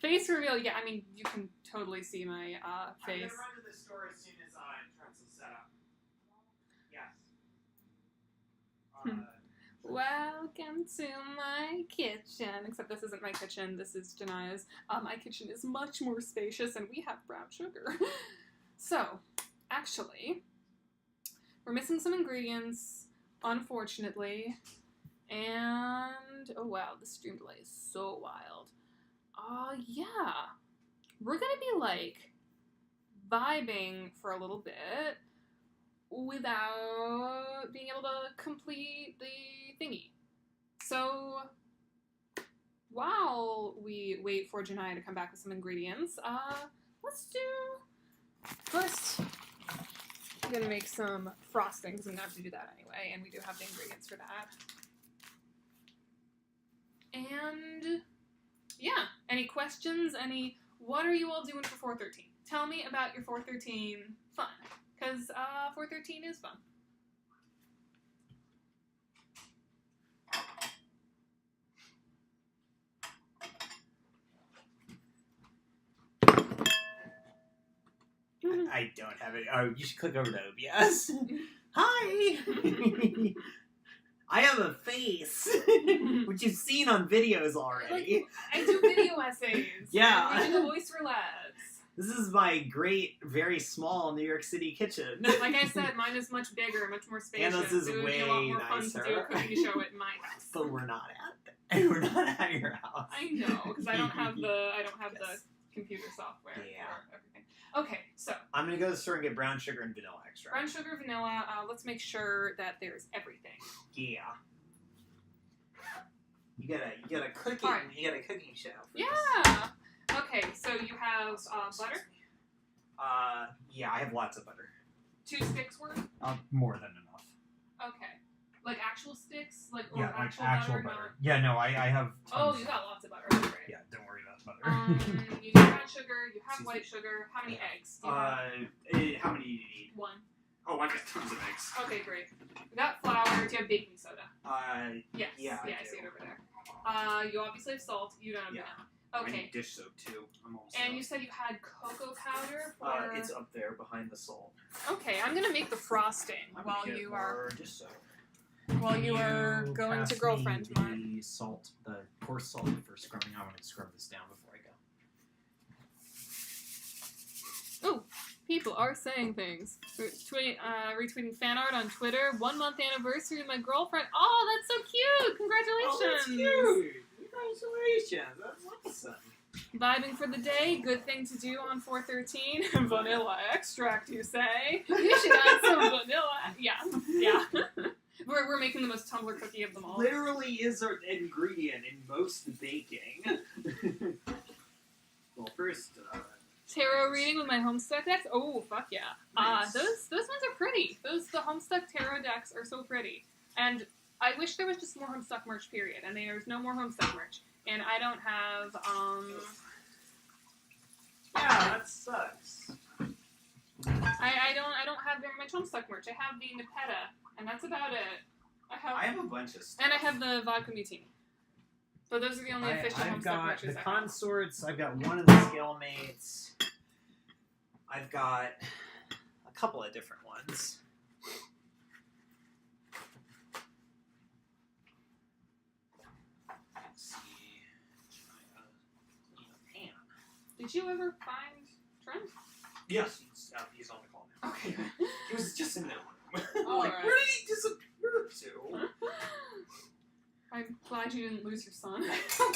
Face reveal. Yeah, I mean, you can totally see my face. I'm gonna run to the store as soon as Trent's set up. Yes. Welcome to my kitchen. Except this isn't my kitchen. This is Jania's. My kitchen is much more spacious, and we have brown sugar. So, actually, we're missing some ingredients, unfortunately. And oh wow, the stream delay is so wild. Yeah, we're gonna be like vibing for a little bit without being able to complete the thingy. So while we wait for Janaya to come back with some ingredients, let's do first. I'm gonna make some frosting because I'm gonna have to do that anyway, and we do have the ingredients for that. And yeah, any questions? What are you all doing for 413? Tell me about your 413 fun, because 413 is fun. I don't have it. Oh, you should click over to OBS. Hi! I have a face, which you've seen on videos already. Like, I do video essays. Yeah. I'm making a voice for lads. This is my great, very small New York City kitchen. Like I said, mine is much bigger, much more spacious. And this is it would way be a lot more nicer. fun to do a cooking show at my house. But we're not at we're not at your house. I know, because I don't have the computer software for everything. Okay, so I'm gonna go to the store and get brown sugar and vanilla extract. brown sugar, vanilla. Let's make sure that there's everything. Yeah. You got a cooking. All right. You got a cooking show. Yeah. Okay, so you have butter. Yeah, I have lots of butter. 2 sticks worth. More than enough. Okay, like actual sticks, like or Yeah, like actual butter. butter. Yeah, no, I have. Oh, Tons. you got lots of butter. That's great. Yeah, don't worry about butter. You have brown sugar. You have white sugar. How many eggs? Do you have? How many do you need? 1. Oh, I got tons of eggs. Okay, great. We got flour. Do you have baking soda? Yes. Yeah, I see do. it over there. You obviously have salt. You don't have vanilla. I Okay. need dish soap too. I'm almost And done. you said you had cocoa powder for. It's up there behind the salt. Okay, I'm gonna make the frosting while Get you are dish soap. going pass to girlfriend me tomorrow. the salt, the coarse salt for scrubbing. I want to scrub this down before I go. Ooh, people are saying things. Retweeting fan art on Twitter. 1 month anniversary of my girlfriend. Oh, that's so cute! Congratulations! Oh, that's cute! Congratulations! That's awesome. Vibing for the day. Good thing to do on 413. Vanilla extract, you say? You should add some vanilla. Yeah. We're making the most Tumblr cookie of them all. Literally is an ingredient in most baking. Well, first. Tarot reading with my Homestuck decks. Oh, fuck yeah. Nice. Those ones are pretty. pretty. The Homestuck tarot decks are so pretty. And I wish there was just more Homestuck merch, period. And there's no more Homestuck merch. And I don't have, Yeah, that sucks. I don't have very much Homestuck merch. I have the Nepeta, and that's about it. I have a bunch of stuff. And I have the Vodka Mutini. But those are the only official I've Homestuck got merches the I have. consorts. I've got one of the skill mates. I've got a couple of different ones. Let's see. Pan. Did you ever find Trent? Yes, he's on the call now. Okay. He was just in that room. All like, right. where did he disappear to? I'm glad you didn't lose your son.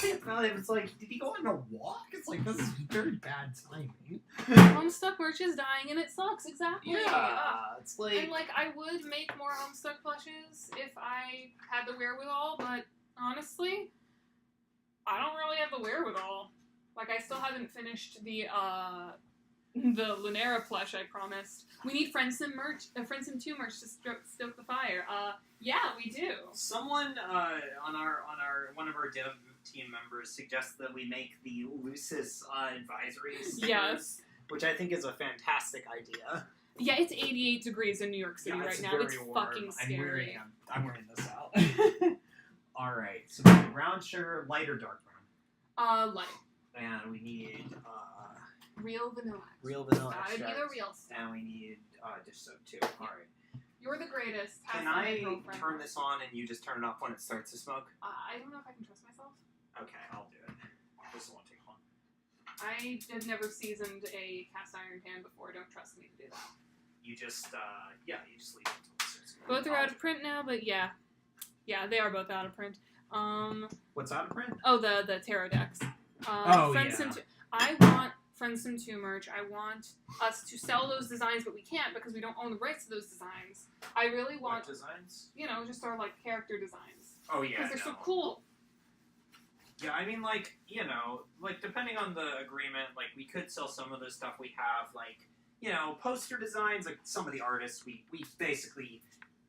It's like, did he go on a walk? It's like, this is very bad timing. Homestuck merch is dying and it sucks, exactly. Yeah, it's like... And like, I would make more Homestuck plushes if I had the wherewithal, but honestly, I don't really have the wherewithal. Like, I still haven't finished the Lunera plush I promised. We need Friendsim merch, Friendsim 2 merch to stoke the fire. Yeah, we do. Someone on our one of our dev team members suggests that we make the Lucis advisory stickers, Yes. which I think is a fantastic idea. Yeah, it's 88 degrees in New York City right now. It's very warm. fucking scary. I'm wearing this out. All right, so we need brown sugar, light or dark brown, Light. and we need Real vanilla. real vanilla Gotta be extract, the real stuff. and we need dish soap too. All right. You're the greatest. Have Can fun, I girlfriend. turn this on and you just turn it off when it starts to smoke? I don't know if I can trust myself. Okay, I'll do it. This won't take long. I have never seasoned a cast iron pan before. Don't trust me to do that. You just, you just leave it until it starts smoking. Both are out of print now, but yeah. Yeah, they are both out of print. What's out of print? Oh, the tarot decks. Yeah. I want Friendsim 2 merch. I want us to sell those designs, but we can't because we don't own the rights to those designs. I really want... What designs? You know, just our, like, character designs. Oh, yeah, Because they're so cool. Yeah, I mean, like, you know, like, depending on the agreement, like, we could sell some of the stuff we have, like, you know, poster designs, like, some of the artists, we basically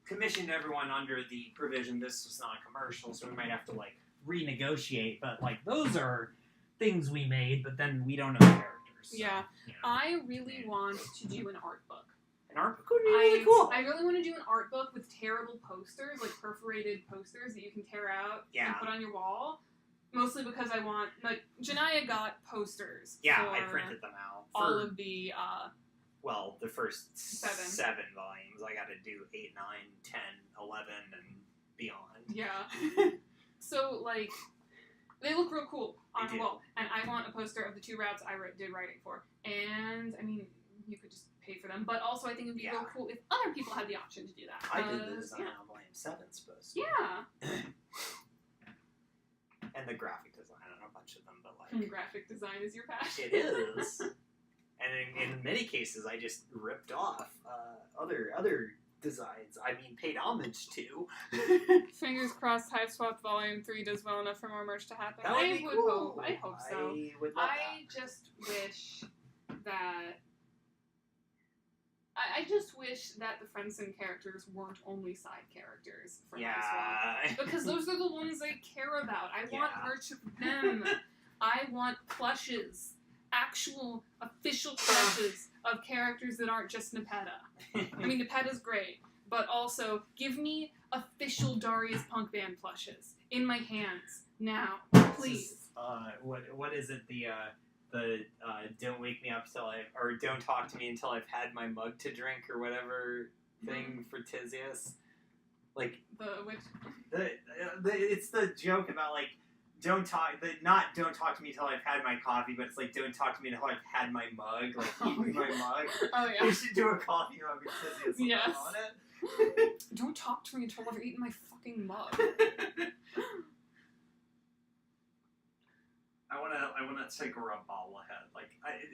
commissioned everyone under the provision this was not a commercial, so we might have to, like, renegotiate, but, like, those are things we made, but then we don't know the characters. So, Yeah. you know. I really want to do an art book. An art book would be really cool. I really want to do an art book with terrible posters, like perforated posters that you can tear out Yeah. and put on your wall. Mostly because I want, like, Janaya got posters. Yeah, for I printed them out. all for- of the, Well, the first Seven. 7 volumes. I got to do 8, 9, 10, 11, and beyond. yeah. So, like, they look real cool on the wall. And I want a poster of the 2 routes I did writing for. And, I mean, you could just pay for them. But also, I think it would be real cool if other people had the option to do that. I did the 'cause, design yeah. on volume 7, supposed to. Yeah. And the graphic design on a bunch of them, but like Graphic design is your passion. it is. And in many cases, I just ripped off other designs. I mean, paid homage to. Fingers crossed, Hive Swap Volume 3 does well enough for more merch to happen. That would I be would cool. hope. I hope so. I would love I just wish that. I just wish that the Friendsim characters weren't only side characters for Hive Swap. Because those are the ones I care about. I want merch of them. I want plushes. Actual, official plushes of characters that aren't just Nepeta. I mean, Nepeta's great, but also give me official Darius Punk Band plushes in my hands now, please. What is it? The don't wake me up till or don't talk to me until I've had my mug to drink or whatever thing for Tizius. Like it's the joke about like don't talk to me until I've had my coffee, but it's like don't talk to me until I've had my mug, like eat my mug. Oh yeah. We should do a coffee mug with Tizius Yes. on it. Don't talk to me until I've eaten my fucking mug. I wanna take a rub bobblehead. Like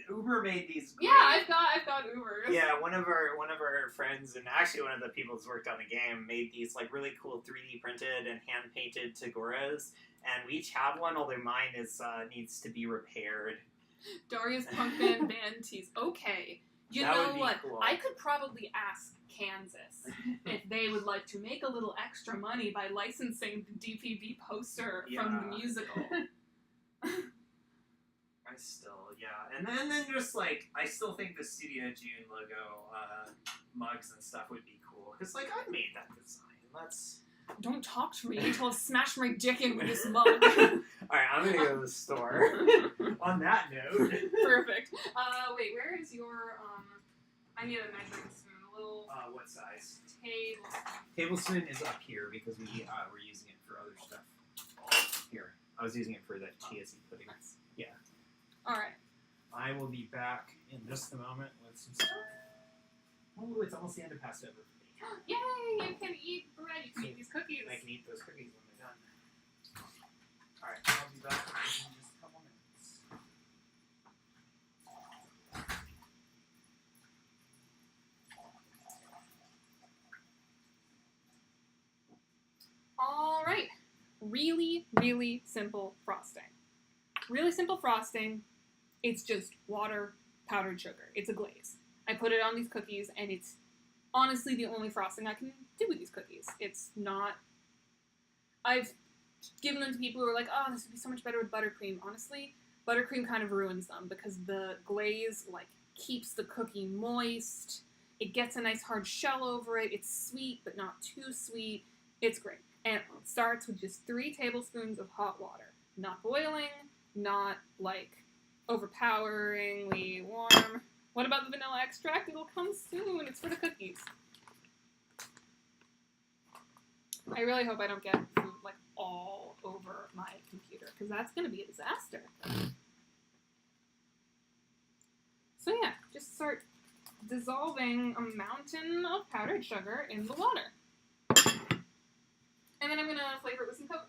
Uber made these. Great, Yeah, I've got Ubers. Yeah, one of our friends and actually one of the people who's worked on the game made these like really cool 3D printed and hand painted Tagoras, and we each have one. Although mine is needs to be repaired. Darius Punk Band band tees. Okay, You That know would be what? cool. I could probably ask Kansas if they would like to make a little extra money by licensing the DPB poster from the Yeah. musical. I still, yeah. And then just, like, I still think the Studio June logo mugs and stuff would be cool. Because, like, I made that design. Let's... Don't talk to me until I smash my dick in with this mug. Alright, I'm gonna go to the store. On that note. Perfect. Wait, where is your, I need a measuring spoon. A little... what size? Tablespoon. Tablespoon is up here because we were using it for other stuff. Here. I was using it for the chia seed pudding. Yeah. Alright. I will be back in just a moment with some stuff. Oh, it's almost the end of Passover for me. Yay! You can eat bread. You can eat these cookies. I can eat those cookies when they're done. Alright, I'll be back in just a couple minutes. Alright. Really, really simple frosting. Really simple frosting. It's just water, powdered sugar. It's a glaze. I put it on these cookies, and it's honestly the only frosting I can do with these cookies. It's not... I've given them to people who are like, oh, this would be so much better with buttercream. Honestly, buttercream kind of ruins them because the glaze, like, keeps the cookie moist. It gets a nice hard shell over it. It's sweet, but not too sweet. It's great. And it starts with just 3 tablespoons of hot water. Not boiling, not, like, overpoweringly warm. What about the vanilla extract? It'll come soon. It's for the cookies. I really hope I don't get food, like, all over my computer, because that's going to be a disaster. So yeah, just start dissolving a mountain of powdered sugar in the water. And then I'm going to flavor it with some Coke.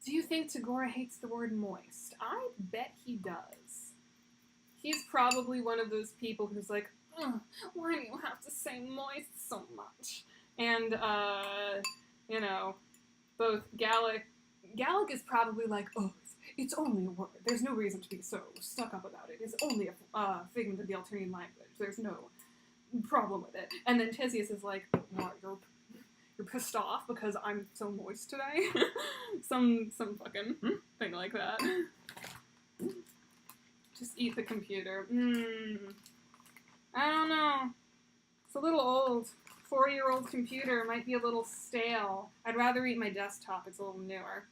Do you think Tagora hates the word moist? I bet he does. He's probably one of those people who's like, why do you have to say moist so much? And, you know, both Gallic is probably like, oh, it's only a word. There's no reason to be so stuck up about it. It's only a figment of the Alternian language. There's no problem with it. And then Theseus is like, what, you're pissed off because I'm so moist today? some fucking thing like that. Just eat the computer. I don't know. It's a little old. 4-year-old computer might be a little stale. I'd rather eat my desktop. It's a little newer.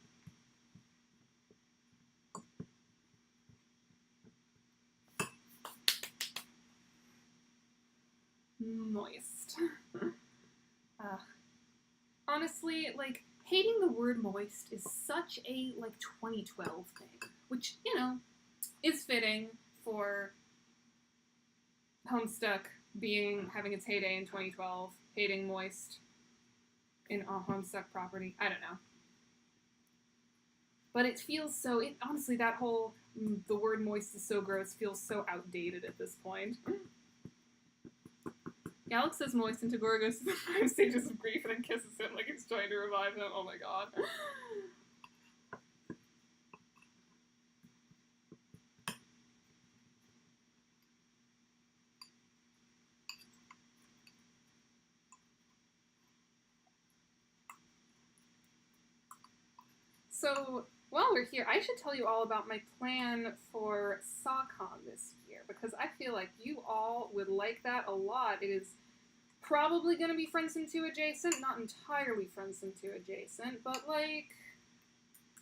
Moist. Honestly, like, hating the word moist is such a, like, 2012 thing, which, you know, is fitting for Homestuck having its heyday in 2012, hating moist in a Homestuck property. I don't know. But it feels so, honestly, that whole, the word moist is so gross feels so outdated at this point. Alex says moist, and Tagora goes through the 5 stages of grief and then kisses him like he's trying to revive him. Oh my god. So, while we're here, I should tell you all about my plan for SawCon this year, because I feel like you all would like that a lot. It is probably going to be Friendsim 2 adjacent, not entirely Friendsim 2 adjacent, but, like,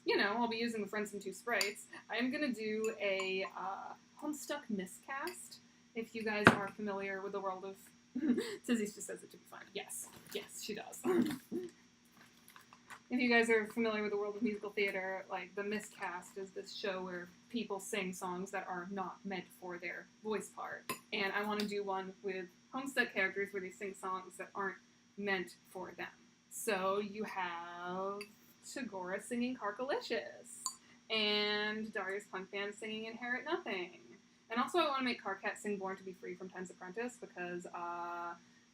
you know, I'll be using the Friendsim 2 sprites. I'm going to do a Homestuck miscast, if you guys are familiar with the world of... Tizzy just says it to be fun. Yes, she does. If you guys are familiar with the world of musical theater, like, the miscast is this show where people sing songs that are not meant for their voice part. And I want to do one with Homestuck characters where they sing songs that aren't meant for them. So you have Tagora singing Carkalicious, and Darius Punk Band singing Inherit Nothing. And also I want to make Carcat sing Born to be Free from Time's Apprentice, because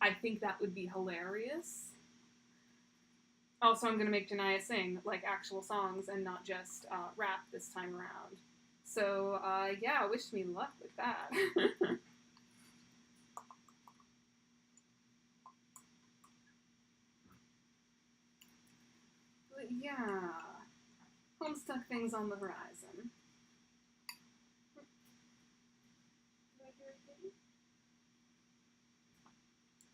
I think that would be hilarious. Also, I'm going to make Janaya sing, like, actual songs and not just rap this time around. So, yeah, wish me luck with that. But yeah, Homestuck things on the horizon.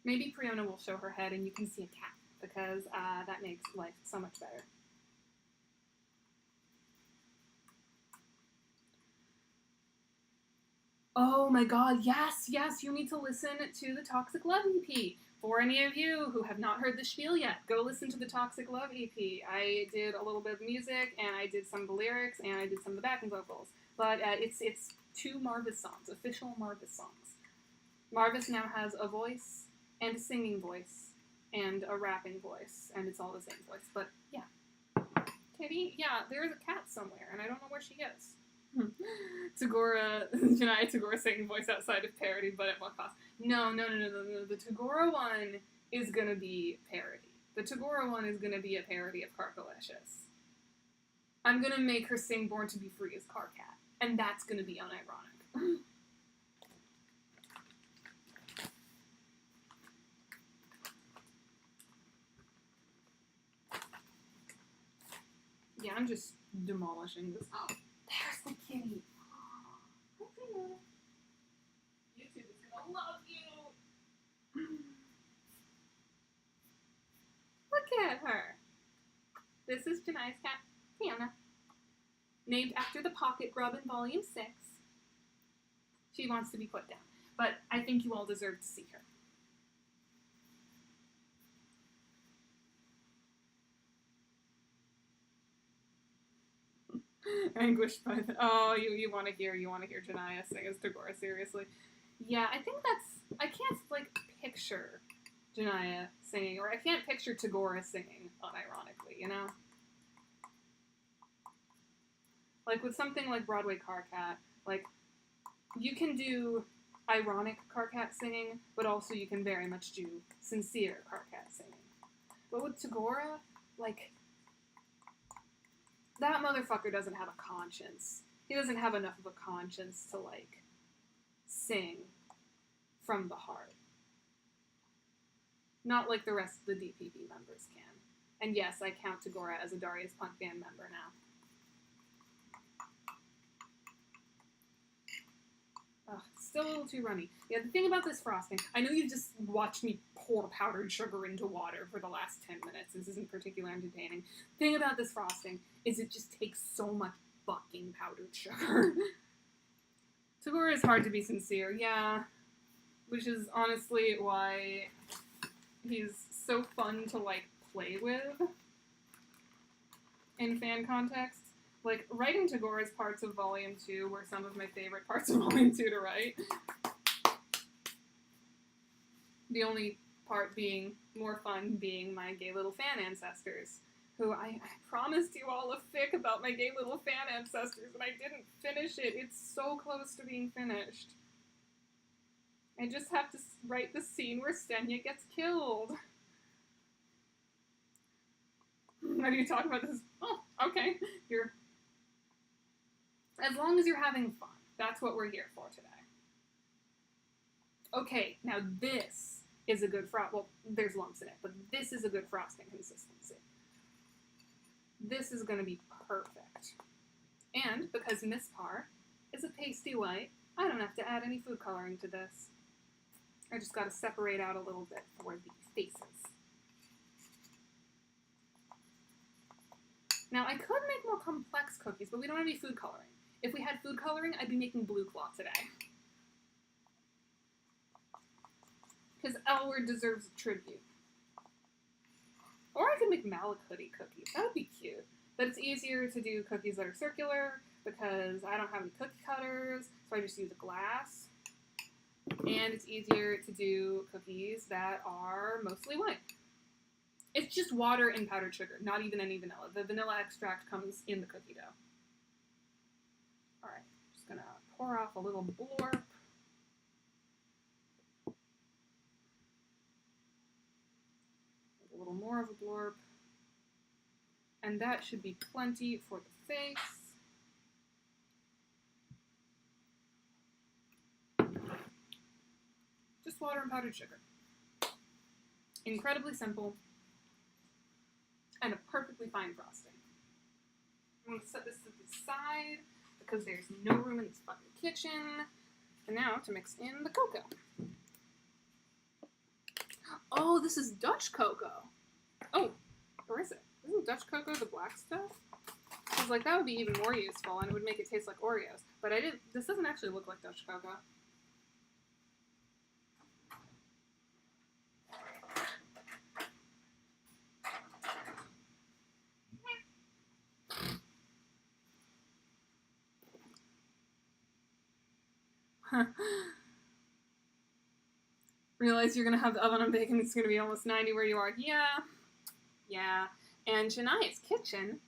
Maybe Priona will show her head and you can see a cat, because that makes life so much better. Oh my god, yes, you need to listen to the Toxic Love EP. For any of you who have not heard the spiel yet, go listen to the Toxic Love EP. I did a little bit of music, and I did some of the lyrics, and I did some of the backing vocals. But it's 2 Marvis songs, official Marvis songs. Marvis now has a voice, and a singing voice, and a rapping voice, and it's all the same voice. But yeah. Kitty, yeah, there's a cat somewhere, and I don't know where she is. Janaya Tagora singing voice outside of parody, but at what cost? No. The Tagora one is gonna be parody. The Tagora one is gonna be a parody of Carcolicious. I'm gonna make her sing Born to be Free as Carcat, and that's gonna be unironic. Yeah, I'm just demolishing this. Oh, there's the kitty. YouTube is gonna love you. Look at her. This is Janaya's cat, Tiana. Named after the Pocket Grub in Volume 6. She wants to be put down, but I think you all deserve to see her. Anguished by the... Oh, you want to hear Janaya sing as Tagora, seriously. Yeah, I think that's... I can't, like, picture Janaya singing, or I can't picture Tagora singing, unironically, you know? Like, with something like Broadway Carcat, like, you can do ironic Carcat singing, but also you can very much do sincere Carcat singing. But with Tagora, like... that motherfucker doesn't have a conscience. He doesn't have enough of a conscience to, like, sing from the heart. Not like the rest of the DPP members can. And yes, I count Tagora as a Darius Punk Band member now. Ugh, still a little too runny. Yeah, the thing about this frosting, I know you've just watched me pour powdered sugar into water for the last 10 minutes. This isn't particularly entertaining. The thing about this frosting is it just takes so much fucking powdered sugar. Tagora is hard to be sincere, yeah. Which is honestly why he's so fun to, like, play with in fan context. Like, writing Tagora's parts of Volume 2 were some of my favorite parts of Volume 2 to write. The only part being more fun being my gay little fan ancestors, who I promised you all a fic about my gay little fan ancestors, and I didn't finish it. It's so close to being finished. I just have to write the scene where Stenya gets killed. What are you talking about? This? Oh, okay. As long as you're having fun. That's what we're here for today. Okay, now this is a good well, there's lumps in it, but this is a good frosting consistency. This is going to be perfect. And because Miss Par is a pasty white, I don't have to add any food coloring to this. I just got to separate out a little bit for the faces. Now, I could make more complex cookies, but we don't have any food coloring. If we had food coloring, I'd be making blue claw today. Because Elward deserves a tribute. Or I could make Malakhoody cookies. That would be cute. But it's easier to do cookies that are circular because I don't have any cookie cutters, so I just use a glass. And it's easier to do cookies that are mostly white. It's just water and powdered sugar, not even any vanilla. The vanilla extract comes in the cookie dough. Alright, just gonna pour off a little blorp. A little more of a blorb. And that should be plenty for the face. Just water and powdered sugar. Incredibly simple. And a perfectly fine frosting. I'm going to set this to the side because there's no room in this fucking kitchen. And now to mix in the cocoa. Oh, this is Dutch cocoa. Oh, or is it? Isn't Dutch cocoa the black stuff? I was like, that would be even more useful and it would make it taste like Oreos. But this doesn't actually look like Dutch cocoa. Realize you're gonna have the oven on bacon, it's gonna be almost 90 where you are. Yeah. And Shania's kitchen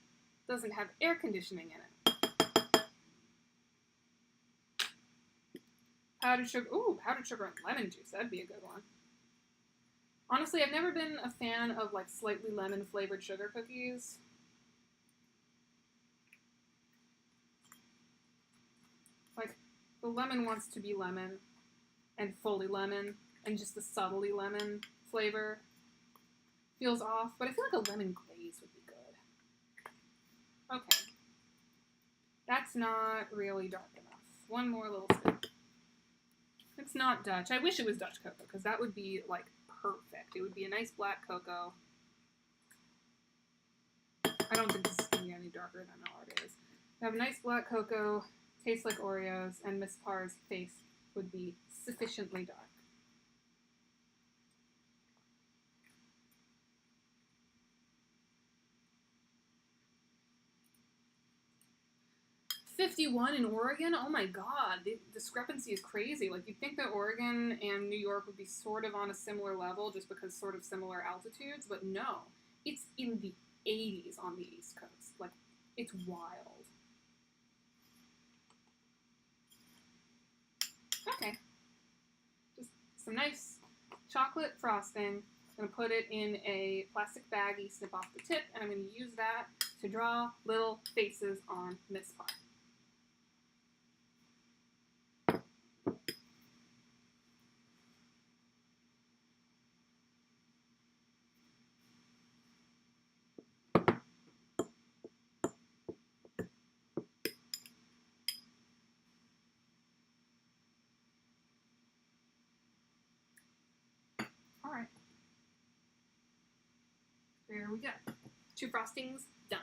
doesn't have air conditioning in it. Powdered sugar, powdered sugar and lemon juice, that'd be a good one. Honestly, I've never been a fan of like slightly lemon flavored sugar cookies. Like, the lemon wants to be lemon and fully lemon. And just the subtly lemon flavor feels off, but I feel like a lemon glaze would be good. Okay. That's not really dark enough. One more little scoop. It's not Dutch. I wish it was Dutch cocoa, because that would be, like, perfect. It would be a nice black cocoa. I don't think this is going to be any darker than it is. I have a nice black cocoa, tastes like Oreos, and Miss Parr's face would be sufficiently dark. 51 in Oregon? Oh my god, the discrepancy is crazy. Like, you'd think that Oregon and New York would be sort of on a similar level just because sort of similar altitudes, but no. It's in the 80s on the East Coast. Like, it's wild. Okay. Just some nice chocolate frosting. I'm going to put it in a plastic baggie, snip off the tip, and I'm going to use that to draw little faces on Miss Parr. Alright. There we go. 2 frostings done.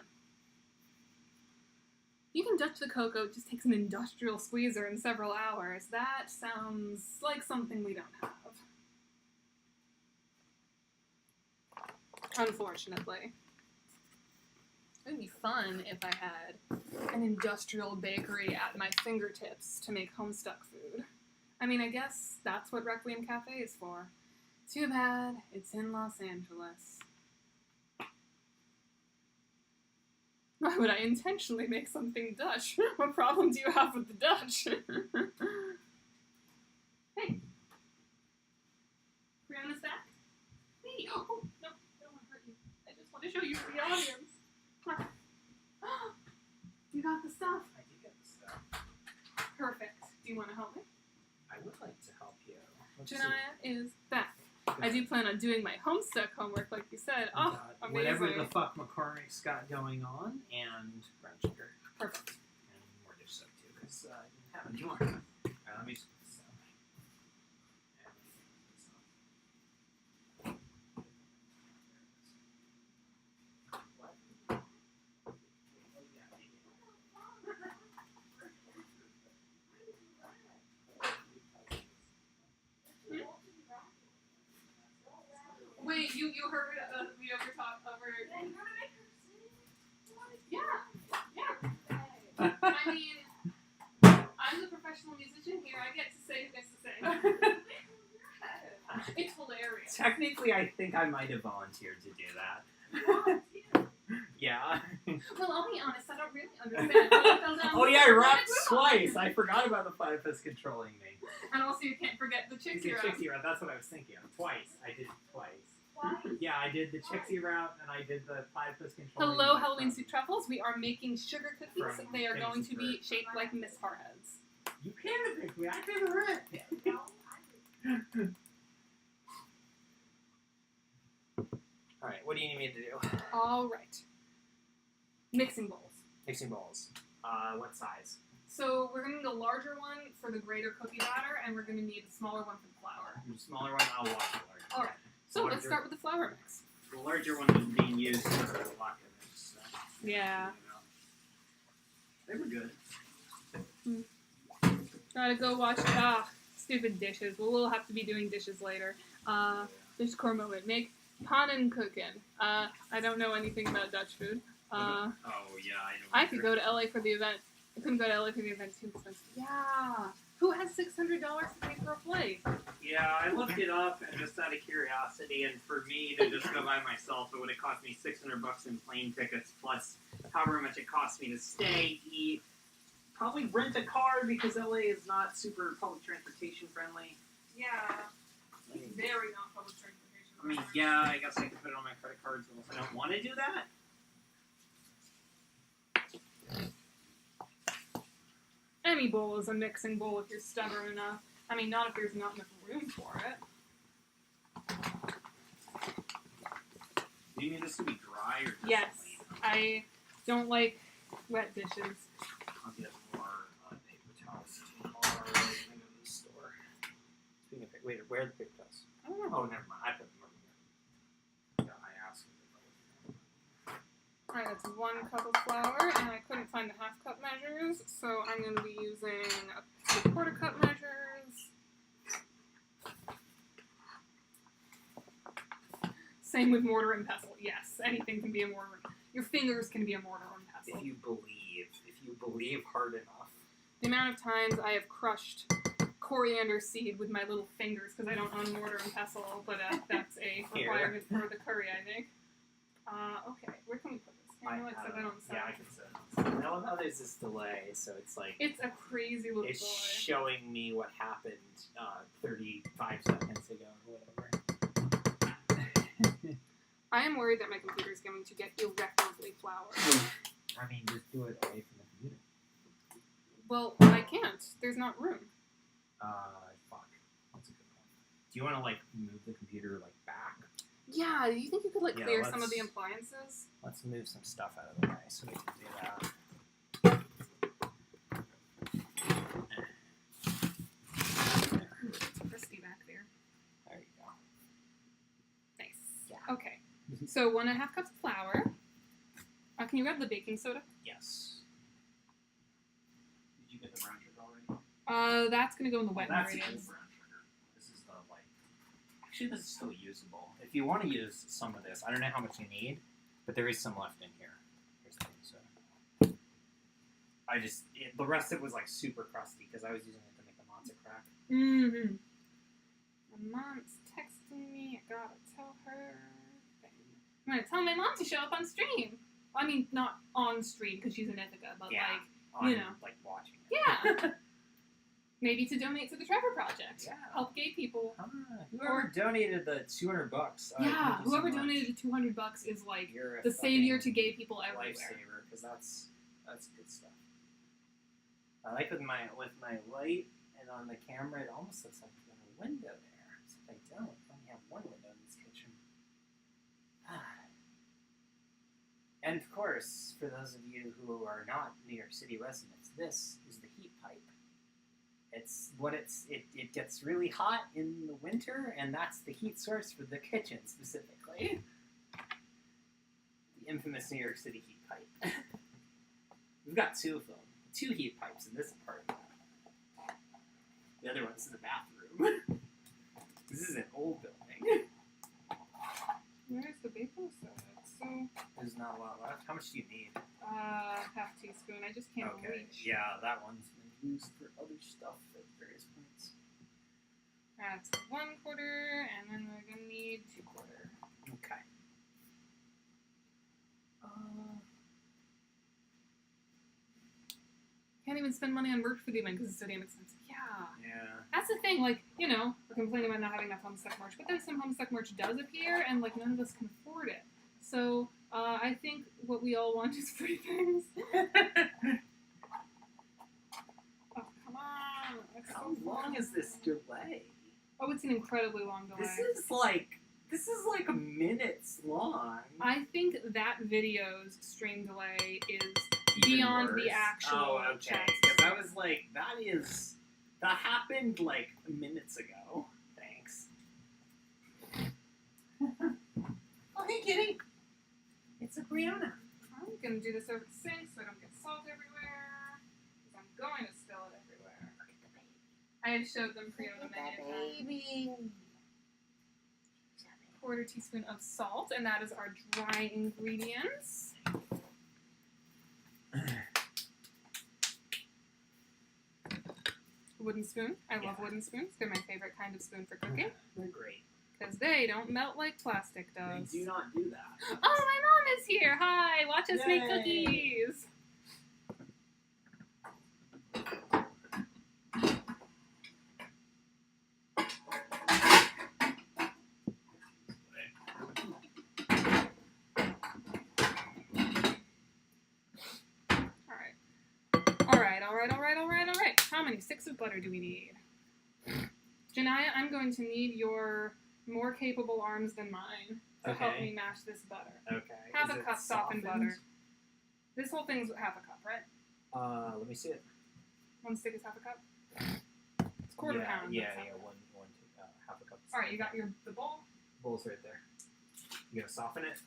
You can Dutch the cocoa, it just takes an industrial squeezer in several hours. That sounds like something we don't have. Unfortunately. It would be fun if I had an industrial bakery at my fingertips to make Homestuck food. I mean, I guess that's what Requiem Cafe is for. Too bad it's in Los Angeles. Why would I intentionally make something Dutch? What problem do you have with the Dutch? Hey. Brianna's back? Hey. Oh, no, I don't want to hurt you. I just want to show you to the audience. You got the stuff? I did get the stuff. Perfect. Do you want to help me? I would like to help you. Janaya is back. I do plan on doing my Homestuck homework, like you said. Oh, amazing. Whatever the fuck McCormick's got going on, and brown sugar. Perfect. And more dish soap, too, because I didn't have any more. Alright, let me just put this down. Wait, you heard me over talk over. Yeah. I mean, I'm the professional musician here. I get to say this to say. It's hilarious. Technically, I think I might have volunteered to do that. Yeah. Well, I'll be honest. I don't really understand. Oh yeah, I rapped twice. I forgot about the platypus controlling me. And also, you can't forget the Chicksy Chicksy rap. rap. That's what I was thinking of. Twice. I did it twice. Yeah, I did the Chixie route and I did the platypus control. Hello, Halloween Soup Truffles. We are making sugar cookies. From They are going Famous to be shaped like Miss Farheads. You can't pick me. I never read. All right, what do you need me to do? All right. Mixing bowls. Mixing bowls. What size? So we're going to need a larger one for the greater cookie batter, and we're going to need a smaller one for the flour. The smaller one, I'll watch the larger. All right. So let's start with the flour mix. The larger one was being used for the block image. So. Yeah. They were good. Gotta go watch stupid dishes. We'll have to be doing dishes later. This core moment. Make pannenkoeken. I don't know anything about Dutch food. Oh yeah, I could go to LA for the event. I couldn't go to LA for the event. Too expensive. Yeah. Who has $600 to pay for a flight? Yeah, I looked it up and just out of curiosity, and for me to just go by myself, it would have cost me $600 in plane tickets plus however much it cost me to stay, eat, probably rent a car because LA is not super public transportation friendly. Yeah. It's very not public transportation. I mean, yeah, I guess I could put it on my credit cards if I don't want to do that. Any bowl is a mixing bowl if you're stubborn enough. I mean, not if there's not enough room for it. Do you need this to be dry or just Yes. clean? I don't like wet dishes. I'll get more paper towels tomorrow when I go to the store. Speaking of wait, where are the paper towels? I don't know. Oh, never mind. I put them over here. Yeah, I asked. Alright, that's 1 cup of flour, and I couldn't find the half cup measures, so I'm going to be using a 3/4 cup measures. Same with mortar and pestle. Yes, anything can be a mortar. Your fingers can be a mortar and pestle. If you believe hard enough. The amount of times I have crushed coriander seed with my little fingers because I don't own mortar and pestle, but that's a requirement for the curry, I think. Okay, where can we put this? Can I like set that on the side? Yeah, I can set it on the side. I love how there's this delay, so it's like... It's a crazy little It's delay. showing me what happened 35 seconds ago or whatever. I am worried that my computer is going to get irreparably floured. I mean, just do it away from the computer. Well, I can't. There's not room. Fuck. That's a good point. Do you want to, like, move the computer, like, back? Yeah, do you think you could like Yeah, clear some of let's- the appliances? Let's move some stuff out of the way so we can do that. It's crispy back there. There you go. Nice. Okay. So 1.5 cups of flour. Can you grab the baking soda? Yes. Did you get the brown sugar already? That's gonna go in the wet That's the ingredients. brown sugar. This is the, like... Actually, this is still usable. If you want to use some of this, I don't know how much you need, but there is some left in here. Here's the soda. The rest of it was, like, super crusty because I was using it to make the matzo crack. Mm-hmm. My mom's texting me. I gotta tell her. I'm gonna tell my mom to show up on stream. Well, I mean, not on stream because she's in Ithaca, but Yeah, like, you know. like, watching it. Yeah. Maybe to donate to the Trevor Project. Yeah. Help gay people. Whoever donated the $200. Yeah, thank you so whoever much. donated the $200 is like You're a the savior to fucking gay people everywhere. lifesaver, because that's good stuff. I like with my light and on the camera, it almost looks like there's a window there. Except I don't. I only have one window in this kitchen. And of course, for those of you who are not New York City residents, this is the heat pipe. It gets really hot in the winter, and that's the heat source for the kitchen specifically. The infamous New York City heat pipe. We've got 2 of them. 2 heat pipes in this apartment. The other one's in the bathroom. This is an old building. Where's the baking soda? So, There's not a lot left. How much do you need? half teaspoon. I just can't Okay. reach. Yeah, that one's been used for other stuff at various points. That's 1/4, and then we're gonna need 2/4. Okay. Can't even spend money on merch for the event because it's so damn expensive. Yeah. Yeah. That's That's the thing, like, you know, we're complaining about not having enough Homestuck merch, but then some Homestuck merch does appear, and, like, none of us can afford it. So, I think what we all want is free things. Oh, come on. How long is this delay? Oh, it's an incredibly long delay. This is like minutes long. I think that video's stream delay is Even beyond worse. the actual Oh, okay. chat. Because I was like, that happened like minutes ago. Thanks. Oh, hey, kitty. It's a Brianna. I'm gonna do this over the sink so I don't get salt everywhere. Because I'm going to spill it everywhere. Look at the baby. I have showed them Fiona many times. Quarter teaspoon of salt, and that is our dry ingredients. Wooden spoon. I love wooden spoons. They're my favorite kind of spoon for cooking. They're great. Because they don't melt like plastic does. They do not do that. Oh, my mom is here! Hi! Watch us make Yay. cookies! Alright. How many sticks of butter do we need? Janaya, I'm going to need your more capable arms than mine to help me mash this butter. Okay. Half Is a it cup softened softened? butter. This whole thing's half a cup, right? Let me see it. One stick is half a cup? It's quarter pound. Yeah, that's half a one, half a cup. Alright, you got the bowl? Bowl's right there. You gonna soften it?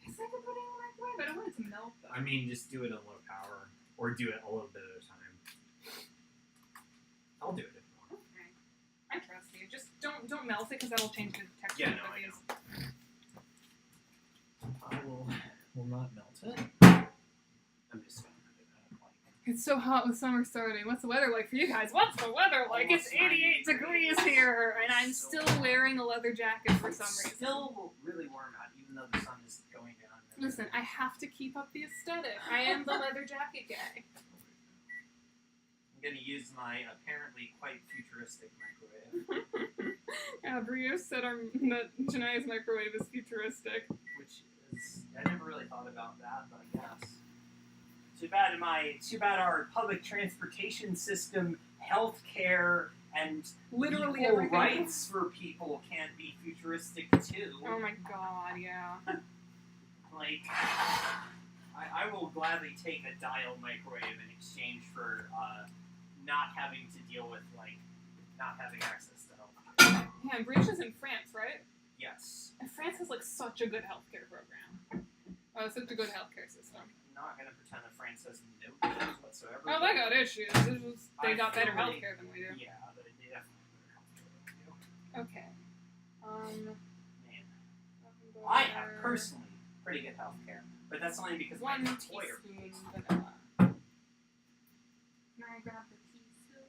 Guess I could put it in the microwave. I don't want it to melt though. I mean, just do it at low power, or do it a little bit at a time. I'll do it if you want. Okay. I trust you. Just don't melt it because that'll change the texture Yeah, of no, I these. I will not melt it. I'm just gonna put it out like. It's so hot with summer starting. What's the weather like for you guys? What's the weather like? It's 88 degrees here, and I'm still wearing a leather jacket for some reason. Still really warm out, even though the sun is going down. Listen, I have to keep up the aesthetic. I am the leather jacket guy. I'm gonna use my apparently quite futuristic microwave, Brio said that Janaya's microwave is futuristic. which is I never really thought about that, but I guess. Too bad our public transportation system, healthcare, and Literally equal everything. rights for people can't be futuristic too. Oh my god, yeah. Like, I will gladly take a dial microwave in exchange for not having to deal with, like, not having access to healthcare. Yeah, and Brioche is in France, right? Yes. And France has like such a good healthcare program. Oh, such a good healthcare system. I'm not going to pretend that France has no issues whatsoever. Oh, they got issues. It's just, they I got better feel like- healthcare than we do. Yeah, but they definitely have better healthcare than we do. Okay. Man. I have personally pretty good healthcare, but that's only because my 1 employer. teaspoon vanilla. Can I grab the teaspoon?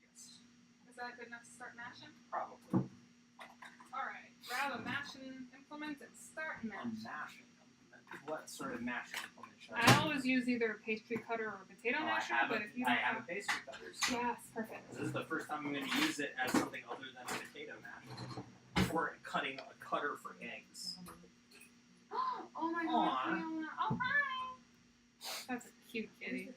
Yes. Is that good enough to start mashing? Probably. Alright, grab a mashing implement and start A mashing. mashing implement. What sort of mashing implement should I always use either a pastry cutter or a potato Oh, masher, but if you I don't have a pastry cutter. So Yes, perfect. This is the first time I'm going to use it as something other than a potato masher. For cutting a cutter for eggs. Oh my Aw. god, Fiona. Oh, hi! That's a cute kitty.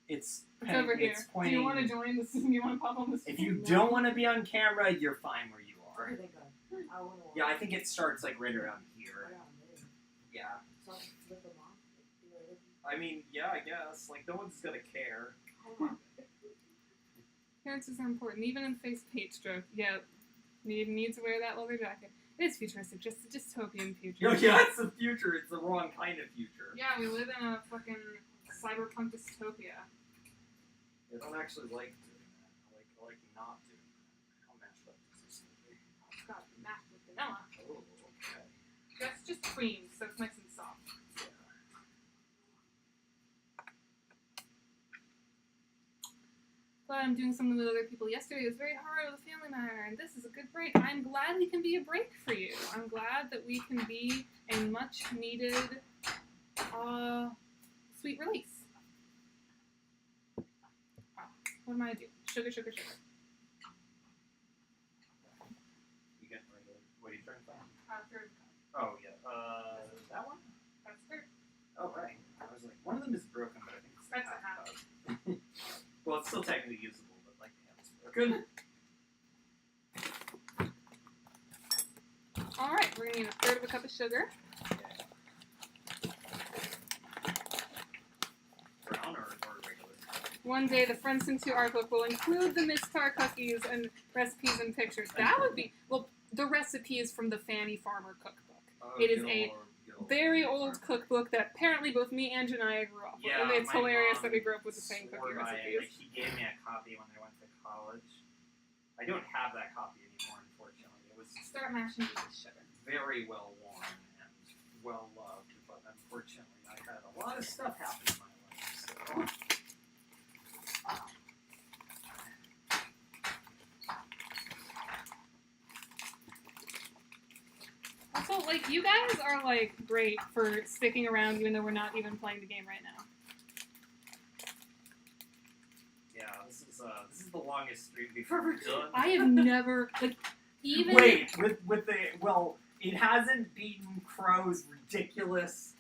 It's Over here. it's Do pointing. you want to join this? Do you want to pop on this? If you don't want to be on camera, you're fine where you are. Yeah, I think it starts like right around here. Yeah. I mean, yeah, I guess. Like, no one's gonna care. Appearances are important, even in face paint stroke. Yeah, need to wear that leather jacket. It is futuristic, just a dystopian future. Yeah, it's the future. It's the wrong kind of future. Yeah, we live in a fucking cyberpunk dystopia. I don't actually like doing that. I like not doing that. I'll match it up consistently. It's got mashed with vanilla. Oh, okay. That's just cream, so it's nice and soft. Glad I'm doing something with other people. Yesterday was very hard with a family matter, and this is a good break. I'm glad we can be a break for you. I'm glad that we can be a much needed, sweet release. What am I doing? Sugar, sugar, sugar. You get regular. What are you trying to find? Third. Oh yeah. That one? That's third. Oh right. I was like, one of them is broken, but I think it's That's a half half. cup. Well, it's still technically usable, but like the handle's broken. All right, we're gonna need a third of a cup of sugar. Brown or regular? One day, the Friendsim 2 art book will include the Mistar cookies and recipes and pictures. That would be well. The recipe is from the Fanny Farmer cookbook. It is a very old cookbook that apparently both me and Janaya grew up with. Yeah, And it's my hilarious mom that we grew up with the same swore cookie by it. recipes. Like, she gave me a copy when I went to college. I don't have that copy anymore, unfortunately. It was Start mashing it with sugar. very well worn and well loved, but unfortunately, I had a lot of stuff happen in my life. So. Also, like, you guys are, like, great for sticking around even though we're not even playing the game right now. Yeah, this is the longest stream we've ever done. I have never, like, even... Wait, with the, well, it hasn't beaten Crow's ridiculous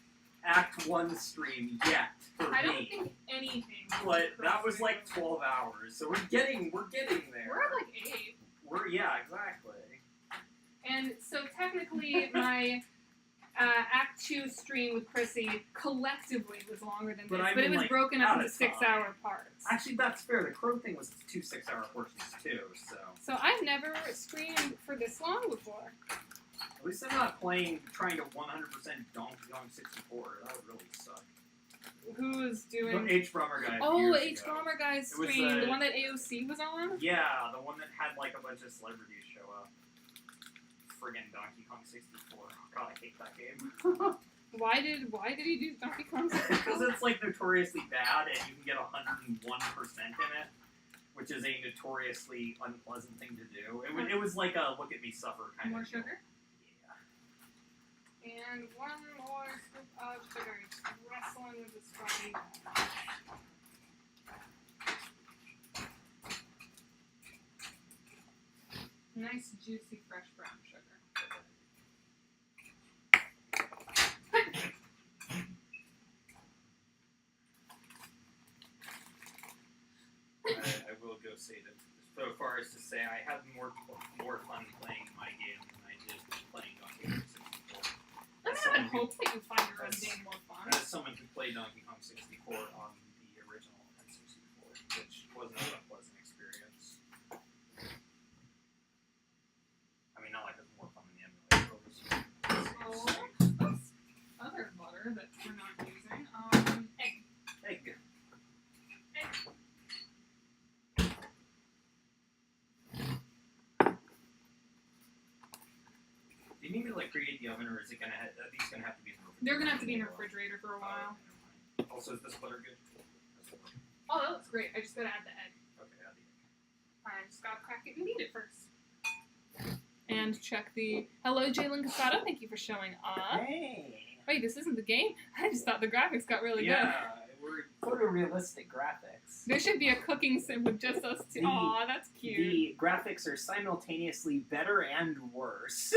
Act 1 stream yet for I don't me. think anything... But that was like 12 hours, so we're getting there. We're at, like, 8. Yeah, exactly. And so technically, my Act 2 stream with Chrissy collectively was longer than this, But I but mean, it was like, broken up out into of time. 6-hour parts. Actually, that's fair. The Crow thing was 2 6-hour portions too, so. So I've never streamed for this long before. At least I'm not trying to 100% Donkey Kong 64. That would really suck. Who's doing... The H Brummer guy. Oh, years H ago. Brummer guy's It was stream, the one that AOC was on? Yeah, the one that had like a bunch of celebrities show up. Friggin' Donkey Kong 64. God, I hate that game. Why did he do Donkey Kong 64? Because it's like notoriously bad and you can get 101% in it, which is a notoriously unpleasant thing to do. It was like a look at me suffer kind More of deal. sugar? And one more scoop of sugar. Just wrestling with the scrubby. Nice, juicy, fresh brown sugar. I will go say that so far as to say I had more fun playing my game than I did playing Donkey Kong 64. I would hope that you find your own game more fun. As someone who played Donkey Kong 64 on the original N64, which was not a pleasant experience. I mean, not like it was more fun than the emulator. But it was Oops. Other butter that we're not using. Egg. Egg. Do you need me to like create the oven, or is it gonna? Are these gonna have to be in the refrigerator? They're gonna have to be in the refrigerator for a while. Also, is this butter good? Oh, that looks great. I just gotta add the egg. Okay, add the egg. I just gotta crack it and eat it first. And check the... Hello, Jalen Casado. Thank you for showing up. Hey. Wait, this isn't the game? I just thought the graphics got really Yeah, we're photorealistic graphics. good. There should be a cooking sim with just us two. Aw, that's cute. The graphics are simultaneously better and worse.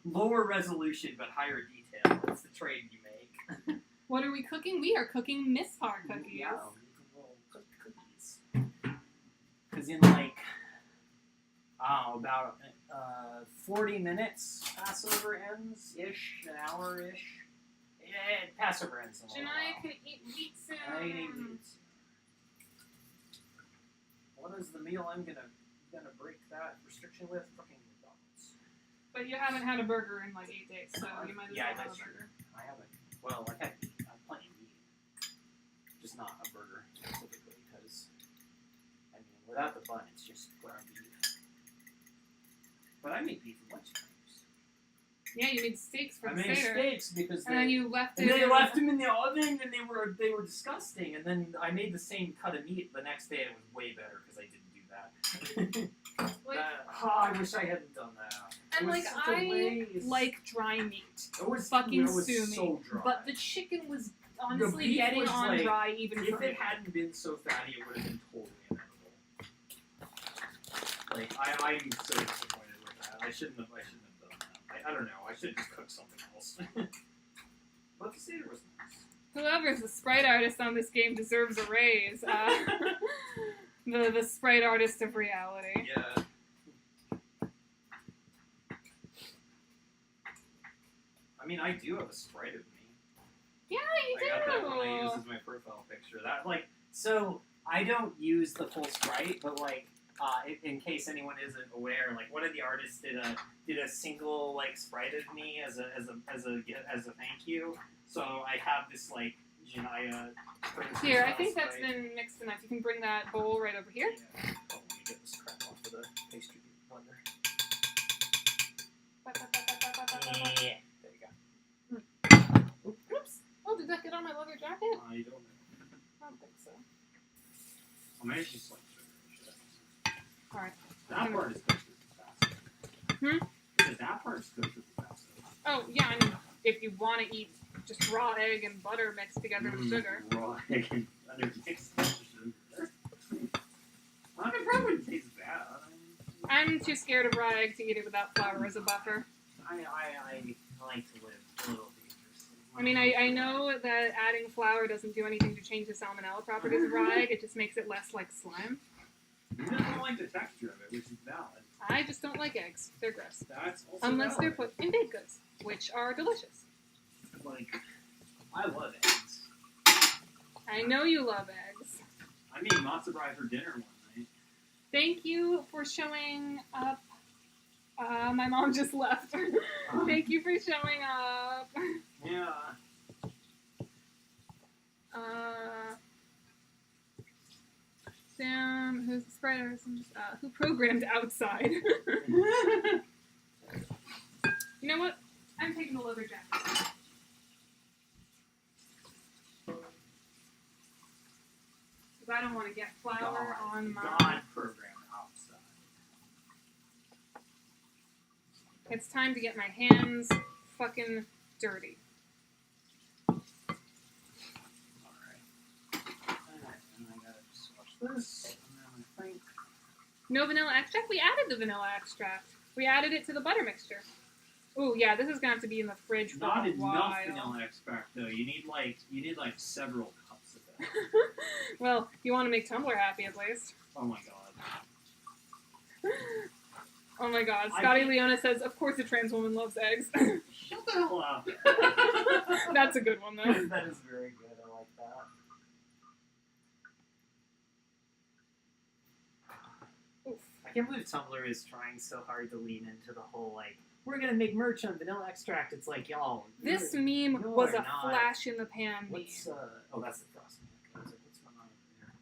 Lower resolution, but higher detail. That's the trade you make. What are we cooking? We are cooking Mispar cookies. Yeah, we'll cook cookies. Because in like, about 40 minutes, Passover ends-ish, an hour-ish. Yeah, Passover ends in a little Janaya while. can eat meat soon. I can eat meat soon. What is the meal I'm gonna break that restriction with? Fucking McDonald's. But you haven't had a burger in like 8 days, so you might as well have a that's true. burger. I haven't. Well, I've had plenty of meat, just not a burger specifically, because I mean, without the bun, it's just ground beef. But I made beef a bunch of times. Yeah, you made steaks for I the made Seder. steaks because and then you left it. They left them in the oven, and they were disgusting. And then I made the same cut of meat the next day, and it was way better because I didn't do that. I wish I hadn't done that. And It was like such a I waste. like dry meat. It was fucking it was sue me. so dry. But the chicken was The honestly beef getting was on like, dry even if for me. it hadn't been so fatty, it would have been totally Really? I'm so disappointed with that. I shouldn't have done that. I don't know. I should have just cooked something else. But the cider was nice. Whoever's the sprite artist on this game deserves a raise. The sprite artist of reality. Yeah. I mean, I do have a sprite of me. Yeah, you do. I got that one I use as my profile picture. That so I don't use the full sprite, but in case anyone isn't aware, one of the artists did a single sprite of me as a thank you. So I have this Janaya. Here, I think that's been mixed enough. You can bring that bowl right over here. Yeah. Oh, let me get this crap off of the pastry blender. Yeah. There you go. Oops. Oh, did that get on my leather jacket? I don't know. I don't think so. Well, maybe it's just Alright. That part is cooked fast. Because that part's cooked fast. Oh, yeah, I mean, if you want to eat just raw egg and butter mixed together with sugar. Raw egg and butter mixed with sugar. Well, it probably wouldn't taste bad. I'm too scared of raw egg to eat it without flour as a buffer. I like to live a little dangerously. I mean, I know that adding flour doesn't do anything to change the salmonella properties of raw egg. It just makes it less like slime. You don't like the texture of it, which is valid. I just don't like eggs. They're gross. That's also Unless valid. they're put in baked goods, which are delicious. I love eggs. I know you love eggs. I made matzo brei for dinner one night. Thank you for showing up. My mom just left. Thank you for showing up. Yeah. Sam, who's the sprite artist, who programmed outside. You know what? I'm taking the leather jacket. Because I don't want to get flour on my... God programmed outside. It's time to get my hands fucking dirty. And I gotta just watch this. And then I think. No vanilla extract? We added the vanilla extract. We added it to the butter mixture. Ooh, yeah, this is gonna have to be in the fridge for Not a enough while. vanilla extract though. You need several cups of it. Well, you want to make Tumblr happy at least. Oh my god. Oh my god. Scotty Leona says, of course a trans woman loves eggs. Shut the hell up. That's a good one though. That is very good. I like that. Oof. I can't believe Tumblr is trying so hard to lean into the whole we're gonna make merch on vanilla extract. It's like, y'all. This meme was a flash in the pan meme. Oh, that's the frosting. Okay, so what's going on over there?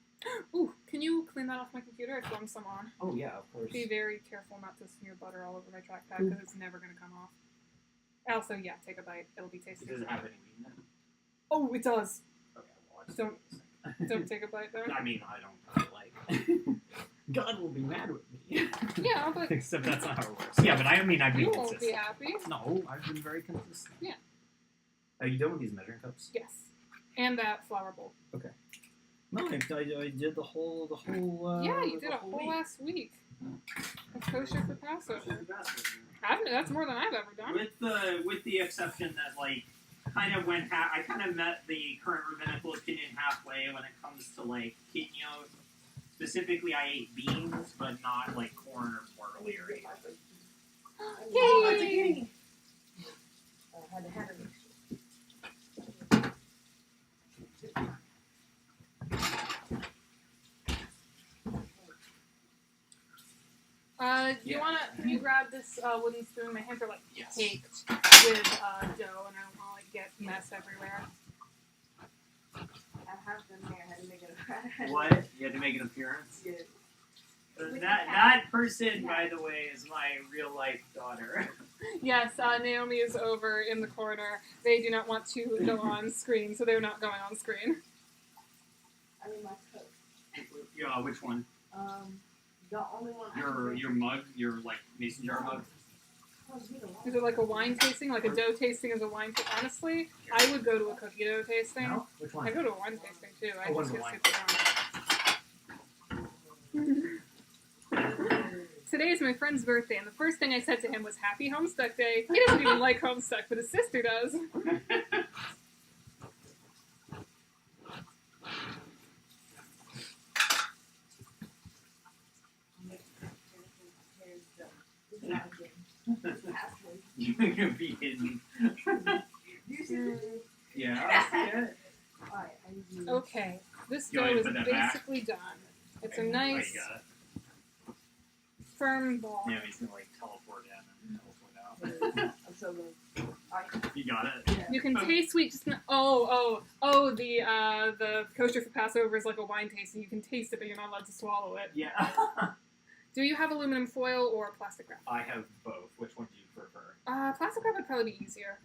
Ooh, can you clean that off my computer? I flung some on. Oh yeah, of course. Be very careful not to smear butter all over my trackpad because it's never gonna come off. Also, yeah, take a bite. It'll be tasty. It doesn't have any meat in it. Oh, it does. Okay, well, I just Don't take a bite though. I mean, I don't like. God will be mad with me. Yeah, but Except that's not how it works. Yeah, but I've been you consistent. won't be happy. No, I've been very consistent. Yeah. Are you done with these measuring cups? Yes. And that flour bowl. Okay. No, I did the whole. Yeah, you did the a whole week. last week. That's kosher for Passover. That's more than I've ever done. With the exception that kind of went I kind of met the current rabbinical opinion halfway when it comes to quinoa. Specifically, I ate beans, but not corn or barley or anything. Yay! Can you grab this wooden spoon? My hands are caked with dough, and I don't want to get mess everywhere. I have them here. I had to make it. What? You had to make an appearance? Yes. That person, by the way, is my real life daughter. Yes, Naomi is over in the corner. They do not want to go on screen, so they're not going on screen. I mean, my coat. Yeah, which one? The only one. Your mug, your mason jar mug. Is it like a wine tasting? Like a dough tasting is a wine tasting? Honestly, I would go to a cookie dough tasting. No? Which one? I go to a wine tasting too. I one's just a get wine. super drunk. Today is my friend's birthday, and the first thing I said to him was Happy Homestuck Day. He doesn't even like Homestuck, but his sister does. You're gonna be hidden. Yeah, I see it. Okay, this You want dough me is to put that back? basically done. It's a Okay, nice, I got it. firm ball. Now he's gonna like teleport in and teleport out. I'm so good. You got it. You can taste sweet. Just the kosher for Passover is like a wine tasting. You can taste it, but you're not allowed to swallow it. Yeah. Do you have aluminum foil or plastic wrap? I have both. Which one do you prefer? Plastic wrap would probably be easier.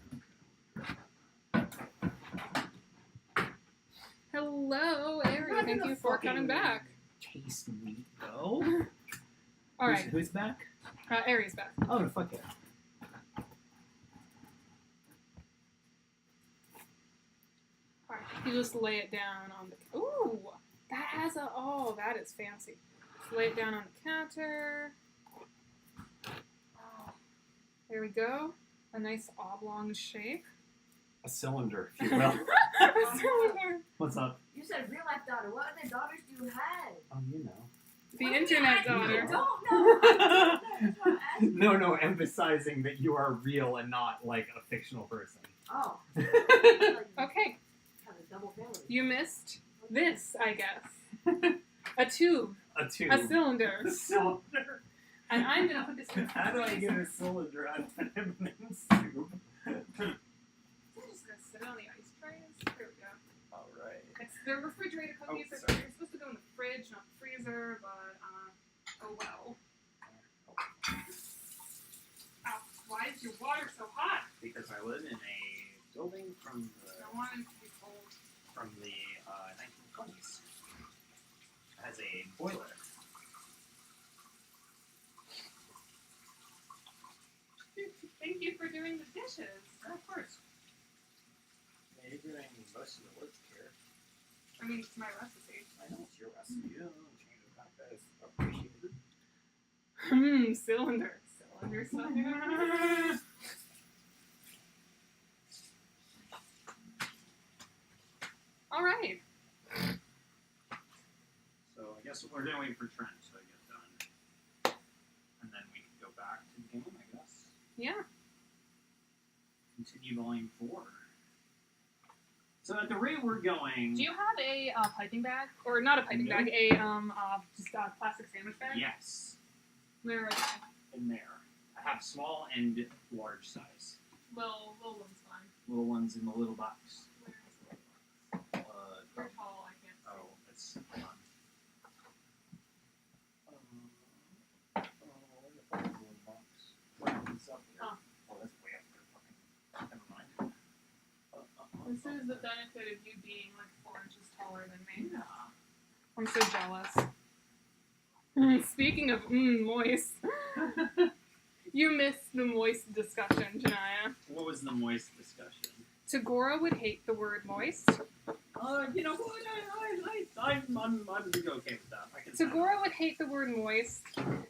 Hello, Ari. Not Thank gonna you for fucking coming back. Taste meat though. All right. Who's back? Ari's back. Oh, no, fuck it. All right. You just lay it down on the. Ooh, that has a. Oh, that is fancy. Just lay it down on the counter. Oh, there we go. A nice oblong shape. A cylinder, if you will. A cylinder. What's up? You said real life daughter. What other daughters do you have? Oh, you know. The internet daughter. No, emphasizing that you are real and not like a fictional person. Oh. Okay. Have a double family. You missed this, I guess. A tube. A tube. A cylinder. A cylinder. And I'm gonna put this in the How do I freezer. get a cylinder out of an M&M's tube? I'm just gonna sit it on the ice trays. There we go. Alright. It's the refrigerated cookies. Oh, They're supposed to go in the fridge, not the freezer, but oh well. Ow, why is your water so hot? Because I live in a building from the I want it to be cold. 1920s. It has a boiler. Thank you for doing the dishes. Of course. Yeah, you're doing most of the work here. I mean, it's my recipe. I know it's your recipe. You don't change it back. That is appreciated. Cylinder. Cylinder. All right. So I guess we're gonna wait for Trent to get done, and then we can go back to the game. I guess. Yeah. Continue volume 4. So at the rate we're going. Do you have a piping bag, or not a piping No. bag? A just a plastic sandwich bag. Yes. Where are they? In there. I have small and large size. Little one's fine. Little ones in the little box. Where is the little one? You're tall. I can't. Oh, it's hold on. Where's the little box? It's up there. Oh. Oh, that's way up there. Fucking never mind. This is the benefit of you being like 4 inches taller than me. Yeah. I'm so jealous. Speaking of moist, you missed the moist discussion, Janaya. What was the moist discussion? Tagora would hate the word moist. You know what? I'm okay with that. I can sign Tagora would hate the word moist,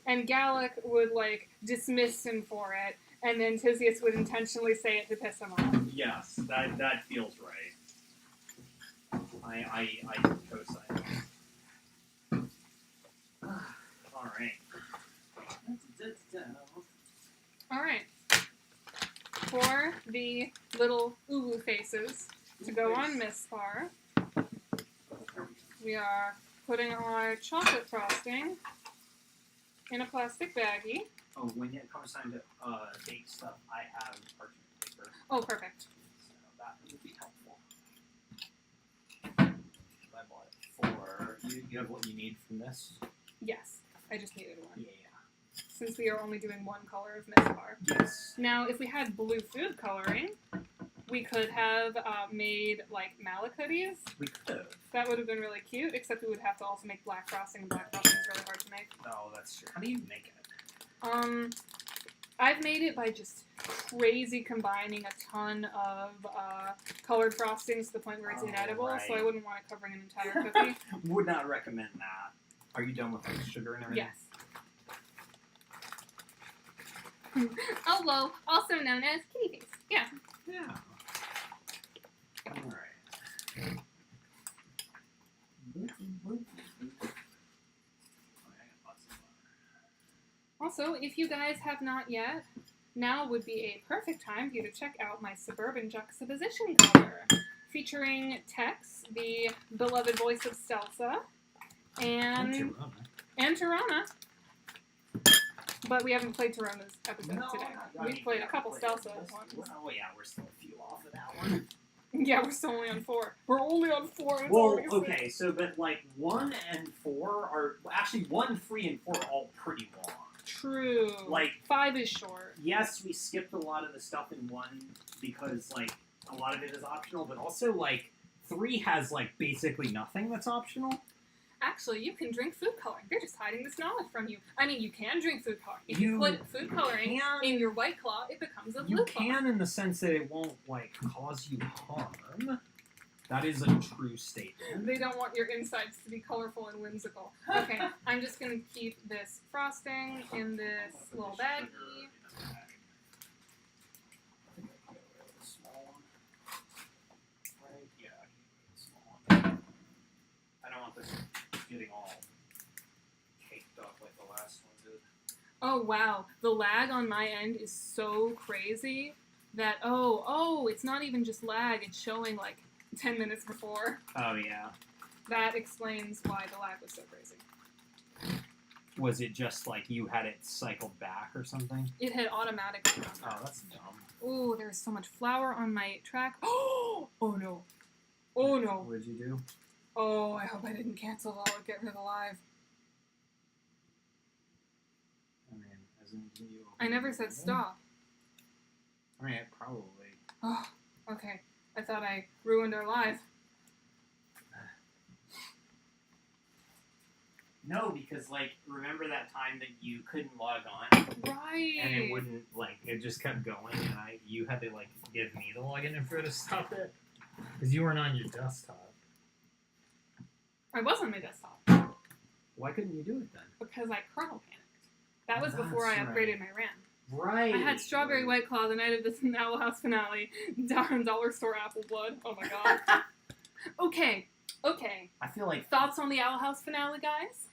and Gallic would like dismiss him for it, and then Tisius would intentionally say it to piss him off. Yes, that feels right. I co-sign. All right. All right. For the little uwu faces to go on Mispar, we are putting our chocolate frosting in a plastic baggie. Oh, when it comes time to date stuff, I have parchment paper. Oh, perfect. So that would be helpful. I bought it for you have what you need from this? Yes, I just needed one. Yeah. Since we are only doing one color of Mispar. Yes. Now, if we had blue food coloring, we could have made like Malik hoodies. We could have. That would have been really cute, except we would have to also make black frosting, and black frosting is really hard to make. Oh, that's true. How do you make it? I've made it by just crazy combining a ton of colored frostings to the point where it's inedible, so I wouldn't want it covering an entire cookie. Would not recommend that. Are you done with like sugar and everything? Yes. Elbow, also known as kitty face. Yeah. Yeah. Alright. Also, if you guys have not yet, now would be a perfect time for you to check out my Suburban Juxtaposition cover, featuring Tex, the beloved voice of Stelsa, and Tirana. But we haven't played Tirona's episode today. We've played a couple Stelsa ones. Oh yeah, we're still a few off of that one. Yeah, we're still only on 4. We're only on 4. It's Well, already okay, 6. so but like 1 and 4 are actually 1, 3, and 4 are all pretty long. True. Like 5 is short. Yes, we skipped a lot of the stuff in 1 because like a lot of it is optional, but also like 3 has like basically nothing that's optional. Actually, you can drink food coloring. They're just hiding this knowledge from you. I mean, you can drink food coloring. If you put food coloring in your White Claw, it becomes a You blue claw. can in the sense that it won't like cause you harm. That is a true statement. They don't want your insides to be colorful and whimsical. Okay, I'm just going to keep this frosting in this little baggie. I don't want this getting all caked up like the last one did. Oh, wow. The lag on my end is so crazy that, it's not even just lag. It's showing like 10 minutes before. Oh, yeah. That explains why the lag was so crazy. Was it just like you had it cycled back or something? It had automatically done that. Oh, that's dumb. Ooh, there's so much flour on my track. Oh no. Oh no. What did you do? Oh, I hope I didn't cancel all or get rid of the live. I mean, as in you. I never said stop. I mean, probably. Oh, okay. I thought I ruined our live. No, because, like, remember that time that you couldn't log on? Right. And it wouldn't, like, it just kept going, and you had to, like, give me the login info to stop it? Because you weren't on your desktop. I was on my desktop. Why couldn't you do it then? Because I kernel panicked. That was Oh, before I that's upgraded my RAM. Right. I had Strawberry White Claw the night of this Owl House finale. Dollar Store Apple Blood. Oh my god. Okay. I feel like Thoughts on the Owl House finale, guys?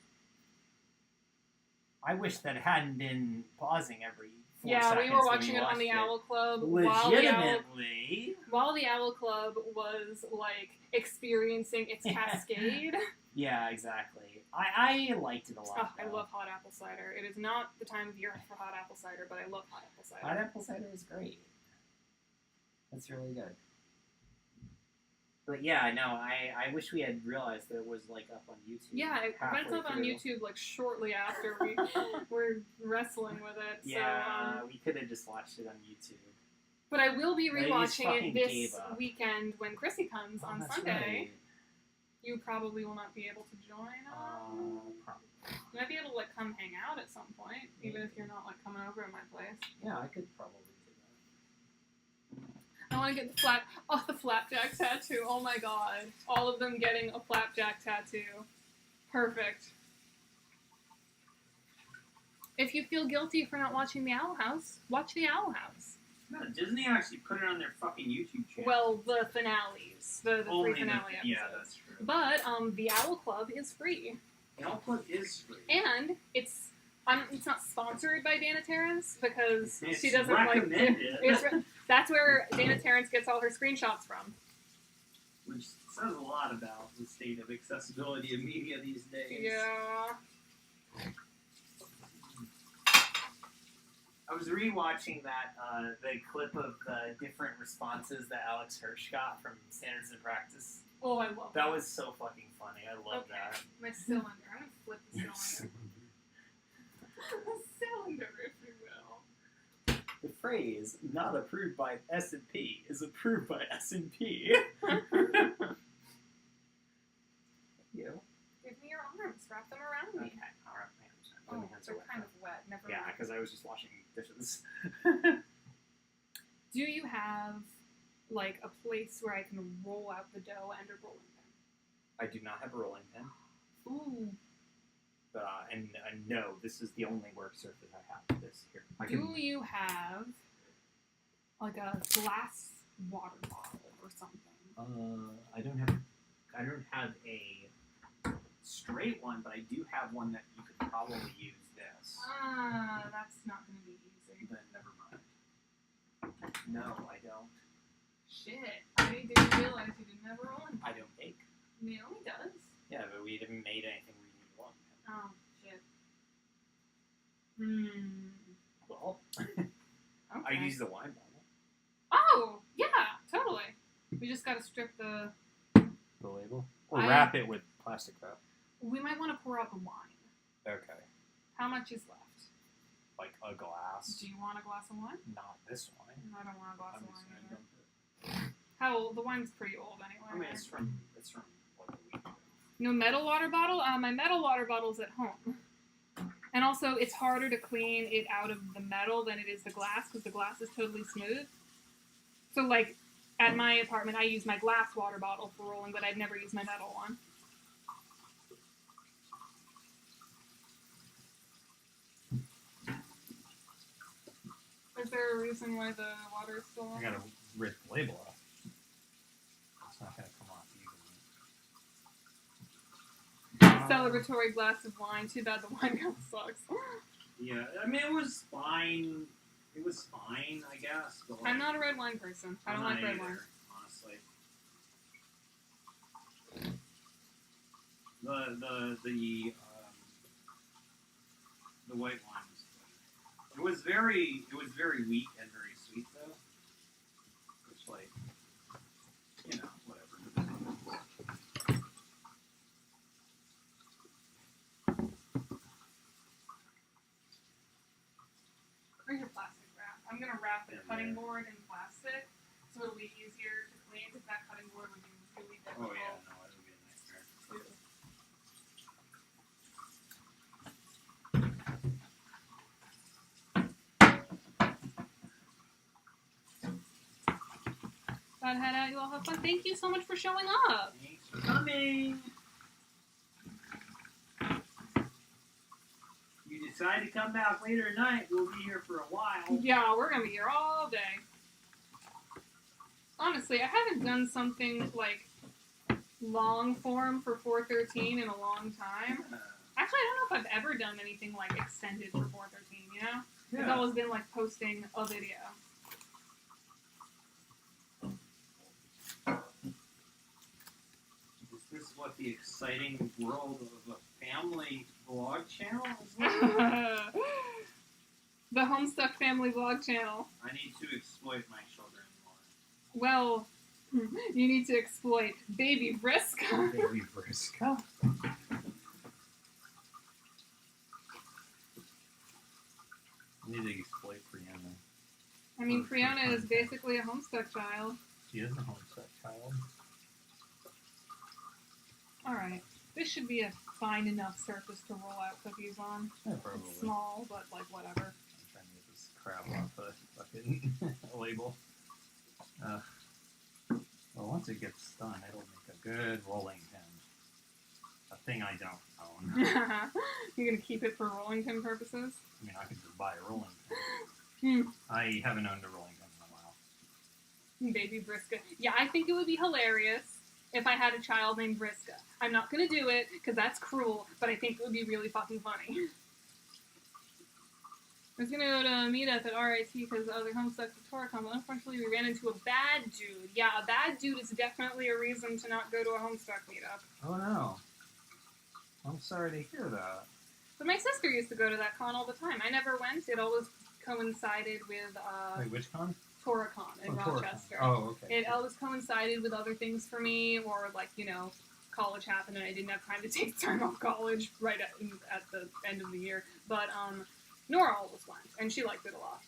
I wish that it hadn't been pausing every 4 Yeah, seconds we were when watching it on watched the Owl Club Legitimately. while the Owl Club was like experiencing its cascade. Yeah, exactly. I liked it a lot. Oh, I love hot apple cider. It is not the time of year for hot apple cider, but I love hot apple cider. Hot apple cider is great. That's really good. But yeah, no, I wish we had realized that it was like up on YouTube. Yeah, it went halfway up on through. YouTube like shortly after we were wrestling with it. Yeah, So, we could have just watched it on YouTube. but I will be Ladies rewatching fucking it this gave up. weekend when Chrissy comes on That's Sunday. right. You probably will not be able to join us. Probably. You might be able to like come hang out at some point, even if you're not like coming over to my place. Yeah, I could probably do that. I want to get the flapjack tattoo. Oh my god. All of them getting a flapjack tattoo. Perfect. If you feel guilty for not watching the Owl House, watch the Owl House. No, Disney actually put it on their fucking YouTube channel. Well, the finales. The Only three finale episodes. Yeah, that's true. But the Owl Club is free. The Owl Club is free. And it's not sponsored by Dana Terrence because It's she doesn't like recommended. that's where Dana Terrence gets all her screenshots from. Which says a lot about the state of accessibility of media these days. Yeah. I was rewatching that the clip of the different responses that Alex Hirsch got from Standards in Practice. Oh, I love That was so fucking funny. I love Okay. that. My cylinder. I'm gonna flip the cylinder. The cylinder, if you will. The phrase "not approved by S&P" is approved by S&P. You? Give me your arms. Wrap them around me. Okay. All right. My hands are- Oh, my hands are they're wet kind now. of wet. Never Yeah, mind. because I was just washing dishes. Do you have like a place where I can roll out the dough and a rolling pin? I do not have a rolling pin, Ooh. and no, this is the only work surface I have. This here. Do you have like a glass water bottle or something? I don't have a straight one, but I do have one that you could probably use this. That's not going to be easy. Then never mind. No, I don't. Shit, I didn't realize you didn't have a rolling. I don't bake. Naomi does. Yeah, but we haven't made anything we need one. Oh, shit. Well, Okay. I use the wine bottle. Oh, yeah, totally. We just gotta strip the... The label? Or wrap it with plastic wrap. We might want to pour out the wine. Okay. How much is left? Like a glass. Do you want a glass of wine? Not this wine. I don't want a glass I'm of just wine gonna either. dump it. How old? The wine's pretty old anyway. I mean, it's from like a week ago. No metal water bottle? My metal water bottle's at home. And also, it's harder to clean it out of the metal than it is the glass, because the glass is totally smooth. So, like, at my apartment, I use my glass water bottle for rolling, but I'd never use my metal one. Is there a reason why the water is still on? I gotta rip the label off. It's not gonna come off evenly. Celebratory glass of wine. Too bad the wine kind of sucks. Yeah, I mean, it was fine. It was fine, I guess. But like, I'm not a red wine person. I don't like red wine. Honestly. The white wine was very weak and very sweet though. Which, like, you know, whatever. Where's your plastic wrap? I'm gonna wrap the cutting board in plastic so it'll be easier to clean, because that cutting board would be really difficult. Oh yeah, no, it'll be a nightmare. Gotta head out. You all have fun. Thank you so much for showing up. Thanks for coming. You decide to come back later tonight, we'll be here for a while. Yeah, we're gonna be here all day. Honestly, I haven't done something like long form for 413 in a long time. Actually, I don't know if I've ever done anything like extended for 413, you know? It's Yeah. always been like posting a video. Is this what the exciting world of a family vlog channel is like? The Homestuck Family Vlog channel. I need to exploit my children more. Well, you need to exploit Baby Vriska. Baby Vriska? I need to exploit Brianna. I mean, Priona is basically a Homestuck child. She is a Homestuck child. Alright. This should be a fine enough surface to roll out cookies on. Yeah, probably. It's small, but like whatever. I'm trying to get this crap off the fucking label. Well, once it gets done, it'll make a good rolling pin. A thing I don't own. You're gonna keep it for rolling pin purposes? I mean, I could just buy a rolling pin. Hmm. I haven't owned a rolling pin in a while. Baby Vriska. Yeah, I think it would be hilarious if I had a child named Vriska. I'm not gonna do it, because that's cruel, but I think it would be really fucking funny. I was gonna go to a meetup at RIT because the other Homestuck to Toricon, but unfortunately we ran into a bad dude. Yeah, a bad dude is definitely a reason to not go to a Homestuck meetup. Oh no. I'm sorry to hear that. But my sister used to go to that con all the time. I never went. It always coincided with Wait, which con? Toricon in Toricon. Rochester. Oh, okay. It always coincided with other things for me, or like, you know, college happened and I didn't have time to take time off college right at the end of the year. But Nora always went, and she liked it a lot.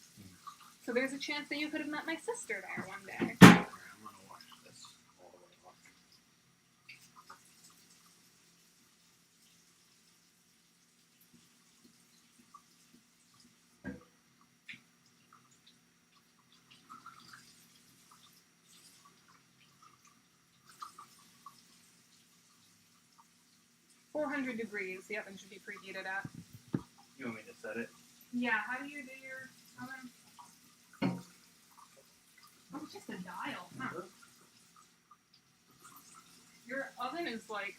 So there's a chance that you could have met my sister there one day. I'm gonna watch this all the way off. 400 degrees. The oven should be preheated at. You want me to set it? Yeah, how do you do your oven? Oh, it's just a dial. Huh. Your oven is like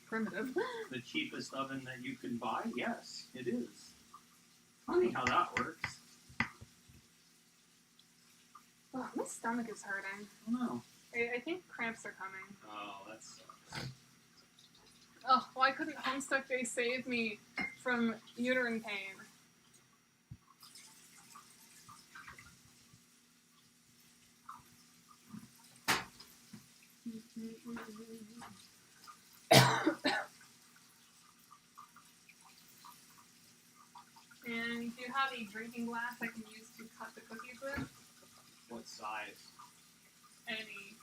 primitive. The cheapest oven that you can buy? Yes, it is. Funny how that works. Oh, my stomach is hurting. Oh no. I think cramps are coming. Oh, that sucks. Oh, why couldn't Homestuck Day save me from uterine pain? And do you have a drinking glass I can use to cut the cookies with? What size? Any.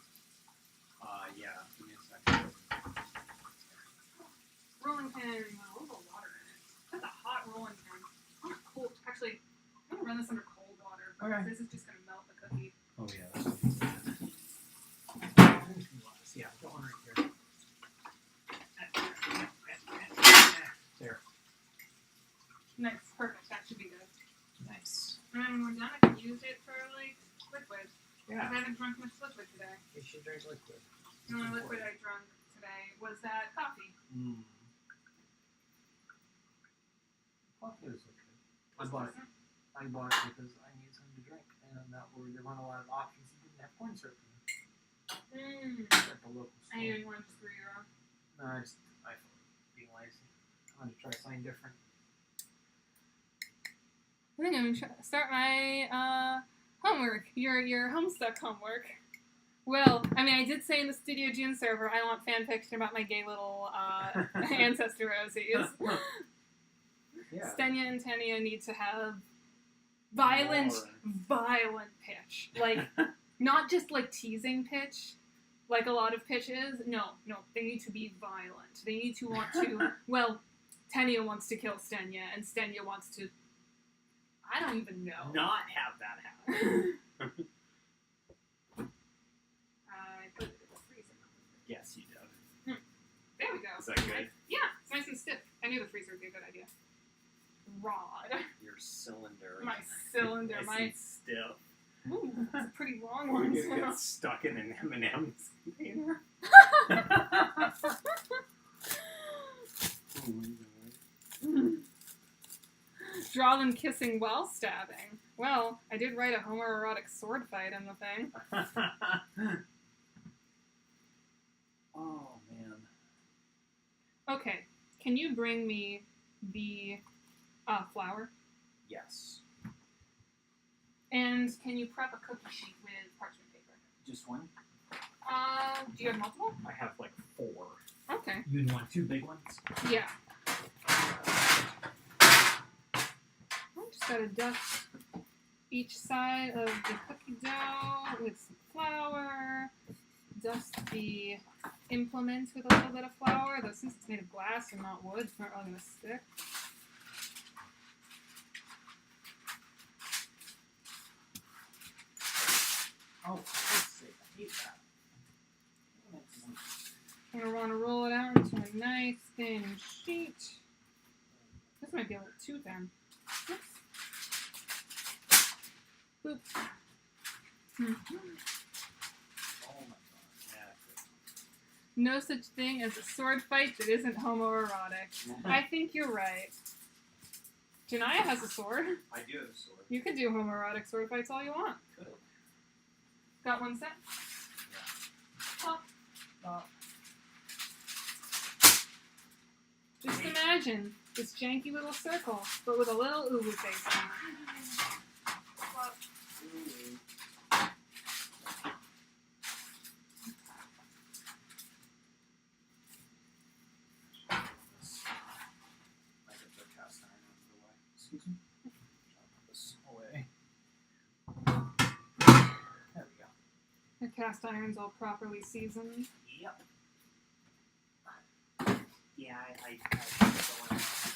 Yeah. Give me a second. Rolling pin. Oh, a little water in it. That's a hot rolling pin. Oh, cool. Actually, I'm gonna run this under cold water. Okay. This is just gonna melt the cookie. Oh yeah. Yeah, go on right here. There. Nice, perfect. That should be good. Nice. And when we're done, I can use it for like liquid. Yeah. I haven't drunk much liquid today. You should drink liquid. The only liquid I drank today was that coffee. Coffee is okay. I bought it because I need something to drink, and that were there weren't a lot of options that didn't have corn syrup in them. At the local store. And you didn't want to just brew your own? No, I felt being lazy. I wanted to try something different. I think I'm gonna start my homework. Your Homestuck homework. Well, I mean, I did say in the Studio June server I want fan fiction about my gay little ancestor rosies. Yeah. Stenya and Tenia need to have violent pitch. Like, not just like teasing pitch, like a lot of pitches. No, they need to be violent. They need to want to, well, Tenia wants to kill Stenya, and Stenya wants to, I don't even know. Not have that happen. I put it in the freezer. Yes, you did. There we go. Is that good? Yeah, it's nice and stiff. I knew the freezer would be a good idea. Rod. Your cylinder. My cylinder, Nice my... and stiff. Ooh, that's a pretty long one. You're gonna get stuck in an M&M's container. Draw them kissing while stabbing. Well, I did write a homoerotic sword fight in the thing. Oh, man. Okay, can you bring me the flour? Yes. And can you prep a cookie sheet with parchment paper? Just one? Do you have multiple? I have like 4. Okay. You want 2 big ones? Yeah. I just gotta dust each side of the cookie dough with some flour. Dust the implement with a little bit of flour, though since it's made of glass and not wood, it's not really gonna stick. Oh, let's see. I hate that. I'm gonna want to roll it out into a nice thin sheet. This might be a little too thin. Oops. Oops. Oh my god. Yeah. No such thing as a sword fight that isn't homoerotic. I think you're right. Janaya has a sword. I do have a sword. You can do homoerotic sword fights all you want. Cool. Got one set? Yeah. Oh. Just imagine this janky little circle, but with a little uwu face on it. I get the cast iron out of the way. Excuse me. Put this away. There we go. The cast iron's all properly seasoned. Yep. Yeah, I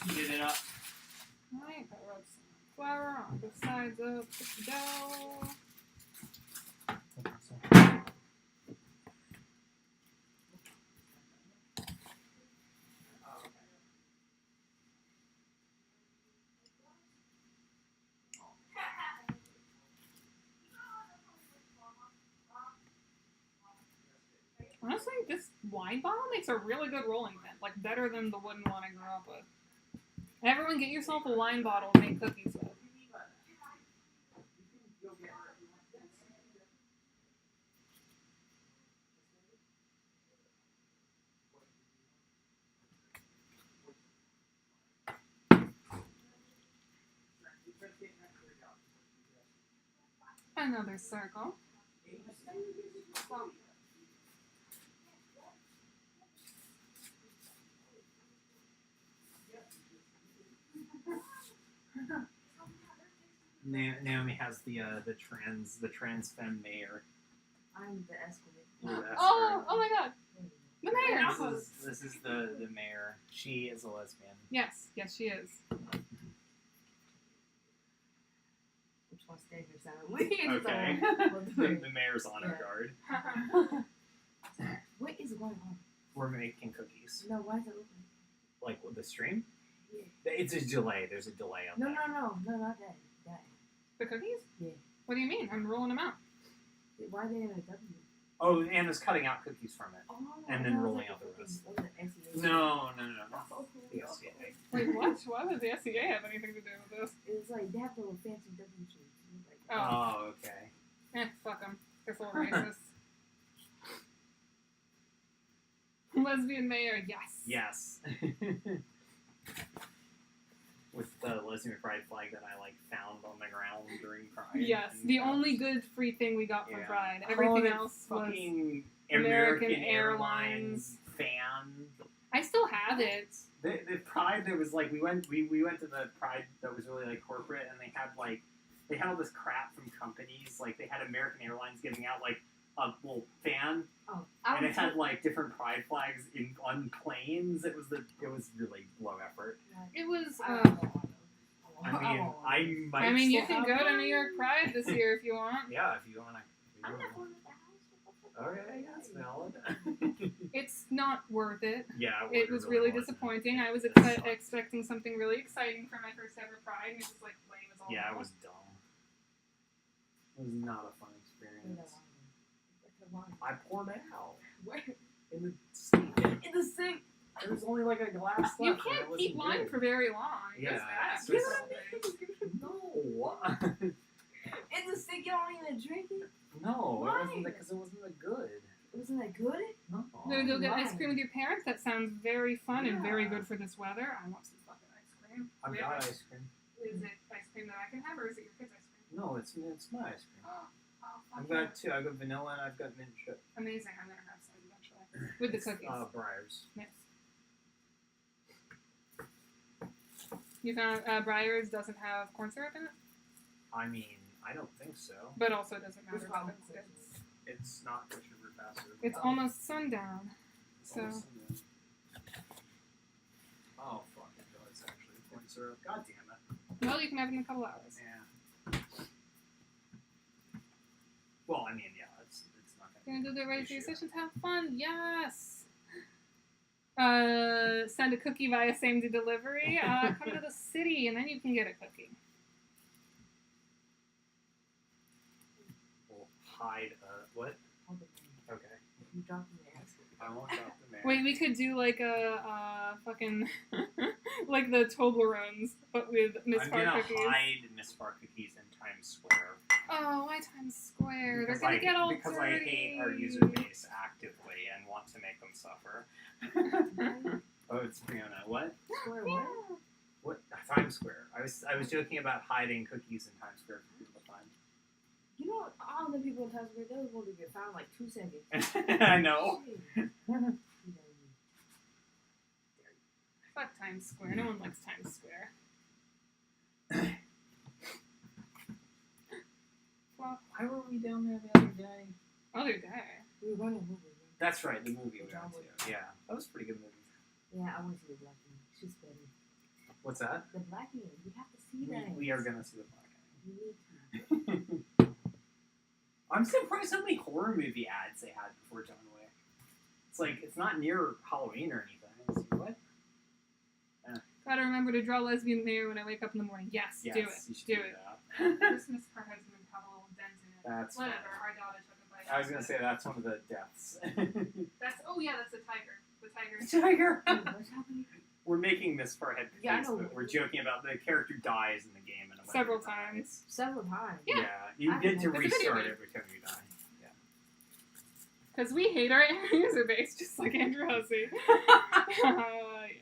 heated it up. Alright, I rubbed some flour on the sides of the dough. Honestly, this wine bottle makes a really good rolling pin. Like, better than the wooden one I grew up with. Everyone get yourself a wine bottle to make cookies with. Another circle. Naomi has the trans femme mayor. I'm the escort. Oh my god. The mayor. This is the mayor. She is a lesbian. Yes, she is. Which one stands your side? Okay. The mayor's honor guard. What is going on? We're making cookies. No, why is it open? Like with the stream? Yeah. It's a delay. There's a delay on that. No, not that. The cookies? Yeah. What do you mean? I'm rolling them out. Why are they in a W? Oh, Anna's cutting out cookies from it. Oh, and then rolling out the rest. No. The SCA. Wait, what? Why does the SCA have anything to do with this? It's like they have the fancy W shapes. Like, Oh, okay. Fuck them. They're full of racists. Lesbian mayor, yes. Yes. With the lesbian pride flag that I found on the ground during Pride. Yes, the only good free thing we got from Pride. Oh, Everything that else was fucking American Airlines fan. I still have it. The Pride that was we went to the Pride that was really corporate, and they had all this crap from companies. They had American Airlines giving out a little fan, and it had different Pride flags on planes. It was really low effort. It was. I mean, you can go to New York Pride this year if you want. Yeah, if you want to. I'm not going to the house. Okay, that's valid. It's not worth it. Yeah, it was really disappointing. I was expecting something really exciting for my first ever Pride, and it was lame as all. Yeah, it was dumb. It was not a fun experience. I poured out. Where? In the sink. In the sink. There was only a glass left. You can't keep wine for very long. It goes bad. No. In the sink, you don't even drink it? No, Why? it wasn't because it wasn't that good. Wasn't that good? No. You're gonna go get ice cream with your parents? That sounds very fun and very good for this weather. I want some fucking ice cream. I've got ice cream. Is it ice cream that I can have, or is it your kids' ice cream? No, it's my ice cream. Oh, I've got two. I've got vanilla and I've got mint chip. Amazing. I'm gonna have some eventually. With the cookies. Briars. Yes. You found Briars doesn't have corn syrup in it? I mean, I don't think so. But also it doesn't matter. It's not sugar faster. It's almost sundown. So. Oh, fuck. No, it's actually corn syrup. God damn it. Well, you can have it in a couple hours. Yeah. Well, I mean, yeah, it's not Gonna go get ready for your sessions. Have fun. Yes. Send a cookie via same day delivery. Come to the city, and then you can get a cookie. We'll hide. What? Okay. You drop the mask. I won't drop the mask. Wait, we could do a fucking like the Toblerones, but with Miss Far cookies. I'm gonna hide Miss Far cookies in Times Square. Oh, why Times Square? Because They're gonna get all because dirty. I hate our user base actively and want to make them suffer. Oh, it's Brianna. What? Square what? What? Times Square. I was joking about hiding cookies in Times Square for people to find. You know, all the people in Times Square, they was going to get found 2 seconds. I know. Fuck Times Square. No one likes Times Square. Well, why were we down there the other day? Other day? We were going to a movie. That's right, the movie we went to. Yeah, that was a pretty good movie. Yeah, I want to see the Black King. She's better. What's that? The Black King. We have to see that. We are gonna see the Black King. We need to. I'm surprised how many horror movie ads they had before John Wick. It's not near Halloween or anything. It's what? Gotta remember to draw lesbian mayor when I wake up in the morning. Yes, do it. You should do it. that. Christmas card has even have a little dent in it. That's whatever. Our daughter took a bite I was gonna say that's one of the deaths. That's that's the tiger. The tiger. Tiger. What's happening? We're making this far ahead. Yeah, I know. But we're joking about the character dies in the game in a way. Several times. Several times. Yeah. You I get to know. It's a video restart game. every time you die. Because we hate our user base, just like Andrew Hussey. Yeah. Several times.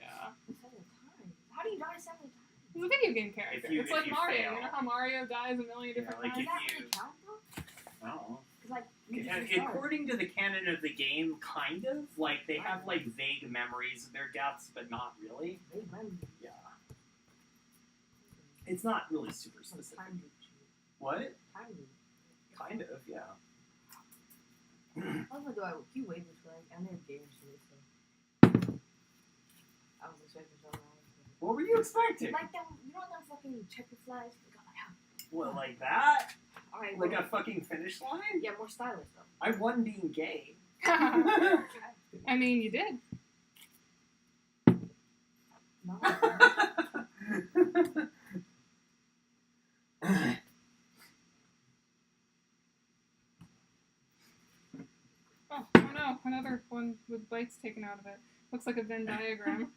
How do you die several times? He's a video game character. It's like if you Mario. fail. You know how Mario dies a million different like times? Does that really count though? I don't know. Because like you just restart. According to the canon of the game, kind of. Like, they have, like, vague memories of their deaths, but not really. Vague memories. Yeah. It's not really super specific. What? Time loop. Kind of, yeah. I was gonna go out with Q-Wave, which like I never games for it, so I was expecting something else. What were you expecting? Like them, you know them fucking checker flags? What, like that? Alright, Like a fucking finish line? Yeah, more stylish though. I won being gay. I mean, you did. No. Oh no, another one with bites taken out of it. Looks like a Venn diagram.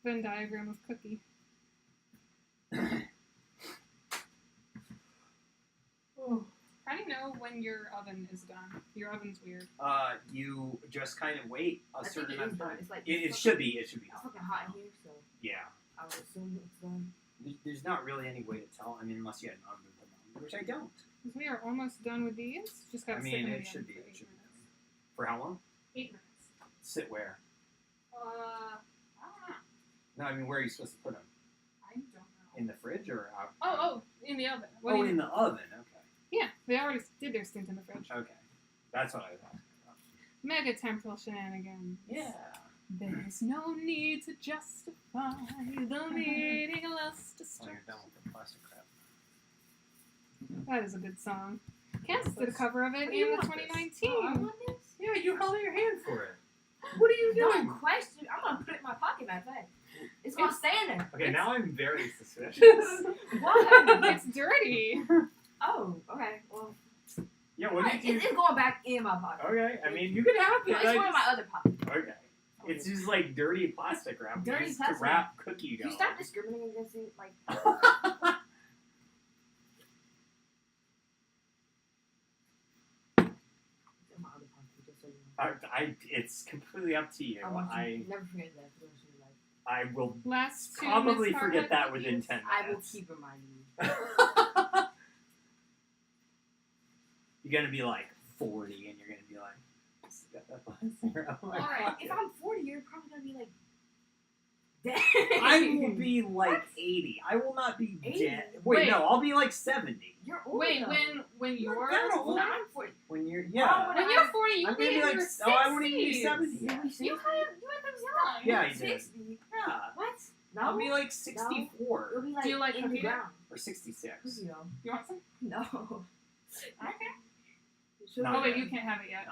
Venn diagram of cookie. How do you know when your oven is done? Your oven's weird. You just kind of wait a certain amount of time. It's like It should be. It should be. It's fucking hot in here, so Yeah. I would assume it's done. There's not really any way to tell. I mean, unless you had an oven thermometer, which I don't. Because we are almost done with these. Just gotta I stick mean, them in it the should oven be. for It 8 should be. minutes. For how long? 8 minutes. Sit where? I don't know. No, I mean, where are you supposed to put them? I don't know. In the fridge or out? Oh, in the oven. What do Oh, you- in the oven. Okay. Yeah, they already did their stint in the fridge. Okay. That's what I was asking about. Mega temporal shenanigans. Yeah. There's no need to justify the meaning of lust Oh, destruction. you're done with the plastic crap. That is a good song. Kansas did a cover of it What do you in the want this? 2019. Oh, I want this? Yeah, you held out your hand for it. What are you doing? Don't question. I'm gonna put it in my pocket, matter of fact. It's gonna stand there. Okay, now I'm very suspicious. Why? It's dirty. Oh, okay. Well, Yeah, what did you? it's going back in my pocket. Okay, I mean, you can have it. No, it's going in my other pocket. Okay. It's just like dirty plastic wrap. Dirty used plastic to wrap cookie dough. You stop discriminating against it, like. It's in my other pocket, just so you know. It's completely up to you. I want you I to never forget that. For the rest of your life. I will Last two probably Miss forget Harvard that within cookies. 10 minutes. I will keep reminding you. You're gonna be like 40, and you're gonna be like, "Still got that plastic wrap in my Alright, pocket." if I'm 40, you're probably gonna be like. Dead. I will be like 80. I will not be 80? dead. Wait, Wait. no, I'll be like 70. You're old. Wait, though. when you're Not old. No, I'm 40. When you're Oh, when you're 40, you'll I'm be gonna in be like, your 60s. oh, I won't even be 70 yet. You had them young. Yeah, you did. 60. Yeah. What? No. I'll be like 64 It'll be like Do you like in the cookie dough? ground. or 66. Cookie dough. You want some? No. Okay. Not Oh wait, yet. you can't have it yet.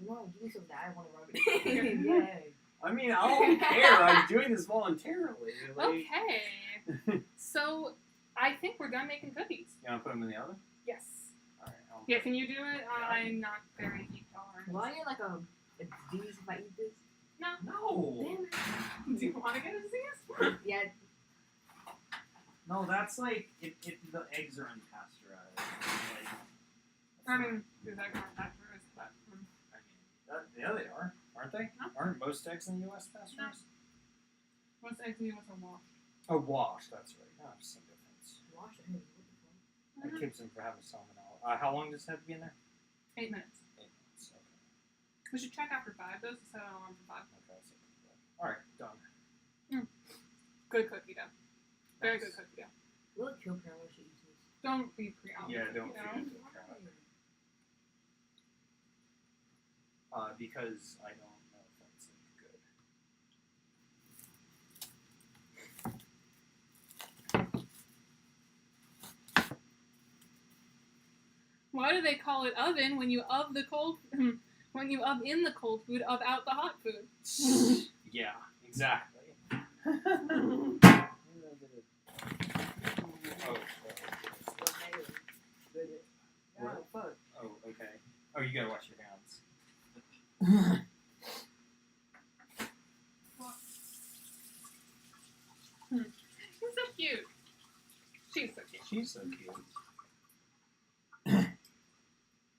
No, give me some that. I want to rub it in. Yay. I mean, I don't care. I'm doing this voluntarily. Like, Okay. So, I think we're done making cookies. You want to put them in the oven? Yes. Alright. Yeah, can you do it? I'm not very heat tolerant. Will I get like a disease if I eat this? No. No. Damn it. Do you want to get a disease? Yeah. No, that's like, the eggs are unpasteurized. Like, I mean, do that kind of pasteurized, but. yeah, they are. Aren't they? No. Aren't most eggs in the U.S. pasteurized? Most eggs in the US are washed. Oh, washed. That's right. No, just some difference. Wash it. What the fuck? That keeps them from having salmonella. How long does it have to be in there? 8 minutes. 8 minutes. Okay. We should check after 5. Those are set an alarm for 5. Okay. All right. Done. Good cookie dough. Very Nice. good cookie dough. Will it kill Carol if she eats this? Don't be preoccupied. Yeah, don't you know? feed it to the crowd. Because I don't know if that's good. Why do they call it oven when you of the cold? When you of in the cold food, of out the hot food. Yeah, exactly. Oh, No, fuck. you gotta wash your hands. He's so cute. She's so cute. She's so cute.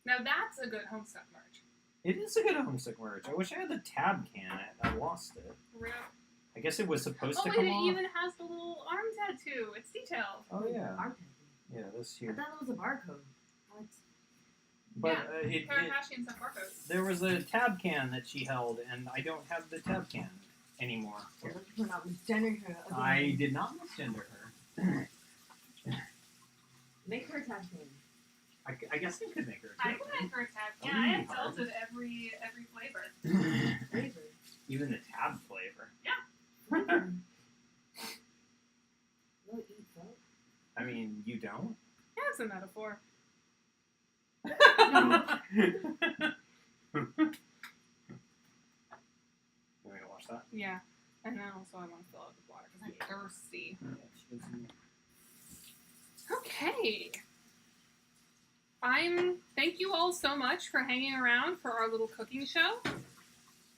Now that's a good Homestuck merch. It is a good Homesick merch. I wish I had the tab can. I lost it. Real. I guess it was supposed Oh to wait, come it off. even has the little arm tattoo. It's detailed. Oh yeah. Yeah, this I here. thought it was a barcode. What? But yeah, it, Kardashian sent barcodes. there was a tab can that she held, and I don't have the tab can anymore. Here. We're not misgendering her. Again. I did not misgender her. Make her a tab can. I guess I could make her. I can make her a tab. Yeah, I have dealt with every flavor. Flavor. Even the tab flavor. Yeah. No eat though. I mean, you don't? Yeah, it's a metaphor. You want me to wash that? Yeah. And then also I want to fill out the water because I'm thirsty. Okay. Thank you all so much for hanging around for our little cooking show.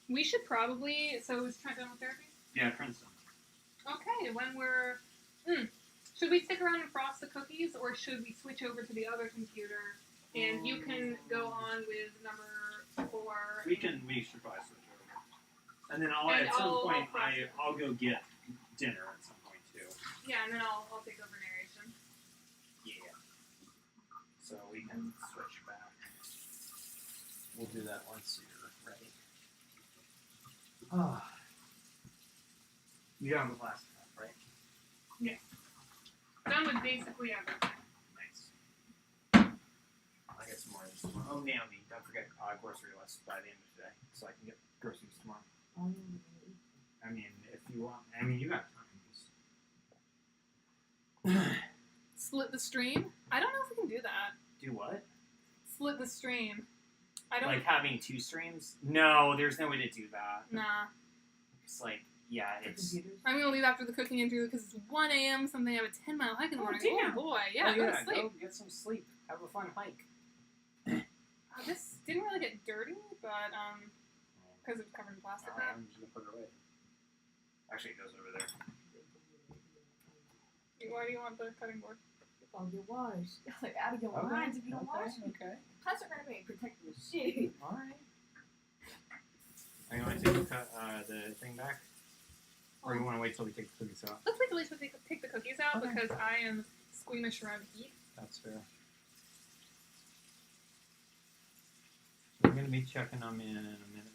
We should probably, so is Trent done with therapy? Yeah, Friendsim. Okay, when we're, should we stick around and frost the cookies, or should we switch over to the other computer and you can go on with number 4? We should probably switch over. And then at some point I'll go get dinner at some point too. Yeah, and then I'll take over narration. Yeah. So we can switch back. We'll do that once you're ready. Ah. You done with last time, right? Yeah. Done with basically everything. Nice. I'll get some more of this tomorrow. Oh, Naomi, don't forget grocery list by the end of today, so I can get groceries tomorrow. I mean, if you want. I mean, you got time. Split the stream? I don't know if we can do that. Do what? Split the stream. I don't. Like having 2 streams? No, there's no way to do that. Nah. It's like, yeah, it's. I'm gonna leave after the cooking interview because it's 1 a.m. something. I have a 10-mile hike in the morning. damn. Oh boy, yeah, go to sleep. Go get some sleep. Have a fun hike. This didn't really get dirty, but because it was covered in plastic wrap. I'm just gonna put it away. Actually, it goes over there. Why do you want the cutting board? I'll get washed. Like, out of your minds if you don't wash it. Okay. Plus, we're gonna be protecting the shit. Alright. Are you want to take the thing back? Or you want to wait till we take the cookies out? Let's wait till we take the cookies out because I am squeamish around heat. That's fair. So we're going to be checking them in a minute and a half.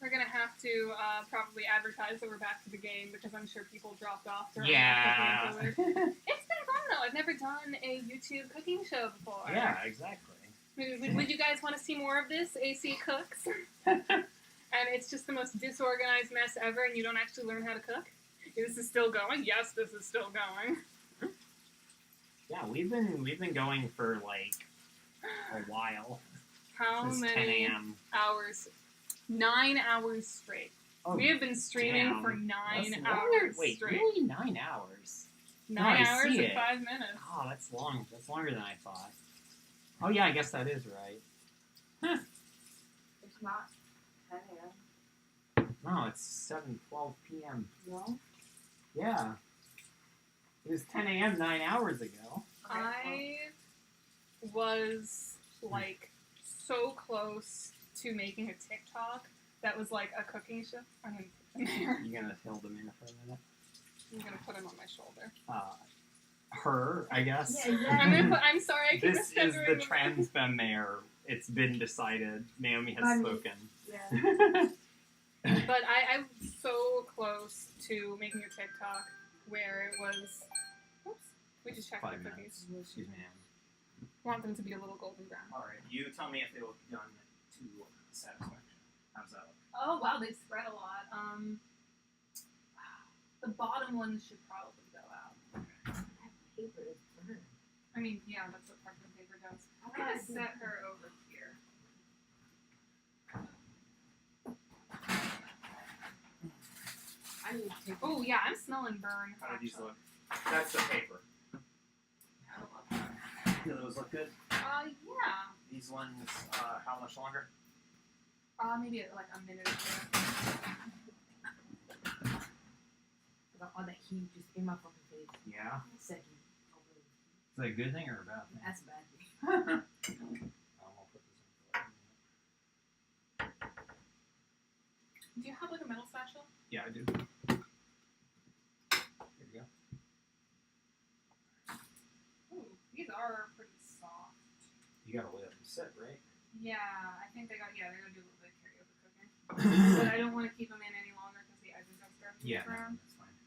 We're gonna have to probably advertise that we're back to the game because I'm sure people dropped off during Yeah. the cooking interlude. It's been fun though. I've never done a YouTube cooking show before. Yeah, exactly. Would you guys want to see more of this? AC Cooks? And it's just the most disorganized mess ever, and you don't actually learn how to cook? This is still going? Yes, this is still going. Yeah, we've been going for like a while. How Since 10 many a.m. hours? 9 hours straight. Oh, we have been streaming damn. for 9 That's hours longer. Wait, straight. really? 9 hours? 9 I hours see and it. 5 minutes. Oh, that's long. That's longer than I thought. Oh yeah, I guess that is right. Huh. It's not 10 a.m. No, it's 7:12 p.m. No? Yeah. It was 10 a.m. 9 hours ago. I was like so close to making a TikTok that was like a cooking show. I'm gonna put them there. You gonna hold them in for a minute? I'm gonna put him on my shoulder. Her, I guess. Yeah, yeah. I'm sorry, I keep This is misgendering the them. trans femme mayor. It's been decided. Naomi has spoken. Yeah. But I was so close to making a TikTok where it was. Oops. We just checked 5 the minutes. cookies. Excuse me. Want them to be a little golden brown. All right. You tell me if they look done to satisfaction. How's that look? Oh wow, they spread a lot. The bottom ones should probably go out. That paper is burned. I mean, yeah, that's what parchment paper does. I'm gonna set her over here. I need to take Oh yeah, I'm smelling burn. How do these actually. look? That's the paper. Do those look good? Yeah. These ones, how much longer? Maybe like a minute or two. I got all that heat just in my fucking face. Yeah. Second. Is that a good thing or a bad thing? That's a bad thing. I'll put this in. Do you have like a metal spatula? Yeah, I do. Here you go. Ooh, these are pretty soft. You gotta let them sit, right? Yeah, I think they're gonna do a little bit of karaoke cooking. But I don't want to keep them in any longer because the edges are starting to Yeah, move around. that's fine.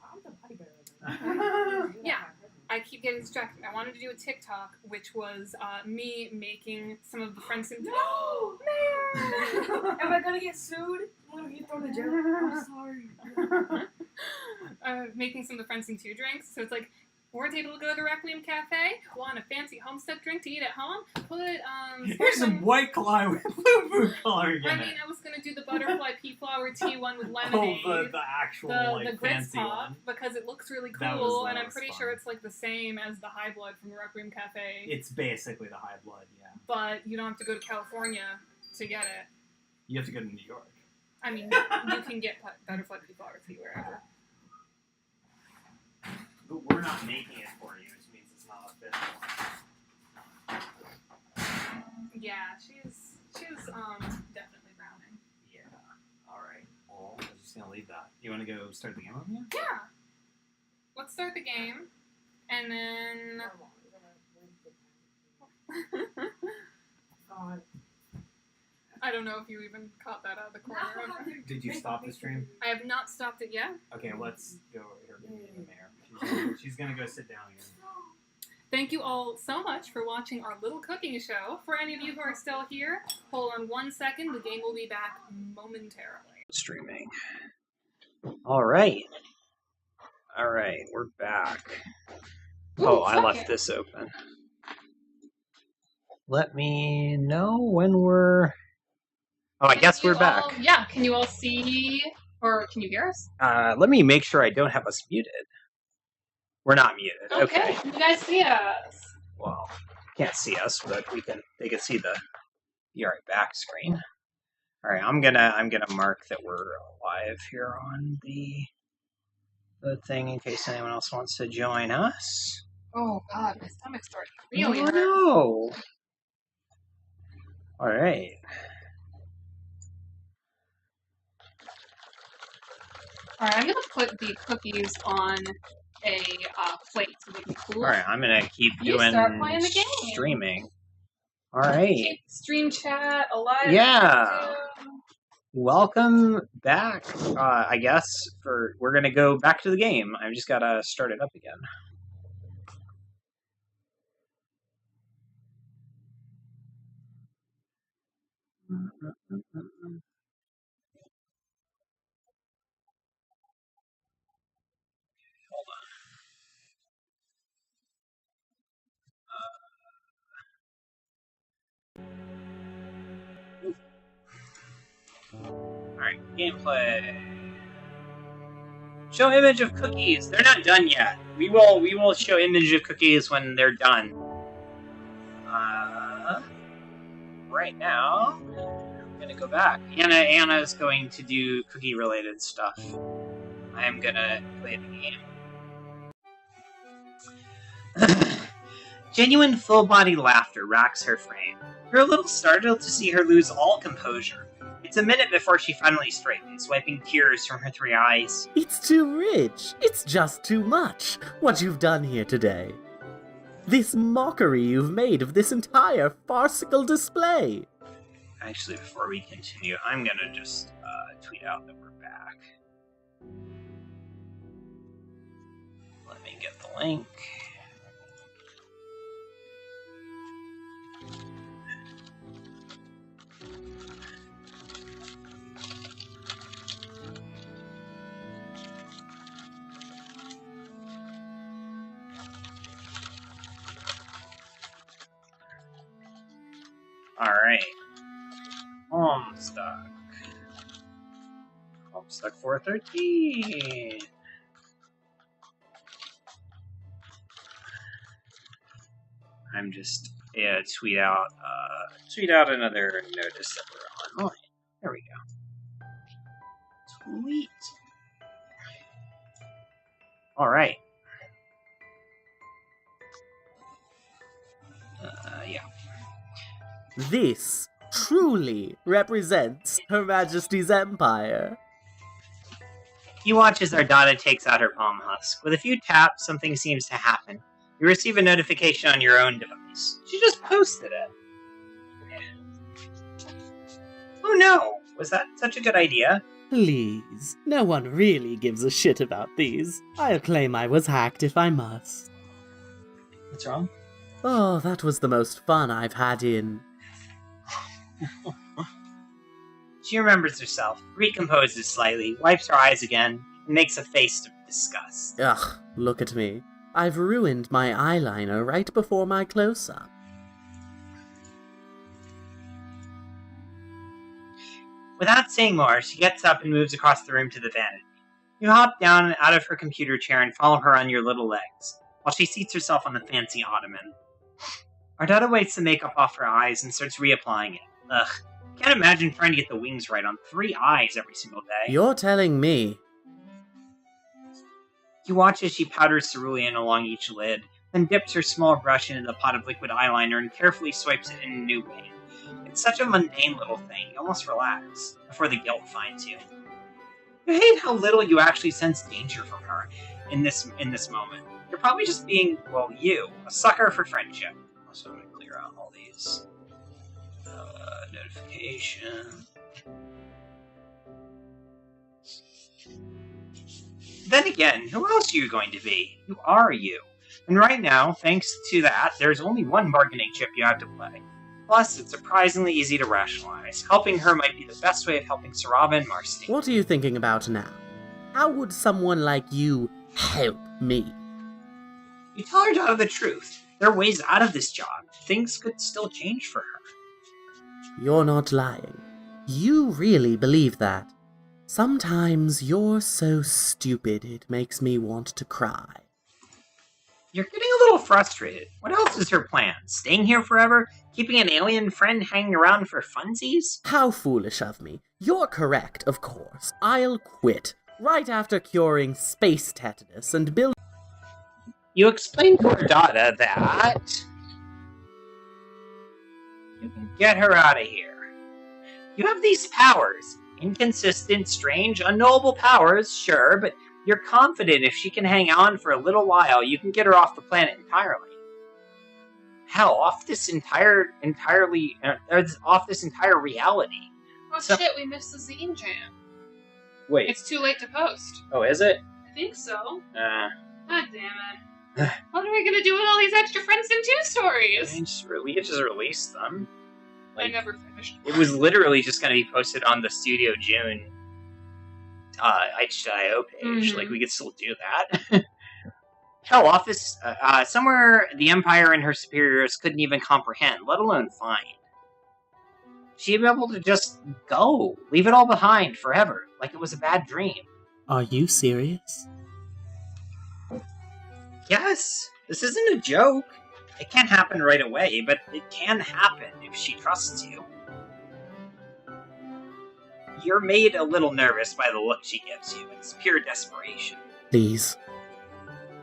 I'm the bodybuilder. Yeah, I keep getting distracted. I wanted to do a TikTok, which was me making some of the Friendsim. No! Mayor! Am I gonna get sued? I'm gonna get thrown in jail. I'm sorry. Making some of the Friendsim 2 drinks. So it's like, we're able to go to the Requiem Cafe, want a fancy homestead drink to eat at home, put, Here's some White Claw with blue food coloring in I it. mean, I was gonna do the butterfly pea flower tea one with lemonade. Oh, the actual, like, the grits fancy pop, one. because it looks really That cool, was and I'm pretty fun. sure it's like the same as the High Blood from the Requiem Cafe. It's basically the High Blood, yeah. But you don't have to go to California to get it. You have to go to New York. I mean, you can get butterfly pea flower tea wherever. But we're not making it for you, which means it's not official. Yeah, she's definitely browning. Yeah. Alright. Well, I'm just gonna leave that. You wanna go start the game with me? Yeah. Let's start the game, and then. God. I don't know if you even caught that out of the corner. Did you stop the stream? I have not stopped it yet. Okay, let's go here to the mayor. She's gonna go sit down again. Thank you all so much for watching our little cooking show. For any of you who are still here, hold on 1 second. The game will be back momentarily. Streaming. Alright, we're back. Ooh, I left second. this open. Let me know when we're... Oh, I guess we're back. Yeah, can you all see, or can you hear us? Let me make sure I don't have us muted. We're not muted. Okay. You guys see us. Well, can't see us, but they can see the Be Right Back screen. Alright, I'm gonna mark that we're live here on the thing in case anyone else wants to join us. Oh god, my stomach's starting to really Oh hurt. no! Alright. Alright, I'm gonna put the cookies on a plate so they can cool. Alright, I'm gonna keep You doing start playing the game. streaming. Alright. Keep stream chat alive. Yeah. Welcome back, I guess, we're gonna go back to the game. I've just gotta start it up again. Alright, gameplay. Show image of cookies. They're not done yet. We will show image of cookies when they're done. Right now, I'm gonna go back. Anna is going to do cookie related stuff. I am gonna play the game. Genuine full-body laughter racks her frame. You're a little startled to see her lose all composure. It's a minute before she finally straightens, wiping tears from her 3 eyes. It's too rich. It's just too much, what you've done here today. This mockery you've made of this entire farcical display. Actually, before we continue, I'm gonna just tweet out that we're back. Let me get the link. Alright. Homestuck. Homestuck 413. I'm just tweet out another notice that we're online. There we go. Tweet. All right. Yeah. This truly represents Her Majesty's Empire. You watch as Ardata takes out her palm husk. With a few taps, something seems to happen. You receive a notification on your own device. She just posted it. Oh no! Was that such a good idea? Please, no one really gives a shit about these. I'll claim I was hacked if I must. What's wrong? Oh, that was the most fun I've had in... She remembers herself, recomposes slightly, wipes her eyes again, and makes a face of disgust. Ugh, look at me. I've ruined my eyeliner right before my close-up. Without saying more, she gets up and moves across the room to the vanity. You hop down and out of her computer chair and follow her on your little legs, while she seats herself on the fancy ottoman. Ardata wipes the makeup off her eyes and starts reapplying it. Ugh. Can't imagine trying to get the wings right on 3 eyes every single day. You're telling me. You watch as she powders cerulean along each lid, then dips her small brush into the pot of liquid eyeliner and carefully swipes it in a new paint. It's such a mundane little thing, you almost relax, before the guilt finds you. You hate how little you actually sense danger from her in this moment. You're probably just being, well, you, a sucker for friendship. So I'm going to clear out all these. Notification. Then again, who else are you going to be? Who are you? And right now, thanks to that, there's only one bargaining chip you have to play. Plus, it's surprisingly easy to rationalize. Helping her might be the best way of helping Sarava and Marcy. What are you thinking about now? How would someone like you help me? You tell Ardata the truth. There are ways out of this job. Things could still change for her. You're not lying. You really believe that. Sometimes you're so stupid it makes me want to cry. You're getting a little frustrated. What else is her plan? Staying here forever? Keeping an alien friend hanging around for funsies? How foolish of me. You're correct, of course. I'll quit. Right after curing space tetanus and building... You explain to Ardata that... you can get her out of here. You have these powers. Inconsistent, strange, unknowable powers, sure, but you're confident if she can hang on for a little while, you can get her off the planet entirely. Hell, off this entire reality. Oh shit, we missed the zine jam. Wait. It's too late to post. Oh, is it? I think so. Uh, God damn it. What are we gonna do with all these extra Friendsim 2 stories? We could just release them. I never finished. It was literally just going to be posted on the Studio June itch.io page. Mhm. Like, we could still do that. Hell, office somewhere the Empire and her superiors couldn't even comprehend, let alone find. She'd be able to just go, leave it all behind forever, like it was a bad dream. Are you serious? Yes, this isn't a joke. It can't happen right away, but it can happen if she trusts you. You're made a little nervous by the look she gives you. It's pure desperation. Please.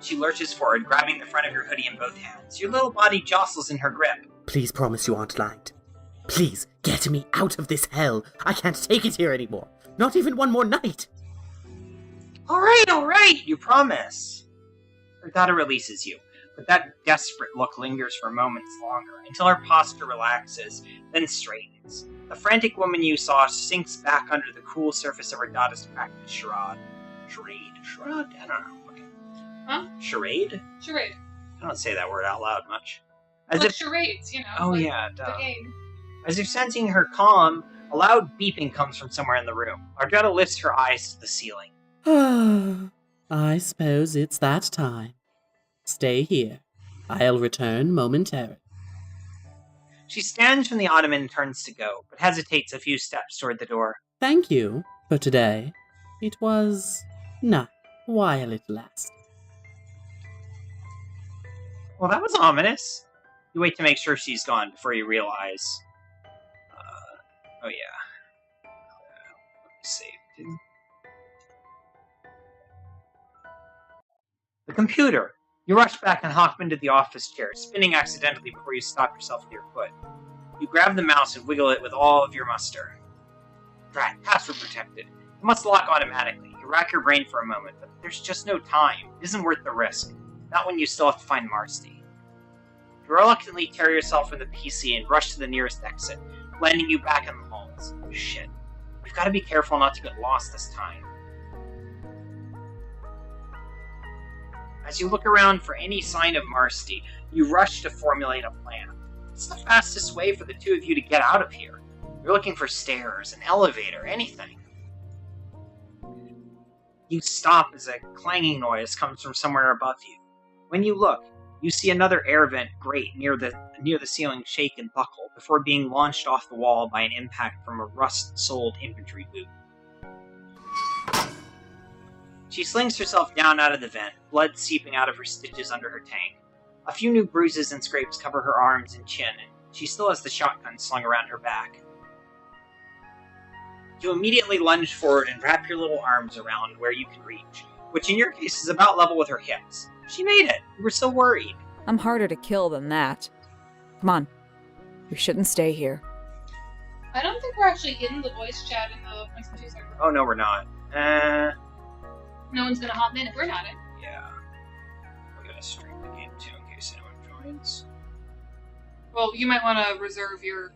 She lurches forward, grabbing the front of your hoodie in both hands. Your little body jostles in her grip. Please promise you aren't lying. Please, get me out of this hell. I can't take it here anymore. Not even one more night. All right, you promise. Ardata releases you, but that desperate look lingers for moments longer, until her posture relaxes, then straightens. The frantic woman you saw sinks back under the cool surface of Ardata's practice charade? I don't know. Okay. Huh? Charade? Charade. I don't say that word out loud much. Charades, you know. Oh, like yeah, the duh. game. As if sensing her calm, a loud beeping comes from somewhere in the room. Ardata lifts her eyes to the ceiling. I suppose it's that time. Stay here. I'll return momentarily. She stands from the ottoman and turns to go, but hesitates a few steps toward the door. Thank you for today. It was nice while it lasted. Well, that was ominous. You wait to make sure she's gone before you realize... oh yeah. Let me save. The computer! You rush back and hop into the office chair, spinning accidentally before you stop yourself with your foot. You grab the mouse and wiggle it with all of your muster. Drat, password protected. It must lock automatically. You rack your brain for a moment, but there's just no time. It isn't worth the risk. Not when you still have to find Marcy. You reluctantly tear yourself from the PC and rush to the nearest exit, landing you back in the halls. Shit. We've got to be careful not to get lost this time. As you look around for any sign of Marcy, you rush to formulate a plan. It's the fastest way for the two of you to get out of here. You're looking for stairs, an elevator, anything. You stop as a clanging noise comes from somewhere above you. When you look, you see another air vent grate near the ceiling shake and buckle before being launched off the wall by an impact from a rust-soled infantry boot. She slings herself down out of the vent, blood seeping out of her stitches under her tank. A few new bruises and scrapes cover her arms and chin, and she still has the shotgun slung around her back. You immediately lunge forward and wrap your little arms around where you can reach, which in your case is about level with her hips. She made it! You were so worried. I'm harder to kill than that. Come on. We shouldn't stay here. I don't think we're actually in the voice chat in the Friendsim 2 server. Oh, no, we're not. No one's gonna hop in if we're not in. Yeah. We're gonna stream the game too in case anyone joins. Well, you might want to reserve your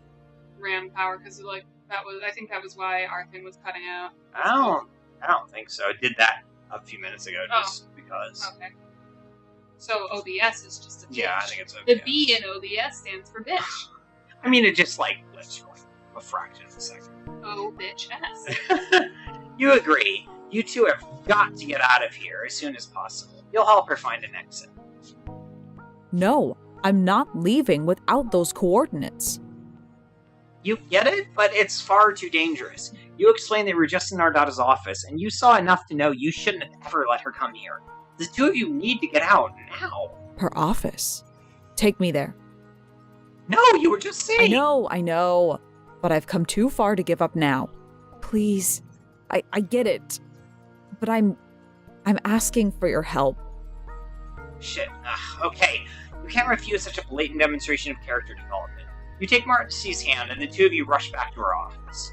RAM power because, I think that was why our thing was cutting out. I don't think so. I did that a few minutes ago just because. Okay. So OBS is just a bitch. Yeah, I think it's OBS. The B in OBS stands for bitch. I mean, it just glitched for a fraction of a second. Oh, bitch ass. You agree. You two have got to get out of here as soon as possible. You'll help her find an exit. No, I'm not leaving without those coordinates. You get it, but it's far too dangerous. You explained they were just in Ardada's office, and you saw enough to know you shouldn't have ever let her come here. The two of you need to get out now. Her office. Take me there. No, you were just saying. I know. But I've come too far to give up now. Please. I get it. But I'm asking for your help. Shit. Okay. You can't refuse such a blatant demonstration of character development. You take Marcy's hand, and the two of you rush back to her office.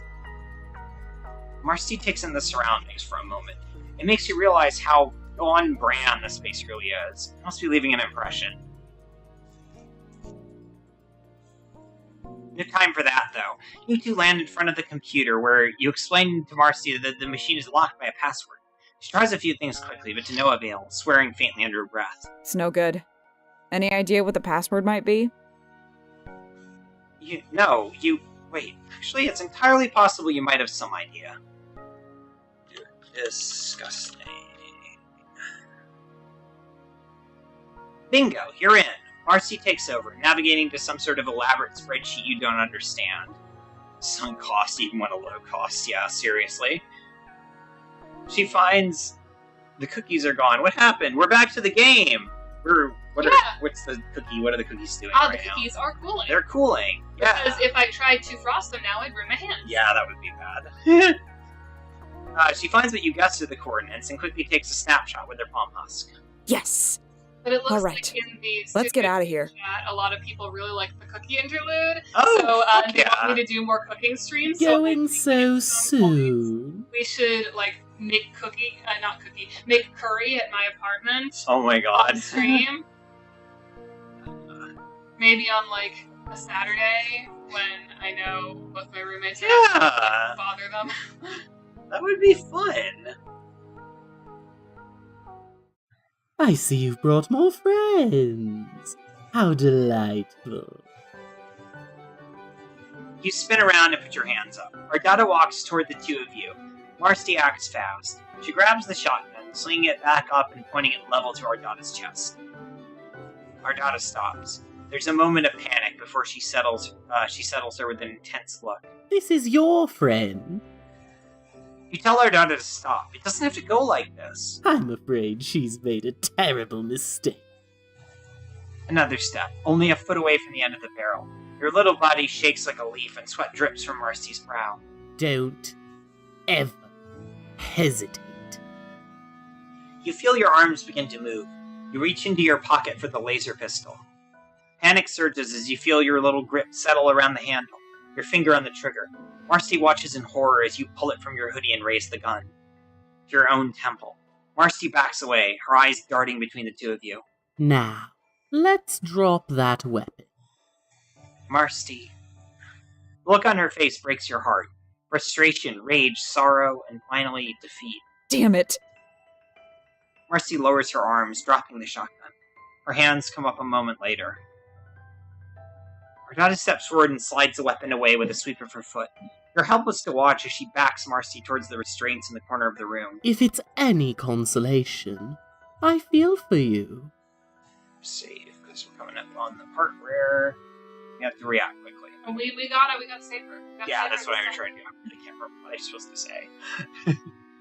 Marcy takes in the surroundings for a moment. It makes you realize how on brand this space really is. It must be leaving an impression. No time for that, though. You two land in front of the computer, where you explain to Marcy that the machine is locked by a password. She tries a few things quickly, but to no avail, swearing faintly under her breath. It's no good. Any idea what the password might be? Wait, actually, it's entirely possible you might have some idea. Disgusting. Bingo, you're in. Marcy takes over, navigating to some sort of elaborate spreadsheet you don't understand. Sunk cost even when a low cost, yeah, seriously. She finds the cookies are gone. What happened? We're back to the game. What's the cookie? What are the cookies doing right now? The cookies are cooling. They're cooling. Yeah. Because if I tried to frost them now, I'd burn my hands. Yeah, that would be bad. She finds what you guessed are the coordinates and quickly takes a snapshot with her palm husk. Yes. But it looks All right. like in the Let's get out of here. Chat, a lot of people really like the cookie interlude. Oh, so do you want me to do more cooking streams? Going so soon. We should make make curry at my apartment. Oh my god. On stream. Maybe on a Saturday when I know both my roommates are not bother them. That would be fun. I see you've brought more friends. How delightful. You spin around and put your hands up. Ardada walks toward the two of you. Marcy acts fast. She grabs the shotgun, slinging it back up and pointing it level to Ardada's chest. Ardada stops. There's a moment of panic before she settles her with an intense look. This is your friend. You tell Ardada to stop. It doesn't have to go like this. I'm afraid she's made a terrible mistake. Another step, only a foot away from the end of the barrel. Your little body shakes like a leaf and sweat drips from Marcy's brow. Don't ever hesitate. You feel your arms begin to move. You reach into your pocket for the laser pistol. Panic surges as you feel your little grip settle around the handle, your finger on the trigger. Marcy watches in horror as you pull it from your hoodie and raise the gun. To your own temple. Marcy backs away, her eyes darting between the two of you. Now, let's drop that weapon. Marcy. The look on her face breaks your heart. Frustration, rage, sorrow, and finally defeat. Damn it! Marcy lowers her arms, dropping the shotgun. Her hands come up a moment later. Ardata steps forward and slides the weapon away with a sweep of her foot. You're helpless to watch as she backs Marcy towards the restraints in the corner of the room. If it's any consolation, I feel for you. Save, because we're coming up on the part where we have to react quickly. We gotta save her. Yeah, that's what I'm trying to do. I can't remember what I'm supposed to say.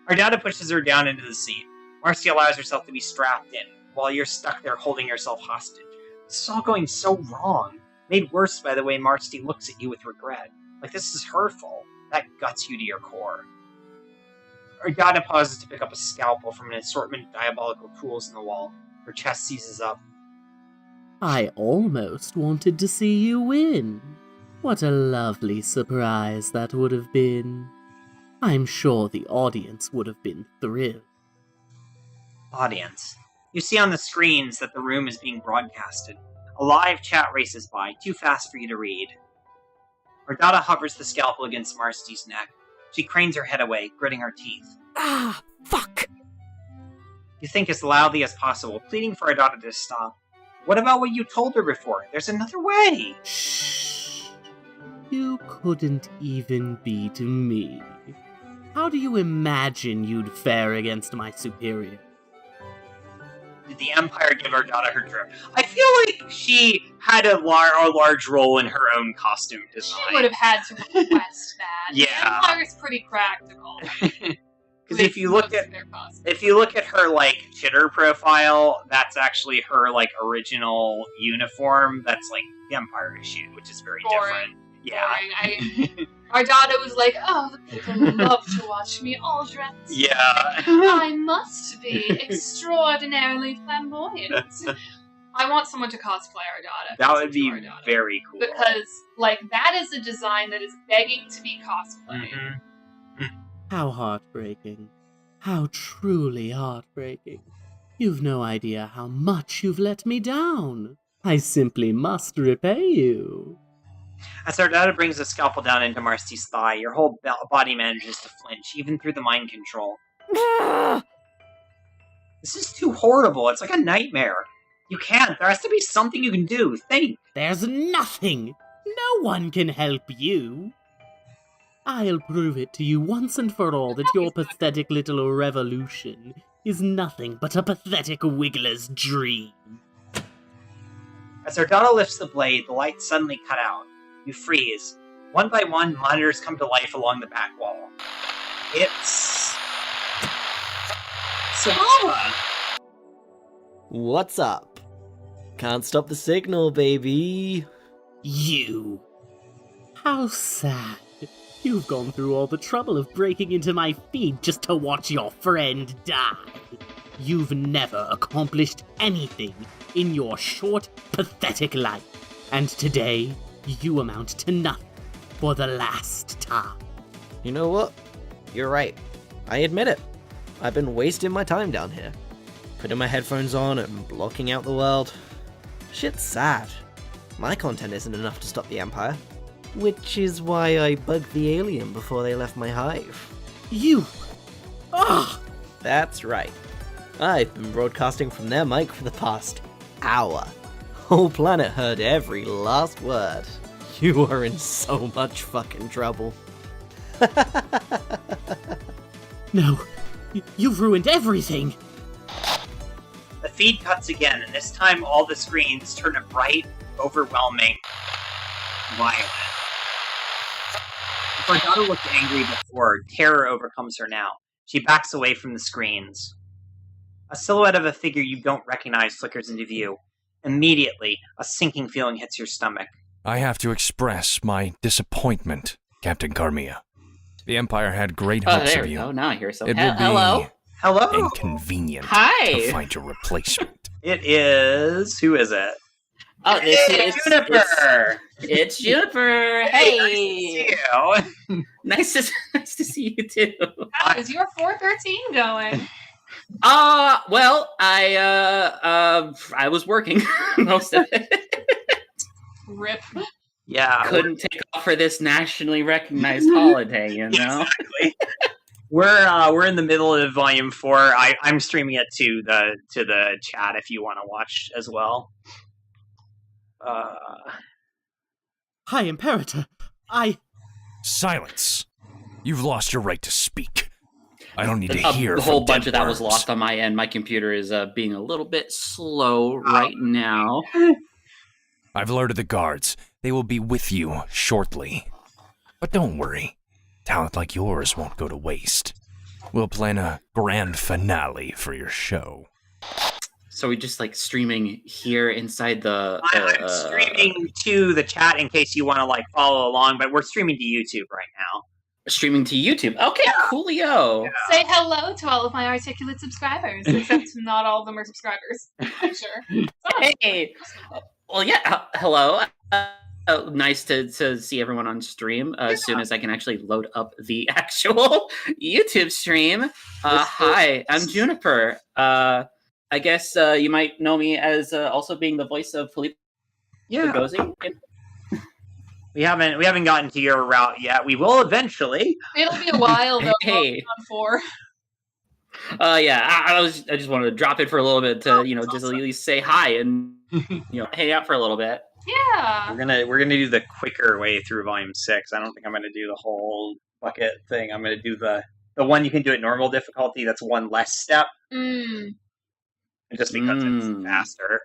Ardata pushes her down into the seat. Marcy allows herself to be strapped in, while you're stuck there holding yourself hostage. This is all going so wrong. Made worse by the way Marcy looks at you with regret. Like this is her fault. That guts you to your core. Ardata pauses to pick up a scalpel from an assortment of diabolical tools in the wall. Her chest seizes up. I almost wanted to see you win. What a lovely surprise that would have been. I'm sure the audience would have been thrilled. Audience. You see on the screens that the room is being broadcasted. A live chat races by, too fast for you to read. Ardata hovers the scalpel against Marcy's neck. She cranes her head away, gritting her teeth. Ah, fuck! You think as loudly as possible, pleading for Ardata to stop. What about what you told her before? There's another way! Shh. You couldn't even beat me. How do you imagine you'd fare against my superior? Did the Empire give Ardata her drip? I feel like she had a large role in her own costume design. She would have had to request that. Yeah. The Empire's pretty practical. Because if you look at her like chitter profile, that's actually her like original uniform. That's like the Empire issued, which is very different. Yeah. Ardata was like, oh, the people love to watch me all dressed. Yeah. I must be extraordinarily flamboyant. I want someone to cosplay Ardata. That would be very cool. Because, like, that is a design that is begging to be cosplayed. Mm-hmm. How heartbreaking. How truly heartbreaking. You've no idea how much you've let me down. I simply must repay you. As Ardata brings the scalpel down into Marcy's thigh, your whole body manages to flinch, even through the mind control. This is too horrible. It's like a nightmare. You can't. There has to be something you can do. Think. There's nothing. No one can help you. I'll prove it to you once and for all that your pathetic little revolution is nothing but a pathetic wiggler's dream. As Ardata lifts the blade, the lights suddenly cut out. You freeze. One by one, monitors come to life along the back wall. It's... Savannah! What's up? Can't stop the signal, baby. You. How sad. You've gone through all the trouble of breaking into my feed just to watch your friend die. You've never accomplished anything in your short, pathetic life. And today, you amount to nothing for the last time. You know what? You're right. I admit it. I've been wasting my time down here. Putting my headphones on and blocking out the world. Shit's sad. My content isn't enough to stop the Empire. Which is why I bugged the alien before they left my hive. You! Ugh! That's right. I've been broadcasting from their mic for the past hour. Whole planet heard every last word. You are in so much fucking trouble. No, you've ruined everything! The feed cuts again, and this time all the screens turn a bright, overwhelming violet. If Ardata looked angry before, terror overcomes her now. She backs away from the screens. A silhouette of a figure you don't recognize flickers into view. Immediately, a sinking feeling hits your stomach. I have to express my disappointment, Captain Carmia. The Empire had great hopes there of we you. go. Now I hear some. It would be Hello. inconvenient Hi. to find your replacement. It is... Who is it? Oh, Hey, Juniper. It's Juniper. Hey. Nice to see you. Nice to see you too. How is your 413 going? Well, I was working most of it. Rip. Yeah. Couldn't take off for this nationally recognized holiday, you know? Exactly. We're in the middle of Volume 4. I'm streaming it to the chat if you want to watch as well. Hi, Imperator. Silence. You've lost your right to speak. I don't need to hear A whole from bunch dead of that was worms. lost on my end. My computer is being a little bit slow right now. I've alerted the guards. They will be with you shortly. But don't worry. Talent like yours won't go to waste. We'll plan a grand finale for your show. So we just like streaming here inside the. I'm streaming to the chat in case you want to like follow along, but we're streaming to YouTube right now. Streaming to YouTube. Okay, coolio. Say hello to all of my articulate subscribers, except not all of them are subscribers. I'm sure. Hey. Well, yeah. Hello. Nice to see everyone on stream. As soon as I can actually load up the actual YouTube stream. Hi, I'm Juniper. I guess you might know me as also being the voice of Felipe. Lugosi. We haven't gotten to your route yet. We will eventually. It'll be a while though. Hey. On 4. Yeah. I just wanted to drop it for a little bit to just at least say hi and hang out for a little bit. Yeah. We're gonna do the quicker way through Volume 6. I don't think I'm gonna do the whole bucket thing. I'm gonna do the one you can do at normal difficulty. That's one less step. Just because it's faster.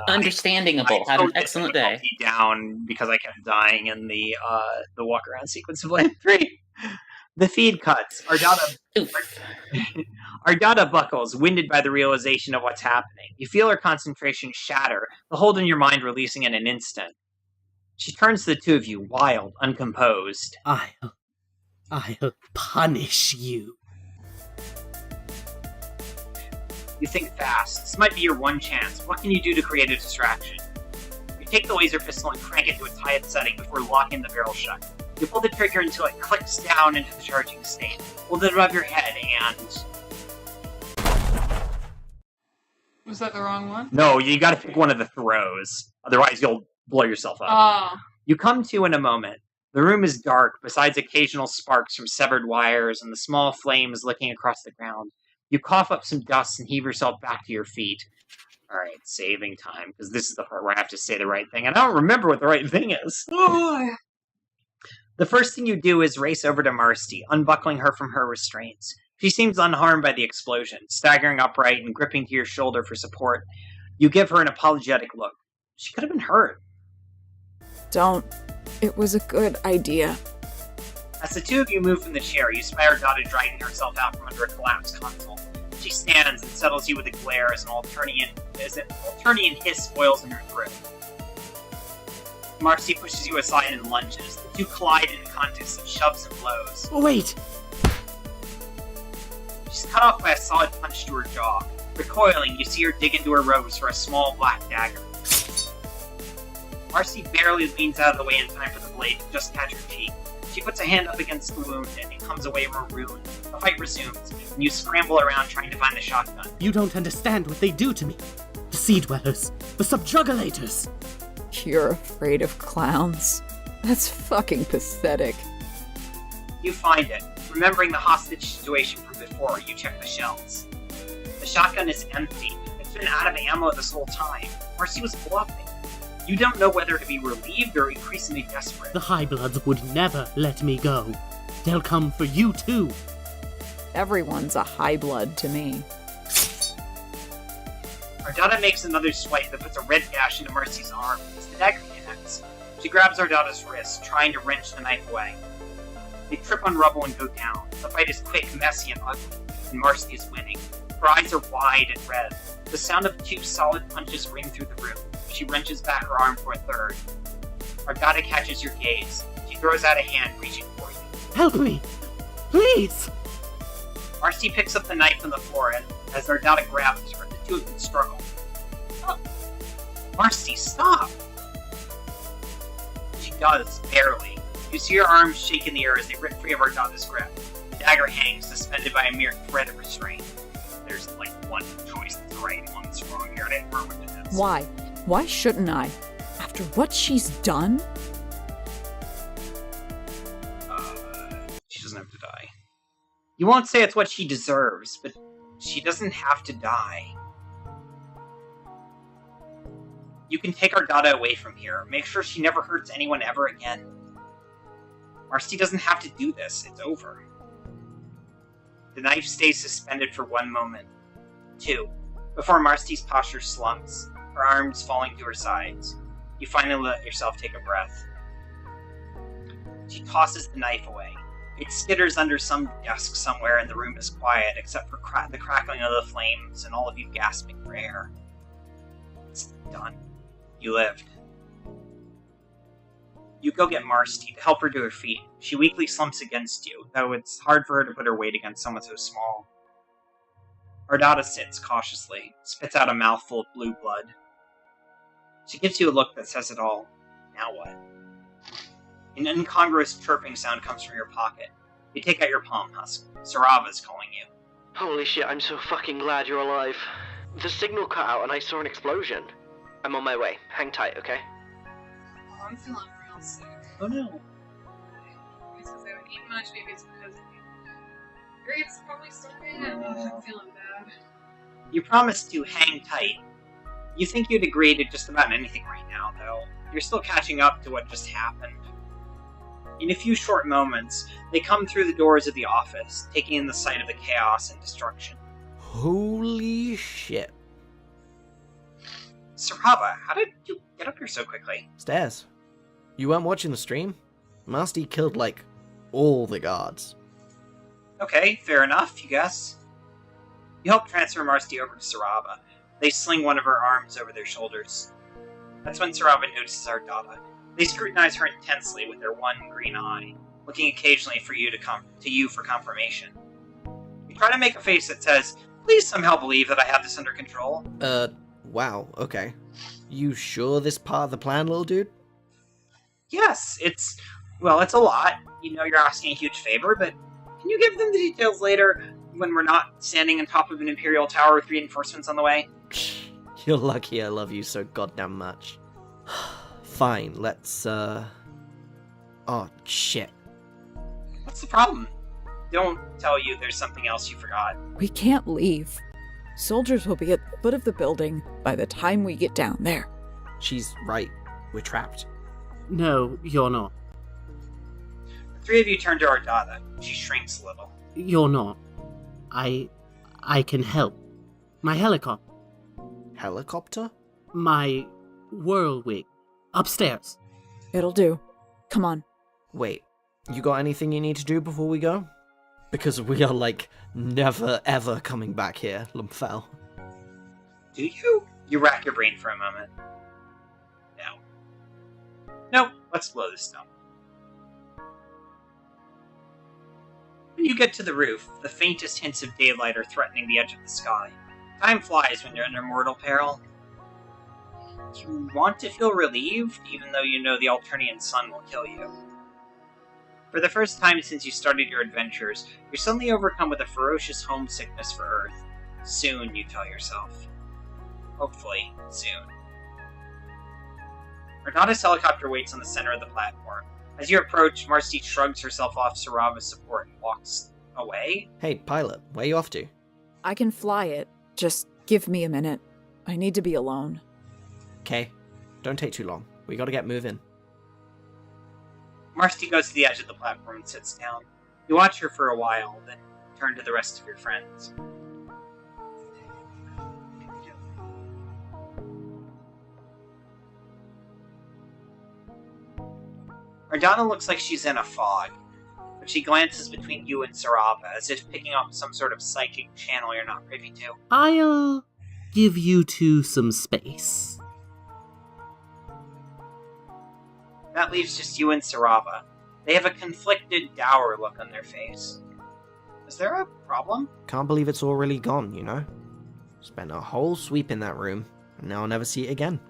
Understandable. I Have an slowed the excellent day. difficulty down because I kept dying in the walk around sequence of Land 3. The feed cuts. Our data buckles, winded by the realization of what's happening. You feel her concentration shatter, the hold in your mind releasing in an instant. She turns to the two of you, wild, uncomposed. I'll punish you. You think fast. This might be your one chance. What can you do to create a distraction? You take the laser pistol and crank it to its highest setting before locking the barrel shut. You pull the trigger until it clicks down into the charging state. Hold it above your head and... Was that the wrong one? No, you gotta pick one of the throws. Otherwise you'll blow yourself up. Oh. You come to in a moment. The room is dark, besides occasional sparks from severed wires and the small flames licking across the ground. You cough up some dust and heave yourself back to your feet. Alright, saving time, because this is the part where I have to say the right thing, and I don't remember what the right thing is. The first thing you do is race over to Marcy, unbuckling her from her restraints. She seems unharmed by the explosion, staggering upright and gripping to your shoulder for support. You give her an apologetic look. She could have been hurt. Don't. It was a good idea. As the two of you move from the chair, you spy her daughter dragging herself out from under a collapsed console. She stands and settles you with a glare as an Alternian hiss boils in her throat. Marcy pushes you aside and lunges. The two collide in a contest of shoves and blows. Wait! She's cut off by a solid punch to her jaw. Recoiling, you see her dig into her robes for a small black dagger. Marcy barely leans out of the way in time for the blade to just catch her cheek. She puts a hand up against the wound and it comes away ruined. The fight resumes, and you scramble around trying to find the shotgun. You don't understand what they do to me. The Sea Dwellers. The Subjugulators. You're afraid of clowns? That's fucking pathetic. You find it. Remembering the hostage situation from before, you check the shells. The shotgun is empty. It's been out of ammo this whole time. Marcy was bluffing. You don't know whether to be relieved or increasingly desperate. The High Bloods would never let me go. They'll come for you too. Everyone's a high blood to me. Ardata makes another swipe that puts a red gash into Marcy's arm as the dagger connects. She grabs Ardata's wrist, trying to wrench the knife away. They trip on rubble and go down. The fight is quick, messy, and ugly, and Marcy is winning. Her eyes are wide and red. The sound of 2 solid punches ring through the room. She wrenches back her arm for a third. Ardata catches your gaze. She throws out a hand, reaching for you. Help me! Please! Marcy picks up the knife from the floor, and as Ardata grabs her, the two of them struggle. Oh. Marcy, stop! She does, barely. You see her arms shake in the air as they rip free of Ardata's grip. The dagger hangs, suspended by a mere thread of restraint. There's like one choice that's right and one that's wrong here, and I don't remember what it is. Why? Why shouldn't I? After what she's done? She doesn't have to die. You won't say it's what she deserves, but she doesn't have to die. You can take Ardata away from here. Make sure she never hurts anyone ever again. Marcy doesn't have to do this. It's over. The knife stays suspended for 1 moment. 2. Before Marcy's posture slumps, her arms falling to her sides. You finally let yourself take a breath. She tosses the knife away. It skitters under some desk somewhere, and the room is quiet, except for the crackling of the flames and all of you gasping for air. It's done. You lived. You go get Marcy to help her to her feet. She weakly slumps against you, though it's hard for her to put her weight against someone so small. Ardata sits cautiously, spits out a mouthful of blue blood. She gives you a look that says it all. Now what? An incongruous chirping sound comes from your pocket. You take out your palm husk. Sarava's calling you. Holy shit, I'm so fucking glad you're alive. The signal cut out and I saw an explosion. I'm on my way. Hang tight, okay? Oh, I'm feeling real sick. Oh no. Maybe it's because I haven't eaten much, maybe it's because period's probably starting and I'm feeling bad. You promise to hang tight. You think you'd agree to just about anything right now, though. You're still catching up to what just happened. In a few short moments, they come through the doors of the office, taking in the sight of the chaos and destruction. Holy shit. Sarava, how did you get up here so quickly? Stairs. You weren't watching the stream? Masty killed, like, all the guards. Okay, fair enough, you guess. You help transfer Marcy over to Sarava. They sling one of her arms over their shoulders. That's when Sarava notices Ardata. They scrutinize her intensely with their one green eye, looking occasionally for you for confirmation. You try to make a face that says, "Please somehow believe that I have this under control." Wow, okay. You sure this part of the plan, little dude? Yes, it's a lot. You know you're asking a huge favor, but can you give them the details later when we're not standing on top of an Imperial tower with reinforcements on the way? You're lucky I love you so goddamn much. Fine, let's, Oh, shit. What's the problem? Don't tell you there's something else you forgot. We can't leave. Soldiers will be at the foot of the building by the time we get down there. She's right. We're trapped. No, you're not. The 3 of you turn to Ardata. She shrinks a little. You're not. I can help. My helicopter. Helicopter? My whirlwind. Upstairs. It'll do. Come on. Wait, you got anything you need to do before we go? Because we are, like, never ever coming back here, Lumfel. Do you? You rack your brain for a moment. No. Nope, let's blow this stuff. When you get to the roof, the faintest hints of daylight are threatening the edge of the sky. Time flies when you're under mortal peril. You want to feel relieved, even though you know the Alternian sun will kill you. For the first time since you started your adventures, you're suddenly overcome with a ferocious homesickness for Earth. Soon, you tell yourself. Hopefully, soon. Ardata's helicopter waits on the center of the platform. As you approach, Marcy shrugs herself off Sarava's support and walks away. Hey, pilot, where you off to? I can fly it. Just give me a minute. I need to be alone. Okay, don't take too long. We gotta get moving. Marcy goes to the edge of the platform and sits down. You watch her for a while, then turn to the rest of your friends. Ardata looks like she's in a fog, but She glances between you and Sarava, as if picking up some sort of psychic channel you're not privy to. I'll give you two some space. That leaves just you and Sarava. They have a conflicted, dour look on their face. Is there a problem? Can't believe it's all really gone, you know? Spent a whole sweep in that room, and now I'll never see it again.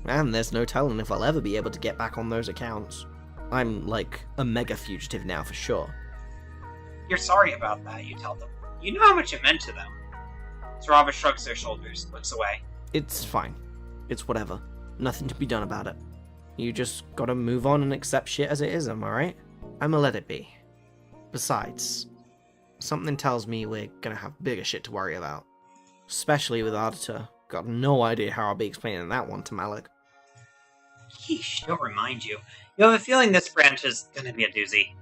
And there's no telling if I'll ever be able to get back on those accounts. I'm, like, a mega fugitive now for sure. You're sorry about that, you tell them. You know how much it meant to them. Sarava shrugs their shoulders, looks away. It's fine. It's whatever. Nothing to be done about it. You just gotta move on and accept shit as it is, am I right? I'ma let it be. Besides, something tells me we're gonna have bigger shit to worry about. Especially with Ardita. Got no idea how I'll be explaining that one to Malik. Yeesh, don't remind you. You have a feeling this branch is gonna be a doozy.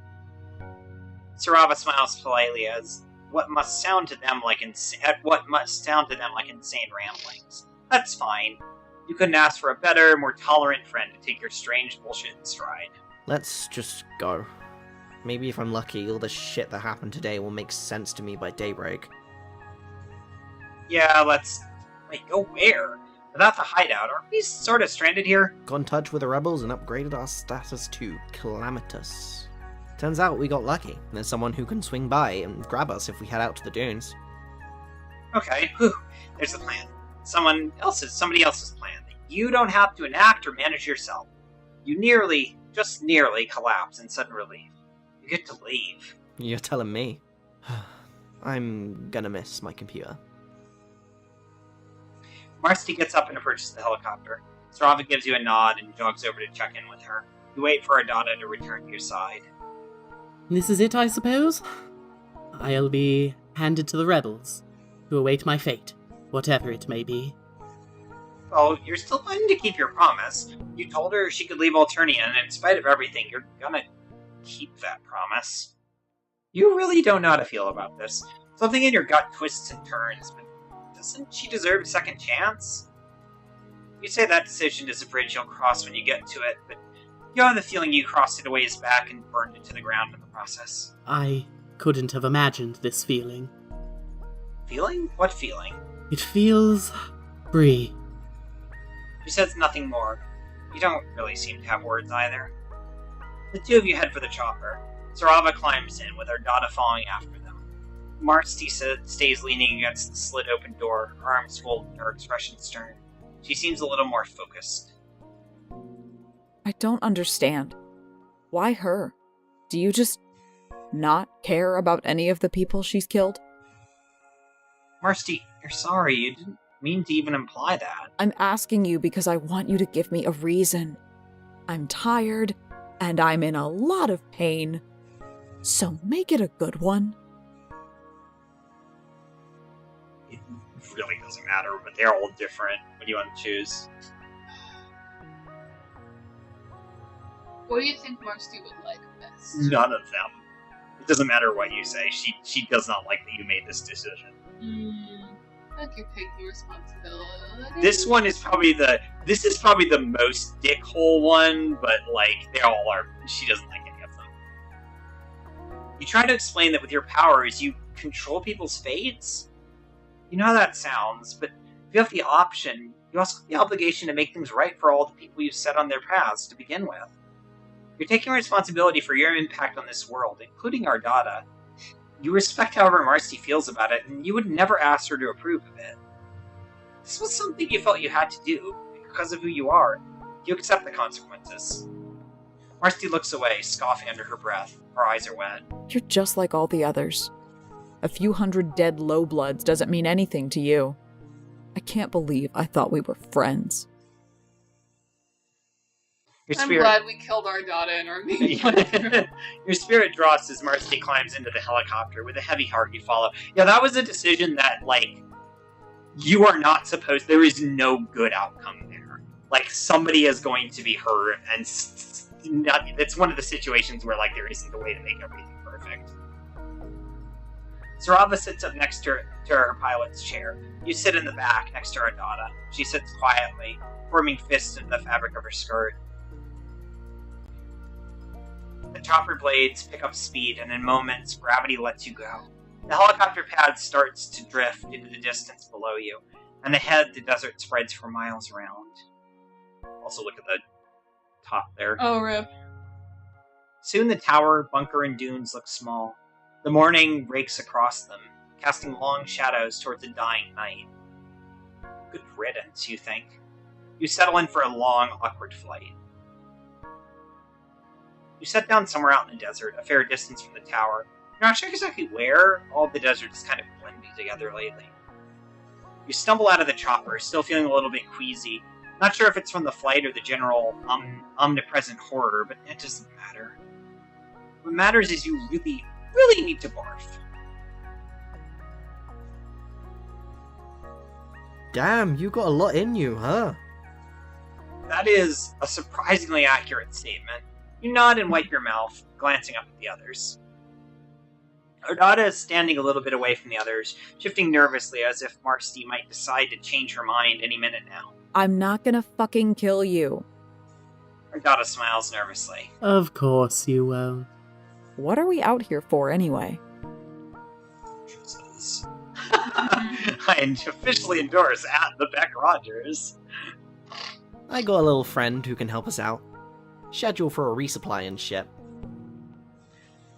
Sarava smiles politely as what must sound to them like insane ramblings. That's fine. You couldn't ask for a better, more tolerant friend to take your strange bullshit in stride. Let's just go. Maybe if I'm lucky, all the shit that happened today will make sense to me by daybreak. Yeah, let's... Wait, go where? Without the hideout, aren't we sort of stranded here? Got in touch with the rebels and upgraded our status to Calamitous. Turns out we got lucky. There's someone who can swing by and grab us if we head out to the dunes. Okay, whew, there's the plan. Somebody else's plan that you don't have to enact or manage yourself. You just nearly collapse in sudden relief. You get to leave. You're telling me. I'm gonna miss my computer. Marcy gets up and approaches the helicopter. Sarava gives you a nod and jogs over to check in with her. You wait for Adana to return to your side. This is it, I suppose? I'll be handed to the rebels, to await my fate, whatever it may be. Well, you're still planning to keep your promise. You told her she could leave Alternia, and in spite of everything, you're gonna keep that promise. You really don't know how to feel about this. Something in your gut twists and turns, but doesn't she deserve a second chance? You say that decision is a bridge you'll cross when you get to it, but you have the feeling you crossed it a ways back and burned it to the ground in the process. I couldn't have imagined this feeling. Feeling? What feeling? It feels free. She says nothing more. You don't really seem to have words either. The two of you head for the chopper. Sarava climbs in, with Ardata following after them. Marcy stays leaning against the slit-open door, her arms folded, her expression stern. She seems a little more focused. I don't understand. Why her? Do you just not care about any of the people she's killed? Marcy, you're sorry. You didn't mean to even imply that. I'm asking you because I want you to give me a reason. I'm tired, and I'm in a lot of pain. So make it a good one. It really doesn't matter, but they're all different. What do you want to choose? What do you think Marcy would like best? None of them. It doesn't matter what you say. She does not like that you made this decision. I could take the responsibility. This is probably the most dickhole one, but like they all are. She doesn't like any of them. You try to explain that with your powers, you control people's fates. You know how that sounds, but if you have the option, you also have the obligation to make things right for all the people you set on their paths to begin with. You're taking responsibility for your impact on this world, including Ardata. You respect however Marcy feels about it, and you would never ask her to approve of it. This was something you felt you had to do, because of who you are. You accept the consequences. Marcy looks away, scoffing under her breath. Her eyes are wet. You're just like all the others. A few hundred dead lowbloods doesn't mean anything to you. I can't believe I thought we were friends. I'm glad we killed our Dada and our main one. Your spirit drops as Marcy climbs into the helicopter. With a heavy heart, you follow. Yeah, that was a decision that, like, you are not supposed... There is no good outcome there. Like, somebody is going to be hurt, and it's one of the situations where, like, there isn't a way to make everything perfect. Sarava sits up next to her pilot's chair. You sit in the back, next to Ardata. She sits quietly, forming fists in the fabric of her skirt. The chopper blades pick up speed, and in moments, gravity lets you go. The helicopter pad starts to drift into the distance below you, and ahead the desert spreads for miles around. Also look at the top there. Oh, rip. Soon the tower, bunker, and dunes look small. The morning breaks across them, casting long shadows towards the dying night. Good riddance, you think. You settle in for a long, awkward flight. You set down somewhere out in the desert, a fair distance from the tower. You're not sure exactly where. All of the desert is kind of blending together lately. You stumble out of the chopper, still feeling a little bit queasy. Not sure if it's from the flight or the general omnipresent horror, but it doesn't matter. What matters is you really, really need to barf. Damn, you got a lot in you, huh? That is a surprisingly accurate statement. You nod and wipe your mouth, glancing up at the others. Ardata is standing a little bit away from the others, shifting nervously as if Marcy might decide to change her mind any minute now. I'm not gonna fucking kill you. Ardata smiles nervously. Of course you won't. What are we out here for, anyway? I officially endorse at the Beck Rogers. I got a little friend who can help us out. Schedule for a resupply and shit.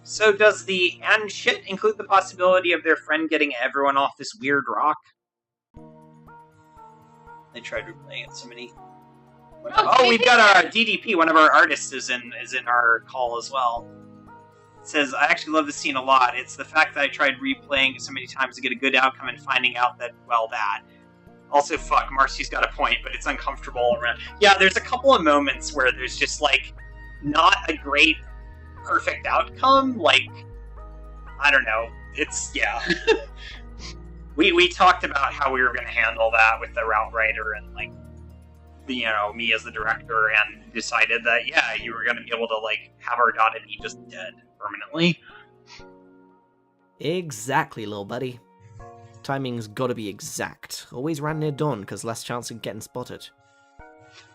So does the and shit include the possibility of their friend getting everyone off this weird rock? They tried replaying it so many. Oh, we've got our DDP, one of our artists is in our call as well. It says, I actually love this scene a lot. It's the fact that I tried replaying it so many times to get a good outcome and finding out that, well, that. Also, fuck, Marcy's got a point, but it's uncomfortall all around. Yeah, there's a couple of moments where there's just, like, not a great, perfect outcome. Like, I don't know. It's, yeah. we talked about how we were going to handle that with the route writer and, like, you know, me as the director, and decided that, yeah, you were going to be able to, like, have our dot and be just dead permanently. Exactly, little buddy. Timing's gotta be exact. Always ran near dawn, because less chance of getting spotted.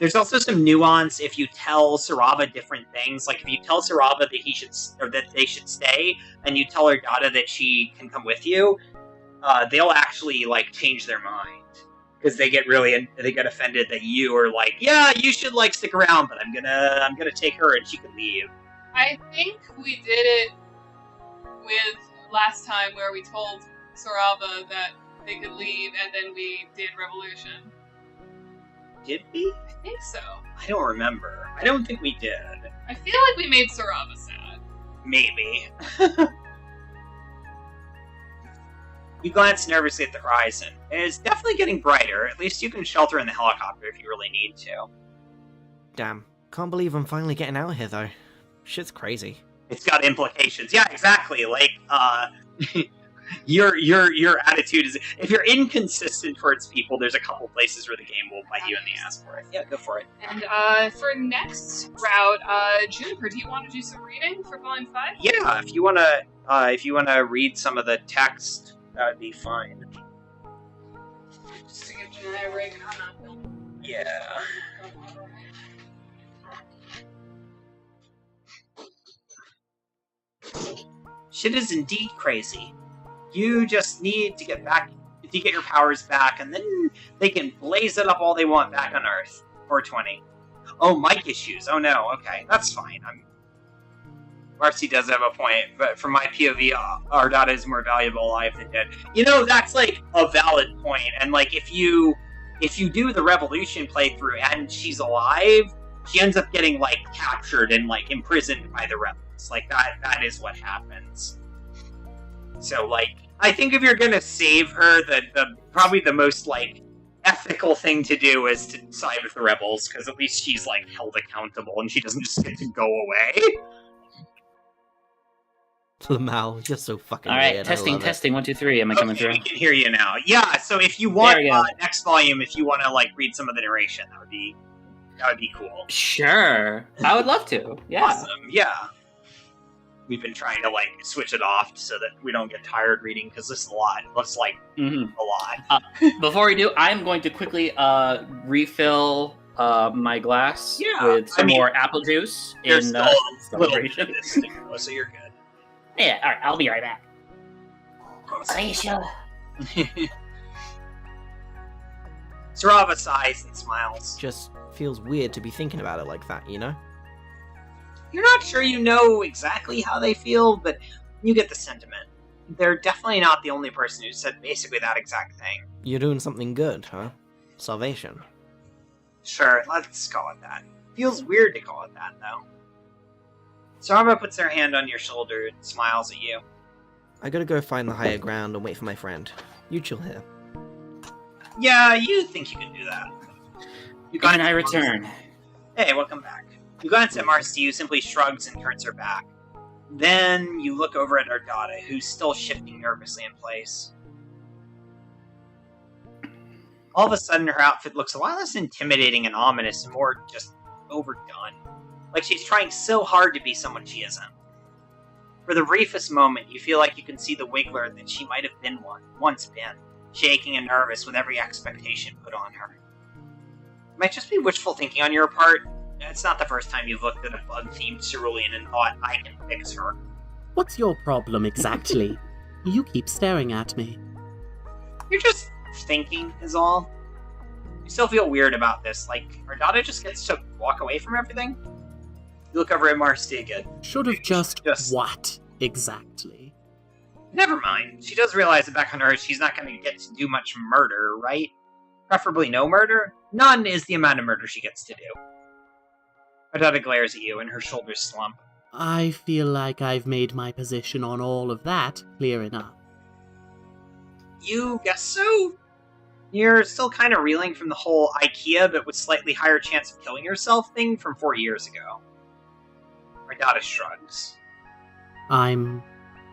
There's also some nuance if you tell Sarava different things. Like, if you tell Sarava that he should, or that they should stay, and you tell Ardata that she can come with you, they'll actually, like, change their mind. Because they get offended that you are like, yeah, you should, like, stick around, but I'm gonna take her and she can leave. I think we did it with last time where we told Sarava that they could leave, and then we did Revolution. Did we? I think so. I don't remember. I don't think we did. I feel like we made Sarava sad. Maybe. You glance nervously at the horizon. It's definitely getting brighter. At least you can shelter in the helicopter if you really need to. Damn. Can't believe I'm finally getting out of here, though. Shit's crazy. It's got implications. Yeah, exactly. Like, your attitude is, if you're inconsistent towards people, there's a couple places where the game will bite you in the ass for it. Yeah, go for it. And for next route, Juniper, do you want to do some reading for Volume 5? Yeah, if you wanna read some of the text, that would be fine. Just to give Janai a break. Yeah. Shit is indeed crazy. You just need to get your powers back, and then they can blaze it up all they want back on Earth. 420. Oh, mic issues. Oh no, okay. That's fine. Marcy does have a point, but from my POV, Ardata is more valuable alive than dead. You know, that's, like, a valid point, and, like, if you do the Revolution playthrough and she's alive, she ends up getting, like, captured and, like, imprisoned by the rebels. Like, that is what happens. So, like, I think if you're gonna save her, probably the most, like, ethical thing to do is to side with the rebels, because at least she's, like, held accountable and she doesn't just get to go away. Mal, you're so fucking Alright, weird. testing, 1, 2, 3. Am I coming through? We can hear you now. Yeah, so if you want, next volume, if you want to, like, read some of the narration, that would be cool. Sure. I would love to. Yeah. Awesome, yeah. We've been trying to, like, switch it off so that we don't get tired reading, because this is a lot. It looks like a lot. Before we do, I'm going to quickly refill my glass Yeah, with some I mean, more apple juice There's in still a little bit celebration. of this thing, though, so you're good. Yeah, all right, I'll be right back. Aisha. Sarava sighs and smiles. Just feels weird to be thinking about it like that, you know? You're not sure you know exactly how they feel, but you get the sentiment. They're definitely not the only person who said basically that exact thing. You're doing something good, huh? Salvation. Sure, let's call it that. Feels weird to call it that, though. Sarava puts her hand on your shoulder and smiles at you. I gotta go find the higher ground and wait for my friend. You chill here. Yeah, you think you can do that. And I return. Hey, welcome back. You glance at Marcy, who simply shrugs and turns her back. Then you look over at Ardata, who's still shifting nervously in place. All of a sudden, her outfit looks a lot less intimidating and ominous and more just overdone. Like she's trying so hard to be someone she isn't. For the briefest moment, you feel like you can see the Wiggler that she might have been once been, shaking and nervous with every expectation put on her. It might just be wishful thinking on your part. It's not the first time you've looked at a bug-themed cerulean and thought, I can fix her. What's your problem exactly? You keep staring at me. You're just thinking, is all. You still feel weird about this, like Ardata just gets to walk away from everything? You look over at Marcy again. Should have just what, exactly? Never mind. She does realize that back on Earth she's not going to get to do much murder, right? Preferably no murder. None is the amount of murder she gets to do. Ardata glares at you and her shoulders slump. I feel like I've made my position on all of that clear enough. You guess so? You're still kind of reeling from the whole IKEA but with slightly higher chance of killing yourself thing from 4 years ago. Ardata shrugs. I'm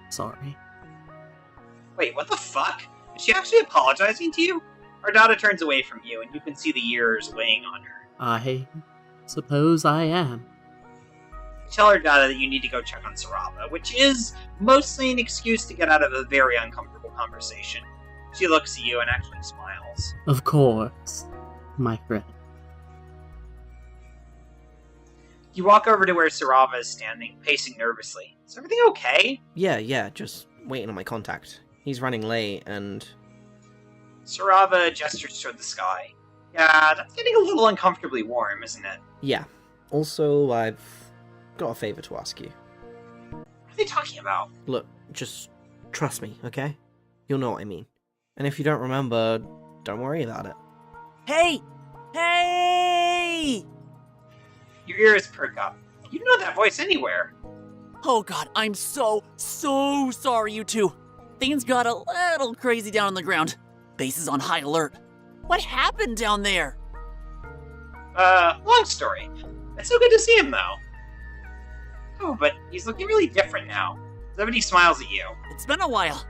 sorry. Wait, what the fuck? Is she actually apologizing to you? Ardata turns away from you and you can see the years weighing on her. I suppose I am. You tell Ardata that you need to go check on Sarava, which is mostly an excuse to get out of a very uncomfortable conversation. She looks at you and actually smiles. Of course, my friend. You walk over to where Sarava is standing, pacing nervously. Is everything okay? Yeah, just waiting on my contact. He's running late, and... Sarava gestures toward the sky. Yeah, that's getting a little uncomfortably warm, isn't it? Yeah. Also, I've got a favor to ask you. What are they talking about? Look, just trust me, okay? You'll know what I mean. And if you don't remember, don't worry about it. Hey! Hey! Your ears perk up. You know that voice anywhere. Oh god, I'm so sorry, you two. Things got a little crazy down on the ground. Base is on high alert. What happened down there? Long story. It's so good to see him, though. Oh, but he's looking really different now. Zebedee smiles at you. It's been a while.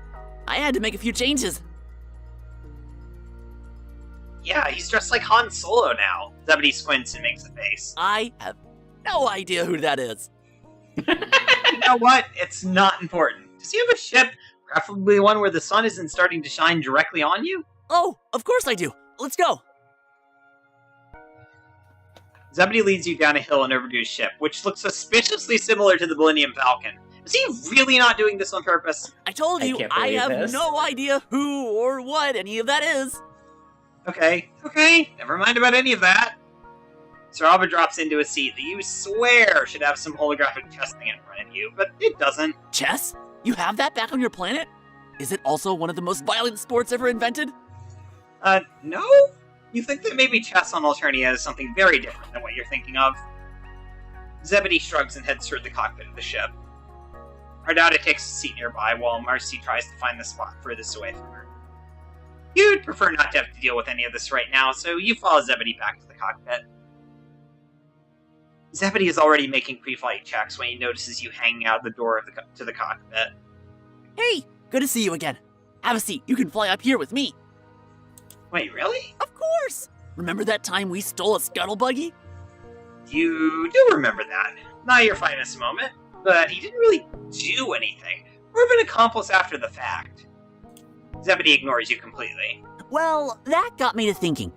I had to make a few changes. Yeah, he's dressed like Han Solo now. Zebedee squints and makes a face. I have no idea who that is. You know what? It's not important. Does he have a ship? Preferably one where the sun isn't starting to shine directly on you? Oh, of course I do. Let's go. Zebedee leads you down a hill and over to his ship, which looks suspiciously similar to the Millennium Falcon. Is he really not doing this on purpose? I told you, I have no idea who or what any of that is. Okay, never mind about any of that. Sarava drops into a seat that you swear should have some holographic chess thing in front of you, but it doesn't. Chess? You have that back on your planet? Is it also one of the most violent sports ever invented? No? You think that maybe chess on Alternia is something very different than what you're thinking of? Zebedee shrugs and heads toward the cockpit of the ship. Ardata takes a seat nearby while Marcy tries to find the spot furthest away from her. You'd prefer not to have to deal with any of this right now, so you follow Zebedee back to the cockpit. Zebedee is already making pre-flight checks when he notices you hanging out the door of to the cockpit. Hey, good to see you again. Have a seat. You can fly up here with me. Wait, really? Of course! Remember that time we stole a scuttle buggy? You do remember that. Not your finest moment, but he didn't really do anything. More of an accomplice after the fact. Zebedee ignores you completely. Well, that got me to thinking.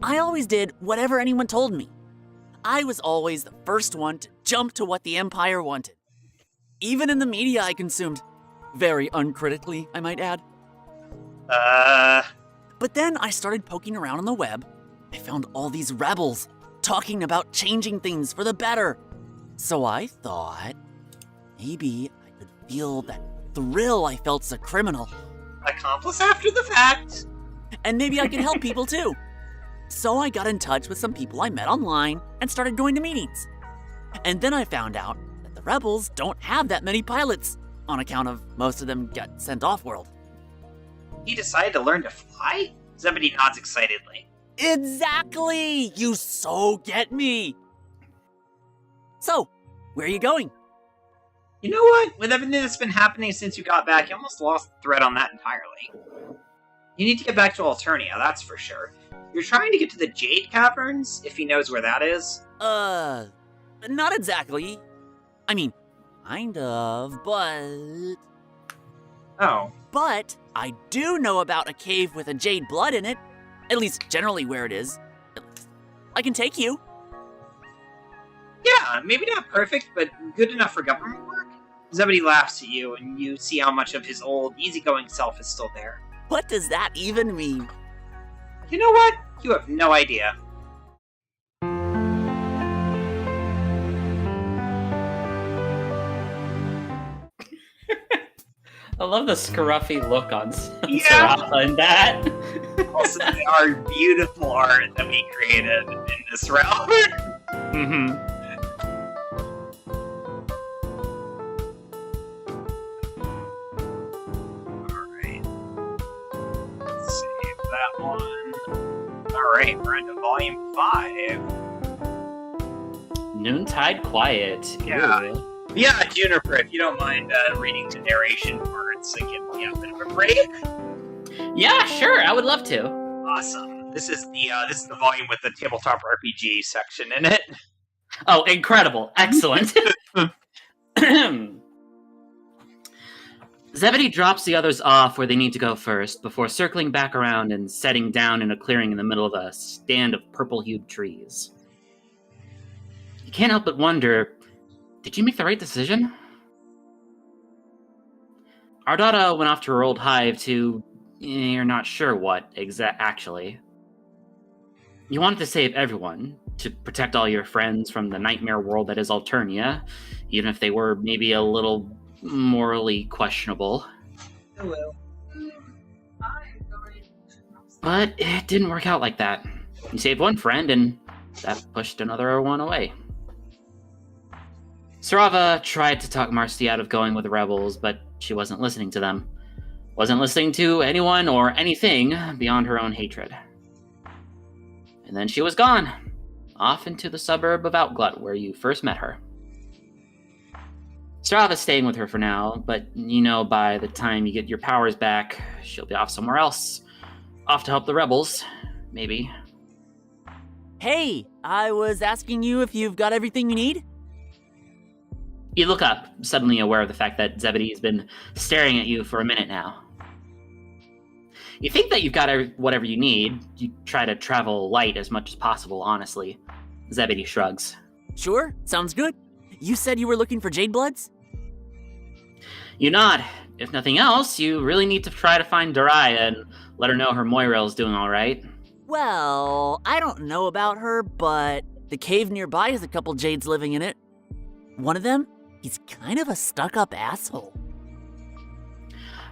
I always did whatever anyone told me. I was always the first one to jump to what the Empire wanted. Even in the media I consumed. Very uncritically, I might add. But then I started poking around on the web. I found all these rebels talking about changing things for the better. So I thought maybe I could feel that thrill I felt as a criminal. Accomplice after the fact. And maybe I could help people too. So I got in touch with some people I met online and started going to meetings. And then I found out that the rebels don't have that many pilots, on account of most of them get sent off-world. He decided to learn to fly? Zebedee nods excitedly. Exactly! You so get me! So, where are you going? You know what? With everything that's been happening since you got back, you almost lost the thread on that entirely. You need to get back to Alternia, that's for sure. You're trying to get to the Jade Caverns, if he knows where that is. Not exactly. I mean, kind of, but... Oh. But I do know about a cave with a jade blood in it. At least generally where it is. I can take you. Yeah, maybe not perfect, but good enough for government work. Zebedee laughs at you, and you see how much of his old, easygoing self is still there. What does that even mean? You know what? You have no idea. I love the scruffy look on Sarapa in that. Also, our beautiful art that we created in this realm. Mm-hmm. Alright. Let's save that one. Alright, we're into volume 5. Noontide Quiet. Yeah. Ooh. Yeah, Juniper, if you don't mind reading the narration parts and give me a bit of a break. Yeah, sure, I would love to. Awesome. This is the volume with the tabletop RPG section in it. Oh, incredible. Excellent. Zebedee drops the others off where they need to go first, before circling back around and setting down in a clearing in the middle of a stand of purple-hued trees. You can't help but wonder, did you make the right decision? Ardata went off to her old hive to... you're not sure what, actually. You wanted to save everyone, to protect all your friends from the nightmare world that is Alternia, even if they were maybe a little morally questionable. Hello. But it didn't work out like that. You saved one friend, and that pushed another one away. Sarava tried to talk Marcy out of going with the rebels, but she wasn't listening to them. Wasn't listening to anyone or anything beyond her own hatred. And then she was gone, off into the suburb of Outglut where you first met her. Sarava's staying with her for now, but you know by the time you get your powers back, she'll be off somewhere else. Off to help the rebels, maybe. Hey, I was asking you if you've got everything you need? You look up, suddenly aware of the fact that Zebedee's been staring at you for a minute now. You think that you've got whatever you need. You try to travel light as much as possible, honestly. Zebedee shrugs. Sure, sounds good. You said you were looking for Jade Bloods? You nod. If nothing else, you really need to try to find Daraya and let her know her Moirail's doing alright. Well, I don't know about her, but the cave nearby has a couple Jades living in it. One of them, he's kind of a stuck-up asshole.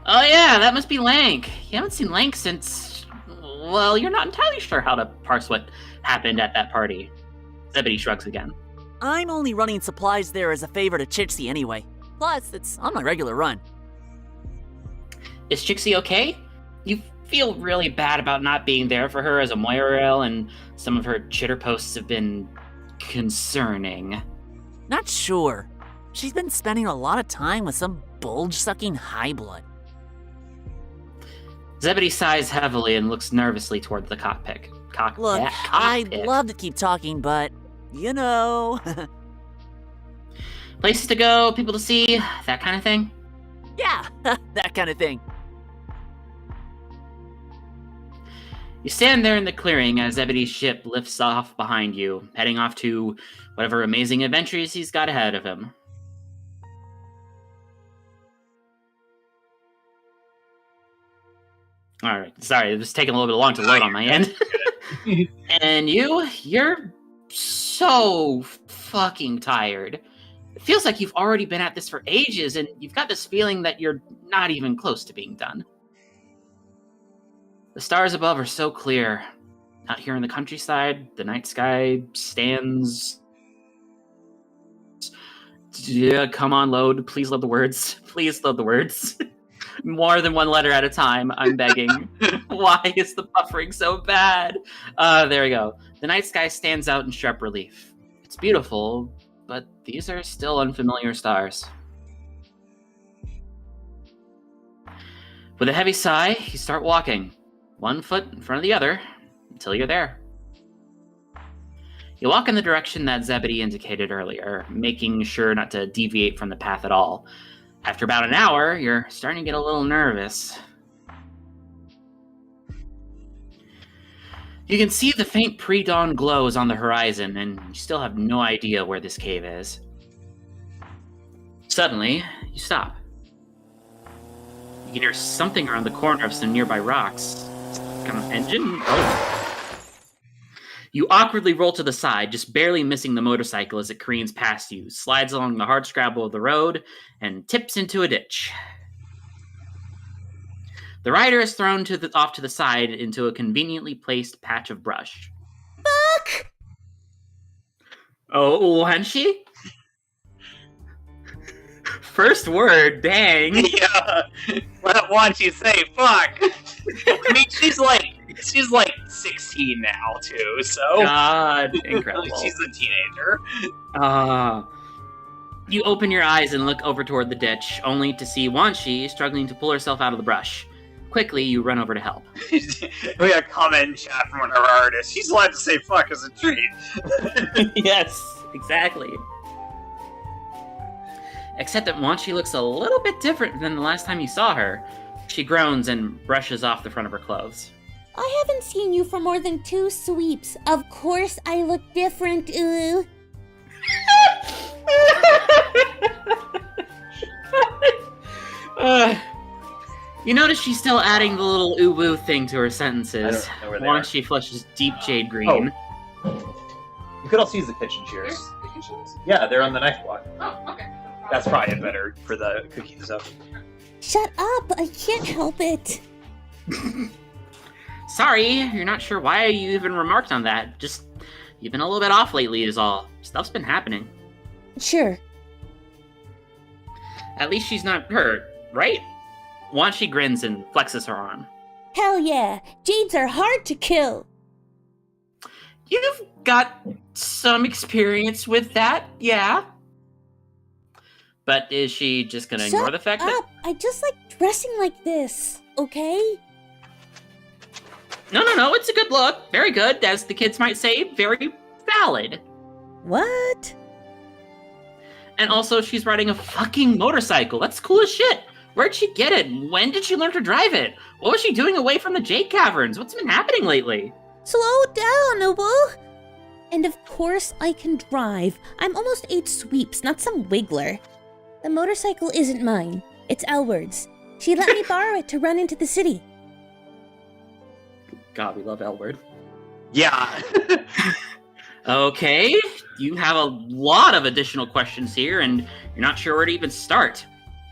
Oh yeah, that must be Lank. You haven't seen Lank since... well, you're not entirely sure how to parse what happened at that party. Zebedee shrugs again. I'm only running supplies there as a favor to Chixie anyway. Plus, it's on my regular run. Is Chixie okay? You feel really bad about not being there for her as a Moirail, and some of her chitter posts have been... concerning. Not sure. She's been spending a lot of time with some bulge-sucking highblood. Zebedee sighs heavily and looks nervously toward the cockpit. Look, I'd love to keep talking, but, you know... Places to go, people to see, that kind of thing? Yeah, that kind of thing. You stand there in the clearing as Zebedee's ship lifts off behind you, heading off to whatever amazing adventures he's got ahead of him. Alright, sorry, it was taking a little bit long to load on my end. And you're so fucking tired. It feels like you've already been at this for ages, and you've got this feeling that you're not even close to being done. The stars above are so clear. Out here in the countryside, the night sky stands... Yeah, come on, load. Please load the words. Please load the words. More than one letter at a time, I'm begging. Why is the buffering so bad? There we go. The night sky stands out in sharp relief. It's beautiful, but these are still unfamiliar stars. With a heavy sigh, you start walking, one foot in front of the other, until you're there. You walk in the direction that Zebedee indicated earlier, making sure not to deviate from the path at all. After about an hour, you're starting to get a little nervous. You can see the faint pre-dawn glows on the horizon, and you still have no idea where this cave is. Suddenly, you stop. You can hear something around the corner of some nearby rocks. Kind of engine? Oh. You awkwardly roll to the side, just barely missing the motorcycle as it careens past you, slides along the hard scrabble of the road, and tips into a ditch. The rider is thrown off to the side into a conveniently placed patch of brush. Fuck! Oh, Wenshi? First word, dang. Yeah. What won't you say? Fuck. I mean, she's like 16 now too. So God, incredible. She's a teenager. You open your eyes and look over toward the ditch, only to see Wanshi struggling to pull herself out of the brush. Quickly, you run over to help. We got a comment in chat from one of our artists. She's allowed to say fuck as a treat. Yes, exactly. Except that Wanshi looks a little bit different than the last time you saw her. She groans and brushes off the front of her clothes. I haven't seen you for more than 2 sweeps. Of course I look different, ooh. You notice she's still adding the little ooh-woo thing to her sentences. I don't know where they Once she flushes deep jade green. You could also use the kitchen shears. Yeah, they're on the knife block. Oh, okay. That's probably better for the cookies stuff. Shut up, I can't help it. Sorry, you're not sure why you even remarked on that. Just, you've been a little bit off lately is all. Stuff's been happening. Sure. At least she's not hurt, right? Wanshi grins and flexes her arm. Hell yeah, jades are hard to kill. You've got some experience with that, yeah? But is she just gonna ignore the fact that... I just like dressing like this, okay? No, it's a good look. Very good, as the kids might say, very valid. What? And also, she's riding a fucking motorcycle. That's cool as shit. Where'd she get it? When did she learn to drive it? What was she doing away from the Jade Caverns? What's been happening lately? Slow down, Noble. And of course I can drive. I'm almost 8 sweeps, not some wiggler. The motorcycle isn't mine. It's Elward's. She let me borrow it to run into the city. God, we love Elward. Yeah. Okay, you have a lot of additional questions here, and you're not sure where to even start.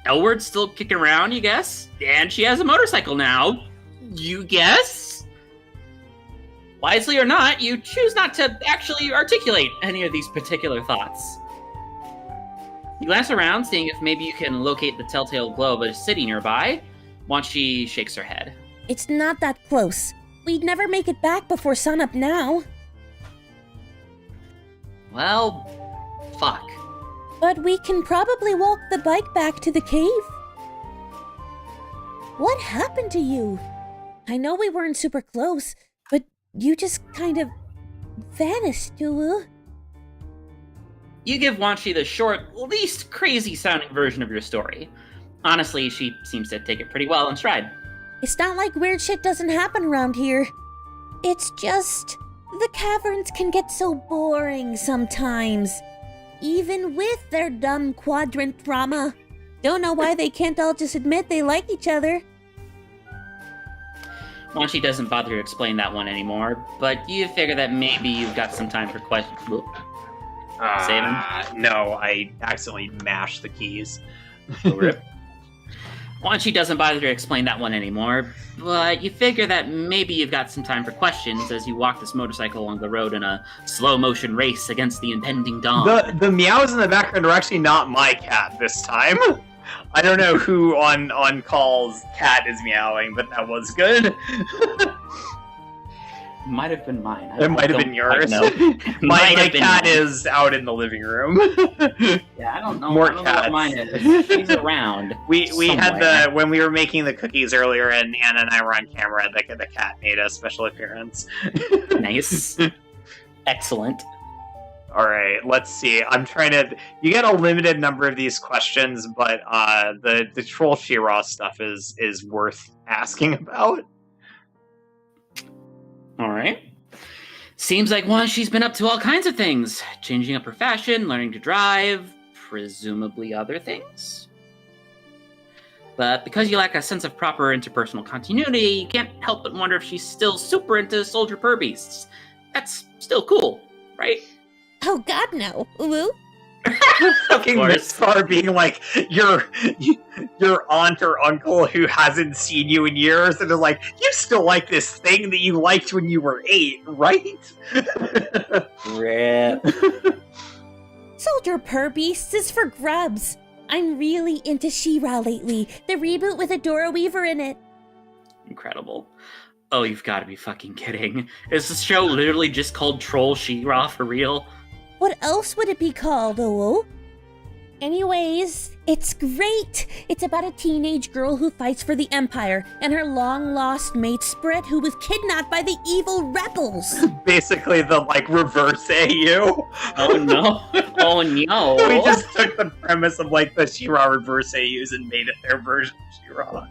Elward's still kicking around, you guess? And she has a motorcycle now, you guess? Wisely or not, you choose not to actually articulate any of these particular thoughts. You glance around, seeing if maybe you can locate the telltale glow of a city nearby. Once she shakes her head. It's not that close. We'd never make it back before sunup now. Well, fuck. But we can probably walk the bike back to the cave. What happened to you? I know we weren't super close, but you just kind of vanished, you. You give Wanshi the short, least crazy-sounding version of your story. Honestly, she seems to take it pretty well in stride. It's not like weird shit doesn't happen around here. It's just the caverns can get so boring sometimes, even with their dumb quadrant drama. Don't know why they can't all just admit they like each other. Wanshi doesn't bother to explain that one anymore, but you figure that maybe you've got some time for questions. Saving? No, I accidentally mashed the keys. Rip. Wanshi doesn't bother to explain that one anymore, but you figure that maybe you've got some time for questions as you walk this motorcycle along the road in a slow-motion race against the impending dawn. The meows in the background are actually not my cat this time. I don't know who on call's cat is meowing, but that was good. Might have been mine. It might have been yours. My cat is out in the living room. Yeah, I don't know. More I don't cats. know what mine is. She's around. We had somewhere. when we were making the cookies earlier, and Anna and I were on camera. The cat made a special appearance. Nice. Excellent. All right, let's see. I'm trying to. You get a limited number of these questions, but the troll She-Ra stuff is worth asking about. All right. Seems like she's been up to all kinds of things. Changing up her fashion, learning to drive, presumably other things. But because you lack a sense of proper interpersonal continuity, you can't help but wonder if she's still super into soldier pur beasts. That's still cool, right? Oh god, no. Woo? Fucking Miss Far being like your aunt or uncle who hasn't seen you in years and is like, you still like this thing that you liked when you were 8, right? Rip. Soldier Pur Beasts is for grubs. I'm really into She-Ra lately. The reboot with Adora Weaver in it. Incredible. Oh, you've got to be fucking kidding. Is this show literally just called Troll She-Ra for real? What else would it be called, oh? Anyways, it's great. It's about a teenage girl who fights for the Empire and her long-lost mate Sprit, who was kidnapped by the evil rebels. Basically the, reverse AU. Oh, no. Oh, no. We just took the premise of, the She-Ra reverse AUs and made it their version of She-Ra.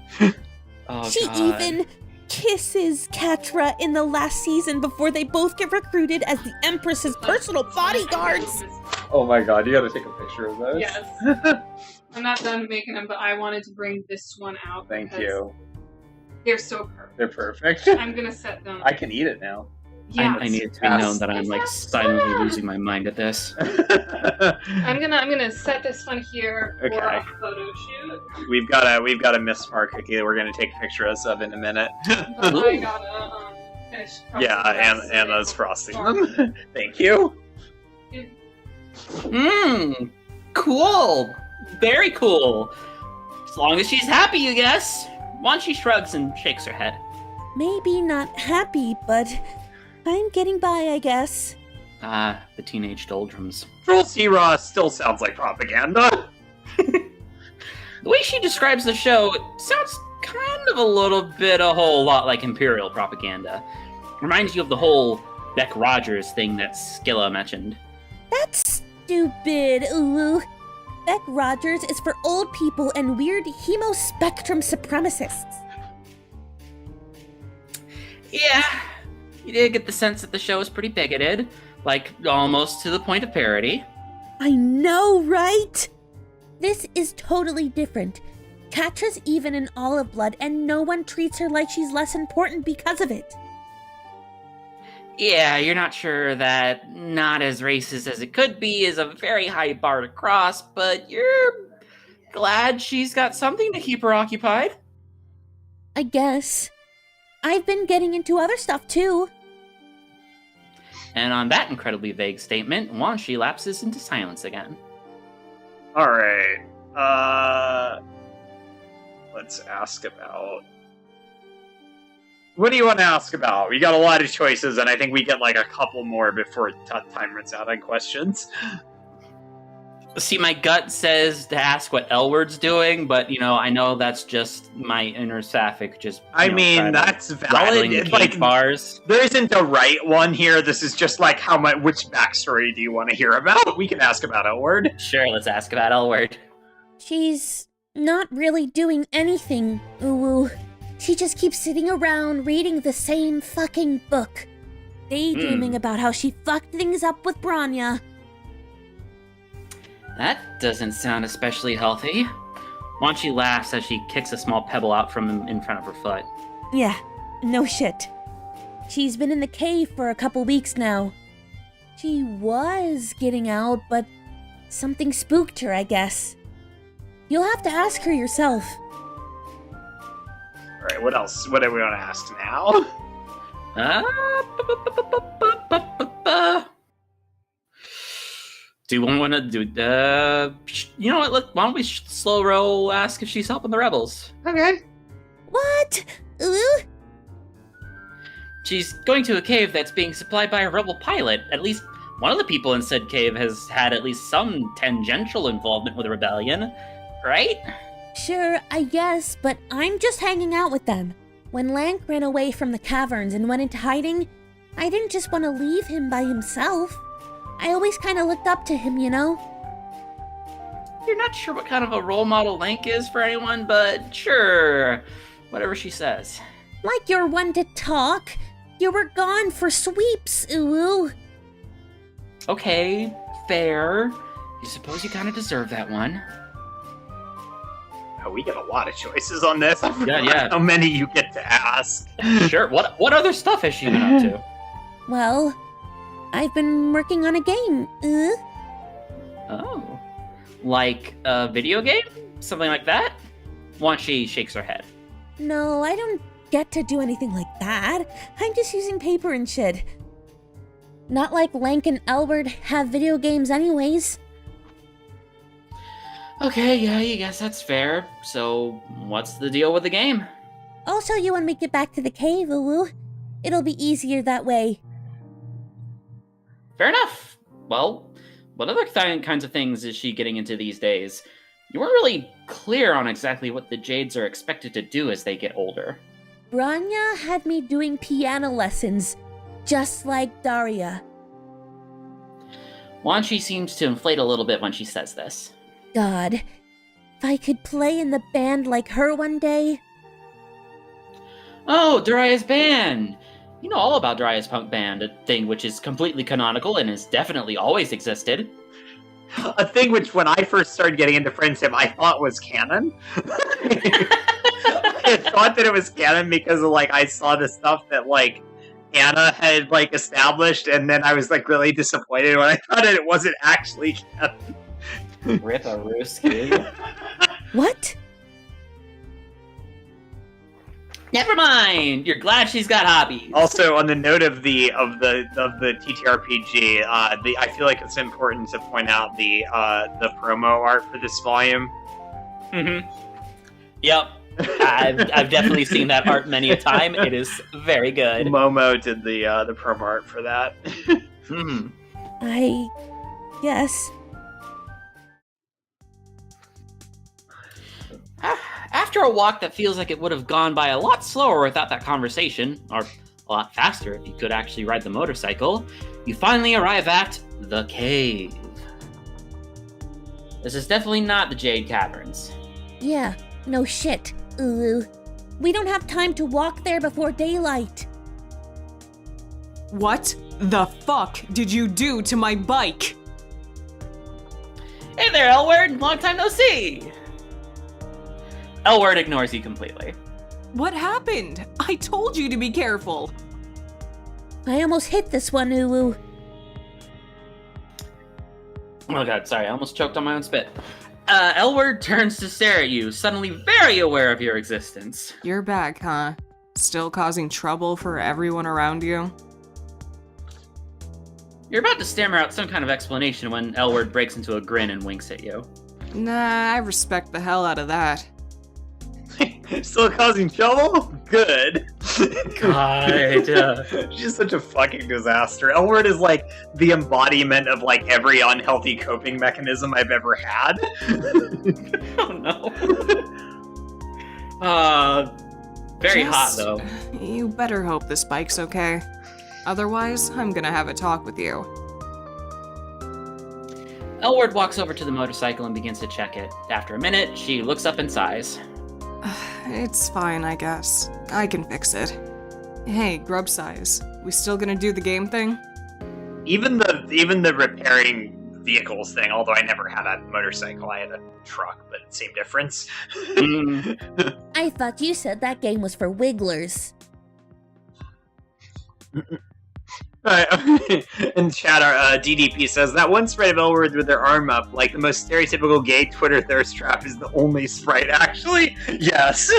Oh, She God. even kisses Catra in the last season before they both get recruited as the Empress's personal bodyguards. Oh my god, you gotta take a picture of those. Yes. I'm not done making them, but I wanted to bring this one out. Thank because you. They're so perfect. They're perfect. I'm gonna set them. I can eat it now. Yeah. I need it to be known that I'm silently losing my mind at this. I'm gonna set this one here for Okay. a photo shoot. We've got a Miss Far cookie that we're gonna take pictures of in a minute. But I gotta finish. Yeah, Anna's frosting them. Thank you. Cool. Very cool. As long as she's happy, I guess. Wanshi shrugs and shakes her head. Maybe not happy, but I'm getting by, I guess. Ah, the teenage doldrums. Troll She-Ra still sounds like propaganda. The way she describes the show, it sounds kind of a whole lot like Imperial propaganda. Reminds you of the whole Beck Rogers thing that Skilla mentioned. That's stupid, ooh. Beck Rogers is for old people and weird hemo-spectrum supremacists. Yeah, you did get the sense that the show is pretty bigoted, almost to the point of parody. I know, right? This is totally different. Catra's even in Olive Blood, and no one treats her like she's less important because of it. Yeah, you're not sure that not as racist as it could be is a very high bar to cross, but you're glad she's got something to keep her occupied. I guess. I've been getting into other stuff, too. And on that incredibly vague statement, Wanshi lapses into silence again. Alright. Let's ask about... What do you want to ask about? We got a lot of choices, and I think we get a couple more before time runs out on questions. See, my gut says to ask what L-Word's doing, but, I know that's just my inner sapphic just... that's valid. Bars. There isn't a right one here. This is just which backstory do you want to hear about? We can ask about L-Word. Sure, let's ask about L-Word. She's not really doing anything, ooh. She just keeps sitting around reading the same fucking book, daydreaming about how she fucked things up with Branya. That doesn't sound especially healthy. Wanchi laughs as she kicks a small pebble out from in front of her foot. Yeah, no shit. She's been in the cave for a couple weeks now. She was getting out, but something spooked her, I guess. You'll have to ask her yourself. Alright, what else? What do we want to ask now? Do we want to do... you know what? Why don't we slow roll ask if she's helping the rebels? Okay. What? Ooh? She's going to a cave that's being supplied by a rebel pilot. At least one of the people in said cave has had at least some tangential involvement with the rebellion, right? Sure, I guess, but I'm just hanging out with them. When Lank ran away from the caverns and went into hiding, I didn't just want to leave him by himself. I always kind of looked up to him, you know? You're not sure what kind of a role model Lank is for anyone, but sure. Whatever she says. Like you're one to talk. You were gone for sweeps, ooh. Okay, fair. You suppose you kind of deserve that one. Oh, we get a lot of choices on this. I forgot Yeah. how many you get to ask. Sure. What other stuff has she been up to? Well, I've been working on a game, Oh. Like a video game? Something like that? Wanchi shakes her head. No, I don't get to do anything like that. I'm just using paper and shit. Not like Lank and Elward have video games anyways. Okay, yeah, I guess that's fair. So, what's the deal with the game? I'll show you when we get back to the cave, Uwu. It'll be easier that way. Fair enough. Well, what other kinds of things is she getting into these days? You weren't really clear on exactly what the Jades are expected to do as they get older. Branya had me doing piano lessons, just like Daria. Wanchi seems to inflate a little bit when she says this. God, if I could play in the band like her one day. Oh, Daria's band! You know all about Daria's punk band, a thing which is completely canonical and has definitely always existed. A thing which, when I first started getting into Friendsim, I thought was canon. I thought that it was canon because of, I saw the stuff that, Anna had, established, and then I was, really disappointed when I thought it wasn't actually canon. Rip a Ruski. What? Never mind. You're glad she's got hobbies. Also, on the note of the TTRPG, I feel like it's important to point out the promo art for this volume. Mm-hmm. Yep. I've definitely seen that art many a time. It is very good. Momo did the promo art for that. Mm-hmm. I guess. After a walk that feels like it would have gone by a lot slower without that conversation, or a lot faster if you could actually ride the motorcycle, you finally arrive at the cave. This is definitely not the Jade Caverns. Yeah, no shit. Ooh. We don't have time to walk there before daylight. What the fuck did you do to my bike? Hey there, Elward! Long time no see! Elward ignores you completely. What happened? I told you to be careful. I almost hit this one, Uwu. Oh god, sorry, I almost choked on my own spit. Elward turns to stare at you, suddenly very aware of your existence. You're back, huh? Still causing trouble for everyone around you? You're about to stammer out some kind of explanation when Elward breaks into a grin and winks at you. Nah, I respect the hell out of that. Still causing trouble? Good. God. She's such a fucking disaster. Elward is the embodiment of every unhealthy coping mechanism I've ever had. Oh no. Very hot though. You better hope this bike's okay. Otherwise, I'm gonna have a talk with you. Elward walks over to the motorcycle and begins to check it. After a minute, she looks up and sighs. It's fine, I guess. I can fix it. Hey, Grub Size, we still gonna do the game thing? Even the repairing vehicles thing, although I never had a motorcycle, I had a truck, but same difference. I thought you said that game was for wigglers. In chat, DDP says that one sprite of Elward with their arm up, like the most stereotypical gay Twitter thirst trap, is the only sprite. Actually, yes,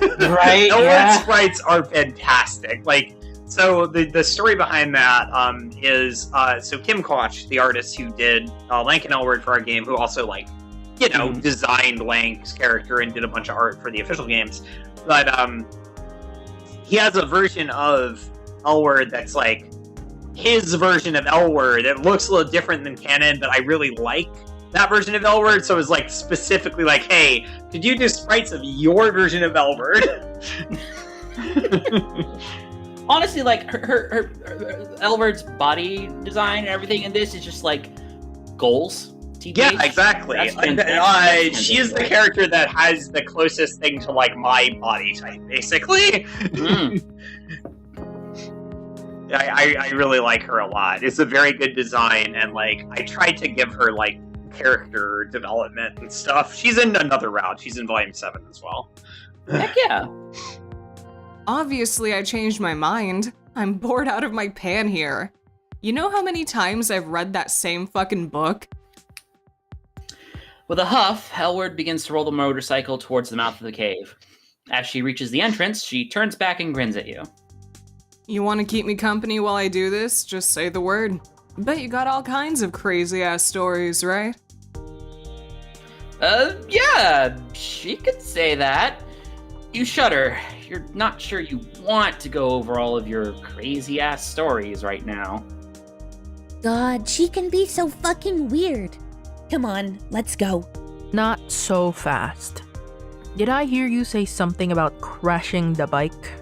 right. Elward sprites are fantastic. Like, so the story behind that is so Kim Koch, the artist who did Lank and Elward for our game, who also designed Lank's character and did a bunch of art for the official games, but he has a version of Elward that's like his version of Elward. It looks a little different than canon, but I really like that version of Elward, so it was like specifically like, hey, could you do sprites of your version of Elward? Honestly, like her Elward's body design and everything in this is just like goals. TBH. Yeah, exactly. She is the character that has the closest thing to like my body type, basically. I really like her a lot. It's a very good design, and like I tried to give her like character development and stuff. She's in another route. She's in Volume 7 as well. Heck yeah. Obviously, I changed my mind. I'm bored out of my pan here. You know how many times I've read that same fucking book? With a huff, Elward begins to roll the motorcycle towards the mouth of the cave. As she reaches the entrance, she turns back and grins at you. You want to keep me company while I do this? Just say the word. Bet you got all kinds of crazy-ass stories, right? Yeah, she could say that. You shudder. You're not sure you want to go over all of your crazy-ass stories right now. God, she can be so fucking weird. Come on, let's go. Not so fast. Did I hear you say something about crashing the bike?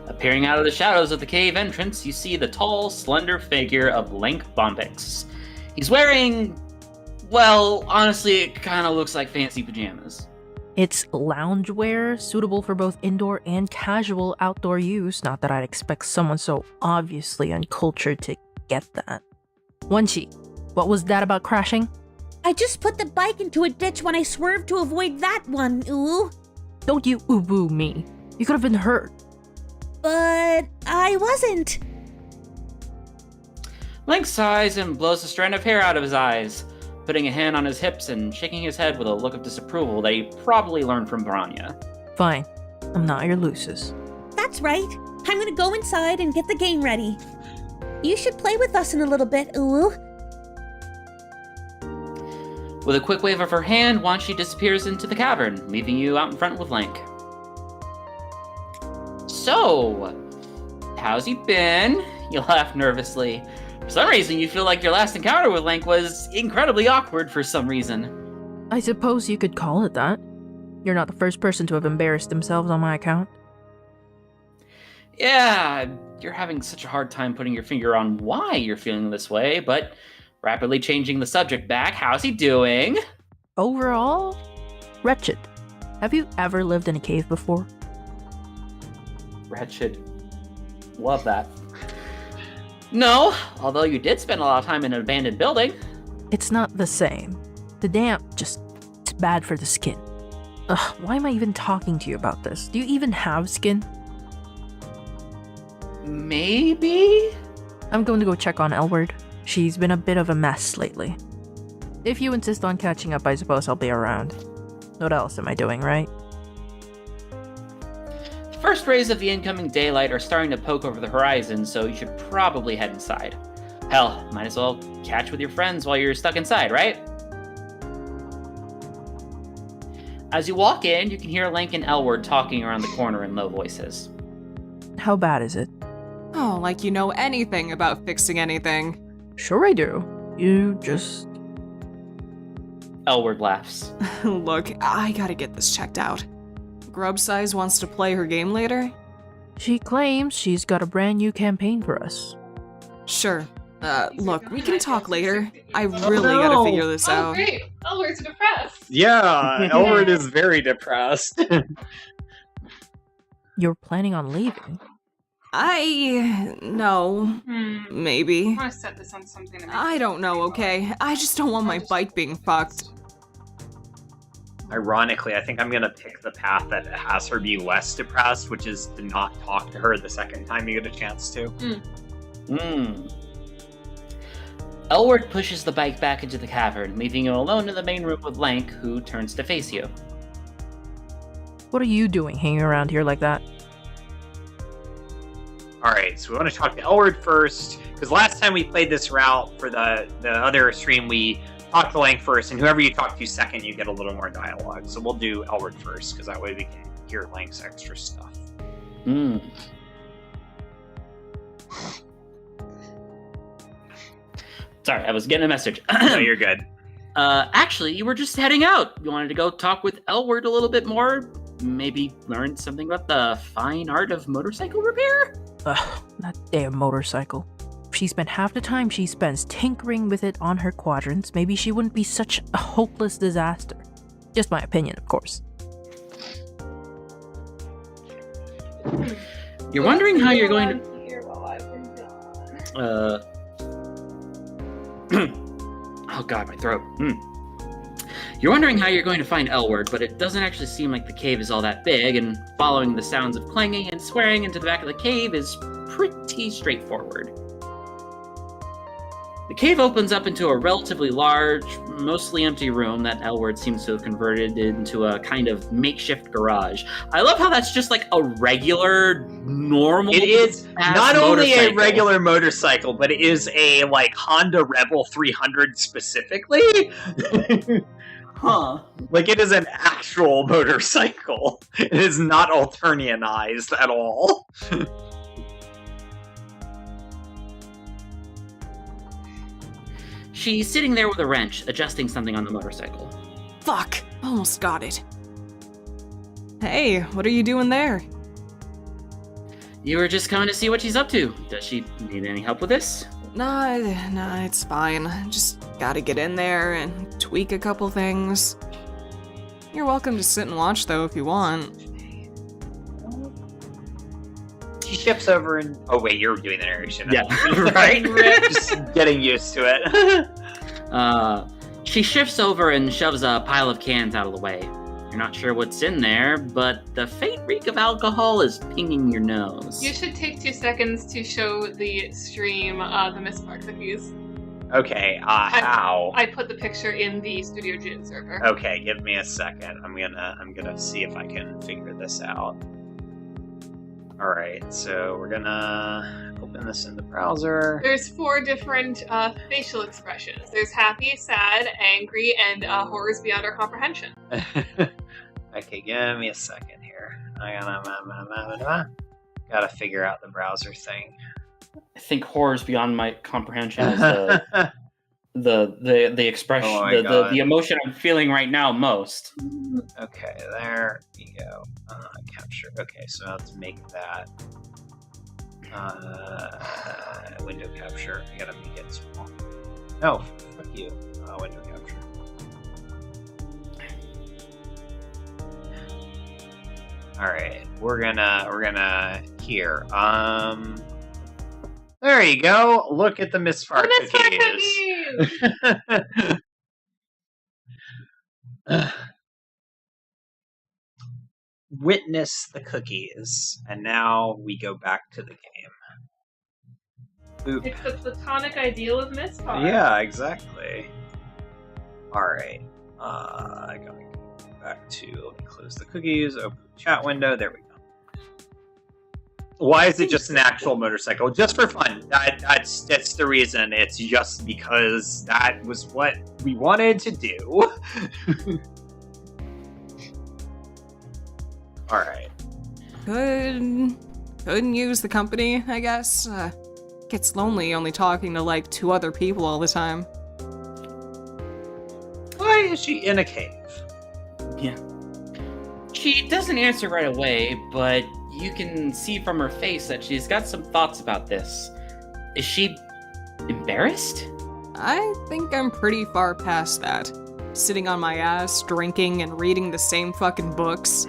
Appearing out of the shadows of the cave entrance, you see the tall, slender figure of Lank Bombix. He's wearing, well, honestly, it kind of looks like fancy pajamas. It's loungewear, suitable for both indoor and casual outdoor use. Not that I'd expect someone so obviously uncultured to get that. Wenchi, what was that about crashing? I just put the bike into a ditch when I swerved to avoid that one, ooh. Don't you ooh-boo me. You could have been hurt. But I wasn't. Link sighs and blows a strand of hair out of his eyes, putting a hand on his hips and shaking his head with a look of disapproval that he probably learned from Branya. Fine. I'm not your Lucis. That's right. I'm gonna go inside and get the game ready. You should play with us in a little bit, ooh. With a quick wave of her hand, Wanshi disappears into the cavern, leaving you out in front with Link. So, how's he been? You laugh nervously. For some reason, you feel like your last encounter with Link was incredibly awkward for some reason. I suppose you could call it that. You're not the first person to have embarrassed themselves on my account. Yeah, you're having such a hard time putting your finger on why you're feeling this way, but rapidly changing the subject back, how's he doing? Overall, wretched. Have you ever lived in a cave before? Wretched. Love that. No, although you did spend a lot of time in an abandoned building. It's not the same. The damp it's bad for the skin. Ugh, why am I even talking to you about this? Do you even have skin? Maybe? I'm going to go check on Elward. She's been a bit of a mess lately. If you insist on catching up, I suppose I'll be around. What else am I doing, right? The first rays of the incoming daylight are starting to poke over the horizon, so you should probably head inside. Hell, might as well catch with your friends while you're stuck inside, right? As you walk in, you can hear Lank and Elward talking around the corner in low voices. How bad is it? Oh, like you know anything about fixing anything. Sure I do. You just... Elward laughs. Look, I gotta get this checked out. Grub Size wants to play her game later? She claims she's got a brand new campaign for us. Sure. Look, we can talk later. I really gotta figure this Oh, out. great. Elward's depressed. Yeah, Elward is very depressed. You're planning on leaving? No. Maybe. I want to set this on something to make I don't know, okay? I just don't want my bike being fucked. Ironically, I think I'm gonna pick the path that has her be less depressed, which is to not talk to her the second time you get a chance to. Elward pushes the bike back into the cavern, leaving you alone in the main room with Lank, who turns to face you. What are you doing hanging around here like that? Alright, so we want to talk to Elward first, because last time we played this route for the other stream, we talked to Lank first, and whoever you talk to second, you get a little more dialogue. So we'll do Elward first, because that way we can hear Lank's extra stuff. Sorry, I was getting a message. No, you're good. Actually, you were just heading out. You wanted to go talk with Elward a little bit more? Maybe learn something about the fine art of motorcycle repair? Ugh, that damn motorcycle. If she spent half the time she spends tinkering with it on her quadrants, maybe she wouldn't be such a hopeless disaster. Just my opinion, of course. You're wondering how you're going to... Oh god, my throat. You're wondering how you're going to find Elward, but it doesn't actually seem like the cave is all that big, and following the sounds of clanging and swearing into the back of the cave is pretty straightforward. The cave opens up into a relatively large, mostly empty room that Elward seems to have converted into a kind of makeshift garage. I love how that's just like a regular, normal... It is not only a motorcycle. regular motorcycle, but it is a, like, Honda Rebel 300 specifically. Huh. Like, it is an actual motorcycle. It is not Alternianized at all. She's sitting there with a wrench, adjusting something on the motorcycle. Fuck! Almost got it. Hey, what are you doing there? You were just coming to see what she's up to. Does she need any help with this? Nah, it's fine. Just gotta get in there and tweak a couple things. You're welcome to sit and watch, though, if you want. She shifts over and... Oh, wait, you're doing the narration. Yeah, right? Just getting used to it. She shifts over and shoves a pile of cans out of the way. You're not sure what's in there, but the faint reek of alcohol is pinging your nose. You should take 2 seconds to show the stream the mismarked cookies. Okay, how? I put the picture in the Studio Jin server. Okay, give me a second. I'm gonna see if I can figure this out. Alright, so we're gonna open this in the browser. There's 4 different facial expressions. There's happy, sad, angry, and horrors beyond our comprehension. Okay, give me a second here. Gotta figure out the browser thing. I think horrors beyond my comprehension is the expression, Oh my God. the emotion I'm feeling right now most. Okay, there we go. Capture. Okay, so let's make that window capture. I gotta make it small. No, fuck you. Window capture. All right, we're gonna here. There you go. Look at the misfire cookies. Witness the cookies, and now we go back to the game. Boop. It's the platonic ideal of misfire. Yeah, exactly. Alright. I gotta go back to, let me close the cookies, open the chat window, there we go. Why is it just an actual motorcycle? Just for fun. That's the reason. It's just because that was what we wanted to do. Alright. Couldn't use the company, I guess. Gets lonely only talking to like 2 other people all the time. Why is she in a cave? Yeah. She doesn't answer right away, but you can see from her face that she's got some thoughts about this. Is she Embarrassed? I think I'm pretty far past that. Sitting on my ass, drinking, and reading the same fucking books.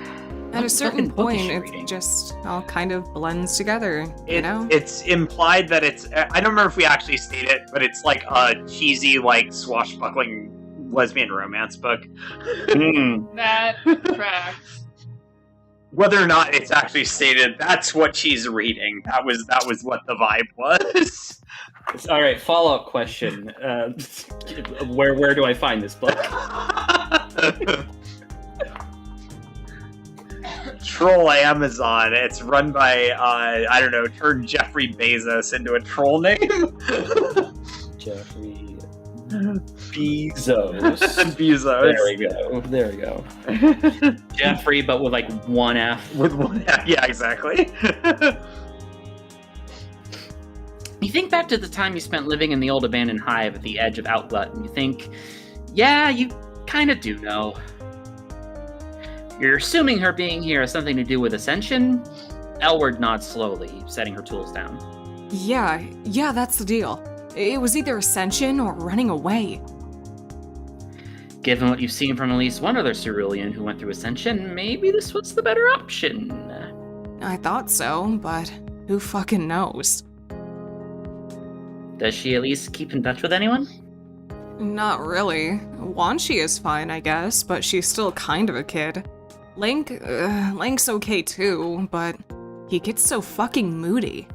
At a certain point, it just all kind of blends together, you know? It's implied that it's... I don't remember if we actually state it, but it's like a cheesy, like, swashbuckling lesbian romance book. That tracks. Whether or not it's actually stated, that's what she's reading. That was what the vibe was. All right, follow-up question. Where do I find this book? Troll Amazon. It's run by, I don't know, turned Jeffrey Bezos into a troll name. Jeffrey Bezos. Bezos. There we go. Jeffrey, but with like one F. With one F, yeah, exactly. You think back to the time you spent living in the old abandoned hive at the edge of Outlet, and you think, yeah, you kind of do know. You're assuming her being here has something to do with Ascension? Elward nods slowly, setting her tools down. Yeah, that's the deal. It was either Ascension or running away. Given what you've seen from at least one other Cerulean who went through Ascension, maybe this was the better option. I thought so, but who fucking knows? Does she at least keep in touch with anyone? Not really. Wanshi is fine, I guess, but she's still kind of a kid. Link's okay too, but he gets so fucking moody.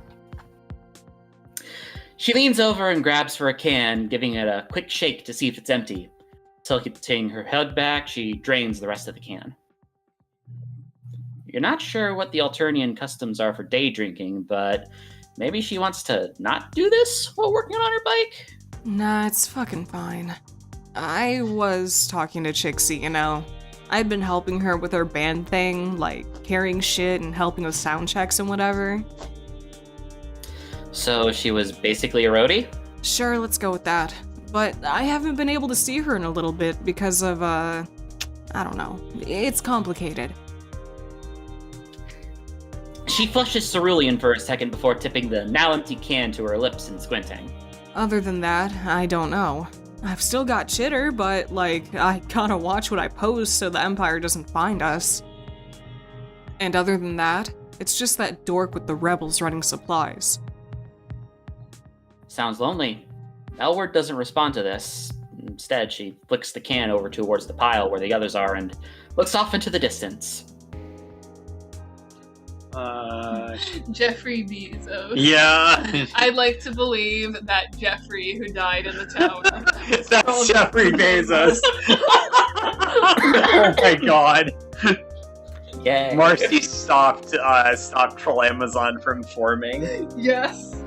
She leans over and grabs for a can, giving it a quick shake to see if it's empty. Tilting her head back, she drains the rest of the can. You're not sure what the Alternian customs are for day drinking, but maybe she wants to not do this while working on her bike? Nah, it's fucking fine. I was talking to Chixie, you know. I'd been helping her with her band thing, like carrying shit and helping with sound checks and whatever. So she was basically a roadie? Sure, let's go with that. But I haven't been able to see her in a little bit because of, I don't know. It's complicated. She flushes Cerulean for a second before tipping the now empty can to her lips and squinting. Other than that, I don't know. I've still got chitter, but, like, I gotta watch what I post so the Empire doesn't find us. And other than that, it's just that dork with the rebels running supplies. Sounds lonely. Elward doesn't respond to this. Instead, she flicks the can over towards the pile where the others are and looks off into the distance. Jeffrey Bezos. Yeah. I'd like to believe that Jeffrey, who died in the tower. That's Jeffrey Bezos. Oh my god. Yay. Marcy stopped Troll Amazon from forming. Yes.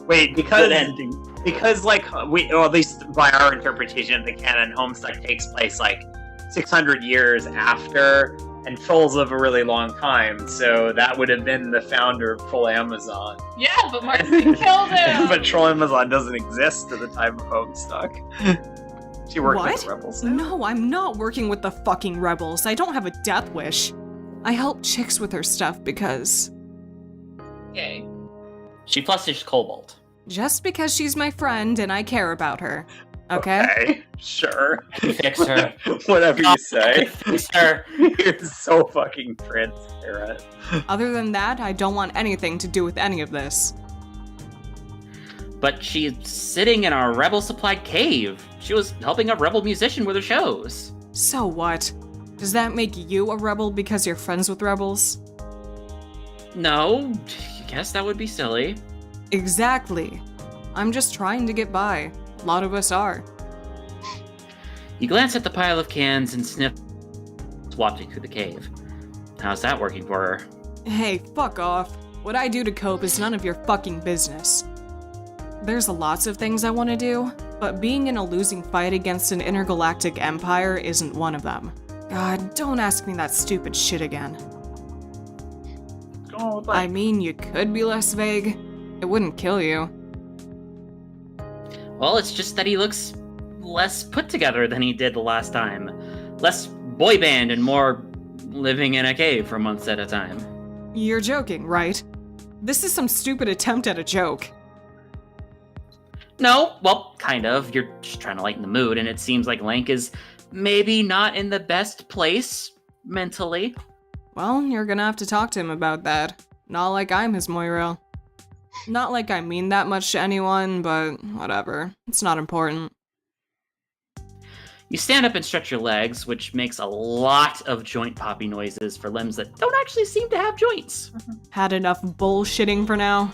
Wait, because Good ending. Because like at least by our interpretation of the canon, Homestuck takes place like 600 years after, and trolls live a really long time, so that would have been the founder of Troll Amazon. Yeah, but Marcy killed him. But Troll Amazon doesn't exist at the time of Homestuck. She worked with the rebels. No, I'm not working with the fucking rebels. I don't have a death wish. I help chicks with her stuff because... Yay. She flushes Cobalt. Just because she's my friend and I care about her. Okay? Sure. Fix her. Whatever you say. Fix her. You're so fucking transparent. Other than that, I don't want anything to do with any of this. But she's sitting in a rebel-supplied cave. She was helping a rebel musician with her shows. So what? Does that make you a rebel because you're friends with rebels? No, I guess that would be silly. Exactly. I'm just trying to get by. A lot of us are. You glance at the pile of cans and sniff, watching through the cave. How's that working for her? Hey, fuck off. What I do to cope is none of your fucking business. There's lots of things I want to do, but being in a losing fight against an intergalactic empire isn't one of them. God, don't ask me that stupid shit again. I mean, you could be less vague. It wouldn't kill you. Well, it's just that he looks less put together than he did the last time. Less boy band and more living in a cave for months at a time. You're joking, right? This is some stupid attempt at a joke. No, well, kind of. You're just trying to lighten the mood, and it seems like Lank is maybe not in the best place mentally. Well, you're gonna have to talk to him about that. Not like I'm his Moira. Not like I mean that much to anyone, but whatever. It's not important. You stand up and stretch your legs, which makes a lot of joint poppy noises for limbs that don't actually seem to have joints. Had enough bullshitting for now.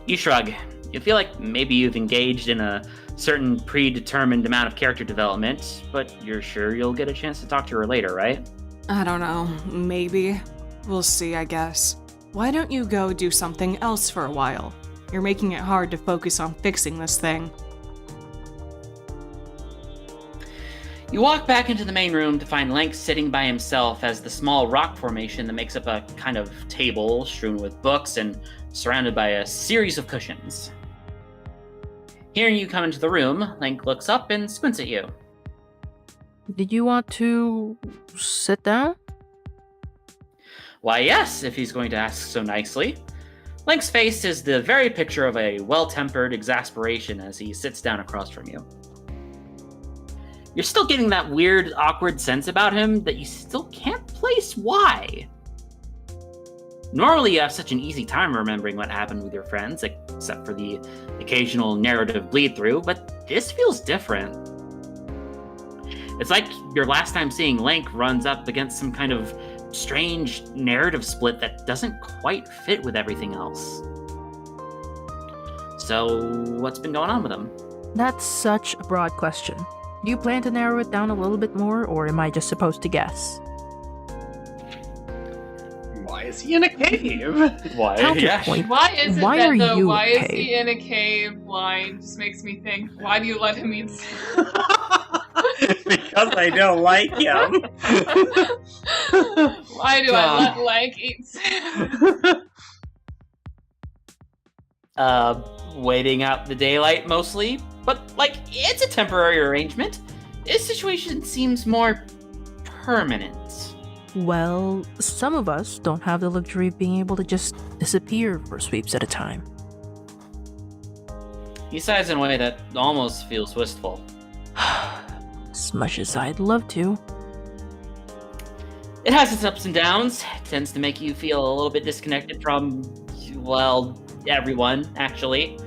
You shrug. You feel like maybe you've engaged in a certain predetermined amount of character development, but you're sure you'll get a chance to talk to her later, right? I don't know. Maybe. We'll see, I guess. Why don't you go do something else for a while? You're making it hard to focus on fixing this thing. You walk back into the main room to find Lank sitting by himself as the small rock formation that makes up a kind of table strewn with books and surrounded by a series of cushions. Hearing you come into the room, Lank looks up and squints at you. Did you want to sit down? Why, yes, if he's going to ask so nicely. Lank's face is the very picture of a well-tempered exasperation as he sits down across from you. You're still getting that weird, awkward sense about him that you still can't place why. Normally you have such an easy time remembering what happened with your friends, except for the occasional narrative bleed-through, but this feels different. It's like your last time seeing Lank runs up against some kind of strange narrative split that doesn't quite fit with everything else. So, what's been going on with him? That's such a broad question. Do you plan to narrow it down a little bit more, or am I just supposed to guess? Why is he in a cave? Why? Counterpoint. Why is it Why that are the you why is okay? he in a cave line just makes me think, why do you let him eat Because I don't like him. Why do I let Lank eat Waiting out the daylight mostly, but like, it's a temporary arrangement. This situation seems more permanent. Well, some of us don't have the luxury of being able to just disappear for sweeps at a time. He sighs in a way that almost feels wistful. As much as I'd love to. It has its ups and downs. It tends to make you feel a little bit disconnected from, well, everyone, actually.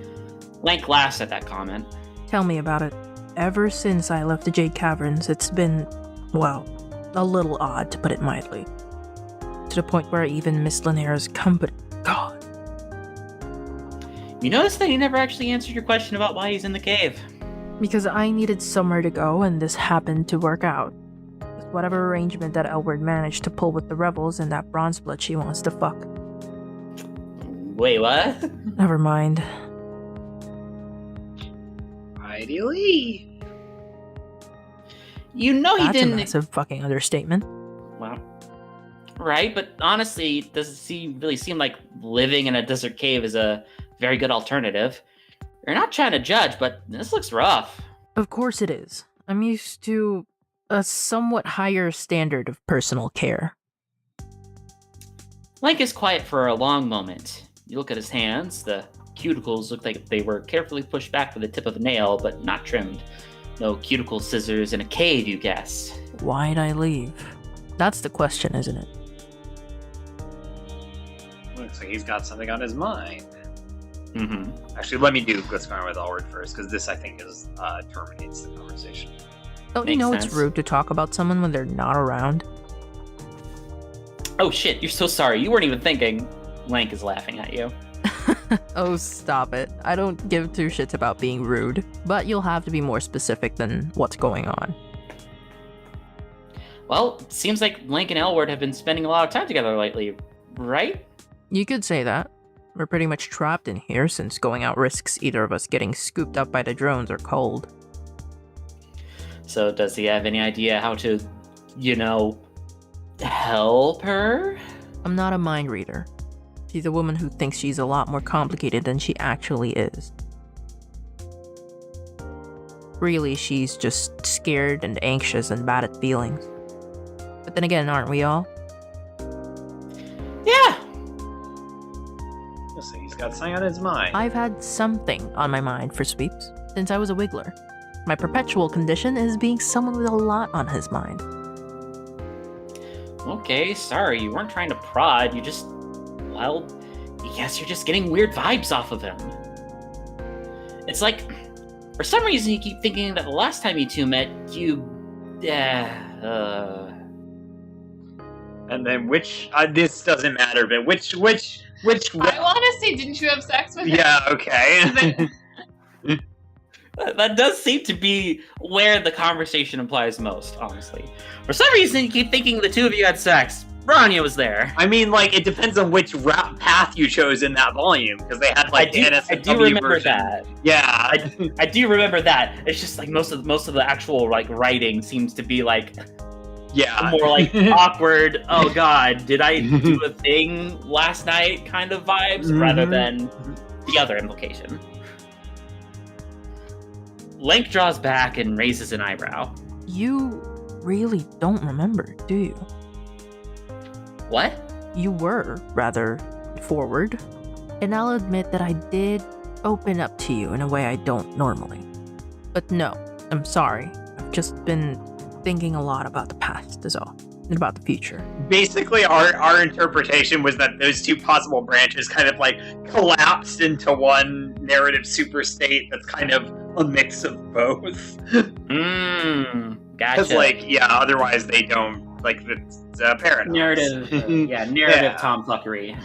Lank laughs at that comment. Tell me about it. Ever since I left the Jade Caverns, it's been, well, a little odd, to put it mildly. To the point where I even miss Linnera's company. God. You notice that he never actually answered your question about why he's in the cave. Because I needed somewhere to go, and this happened to work out. With whatever arrangement that Elward managed to pull with the rebels and that bronze blood she wants to fuck. Wait, what? Never mind. Ideally. You know he That's didn't. a massive fucking understatement. Wow. Right, but honestly, it doesn't really seem like living in a desert cave is a very good alternative. You're not trying to judge, but this looks rough. Of course it is. I'm used to a somewhat higher standard of personal care. Lank is quiet for a long moment. You look at his hands. The cuticles look like they were carefully pushed back with the tip of a nail, but not trimmed. No cuticle scissors in a cave, you guess. Why'd I leave? That's the question, isn't it? Looks like he's got something on his mind. Mm-hmm. Actually, let me do what's going on with Elward first, because this, I think, is terminates the conversation. Don't you know it's rude to talk about someone when they're not around? Oh shit, you're so sorry. You weren't even thinking. Lank is laughing at you. Oh, stop it. I don't give two shits about being rude, but you'll have to be more specific than what's going on. Well, it seems like Lank and Elward have been spending a lot of time together lately, right? You could say that. We're pretty much trapped in here since going out risks either of us getting scooped up by the drones or cold. So does he have any idea how to, help her? I'm not a mind reader. She's a woman who thinks she's a lot more complicated than she actually is. Really, she's just scared and anxious and bad at feelings. But then again, aren't we all? Yeah! So he's got got something on his mind. I've had something on my mind for Sweeps since I was a Wiggler. My perpetual condition is being someone with a lot on his mind. Okay, sorry, you weren't trying to prod, you just... Well, yes, you're just getting weird vibes off of him. It's like, for some reason you keep thinking that the last time you two met, you... And then which... this doesn't matter, but which... I want to say, didn't you have sex with him? Yeah, okay. That does seem to be where the conversation applies most, honestly. For some reason, you keep thinking the two of you had sex. Bronya was there. I mean, like, it depends on which path you chose in that volume, because they had, like, I do remember version. that. Yeah. I do remember that. It's just, like, most of the actual, like, writing seems to be, like... Yeah. More, like, awkward, oh god, did I do a thing last night kind of vibes, rather than the other implication. Link draws back and raises an eyebrow. You really don't remember, do you? What? You were rather forward, and I'll admit that I did open up to you in a way I don't normally. But no, I'm sorry. I've just been thinking a lot about the past is all, and about the future. Basically, our interpretation was that those two possible branches kind of, like, collapsed into one narrative super state that's kind of a mix of both. Gotcha. Because, like, yeah, otherwise they don't, like, it's a paradox. Narrative, narrative tomfuckery.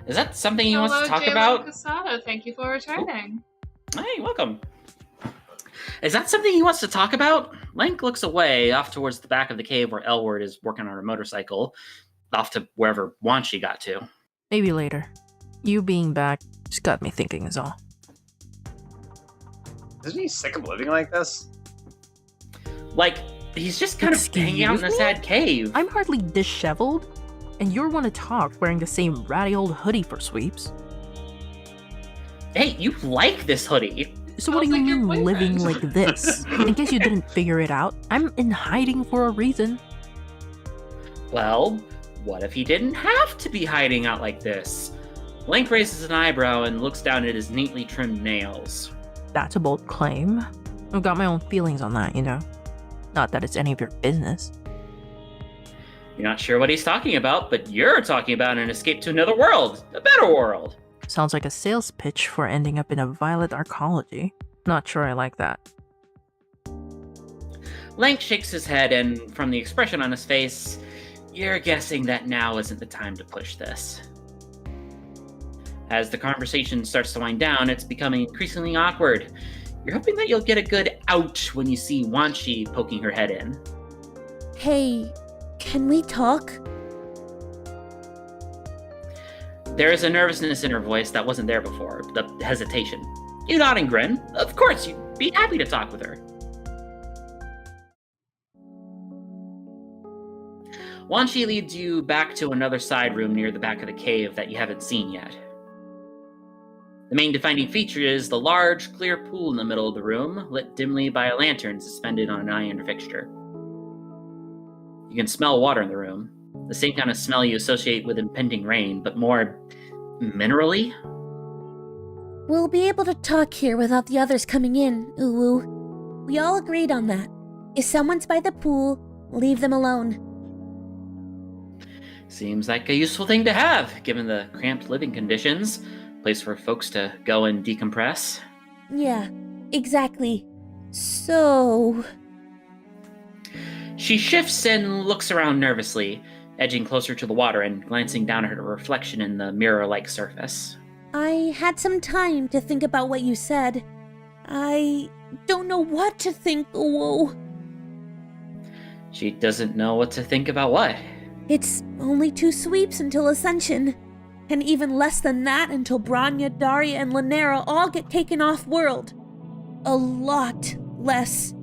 Is that something he wants to talk about? Casado, thank you for returning. Hey, welcome. Is that something he wants to talk about? Link looks away, off towards the back of the cave where Elward is working on her motorcycle, off to wherever Wanshi got to. Maybe later. You being back just got me thinking is all. Isn't he sick of living like this? Like, he's just kind of hanging out in a sad cave. I'm hardly disheveled, and you're one to talk wearing the same ratty old hoodie for Sweeps. Hey, you like this hoodie. So what do you mean living like this? In case you didn't figure it out, I'm in hiding for a reason. Well, what if he didn't have to be hiding out like this? Link raises an eyebrow and looks down at his neatly trimmed nails. That's a bold claim. I've got my own feelings on that, you know. Not that it's any of your business. You're not sure what he's talking about, but you're talking about an escape to another world. A better world. Sounds like a sales pitch for ending up in a violet arcology. Not sure I like that. Link shakes his head, and from the expression on his face, you're guessing that now isn't the time to push this. As the conversation starts to wind down, it's becoming increasingly awkward. You're hoping that you'll get a good out when you see Wanshi poking her head in. Hey, can we talk? There is a nervousness in her voice that wasn't there before, the hesitation. You nod and grin. Of course, you'd be happy to talk with her. Wanshi leads you back to another side room near the back of the cave that you haven't seen yet. The main defining feature is the large, clear pool in the middle of the room, lit dimly by a lantern suspended on an iron fixture. You can smell water in the room, the same kind of smell you associate with impending rain, but more minerally. We'll be able to talk here without the others coming in, Uwu. We all agreed on that. If someone's by the pool, leave them alone. Seems like a useful thing to have, given the cramped living conditions. Place for folks to go and decompress. Yeah, exactly. So... She shifts and looks around nervously, edging closer to the water and glancing down at her reflection in the mirror-like surface. I had some time to think about what you said. I don't know what to think, Uwu. She doesn't know what to think about what. It's only 2 sweeps until Ascension. And even less than that until Bronya, Daria, and Lanera all get taken off-world. A lot less.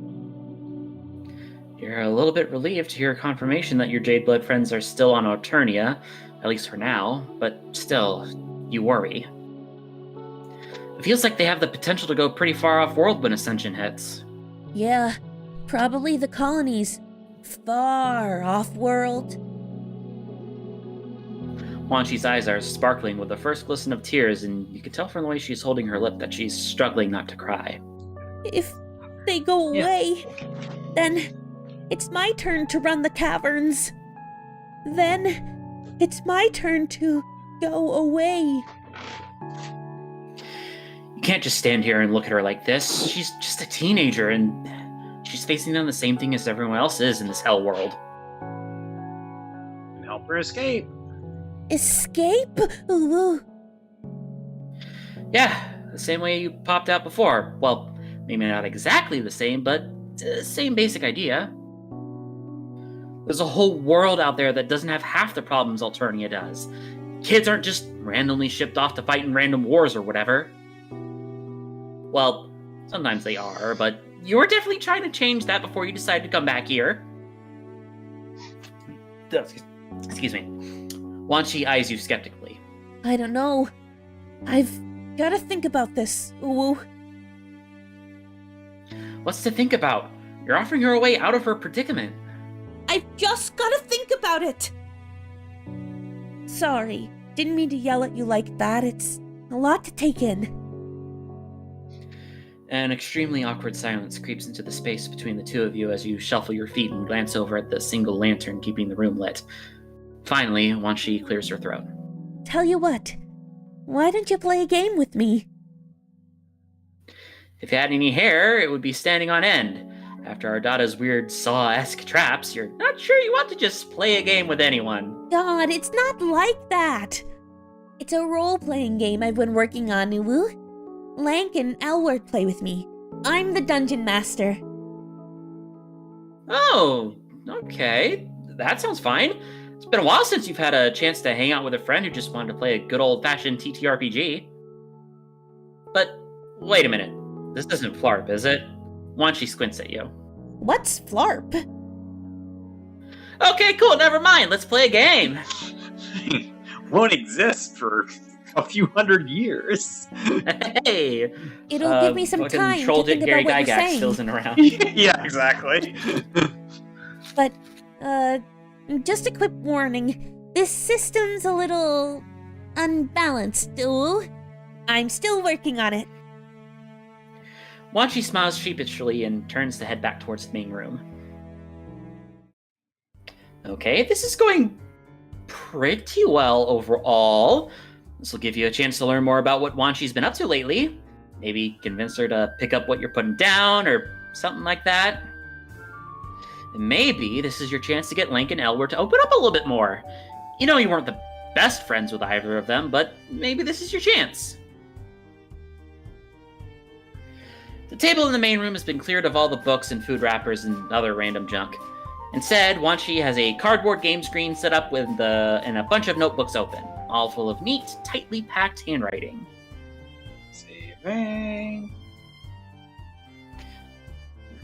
You're a little bit relieved to hear confirmation that your Jade Blood friends are still on Alternia, at least for now, but still, you worry. It feels like they have the potential to go pretty far off-world when Ascension hits. Yeah, probably the colonies. Far off-world. Wan Chi's eyes are sparkling with the first glisten of tears, and you can tell from the way she's holding her lip that she's struggling not to cry. If they go away, then it's my turn to run the caverns. Then it's my turn to go away. You can't just stand here and look at her like this. She's just a teenager, and she's facing down the same thing as everyone else is in this hell world. And help her escape. Escape? Ooh. Yeah, the same way you popped out before. Well, maybe not exactly the same, but same basic idea. There's a whole world out there that doesn't have half the problems Alternia does. Kids aren't just randomly shipped off to fight in random wars or whatever. Well, sometimes they are, but you were definitely trying to change that before you decided to come back here. Excuse me. Wan Chi eyes you skeptically. I don't know. I've gotta think about this. Ooh. What's to think about? You're offering her a way out of her predicament. I've just gotta think about it! Sorry, didn't mean to yell at you like that. It's a lot to take in. An extremely awkward silence creeps into the space between the two of you as you shuffle your feet and glance over at the single lantern keeping the room lit. Finally, Wan Chi clears her throat. Tell you what, why don't you play a game with me? If you had any hair, it would be standing on end. After Ardada's weird Saw-esque traps, you're not sure you want to just play a game with anyone. God, it's not like that. It's a role-playing game I've been working on, Uwu. Lank and Elward play with me. I'm the dungeon master. Oh, okay. That sounds fine. It's been a while since you've had a chance to hang out with a friend who just wanted to play a good old-fashioned TTRPG. But, wait a minute. This isn't Flarp, is it? Wan Chi squints at you. What's Flarp? Okay, cool, never mind. Let's play a game. Won't exist for a few hundred years. Hey! It'll give me some time to think about what you're saying. Still isn't around. Yeah, exactly. But, just a quick warning. This system's a little unbalanced, ooh. I'm still working on it. Wan Chi smiles sheepishly and turns to head back towards the main room. Okay, this is going pretty well overall. This will give you a chance to learn more about what Wan Chi's been up to lately. Maybe convince her to pick up what you're putting down or something like that. And maybe this is your chance to get Lank and Elward to open up a little bit more. You know you weren't the best friends with either of them, but maybe this is your chance. The table in the main room has been cleared of all the books and food wrappers and other random junk. Instead, Wan Chi has a cardboard game screen set up and a bunch of notebooks open, all full of neat, tightly packed handwriting. Saving.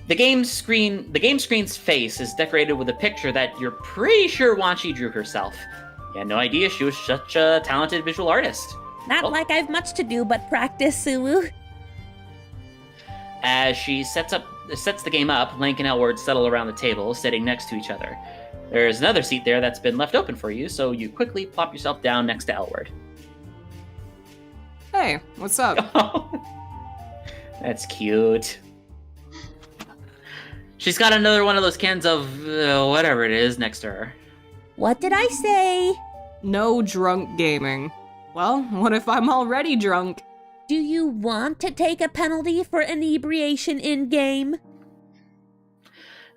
The game screen's face is decorated with a picture that you're pretty sure Wan Chi drew herself. You had no idea she was such a talented visual artist. Not like I've much to do but practice, Uwu. As she sets the game up, Lank and Elward settle around the table, sitting next to each other. There's another seat there that's been left open for you, so you quickly plop yourself down next to Elward. Hey, what's up? That's cute. She's got another one of those cans of whatever it is next to her. What did I say? No drunk gaming. Well, what if I'm already drunk? Do you want to take a penalty for inebriation in-game?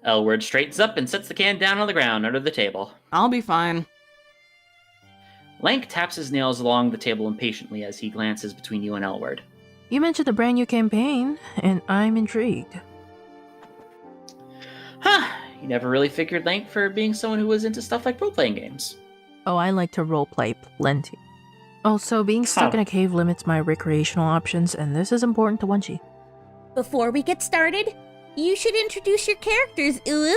Elward straightens up and sets the can down on the ground under the table. I'll be fine. Lank taps his nails along the table impatiently as he glances between you and Elward. You mentioned a brand new campaign, and I'm intrigued. Huh, you never really figured Lank for being someone who was into stuff like role-playing games. Oh, I like to roleplay plenty. Also, being stuck in a cave limits my recreational options, and this is important to Wan Chi. Before we get started, you should introduce your characters, Uwu.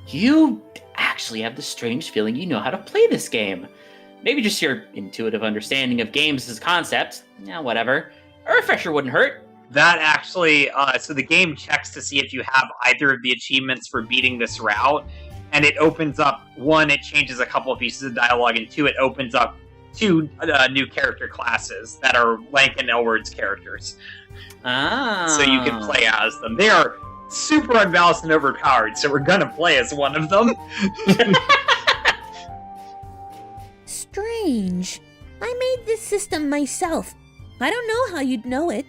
You actually have the strange feeling you know how to play this game. Maybe just your intuitive understanding of games as a concept. Yeah, whatever. A refresher wouldn't hurt. That actually, so the game checks to see if you have either of the achievements for beating this route. and it opens up, one, it changes a couple of pieces of dialogue, and two, it opens up two new character classes that are Lank and Elward's characters. So you can play as them. They are super unbalanced and overpowered, so we're gonna play as one of them. Strange. I made this system myself. I don't know how you'd know it,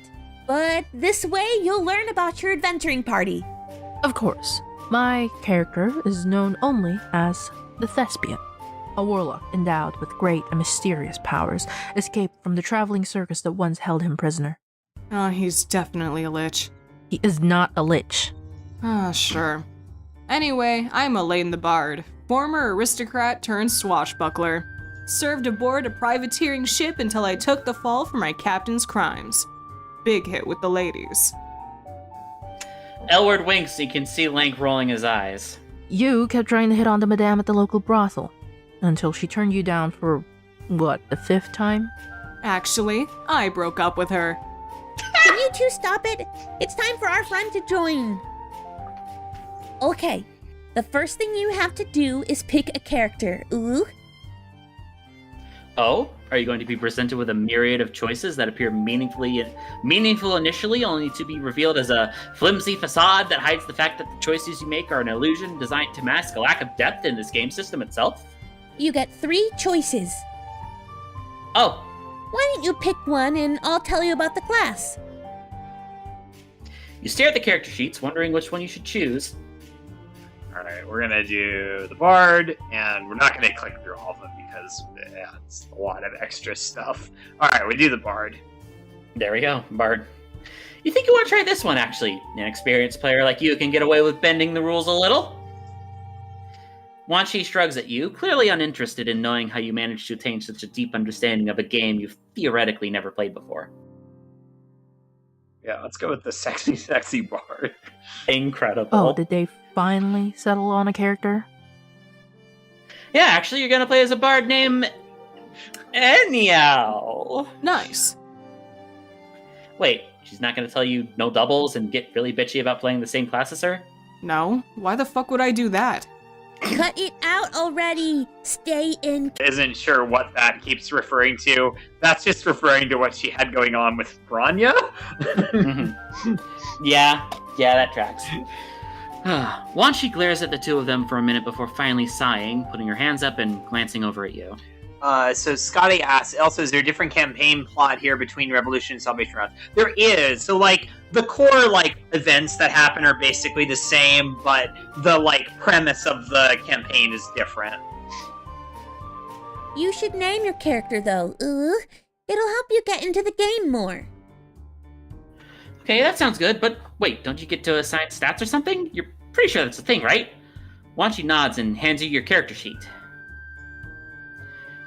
but this way you'll learn about your adventuring party. Of course. My character is known only as the Thespian, a warlock endowed with great and mysterious powers, escaped from the traveling circus that once held him prisoner. Oh, he's definitely a lich. He is not a lich. Ah, sure. Anyway, I'm Elaine the Bard, former aristocrat turned swashbuckler. Served aboard a privateering ship until I took the fall for my captain's crimes. Big hit with the ladies. Elward winks, and you can see Lank rolling his eyes. You kept trying to hit on the madame at the local brothel, until she turned you down for, what, the 5th time? Actually, I broke up with her. Can you two stop it? It's time for our friend to join. Okay, the first thing you have to do is pick a character. Ooh. Oh? Are you going to be presented with a myriad of choices that appear meaningful initially, only to be revealed as a flimsy facade that hides the fact that the choices you make are an illusion designed to mask a lack of depth in this game system itself? You get 3 choices. Oh. Why don't you pick one and I'll tell you about the class? You stare at the character sheets, wondering which one you should choose. Alright, we're gonna do the Bard, and we're not gonna click through all of them because it's a lot of extra stuff. Alright, we do the Bard. There we go, Bard. You think you want to try this one, actually? An experienced player like you can get away with bending the rules a little? Wanshi shrugs at you, clearly uninterested in knowing how you managed to attain such a deep understanding of a game you've theoretically never played before. Yeah, let's go with the sexy Bard. Incredible. Oh, did they finally settle on a character? Yeah, actually, you're gonna play as a bard named Enial. Nice. Wait, she's not gonna tell you no doubles and get really bitchy about playing the same class as her? No, why the fuck would I do that? Cut it out already! Stay in. Isn't sure what that keeps referring to. That's just referring to what she had going on with Branya? Yeah, that tracks. Wanshi glares at the two of them for a minute before finally sighing, putting her hands up and glancing over at you. So Scotty asks, also, is there a different campaign plot here between Revolution and Salvation Rounds? There is. So, the core, events that happen are basically the same, but the, premise of the campaign is different. You should name your character, though. Ooh, it'll help you get into the game more. Okay, that sounds good, but wait, don't you get to assign stats or something? You're pretty sure that's a thing, right? Wanshi nods and hands you your character sheet.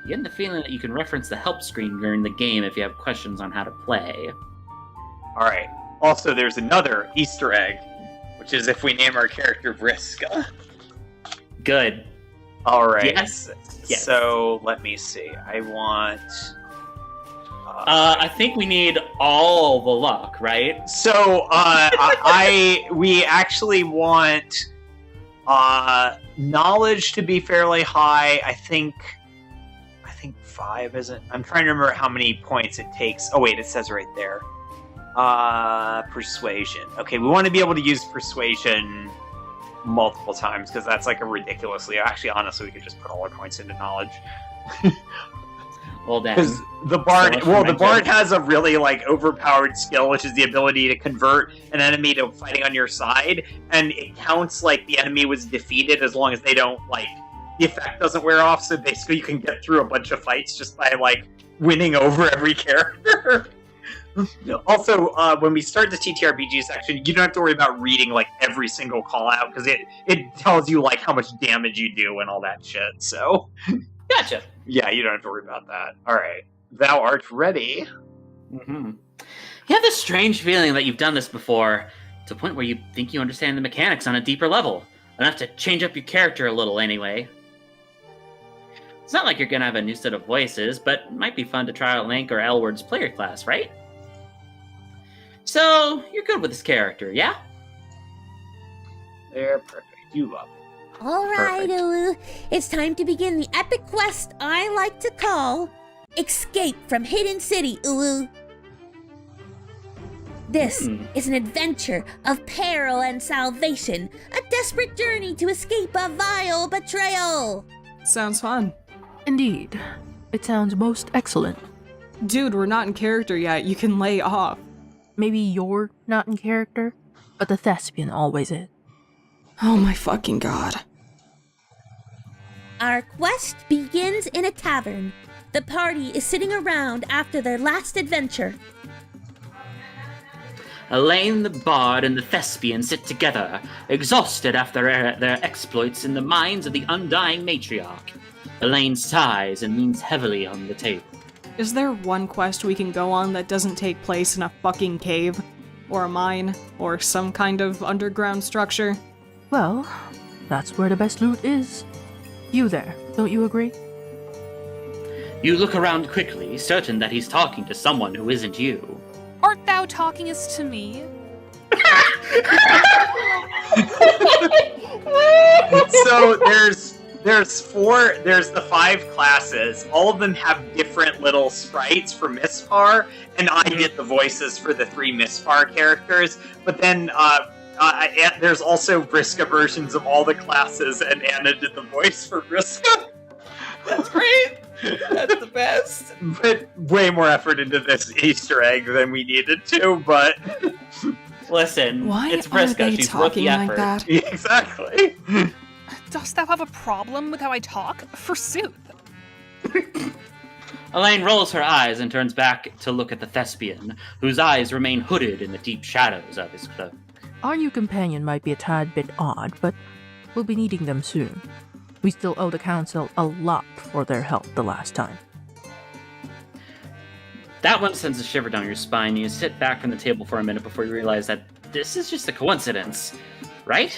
You get the feeling that you can reference the help screen during the game if you have questions on how to play. Alright. Also, there's another Easter egg, which is if we name our character Vriska. Good. Alright. Yes. So, let me see. I want... I think we need all the luck, right? So, we actually want knowledge to be fairly high. I think 5 isn't. I'm trying to remember how many points it takes. Oh wait, it says right there. Persuasion. Okay, we want to be able to use persuasion multiple times because that's a ridiculously. Actually, honestly, we could just put all our points into knowledge. Well, then. Because the bard, the bard has a really overpowered skill, which is the ability to convert an enemy to fighting on your side, and it counts the enemy was defeated as long as they don't the effect doesn't wear off. So basically, you can get through a bunch of fights just by winning over every character. Also, when we start the TTRPG section, you don't have to worry about reading every single call out because it tells you how much damage you do and all that shit. So. Gotcha. Yeah, you don't have to worry about that. Alright. Thou art ready. Mm-hmm. You have this strange feeling that you've done this before, to a point where you think you understand the mechanics on a deeper level. Enough to change up your character a little anyway. It's not like you're gonna have a new set of voices, but it might be fun to try out Lank or Elward's player class, right? So, you're good with this character, yeah? They're perfect. You love it. All right, Ulu. It's time to begin the epic quest I like to call Escape from Hidden City, Ulu. This is an adventure of peril and salvation, a desperate journey to escape a vile betrayal. Sounds fun. Indeed. It sounds most excellent. Dude, we're not in character yet. You can lay off. Maybe you're not in character, but the thespian always is. Oh my fucking god. Our quest begins in a tavern. The party is sitting around after their last adventure. Elaine the Bard and the Thespian sit together, exhausted after their exploits in the minds of the undying matriarch. Elaine sighs and leans heavily on the table. Is there one quest we can go on that doesn't take place in a fucking cave? Or a mine? Or some kind of underground structure? Well, that's where the best loot is. You there, don't you agree? You look around quickly, certain that he's talking to someone who isn't you. Art thou talking as to me? So there's the 5 classes. All of them have different little sprites for Misfar, and I get the voices for the 3 Misfar characters. But then there's also Briska versions of all the classes, and Anna did the voice for Briska. That's great. That's the best. Put way more effort into this Easter egg than we needed to, but listen, Why it's are Briska. they She's worth the talking like effort. that? Exactly. Dost thou have a problem with how I talk? Forsooth. Elaine rolls her eyes and turns back to look at the Thespian, whose eyes remain hooded in the deep shadows of his cloak. Our new companion might be a tad bit odd, but we'll be needing them soon. We still owe the Council a lot for their help the last time. That one sends a shiver down your spine. You sit back from the table for a minute before you realize that this is just a coincidence, right?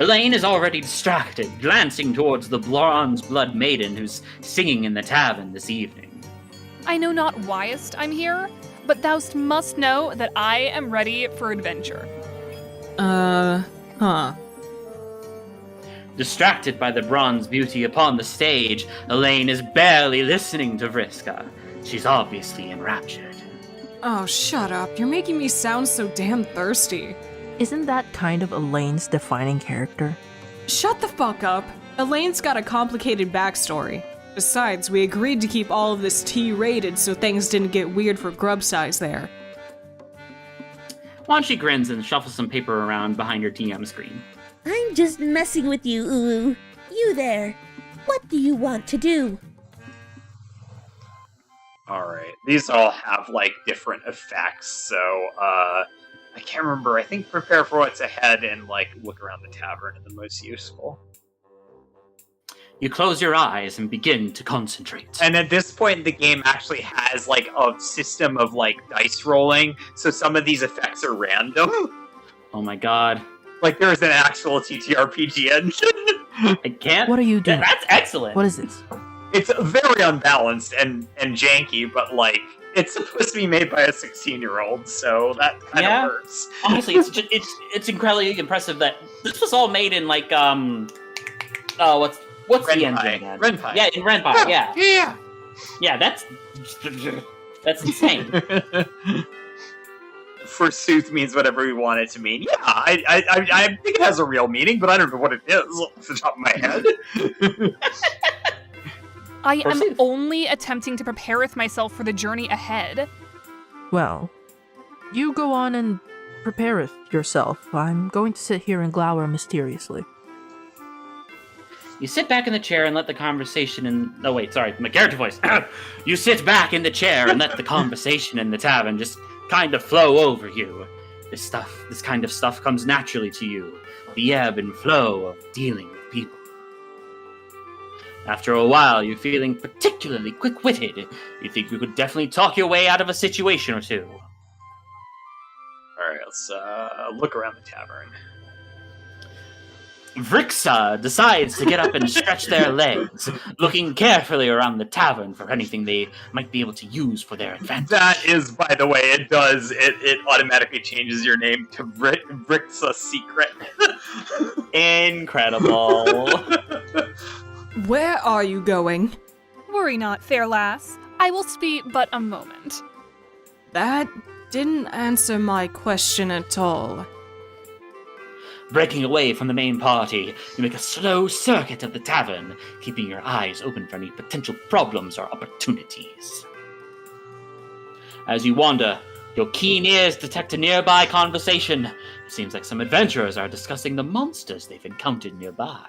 Elaine is already distracted, glancing towards the bronze blood maiden who's singing in the tavern this evening. I know not whyest I'm here, but thou must know that I am ready for adventure. Huh. Distracted by the bronze beauty upon the stage, Elaine is barely listening to Vriska. She's obviously enraptured. Oh, shut up. You're making me sound so damn thirsty. Isn't that kind of Elaine's defining character? Shut the fuck up. Elaine's got a complicated backstory. Besides, we agreed to keep all of this tea rated so things didn't get weird for grub size there. Wanshi grins and shuffles some paper around behind your TM screen. I'm just messing with you, Ulu. You there. What do you want to do? Alright. These all have, different effects, so, I can't remember. I think prepare for what's ahead and, look around the tavern are the most useful. You close your eyes and begin to concentrate. And at this point, the game actually has, a system of, dice rolling, so some of these effects are random. Oh my god. There's an actual TTRPG engine. I can't. What are you doing? That's excellent. What is this? It's very unbalanced and janky, but it's supposed to be made by a 16-year-old, so that kind of works. Honestly, it's incredibly impressive that this was all made in what's Renpai. the engine again? Renpai. Yeah, in Renpai. Yeah. Yeah, that's insane. Forsooth means whatever we want it to mean. Yeah, I think it has a real meaning, but I don't know what it is off the top of my head. I am only attempting to prepareth myself for the journey ahead. Well, you go on and prepareth yourself. I'm going to sit here and glower mysteriously. You sit back in the chair and let the conversation in... Oh, wait, sorry, my character voice. You sit back in the chair and let the conversation in the tavern just kind of flow over you. This kind of stuff comes naturally to you. The ebb and flow of dealing with people. After a while, you're feeling particularly quick-witted. You think you could definitely talk your way out of a situation or two. Alright, let's look around the tavern. Vrixa decides to get up and stretch their legs, looking carefully around the tavern for anything they might be able to use for their advantage. That is, by the way, it automatically changes your name to Vrixa Secret. Incredible. Where are you going? Worry not, fair lass. I will speak but a moment. That didn't answer my question at all. Breaking away from the main party, you make a slow circuit of the tavern, keeping your eyes open for any potential problems or opportunities. As you wander, your keen ears detect a nearby conversation. It seems like some adventurers are discussing the monsters they've encountered nearby.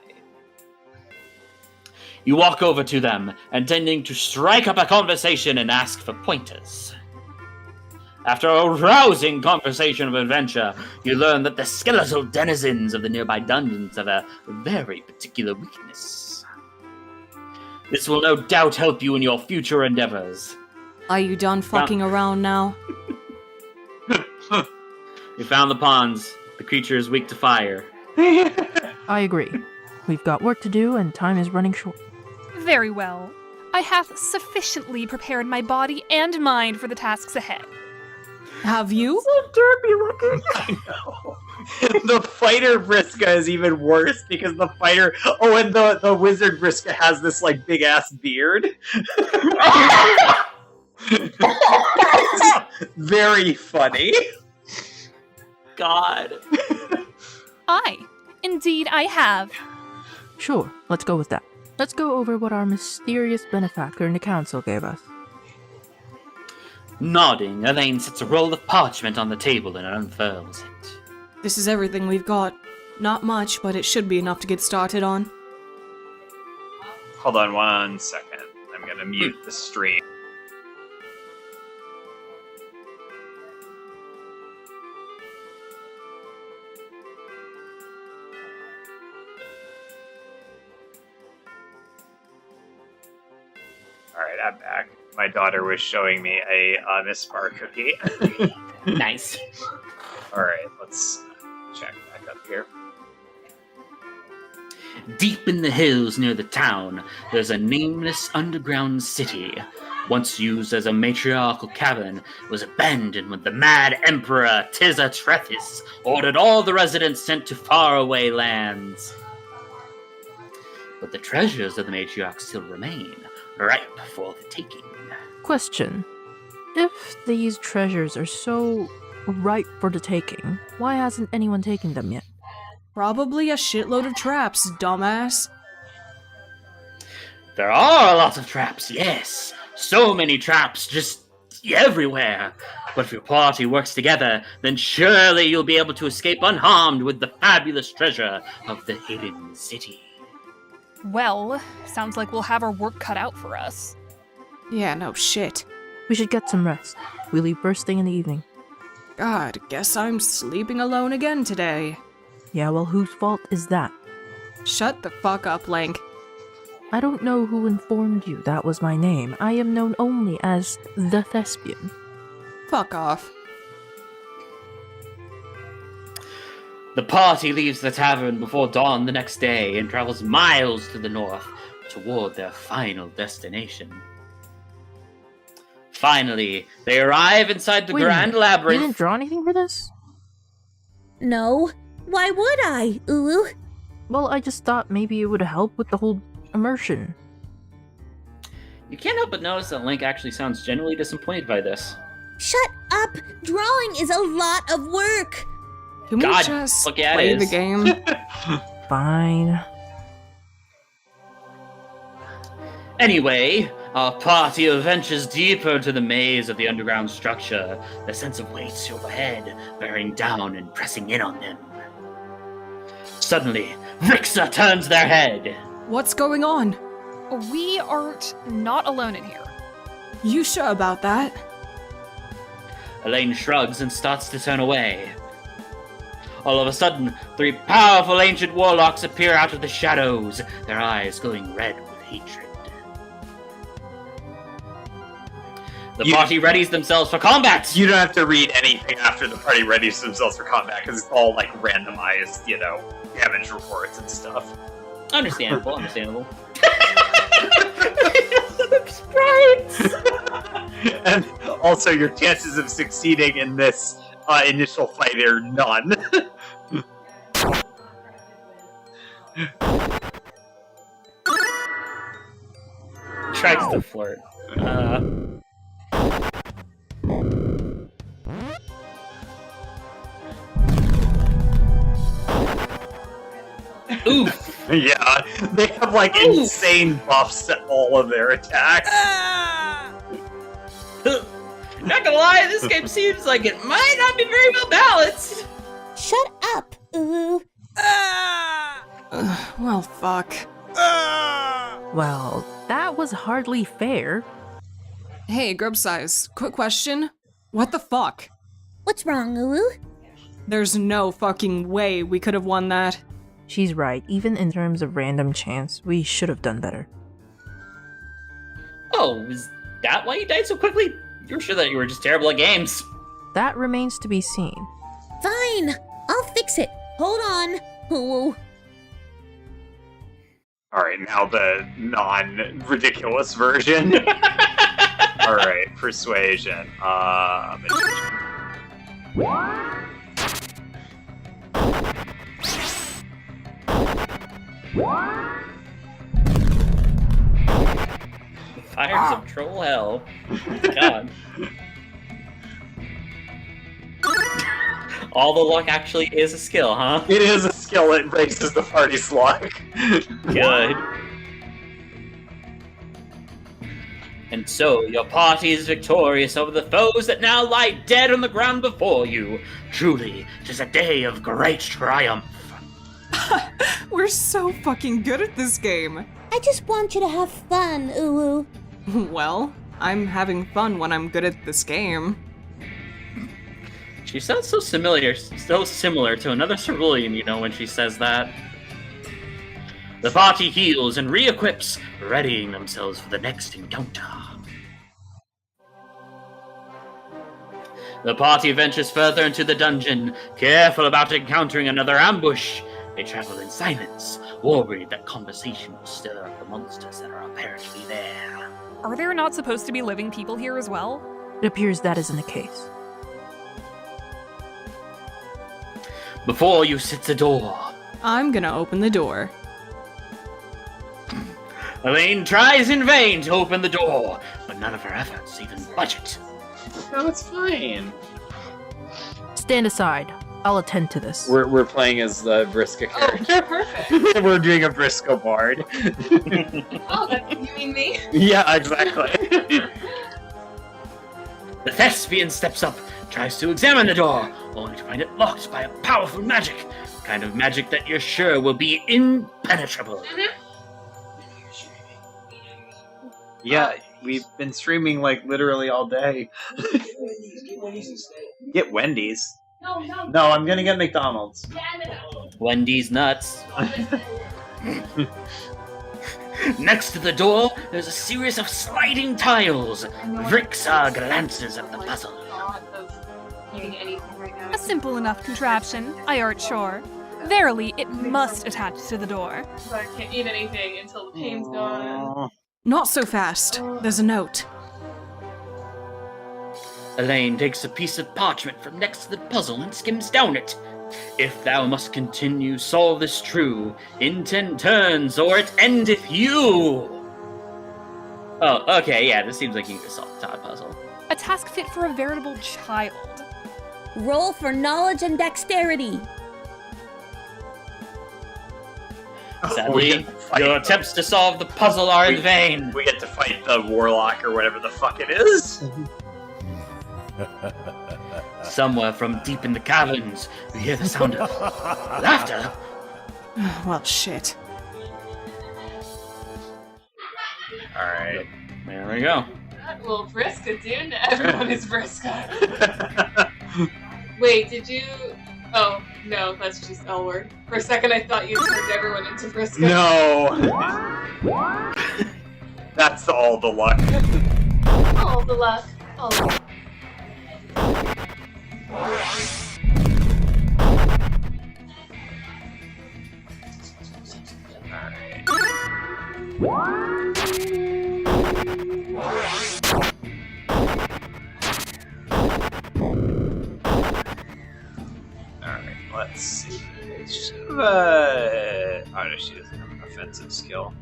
You walk over to them, intending to strike up a conversation and ask for pointers. After a rousing conversation of adventure, you learn that the skeletal denizens of the nearby dungeons have a very particular weakness. This will no doubt help you in your future endeavors. Are you done fucking around now? You found the ponds. The creature is weak to fire. I agree. We've got work to do and time is running short. Very well. I hath sufficiently prepared my body and mind for the tasks ahead. Have you? So derpy looking. I know. The fighter Vriska is even worse because the fighter. Oh, and the wizard Vriska has this like big ass beard. Very funny. God. Aye, indeed I have. Sure, let's go with that. Let's go over what our mysterious benefactor in the council gave us. Nodding, Elaine sets a roll of parchment on the table and unfurls it. This is everything we've got. Not much, but it should be enough to get started on. Hold on 1 second. I'm gonna mute the stream. Alright, I'm back. My daughter was showing me a Miss Bar cookie. Nice. Alright, let's check back up here. Deep in the hills near the town, there's a nameless underground city. Once used as a matriarchal cavern, it was abandoned when the mad emperor Tiza Trethis ordered all the residents sent to faraway lands. But the treasures of the matriarch still remain, ripe for the taking. Question. If these treasures are so ripe for the taking, why hasn't anyone taken them yet? Probably a shitload of traps, dumbass. There are a lot of traps, yes. So many traps, just everywhere. But if your party works together, then surely you'll be able to escape unharmed with the fabulous treasure of the hidden city. Well, sounds like we'll have our work cut out for us. Yeah, no shit. We should get some rest. We leave first thing in the evening. God, guess I'm sleeping alone again today. Yeah, well, whose fault is that? Shut the fuck up, Link. I don't know who informed you that was my name. I am known only as the Thespian. Fuck off. The party leaves the tavern before dawn the next day and travels miles to the north toward their final destination. Finally, they arrive inside the Grand Labyrinth. You didn't draw anything for this? No. Why would I? Ooh. Well, I just thought maybe it would help with the whole immersion. You can't help but notice that Link actually sounds genuinely disappointed by this. Shut up! Drawing is a lot of work! Can we just play the game? Fine. Anyway, our party ventures deeper into the maze of the underground structure, the sense of weight overhead bearing down and pressing in on them. Suddenly, Vrixa turns their head. What's going on? We aren't not alone in here. You sure about that? Elaine shrugs and starts to turn away. All of a sudden, 3 powerful ancient warlocks appear out of the shadows, their eyes glowing red with hatred. The party readies themselves for combat! You don't have to read anything after the party readies themselves for combat, because it's all, like, randomized, you know. damage reports and stuff. Understandable, understandable. And also, your chances of succeeding in this initial fight are none. Tries to flirt. Oof. Yeah, they have like insane buffs to all of their attacks. Not gonna lie, this game seems like it might not be very well balanced. Shut up, ooh. Well, fuck. Well, that was hardly fair. Hey, Grub Size, quick question. What the fuck? What's wrong, ooh? There's no fucking way we could have won that. She's right. Even in terms of random chance, we should have done better. Oh, is that why you died so quickly? You were sure that you were just terrible at games. That remains to be seen. Fine, I'll fix it. Hold on, ooh. Alright, now the non-ridiculous version. Alright, persuasion. The fires of troll hell. God. All the luck actually is a skill, huh? It is a skill that raises the party's luck. Good. And so, your party is victorious over the foes that now lie dead on the ground before you. Truly, 'tis a day of great triumph. We're so fucking good at this game. I just want you to have fun, ooh. Well, I'm having fun when I'm good at this game. She sounds so similar to another cerulean, you know, when she says that. The party heals and re-equips, readying themselves for the next encounter. The party ventures further into the dungeon, careful about encountering another ambush. They travel in silence, worried that conversation will stir up the monsters that are apparently there. Are there not supposed to be living people here as well? It appears that isn't the case. Before you sits a door. I'm gonna open the door. Elaine tries in vain to open the door, but none of her efforts even budget. No, it's fine. Stand aside. I'll attend to this. We're playing as the Vriska character. Perfect. We're doing a Vriska bard. Oh, you mean me? Yeah, exactly. The thespian steps up, tries to examine the door, only to find it locked by a powerful magic. Kind of magic that you're sure will be impenetrable. Yeah, we've been streaming like literally all day. Get Wendy's. No, I'm gonna get McDonald's. Wendy's nuts. Next to the door, there's a series of sliding tiles. Vrixa glances at the puzzle. A simple enough contraption, I art sure. Verily, it must attach to the door. So I can't eat anything until the pain's gone. Not so fast. There's a note. Elaine takes a piece of parchment from next to the puzzle and skims down it. If thou must continue, solve this true, in 10 turns, or it endeth you! Oh, okay, yeah, this seems like you can solve the puzzle. A task fit for a veritable child. Roll for knowledge and dexterity. Sadly, your attempts to solve the puzzle are in vain. We get to fight the warlock or whatever the fuck it is. Somewhere from deep in the caverns, you hear the sound of laughter. Well, shit. Alright. There we go. That little Vriska, dude. Everyone is Vriska. Wait, did you... Oh, no, that's just L word. For a second I thought you turned everyone into Vriska. No! That's all the luck. All the luck. All the luck. let's see. She have a... Oh, no, she doesn't have an offensive skill.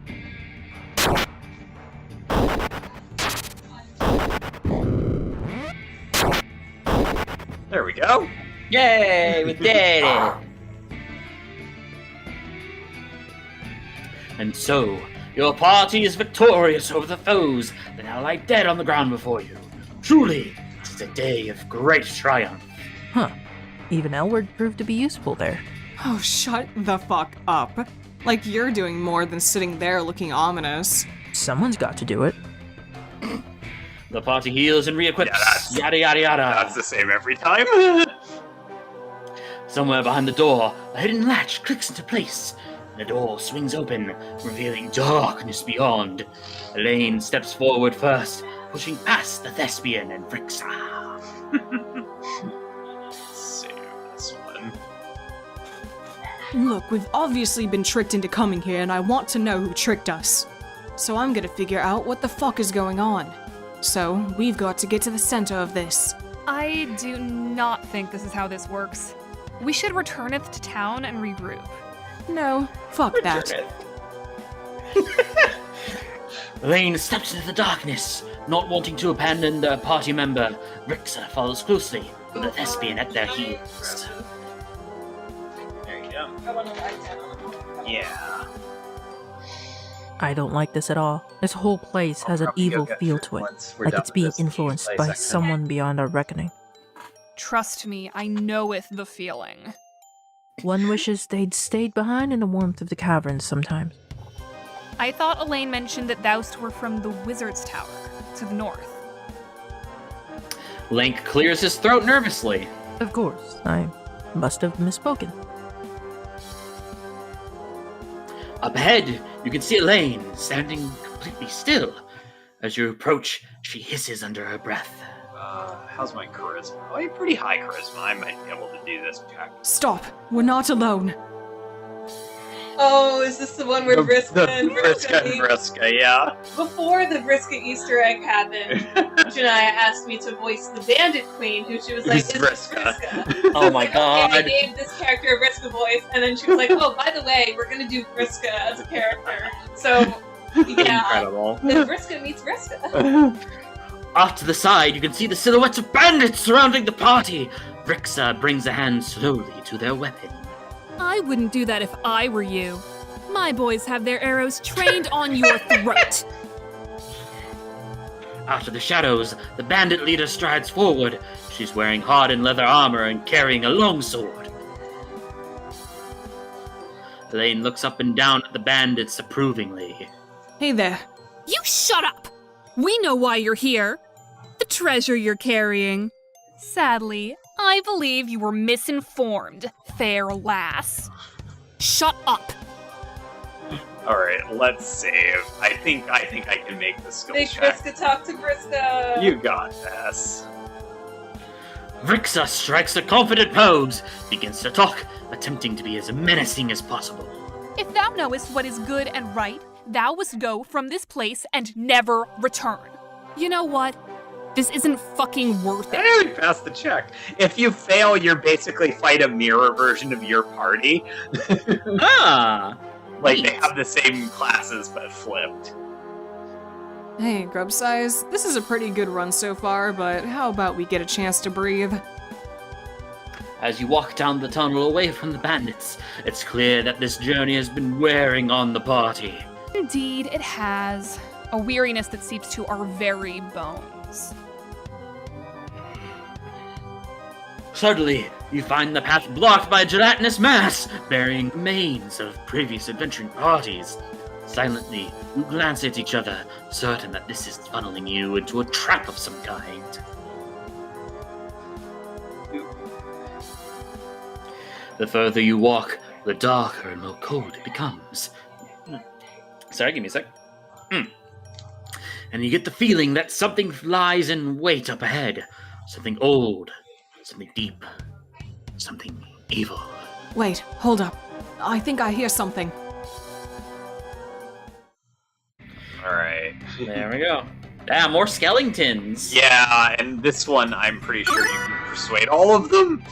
There we go. Yay, we did it! And so, your party is victorious over the foes that now lie dead on the ground before you. Truly, it is a day of great triumph. Huh. Even Elward proved to be useful there. Oh, shut the fuck up. Like you're doing more than sitting there looking ominous. Someone's got to do it. The party heals and re-equips. Yada yada yada. That's the same every time. Somewhere behind the door, a hidden latch clicks into place. The door swings open, revealing darkness beyond. Elaine steps forward first, pushing past the thespian and Frixa. Save this one. Look, we've obviously been tricked into coming here, and I want to know who tricked us. So I'm gonna figure out what the fuck is going on. So, we've got to get to the center of this. I do not think this is how this works. We should returneth to town and regroup. No, fuck that. Elaine steps into the darkness, not wanting to abandon their party member. Frixa follows closely, with the thespian at their heels. There you go. Yeah. I don't like this at all. This whole place has an evil feel to it, like it's being influenced by someone beyond our reckoning. Trust me, I knoweth the feeling. One wishes they'd stayed behind in the warmth of the caverns sometimes. I thought Elaine mentioned that thous were from the Wizard's Tower, to the north. Link clears his throat nervously. Of course, I must have misspoken. Up ahead, you can see Elaine standing completely still. As you approach, she hisses under her breath. How's my charisma? Oh, you're pretty high charisma. I might be able to do this, Jack. Stop! We're not alone! Oh, is this the one where Vriska and Vriska, yeah. Before the Vriska Easter egg happened, Janaya asked me to voice the Bandit Queen, who she was like, "Is this Vriska?" Oh my god! And I gave this character a Vriska voice, and then she was like, "Oh, by the way, we're gonna do Vriska as a character." So, yeah, Incredible. then Vriska meets Vriska. Off to the side, you can see the silhouettes of bandits surrounding the party. Frixa brings a hand slowly to their weapon. I wouldn't do that if I were you. My boys have their arrows trained on your throat. Out of the shadows, the bandit leader strides forward. She's wearing hardened leather armor and carrying a longsword. Elaine looks up and down at the bandits approvingly. Hey there. You shut up! We know why you're here. The treasure you're carrying. Sadly, I believe you were misinformed, fair lass. Shut up! Alright, let's save. I think I can make the skill Make check. Vriska talk to Vriska. You got this. Frixa strikes a confident pose, begins to talk, attempting to be as menacing as possible. If thou knowest what is good and right, thou must go from this place and never return. You know what? This isn't fucking worth it. Hey, we passed the check. If you fail, you're basically fight a mirror version of your party. Ah! Like, neat. they have the same classes, but flipped. Hey, Grub Size, this is a pretty good run so far, but how about we get a chance to breathe? As you walk down the tunnel away from the bandits, it's clear that this journey has been wearing on the party. Indeed, it has. A weariness that seeps to our very bones. Suddenly, you find the path blocked by a gelatinous mass bearing remains of previous adventuring parties. Silently, you glance at each other, certain that this is funneling you into a trap of some kind. The further you walk, the darker and more cold it becomes. Sorry, give me a sec. And you get the feeling that something lies in wait up ahead. Something old, something deep, something evil. Wait, hold up. I think I hear something. Alright. There we go. Ah, more skeletons. Yeah, and this one, I'm pretty sure you can persuade all of them.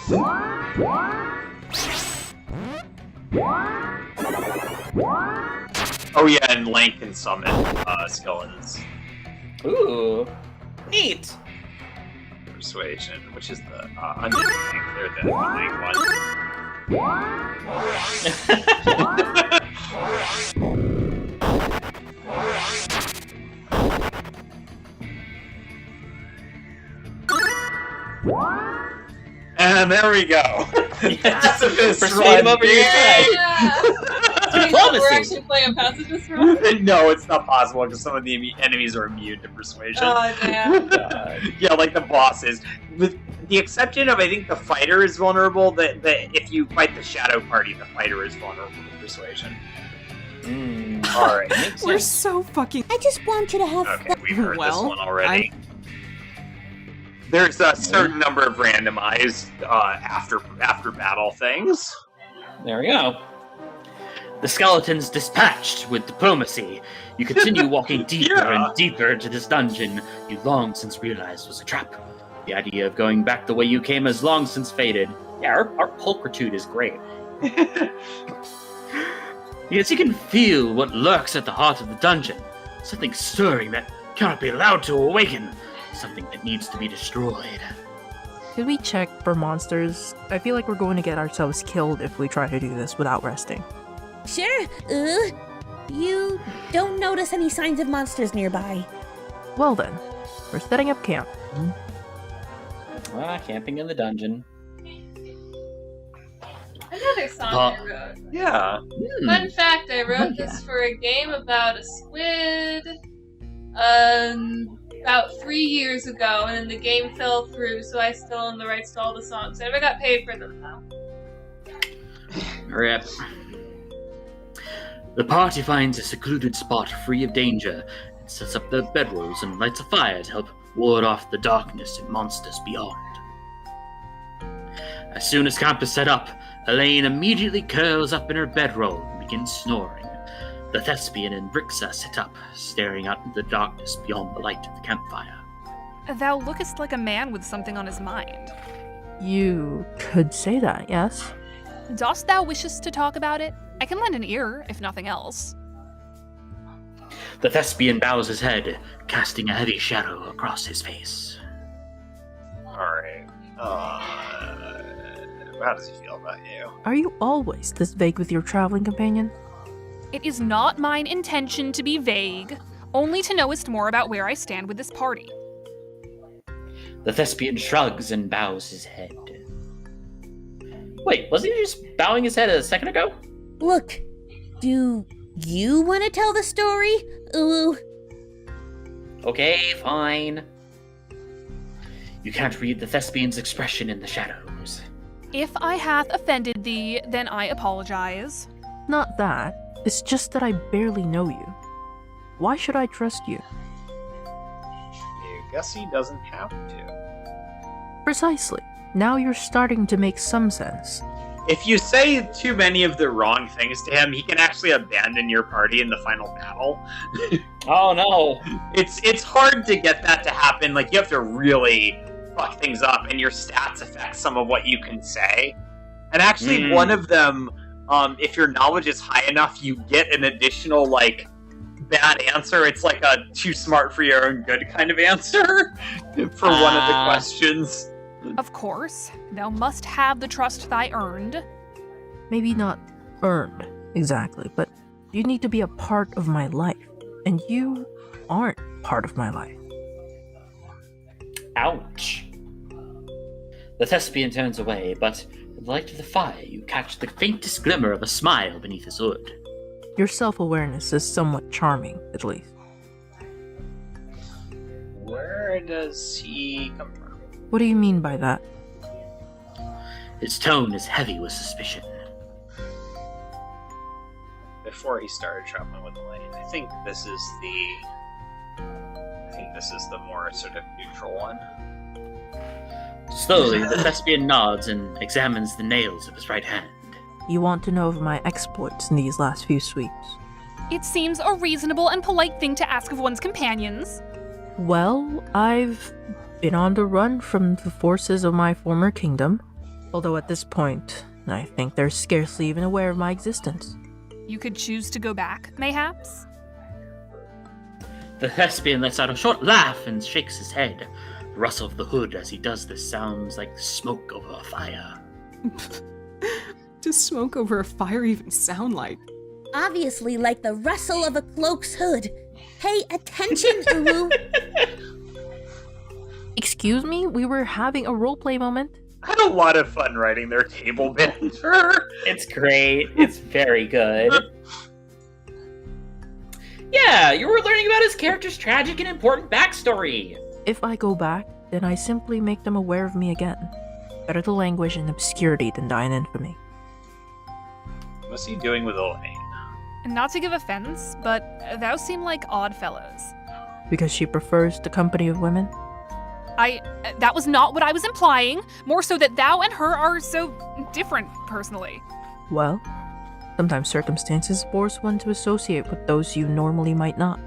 Oh yeah, and Lank can summon skeletons. Ooh, neat. Persuasion, which is the underthink. They're the Lank one. And there we go. Pacifist Persuade him over your side. We're actually playing pacifist role? No, it's not possible because some of the enemies are immune to persuasion. Oh, damn. Yeah, like the bosses. With the exception of, I think, the fighter is vulnerable. That if you fight the shadow party, the fighter is vulnerable to persuasion. All right. We're so fucking. I just want you to have Okay, we've heard this Well, one already. There's a certain number of randomized after battle things. There we go. The skeletons dispatched with diplomacy. You continue walking deeper and deeper into this dungeon you long since realized was a trap. The idea of going back the way you came has long since faded. Yeah, our pulchritude is great. Yes, you can feel what lurks at the heart of the dungeon. Something stirring that cannot be allowed to awaken. Something that needs to be destroyed. Could we check for monsters? I feel like we're going to get ourselves killed if we try to do this without resting. Sure. You don't notice any signs of monsters nearby. Well then, we're setting up camp. Camping in the dungeon. Another song I wrote. Yeah. Fun fact, I wrote this for a game about a squid about 3 years ago, and then the game fell through, so I still own the rights to all the songs. I never got paid for them, though. Rip. The party finds a secluded spot free of danger and sets up their bedrolls and lights a fire to help ward off the darkness and monsters beyond. As soon as camp is set up, Elaine immediately curls up in her bedroll and begins snoring. The thespian and Rixa sit up, staring out into the darkness beyond the light of the campfire. Thou lookest like a man with something on his mind. You could say that, yes? Dost thou wishest to talk about it? I can lend an ear, if nothing else. The thespian bows his head, casting a heavy shadow across his face. Alright. How does he feel about you? Are you always this vague with your traveling companion? It is not mine intention to be vague, only to knowest more about where I stand with this party. The thespian shrugs and bows his head. Wait, wasn't he just bowing his head a second ago? Look, do you want to tell the story? Ooh. Okay, fine. You can't read the thespian's expression in the shadows. If I hath offended thee, then I apologize. Not that. It's just that I barely know you. Why should I trust you? You guess he doesn't have to. Precisely. Now you're starting to make some sense. If you say too many of the wrong things to him, he can actually abandon your party in the final battle. Oh no. It's hard to get that to happen. Like, you have to really fuck things up, and your stats affect some of what you can say. And actually, one of them, if your knowledge is high enough, you get an additional, like, bad answer. It's like a too smart for your own good kind of answer for one of the questions. Of course, thou must have the trust thy earned. Maybe not earned, exactly, but you need to be a part of my life, and you aren't part of my life. Ouch. The thespian turns away, but in the light of the fire, you catch the faintest glimmer of a smile beneath his hood. Your self-awareness is somewhat charming, at least. Where does he come from? What do you mean by that? His tone is heavy with suspicion. Before he started traveling with Elaine, I think this is the more sort of neutral one. Slowly, the thespian nods and examines the nails of his right hand. You want to know of my exploits in these last few sweeps? It seems a reasonable and polite thing to ask of one's companions. Well, I've been on the run from the forces of my former kingdom, although at this point, I think they're scarcely even aware of my existence. You could choose to go back, mayhaps? The thespian lets out a short laugh and shakes his head. The rustle of the hood as he does this sounds like smoke over a fire. Does smoke over a fire even sound like? Obviously like the rustle of a cloak's hood. Pay attention, Uwu. Excuse me? We were having a roleplay moment. I had a lot of fun writing their table banter. It's great. It's very good. Yeah, you were learning about his character's tragic and important backstory. If I go back, then I simply make them aware of me again. Better to languish in obscurity than die in infamy. What's he doing with Elaine? Not to give offense, but thou seem like odd fellows. Because she prefers the company of women? That was not what I was implying. More so that thou and her are so different, personally. Well, sometimes circumstances force one to associate with those you normally might not.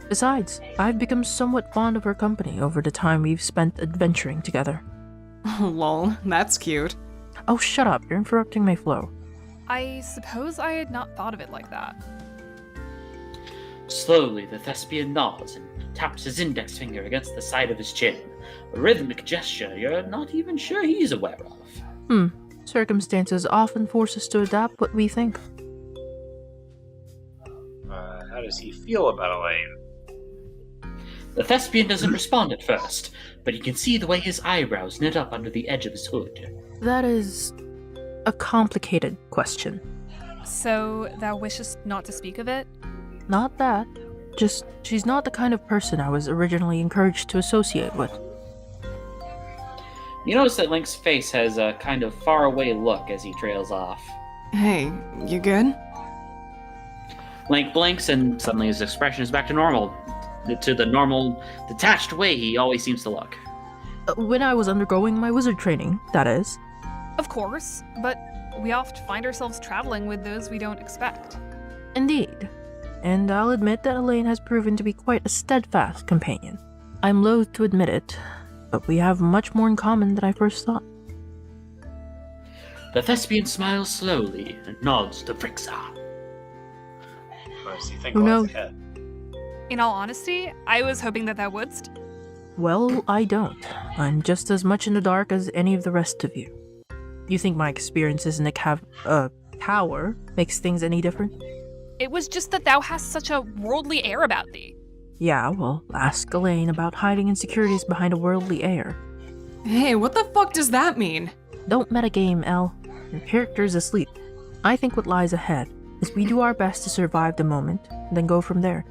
Besides, I've become somewhat fond of her company over the time we've spent adventuring together. Lol, that's cute. Oh, shut up, you're interrupting my flow. I suppose I had not thought of it like that. Slowly, the thespian nods and taps his index finger against the side of his chin. A rhythmic gesture you're not even sure he's aware of. Circumstances often force us to adapt what we think. How does he feel about Elaine? The thespian doesn't respond at first, but you can see the way his eyebrows knit up under the edge of his hood. That is a complicated question. So, thou wishest not to speak of it? Not that. Just, she's not the kind of person I was originally encouraged to associate with. You notice that Link's face has a kind of faraway look as he trails off. Hey, you good? Link blinks and suddenly his expression is back to normal. To the normal, detached way he always seems to look. When I was undergoing my wizard training, that is. Of course, but we oft find ourselves traveling with those we don't expect. Indeed. And I'll admit that Elaine has proven to be quite a steadfast companion. I'm loath to admit it, but we have much more in common than I first thought. The thespian smiles slowly and nods to Frixa. What does he think Who lies knows? ahead? In all honesty, I was hoping that thou wouldst. Well, I don't. I'm just as much in the dark as any of the rest of you. You think my experiences in the tower makes things any different? It was just that thou hast such a worldly air about thee. Yeah, well, ask Elaine about hiding insecurities behind a worldly air. Hey, what the fuck does that mean? Don't metagame, Elle. Your character's asleep. I think what lies ahead is we do our best to survive the moment, then go from there.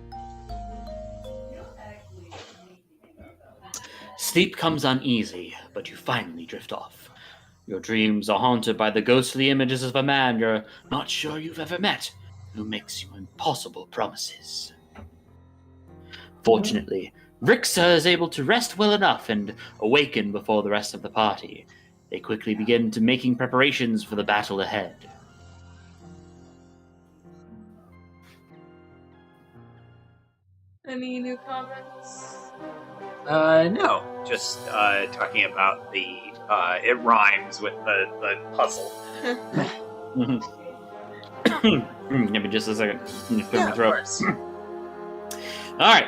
Sleep comes uneasy, but you finally drift off. Your dreams are haunted by the ghostly images of a man you're not sure you've ever met, who makes you impossible promises. Fortunately, Frixa is able to rest well enough and awaken before the rest of the party. They quickly begin to making preparations for the battle ahead. Any new comments? No. Just talking about the it rhymes with the puzzle. Give me just a second. Yeah, of course. Alright,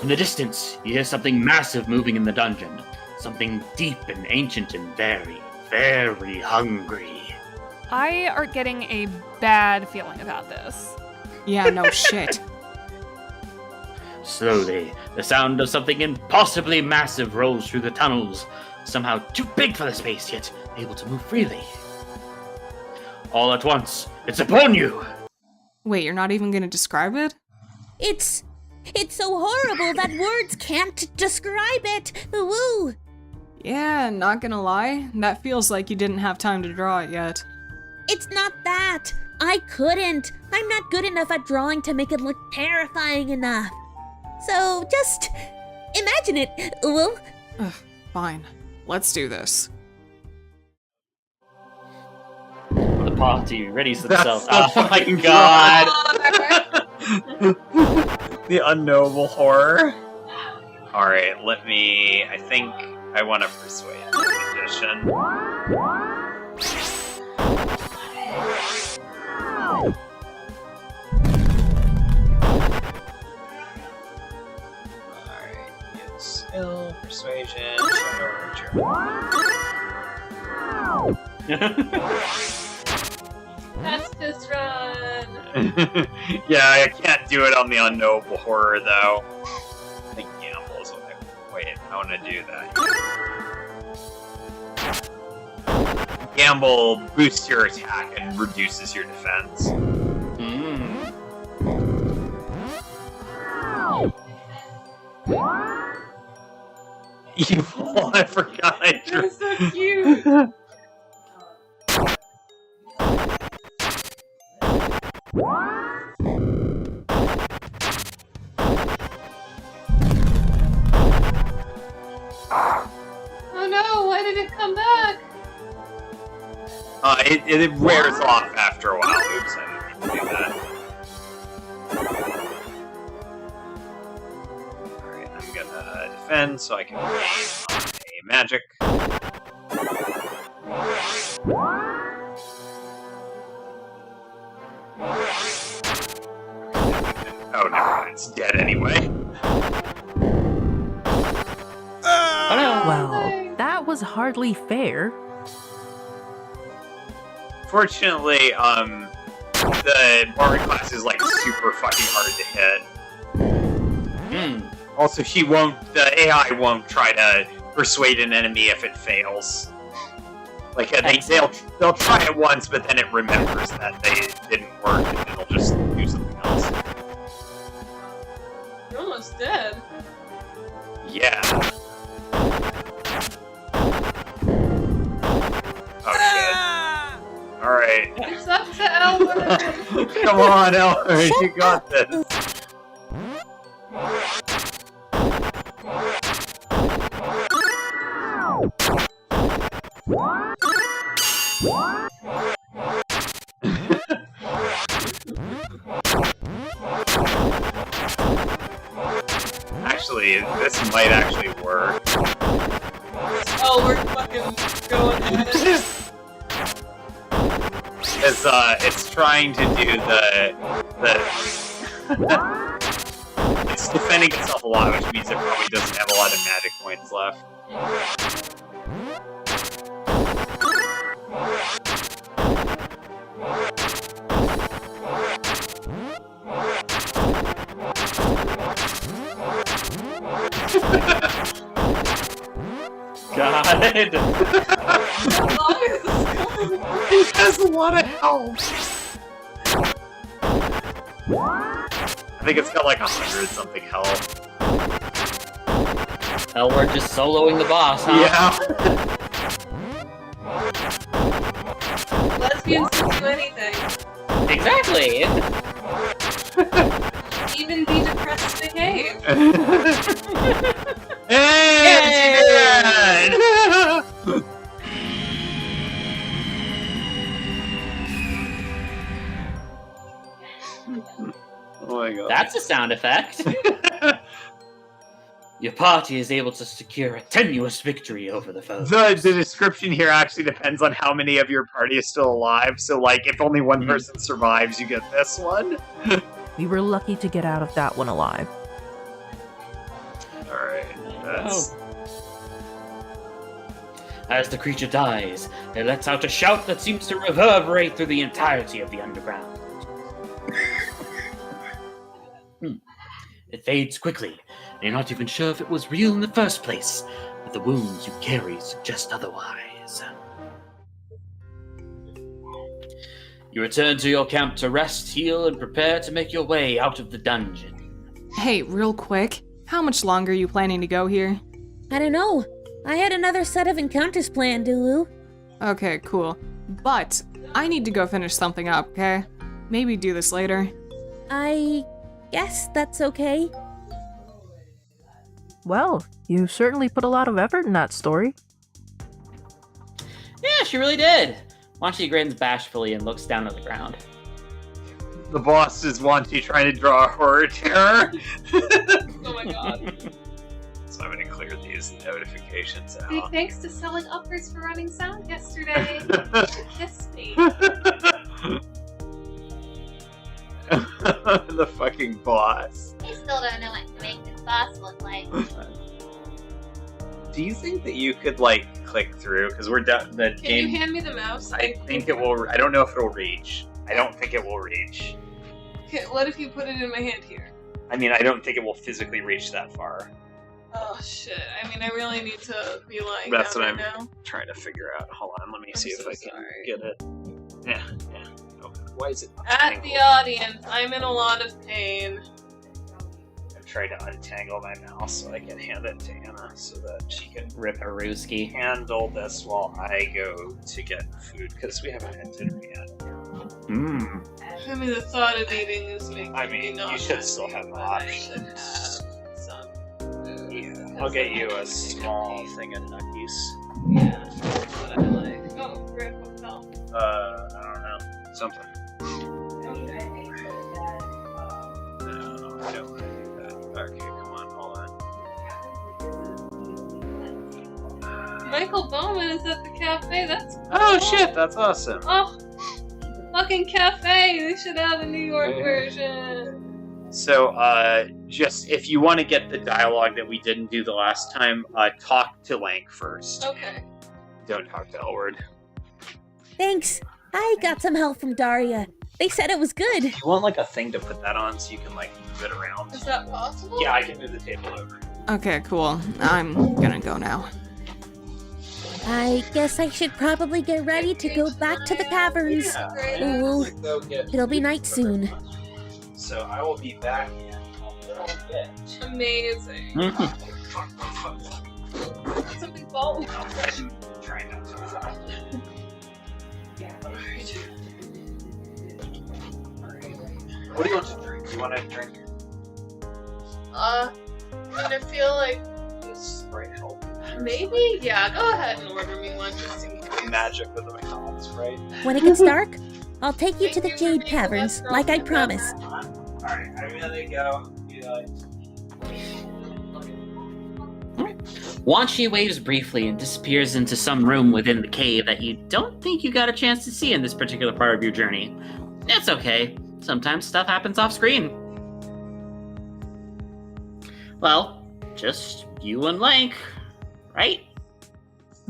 in the distance, you hear something massive moving in the dungeon. Something deep and ancient and very, very hungry. I are getting a bad feeling about this. Yeah, no shit. Slowly, the sound of something impossibly massive rolls through the tunnels, somehow too big for the space, yet able to move freely. All at once, it's upon you! Wait, you're not even gonna describe it? It's so horrible that words can't describe it. Woo! Yeah, not gonna lie, that feels like you didn't have time to draw it yet. It's not that. I couldn't. I'm not good enough at drawing to make it look terrifying enough. So just imagine it, Uwu. Fine. Let's do this. The party readies themselves. Oh my god! The unknowable horror. Alright, I think I want to persuade the magician. Alright, skill, persuasion, That's just run. Yeah, I can't do it on the unknowable horror though. I think gamble is what I wait. I want to do that. Gamble boosts your attack and reduces your defense. Evil, I forgot I drew. That's so cute. Oh no, why did it come back? It wears off after a while. Oops, I didn't mean to do that. Alright, I'm gonna defend so I can gain a magic. Oh, never mind. It's dead anyway. Well, that was hardly fair. Fortunately, the barbarian class is like super fucking hard to hit. Also, the AI won't try to persuade an enemy if it fails. Like they'll try it once, but then it remembers that they didn't work, and it'll just do something else. You're almost dead. Yeah. Oh shit. Alright. It's up to Elwood. Come on, Elwood, you got this. Actually, this might actually work. Oh, we're fucking going at it. It's trying to do it's defending itself a lot, which means it probably doesn't have a lot of magic points left. God. He has a lot of health. I think it's got like 100 something health. Hell, we're just soloing the boss, huh? Yeah. Lesbians can do anything. Exactly. Even be depressed to behave. Oh my god. That's a sound effect. Your party is able to secure a tenuous victory over the foe. The description here actually depends on how many of your party is still alive. So, like, if only one person survives, you get this one. We were lucky to get out of that one alive. Alright, that's... As the creature dies, it lets out a shout that seems to reverberate through the entirety of the underground. It fades quickly, and you're not even sure if it was real in the first place, but the wounds you carry suggest otherwise. You return to your camp to rest, heal, and prepare to make your way out of the dungeon. Hey, real quick, how much longer are you planning to go here? I don't know. I had another set of encounters planned, Dulu. Okay, cool. But I need to go finish something up, okay? Maybe do this later. I guess that's okay. Well, you certainly put a lot of effort in that story. Yeah, she really did. Wanchi grins bashfully and looks down at the ground. The boss is Wanchi trying to draw a horror terror. Oh my god. So I'm gonna clear these notifications Big out. thanks to Selling Uppers for running sound yesterday. Kiss me. The fucking boss. I still don't know what to make this boss look like. Do you think that you could like click through? Because we're done. The Can game. you hand me the mouse? I think it will. I don't know if it'll reach. I don't think it will reach. Okay, what if you put it in my hand here? I mean, I don't think it will physically reach that far. Oh shit! I mean, I really need to be lying That's down what right I'm now. trying to figure out. Hold on, let me see if so I can sorry. get it. Yeah. Okay. Why is it? At the audience, I'm in a lot of pain. I'm trying to untangle my mouse so I can hand it to Anna so that she can Rip a Rooski. handle this while I go to get food because we haven't had dinner yet. Mmm. I mean, the thought of eating is making I me mean, not you should still have options. Yeah, I'll get you a small thing of nuggies. Yeah, that's what I like. Oh, great hotel. I don't know. Something. No, I don't want to do that. Okay, come on, hold on. Michael Bowman is at the cafe. That's cool. Oh shit, that's awesome. Oh, fucking cafe. They should have a New York version. So, just if you want to get the dialogue that we didn't do the last time, talk to Lank first. Okay. Don't talk to Elward. Thanks. I got some help from Daria. They said it was good. You want like a thing to put that on so you can like move it around? Is that possible? Yeah, I can move the table over. Okay, cool. I'm gonna go now. I guess I should probably get ready to go back to the caverns. Ooh, it'll be night soon. So I will be back in a little bit. Amazing. Something bold. Try not to. What do you want to drink? Do you want to drink? And I feel like Sprite help. maybe? Yeah, go ahead and order me one just in case. Magic with the McDonald's, right? When it gets dark, I'll take you to the Jade Caverns, like I promised. Alright, I'm gonna go. Wanshi waves briefly and disappears into some room within the cave that you don't think you got a chance to see in this particular part of your journey. It's okay. Sometimes stuff happens off screen. Well, just you and Lank, right?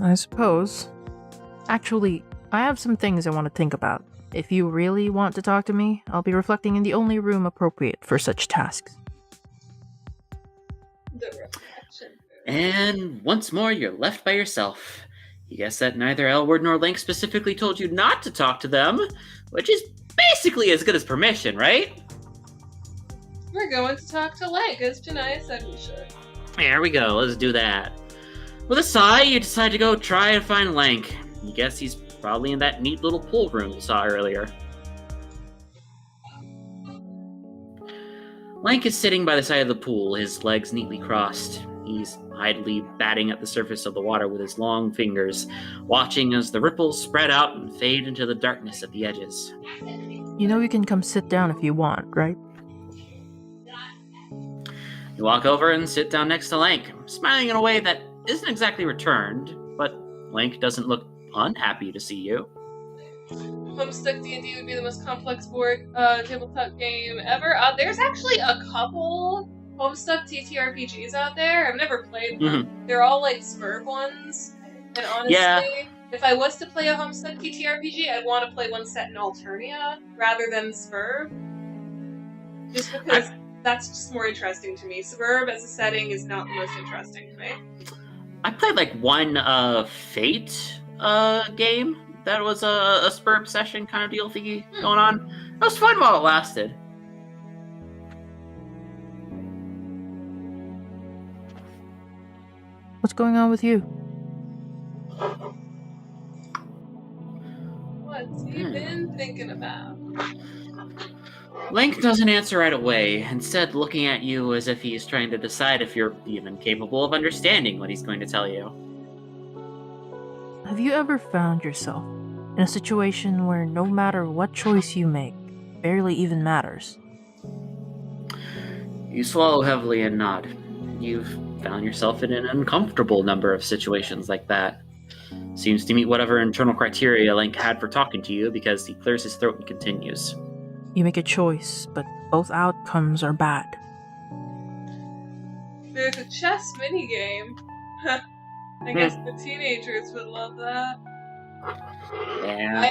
I suppose. Actually, I have some things I want to think about. If you really want to talk to me, I'll be reflecting in the only room appropriate for such tasks. And once more, you're left by yourself. You guess that neither Elward nor Link specifically told you not to talk to them, which is basically as good as permission, right? We're going to talk to Lank, as Janaya said we should. There we go, let's do that. With a sigh, you decide to go try and find Lank. You guess he's probably in that neat little pool room you saw earlier. Lank is sitting by the side of the pool, his legs neatly crossed. He's idly batting at the surface of the water with his long fingers, watching as the ripples spread out and fade into the darkness at the edges. You know you can come sit down if you want, right? You walk over and sit down next to Lank, smiling in a way that isn't exactly returned, but Lank doesn't look unhappy to see you. Homestuck D&D would be the most complex board tabletop game ever. There's actually a couple Homestuck TTRPGs out there. I've never played them. They're all like Swerve ones. And honestly, if I was to play a Homestuck TTRPG, I'd want to play one set in Alternia rather than Swerve. Just because that's just more interesting to me. Swerve as a setting is not the most interesting to me. I played like one Fate game that was a Swerve session kind of deal thingy going on. It was fun while it lasted. What's going on with you? What's he been thinking about? Link doesn't answer right away, instead looking at you as if he's trying to decide if you're even capable of understanding what he's going to tell you. Have you ever found yourself in a situation where no matter what choice you make, barely even matters? You swallow heavily and nod. You've found yourself in an uncomfortable number of situations like that. Seems to meet whatever internal criteria Link had for talking to you because he clears his throat and continues. You make a choice, but both outcomes are bad. There's a chess minigame. I guess the teenagers would love that. Yeah.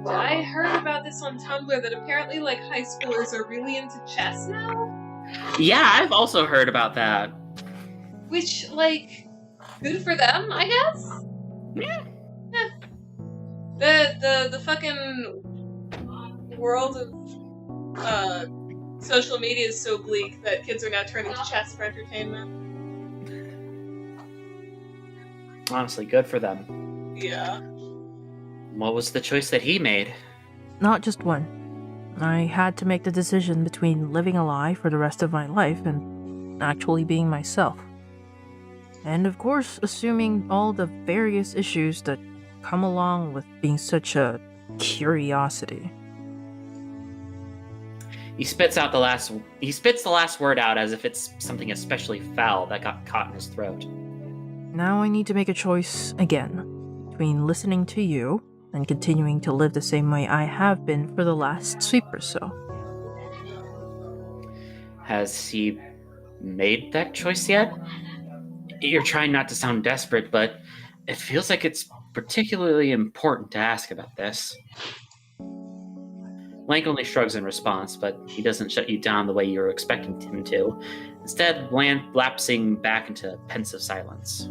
I heard about this on Tumblr that apparently like high schoolers are really into chess now. Yeah, I've also heard about that. Which, like, good for them, I guess? Yeah. The fucking world of social media is so bleak that kids are now turning to chess for entertainment. Honestly, good for them. Yeah. What was the choice that he made? Not just one. I had to make the decision between living a lie for the rest of my life and actually being myself. And of course, assuming all the various issues that come along with being such a curiosity. He spits the last word out as if it's something especially foul that got caught in his throat. Now I need to make a choice again between listening to you and continuing to live the same way I have been for the last sweep or so. Has he made that choice yet? You're trying not to sound desperate, but it feels like it's particularly important to ask about this. Link only shrugs in response, but he doesn't shut you down the way you were expecting him to, instead lapsing back into pensive silence.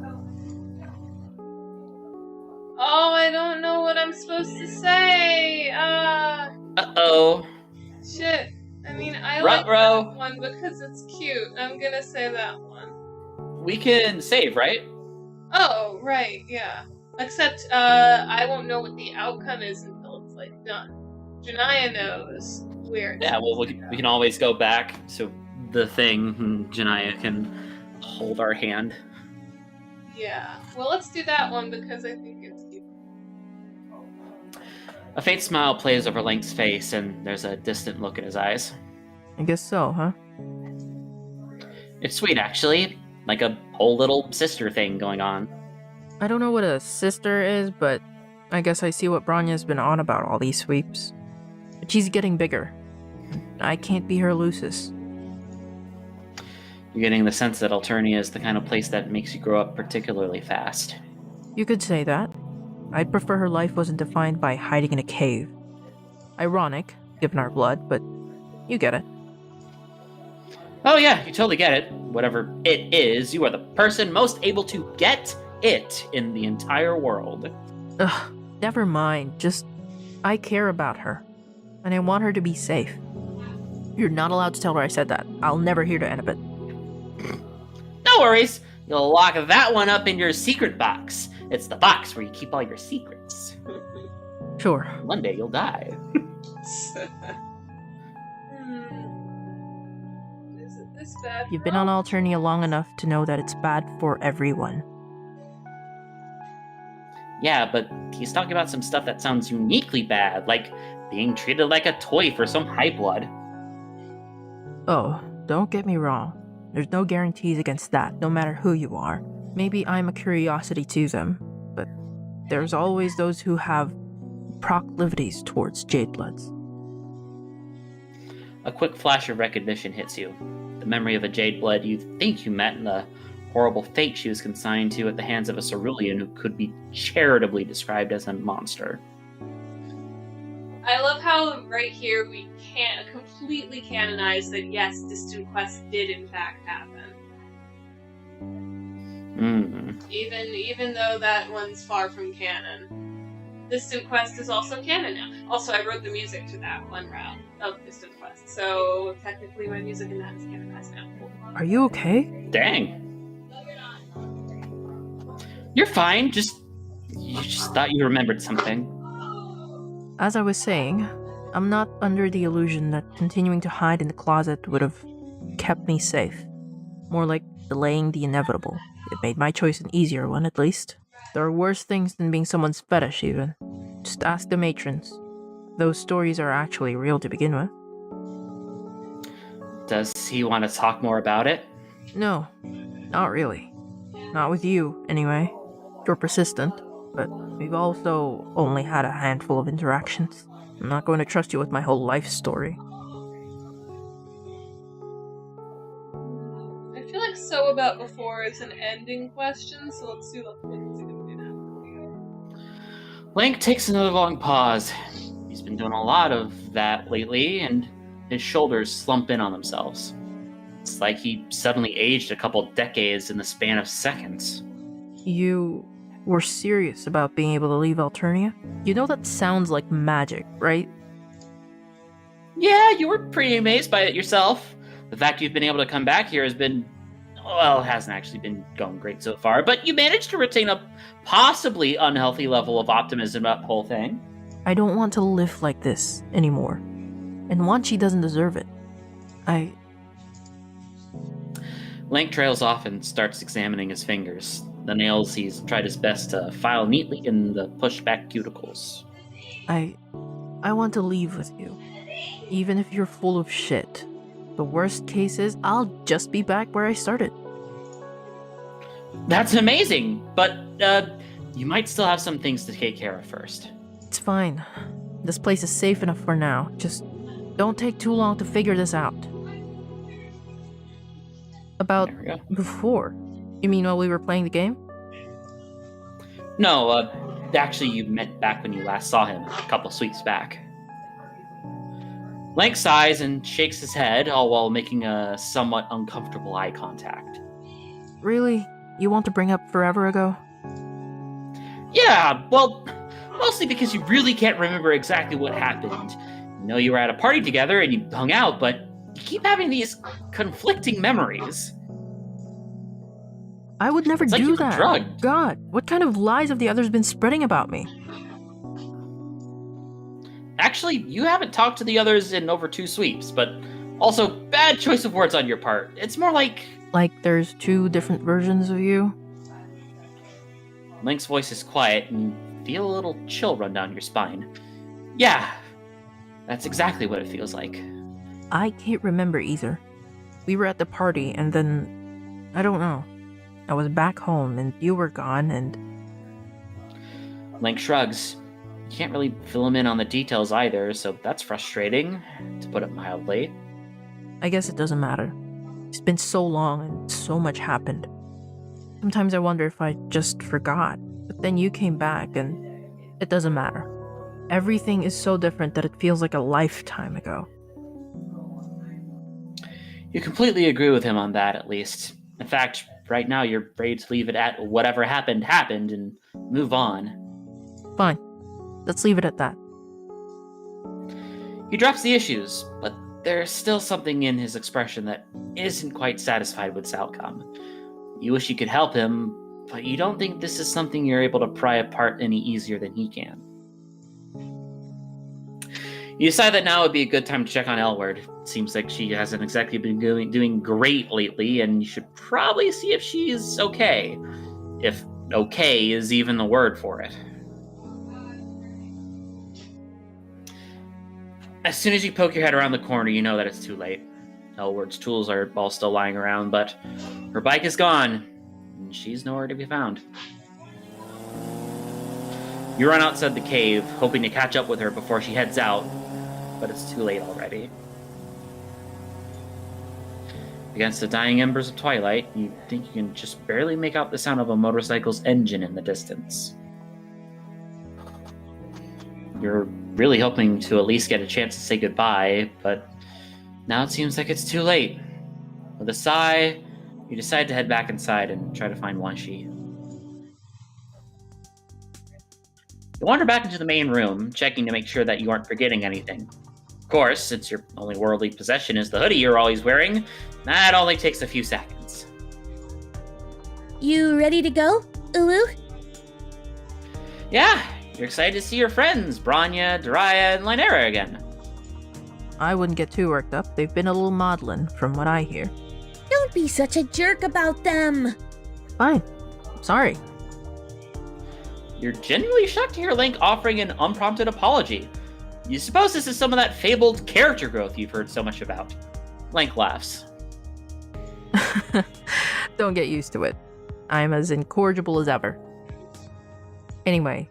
Oh, I don't know what I'm supposed to say. Uh-oh. Shit. I mean, I like Ruh-roh. that one because it's cute. I'm gonna say that one. We can save, right? Oh, right, yeah. Except, I won't know what the outcome is until it's, like, done. Janaya knows where it's Yeah, well, we can always go back to the thing, and Janaya can hold our hand. Yeah. Well, let's do that one because I think it's cute. A faint smile plays over Link's face, and there's a distant look in his eyes. I guess so, huh? It's sweet, actually. Like a whole little sister thing going on. I don't know what a sister is, but I guess I see what Branya's been on about all these sweeps. But she's getting bigger. I can't be her Lucis. You're getting the sense that Alternia is the kind of place that makes you grow up particularly fast. You could say that. I'd prefer her life wasn't defined by hiding in a cave. Ironic, given our blood, but you get it. Oh yeah, you totally get it. Whatever it is, you are the person most able to get it in the entire world. Ugh, never mind. Just, I care about her. And I want her to be safe. You're not allowed to tell her I said that. I'll never hear the end of it. No worries. You'll lock that one up in your secret box. It's the box where you keep all your secrets. Sure. One day you'll die. Is it this bad? You've been on Alternia long enough to know that it's bad for everyone. Yeah, but he's talking about some stuff that sounds uniquely bad, like being treated like a toy for some high blood. Oh, don't get me wrong. There's no guarantees against that, no matter who you are. Maybe I'm a curiosity to them, but there's always those who have proclivities towards Jadebloods. A quick flash of recognition hits you. The memory of a Jadeblood you think you met and the horrible fate she was consigned to at the hands of a Cerulean who could be charitably described as a monster. I love how right here we can't completely canonize that yes, Distant Quest did in fact happen. Even though that one's far from canon. Distant Quest is also canon now. Also, I wrote the music to that one round of Distant Quest, so technically my music in that is canonized now. Are you okay? Dang. You're fine, you just thought you remembered something. As I was saying, I'm not under the illusion that continuing to hide in the closet would have kept me safe. More like delaying the inevitable. It made my choice an easier one, at least. There are worse things than being someone's fetish, even. Just ask the matrons. Those stories are actually real to begin with. Does he want to talk more about it? No. Not really. Not with you, anyway. You're persistent, but we've also only had a handful of interactions. I'm not going to trust you with my whole life story. I feel like "so about before" is an ending question, so let's see what he's gonna do now. Link takes another long pause. He's been doing a lot of that lately, and his shoulders slump in on themselves. It's like he suddenly aged a couple decades in the span of seconds. You were serious about being able to leave Alternia? You know that sounds like magic, right? Yeah, you were pretty amazed by it yourself. The fact you've been able to come back here has been, well, it hasn't actually been going great so far, but you managed to retain a possibly unhealthy level of optimism about the whole thing. I don't want to live like this anymore. And Wanchi doesn't deserve it. Link trails off and starts examining his fingers. The nails he's tried his best to file neatly in the pushed-back cuticles. I want to leave with you. Even if you're full of shit. The worst case is I'll just be back where I started. That's amazing, but you might still have some things to take care of first. It's fine. This place is safe enough for now. Just don't take too long to figure this out. About before? You mean while we were playing the game? No, actually you meant back when you last saw him, a couple sweeps back. Link sighs and shakes his head, all while making a somewhat uncomfortable eye contact. Really? You want to bring up forever ago? Yeah, well, mostly because you really can't remember exactly what happened. You know you were at a party together and you hung out, but you keep having these conflicting memories. I would never It's like do you've been that. drugged. God, what kind of lies have the others been spreading about me? Actually, you haven't talked to the others in over 2 sweeps, but also bad choice of words on your part. It's more like... Like there's 2 different versions of you? Link's voice is quiet, and you feel a little chill run down your spine. Yeah, that's exactly what it feels like. I can't remember either. We were at the party, and then... I don't know. I was back home, and you were gone, and... Link shrugs. You can't really fill him in on the details either, so that's frustrating, to put it mildly. I guess it doesn't matter. It's been so long, and so much happened. Sometimes I wonder if I just forgot, but then you came back, and it doesn't matter. Everything is so different that it feels like a lifetime ago. You completely agree with him on that, at least. In fact, right now you're ready to leave it at whatever happened, and move on. Fine. Let's leave it at that. He drops the issues, but there's still something in his expression that isn't quite satisfied with this outcome. You wish you could help him, but you don't think this is something you're able to pry apart any easier than he can. You decide that now would be a good time to check on Elward. Seems like she hasn't exactly been doing great lately, and you should probably see if she's okay. If okay is even the word for it. As soon as you poke your head around the corner, you know that it's too late. Elward's tools are all still lying around, but her bike is gone, and she's nowhere to be found. You run outside the cave, hoping to catch up with her before she heads out, but it's too late already. Against the dying embers of twilight, you think you can just barely make out the sound of a motorcycle's engine in the distance. You're really hoping to at least get a chance to say goodbye, but now it seems like it's too late. With a sigh, you decide to head back inside and try to find Wanshi. You wander back into the main room, checking to make sure that you aren't forgetting anything. Of course, since your only worldly possession is the hoodie you're always wearing, that only takes a few seconds. You ready to go, Ulu? Yeah, you're excited to see your friends, Branya, Daraya, and Lynera again. I wouldn't get too worked up. They've been a little maudlin, from what I hear. Don't be such a jerk about them. Fine. Sorry. You're genuinely shocked to hear Link offering an unprompted apology. You suppose this is some of that fabled character growth you've heard so much about. Link laughs. Don't get used to it. I'm as incorrigible as ever. Anyway,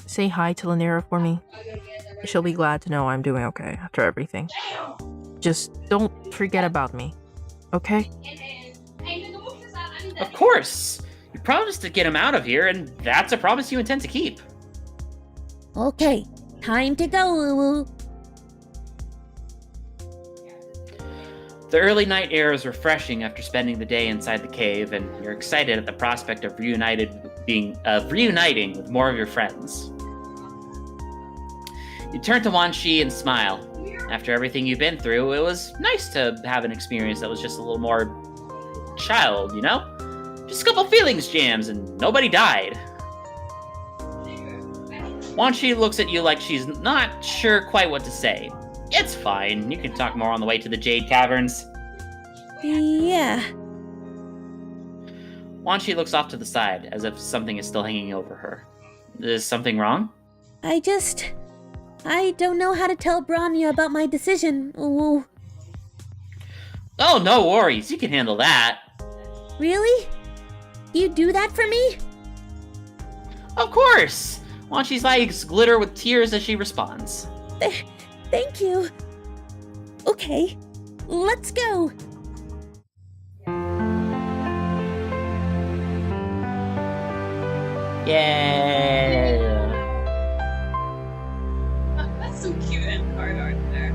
say hi to Lanera for me. She'll be glad to know I'm doing okay after everything. Just don't forget about me, okay? Of course! You promised to get him out of here, and that's a promise you intend to keep. Okay, time to go, Woo-Woo. The early night air is refreshing after spending the day inside the cave, and you're excited at the prospect of reuniting with more of your friends. You turn to Wanshi and smile. After everything you've been through, it was nice to have an experience that was just a little more child, you know? Just a couple feelings jams and nobody died. Wanshi looks at you like she's not sure quite what to say. It's fine. You can talk more on the way to the Jade Caverns. Yeah. Wanshi looks off to the side, as if something is still hanging over her. Is something wrong? I don't know how to tell Branya about my decision. Ooh. Oh, no worries. You can handle that. Really? You do that for me? Of course! Wanshi's eyes glitter with tears as she responds. Thank you. Okay, let's go. Yeah. That's some cute end card art there.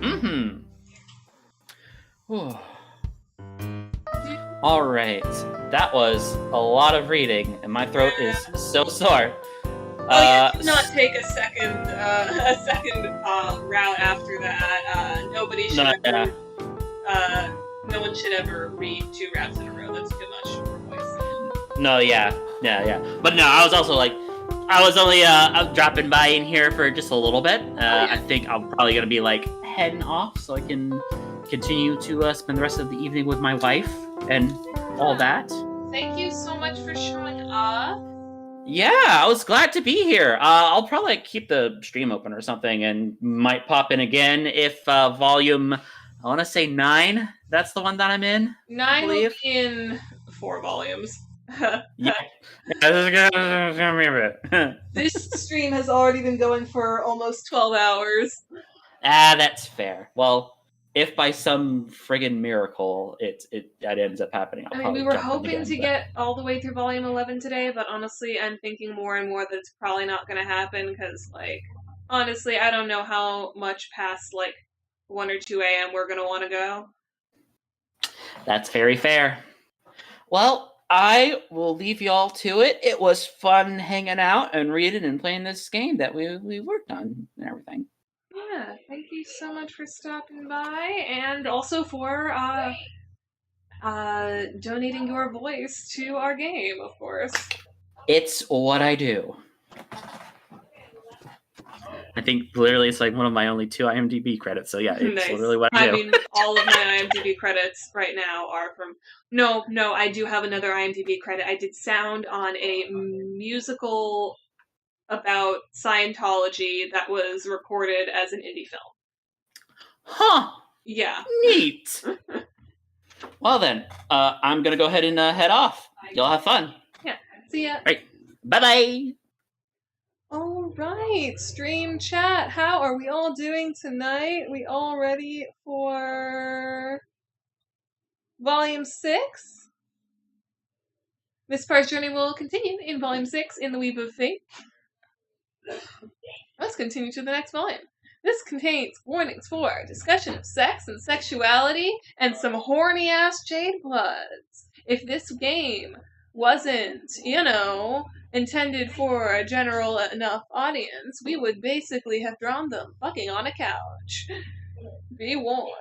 Mm-hmm. All right. That was a lot of reading, and my throat is so sore. You did not take a second route after that. Nobody should ever. No one should ever read 2 routes in a row. That's too much for voice. No, yeah. But no, I was also like, I was only dropping by in here for just a little bit. I think I'm probably gonna be like heading off so I can continue to spend the rest of the evening with my wife and all that. Thank you so much for showing up. Yeah, I was glad to be here. I'll probably keep the stream open or something and might pop in again if volume, I want to say 9. That's the one that I'm in. 9 will be in 4 volumes. Yeah. It's gonna be a bit. This stream has already been going for almost 12 hours. That's fair. Well, if by some friggin' miracle that ends up happening, I mean, we were hoping to get all the way through volume 11 today, but honestly, I'm thinking more and more that it's probably not going to happen because, like, honestly, I don't know how much past, like, 1 or 2 a.m. we're going to want to go. That's very fair. Well, I will leave y'all to it. It was fun hanging out and reading and playing this game that we worked on and everything. Yeah, thank you so much for stopping by, and also for donating your voice to our game, of course. It's what I do. I think literally it's like one of my only 2 IMDb credits, so yeah, it's Nice. literally what I do. I mean, all of my IMDb credits right now are from... No, I do have another IMDb credit. I did sound on a musical about Scientology that was recorded as an indie film. Huh. Yeah. Neat. Well then, I'm gonna go ahead and head off. Y'all have fun. Yeah. See ya. Right. Bye-bye. All right, stream chat. How are we all doing tonight? We all ready for Volume 6? This part's journey will continue in Volume 6 in the Weave of Fate. Let's continue to the next volume. This contains warnings for discussion of sex and sexuality and some horny-ass Jade Bloods. If this game wasn't, intended for a general enough audience, we would basically have drawn them fucking on a couch. Be warned.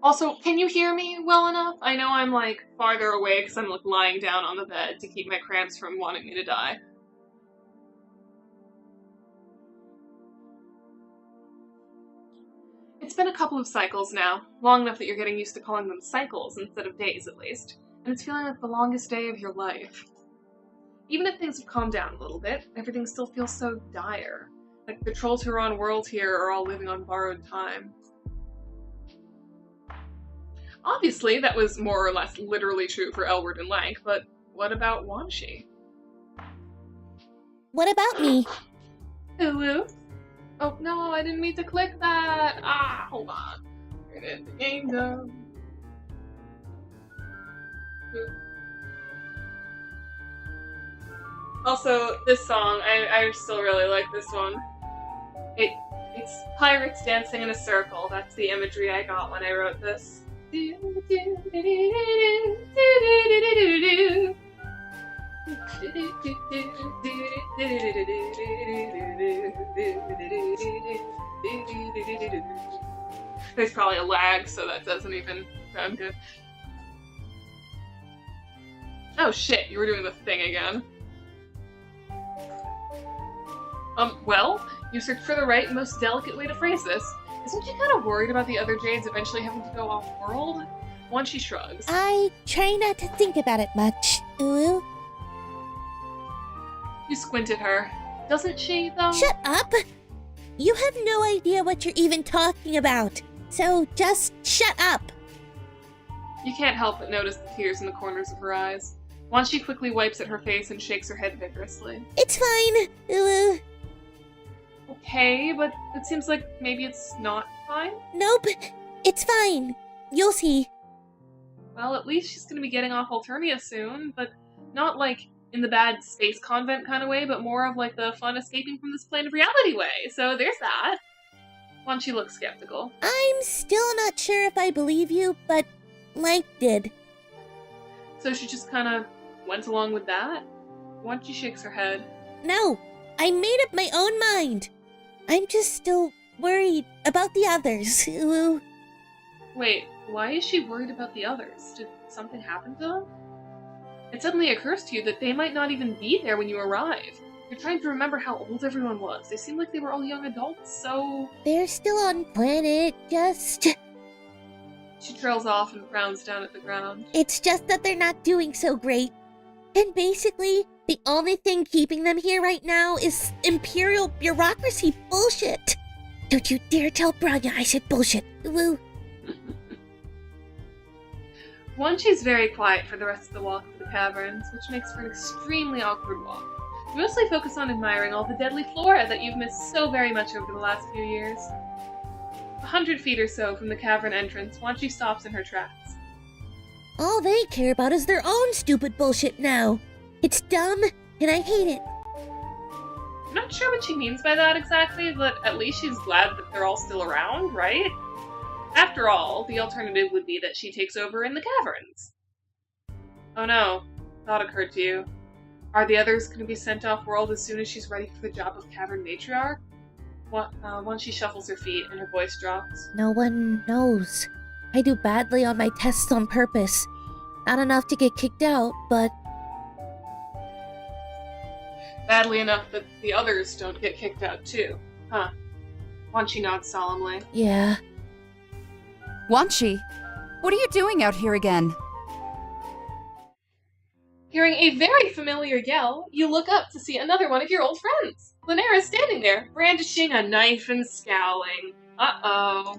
Also, can you hear me well enough? I know I'm, like, farther away because I'm, like, lying down on the bed to keep my cramps from wanting me to die. It's been a couple of cycles now, long enough that you're getting used to calling them cycles instead of days, at least, and it's feeling like the longest day of your life. Even if things have calmed down a little bit, everything still feels so dire. Like, the trolls who are on world here are all living on borrowed time. Obviously, that was more or less literally true for Elward and Lank, but what about Wanshi? What about me? Hello? Oh, no, I didn't mean to click that! Ah, hold on. Where did the game go? Also, this song, I still really like this one. It's pirates dancing in a circle. That's the imagery I got when I wrote this. There's probably a lag, so that doesn't even sound good. Oh shit, you were doing the thing again. Well, you searched for the right and most delicate way to phrase this. Isn't she kind of worried about the other Jades eventually having to go off-world? Once she shrugs. I try not to think about it much. Ooh. You squint at her. Doesn't she, though? Shut up! You have no idea what you're even talking about. So just shut up. You can't help but notice the tears in the corners of her eyes. Once she quickly wipes at her face and shakes her head vigorously. It's fine. Ooh. Okay, but it seems like maybe it's not fine? Nope. It's fine. You'll see. Well, at least she's gonna be getting off Alternia soon, but not like in the bad space convent kind of way, but more of like the fun escaping from this plane of reality way. So there's that. Once she looks skeptical. I'm still not sure if I believe you, but Lank did. So she just kind of went along with that? Once she shakes her head. No, I made up my own mind. I'm just still worried about the others. Ooh. Wait, why is she worried about the others? Did something happen to them? It suddenly occurs to you that they might not even be there when you arrive. You're trying to remember how old everyone was. They seemed like they were all young adults, so... They're still on planet, just... She trails off and frowns down at the ground. It's just that they're not doing so great. And basically, the only thing keeping them here right now is Imperial bureaucracy bullshit. Don't you dare tell Bronya I said bullshit. Woo. She's very quiet for the rest of the walk to the caverns, which makes for an extremely awkward walk. You mostly focus on admiring all the deadly flora that you've missed so very much over the last few years. 100 feet or so from the cavern entrance, Wanshi stops in her tracks. All they care about is their own stupid bullshit now. It's dumb, and I hate it. I'm not sure what she means by that exactly, but at least she's glad that they're all still around, right? After all, the alternative would be that she takes over in the caverns. Oh no, thought occurred to you. Are the others going to be sent off-world as soon as she's ready for the job of Cavern Matriarch? Once she shuffles her feet and her voice drops. No one knows. I do badly on my tests on purpose. Not enough to get kicked out, but... Badly enough that the others don't get kicked out too. Huh. Wanshi nods solemnly. Yeah. Wanshi, what are you doing out here again? Hearing a very familiar yell, you look up to see another one of your old friends. Lanera's standing there, brandishing a knife and scowling. Uh-oh.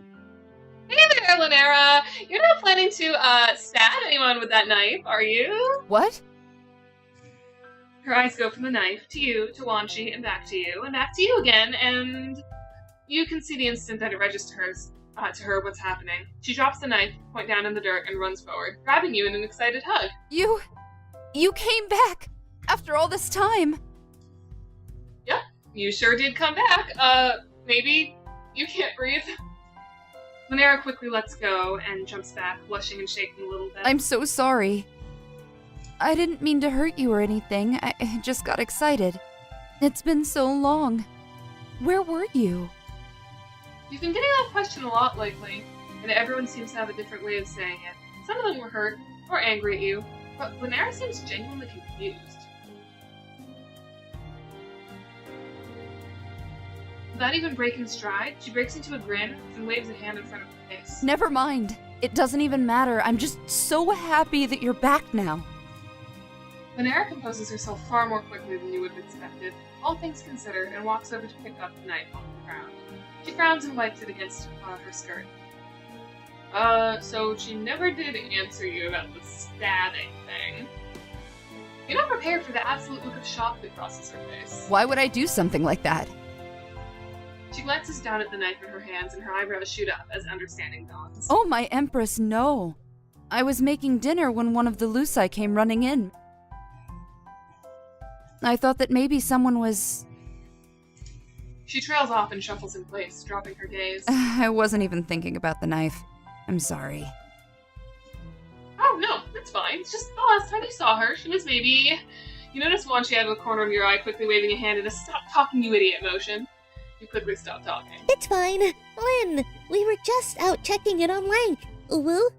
Hey there, Lanera! You're not planning to, stab anyone with that knife, are you? What? Her eyes go from the knife to you, to Wanshi, and back to you, and back to you again, and you can see the instant that it registers to her what's happening. She drops the knife, point down in the dirt, and runs forward, grabbing you in an excited hug. You came back after all this time. Yep, you sure did come back. Maybe you can't breathe. Lanera quickly lets go and jumps back, blushing and shaking a little bit. I'm so sorry. I didn't mean to hurt you or anything. I just got excited. It's been so long. Where were you? You've been getting that question a lot lately, and everyone seems to have a different way of saying it. Some of them were hurt or angry at you, but Lanera seems genuinely confused. Without even breaking stride, she breaks into a grin and waves a hand in front of her face. Never mind. It doesn't even matter. I'm just so happy that you're back now. Lanera composes herself far more quickly than you would have expected, all things considered, and walks over to pick up the knife off the ground. She frowns and wipes it against her skirt. So she never did answer you about the stabbing thing. You're not prepared for the absolute look of shock that crosses her face. Why would I do something like that? She glances down at the knife in her hands and her eyebrows shoot up as understanding dawns. Oh, my Empress, no. I was making dinner when one of the Luci came running in. I thought that maybe someone was... She trails off and shuffles in place, dropping her gaze. I wasn't even thinking about the knife. I'm sorry. Oh, no, that's fine. It's just the last time you saw her, she was maybe... You notice one she had in the corner of your eye, quickly waving a hand in a stop talking, you idiot motion. You quickly stop talking. It's fine. Lynn, we were just out checking it on Lank. Uwu?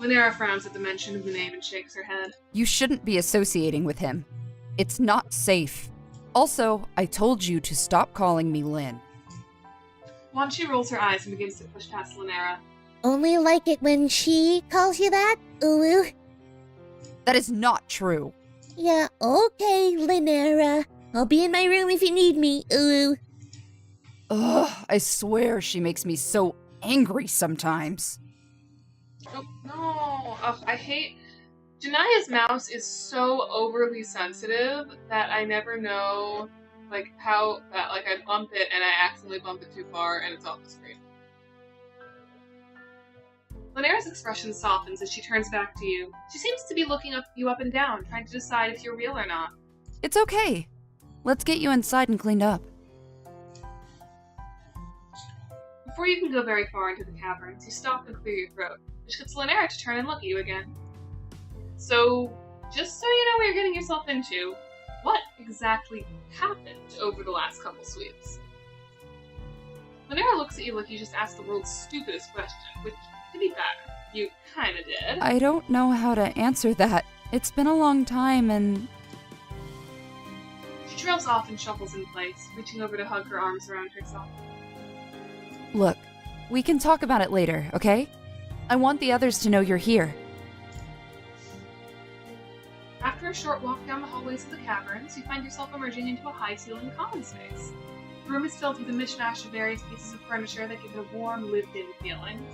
Lanera frowns at the mention of the name and shakes her head. You shouldn't be associating with him. It's not safe. Also, I told you to stop calling me Lynn. Wanchi rolls her eyes and begins to push past Lanera. Only like it when she calls you that, Uwu? That is not true. Yeah, okay, Lanera. I'll be in my room if you need me, Uwu. Ugh, I swear she makes me so angry sometimes. Oh, no. Ugh, I hate... Janaya's mouse is so overly sensitive that I never know, like, how... Like, I bump it and I accidentally bump it too far and it's off the screen. Lanera's expression softens as she turns back to you. She seems to be looking you up and down, trying to decide if you're real or not. It's okay. Let's get you inside and cleaned up. Before you can go very far into the caverns, you stop and clear your throat, which gets Lanera to turn and look at you again. So, just so you know what you're getting yourself into, what exactly happened over the last couple sweeps? Lanera looks at you like you just asked the world's stupidest question, which, to be fair, you kinda did. I don't know how to answer that. It's been a long time and... She trails off and shuffles in place, reaching over to hug her arms around herself. Look, we can talk about it later, okay? I want the others to know you're here. After a short walk down the hallways of the caverns, you find yourself emerging into a high-ceilinged common space. The room is filled with a mishmash of various pieces of furniture that give it a warm, lived-in feeling.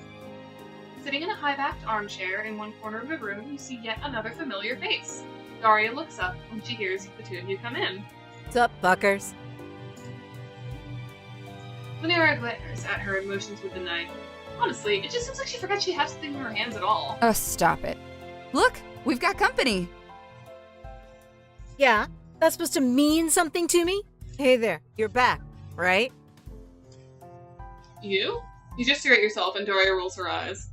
Sitting in a high-backed armchair in one corner of the room, you see yet another familiar face. Daria looks up when she hears the two of you come in. What's up, fuckers? Lanera glares at her and motions with the knife. Honestly, it just seems like she forgot she has something in her hands at all. Oh, stop it. Look, we've got company. Yeah, that's supposed to mean something to me? Hey there, you're back, right? You? You just stare at yourself and Daria rolls her eyes.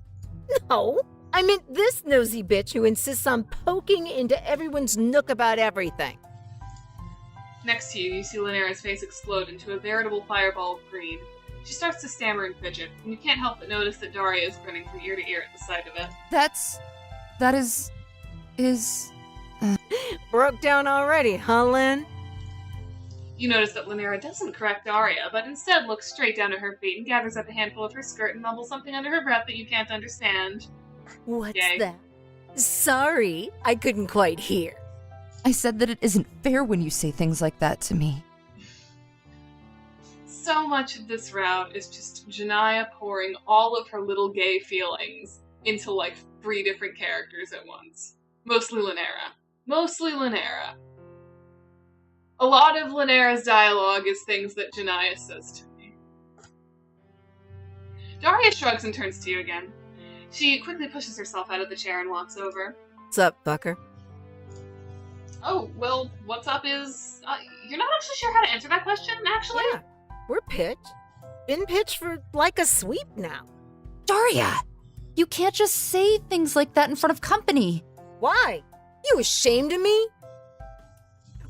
No, I meant this nosy bitch who insists on poking into everyone's nook about everything. Next to you, you see Lanera's face explode into a veritable fireball of green. She starts to stammer and fidget, and you can't help but notice that Daria is grinning from ear to ear at the sight of it. That is... Broke down already, huh, Lynn? You notice that Lanera doesn't correct Daria, but instead looks straight down at her feet and gathers up a handful of her skirt and mumbles something under her breath that you can't understand. What's Yay. that? Sorry, I couldn't quite hear. I said that it isn't fair when you say things like that to me. So much of this route is just Janaya pouring all of her little gay feelings into like 3 different characters at once. Mostly Lanera. A lot of Lanera's dialogue is things that Janaya says to me. Daria shrugs and turns to you again. She quickly pushes herself out of the chair and walks over. What's up, fucker? Oh, well, what's up is... you're not actually sure how to answer that question, actually? Yeah, we're pitched. Been pitched for like a sweep now. Daria! You can't just say things like that in front of company. Why? You ashamed of me?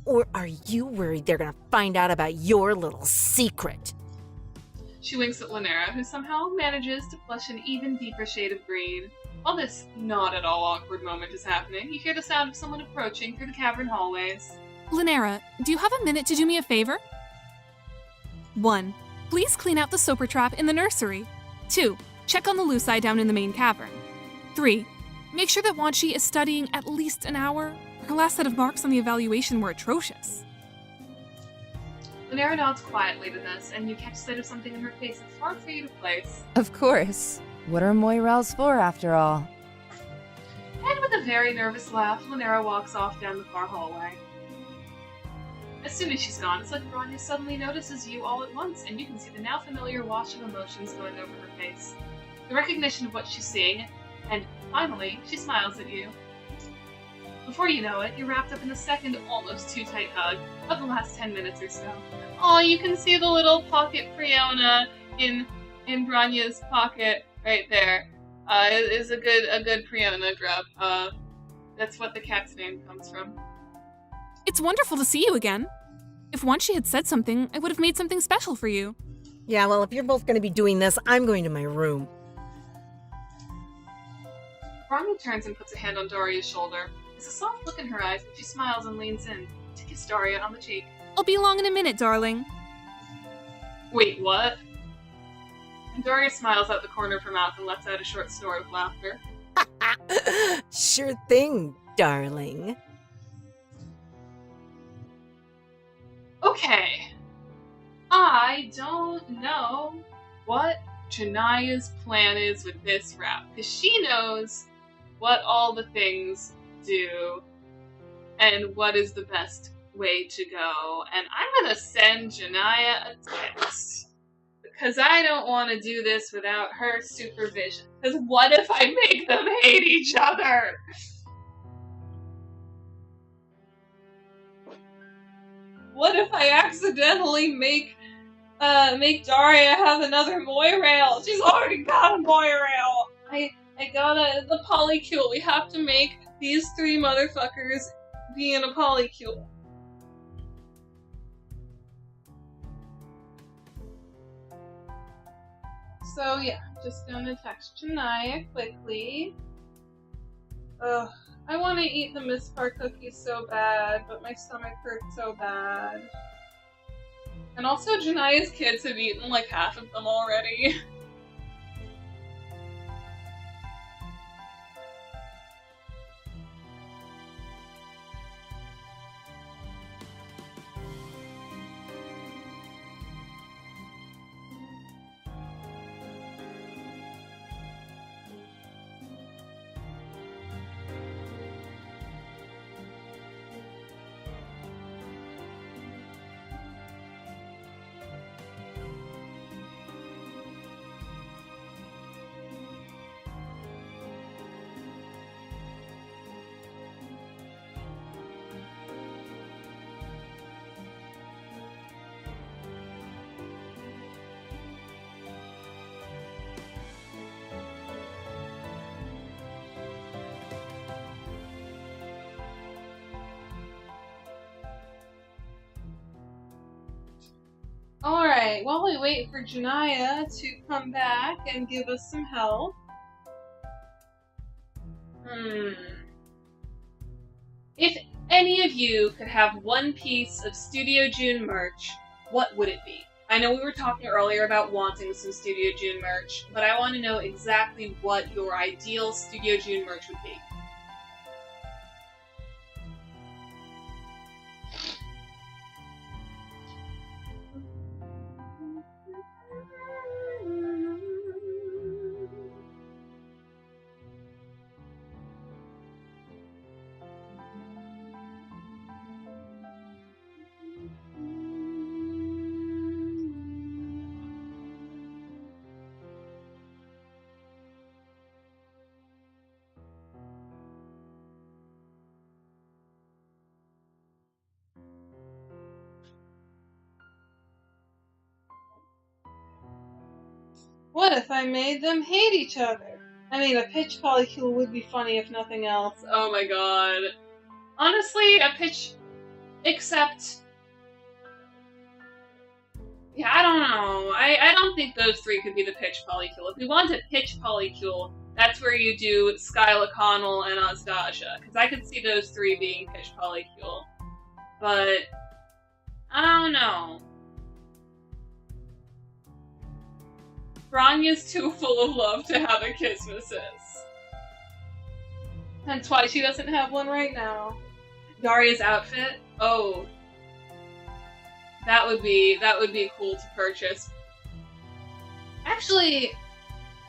Or are you worried they're gonna find out about your little secret? She winks at Lanera, who somehow manages to flush an even deeper shade of green. While this not at all awkward moment is happening, you hear the sound of someone approaching through the cavern hallways. Lanera, do you have a minute to do me a favor? 1. Please clean out the soper trap in the nursery. 2. Check on the Luci down in the main cavern. 3. Make sure that Wanchi is studying at least an hour, Her last set of marks on the evaluation were atrocious. Lunera nods quietly to this, and you catch sight of something in her face that's hard for you to place. Of course. What are Moirels for, after all? And with a very nervous laugh, Lunera walks off down the far hallway. As soon as she's gone, it's like Bronya suddenly notices you all at once, and you can see the now familiar wash of emotions going over her face. The recognition of what she's seeing, and finally, she smiles at you. Before you know it, you're wrapped up in the second, almost too tight hug of the last 10 minutes or so. Oh, you can see the little pocket Priona in Bronya's pocket right there. It is a good Priona grub. That's what the cat's name comes from. It's wonderful to see you again. If once she had said something, I would have made something special for you. Yeah, well, if you're both going to be doing this, I'm going to my room. Bronya turns and puts a hand on Daria's shoulder. There's a soft look in her eyes, and she smiles and leans in to kiss Daria on the cheek. I'll be along in a minute, darling. Wait, what? And Daria smiles out the corner of her mouth and lets out a short snort of laughter. Sure thing, darling. Okay. I don't know what Janaya's plan is with this route, because she knows what all the things do and what is the best way to go. And I'm gonna send Janaya a text, because I don't want to do this without her supervision. Because what if I make them hate each other? What if I accidentally make Daria have another Moirail? She's already got a Moirail! I gotta... The polycule. We have to make these three motherfuckers be in a polycule. So yeah, just gonna text Janaya quickly. Ugh. I want to eat the Mistbar cookies so bad, but my stomach hurts so bad. And also, Janaya's kids have eaten like half of them already. Alright, while we wait for Janaya to come back and give us some help. If any of you could have one piece of Studio June merch, what would it be? I know we were talking earlier about wanting some Studio June merch, but I want to know exactly what your ideal Studio June merch would be. What if I made them hate each other? I mean, a pitch polycule would be funny if nothing else. Oh my god. Honestly, a pitch... Except... Yeah, I don't know. I don't think those three could be the pitch polycule. If we want a pitch polycule, that's where you do Skyla Connell and Ostasha. Because I could see those three being pitch polycule. But... I don't know. Bronya's too full of love to have a Kismesis. That's why she doesn't have one right now. Daria's outfit? Oh. That would be cool to purchase. Actually,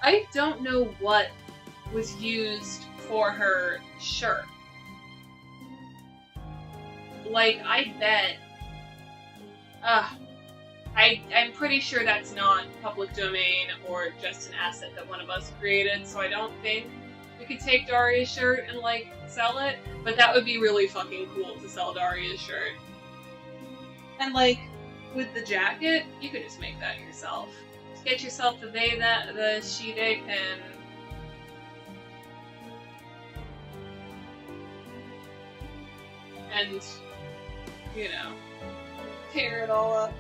I don't know what was used for her shirt. Like, I bet... I'm pretty sure that's not public domain or just an asset that one of us created, so I don't think we could take Daria's shirt and, like, sell it, but that would be really fucking cool to sell Daria's shirt. And, like, with the jacket, you could just make that yourself. Just get yourself the they, that, the she, they pin. And, you know, tear it all up.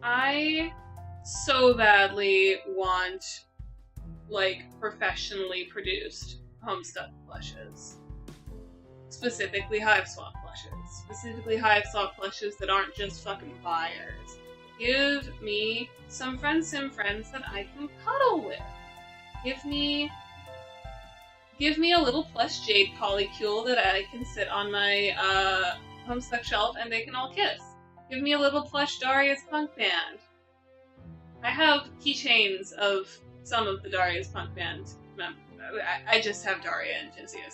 I so badly want, like, professionally produced Homestuck plushes. Specifically Hive Swap plushes. Specifically Hive Swap plushes that aren't just fucking buyers. Give me some Friendsim friends that I can cuddle with. Give me a little plush Jade Polycule that I can sit on my Homestuck shelf and they can all kiss. Give me a little plush Daria's punk band. I have keychains of some of the Daria's punk band members. I just have Daria and Jizia